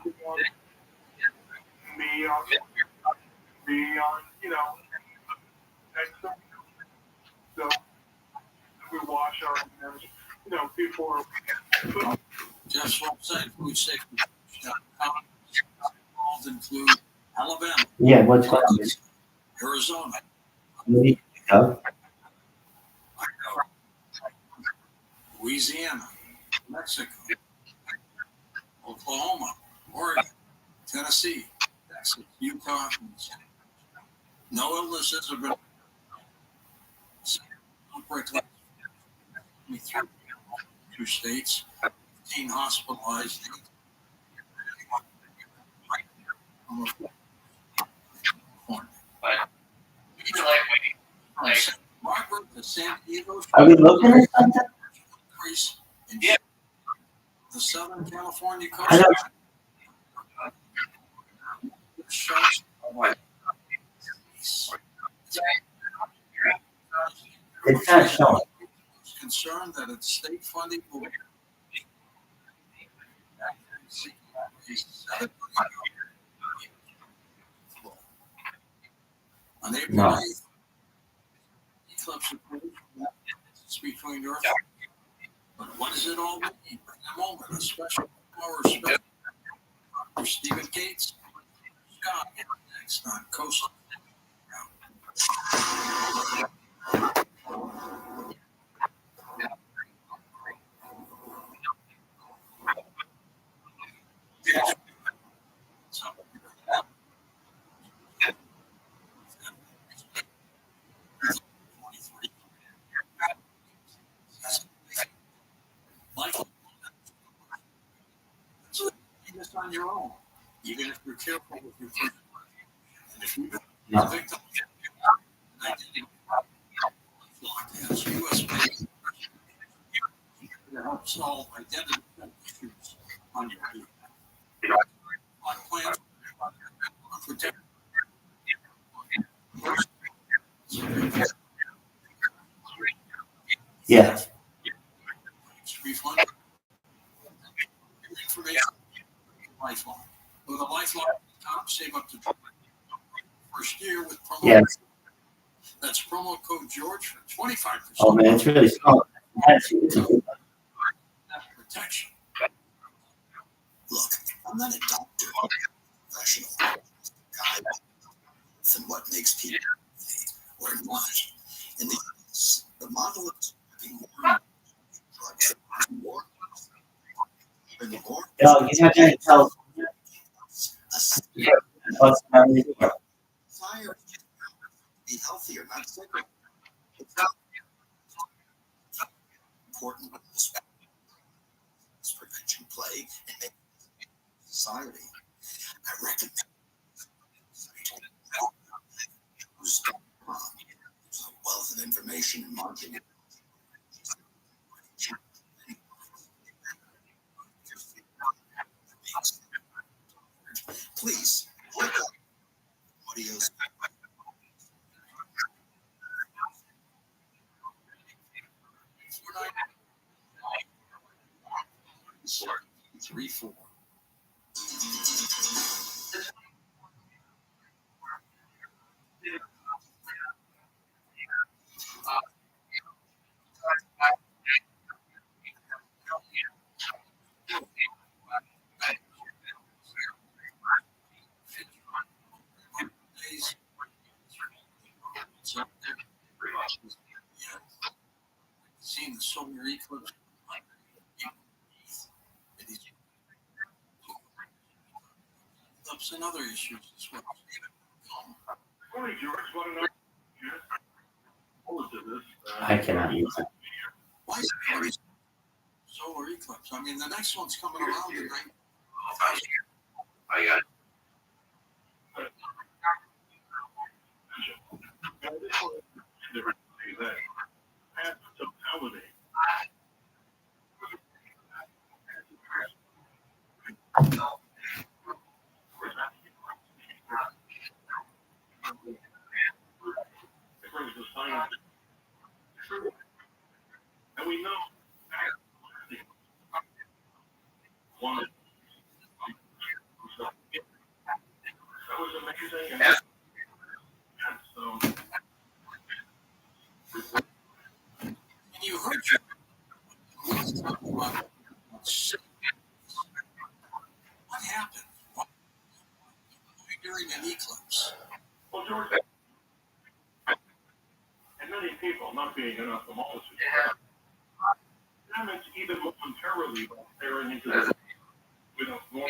be on, extra. So we wash our hands, before. Jeff's website, food safety include Alabama, Yeah, what's going on? Arizona, What do you think of? Louisiana, Mexico, Oklahoma, Oregon, Tennessee, Texas, Utah. No illnesses have been outbreak two states, 15 hospitalized. Margaret to San Diego. Are we looking at something? Increase in the Southern California coast. I don't. It's not showing. Concerned that its state funding will on April No. 8th, eclipse between Earth. But what does it all mean? In a moment, a special for Stephen Gates. Scott next on Coastal. This on your own, even if you're careful with your first. And if you No. victim, USB to help solve identity issues on your behalf. On plans to protect. Yeah. Refund information. Lifeline. With a Lifeline account, save up to first year with promo. Yes. That's promo code George for 25%. Oh man, it's really small. It's a good one. Protection. Look, I'm not a doctor, professional guy. Then what makes people or not? And the model is having more drugs, more and more. No, you have to tell. What's around the door? Fire be healthier, not sicker. It's not important this prevention play and make society. I recommend there's a wealth of information and marketing. Please look up audios. 3-4. Seeing the solar eclipse. And other issues as well. I cannot use it. Why is it solar eclipse? I mean, the next one's coming around tonight. I got it. people, not being an ophthalmologist. Damage even momentarily by staring into the normal.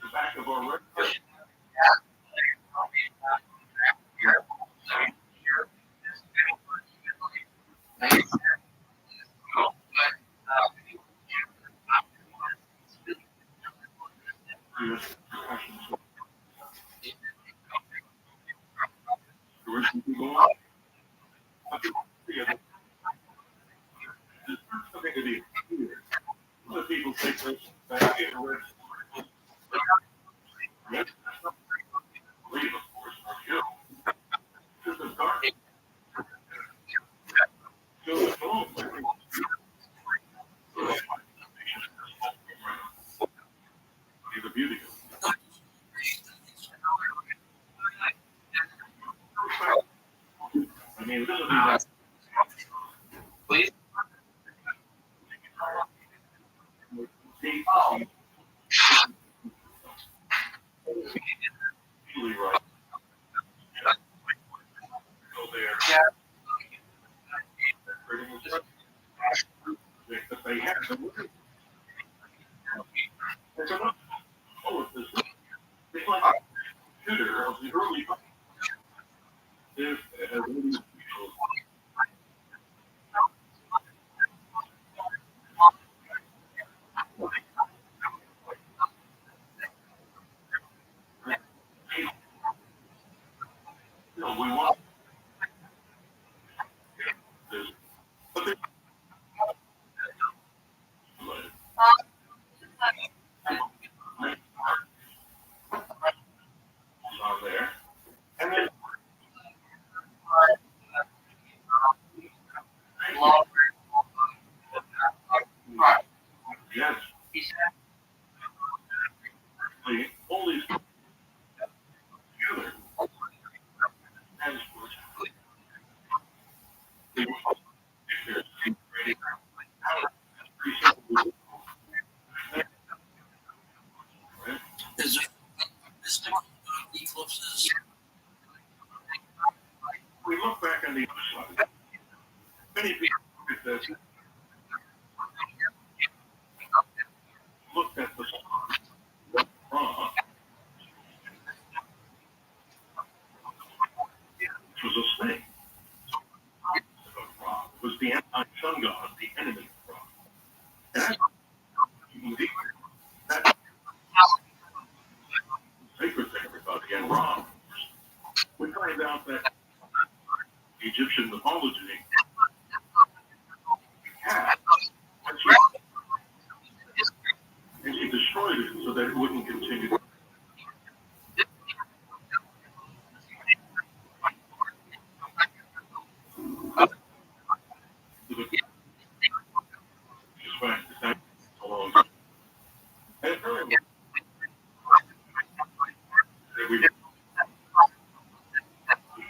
The back of our retina. Other people take this back in red. Red. Leave, of course, for you. This is dark. So the phone. The beauty of it. I mean, this is the please. Really right. Go there. That they have. It's enough. Oh, it's like a computer of the early. If we want this, but they are there, and then yes, all these together and Is there eclipses? we look back on the other side. Many people look at this, looked at the which was a snake. It was the anti-sun god, the enemy of Ra. And that's sacred to everybody, and Ra. We find out that Egyptian mythology had, and she destroyed it so that it wouldn't continue.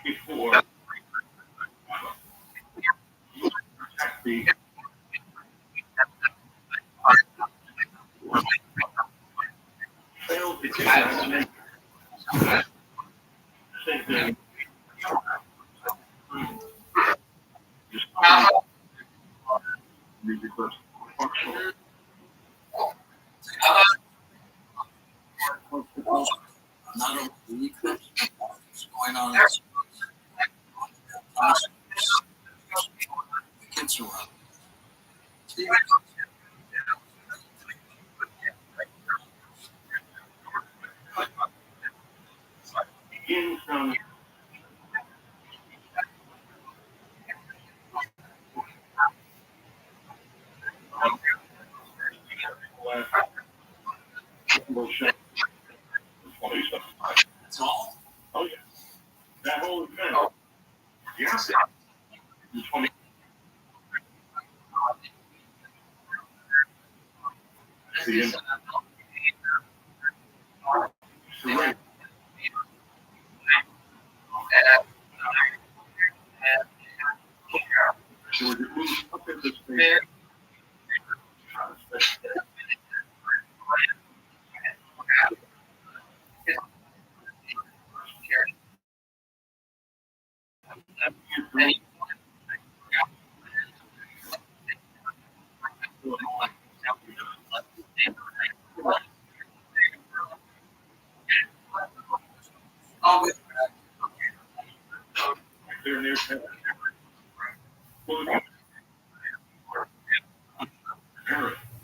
Before the failed to do that, same thing. Just because functional. Not only the eclipse going on, kids around. Begin from That's all? Oh, yeah. That whole event. Yes. In 20. The end. Right. They're near 10. Well,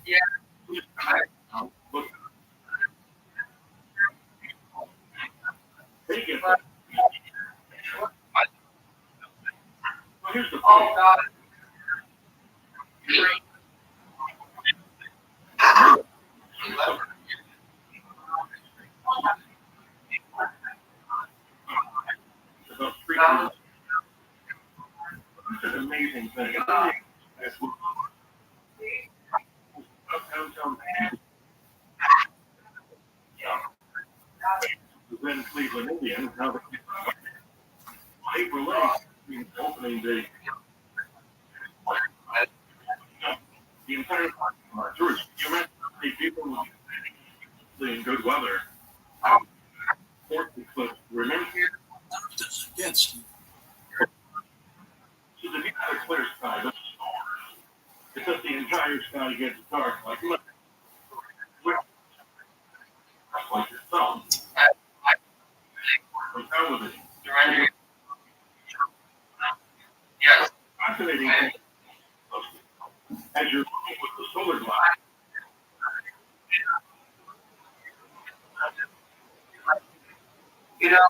yeah. Take it. Well, here's the point. God. About 3 years. It's an amazing thing. The then Cleveland Indians, now the April 8th, opening day. The entire George, you meant the people in good weather. Remember here? Yes. So the clear sky, but it's that the entire sky gets dark like your thumb. On television. Yes. Fascinating thing. As you're looking with the solar glass. You know,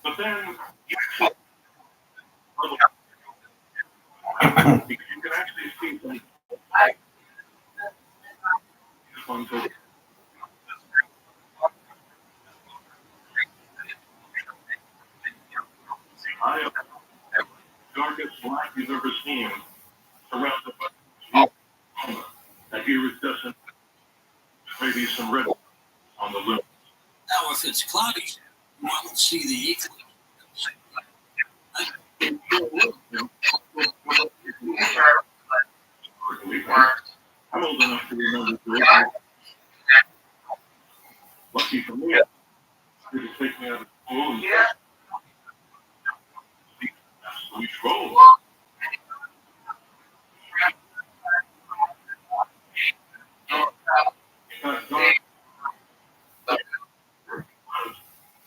but then you can actually see some. Darkest black you've ever seen around the that iridescent, maybe some red on the lip. Now, if it's cloudy, you won't see the eclipse. I'm old enough to remember. Lucky for me, they just take me out of school and we drove.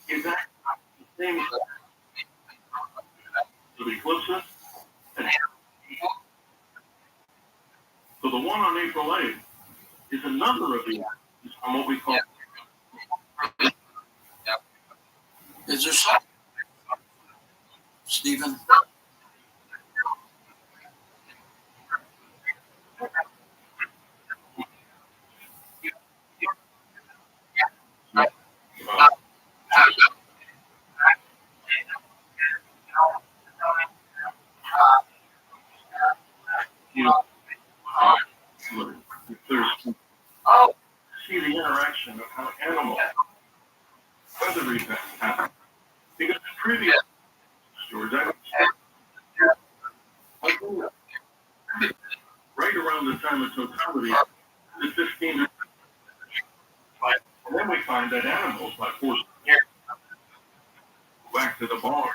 Is that the same to the eclipses? So the one on April 8th is a number of the on what we call. Is there something, Stephen? See the interaction of how animals weather events happen. Because the previous stories, right around the time of totality, the 15 and then we find that animals, like horses, go back to the barn.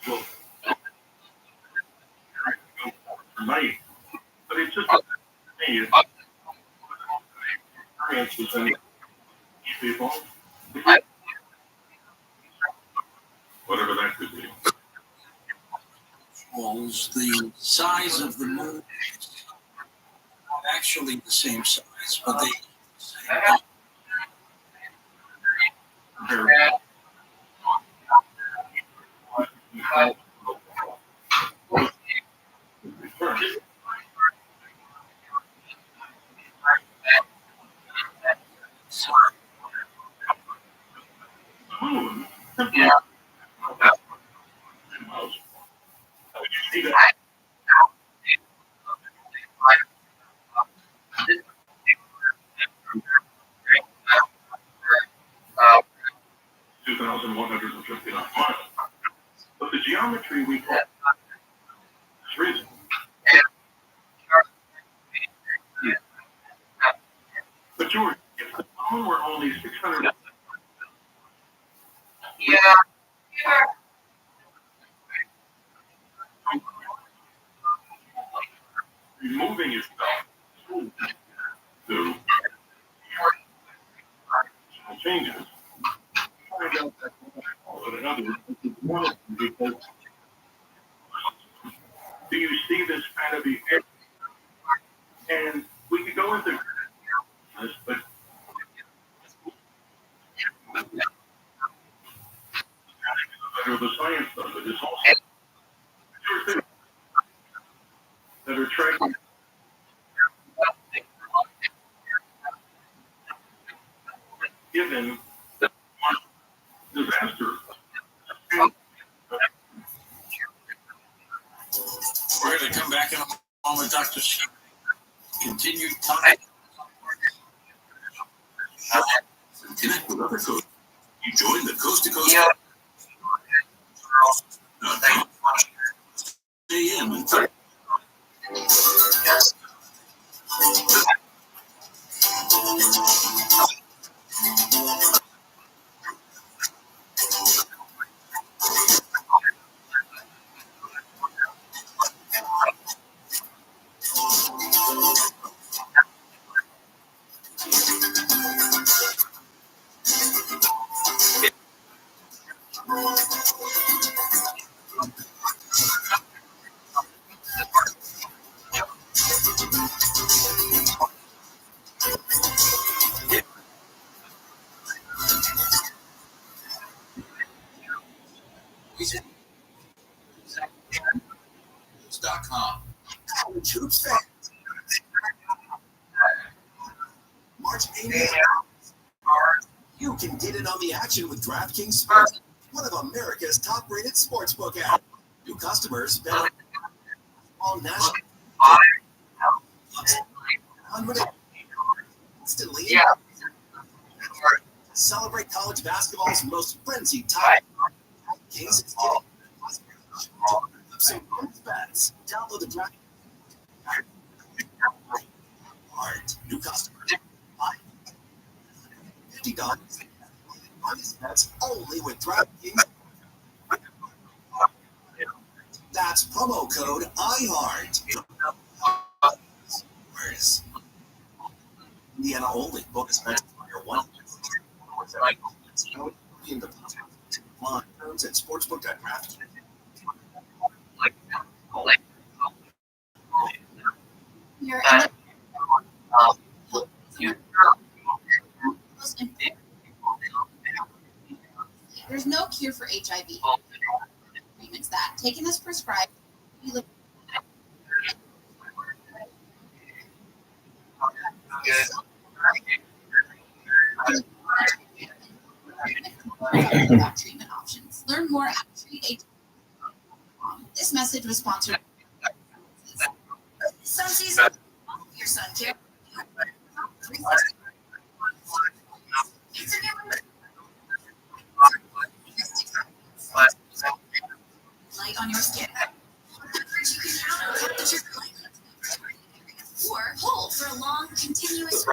Well, night. But it's just experiences and people. Whatever that could be. Walls, the size of the moon, not actually the same size, but they. Yeah. See that? 2,159 miles. But the geometry we call is reason. But removing itself to changes. Find out that but another one of them because do you see this kind of behavior? And we could go into this, but the science of it is also things that are tracking given disaster. We're going to come back in a moment, Dr. Sheep. Continued time. Connect with other coaches. You join the Coast to Coast. AM and 30. .com. College hoops fans. March 8th. You can get in on the action with DraftKings Sports, one of America's top-rated sportsbook apps. New customers bet on all national. Instantly. Celebrate college basketball's most frenzied time. Kings is getting some bets. Download the draft. Hard. New customers. $50. That's only with DraftKings. That's promo code IHEART. Indiana only. Book is meant for your one. In the line terms at sportsbook.draft. You're There's no cure for HIV. Treatments that, taken as prescribed, you live about treatment options. Learn more at treathiv.com. This message was sponsored. Sun season, your sun care. It's a new light on your skin. You can count on temperature or hold for a long, continuous.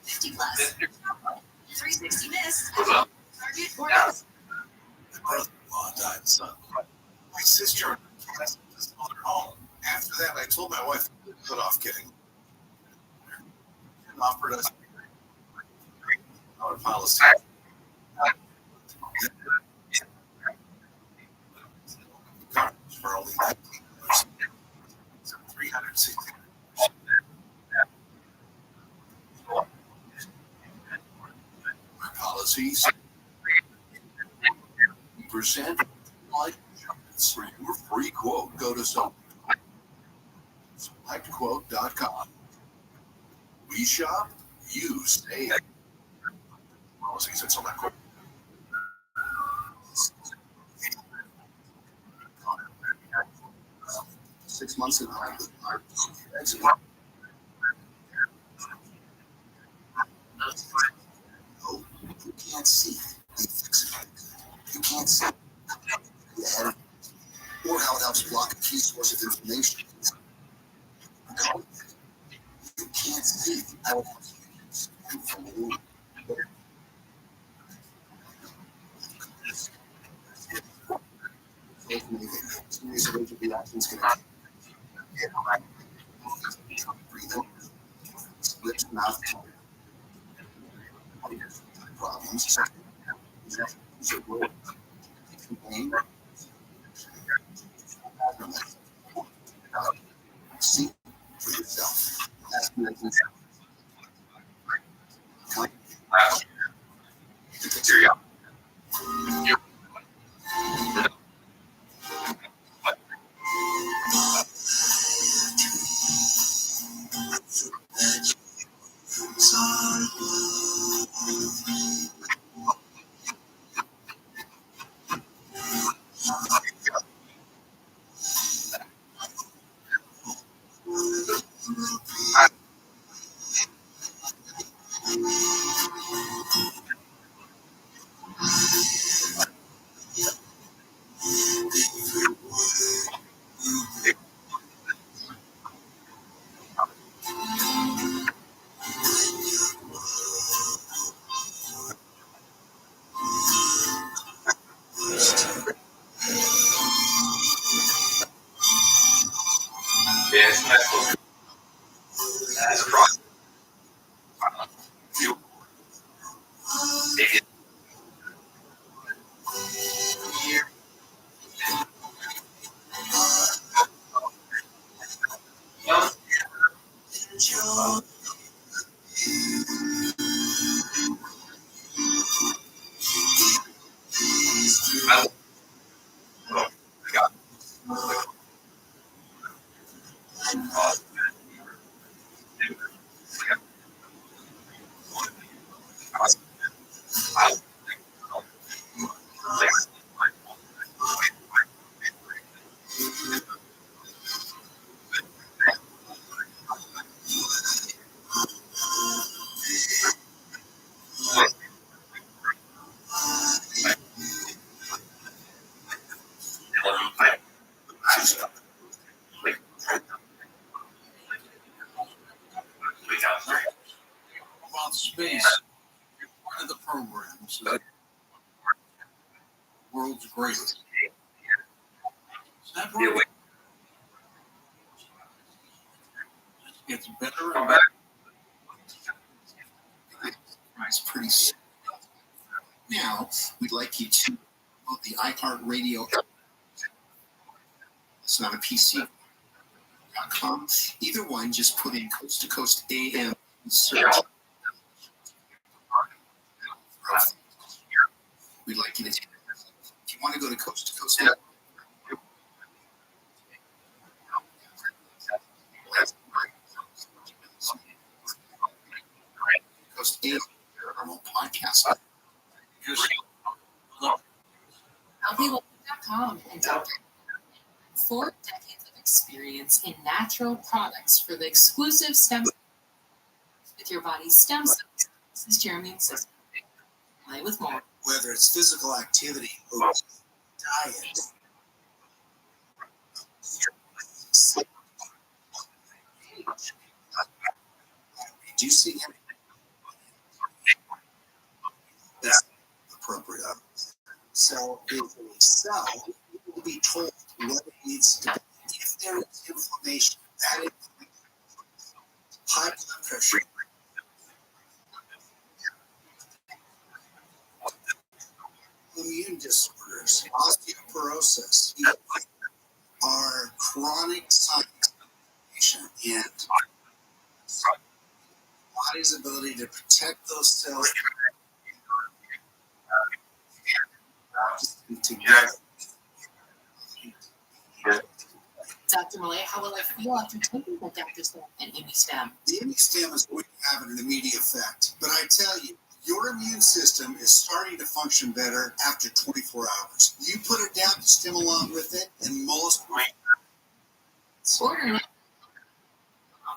50 plus. 360 miss. Target or else. My brother-in-law died suddenly. My sister was on her home. After that, I told my wife to put off getting and offered us our policy. For only $19, so $360. My policies percent life insurance for your free quote. Go to selectquote.com. We shop, you save. Policies at Select Quote. 6 months ago. No, you can't see. You can't see ahead or how it helps block a key source of information. You can't see how it helps you. Serious allergic reactions can occur. Breathing, lips, mouth problems, pain. See for yourself. About space, one of the programs, world's greatest. That program gets better and better. It's pretty soon. Now, we'd like you to go the iHeartRadio. It's not a PC.com. Either one, just put in Coast to Coast AM search. We'd like you to take it. If you want to go to Coast to Coast, Coast AM, our own podcast. LPLocal.com and Dr. 4 decades of experience in natural products for the exclusive stem cells with your body's stem cells. This is your immune system. Play with more. Whether it's physical activity or diet. Do you see him? That's appropriate. Cell is a cell. You will be told what it needs to do. If there is inflammation, that is high blood pressure. Immune disorders, osteoporosis, are chronic signs and body's ability to protect those cells together. Dr. Malay, how will I feel after taking the Dr. Stem and ImmuStem? The ImmuStem is going to have an immediate effect, but I tell you, your immune system is starting to function better after 24 hours. You put it down, stem along with it, and most Order now.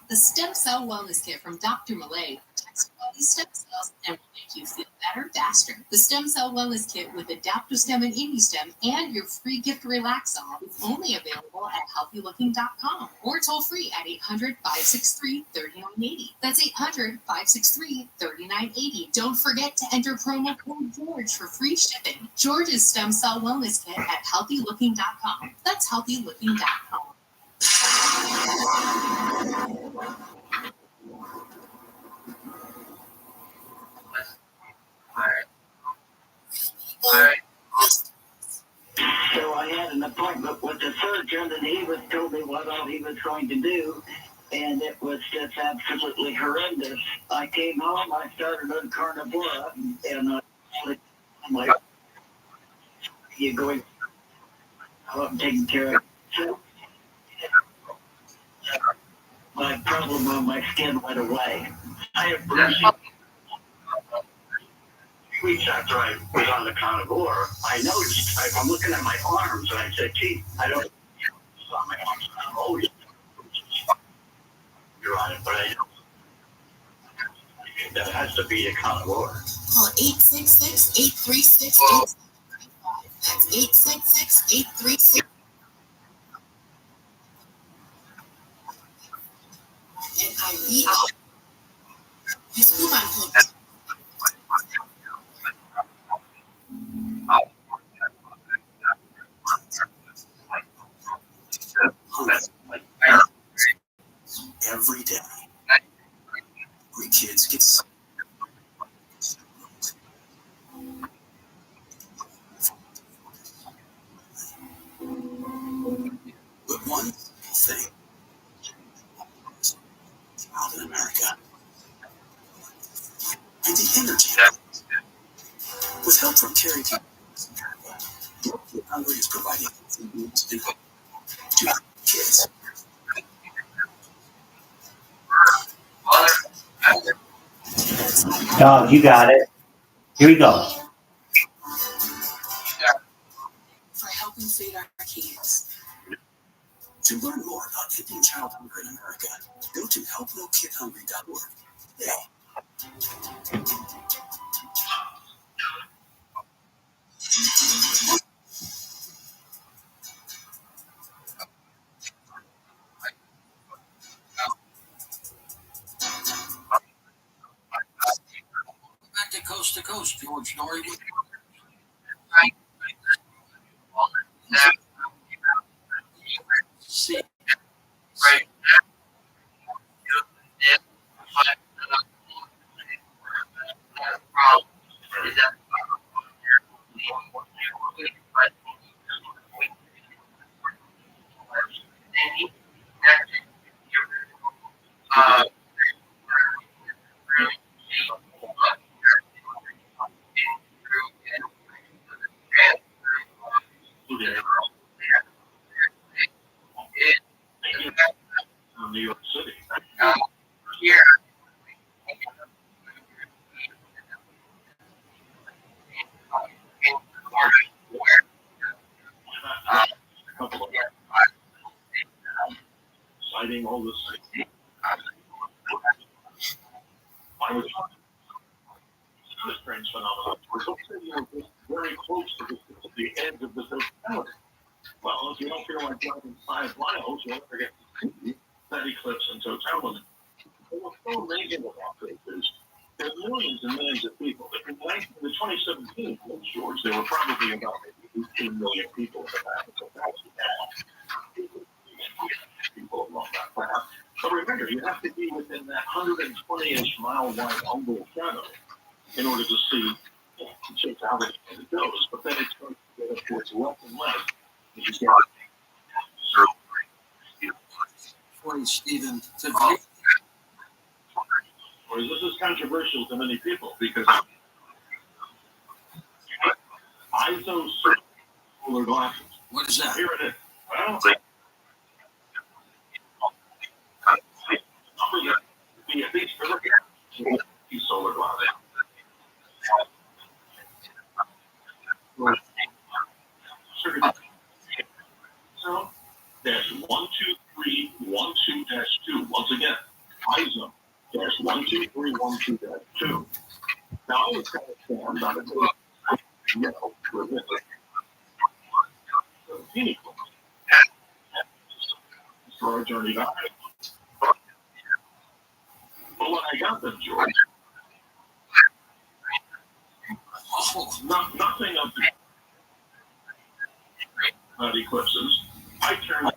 The Stem Cell Wellness Kit from Dr. Malay Relax all these stem cells and will make you feel better faster. The Stem Cell Wellness Kit with Adaptostem and IndyStem and your free gift Relaxol is only available at healthylooking.com or toll free at 800-563-3980. That's 800-563-3980. Don't forget to enter promo code George for free shipping. George's Stem Cell Wellness Kit at healthylooking.com. That's healthylooking.com. So I had an appointment with the surgeon, and he told me what all he was going to do, and it was just absolutely horrendous. I came home, I started on carnivora, and I'm like, you're going, I'm taking care of it. My problem on my skin went away. I have bruising. Weeks after I was on the carnivore, I noticed, I'm looking at my arms, and I said, gee, I don't on my arms. I'm always you're on it, but I don't. That has to be a carnivore. Call 866-836-8735. That's 866-836. NIV. Every day, we kids get sick. But one thing out in America, and the energy. With help from caring people, Hungary is providing food and hope to kids. Dog, you got it. Here we go. For helping feed our kids. To learn more about ending child hunger in America, go to helpnokidhungry.org. Yeah. Back to coast, George Norrie. See. Right. New York City. Here. Citing all this. I was this strange phenomenon. We're very close to the edge of the totality. Well, if you don't feel like driving 5 miles, you'll never get that eclipse in totality. But what's so amazing about this is there are millions and millions of people. In the 2017, George, there were probably about 18 million people in the back of the people along that path. But remember, you have to be within that 120-inch mile wide umbral shadow in order to see just how it goes. But then it starts to get up towards left and left. You get Stephen, this is controversial to many people because isosolar glasses. What is that? Here it is. Well, solar glasses. So dash 12312-2. Once again, ISO dash 12312-2. bikini clothes. For our journey to Iowa. But when I got them, George, nothing of the eclipses. I turned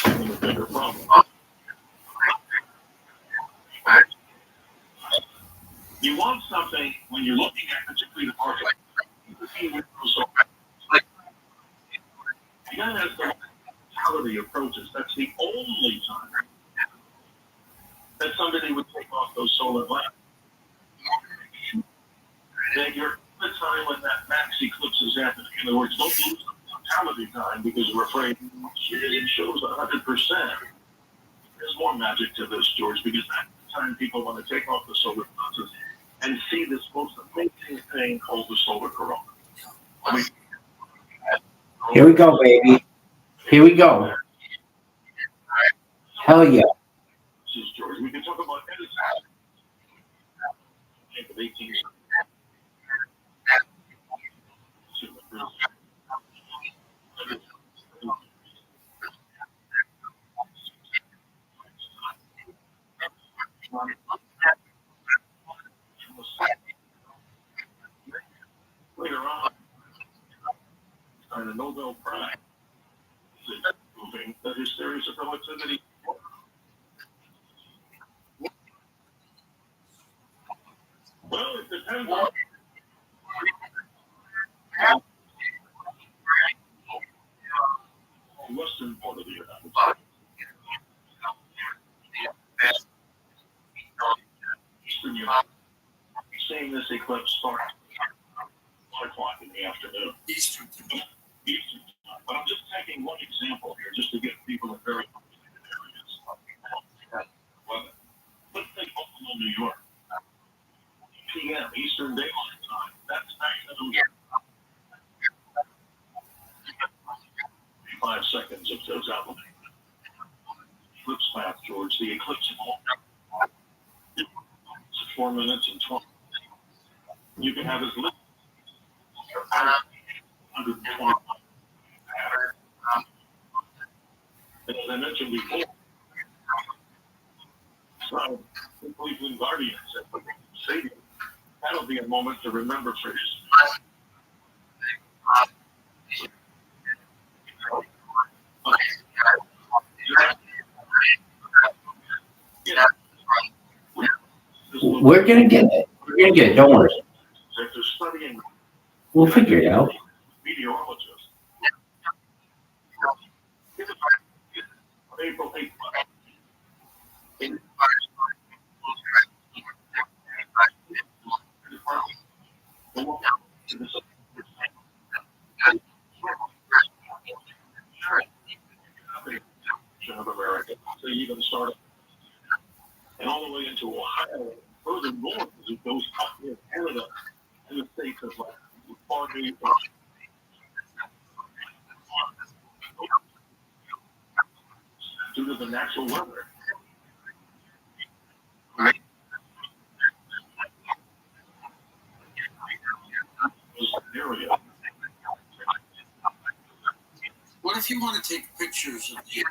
a bigger problem. You want something when you're looking at particularly the market. Again, as the mortality approaches, that's the only time that somebody would take off those solar glasses. Then you're the time when that max eclipse is happening. In other words, don't lose the mortality time because you're afraid it shows 100%. There's more magic to this, George, because that's the time people want to take off the solar glasses and see this most amazing thing called the solar corona. I mean, Here we go, baby. Here we go. Hell yeah. This is George. We can talk about anything. 18. Later on, and the Nobel Prize is proving that his theories of relativity work. Well, it depends on the western part of the United States. Eastern United States, seeing this eclipse start at 1 o'clock in the afternoon. Eastern time. But I'm just taking one example here, just to give people a very weather. Let's take Buffalo, New York. PM, Eastern Daylight Time. That's 5 seconds of totality. Eclipse path, George. The eclipse is 4 minutes and 12. You can have as little as 120. And as I mentioned before, so the Cleveland Guardians at the stadium, that'll be a moment to remember for his. We're gonna get it. We're gonna get it. Don't worry. After studying We'll figure it out. meteorologists, April 8th. Of America, so you even start and all the way into Ohio, further north as it goes up near Canada and the states of like Florida. Due to the natural weather. What if you want to take pictures of the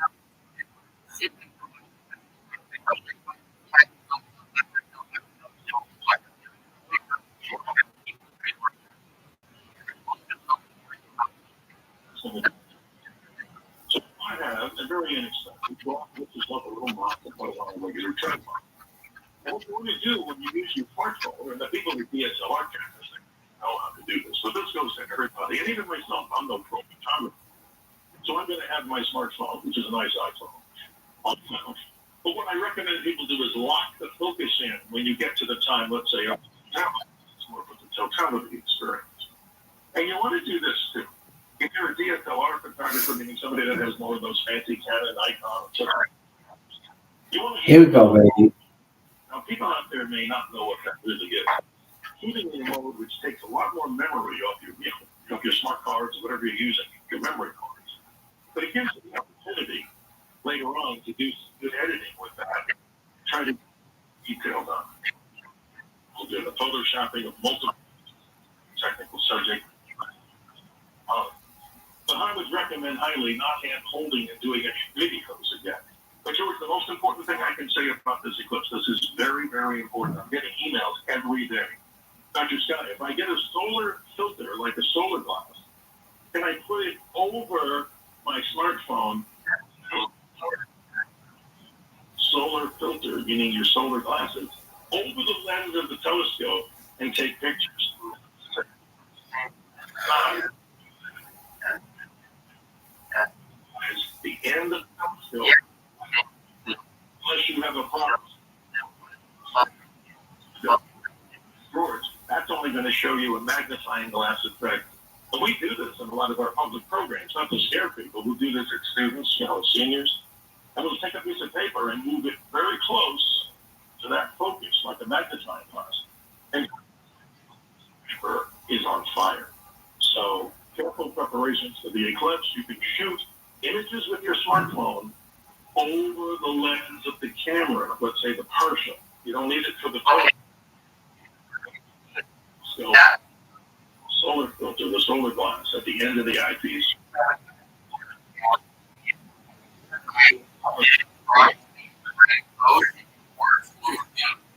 So I have a very inexpensive clock, which is like a little mock that I want a regular tripod. And what you want to do when you use your smartphone, and the people with DSLR cameras know how to do this, but this goes to everybody, and even myself, I'm no pro photographer. So I'm going to have my smartphone, which is a nice iPhone, on the mount. But what I recommend people do is lock the focus in when you get to the time, let's say, it's more of a totality experience. And you want to do this too. If you're a DSLR photographer, meaning somebody that has more of those fancy Canon, Nikon, etc., you want to. Here we go, baby. Now, people out there may not know what that really is. Keeping in mode, which takes a lot more memory off your smart cards, whatever you're using, your memory cards. But it gives you the opportunity later on to do some good editing with that. Try to detail done. We'll do the photoshopping of multiple subject. But I would recommend highly not hand holding and doing any videos again. But George, the most important thing I can say about this eclipse, this is very, very important. I'm getting emails every day. Dr. Scott, if I get a solar filter, like a solar glass, can I put it over my smartphone? Solar filter, meaning your solar glasses, over the lens of the telescope and take pictures. The end of the telescope, unless you have a problem. George, that's only going to show you a magnifying glass effect. And we do this in a lot of our public programs, not to scare people. We do this at students, seniors. And we'll take a piece of paper and move it very close to that focus, like a magnifying glass. And the paper is on fire. So careful preparations for the eclipse. You can shoot images with your smartphone over the lens of the camera, let's say the partial. You don't need it for the photo. So, solar filter, the solar glass at the end of the eyepiece.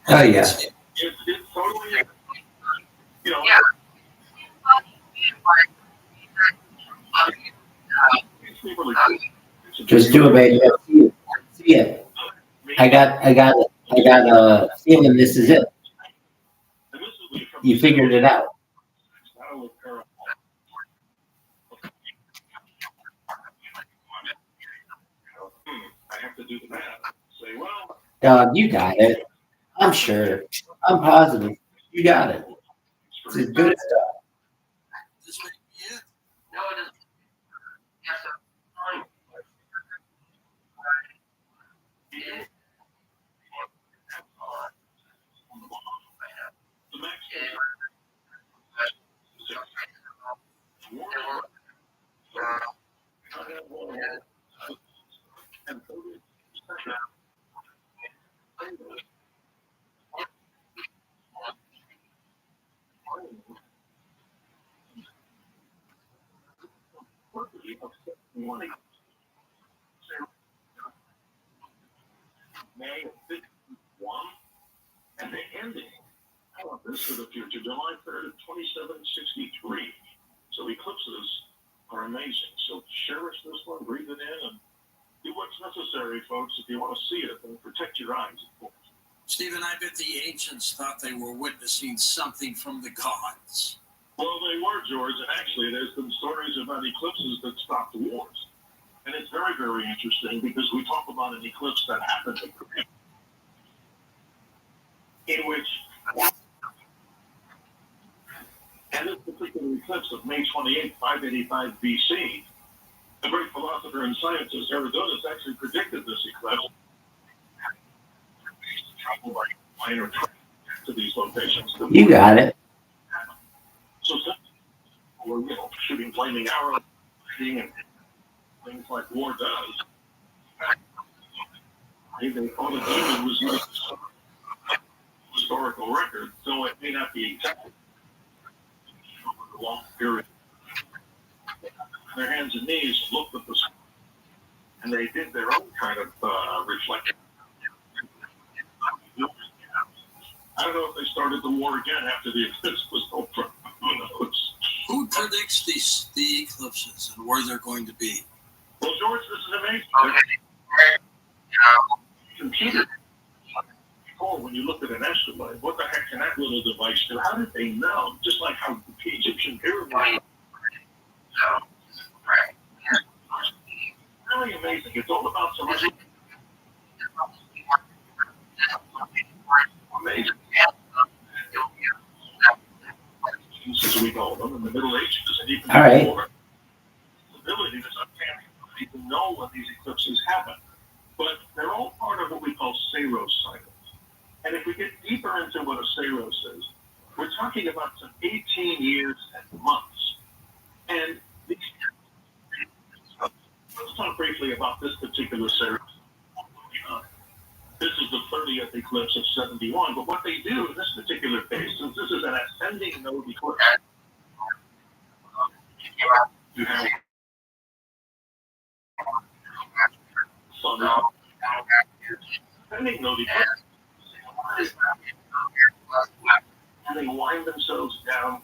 Oh yeah. It's totally, Just do it, baby. See it. I got a feeling this is it. You figured it out. I have to do the math. Say, well, Dog, you got it. I'm sure. I'm positive. You got it. It's good stuff. May of 51, and the ending. How about this for the future? July 3rd of 2763. So eclipses are amazing. So cherish this one, breathe it in, and do what's necessary, folks, if you want to see it, and protect your eyes, of course. Stephen, I bet the ancients thought they were witnessing something from the gods. Well, they were, George, and actually there's been stories about eclipses that stopped wars. And it's very, very interesting because we talk about an eclipse that happened in which, and this particular eclipse of May 28, 585 BC, the great philosopher and scientist Herodotus actually predicted this eclipse. Travel by plane or train to these locations. You got it. So some people were, shooting flaming arrows, and things like war does. They thought a demon was not a historical record, so it may not be exactly a long period. Their hands and knees looked at the sky, and they did their own kind of reflection. I don't know if they started the war again after the eclipse was over. Who knows? Who predicts the eclipses and where they're going to be? Well, George, this is amazing. Computer. Before, when you look at an astrolabe, what the heck can that little device do? How did they know? Just like how the Egyptian pyramids. Really amazing. It's all about some amazing. As we know them in the Middle Ages and even before, the ability to even know when these eclipses happen. But they're all part of what we call Saros cycles. And if we get deeper into what a Saros is, we're talking about some 18 years and months. And let's talk briefly about this particular Saros. This is the 30th eclipse of 71. But what they do in this particular case, since this is an ascending node eclipse, You have depending though, they wind themselves down.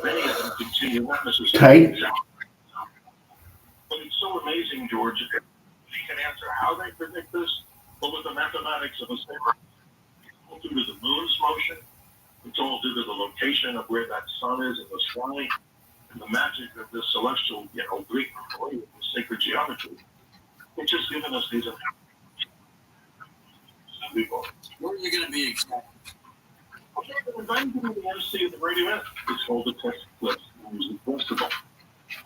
Many of them continue not necessarily. But it's so amazing, George. You can answer how they predict this, but with the mathematics of a saber, it's all due to the moon's motion. It's all due to the location of where that sun is in the sky, and the magic of this celestial, Greek sacred geometry. It's just given us these. Where are you going to be exactly? I'm going to be the MC of the radio event. It's called the Test Clips Music Festival.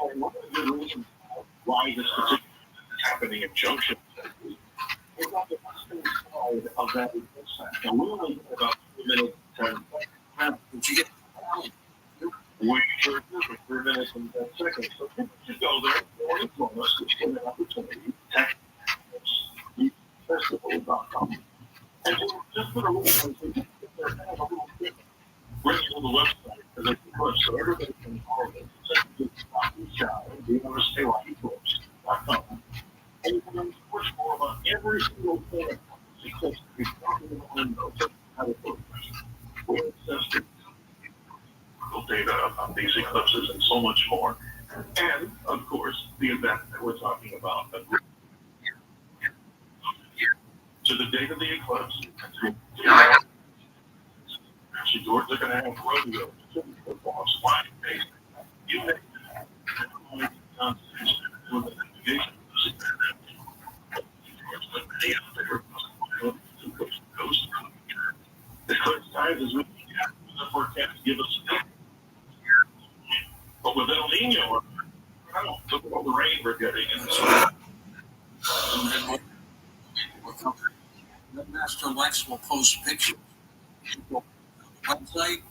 And one of the reasons why this particular is happening in Junction is on the western side of that event. And we only have about 3 minutes and 10 seconds. Did you get we sure do for 3 minutes and 10 seconds. So people should go there or influence us to get an opportunity. Festival.com. And just put a link on bring it to the website because it's close so everybody can follow it. The and you can learn much more about every single thing that because we're talking about how to put where it says data on these eclipses and so much more. And of course the event that we're talking about. To the date of the eclipse, actually, George, they're going to have rodeo, football, swine based. You make the Constitution with the navigation. The clear skies as we have the forecast give us. But with El Nino, look at all the rain we're getting. Master Lex will post pictures on the website,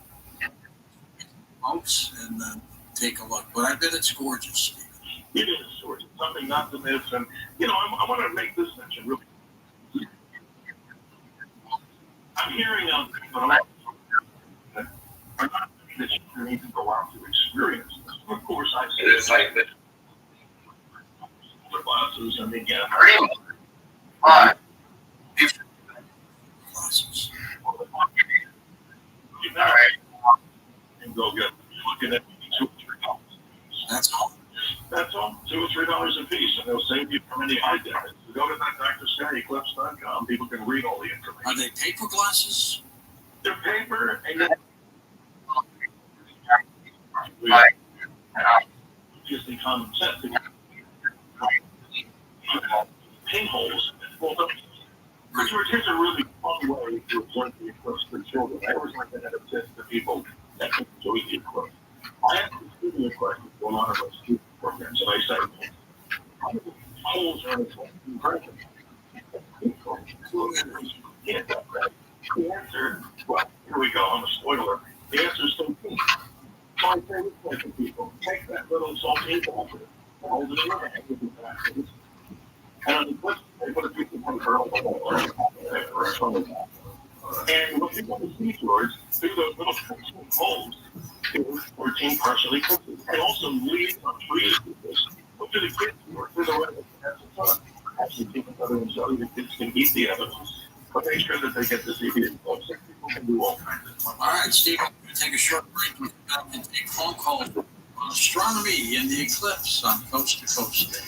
folks, and take a look. But I bet it's gorgeous, Stephen. It is gorgeous. Something not to miss. And, I want to make this mention really. I'm hearing people that are not that you need to go out to experience this. Of course, I've seen it like this. The classes and again. Classes. And go get looking at $2 or $3. That's all. That's all. $2 or $3 a piece, and they'll save you from any eye damage. So go to DrScottEclipse.com. People can read all the information. Are they paper glasses? They're paper, and just in common sense. Pinholes and pulled up. Here's a really fun way to observe the eclipse for children. I always like to have tips for people that enjoy the eclipse. I have to student a question for a lot of our student programs, and I say, how many holes are in its impression? Yeah, that's right. The answer, well, here we go, I'm a spoiler. The answer is 13. So I say this way to people, take that little saltine ball and hold it in your hand with your back. And on the eclipse, they put a piece of paper on the wall. And what people want to see, George, through those little 14 holes, there were 14 partial eclipses. And also leaves on trees with this. Look to the kids who are through the weather. That's the sun. Actually, people better than so the kids can eat the evidence. But make sure that they get to see the eclipse. People can do all kinds of fun. All right, Steve, I'm going to take a short break and take phone calls on astronomy and the eclipse on Coast to Coast Day.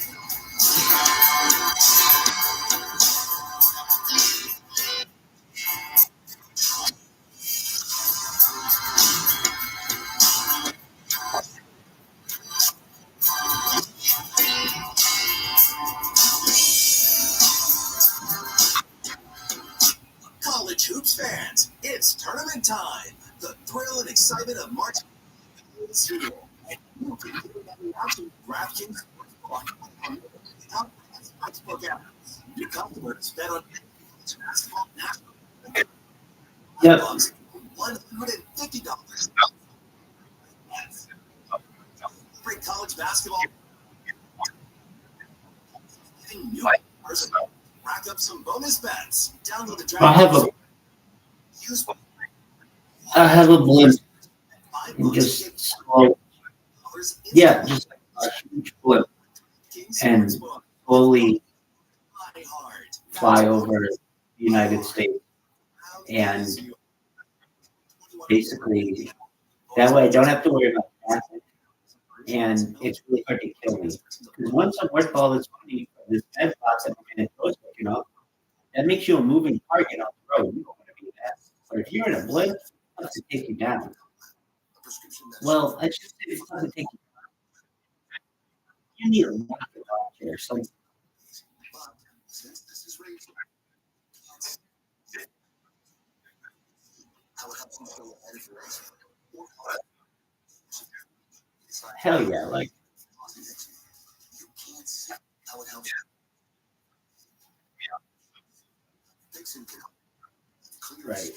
College hoops fans, it's tournament time. The thrill and excitement of March is here. And you can get it every option. DraftKings Sportsbook app. New customers bet on basketball national. Yep. $150. Free college basketball. New person. Rack up some bonus bets. Download the I have a blend and just scroll Yeah, just like a huge blip and slowly fly over the United States. And basically, that way I don't have to worry about traffic. And it's really hard to kill me. Because once I'm worth all this money for this bed box that I'm going to you know, that makes you a moving target on the road. You don't want to be that. But if you're in a blip, it has to take you down. Well, I just say it doesn't take you down. You need a rocket launcher or something. Hell yeah, like. Right.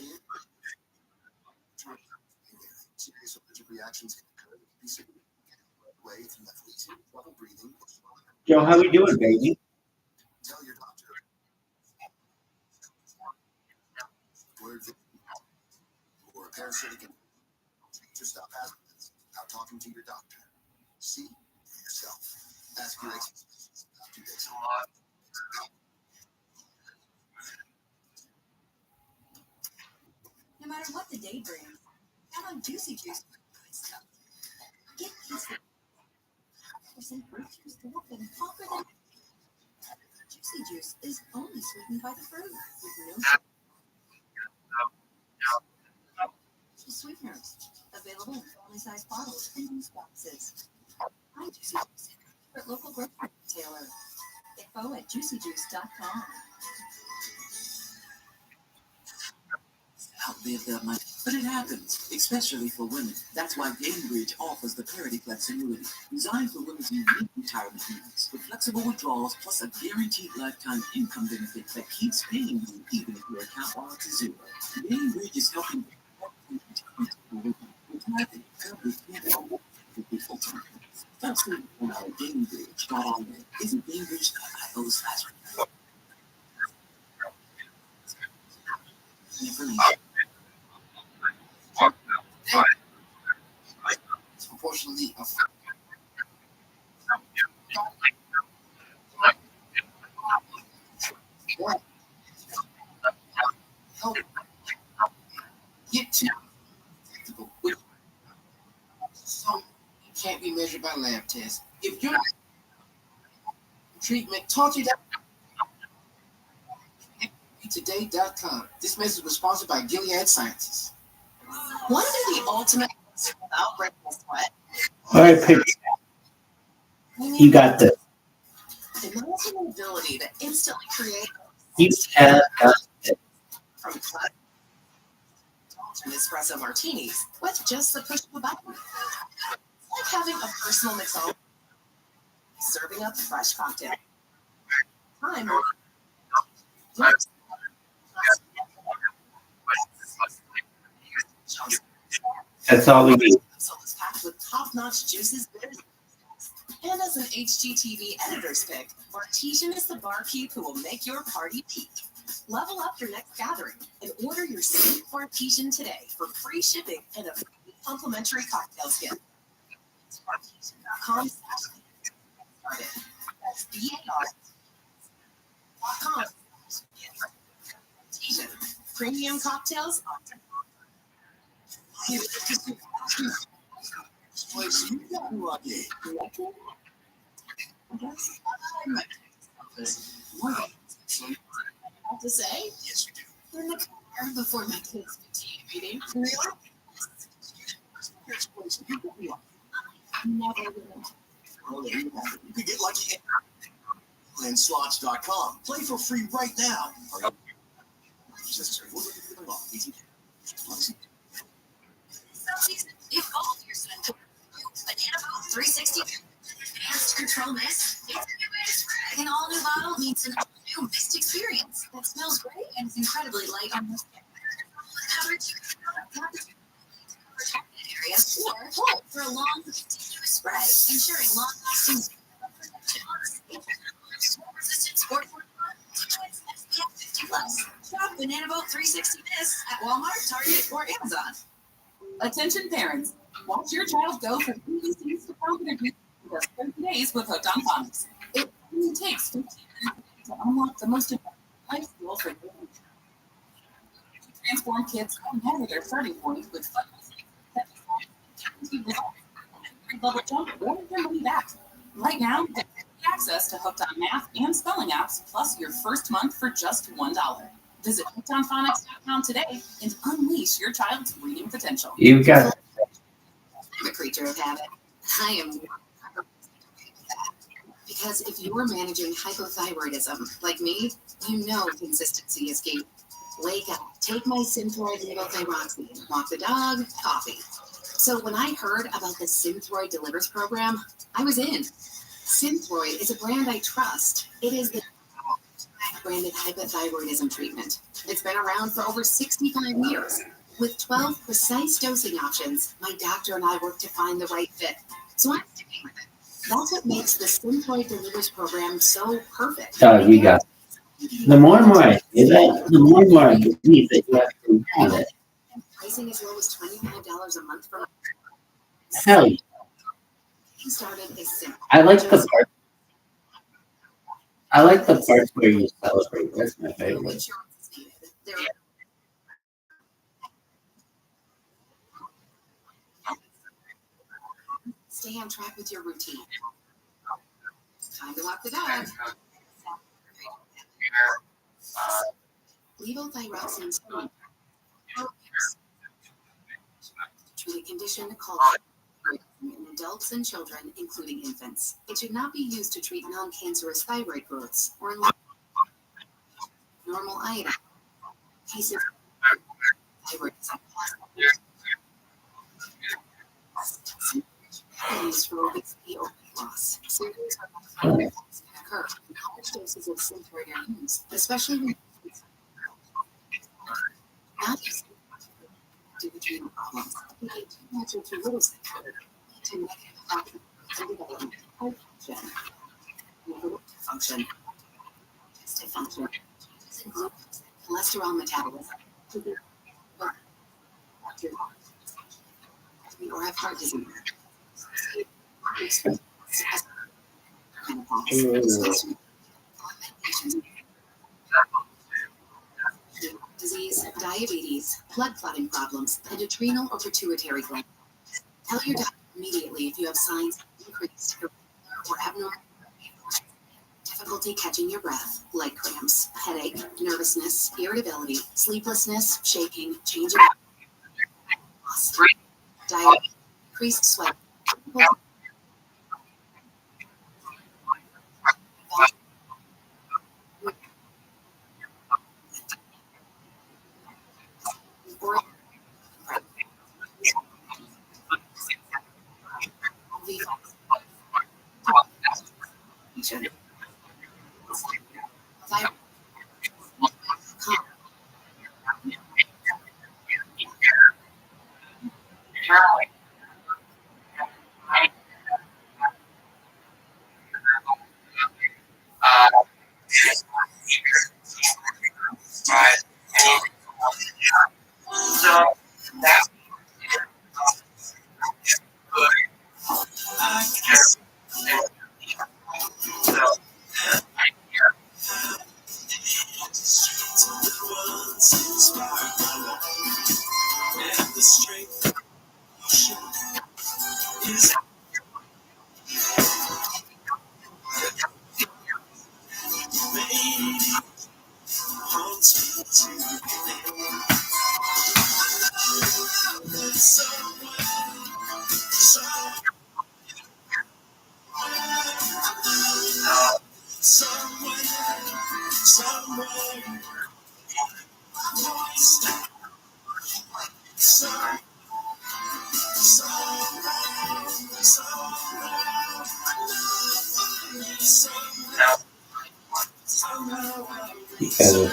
Joe, how we doing, baby? Or a parasitic just stop asking without talking to your doctor. See for yourself. Ask your ex. No matter what the day brings, count on Juicy Juice for good stuff. Get peaceful. Percent fruit juice to help them conquer them. Juicy Juice is only sweetened by the fruit with no sweeteners. Available in family-sized bottles and loose boxes. Find Juicy Juice at local grocery retailer. Info at juicyjuice.com. Outlive their money. But it happens, especially for women. That's why Gainbridge offers the Parity Flex annuity, designed for women's unique retirement needs, with flexible withdrawals plus a guaranteed lifetime income benefit that keeps paying you even if your account balance is zero. Gainbridge is helping Start saving on our Gainbridge.io. Isn't Gainbridge.io/? Proportionally, get to so it can't be measured by lab tests. If your treatment taught you that, today.com. This message was sponsored by Gilead Sciences. Want to do the ultimate without breaking a sweat? All right, Piggy. You got this. Imagine the ability to instantly create You have got it. from classic espresso martinis with just the push of a button. It's like having a personal mixologist serving up fresh cocktail. Time. That's all we need. So it's packed with top-notch juices, bitters, and as an HGTV editor's pick, Artesian is the barkeep who will make your party peak. Level up your next gathering and order your sweet Artesian today for free shipping and a free complimentary cocktail gift. Artesian.com. That's BAR.com. Artesian. Premium cocktails on Place you got lucky. Have to say? Yes, you do. We're in the car before my kids' PTA meeting. Really? Never will. You could get lucky. Slots.com. Play for free right now. If all of your son Banana Boat 360 advanced control mist, an all-new bottle means an all-new mist experience that smells great and is incredibly light on the coverage area or hold for a long continuous spray, ensuring long-lasting resistant sport SPF 50+. Shop Banana Boat 360 Mist at Walmart, Target, or Amazon. Attention parents, Watch your child go from PVCs to confident in just 30 days with Hooked on Phonics. It only takes 15 minutes to unlock the most important life skill for your future. To transform kids no matter their starting point with focus that guaranteed results. Grade level jump or your money back. Right now, get access to Hooked on Math and Spelling apps plus your first month for just $1. Visit hookedonphonics.com today and unleash your child's reading potential. You got I'm a creature of habit. I am not with that. Because if you're managing hypothyroidism like me, you know consistency is key. Wake up, take my Synthroid levothyroxine, walk the dog, coffee. So when I heard about the Synthroid Delivers program, I was in. Synthroid is a brand I trust. It is the branded hypothyroidism treatment. It's been around for over 65 years. With 12 precise dosing options, my doctor and I work to find the right fit. So I'm sticking with it. That's what makes the Synthroid Delivers program so perfect. we got. The more and more I say that, the more and more I believe that you actually have it. Pricing as low as $25 a month for Hell yeah. getting started is simple. I like the part. I like the parts where you celebrate. That's my favorite. Insurance is needed. There are stay on track with your routine. Time to walk the dog. Levothyroxine treat a condition called in adults and children, including infants. It should not be used to treat non-cancerous thyroid growths or in normal iodine. Cases of thyroidism. Used for obesity or weight loss. Serious can occur when large doses of Synthroid are used, especially when not just due to adrenal problems. You get too much or too little Synthroid to negative function and development, heart function, function, digestive function, changes in glucose, cholesterol metabolism, or have heart disease. Disease, diabetes, blood clotting problems, and adrenal or pituitary gland. Tell your doctor immediately if you have signs of increased or abnormal difficulty catching your breath, leg cramps, headache, nervousness, irritability, sleeplessness, shaking, changing loss, diabetes, increased sweat.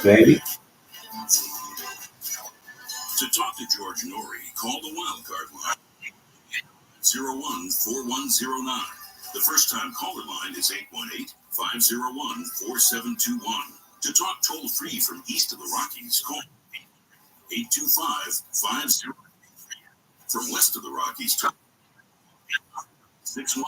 Baby. To talk to George Norrie, call the wildcard line 014109. The first time caller line is 818-501-4721. To talk toll free from east of the Rockies, call 825-50. From west of the Rockies, 618-513.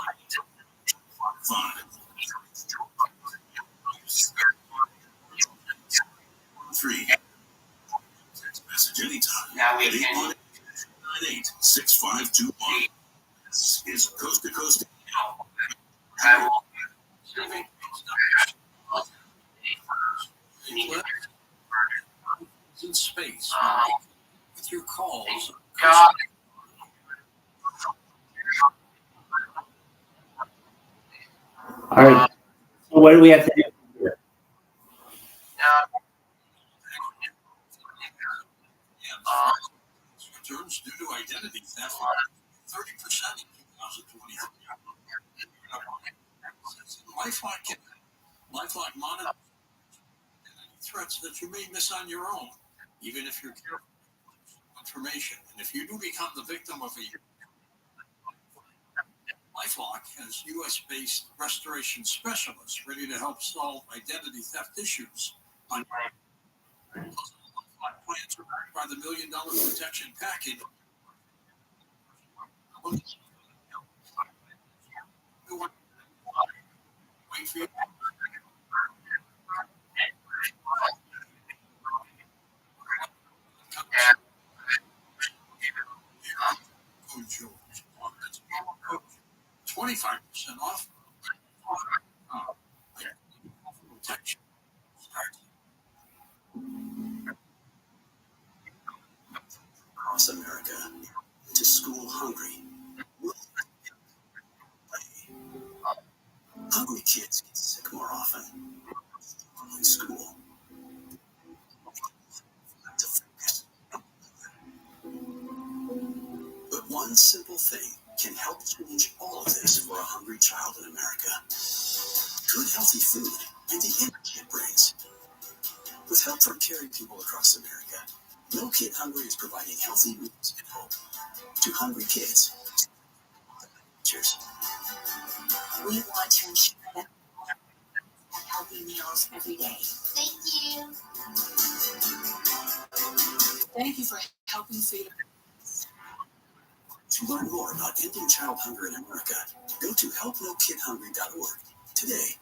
Text message anytime. Now we can 898-6521. This is Coast to Coast. In space with your calls. All right. So what do we have to do here? Returns due to identity theft 30% in 2023. LifeLock monitors threats that you may miss on your own, even if you're careful with information. And if you do become the victim of a LifeLock has U.S.-based restoration specialists ready to help solve identity theft issues. On LifeLock plans are backed by the $1 Million Protection Package. Wait for you. Code George. 25% off. Protection. Across America, to school hungry. Hungry kids get sick more often in school. But one simple thing can help change all of this for a hungry child in America. Good, healthy food and the energy it brings. With help from caring people across America, No Kid Hungry is providing healthy meals and hope to hungry kids. Cheers. We want to ensure that healthy meals every day. Thank you. Thank you for helping feed. To learn more about ending child hunger in America, go to helpnokidhungry.org today.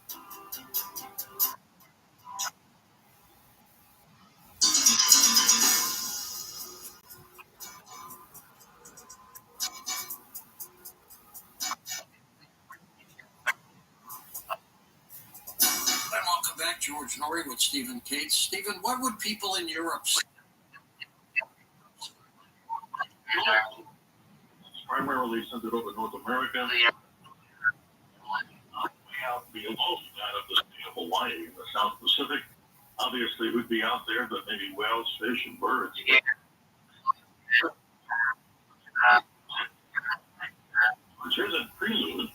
And welcome back, George Norrie with Stephen Cates. Stephen, what would people in Europe say? Primarily centered over North America. We have below that of the state of Hawaii in the South Pacific. Obviously, who'd be out there, but maybe whales, fish, and birds. Here's a prelude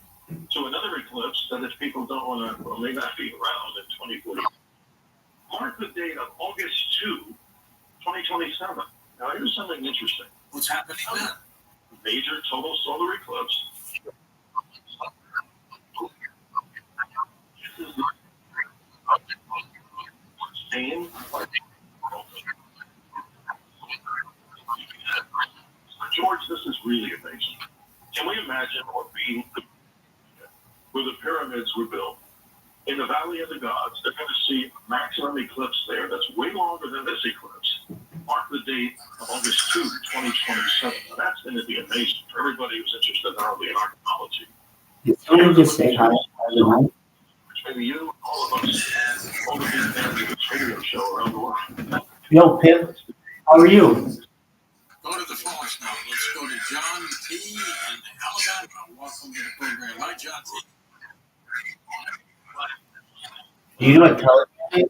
to another eclipse that if people don't want to, or may not be around in 2040. Mark the date of August 2, 2027. Now, here's something interesting. What's happening then? Major total solar eclipse. George, this is really amazing. Can we imagine what being where the pyramids were built? In the Valley of the Gods, they're going to see a maximum eclipse there that's way longer than this eclipse. Mark the date of August 2, 2027. Now, that's going to be amazing for everybody who's interested not only in archaeology. Did someone just say hi? Maybe you, all of us, all the big fans of this radio show around the world. Yo, Pip, how are you? Go to the phones now. Let's go to John T. in Alabama. Welcome to the program. Hi, John T. Do you know what Telegram is?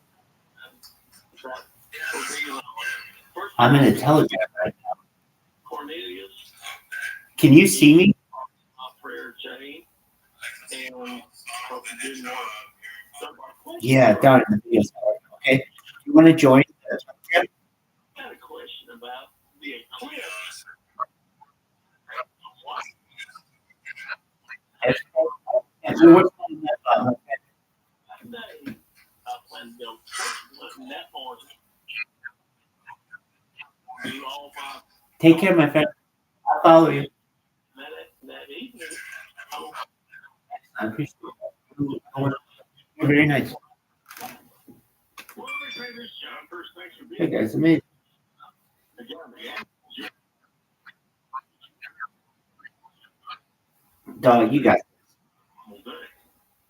I'm in a Telegram right now. Cornelius, Can you see me? Prayer Jane, and Yeah, down in the video. Okay. You want to join? I got a question about the eclipse. And so what's on that button? Okay. Today, I plan to go that morning. Do all five. Take care, my friend. I'll follow you. That evening, I appreciate that. You're very nice. Hey guys, amazing. Dog, you got it.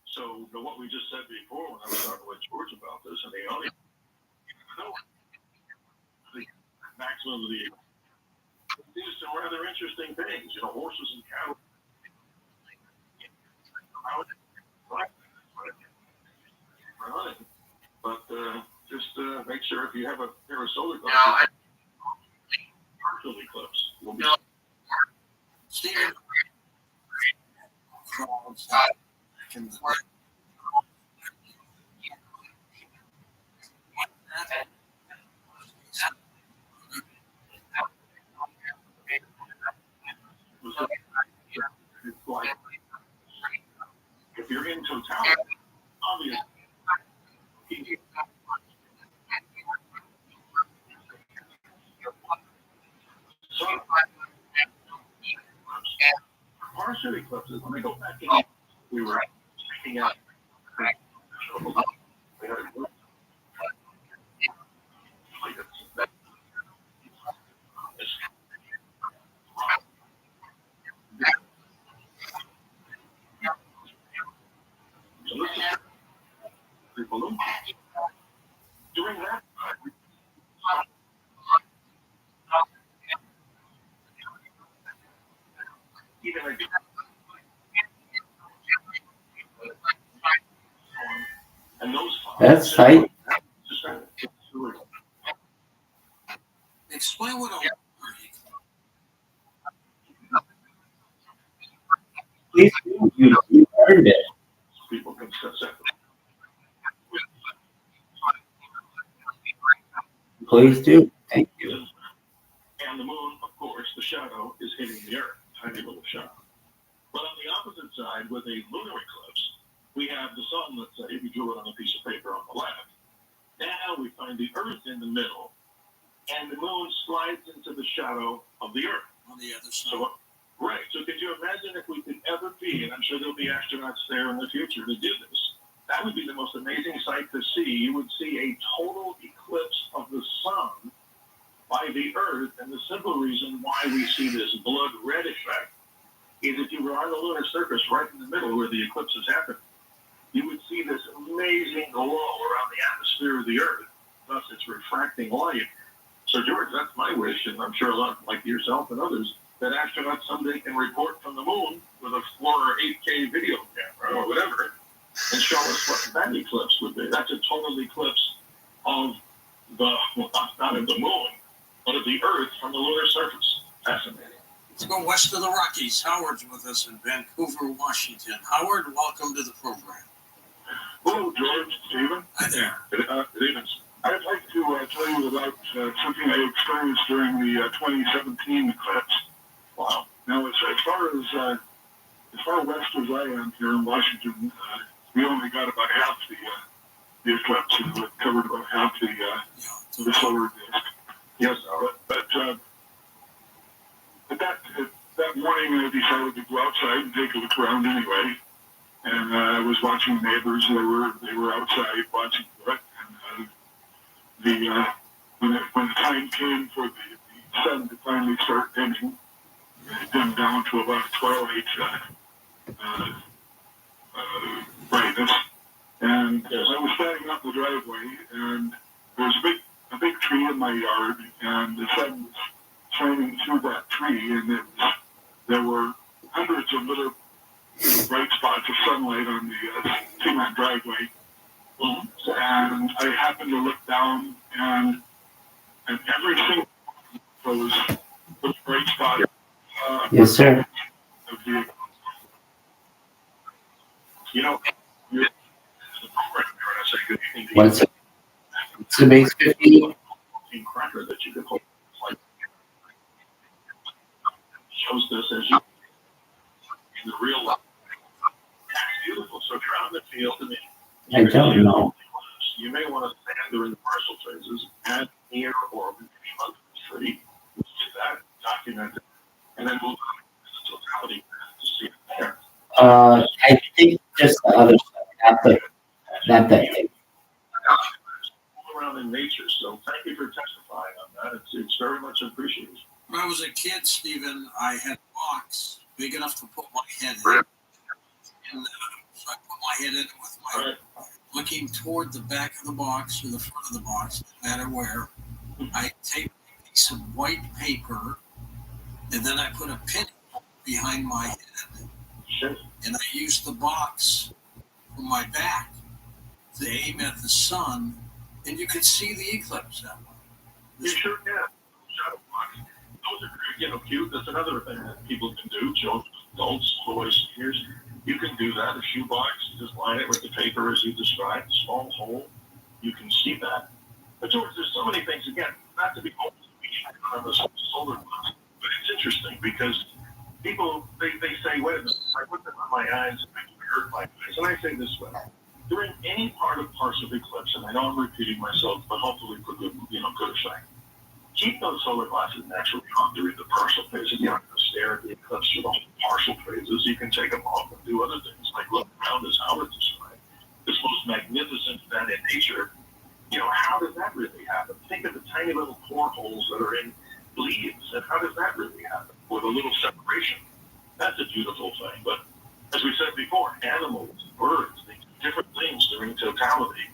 So what we just said before when I was talking with George about this, and the audience, the maximum of the do some rather interesting things. Horses and cattle. Running, but just make sure if you have a pair of solar glasses, partial eclipse will be. Stephen. If you're in totality, obviously. So, partial eclipses, let me go back in. We were speaking out. We had a group. So this is the balloon. During that time, even a and those That's tight. Explain what a Please do. You earned it. people can set that. Please do. Thank you. And the moon, of course, the shadow is hitting the earth, tiny little shadow. But on the opposite side, with a lunar eclipse, we have the sun, let's say, if you drew it on a piece of paper on the left. Now we find the earth in the middle, and the moon slides into the shadow of the earth. On the other side. So, right. So could you imagine if we could ever be, and I'm sure there'll be astronauts there in the future to do this, that would be the most amazing sight to see. You would see a total eclipse of the sun by the earth, and the simple reason why we see this blood red effect is if you were on the lunar surface right in the middle where the eclipse is happening, you would see this amazing glow around the atmosphere of the earth. Thus, it's refracting light. So, George, that's my wish, and I'm sure a lot like yourself and others, that astronauts someday can report from the moon with a 4 or 8K video camera or whatever and show us what that eclipse would be. That's a total eclipse of the, well, not of the moon, but of the earth from the lunar surface. Fascinating. Let's go west of the Rockies. Howard's with us in Vancouver, Washington. Howard, welcome to the program. Hello, George, Stephen. Hi there. Good evening. I'd like to tell you about something I experienced during the 2017 eclipse. Wow. Now, as far west as I am here in Washington, we only got about half the eclipse. It covered about half the solar disk. Yes, but that morning I decided to go outside and take a look around anyway. And I was watching neighbors. They were outside watching for it. And when the time came for the sun to finally start dimming, it dimmed down to about a 12/8 brightness. And I was standing up the driveway, and there was a big tree in my yard, and the sun was shining through that tree, and there were hundreds of little bright spots of sunlight on the cement driveway. And I happened to look down, and every single one of those bright spots. Yes, sir. You know, What's the base 50? Cracker that you could hold. Like, shows this as you in the real life. That's beautiful. So if you're out in the field, I don't know. you may want to stand during the partial phases, add near or month tree, that documented, and then move on to totality to see it there. I think other stuff, not that thing. All around in nature. So thank you for testifying on that. It's very much appreciated. When I was a kid, Stephen, I had a box big enough to put my head in. And so I put my head in it with my looking toward the back of the box or the front of the box, no matter where. I taped a piece of white paper, and then I put a pin behind my head. And I used the box from my back to aim at the sun, and you could see the eclipse that way. You sure can. Shadow box. Those are, cute. That's another thing that people can do. Children, adults, boys, seniors. You can do that. A shoebox, just line it with the paper as you described, a small hole. You can see that. But George, there's so many things, again, not to be on the solar box, but it's interesting because people, they say, wait a minute, I put them on my eyes, I hurt my eyes. And I say this way, during any part of partial eclipse, and I know I'm repeating myself, but hopefully for good effect, keep those solar glasses naturally on during the partial phase. If you're not going to stare at the eclipse for the whole partial phases, you can take them off and do other things, like look around as Howard described. This most magnificent event in nature, how does that really happen? Think of the tiny little portholes that are in leaves, and how does that really happen? With a little separation. That's a beautiful thing. But as we said before, animals, birds, they do different things during totality.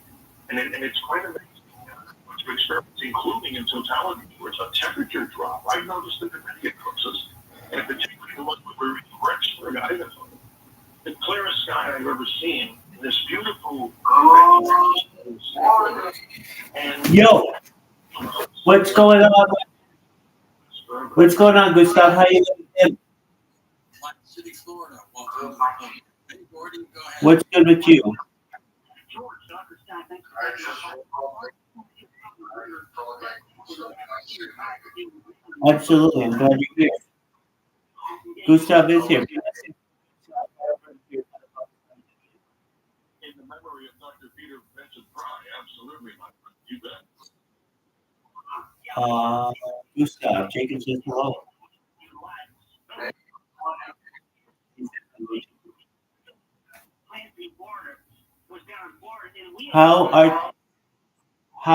And it's quite amazing to experience, including in totality, where it's a temperature drop. I've noticed it in many eclipses, and particularly the one where we were in Rexburg, Idaho. The clearest sky I've ever seen, in this beautiful Yo, what's going on? What's going on, Gustav? How you doing? City, Florida. Welcome. Hey, Gordy, go ahead. What's good with you? Absolutely, I'm glad you're here. Gustav is here. In the memory of Dr. Peter Vincent Fry, absolutely, my friend. You bet. Gustav, Jacob says hello. How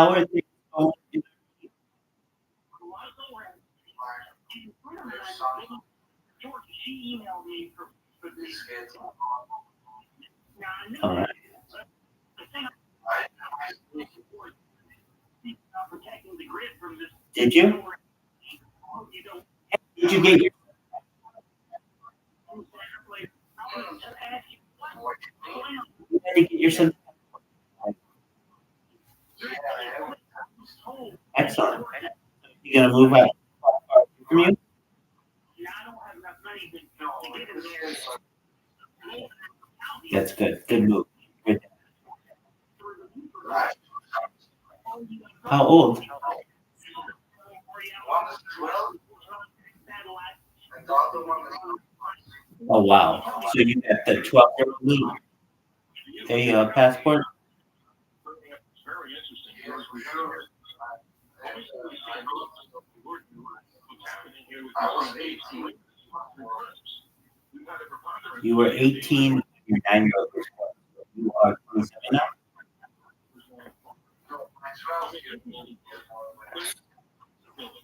are things going? All right. Did you? Did you get your? You had to get yourself. Excellent. You gonna move out from you? That's good. Good move. Good. How old? Oh wow! So you got the 12-year-old a passport? Very interesting. You were 18. You're 9-year-old. You are 27 now.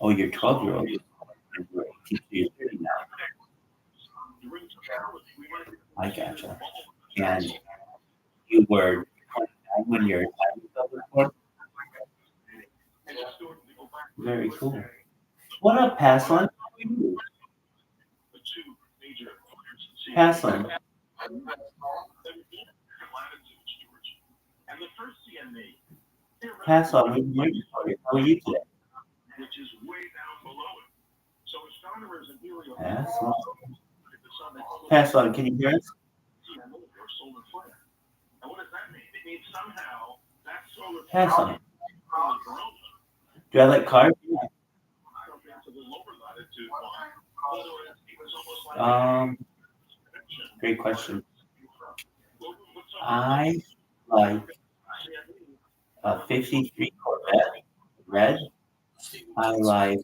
Oh, you're 12-year-old. You're 18. You're 30 now. I gotcha. And you were 29 when your time was over. Very cool. What up, Paslin? Paslin. Paslin, we've been waiting for you. How are you today? Paslin. Paslin, can you hear us? Paslin. Do I like carbs? Great question. I like a 53 Corvette red. I like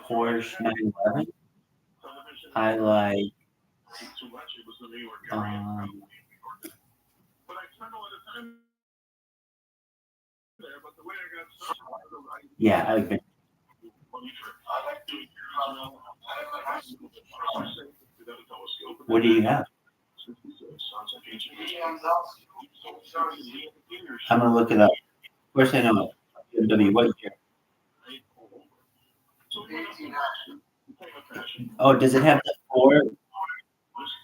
Porsche 911. I like too much. It was the New York area. But I spent a lot of time there. But the way I got started, Yeah, I've been. What do you have? I'm gonna look it up. Of course, I know it. BMW, what year? Oh, does it have the 4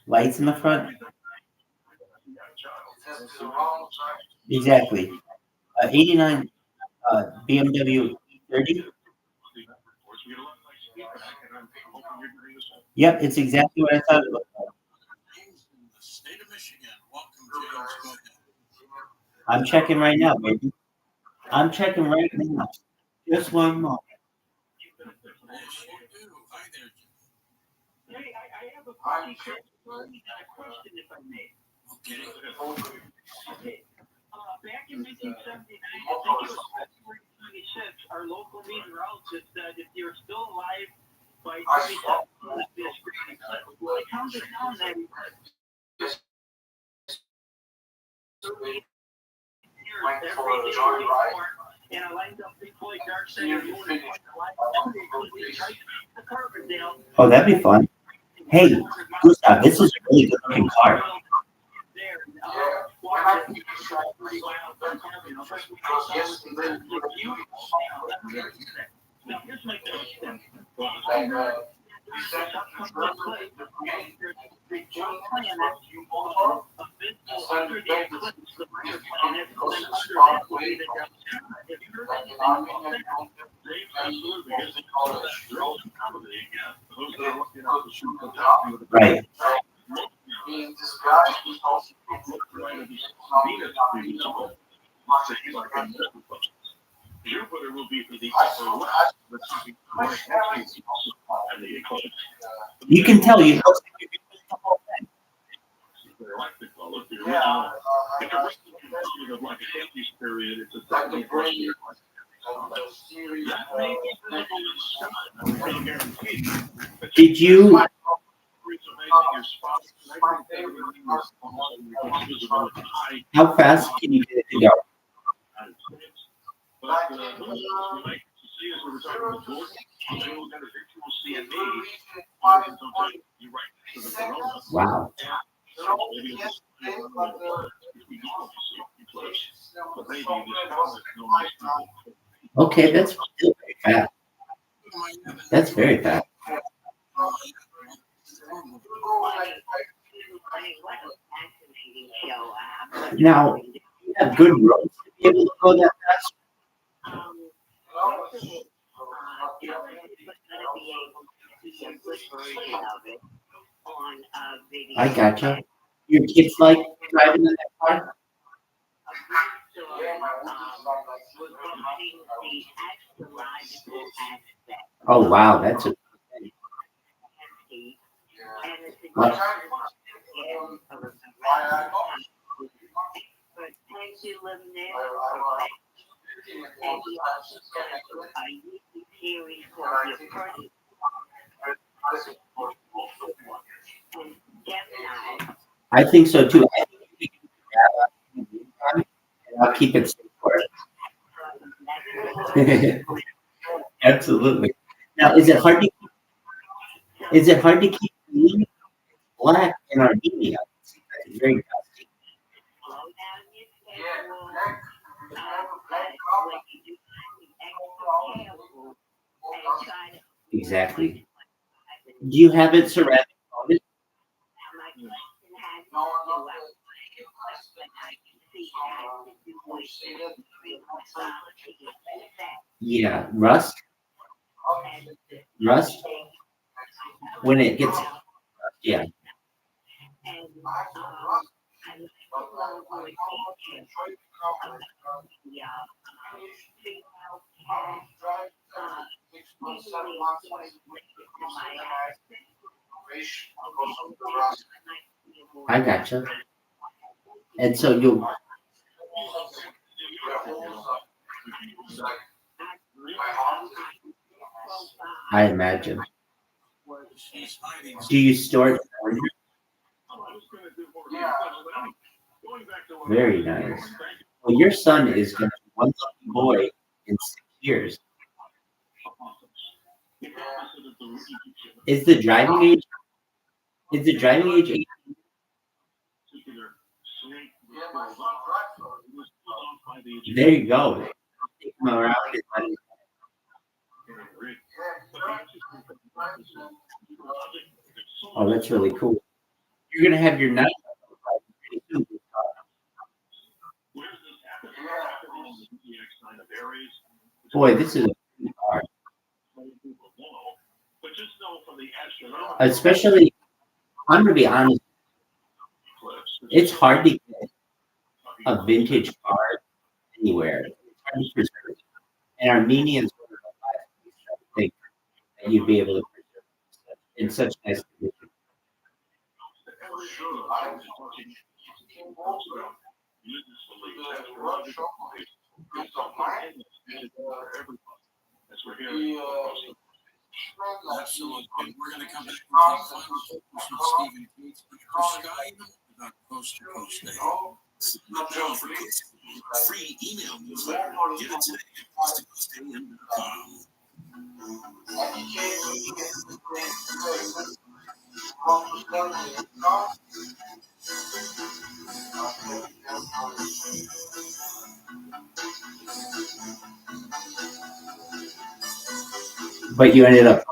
lights in the front? Exactly. 89 BMW 30. Yep, it's exactly what I thought it was. State of Michigan. Welcome, James. Go ahead. I'm checking right now, baby. I'm checking right now. Just one moment. Yes, you do. Hi there, Jim. Hey, I have a question if I may. Okay. Okay. Back in 1979, I think it was February 26th, our local meeting relative said if you're still alive by 27, this great eclipse. Well, I counted down that eclipse. Every day, and I lined up Big Boy Dark Side of the Moon. The Carbondale. Oh, that'd be fun. Hey, Gustav, this is a really good looking car. Now, here's my question. Right. Jupiter will be for the upper west, but and the eclipse. You can tell you. They're like to call it the original. It's a period of like a Haley's period. It's a second first year. That may be guaranteed. Did you? How fast can you get it to go? But we like to see as we're talking about Jordan, we'll get a virtual CME. You right to the corona. Wow. Maybe it's but maybe Okay, that's still very fast. That's very fast. Now, you have good roads to be able to go that fast. I gotcha. Your kids like driving in that car? Oh wow, that's a what? I think so too. I think we can do that, and I'll keep it safe for it. Absolutely. Now, is it hard to keep clean black in Armenia? It's very dusty. Exactly. Do you have it ceramic coated? Yeah, rust. Rust. When it gets, yeah. I gotcha. And so you'll. I imagine. Do you store it? Very nice. Well, your son is going to be one lucky boy in 6 years. Is the driving age? Is the driving age 18? There you go. Take him around and let him. Oh, that's really cool. You're gonna have your night. Boy, this is a pretty car. Especially, I'm gonna be honest. It's hard to get a vintage car anywhere. It's hard to preserve. And Armenians were the last place I think that you'd be able to preserve in such nice condition. Absolutely. We're going to come back and take final questions with Stephen Gates for Sky about Coast to Coast Day. Now for free email newsletter. Get it today at coasttocoastam.com. But you ended up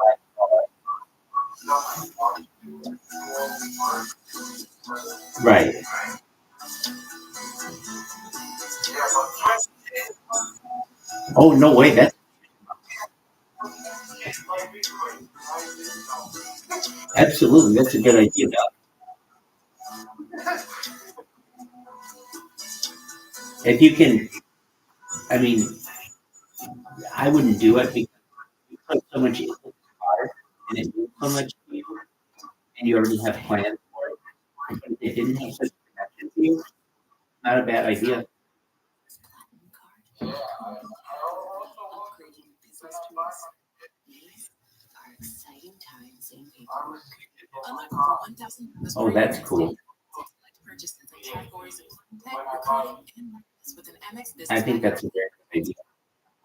right. Oh no way! That's absolutely that's a good idea. If you can, I mean, I wouldn't do it because you put so much into the car and it means so much to you, and you already have plans for it. But if it didn't have such a connection to you, not a bad idea. Oh, that's cool. I think that's a very good idea.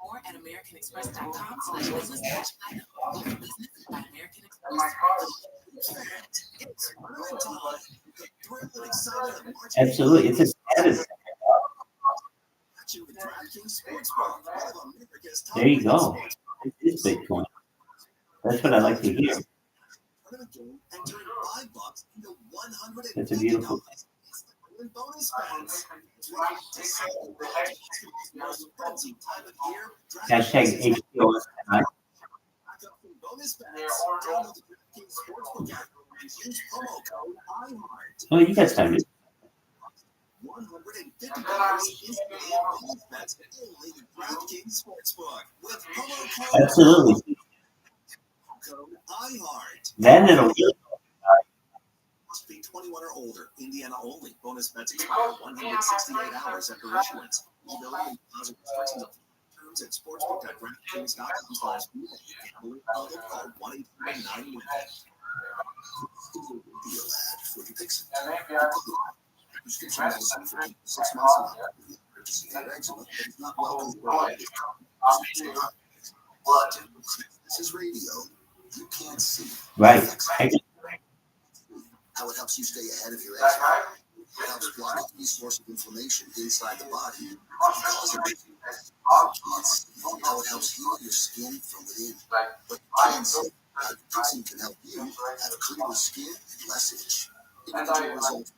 More at AmericanExpress.com/business/AmericanExpress. Absolutely, it's a status. There you go. It is Bitcoin. That's what I like to hear. That's a beautiful thing. Hashtag HPOS tonight. Oh, you got time to. Absolutely. Then it'll be. Must be 21 or older. Indiana only. Bonus bets expire 168 hours after issuance. Eligibility and deposit restrictions apply. Terms at sportsbook.draftkings.com/gambling. Call 1-800-9-WIN. Video ad for Dupixent. Prescription medicine for 6 months and up. Purchasing eczema that is not well controlled. This is radio. You can't see. Right. How it helps you stay ahead of your eczema. It helps block any source of inflammation inside the body. How it helps heal your skin from within. But you can't see how Dupixent can help you have clearer skin and less itch. Individual results.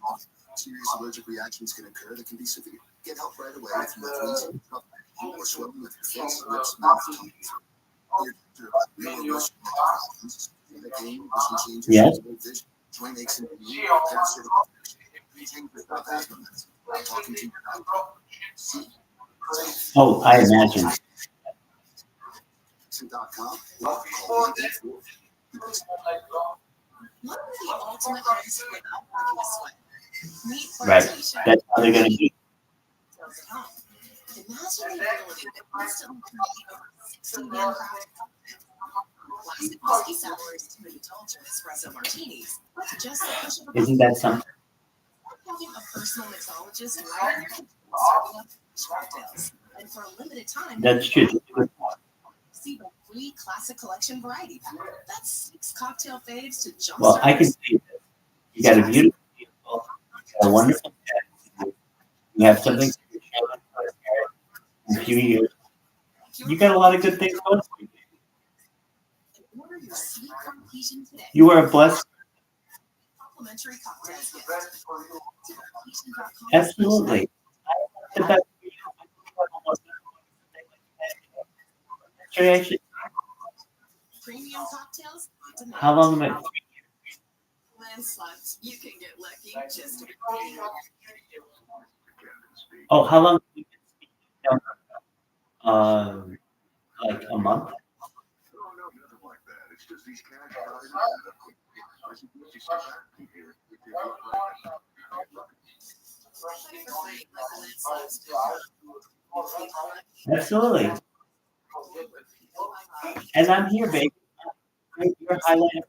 Serious allergic reactions can occur that can be severe. Get help right away if you have wheezing, or swelling with your face, lips, mouth, tongue. Yes. Joint aches and pain, Oh, I imagine. Right. That's how they're going to be. Imagine the ability to instantly create over 60 handcrafted classic whiskey sours to indulgent espresso martinis. Just the push of a Isn't that something? having a personal mixologist right in your kitchen serving up cocktails. And for a limited time, That's true. receive a free classic collection variety pack. That's 6 cocktail faves to jumpstart. Well, I can see this. You got a beautiful vehicle, a wonderful pet. You have something to your children in a few years. You got a lot of good things going for you. Order your sweet completion today. You are a blessed. Complimentary cocktails gift. Absolutely. The best. Actually, Premium cocktails. how long am I? Landslides. You can get lucky just to be Oh, how long? Like a month. Absolutely. And I'm here, baby. You're highlighting.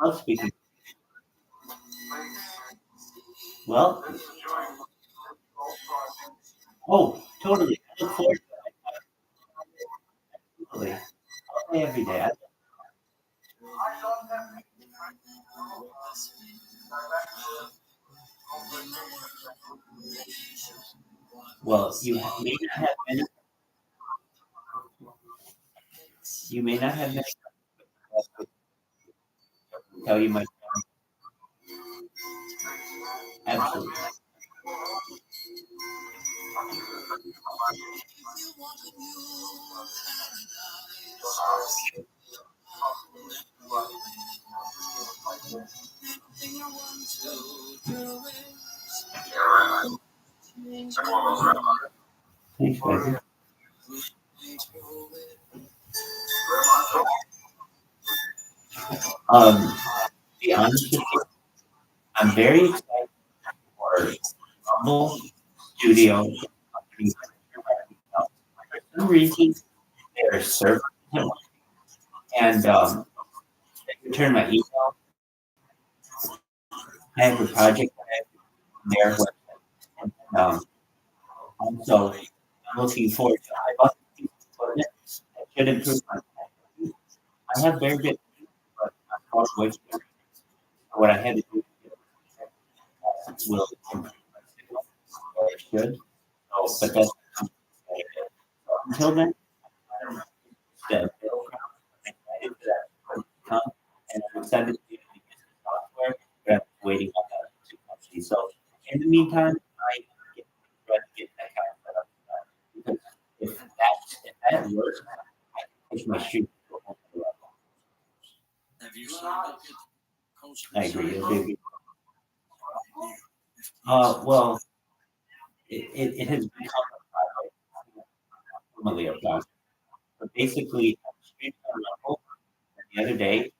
I love speaking. Well, oh, totally. I look forward to it. Absolutely. All day, every day. Well, may not have many. You may not have many. Tell you my. Absolutely. Thanks, baby. To be honest with you, I'm very excited for Rumble Studio. For some reason, they're serving him. And I return my email. I have a project on their website. And so I'm looking forward to it. I bought the piece of equipment that should improve my technology. I have very good, but I'm far away from it. What I had to do will improve my signal, or it should. So, but that's until then, the bill I'm excited for that to come, and I'm excited to use the software, but I'm waiting on that technology. So in the meantime, I try to get that kind of set up because if that works, I can push my stream to a whole new level. Have you signed up yet? Coast I agree. It'll be well, it has become a project, normally a project. But basically, I'm streaming on Rumble. The other day,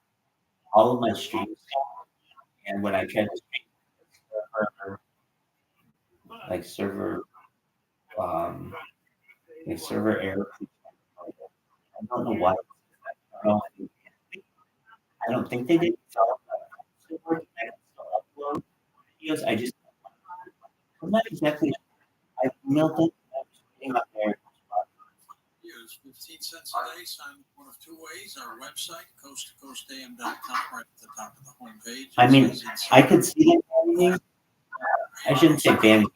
all of my streams stopped. And when I tried to stream server error, I don't know why. I don't think they did solve that. I can still upload videos. I'm not exactly. I emailed it. I'm just getting up there. It's 15 cents a day. Sign one of two ways. Our website, coasttocoastam.com, right at the top of the homepage. I mean, I could see that banning. I shouldn't say banning.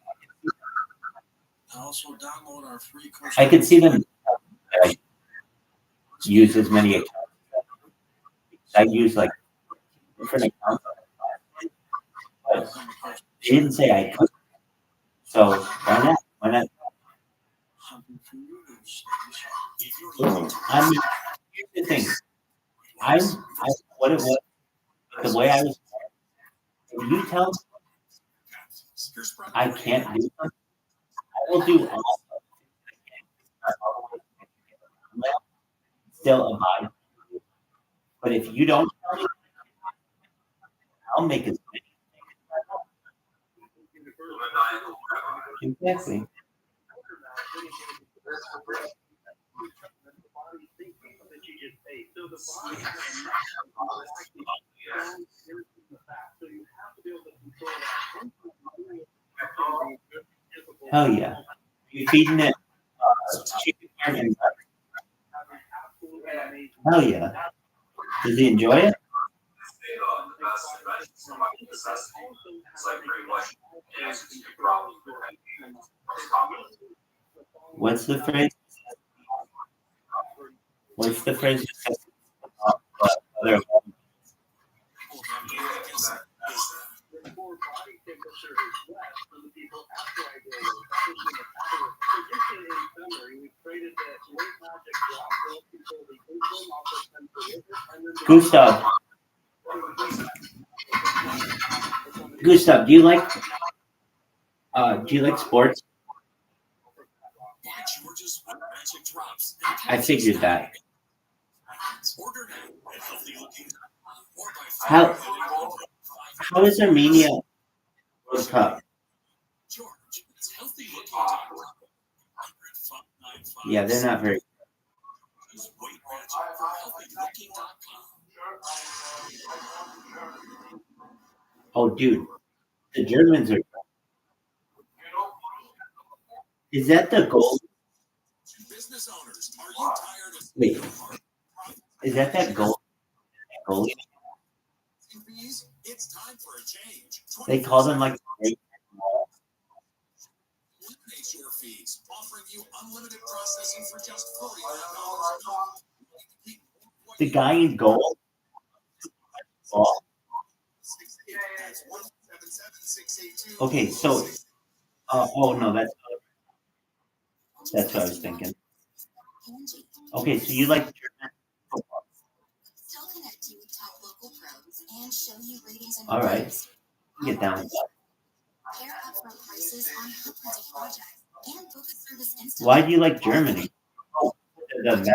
Also, download our free Coast. I could see them use as many accounts. I use like different accounts. But they didn't say I could. So why not? Why not? I mean, here's the thing. What it was, the way I was, if you tell me I can't do something, I will do all still abide. But if you don't tell me, I'll make as many. Exactly. Hell yeah. You feeding it chicken corn and hell yeah. Does he enjoy it? What's the phrase? What's the phrase? Other- Gustav. Gustav, do you like sports? I figured that. How is Armenia World Cup? Yeah, they're not very. Oh, dude, the Germans are. Is that the goal? Wait, is that goal? Goal? They call them like the guy in goal. Oh. Okay, so oh no, that's what I was thinking. Okay, so you like German football? All right, get down with that. Why do you like Germany? Oh, the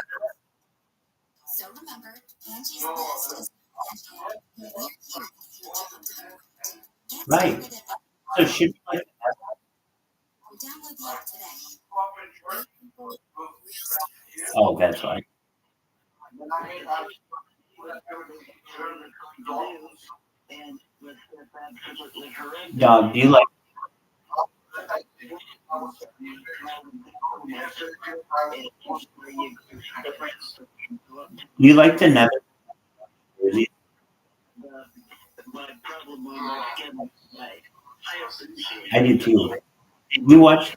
right. So should you like Oh, that's right. Dog, do you like the Nether jersey? I do too. Did you watch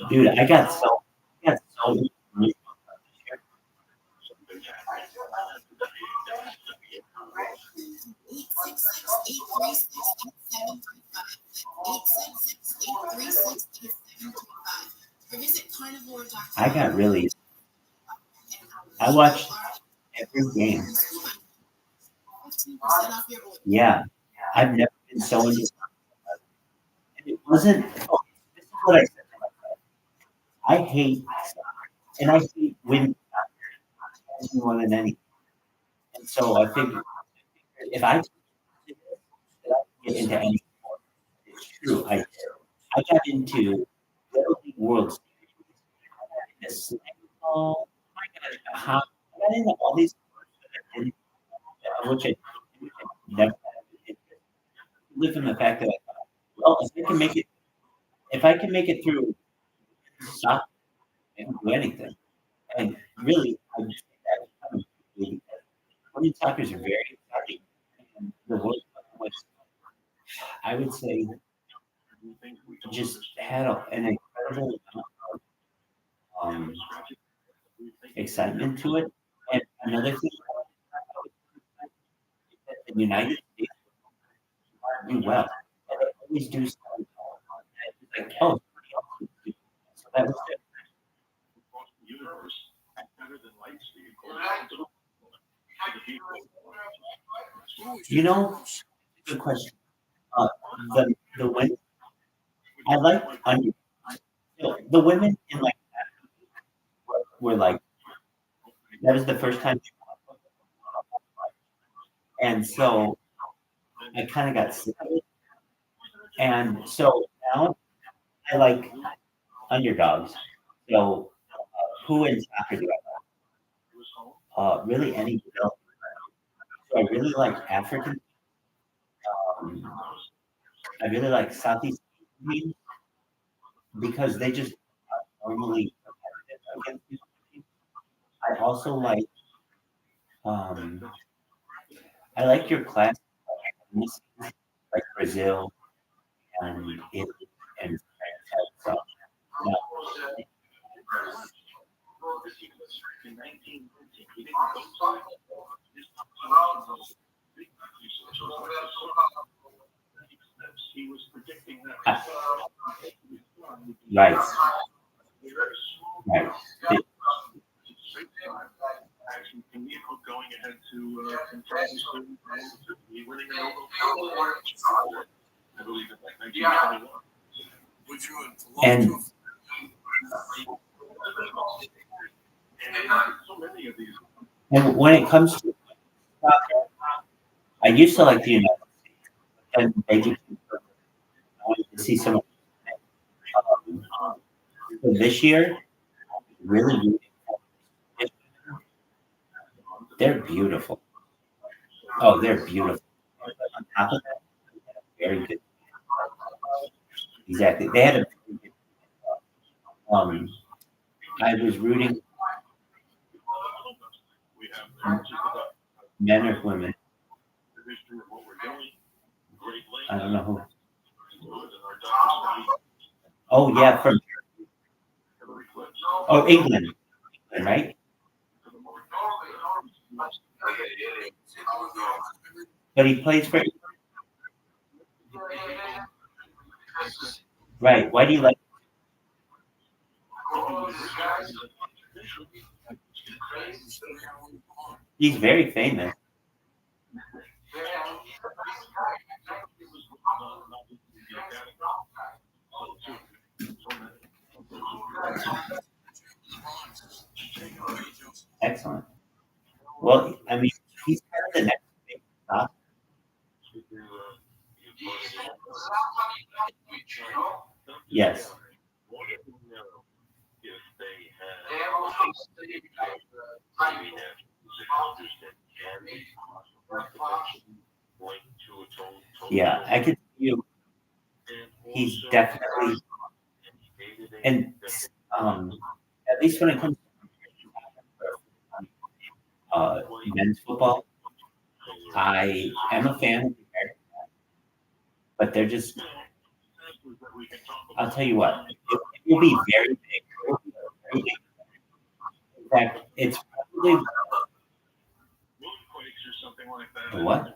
Dude, I got so I got really I watched every game. Yeah. I've never been so into and it wasn't this is what I said to myself. I hate and I hate women more than anything. And so I figured if I get into any sport, it's true. I got into Little League World Series. I got into sniper. I got into all these sports that I didn't, which I never had interest. Live in the fact that I thought, well, if I can make it through soccer, I can do anything. And really, I just think that was because women's soccer is very exciting. And the World Cup was, I would say, just had an incredible amount of excitement to it. And another thing, the United States do well. And they always do something. Like, oh, so that was good. You know, good question. The women, I like the women in like were like that was the first time, and so I kind of got sick of it, and so now I like underdogs. So who in soccer do I like? Really any development. I really like African. I really like Southeast Asian because they just are normally competitive against these teams. I also like I like your class like Brazil and Italy and France have some. Now, In 1919, he didn't go to he was predicting that right. Right. actually vehicle going ahead to be winning a Nobel Prize. I believe in like 1921. Would you And so many of these. and when it comes to soccer, I used to like the United States, and they just I wanted to see some. So this year, really, they're beautiful. Oh, they're beautiful. On top of that, very good. Exactly. They had a. I was rooting. Men or women? I don't know who. Oh yeah, from. Oh, England, right? But he plays for. Right. Why do you like? He's very famous. Excellent. Well, I mean, he's kind of the next big stop. Yes. Yeah, I could see you. He's definitely, and at least when it comes to men's football, I am a fan of the American, but they're just. I'll tell you what, it will be very big. It will be very big. In fact, it's probably the what?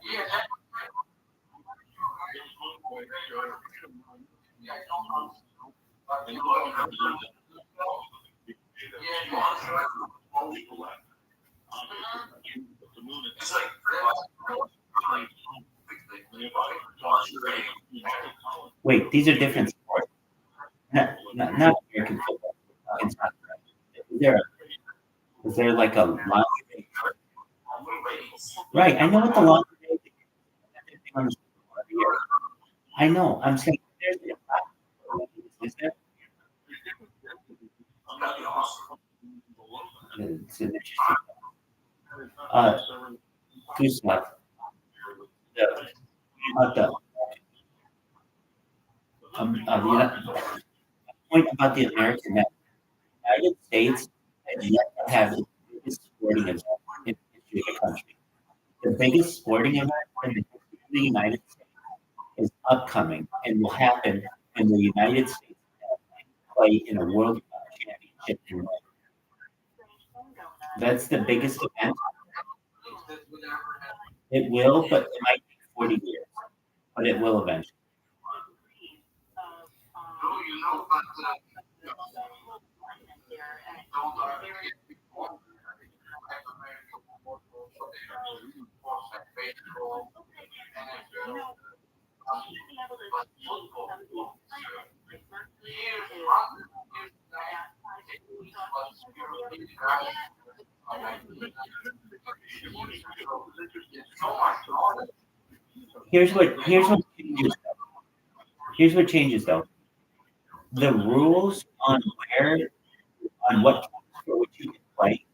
Wait, these are different sports. Not American football. It's not. Is there like a laundry? Right, I know what the laundry is. I know. I'm saying there's is there? It's an interesting. Goose left. The point about the American men. The United States has yet to have the biggest sporting event in the history of the country. The biggest sporting event in the history of the United States is upcoming and will happen when the United States play in a World Championship in Rome. That's the biggest event. It will, but it might take 40 years. But it will eventually. Here's what changes. Here's what changes though. The rules on what for which you can play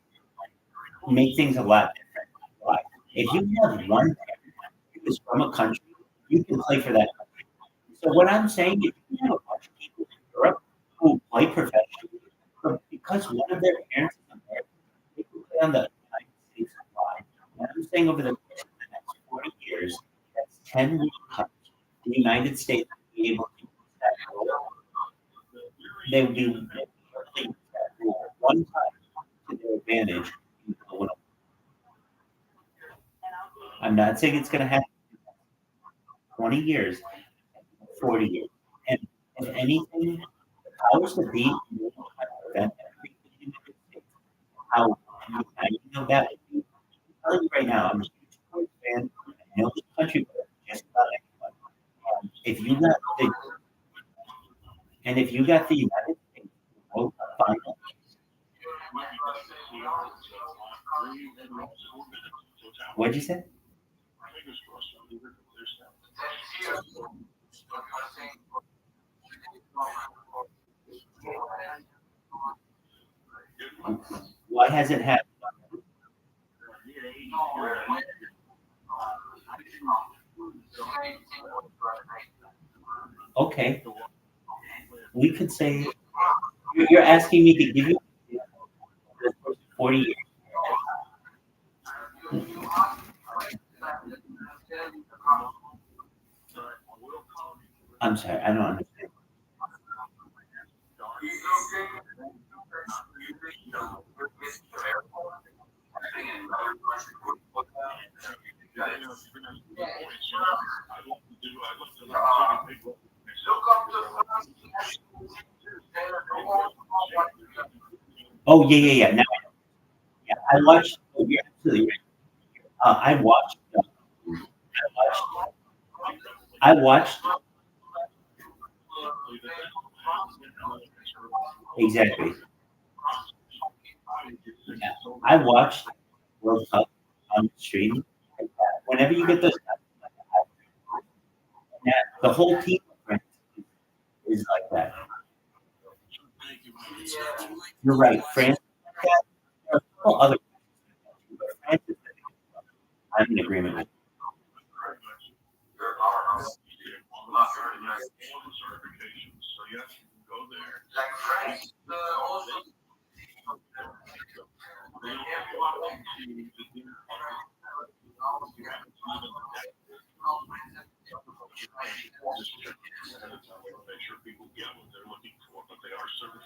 make things a lot different. If you have one parent who is from a country, you can play for that country. So what I'm saying is you have a bunch of people in Europe who play professionally, but because one of their parents is American, they can play on the United States line. And I'm saying over the course of the next 40 years, that's 10 World Cups, the United States will be able to use that role. They will be able to use that role one time to their advantage. I'm not saying it's going to happen in 20 years, 40 years. And if anything, the powers that be know how to prevent everything in the United States. How uniting of that would be. I'm telling you right now, I'm a huge sports fan. I know this country better than just about anyone. If you got the United States in the World Cup final, what'd you say? Why hasn't happened? Okay. We could say you're asking me to give you the first 40 years. I'm sorry, I don't understand. Oh yeah. Now, yeah, I watched. Oh, you're absolutely right. I watched. I watched. Exactly. Yeah, I watched World Cup on the stream. Whenever you get those, the whole team is like that. You're right. France. There are a couple other. But France is. I'm in agreement with.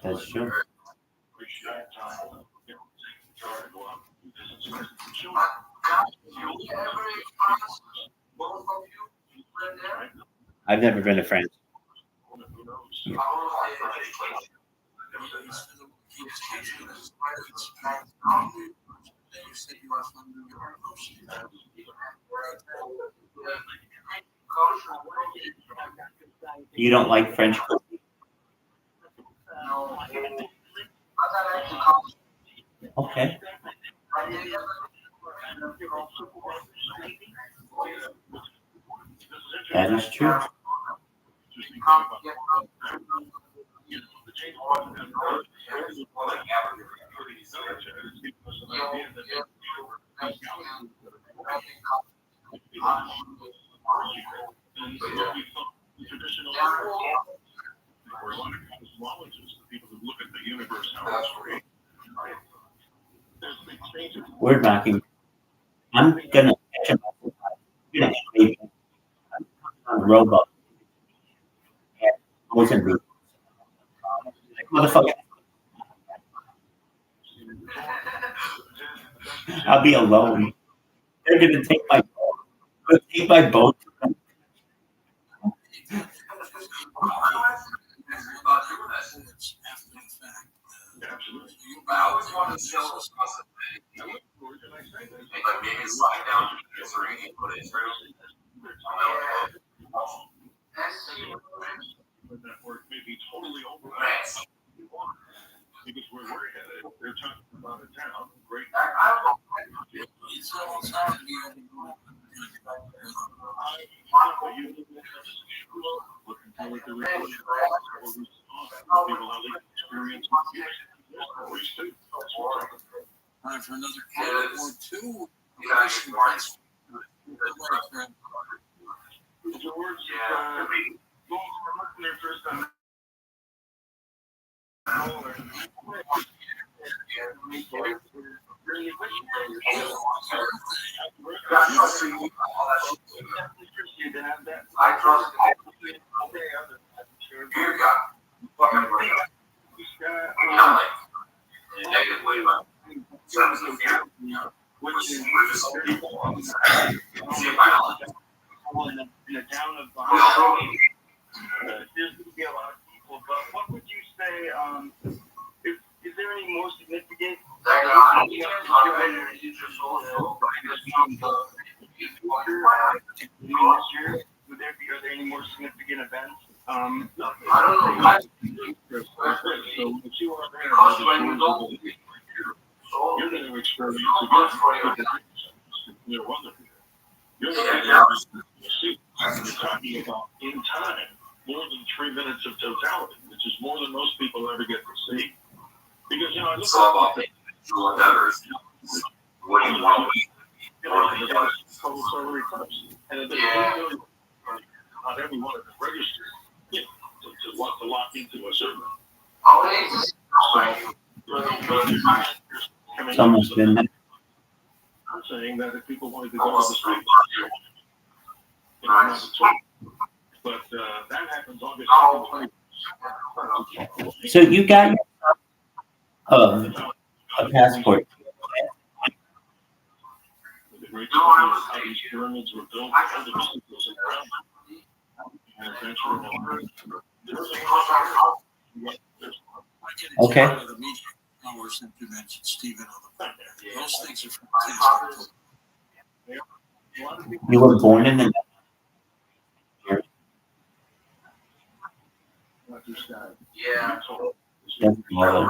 That's true. I've never been to France. You don't like French cooking? Okay. That is true. Word knocking. I'm gonna catch him. I'm gonna invade him. I'm on a robot. And Mozambique. Like, motherfucker. I'll be alone. They're gonna take my boat. They're gonna take my boat. I always wanted to show responsibility. But maybe slide down to the three and put it through. Network may be totally over. Because where we're headed, they're talking about a town. Great. It's not to be looking forward to experience. Time for another quarter or two. George, go for their first time. I trust you got fucking which is in the town of there's going to be a lot of people, but what would you say, is there any more significant are there any more significant events? I don't know. So if you are there, you're going to experience you're talking about in time more than 3 minutes of totality, which is more than most people ever get to see. Because I look at what do you want and not everyone is registered to lock into a server. It's almost been. I'm saying that if people wanted to go to the street, but that happens August 2nd. So you got a passport. The great pyramids were built Okay. Since you mentioned Stephen on the phone. Those things are fantastic. You were born in the yeah. That's mother.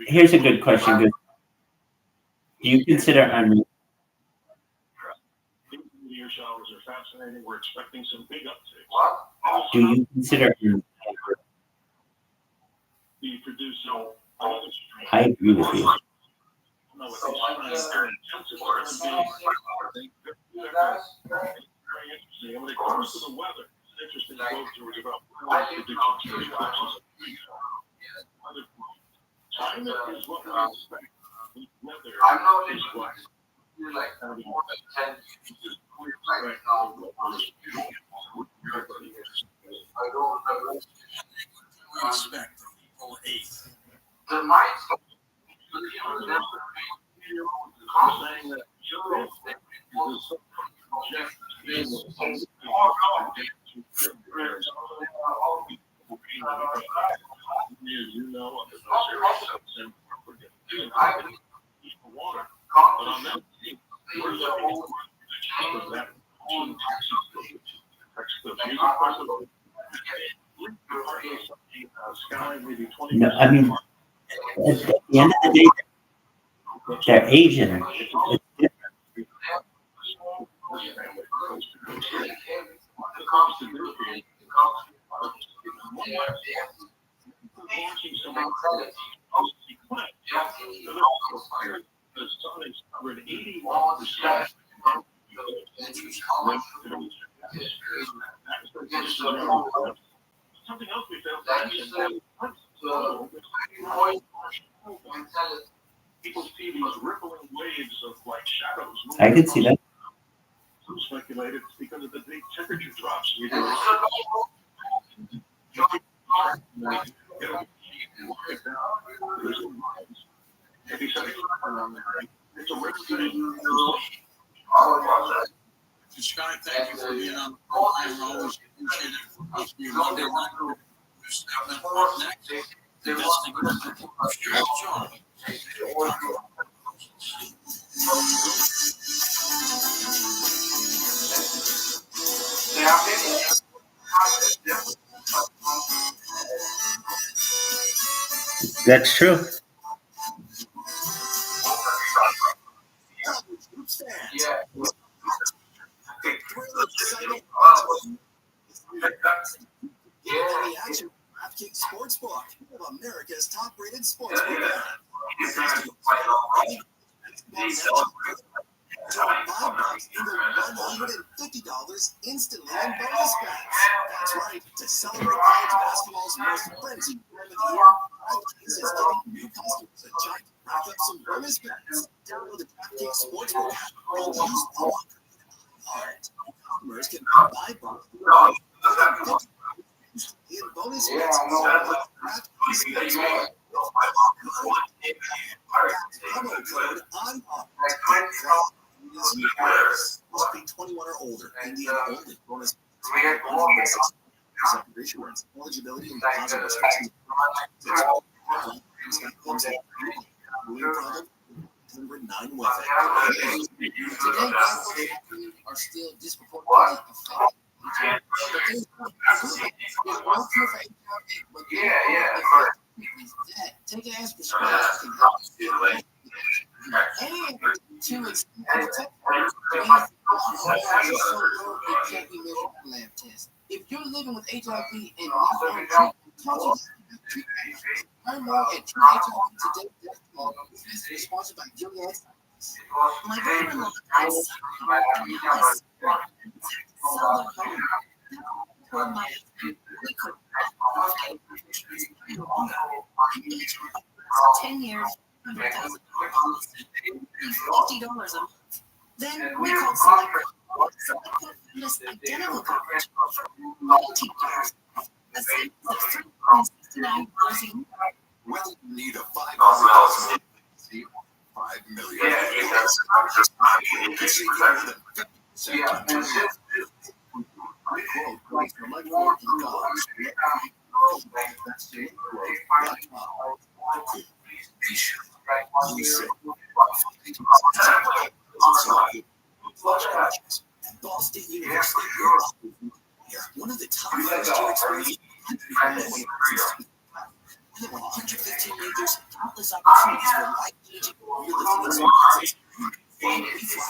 Here's a good question. Do you consider Meteor showers are fascinating. We're expecting some big upticks. do you consider You produce I agree with you. When it comes to the weather, it's an interesting quote George about China is what we expect. Weather is what you're like more than 10 We expect April 8th. The mindset saying that No, I mean, at the end of the day, they're Asian. It's different. Something else we failed to mention. People see these rippling waves of like shadows. I can see that. Some speculated it's because of the big temperature drops we do. It's a rip thing. Scott, thank you for being on the program. I always appreciate it. Supposed to be Monday night. Up next, the investigation of John. That's true. Yeah. DraftKings Sportsbook, one of America's top-rated sports book. $5 into $150 instantly in bonus bets. That's right. To celebrate college basketball's most frenzied time of the year, DraftKings is giving new customers a chance to rack up some bonus bets. Download the DraftKings Sportsbook app and use promo code. Customers can pay $5 in bonus bets. DraftKings Sportsbook. Promo code ONHEART. Must be 21 or older. Indiana only. Bonus. Issuance. Eligibility and deposit restrictions. Today, are still disproportionately affected. There's no cure for HIV, but that taking as prescribed can help and to extend protect so low it can't be measured by lab tests. If you're living with HIV and not on treatment, talk to your treatment. Learn more at treathivtoday.com. This is sponsored by Gilead. My brother-in-law died suddenly, and now I sell their home. I told my husband we couldn't no longer. 10 years, $100,000 policy, $50 a month. Then we called Select. Select found us identical coverage for 19 years. A savings of $369 a year. Well, you need a $5 million. Boston University, one of the top first-year experiences. More than 115 majors, countless opportunities for life-changing career-lifting experiences.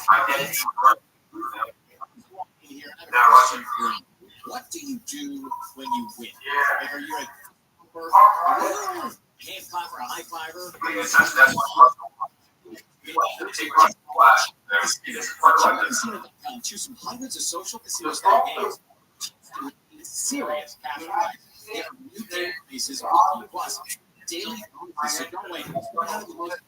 Here, I have a question for you. What do you do when you win? Like, are you like hand clapper, a high fiver? Choose from hundreds of social casino style games. Serious cash prizes. There are new game pieces plus daily bonuses. So don't wait. Learn how to be most